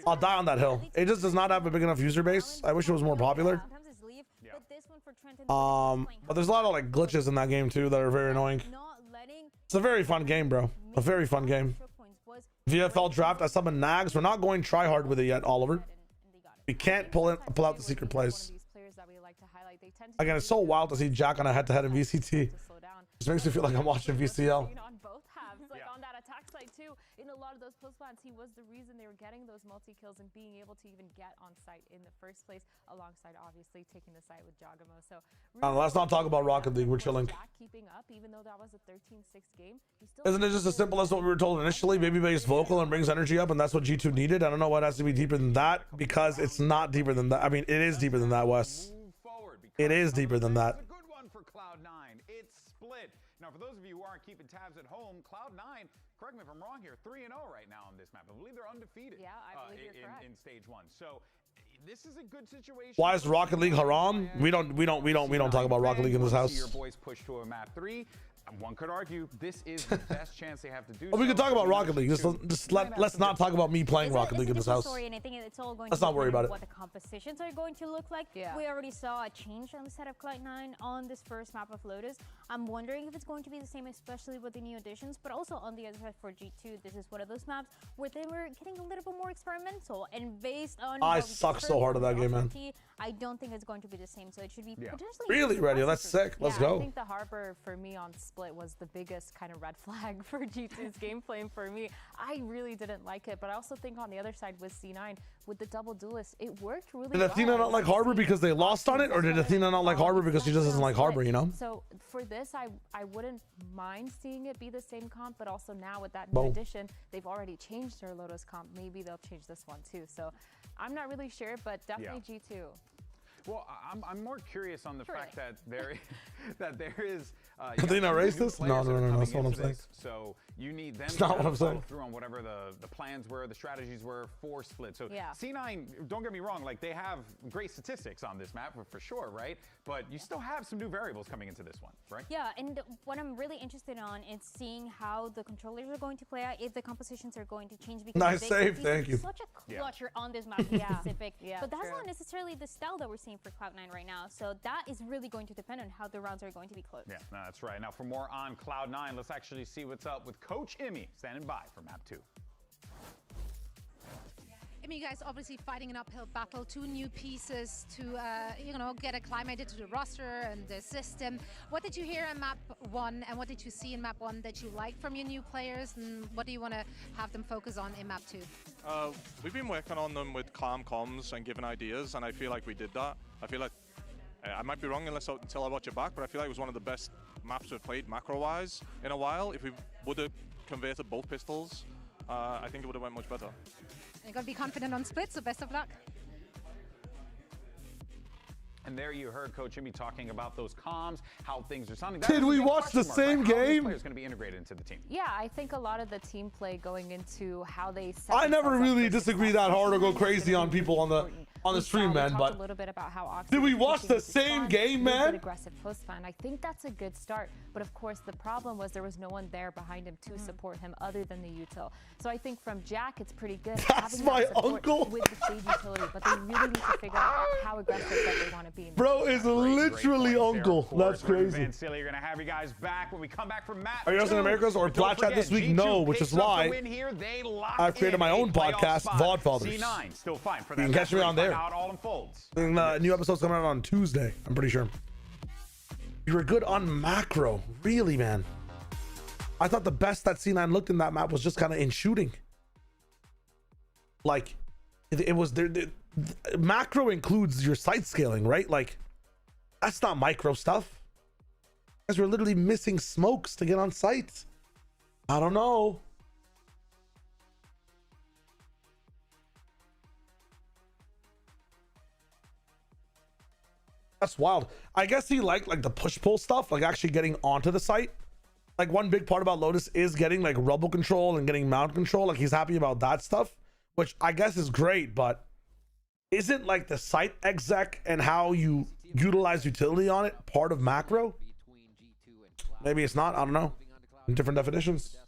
I'll die on that hill. It just does not have a big enough user base. I wish it was more popular. But there's a lot of like glitches in that game too that are very annoying. It's a very fun game, bro. A very fun game. VFL draft. I summon Nags. We're not going try hard with it yet, Oliver. We can't pull out the secret plays. Again, it's so wild to see Jack on a head-to-head in VCT. Just makes me feel like I'm watching VCL. On both halves, like on that attack side too. In a lot of those post plants, he was the reason they were getting those multi-kills and being able to even get on site in the first place, alongside obviously taking the site with Jagamo. So let's not talk about Rocket League. We're chilling. Keeping up, even though that was a 13-6 game. Isn't it just as simple as what we were told initially? Baby Bay is vocal and brings energy up, and that's what G2 needed. I don't know what has to be deeper than that, because it's not deeper than that. I mean, it is deeper than that, Wes. It is deeper than that. Now, for those of you who aren't keeping tabs at home, Cloud9, correct me if I'm wrong here, 3-0 right now on this map. I believe they're undefeated. Yeah, I believe you're correct. In stage 1. So this is a good situation. Why is Rocket League haram? We don't talk about Rocket League in this house. Your boys push to a map 3. One could argue this is the best chance they have to do. Well, we could talk about Rocket League. Let's not talk about me playing Rocket League in this house. And I think it's all going let's not worry about it. What the compositions are going to look like. Yeah. We already saw a change on the set of Cloud9 on this first map of Lotus. I'm wondering if it's going to be the same, especially with the new additions, but also on the other side for G2, this is one of those maps where they were getting a little bit more experimental, and based on I suck so hard at that game, man. I don't think it's going to be the same, so it should be potentially really ready. That's sick. Let's go. I think the Harbor for me on split was the biggest kind of red flag for G2's gameplay, and for me, I really didn't like it. But I also think on the other side with C9, with the double duelist, it worked really well. Did Athena not like Harbor because they lost on it, or did Athena not like Harbor because she just doesn't like Harbor, you know? So for this, I wouldn't mind seeing it be the same comp, but also now with that new addition, they've already changed their Lotus comp. Maybe they'll change this one too. So I'm not really sure, but definitely G2. Well, I'm more curious on the fact that there is. Are they not racist? No, that's what I'm saying. So you need them to follow through on whatever the plans were, the strategies were for Split. So C9, don't get me wrong, like they have great statistics on this map for sure, right? But you still have some new variables coming into this one, right? Yeah, and what I'm really interested on is seeing how the controllers are going to play out, if the compositions are going to change. Because nice save, thank you. Such a clutcher on this map specific. But that's not necessarily the style that we're seeing for Cloud9 right now. So that is really going to depend on how the rounds are going to be closed. Yeah, no, that's right. Now for more on Cloud9, let's actually see what's up with Coach Emmy standing by for map 2. I mean, you guys obviously fighting an uphill battle, 2 new pieces to, get acclimated to the roster and the system. What did you hear in map 1 and what did you see in map 1 that you liked from your new players, and what do you want to have them focus on in map 2? We've been working on them with calm comms and giving ideas, and I feel like we did that. I feel like, I might be wrong until I watch it back, but I feel like it was one of the best maps we've played macro-wise in a while. If we would have converted both pistols, I think it would have went much better. You're going to be confident on split, so best of luck. And there you heard Coach Emmy talking about those comms, how things are sounding. Did we watch the same game? Players going to be integrated into the team. Yeah, I think a lot of the team play going into how they set I never really disagree that hard or go crazy on people on the stream, man. But a little bit about how did we watch the same game, man? Aggressive post fan. I think that's a good start. But of course, the problem was there was no one there behind him to support him other than the util. So I think from Jack, it's pretty good. That's my uncle. With the stage utility, but they really need to figure out how aggressive that they want to be. Bro is literally uncle. That's crazy. Van Silly, you're going to have you guys back when we come back from map 2. Are you guys in Americas or Black Chat this week? No, which is why I've created my own podcast, VOD Fathers. C9 still fine for that. You can catch me on there. How it all unfolds. New episode's coming out on Tuesday, I'm pretty sure. You were good on macro, really, man. I thought the best that C9 looked in that map was just kind of in shooting. Like, it was there. Macro includes your sight scaling, right? Like, that's not micro stuff. You guys were literally missing smokes to get on sight. I don't know. That's wild. I guess he liked like the push-pull stuff, like actually getting onto the site. Like one big part about Lotus is getting like rubble control and getting mount control. Like he's happy about that stuff, which I guess is great, but isn't like the site exec and how you utilize utility on it part of macro? Maybe it's not, I don't know. Different definitions.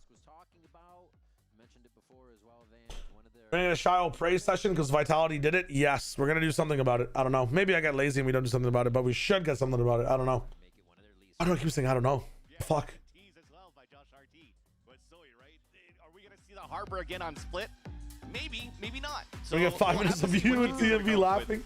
We're in a Shio praise session because Vitality did it. Yes, we're gonna do something about it. I don't know. Maybe I got lazy and we don't do something about it, but we should get something about it. I don't know. I don't keep saying I don't know. Fuck. Are we gonna see the Harbor again on Split? Maybe, maybe not. So we get 5 minutes of you and TMV laughing.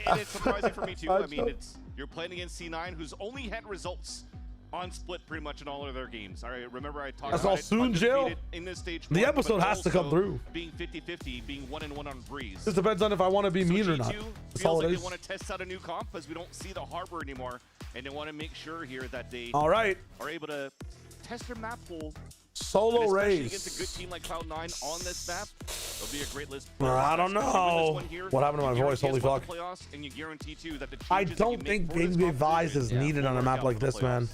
And it's surprising for me too. I mean, you're playing against C9, who's only had results on Split pretty much in all of their games. All right, remember I talked about soon, Jill. In this stage the episode has to come through. Being 50-50, being 1-1 on Breeze. This depends on if I want to be mean or not. Feels like they want to test out a new comp because we don't see the Harbor anymore, and they want to make sure here that they are able to test their map pool. Solo race against a good team like Cloud9 on this map. It'll be a great list. I don't know what happened to my voice. Holy fuck! And you guarantee too that the I don't think Game Vise is needed on a map like this, man.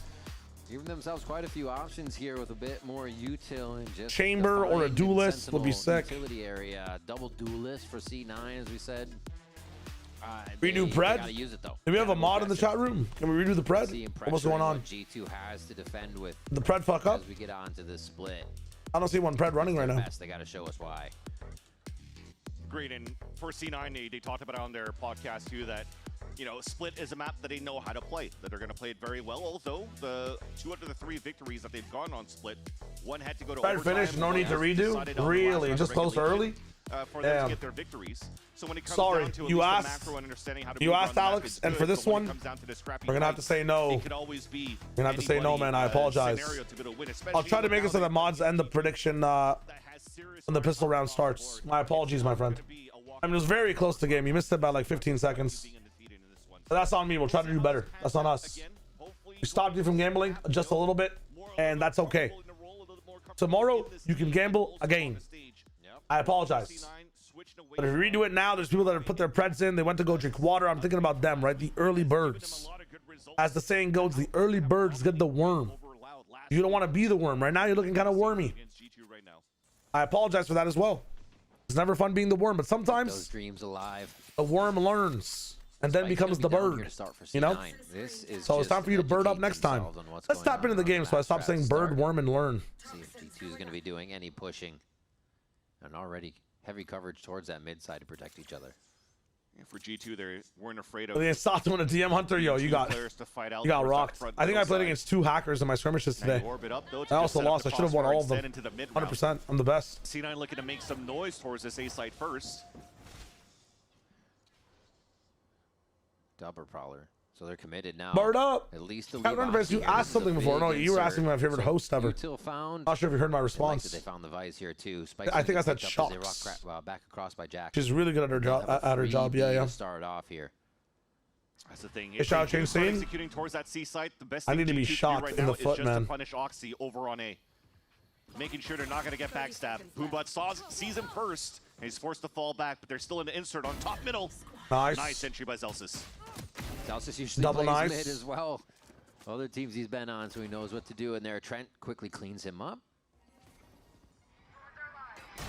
Giving themselves quite a few options here with a bit more util and just chamber or a duelist would be sick. Utility area, double duelist for C9, as we said. Redo pred. Do we have a mod in the chat room? Can we redo the pred? What's going on? G2 has to defend with the pred fuck up. As we get on to this split. I don't see one pred running right now. They got to show us why. Great, and for C9, they talked about it on their podcast too that, you know, Split is a map that they know how to play, that they're going to play it very well. Although the 2 out of the 3 victories that they've gone on Split, one had to go to overtime. Finish, no need to redo. Really, just close early. for them to get their victories. So when it comes Sorry, down to at you least the asked. macro and understanding how to You move asked around the map, Alex, it's and good, for this but when one, it comes down to the scrappy we're gonna have to fights, say no. it could always be You're gonna have to say no, man. I apologize. scenario to be able to win, I'll try to especially make it so that mods end the prediction when the pistol round starts. My apologies, my friend. I mean, it was very close to the game. You missed it by like 15 seconds. But that's on me. We'll try to do better. That's on us. We stopped you from gambling just a little bit, and that's okay. Tomorrow, you can gamble again. I apologize. But if you redo it now, there's people that have put their preds in. They went to go drink water. I'm thinking about them, right? The early birds. As the saying goes, the early birds get the worm. You don't want to be the worm. Right now, you're looking kind of wormy. I apologize for that as well. It's never fun being the worm, but sometimes those dreams alive. The worm learns and then becomes the bird. You know? So it's time for you to bird up next time. Let's tap into the game so I stop saying bird, worm, and learn. See if G2 is going to be doing any pushing. And already heavy coverage towards that mid side to protect each other. Yeah, for G2, they weren't afraid of. They stopped doing a DM hunter, yo. You got rocked. I think I played against 2 hackers in my skirmishes today. I also lost. I should have won all of them. 100%. I'm the best. C9 looking to make some noise towards this A site first. Double Prowler. So they're committed now. Bird up. At least the you asked something before. No, you were asking my favorite host ever. Not sure if you heard my response. They found the Vice here too. I think I said Shocks. Back across by Jack. She's really good at her job. Yeah. Start off here. That's the thing. Is Shao Ching scene? Executing towards that C site, the best I thing need to be G2 shocked right in now the foot, is just man. to punish Oxy over on A. Making sure they're not going to get backstabbed. Boombot sees him first, and he's forced to fall back, but there's still an insert on top middle. Nice entry by Zelsis. Zelsis usually plays mid as well. Other teams he's been on, so he knows what to do in there. Trent quickly cleans him up.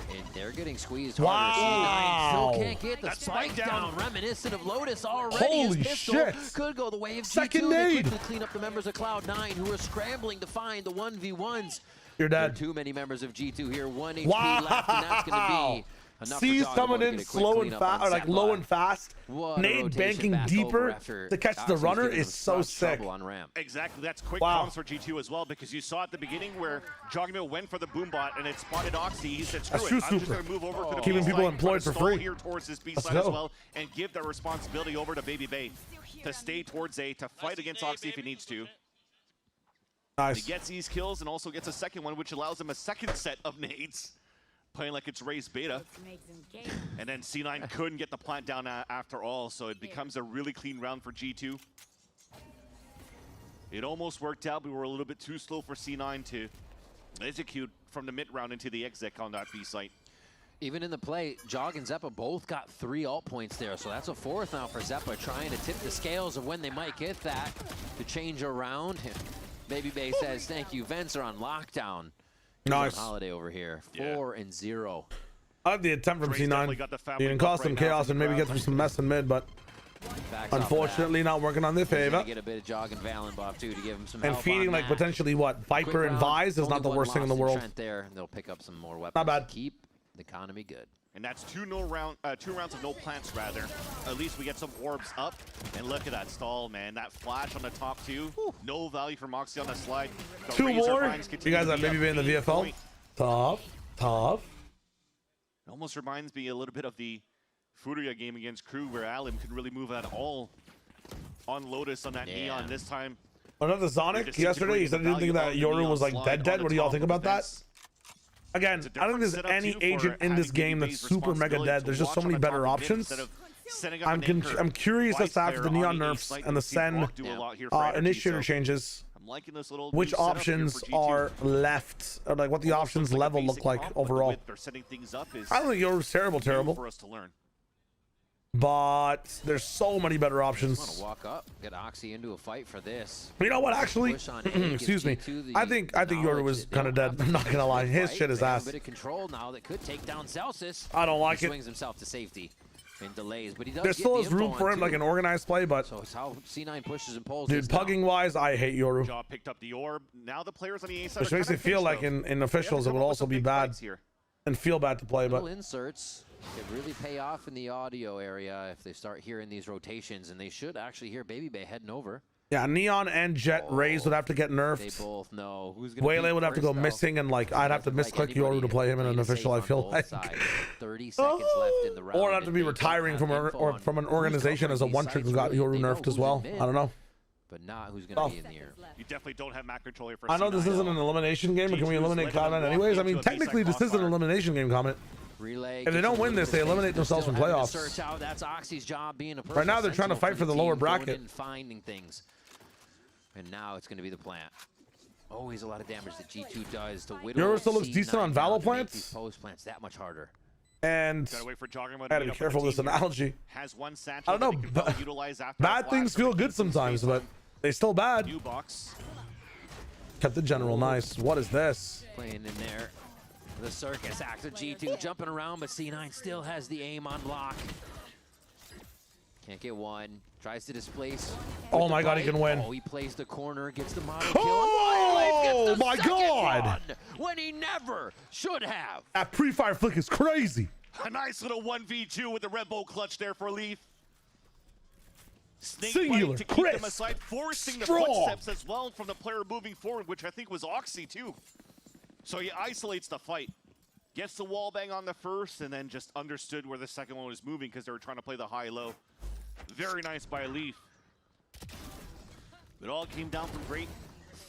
And they're getting squeezed harder. C9 still can't get the spike down. Reminiscent of Lotus already. Holy His pistol shit. could go the way of Second G2. nade. They quickly clean up the members of Cloud9 who are scrambling to find the 1v1s. You're dead. Too many members of G2 here. 1 HP left, and that's going to be enough. Sees coming in slow and fast, or like low and fast. Nade banking deeper to catch the runner is so sick. Exactly, that's quick comms for G2 as well, because you saw at the beginning where Jogmill went for the boombot and it spotted Oxy. He said, screw it, I'm just going to move over to the Keeping B people side, employed for free. here towards this B side as well, and give that responsibility over to Baby Bay to stay towards A, to fight against Oxy if he needs to. Nice. He gets these kills and also gets a second one, which allows him a second set of nades. Playing like it's raised beta. And then C9 couldn't get the plant down after all, so it becomes a really clean round for G2. It almost worked out, but we were a little bit too slow for C9 to execute from the mid round into the exec on that B site. Even in the play, Jog and Zeppa both got 3 alt points there, so that's a 4th now for Zeppa, trying to tip the scales of when they might get that to change around. Baby Bay says, thank you. Vents are on lockdown. Nice. Holiday over here, 4-0. I like the attempt from C9. You can cause some chaos and maybe get through some mess in mid, but unfortunately not working on their favor. Get a bit of Jog and Valen buff too to give him some and help feeding on like that. potentially what Viper and Vise is not the worst thing in the world. There, and they'll pick up some more weapons. Not bad. To keep the economy good. And that's 2 rounds of no plants, rather. At least we get some orbs up. And look at that stall, man. That flash on the top 2. No value for Moxie on the slide. The 2 more. You guys have maybe been in the VFL. Point. Tough. It almost reminds me a little bit of the Furia game against Crew, where Alim could really move at all on Lotus on that Neon this time. Another Sonic yesterday. He said he didn't think that Yoru was like dead. What do y'all think about that? Again, I don't think there's any agent in this game that's super mega dead. There's just so many better options. I'm curious as to after the Neon nerfs and the Sen initiator changes, which options are left, or like what the options level look like overall. I don't think Yoru's terrible. But there's so many better options. Want to walk up, get Oxy into a fight for this. You know what? Actually, excuse me. I think Yoru was kind of dead. I'm not gonna lie. His shit is ass. A bit of control now that could take down Celsius. I don't like he it. Swings himself to safety and delays, but he does. There still is room for him, like an organized play, but so it's how C9 pushes and pulls. Dude, pugging wise, I hate Yoru. Jaw picked up the orb. Now the players on the A side, which makes me feel like in officials it would also be bad and feel bad to play, but inserts could really pay off in the audio area if they start hearing these rotations, and they should actually hear Baby Bay heading over. Yeah, Neon and Jet Raze would have to get nerfed. They both know who's going to Waylay would have to go missing, and like I'd have to misclick Yoru to play him in an official. I feel like. 30 seconds left in the round. Or I'd have to be retiring from an organization as a one trick who got Yoru nerfed as well. I don't know. But not who's going to be in the air. You definitely don't have map controller for I know this isn't an elimination game, but can we eliminate Cloud9 anyways? I mean, technically this is an elimination game, Comment. If they don't win this, they eliminate themselves from playoffs. That's Oxy's job being a right now, they're trying to fight for the lower bracket. Finding things. And now it's going to be the plant. Always a lot of damage that G2 does to whittle. Yoru still looks decent on Valo plants. Post plants that much harder. And I gotta be careful with this analogy. I don't know. Bad things feel good sometimes, but they still bad. Kept the general nice. What is this? Playing in there. The circus actor G2 jumping around, but C9 still has the aim on lock. Can't get one. Tries to displace. Oh my god, he can win. Oh, he plays the corner, gets the mono kill. Oh my god! When he never should have. That pre-fire flick is crazy. A nice little 1v2 with the Red Bull clutch there for Leaf. Snake Singular, to keep them crisp, aside, forcing strong. the footsteps as well from the player moving forward, which I think was Oxy too. So he isolates the fight. Gets the wall bang on the first, and then just understood where the second one was moving because they were trying to play the high-low. Very nice by Leaf. It all came down from great.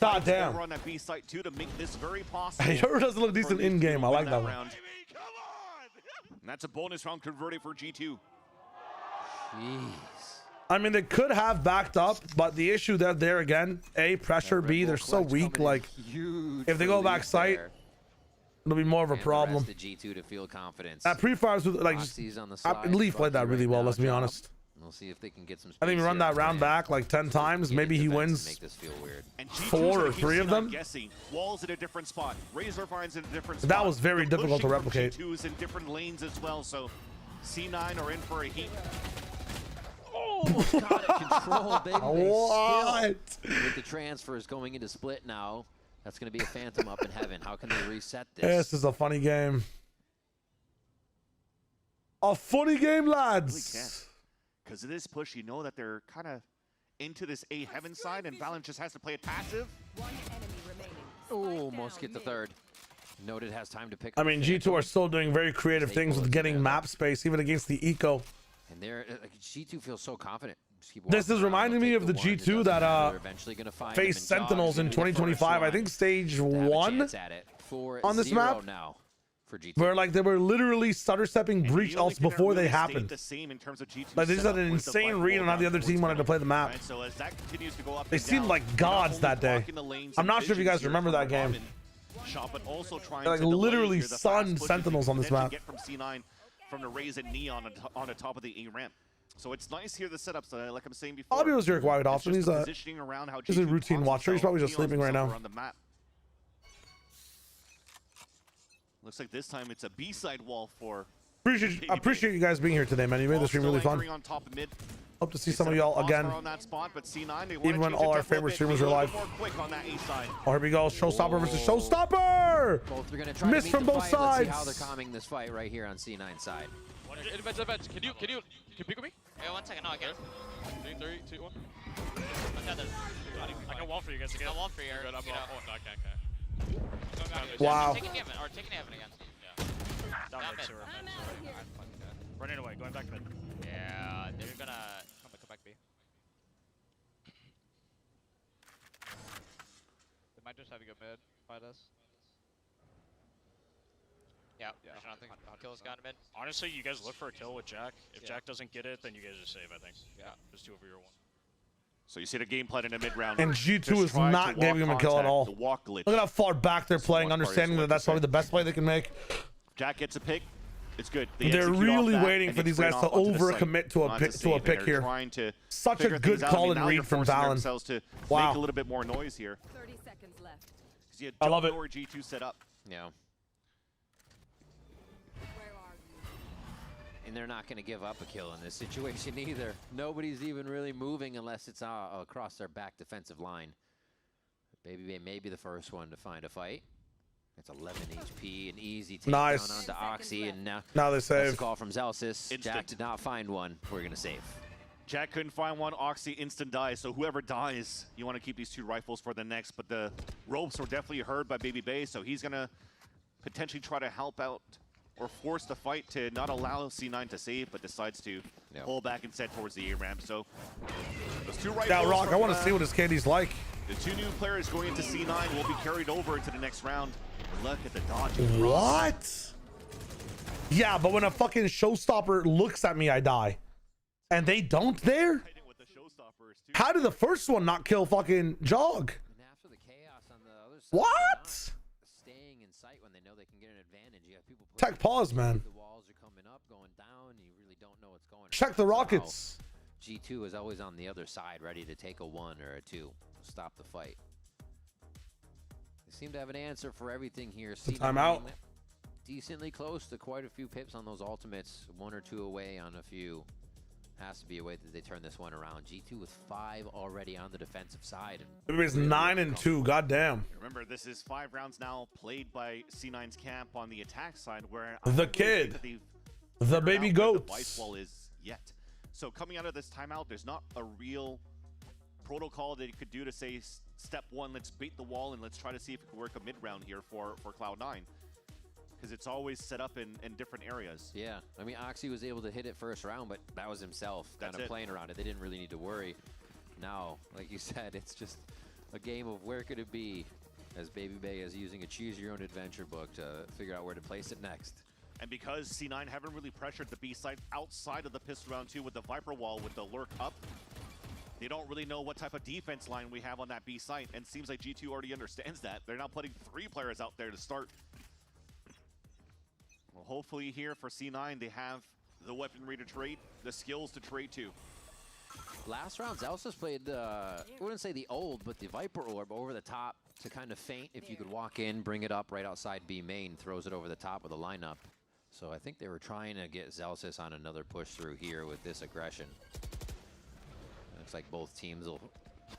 God damn. On that B site too to make this very possible. Yoru doesn't look decent in game. I like that one. And that's a bonus round converted for G2. Jeez. I mean, they could have backed up, but the issue that there again, A, pressure, B, they're so weak. Like, if they go back site, it'll be more of a problem. The G2 to feel confidence. At pre-fires, like, Leaf played that really well, let's be honest. We'll see if they can get some. I think we run that round back like 10 times. Maybe he wins 4 or 3 of them. Walls in a different spot. Razor finds in a different spot. That was very difficult to replicate. G2 in different lanes as well, so C9 are in for a heat. Almost got it controlled. They What? Still, with the transfers going into split now, that's going to be a phantom up in heaven. How can they reset this? This is a funny game. A funny game, lads. Because of this push, you know that they're kind of into this A heaven side, and Valen just has to play it passive. Oh, almost get the third. Noted has time to pick I up. mean, G2 are still doing very creative things with getting map space, even against the eco. And they're G2 feels so confident. This is reminding me of the G2 that faced Sentinels in 2025. I think stage 1 on this map. Now for G2. Where like they were literally stutter stepping breach ults before they happened. Like they just had an insane read on how the other team wanted to play the map. They seemed like gods that day. I'm not sure if you guys remember that game. They like literally sunned Sentinels on this map. Get from C9 from the Raze and Neon on the top of the A ramp. So it's nice here, the setups, like I'm saying before. Bobby was here quite often. He's a routine watcher. He's probably just sleeping right now. Looks like this time it's a B-side wall for. I appreciate you guys being here today, man. You made this stream really fun. On top of mid. Hope to see some of y'all again. On that spot, but C9, even when all our favorite streamers are live. Oh, here we go. Showstopper versus Showstopper. Both are going to try miss to from both sides. See how they're calming this fight right here on C9 side. Can you pick me? Yeah, 1 second. No, I can't. 3, 2, 1. I can wall for you guys again. I'll wall for you. Good, I'm no, I can't. Wow. Taking heaven again. Yeah. Down mid, sewer. Running away, going back mid. Yeah, they're gonna come back B. They might just have to go mid, fight us. Yeah. I think kill's gone mid. Honestly, you guys look for a kill with Jack. If Jack doesn't get it, then you guys are safe, I think. Yeah. Just 2 over your 1. So you see the game plan in the mid round. And G2 is not giving him a kill at all. Look at how far back they're playing, understanding that that's probably the best play they can make. Jack gets a pick. It's good. They're really waiting for these guys to overcommit to a pick here. Such a good call and read from Valen. Wow. Make a little bit more noise here. 30 seconds left. I love it. G2 set up. Yeah. And they're not going to give up a kill in this situation either. Nobody's even really moving unless it's across their back defensive line. Baby may be the first one to find a fight. It's 11 HP, an easy takedown onto Oxy, and now they save. That's a call from Zelsis. Jack did not find one. We're going to save. Jack couldn't find one. Oxy instant dies. So whoever dies, you want to keep these 2 rifles for the next. But the ropes were definitely heard by Baby Bay, so he's going to potentially try to help out or force the fight to not allow C9 to save, but decides to pull back instead towards the A-ramp. So those 2 rifles. Now, Rock, I want to see what his candy's like. The 2 new players going into C9 will be carried over into the next round. Look at the dodge. What? Yeah, but when a fucking showstopper looks at me, I die. And they don't there? How did the first one not kill fucking Jog? What? Staying in sight when they know they can get an advantage. You have people Tech pause, man. The walls are coming up, going down. You really don't know what's going on. Check the rockets. G2 is always on the other side, ready to take a 1 or a 2. Stop the fight. They seem to have an answer for everything here. Timeout. Decently close to quite a few pips on those ultimates. 1 or 2 away on a few. Has to be a way that they turn this one around. G2 with 5 already on the defensive side. Everybody's 9 and 2. Goddamn. Remember, this is 5 rounds now played by C9's camp on the attack side, where the kid, the baby goat, the vice wall is yet. So coming out of this timeout, there's not a real protocol that you could do to say step 1, let's bait the wall and let's try to see if it can work a mid round here for Cloud9. Because it's always set up in different areas. Yeah, I mean, Oxy was able to hit it first round, but that was himself kind of playing around it. They didn't really need to worry. Now, like you said, it's just a game of where could it be, as Baby Bay is using a choose-your-own-adventure book to figure out where to place it next. And because C9 haven't really pressured the B side outside of the pistol round 2 with the Viper wall, with the lurk up, they don't really know what type of defense line we have on that B site. And it seems like G2 already understands that. They're now putting 3 players out there to start. Well, hopefully here for C9, they have the weaponry to trade, the skills to trade too. Last round, Zelsis played, I wouldn't say the old, but the Viper Orb over the top to kind of feint. If you could walk in, bring it up right outside B main, throws it over the top of the lineup. So I think they were trying to get Zelsis on another push through here with this aggression. Looks like both teams will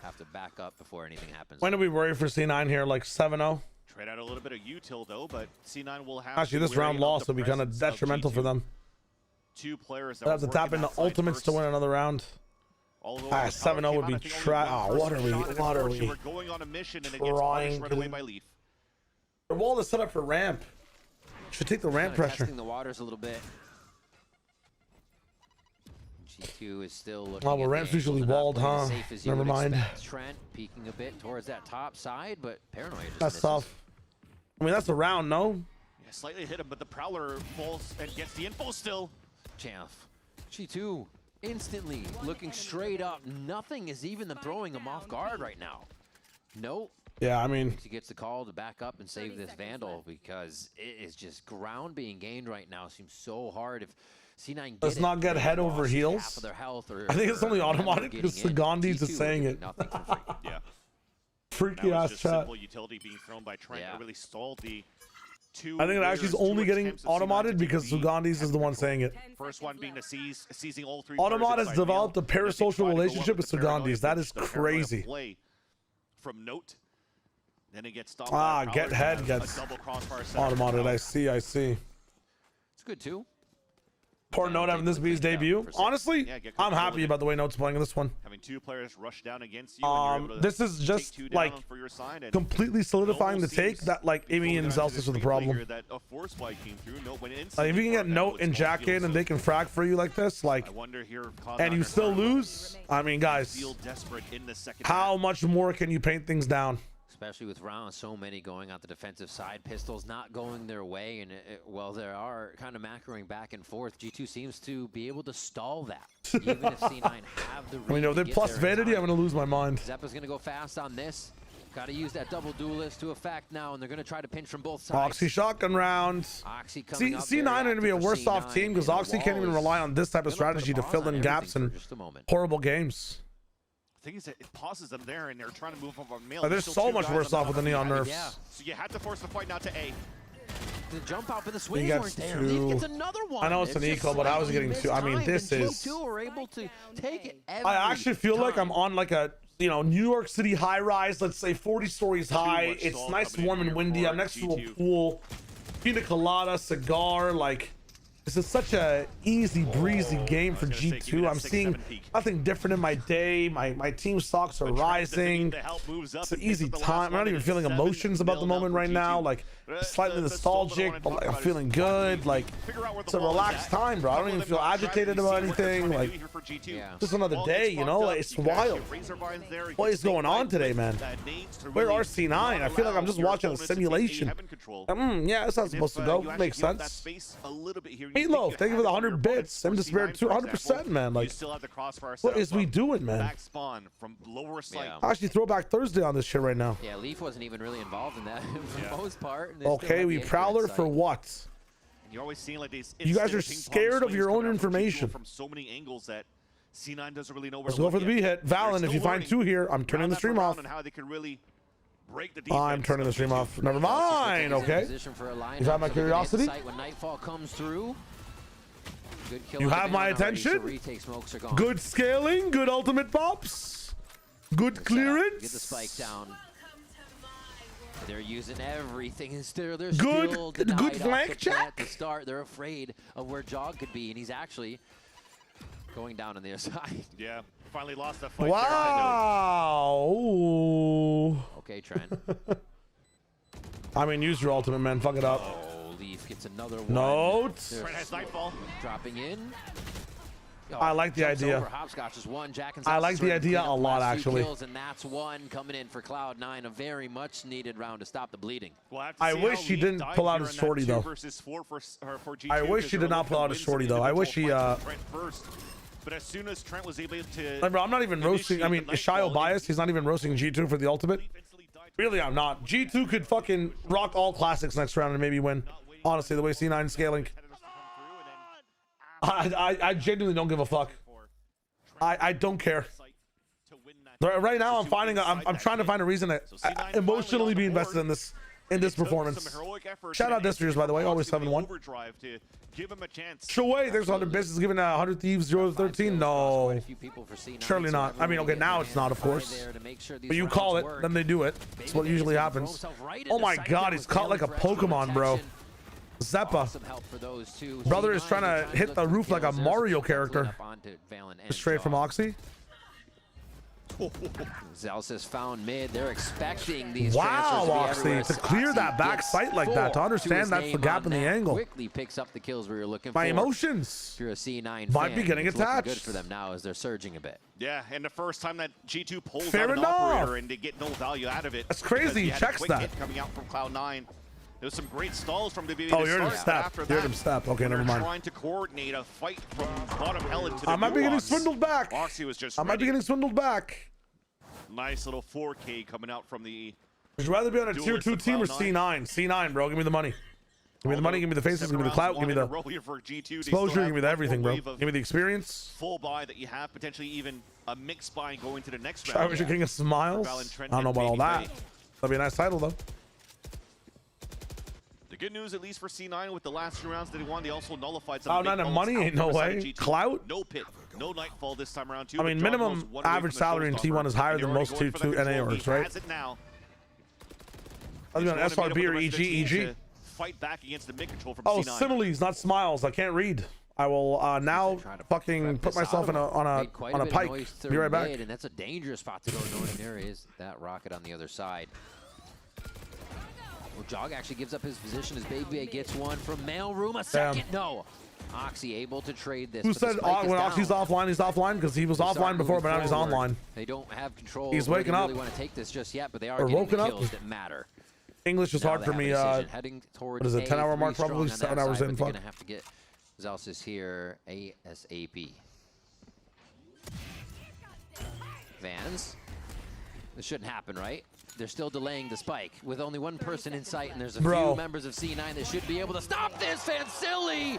have to back up before anything happens. When do we worry for C9 here? Like 7-0? Trade out a little bit of util though, but C9 will have Actually, this round loss will be kind of detrimental for them. 2 players that they have to tap into ultimates to win another round. 7-0 would be what are we? We're going on a mission and it gets punished right away by Leaf. The wall is set up for ramp. Should take the ramp pressure. Testing the waters a little bit. G2 is still looking. Oh, well, ramp's usually walled, huh? Never mind. Trent peeking a bit towards that top side, but Paranoia just that's misses. tough. I mean, that's a round, no? Yeah, slightly hit him, but the Prowler falls and gets the info still. Chaff. G2 instantly looking straight up. Nothing is even them throwing him off guard right now. Nope. Yeah, I mean, he gets the call to back up and save this Vandal because it is just ground being gained right now. Seems so hard if C9 let's not get head over heels. Their health or, I think it's only automatic because Sagandhi's is saying it. Yeah. Freaky ass chat. Simple utility being thrown by Trent that really stalled the 2. I think it actually is only getting automated because Sagandhi's is the one saying it. First one being the seizing all 3. Automat has developed a parasocial relationship with Sagandhi's. That is crazy. From note. Then it gets stopped. Get head gets automated. I see. It's good too. Poor Note having this B's debut. Honestly, I'm happy about the way Note's playing in this one. Having 2 players rush down against you. This is just like completely solidifying the take that like Amy and Zelsis are the problem. Like if you can get Note and Jack in and they can frag for you like this, like, and you still lose. I mean, guys, how much more can you paint things down? Especially with rounds, so many going out the defensive side. Pistols not going their way, and well, there are kind of macroing back and forth. G2 seems to be able to stall that, even if C9 have the read. I mean, if they plus vanity, I'm going to lose my mind. Zeppa's going to go fast on this. Got to use that double duelist to effect now, and they're going to try to pinch from both sides. Oxy shotgun round. Oxy coming up C9 are going to be a worse off team because Oxy can't even rely on this type of strategy to fill in gaps in horrible games. The thing is that it pauses them there, and they're trying to move up on mail. They're so much worse off with the neon nerfs. Yeah. So you had to force the fight now to A. The jump out for the swings weren't there. Leaf gets another one. I know it's an eco, but I was getting 2. I mean, this is. G2 were able to take it I actually feel like I'm on like a New York City high rise. Let's say 40 stories high. It's nice, warm, and windy. I'm next to a pool, pina colada, cigar. Like, This is such a easy breezy game for G2. I'm seeing nothing different in my day. My team stocks are rising. It's an easy time. I'm not even feeling emotions about the moment right now. Like slightly nostalgic, but like I'm feeling good. Like it's a relaxed time, bro. I don't even feel agitated about anything. Like just another day, you know? Like, it's wild. What is going on today, man? Where are C9? I feel like I'm just watching a simulation. Yeah, that's how it's supposed to go. Makes sense. Meatloaf, thank you for the 100 bits. I'm just 200%, man. Like, what is we doing, man? Actually, Throwback Thursday on this shit right now. Yeah, Leaf wasn't even really involved in that for the most part. Okay, we Prowler for what? You're always seeing like these. You guys are scared of your own information. From so many angles that C9 doesn't really know where Let's to go look for the B hit. Valen, if you find 2 here, I'm turning the stream off. I'm turning the stream off. Never mind. Okay. You have my curiosity. You have my attention. Good scaling. Good ultimate pops. Good clearance. Get the spike down. They're using everything. They're good flank check. To start, they're afraid of where Jog could be, and he's actually going down on the other side. Yeah, finally lost that fight. Wow. Okay, Trent. I mean, use your ultimate, man. Fuck it up. Oh, Leaf gets another one. Note. Trent has Nightfall. Dropping in. Oh, I like the idea. I like the idea a lot, actually. And that's one coming in for Cloud9, a very much needed round to stop the bleeding. I wish he didn't pull out his shorty, though. I wish he did not pull out his shorty, though. I wish he, But as soon as Trent was able to... Like, bro, I'm not even roasting... I mean, is Shio biased? He's not even roasting G2 for the ultimate? Really, I'm not. G2 could fucking rock all classics next round and maybe win. Honestly, the way C9 scaling. I genuinely don't give a fuck. I don't care. Right now, I'm trying to find a reason to emotionally be invested in this performance. Shout out Distries, by the way, always 7-1. Shuwei, there's 100 business giving 100 Thieves 0-13. No, surely not. I mean, okay, now it's not, of course. But you call it, then they do it. That's what usually happens. Oh my God, he's caught like a Pokemon, bro. Zeppa. Brother is trying to hit the roof like a Mario character. Straight from Oxy. Zealous has found mid. They're expecting these Oxy, to clear that back sight like that, to understand that's the gap in the angle. Quickly picks up the kills we were looking my for. emotions. If you're a C9 might be getting attached. Good for them now as they're surging a bit. Yeah, and the first time that G2 pulls Fair out an enough. operator and they get no value out of it. That's crazy. He checks that. Coming out from Cloud9. There's some great stalls from the BBL. Oh, you're in step. You're in step. Okay, never mind. Trying to coordinate a fight from bottom hell into the I might be getting swindled back. Oxy was just I might be getting swindled back. Nice little 4K coming out from the... Would you rather be on a tier 2 team or C9? C9, bro. Give me the money. Give me the money. Give me the faces. Give me the clout. Give me the exposure. Give me the everything, bro. Give me the experience. Full buy that you have, potentially even a mixed buy going to the next round. I wish you're King of Smiles. I don't know about all that. That'd be a nice title, though. The good news, at least for C9, with the last 2 rounds that he won, they also nullified some. Oh, not enough money? Ain't no way. Clout? No pit, no Nightfall this time around, too. I mean, minimum average salary in T1 is higher than most Tier 2 NA orgs, right? I'll be on SRB or EG. Fight back against the mid control from C9. Similes, not smiles. I can't read. I will now fucking put myself on a pike. Be right back. And that's a dangerous spot to go. And there is that rocket on the other side. Well, Jog actually gives up his position as Baby gets one from Mailroom. A second. No. Oxy able to trade this. Who said when Oxy's offline, he's offline? Because he was offline before, but now he's online. They don't have control. He's waking up. They really want to take this just yet, but they are getting the kills that matter. English is hard for me. What is it, 10-hour mark? Probably 7 hours in. They're going to have to get Zealous here ASAP. Vans. This shouldn't happen, right? They're still delaying the spike with only one person in sight, and there's a few members of C9 that should be able to stop this. Fancilly!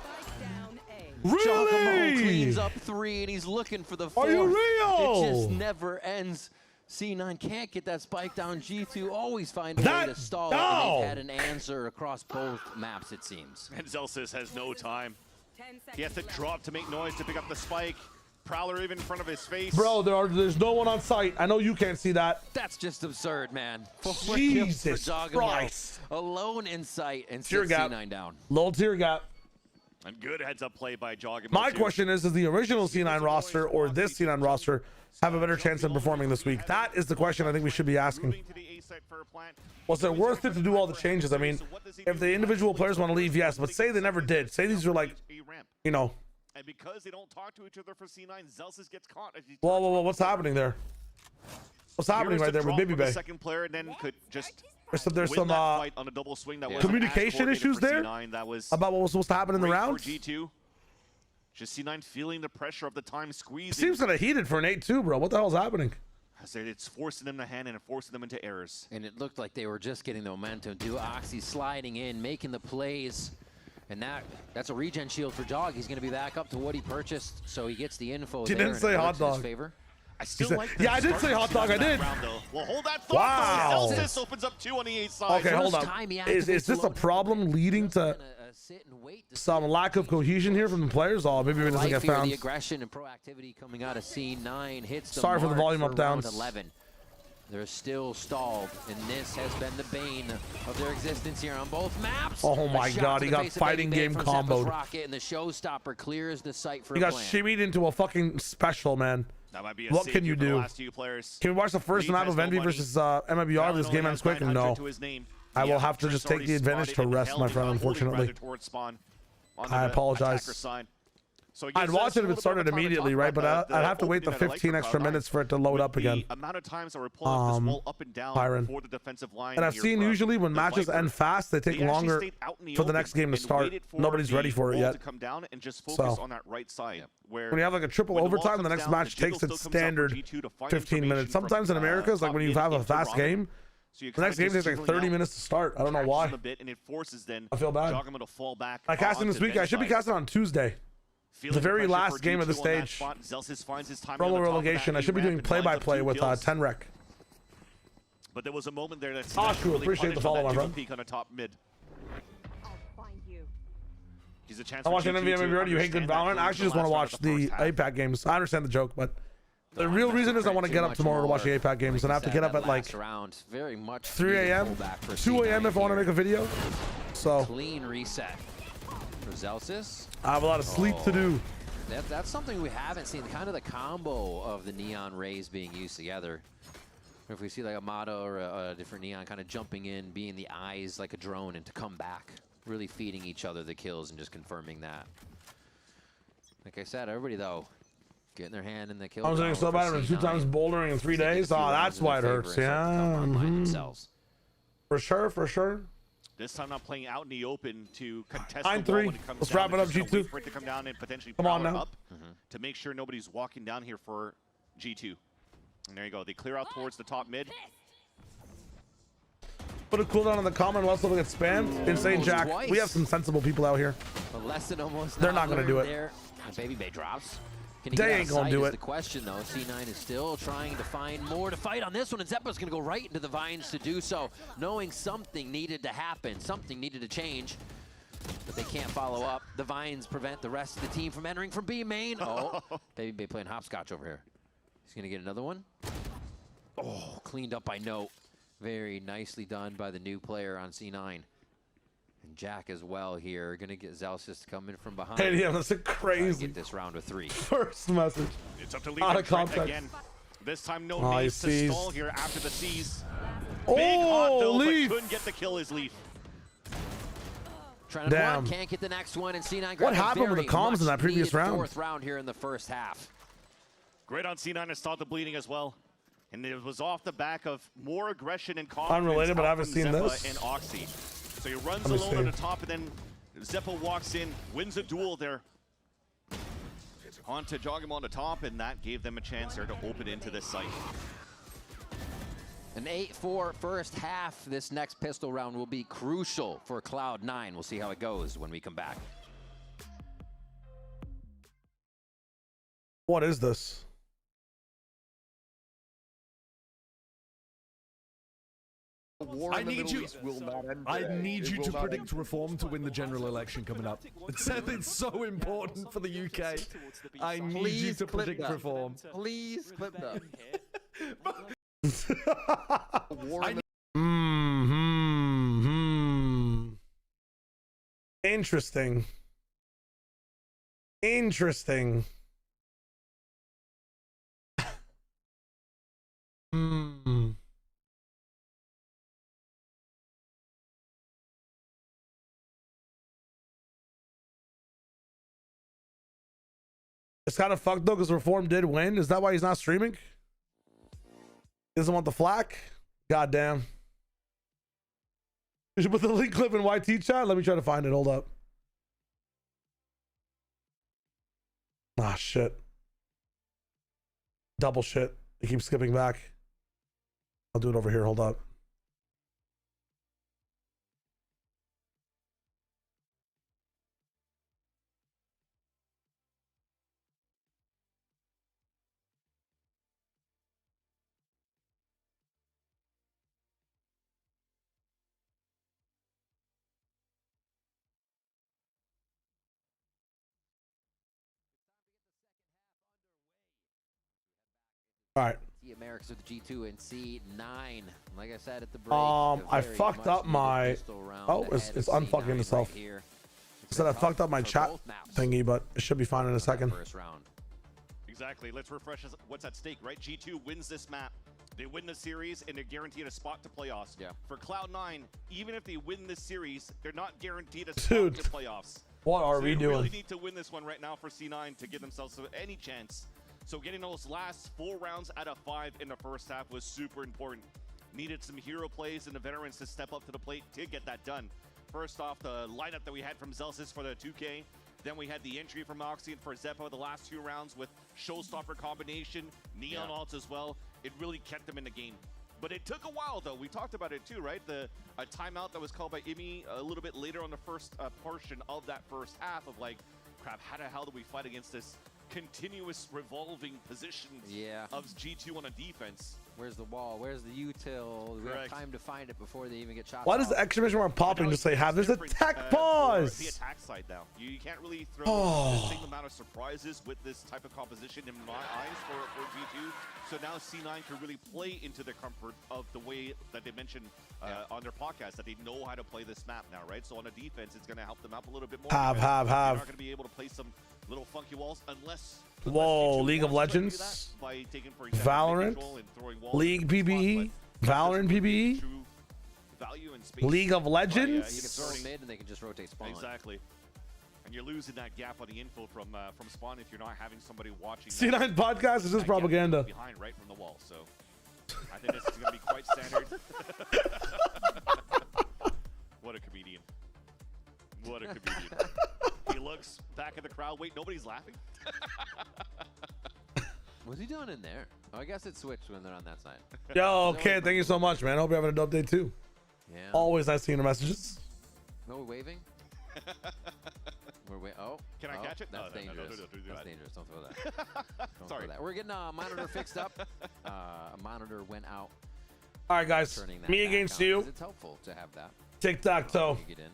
Really? Cleans up 3, and he's looking for the 4th. Are you real? It just never ends. C9 can't get that spike down. G2 always find a way to stall it, and they've had an answer across both maps, it seems. And Zelsis has no time. He has to drop to make noise to pick up the spike. Prowler even in front of his face. Bro, there's no one on site. I know you can't see that. That's just absurd, man. Jesus Christ. Alone in sight and tear gap. C9 down. Little tear gap. And good heads-up play by Jogging. My question is, does the original C9 roster or this C9 roster have a better chance of performing this week? That is the question I think we should be asking. Was it worth it to do all the changes? I mean, if the individual players want to leave, yes, but say they never did. Say these were like, you know. And because they don't talk to each other for C9, Zelsis gets caught. Whoa, what's happening there? What's happening right there with Baby Bay? Second player, and then could just there's some fight on a double swing that was communication issues there that was about what was supposed to happen in the round. G2. Just C9 feeling the pressure of the time squeeze. It seems kind of heated for an 8-2, bro. What the hell's happening? It's forcing them to hand and forcing them into errors. And it looked like they were just getting the momentum. Oxy sliding in, making the plays. And that's a regen shield for Jog. He's going to be back up to what he purchased, so he gets the info. He didn't say hot dog. I still like yeah, I did say hot dog. I did. Well, hold that thought. Wow. Zelsis opens up 2 on the 8 side. Okay, hold on. Is this a problem leading to some lack of cohesion here from the players? Oh, maybe it doesn't get found. The aggression and proactivity coming out of C9 hits the Sorry for the volume up down. 11. They're still stalled, and this has been the bane of their existence here on both maps. Oh my God, he got fighting game comboed. Rocket, and the showstopper clears the site for he got shimmied into a fucking special, man. That might be what can you do? Can we watch the first map of Envy versus MIBR? This game ends quick? No. I will have to just take the advantage to rest, my friend, unfortunately. I apologize. I'd watch it if it started immediately, right? But I'd have to wait the 15 extra minutes for it to load up again. Byron. And I've seen usually when matches end fast, they take longer for the next game to start. Nobody's ready for it yet. So when you have like a triple overtime, the next match takes its standard 15 minutes. Sometimes in America, it's like when you have a fast game, the next game takes like 30 minutes to start. I don't know why. I feel bad. I casting this week. I should be casting on Tuesday. The very last game of the stage. Promo relegation. I should be doing play-by-play with 10rec. But there was a moment there that Oshu, appreciate the follow, my friend. Peak on a top mid. He's a chance. I'm watching MVM. You hate good Valorant. I actually just want to watch the APAC games. I understand the joke, but the real reason is I want to get up tomorrow to watch the APAC games, and I have to get up at like 3 a.m., 2 a.m. if I want to make a video. So clean reset for Zelsis. I have a lot of sleep to do. That's something we haven't seen, kind of the combo of the neon rays being used together. If we see like a Motto or a different neon kind of jumping in, being the eyes like a drone, and to come back, really feeding each other the kills and just confirming that. Like I said, everybody though, getting their hand in the kill. I was doing so bad at 2 times bouldering in 3 days. Oh, that's why it hurts. Yeah. For sure, for sure. This time not playing out in the open to contest 9-3. Let's wrap it up, G2. For it to come down and potentially come on now. Up to make sure nobody's walking down here for G2. And there you go. They clear out towards the top mid. Put a cooldown on the comment. Let's look at spam. Insane Jack. We have some sensible people out here. They're not going to do it. Baby Bay drops. They ain't gonna do it. The question though, C9 is still trying to find more to fight on this one, and Zeppa's gonna go right into the vines to do so, knowing something needed to happen, something needed to change, but they can't follow up. The vines prevent the rest of the team from entering from B main. Oh, Baby Bay playing hopscotch over here. He's gonna get another one. Oh, cleaned up by Note. Very nicely done by the new player on C9. And Jack as well here, gonna get Zelsis to come in from behind. Hey, yeah, that's a crazy. Get this round with 3. First message. It's up to out of context. Again. This time no Leaf to stall here after the C's. Big oh, though, Leaf. But couldn't get the kill as Leaf. Trying to Damn. can't get the next one, and C9 what happened with the comms in that previous round? 4th round here in the first half. Great on C9 to start the bleeding as well. And it was off the back of more aggression and confidence. Unrelated, but I haven't seen Zeppa this. And Oxy. So he runs alone on the top, and then Zeppa walks in, wins a duel there. On to Jogim on the top, and that gave them a chance there to open into this site. An 8-4 first half. This next pistol round will be crucial for Cloud9. We'll see how it goes when we come back. What is this? I need you to predict reform to win the general election coming up. It's so important for the UK. I need you to predict reform. Please clip that. Interesting. Interesting. It's kind of fucked though because Reform did win. Is that why he's not streaming? He doesn't want the flack? Goddamn. You should put the link clip in YT chat. Let me try to find it. Hold up. Ah, shit. Double shit. It keeps skipping back. I'll do it over here. Hold up. All right. The Americans with the G2 and C9. Like I said at the break. I fucked up my. Oh, it's unfucking itself. Right, I said I fucked up my chat thingy, but it should be fine in a second. First round. Exactly. Let's refresh what's at stake, right? G2 wins this map. They win the series, and they're guaranteed a spot to playoffs. Yeah. For Cloud9, even if they win this series, they're not guaranteed a spot to playoffs. What are we They doing? really need to win this one right now for C9 to give themselves any chance. So getting those last 4 rounds out of 5 in the first half was super important. Needed some hero plays and the veterans to step up to the plate to get that done. First off, the lineup that we had from Zelsis for the 2K. Then we had the entry from Oxy for Zeppo the last 2 rounds with Showstopper combination, Neon ults as well. It really kept them in the game. But it took a while, though. We talked about it too, right? A timeout that was called by Imi a little bit later on the first portion of that first half of like, crap, how the hell do we fight against this continuous revolving positions of G2 on a defense? Where's the wall? Where's the util? We have time to find it before they even get shot. Why does the exclamation mark popping just say have? There's a tech pause. The attack side now. You can't really throw the same amount of surprises with this type of composition in my eyes for G2. So now C9 can really play into the comfort of the way that they mentioned on their podcast, that they know how to play this map now, right? So on a defense, it's going to help them out a little bit more. Have. They're not going to be able to play some little funky walls unless Whoa, League of Legends, by taking, for example, Valorant, League PBE, Valorant PBE, League of Legends. You can throw them mid and they can just rotate spawn. Exactly. And you're losing that gap on the info from spawn if you're not having somebody watching. C9 podcast is just propaganda. Behind right from the wall, so I think this is going to be quite standard. What a comedian. What a comedian. He looks back at the crowd. Wait, nobody's laughing? What's he doing in there? Oh, I guess it switched when they're on that side. Yo, okay, thank you so much, man. I hope you're having a dope day too. Yeah. Always nice seeing your messages. No, we're waving. Oh. Can I catch it? That's dangerous. No, do That's that. dangerous. Don't throw that. Don't Sorry. throw that. We're getting a monitor fixed up. A monitor went out. All right, guys. Me against you. It's helpful to have that. Tic-tac-toe. Get in.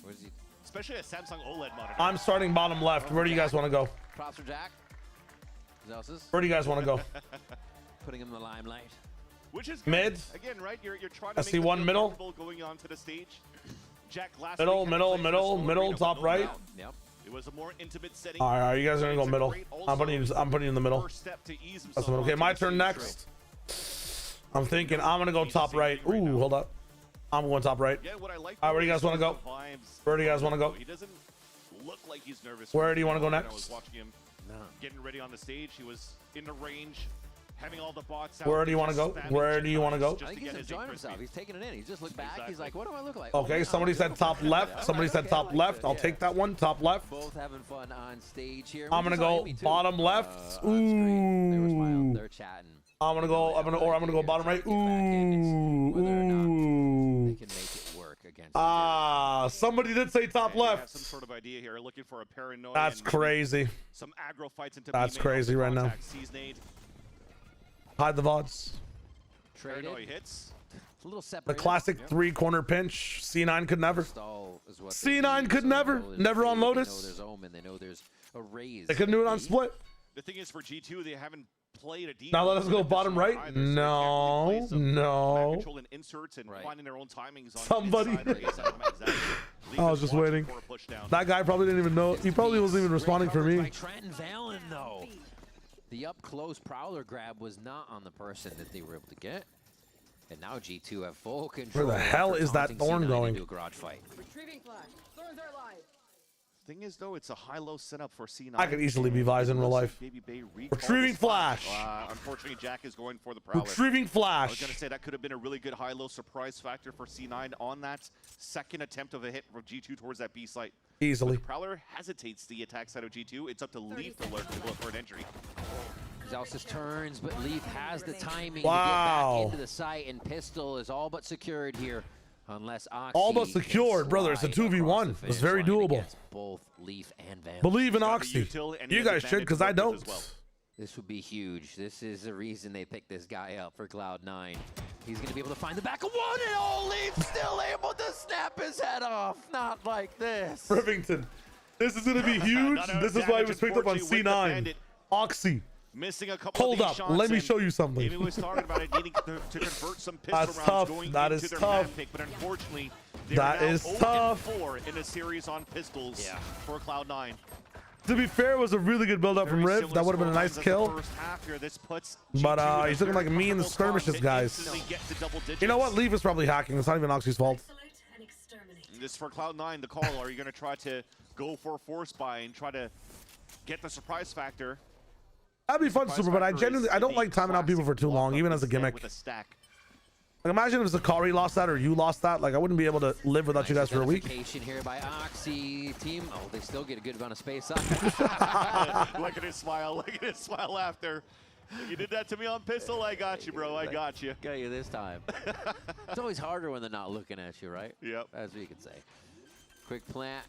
Where's he? Especially a Samsung OLED monitor. I'm starting bottom left. Where do you guys want to go? Props for Jack. Zelsis. Where do you guys want to go? Putting him in the limelight. Which is good. Mid. Again, right? You're trying to I make see them one feel middle. comfortable going onto the stage. Jack last Middle, week had middle, played in the middle, solo middle, arena top with no right. doubt. Yep. It was a more intimate setting. All right, you guys are gonna go It's a middle. great I'm putting you in the middle. first step to ease That's himself okay. onto My the turn stage, next. I'm thinking I'm gonna go top right. Ooh, hold up. I'm going top right. Yeah, what I like. All right, where do you guys want to go? Where do you guys want to go? He doesn't look like he's nervous. Where do you want to go When I next? was watching him getting ready on the stage. He was in the range, having all the bots out. Where do you want to go? Where do you want to go? I think he's enjoying himself. He's taking it in. He's just looked back. He's like, what do I look like? Okay, somebody said top left. Somebody said top left. I'll take that one. Top left. Both having fun on stage here. I'm gonna go bottom left. Ooh. They're chatting. I'm gonna go. I'm gonna go bottom right. Ooh. They can make it work against. Somebody did say top left. Some sort of idea here, looking for a paranoia. That's crazy. Some aggro fights into That's crazy right now. Hide the VODs. Paranoia hits. A little The separated. classic 3-corner pinch. C9 could never. C9 could never. Never on Lotus. They know there's Omen. They know there's a raise. They couldn't do it on split. The thing is, for G2, they haven't play to defense. Now let us go bottom right. No, no. Control and inserts and finding their own timings on Somebody. inside the base side of the map. I was just waiting. That guy probably didn't even know. He probably wasn't even responding for me. Trent and Valen, though. The up-close Prowler grab was not on the person that they were able to get. And now G2 have full control. Where the hell is that Thorn going? A garage fight. Retrieving flash. Thorns are live. Thing is, though, it's a high-low setup for C9. I could easily be Vise in real life. Retrieving flash. Unfortunately, Jack is going for the Prowler. Retrieving flash. I was going to say that could have been a really good high-low surprise factor for C9 on that second attempt of a hit from G2 towards that B site. Easily. But the Prowler hesitates the attack side of G2. It's up to Leaf to look for an entry. Zalsis turns, but Leaf has the timing Wow. to get back into the site, and Pistol is all but secured here. Unless Oxy All but secured, brother. It's a 2v1. It's very doable. Both Leaf and Van. Believe in Oxy. You guys should, because I don't. This would be huge. This is the reason they picked this guy up for Cloud9. He's going to be able to find the back of one, and all Leaf still able to snap his head off. Not like this. Rivington. This is going to be huge. This is why he was picked up on C9. Oxy. Missing a couple Hold up. Let me show you something. Amy was talking about it needing to convert some pistol That's rounds tough. going That into is their tough. map pick, but unfortunately, That is tough. 0-4 in a series on pistols for Cloud9. To be fair, it was a really good build up from Riv. That would have been a nice kill. But he's looking like me in the skirmishes, guys. You know what? Leaf is probably hacking. It's not even Oxy's fault. This for Cloud9, the call. Are you going to try to go for a force buy and try to get the surprise factor? That'd be fun, Super, but I don't like timing out people for too long, even as a gimmick. Like, imagine if Zakari lost that or you lost that. Like, I wouldn't be able to live without you guys for a week. Here by Oxy team. Oh, they still get a good amount of space up. Look at his smile. Look at his smile after. You did that to me on pistol. I got you, bro. I got you. Got you this time. It's always harder when they're not looking at you, right? Yep. As we can say. Quick plant.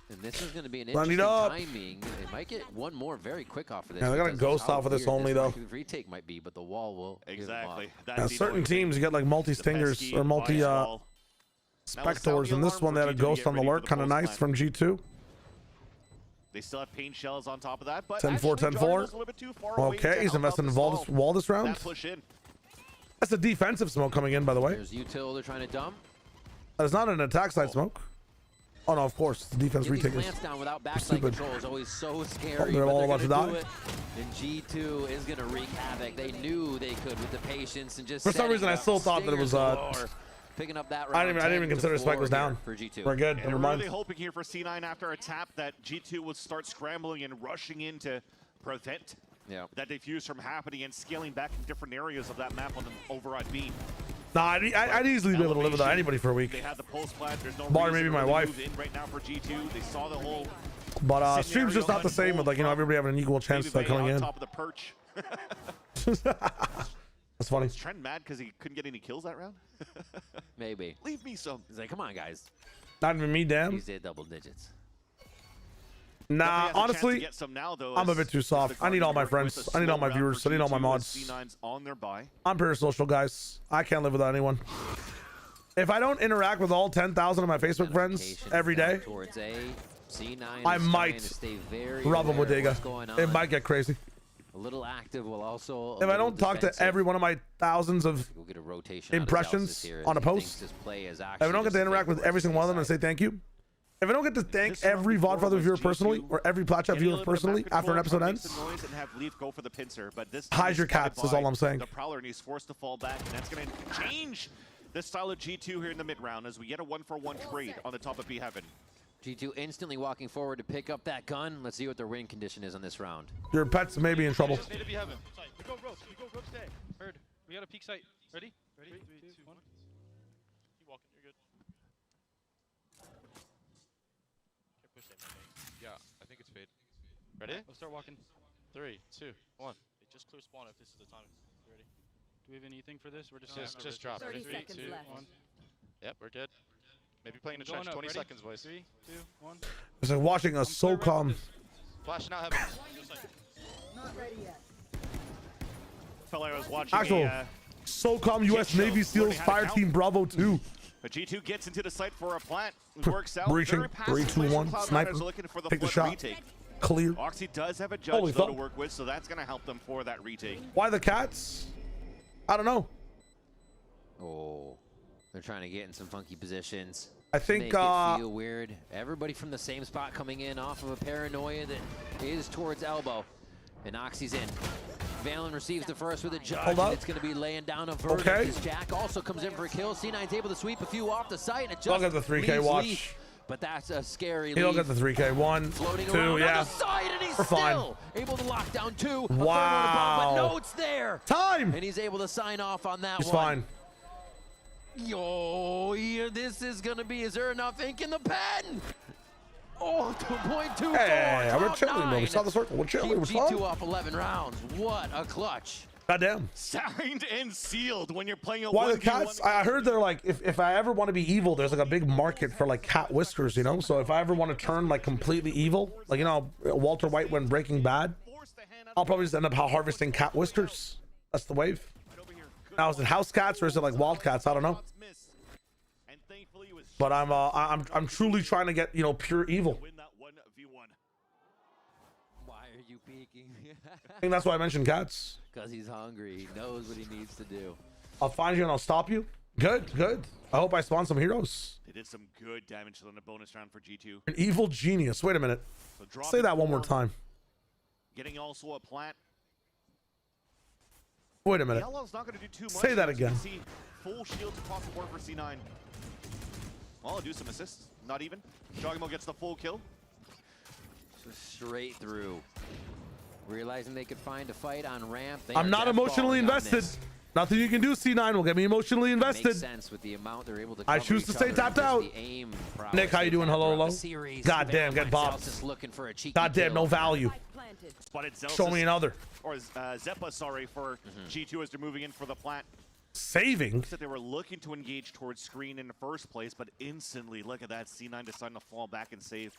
And this is going to be an Run it interesting up. timing. They might get one more very quick off of this. Yeah, they got a ghost off of this only, though. Retake might be, but the wall will. Exactly. Now, certain teams, you get like multi-stingers or multi-spectors, and this one they had a ghost on the lurk, kind of nice from G2. They still have paint shells on top of that, but 10-4, 10-4. Okay, he's investing in wall this round. That push in. That's a defensive smoke coming in, by the way. There's util they're trying to dump. That is not an attack side smoke. Oh no, of course, the defense retakers. Plants down without backside control is always so scary. They're all about to die. And G2 is going to wreak havoc. They knew they could with the patience and just. For some reason, I still thought that it was. Picking up that I didn't even consider Spike was down. For G2. We're good. And Never we're mind. really hoping here for C9 after a tap that G2 would start scrambling and rushing in to prevent that defuse from happening and scaling back in different areas of that map on the override B. Nah, I'd easily be able to live without anybody for a week. They had the pulse plant. There's no Bar reason maybe to my really wife. move in right now for G2. They saw the whole. But stream's just not the same with, like, you know, everybody having an equal chance of coming in. Top of the perch. That's funny. Is Trent mad because he couldn't get any kills that round? Maybe. Leave me some. He's like, come on, guys. Not even me, damn. He's at double digits. Nah, honestly, I'm a bit too soft. I need all my friends. I need all my viewers. I need all my mods. I'm parasocial, guys. I can't live without anyone. If I don't interact with all 10,000 of my Facebook friends every day, I might rub them with Dega. It might get crazy. A little active will also. If I don't talk to every one of my thousands of impressions on a post, if I don't get to interact with every single one of them and say thank you, if I don't get to thank every VODfather viewer personally or every Platchat viewer personally after an episode ends, hide your cats is all I'm saying. The Prowler and he's forced to fall back, and that's going to change the style of G2 here in the mid round as we get a 1-for-1 trade on the top of B Heaven. G2 instantly walking forward to pick up that gun. Let's see what their win condition is on this round. Your pets may be in trouble. We go ropes. We go ropes day. Heard. We got a peek site. Ready? Ready? 3, 2, 1. Keep walking. You're good. Can't push that, man. Yeah, I think it's fade. Ready? Let's start walking. 3, 2, 1. They just clear spawn if this is the time. Ready? Do we have anything for this? We're just drop. 30 3, seconds 2, left. 1. Yep, we're good. Maybe playing the trench. 20 seconds, boys. 3, 2, 1. It's like watching us so calm. Flashing out heaven. Not ready yet. Felt like I was watching Actual SOCOM US Navy SEALs Fire Team Bravo 2. But G2 gets into the site for a plant. It works out. Breaching. Very passive 3, 2, 1. Cloud9ers Sniper. looking for the Take the flood shot. retake. clear. Oxy does have a Holy judge though fuck. to work with, so that's going to help them for that retake. Why the cats? I don't know. Oh, they're trying to get in some funky positions. I think Make it feel weird. Everybody from the same spot coming in off of a paranoia that is towards elbow. And Oxy's in. Valen receives the first with a judge. Hold up. And it's going to be laying down a verdict. Okay. As Jack also comes in for a kill. C9's able to sweep a few off the site. And it just Look at the 3K leaves watch. Leaf. But that's a scary He'll lead. get the 3K. 1, Floating 2, around yeah. on the side, and he's We're fine. still able to lock down 2. A third Wow. one above, but no, it's there. Time. And he's able to sign off on that He's one. fine. Yo, yeah, this is going to be, is there enough ink in the pen? Oh, 2.2. Hey, we're top chilling, bro. We 9. saw the circle. We're chilling. We're Keep G2 fine. off 11 rounds. What a clutch. Goddamn. Signed and sealed when you're playing a Why the 1v1. cats? I heard they're like, if I ever want to be evil, there's like a big market for like cat whiskers, you know? So if I ever want to turn like completely evil, like, you know, Walter White when Breaking Bad, I'll probably just end up harvesting cat whiskers. That's the wave. Now, is it house cats or is it like wild cats? I don't know. But I'm truly trying to get, you know, pure evil. Why are you peeking? I think that's why I mentioned cats. Because he's hungry. He knows what he needs to do. I'll find you and I'll stop you. Good, good. I hope I spawn some heroes. They did some good damage in the bonus round for G2. An evil genius. Wait a minute. So Say that one more time. Getting also a plant. Wait a minute. Yellow's not going to do too much. Say that As you again. see full shields across the board for C9. Well, I'll do some assists. Not even. Jogimo gets the full kill. Just straight through. Realizing they could find a fight on ramp. I'm not emotionally invested. Nothing you can do, C9, will get me emotionally invested. Makes sense with the amount they're able to I cover choose to each stay other tapped and just out. the aim Nick, how you doing? Hello, hello. God damn, get bopped. Just looking for a cheeky God damn, kill. no value. Spotted Show me another. Or Zeppa, sorry, for G2 as they're moving in for the plant. Saving. That they were looking to engage towards screen in the first place, but instantly, look at that, C9 deciding to fall back and save.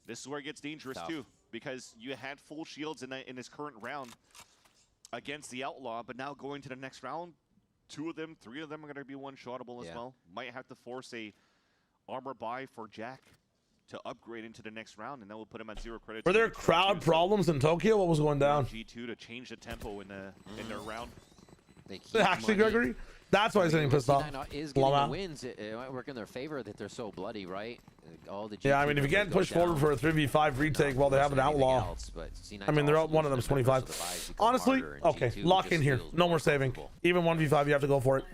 This is where it gets dangerous too, because you had full shields in this current round against the Outlaw, but now going to the next round, 2 of them, 3 of them are going to be one-shottable as well. Might have to force a armor buy for Jack to upgrade into the next round, and that will put him at 0 credits. Were there crowd problems in Tokyo? What was going down? G2 to change the tempo in their round. Actually, Gregory, that's why he's getting pissed off. Is getting the wins. It might work in their favor that they're so bloody, right? All the Yeah, I mean, if you can't push forward for a 3v5 retake while they have an outlaw, I mean, they're up, one of them's 25. Honestly, okay, lock in here. No more saving. Even 1v5, you have to go for it.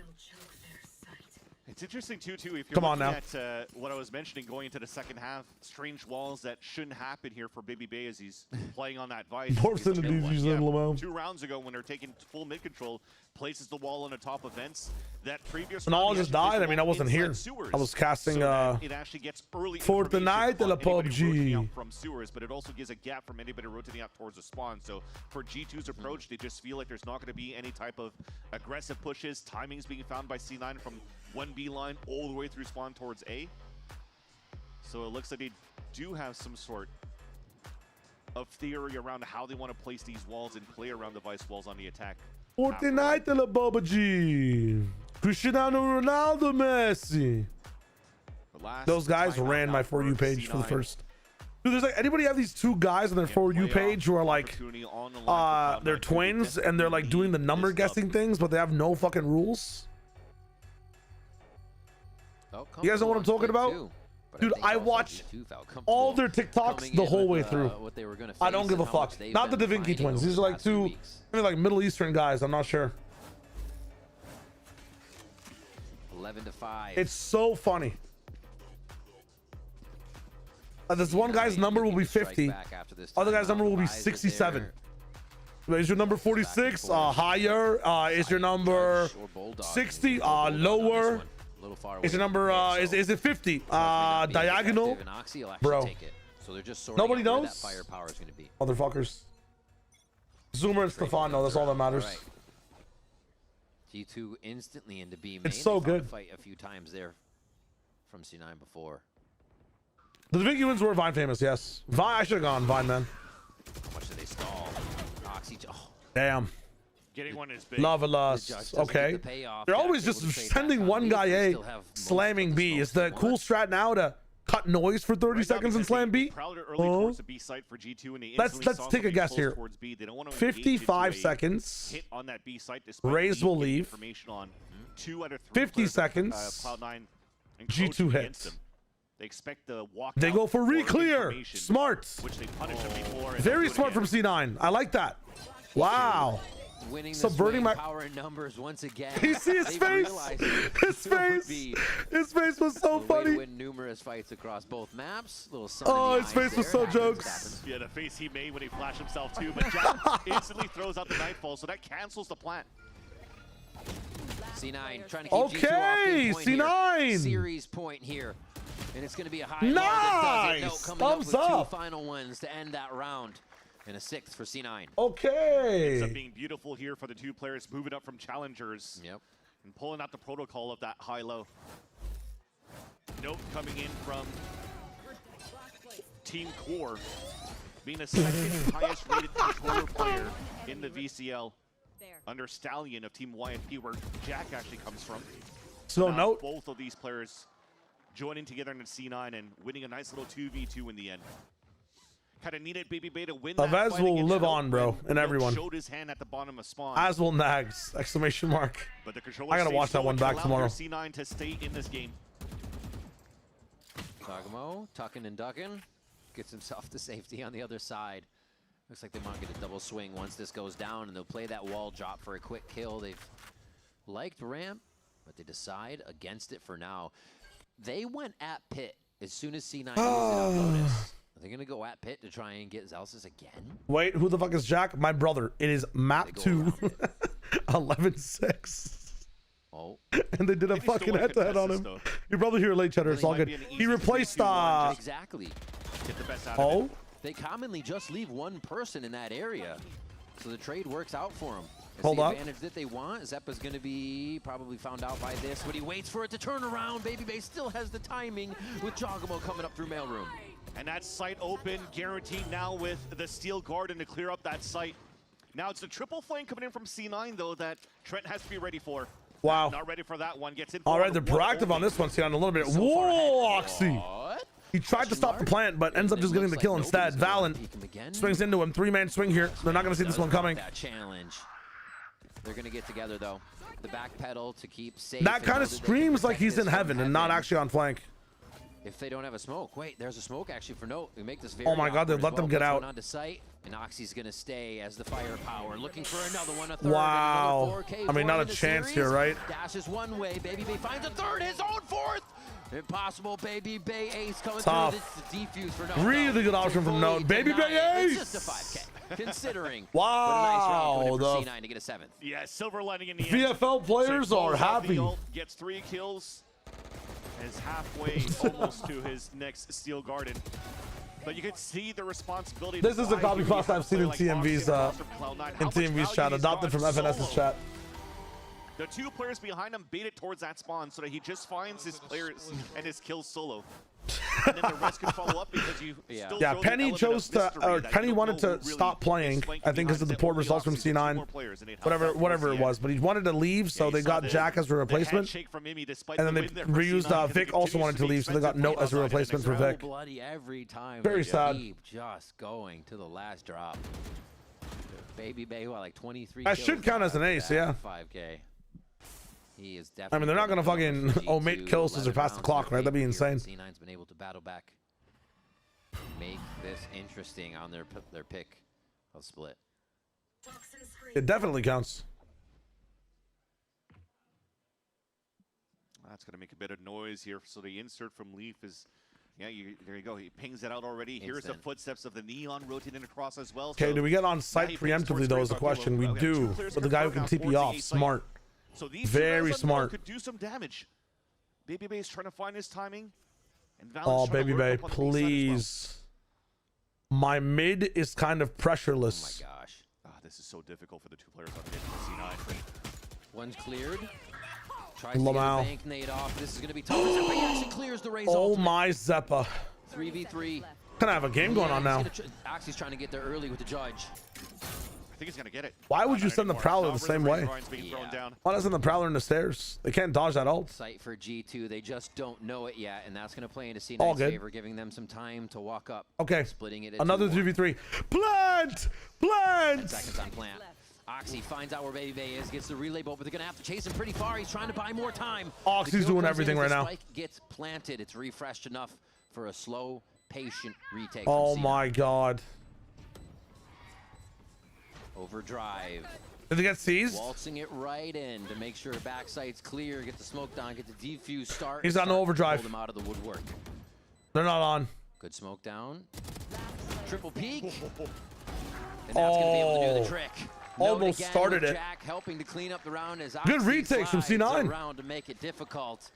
It's interesting too, if you're Come on looking at what I was mentioning going into the second half, strange walls that shouldn't happen here for Baby Bay as he's playing on that Vice. Morphs into these in Lamau. 2 rounds ago when they're taking full mid control, places the wall on the top of vents. That previous And all just died. I mean, I wasn't here. I was casting it actually gets early Fortnite de la PUBG. from sewers, but it also gives a gap from anybody rotating out towards the spawn. So for G2's approach, they just feel like there's not going to be any type of aggressive pushes. Timing's being found by C9 from 1B line all the way through spawn towards A. So it looks like they do have some sort of theory around how they want to place these walls and play around the Vice walls on the attack. Fortnite de la PUBG. Cristiano Ronaldo, Messi. Those guys ran my For You page for the first. Dude, there's like, anybody have these 2 guys on their For You page who are like, they're twins and they're like doing the number guessing things, but they have no fucking rules? You guys know what I'm talking about? Dude, I watch all their TikToks the whole way through. I don't give a fuck. Not the Da Vinci twins. These are like 2, maybe like Middle Eastern guys. I'm not sure. 11-5. It's so funny. This one guy's number will be 50. Other guy's number will be 67. Is your number 46 higher? Is your number 60 lower? Is your number is it 50 diagonal? Bro, nobody knows. Motherfuckers. Zoomer and Stefan know. That's all that matters. G2 instantly into B. It's so good. Fight a few times there from C9 before. The Da Vinci wins were Vine famous, yes. Vine, I should have gone Vine, man. How much do they stall? Oxy, damn. Getting one is big. Lava Lust. Okay. They're always just sending one guy A, slamming B. Is the cool strat now to cut got noise for 30 seconds in Slam B? Let's take a guess here. 55 seconds. Raze will leave. 50 seconds. G2 hits. They expect the walk. They go for re-clear. Smart. Which they punished him before. Very smart from C9. I like that. Wow. Subverting my power in numbers once again. You see his face? His face was so funny. Win numerous fights across both maps. His face was so jokes. Yeah, the face he made when he flashed himself too, but Jack instantly throws out the Nightfall, so that cancels the plan. C9 trying to keep G2 off game point C9 here. Series point here. And it's going to be a high nice. Coming Thumbs up with up. 2 final ones to end that round. And a 6th for C9. Okay. Ends up being beautiful here for the 2 players moving up from challengers. Yep. And pulling out the protocol of that high-low. Note coming in from Team Core, being a second highest rated controller player in the VCL. Under Stallion of Team YNP, where Jack actually comes from. So note. Both of these players joining together in the C9 and winning a nice little 2v2 in the end. Kind of needed Baby Bay to win that Avaz fight will against live Note on, bro, when and Note everyone. showed his hand at the bottom of spawn. As will Nags! Exclamation mark. But the controller I gotta watch that one back tomorrow. C9 to stay in this game. Sagamo tucking and ducking. Gets himself to safety on the other side. Looks like they might get a double swing once this goes down, and they'll play that wall drop for a quick kill. They've liked ramp, but they decide against it for now. They went at pit as soon as C9 used it up bonus. Are they gonna go at pit to try and get Zelsis again? Wait, who the fuck is Jack? My brother. It is map 2, 11-6. Oh. And they did a fucking head-to-head on him. You're probably here late, Cheddar. It's all good. He replaced exactly. Get the best out of it. They commonly just leave one person in that area, so the trade works out for them. It's Hold the up. advantage that they want. Zeppa's going to be probably found out by this, but he waits for it to turn around. Baby Bay still has the timing with Jogamo coming up through mailroom. And that site open, guaranteed now with the Steel Garden to clear up that site. Now it's the triple flank coming in from C9, though, that Trent has to be ready for. Wow. Not ready for that one. Gets in. All right, they're proactive on this one. See on a little bit. Whoa, Oxy. He tried to stop the plant, but ends up just getting the kill instead. Valen swings into him. 3-man swing here. They're not going to see this one coming. That challenge. They're going to get together, though. The back pedal to keep safe. That kind of screams like he's in heaven and not actually on flank. If they don't have a smoke. Wait, there's a smoke actually for Note. We make this very Oh my God, they let them get out. Onto site, and Oxy's going to stay as the firepower. Looking for another one. Wow. I mean, not a chance here, right? Dashes one way. Baby Bay finds a third. His own 4th. Impossible. Baby Bay ace coming Tough. through. This defuse for Note. Really good option from Note. Baby Bay ace. It's just a 5K. Considering. Wow. But a nice round for C9 to get a 7th. Yeah, silver lining in the end. VFL players are happy. Gets 3 kills. Is halfway almost to his next Steel Garden. But you can see the responsibility. This is a copy paste I've seen in TMV's chat, adopted from FNS's chat. The 2 players behind him baited towards that spawn so that he just finds his players and his kills solo. And then the rest can follow up because you still Yeah, throw Penny the chose to, element of or mystery that Penny you wanted don't to know really stop playing. I think because of the poor results from C9. Whatever it was, but he wanted to leave, so they got Jack as a replacement. And then they reused Vic also wanted to leave, so they got Note as a replacement for Vic. Bloody every time. Very sad. Keep just going to the last drop. Baby Bay, what, like 23 That kills should count as an ace, yeah. 5K. He is definitely. I mean, they're not gonna fucking omit kills to surpass the clock, right? That'd be insane. C9's been able to battle back, make this interesting on their pick of split. It definitely counts. That's going to make a bit of noise here. So the insert from Leaf is, yeah, there you go. He pings it out already. Here's the footsteps of the Neon rotating across as well. Okay, do we get on site preemptively, though, is the question. We do. But the guy who can TP off, smart. So these very smart. Could do some damage. Baby Bay is trying to find his timing. And Oh, Baby Bay, please. My mid is kind of pressureless. Oh my gosh. This is so difficult for the 2 players on mid. C9. One's cleared. Tries to Lamau. get a bank nade off. This is going to be tough. But he actually clears the Raze Oh ultimate. my Zeppa. 3v3. Kind of have a game going on now. Oxy's trying to get there early with the judge. think he's gonna get it. Why would you send the Prowler the same way? Yeah. Why doesn't the Prowler in the stairs? They can't dodge that ult. Sight for G2. They just don't know it yet, and that's going to play into All C9's good. favor, giving them some time to walk up. Okay. Splitting it into Another 2v3. Plant! Plant! Seconds on plant. Oxy finds out where Baby Bay is, gets the relay bolt, but they're going to have to chase him pretty far. He's trying to buy more time. Oxy's doing everything right now. Spike gets planted. It's refreshed enough for a slow, patient retake. Oh my god. Overdrive. Did they get seized? Waltzing it right in to make sure backside's clear, get the smoke down, get the defuse start. He's on overdrive. Hold him out of the woodwork. They're not on. Good smoke down. Triple peek. And that's going to be able to do the trick. Almost started it. Jack helping to clean up the round as Good retakes from C9. Around to make it difficult.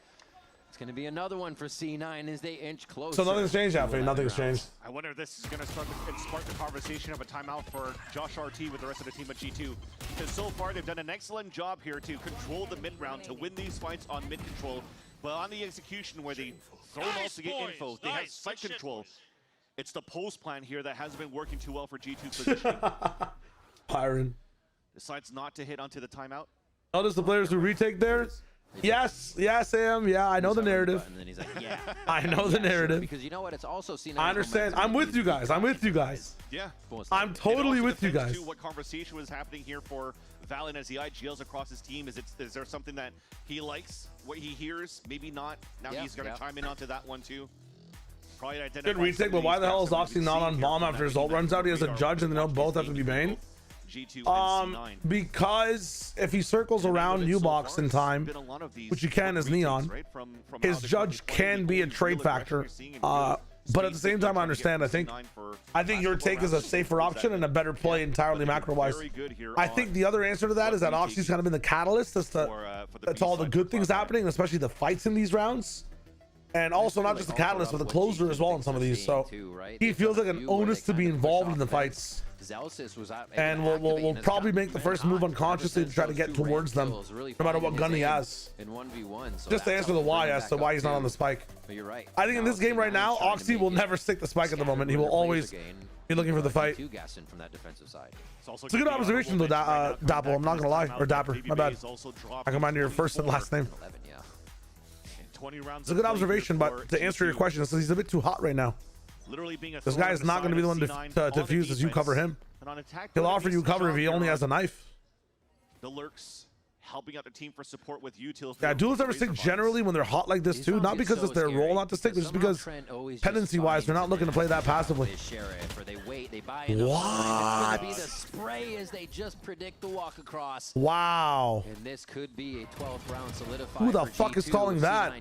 It's going to be another one for C9 as they inch closer. So nothing's changed, Alfie. Nothing's changed. I wonder if this is going to spark the conversation of a timeout for Josh RT with the rest of the team at G2. Because so far, they've done an excellent job here to control the mid-round, to win these fights on mid-control. But on the execution where they throw out to get info, they have site control. It's the post plan here that hasn't been working too well for G2's positioning. Byron. Decides not to hit onto the timeout. Notice the players who retake there? Yes, yes, Sam. Yeah, I know the narrative. And then he's like, yeah. I know the narrative. Because you know what? It's also C9. I understand. I'm with you guys. I'm with you guys. Yeah. I'm totally with you guys. What conversation was happening here for Valen as he IGLs across his team? Is there something that he likes, what he hears? Maybe not. Now he's going to chime in onto that one too. Probably Good retake, but why the hell is Oxy not on bomb after his ult runs out? He has a judge and they don't both have to be banned. Because if he circles around U-Box in time, which he can as Neon, his judge can be a trade factor. But at the same time, I understand. I think your take is a safer option and a better play entirely macro-wise. I think the other answer to that is that Oxy's kind of been the catalyst as to all the good things happening, especially the fights in these rounds. And also not just the catalyst, but the closer as well in some of these. So he feels like an onus to be involved in the fights. And we'll probably make the first move unconsciously to try to get towards them, no matter what gun he has. Just to answer the why as to why he's not on the spike. I think in this game right now, Oxy will never stick the spike at the moment. He will always be looking for the fight. It's a good observation though, Dapple. I'm not gonna lie, or Dapper. My bad. I combined your first and last name. It's a good observation, but to answer your question, he's a bit too hot right now. This guy is not going to be the one to defuse as you cover him. He'll offer you cover if he only has a knife. The Lurks helping out the team for support with util. Yeah, dualists ever stick generally when they're hot like this too, not because it's their role not to stick, but just because pendency-wise they're not looking to play that passively. What? Be the spray as they just predict the walk across. Wow. And this could be a 12th round solidified. Who the fuck is calling that?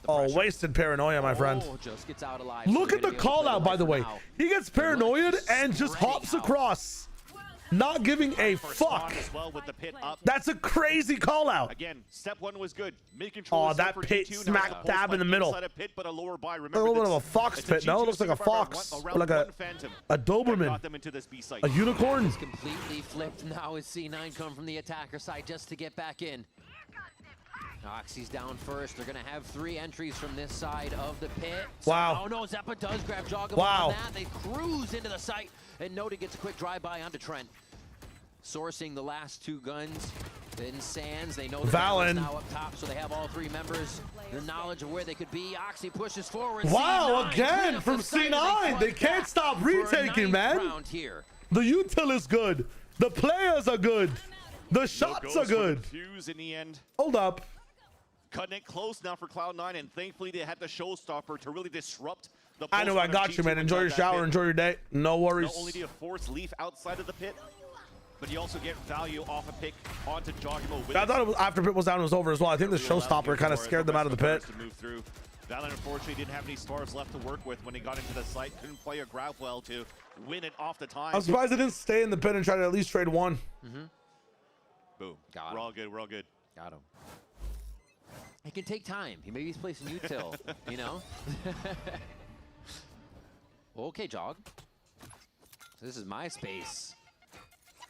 Oh, wasted paranoia, my friend. Just gets out alive. Look at the call out, by the way. He gets paranoid and just hops across. Not giving a fuck. That's a crazy call out. Again, step one was good. Mid-control. Oh, that pit smack dab in the middle. A bit, but a lower buy. A little bit of a fox pit. No, it looks like a fox. Or like a Doberman. A unicorn. It's completely flipped now as C9 come from the attacker side just to get back in. Oxy's down first. They're going to have 3 entries from this side of the pit. Wow. Oh no, Zeppa does grab Jogga. Wow. On that. They cruise into the site, and Noda gets a quick drive-by onto Trent. Sourcing the last 2 guns. Then Sands, they know Valen now up top, so they have all 3 members. The knowledge of where they could be. Oxy pushes forward. Wow, C9 again from C9. They can't stop retaking, man. The util is good. The players are good. The shots are good. In the end. Hold up. Cutting it close now for Cloud9, and thankfully they had the showstopper to really disrupt the. I know I got you, man. Enjoy your shower, enjoy your day. No worries. Not only do you force Leaf outside of the pit, but you also get value off a pick onto Joggimo. I thought it was after pit was down, it was over as well. I think the showstopper kind of scared them out of the pit. To move through. Valen unfortunately didn't have any stars left to work with when he got into the site. Couldn't play a grab well to win it off the time. I'm surprised they didn't stay in the pit and try to at least trade one. Boom. We're all good. We're all good. Got him. It can take time. Maybe he's placing util, you know? Okay, Jog. This is my space.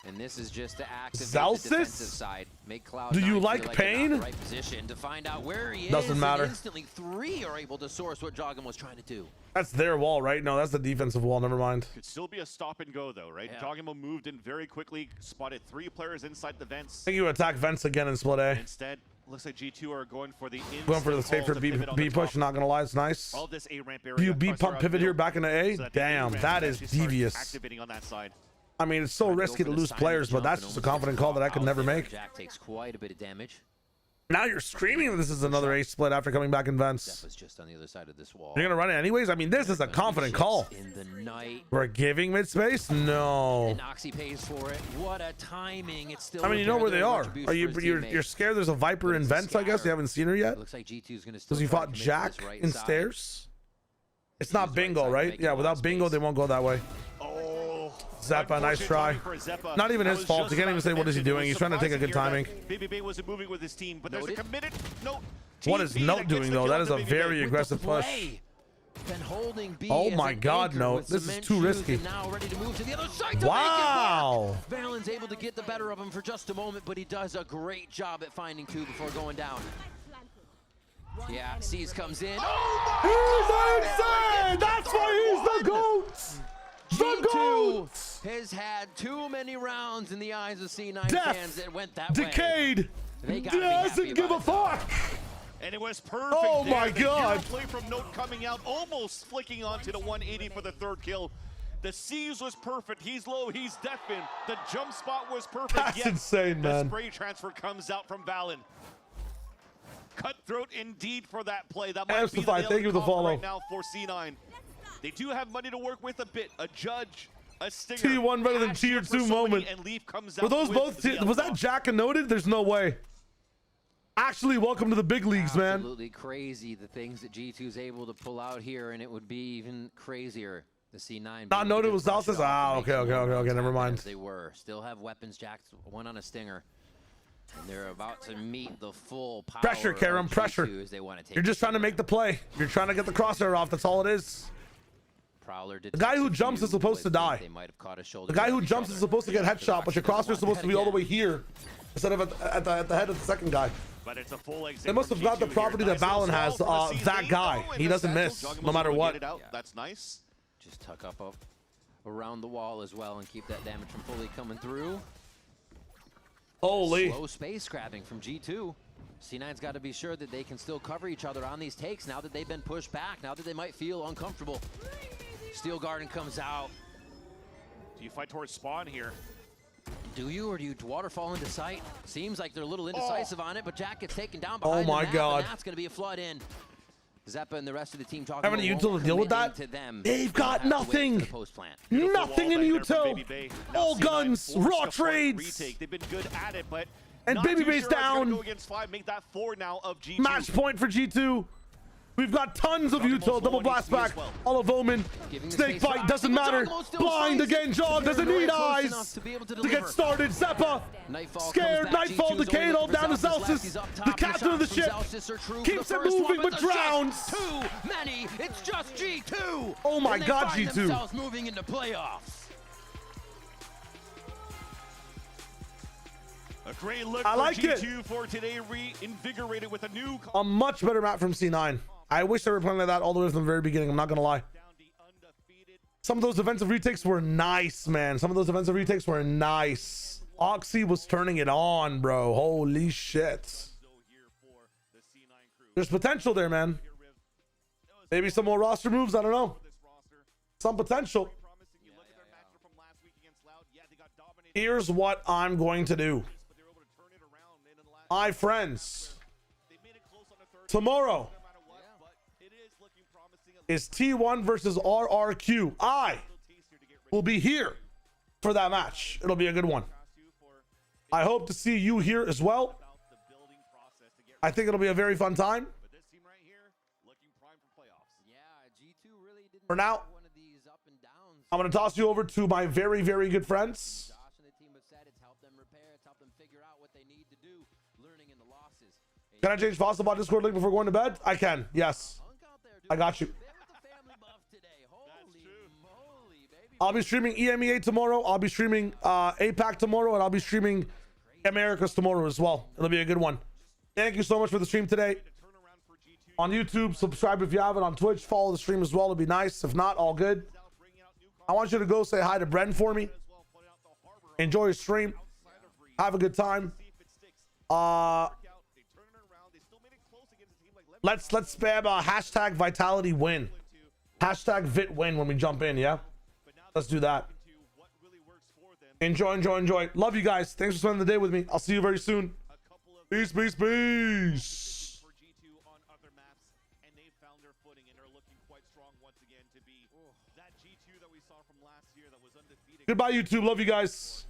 And this is just to activate Zelsis? the defensive side. Make Cloud Do you feel like they're pain? in the right position to find out where he Doesn't is. matter. And instantly 3 are able to source what Joggin was trying to do. That's their wall, right? No, that's the defensive wall. Never mind. Could still be a stop and go though, right? Yeah. Jogimo moved in very quickly, spotted 3 players inside the vents. I think you attack vents again in split A. Instead, looks like G2 are going for the Going for the safer B push. Not gonna lie, it's nice. All this A ramp area. Do you B pump pivot here back into A? So that the Damn, A-ramp that is actually starts devious. Activating on that side. I mean, it's so risky to lose players, but that's just a confident call that I could never make. Jack takes quite a bit of damage. Now you're screaming that this is another A split after coming back in vents. Zeppa's just on the other side of this wall. You're gonna run it anyways? I mean, this is a confident call. In the night. We're giving mid space? No. And Noxy pays for it. What a timing. It's still I mean, you know where they are. Are you're scared there's a Viper in vents, I guess? You haven't seen her yet? Looks like G2's gonna Because you fought Jack in stairs? It's not bingo, right? Yeah, without bingo, they won't go that way. Zeppa, nice try. Not even his fault. You can't even say what is he doing. He's trying to take a good timing. BBL wasn't moving with his team, but there's a committed note. What is Note doing though? That is a very aggressive push. Been holding B Oh my God, Note. This is too risky. Now ready to move to the other side to wow. make it work. Valen's able to get the better of him for just a moment, but he does a great job at finding 2 before going down. Yeah, C's comes in. He's insane! That's why he's the GOAT! The GOAT! Has had too many rounds in the eyes of C9 Death, fans that went that decayed, way. doesn't give a fuck! And it was perfect. Oh there. my The God! hero play from Note coming out, almost flicking onto the 180 for the 3rd kill. The C's was perfect. He's low, he's deafened. The jump spot was perfect. That's insane, man. The spray transfer comes out from Valen. Cutthroat indeed for that play. That might be the nail thank you for the follow. right now for C9. They do have money to work with a bit. A Judge, a Stinger. T1 better than Tier 2 moment. And Leaf comes Were out those with both? the Was that Jack and Noted? There's no way. Actually, welcome to the big leagues, man. Absolutely crazy the things that G2 is able to pull out here, and it would be even crazier. The C9. Not Noted was Dallas. Ah, okay, never mind. They were still have weapons. Jack's one on a Stinger. And they're about to meet the full power Pressure, Karam, pressure. as they want to take You're just trying to make the play. You're trying to get the crosshair off. That's all it is. Prowler did the guy who jumps is supposed to die. They might have caught a shoulder. The guy who jumps is supposed to get headshot, but your crosshair is supposed to be all the way here instead of at the head of the second guy. But it's a full exit. They must have got the property that Valen has. That guy, he doesn't miss no matter what. That's nice. Just tuck up around the wall as well and keep that damage from fully coming through. Holy. Slow space grabbing from G2. C9's got to be sure that they can still cover each other on these takes now that they've been pushed back, now that they might feel uncomfortable. Steel Garden comes out. Do you fight towards spawn here? Do you, or do you waterfall into sight? Seems like they're a little indecisive on it, but Jack gets taken down behind oh my the map, God. and that's going to be a flood in. Zeppa and the rest of the team talking Having a util to deal with that? They've got nothing. Nothing in util. All guns, raw trades. They've been good at it, but and Baby Base down. Go against 5, make that 4 now of G2. Match point for G2. We've got tons of util. Double blast back. All of Omen. Snake fight doesn't matter. Blind again. Jog doesn't need eyes to get started. Zeppa scared. Nightfall decayed all down to Zelsis. The captain of the ship keeps it moving but drowns. Too many. It's just G2. Oh my God, G2. Themselves moving into playoffs. A great look I like for G2 for today, reinvigorated with a new... A much better map from C9. I wish they were playing like that all the way from the very beginning. I'm not gonna lie. Some of those defensive retakes were nice, man. Some of those defensive retakes were nice. Oxy was turning it on, bro. Holy shit. There's potential there, man. Maybe some more roster moves. I don't know. Some potential. Here's what I'm going to do. My friends, tomorrow is T1 versus RRQ. I will be here for that match. It'll be a good one. I hope to see you here as well. I think it'll be a very fun time. For now, I'm going to toss you over to my very, very good friends. Can I change Fossil Bot Discord link before going to bed? I can. Yes. I got you. I'll be streaming EMEA tomorrow. I'll be streaming APAC tomorrow, and I'll be streaming Americas tomorrow as well. It'll be a good one. Thank you so much for the stream today. On YouTube, subscribe if you haven't. On Twitch, follow the stream as well. It'd be nice. If not, all good. I want you to go say hi to Bren for me. Enjoy your stream. Have a good time. Let's spam hashtag Vitality win. Hashtag Vit win when we jump in, yeah? Let's do that. Enjoy, enjoy, enjoy. Love you guys. Thanks for spending the day with me. I'll see you very soon. Peace, peace, peace. Goodbye, YouTube. Love you guys.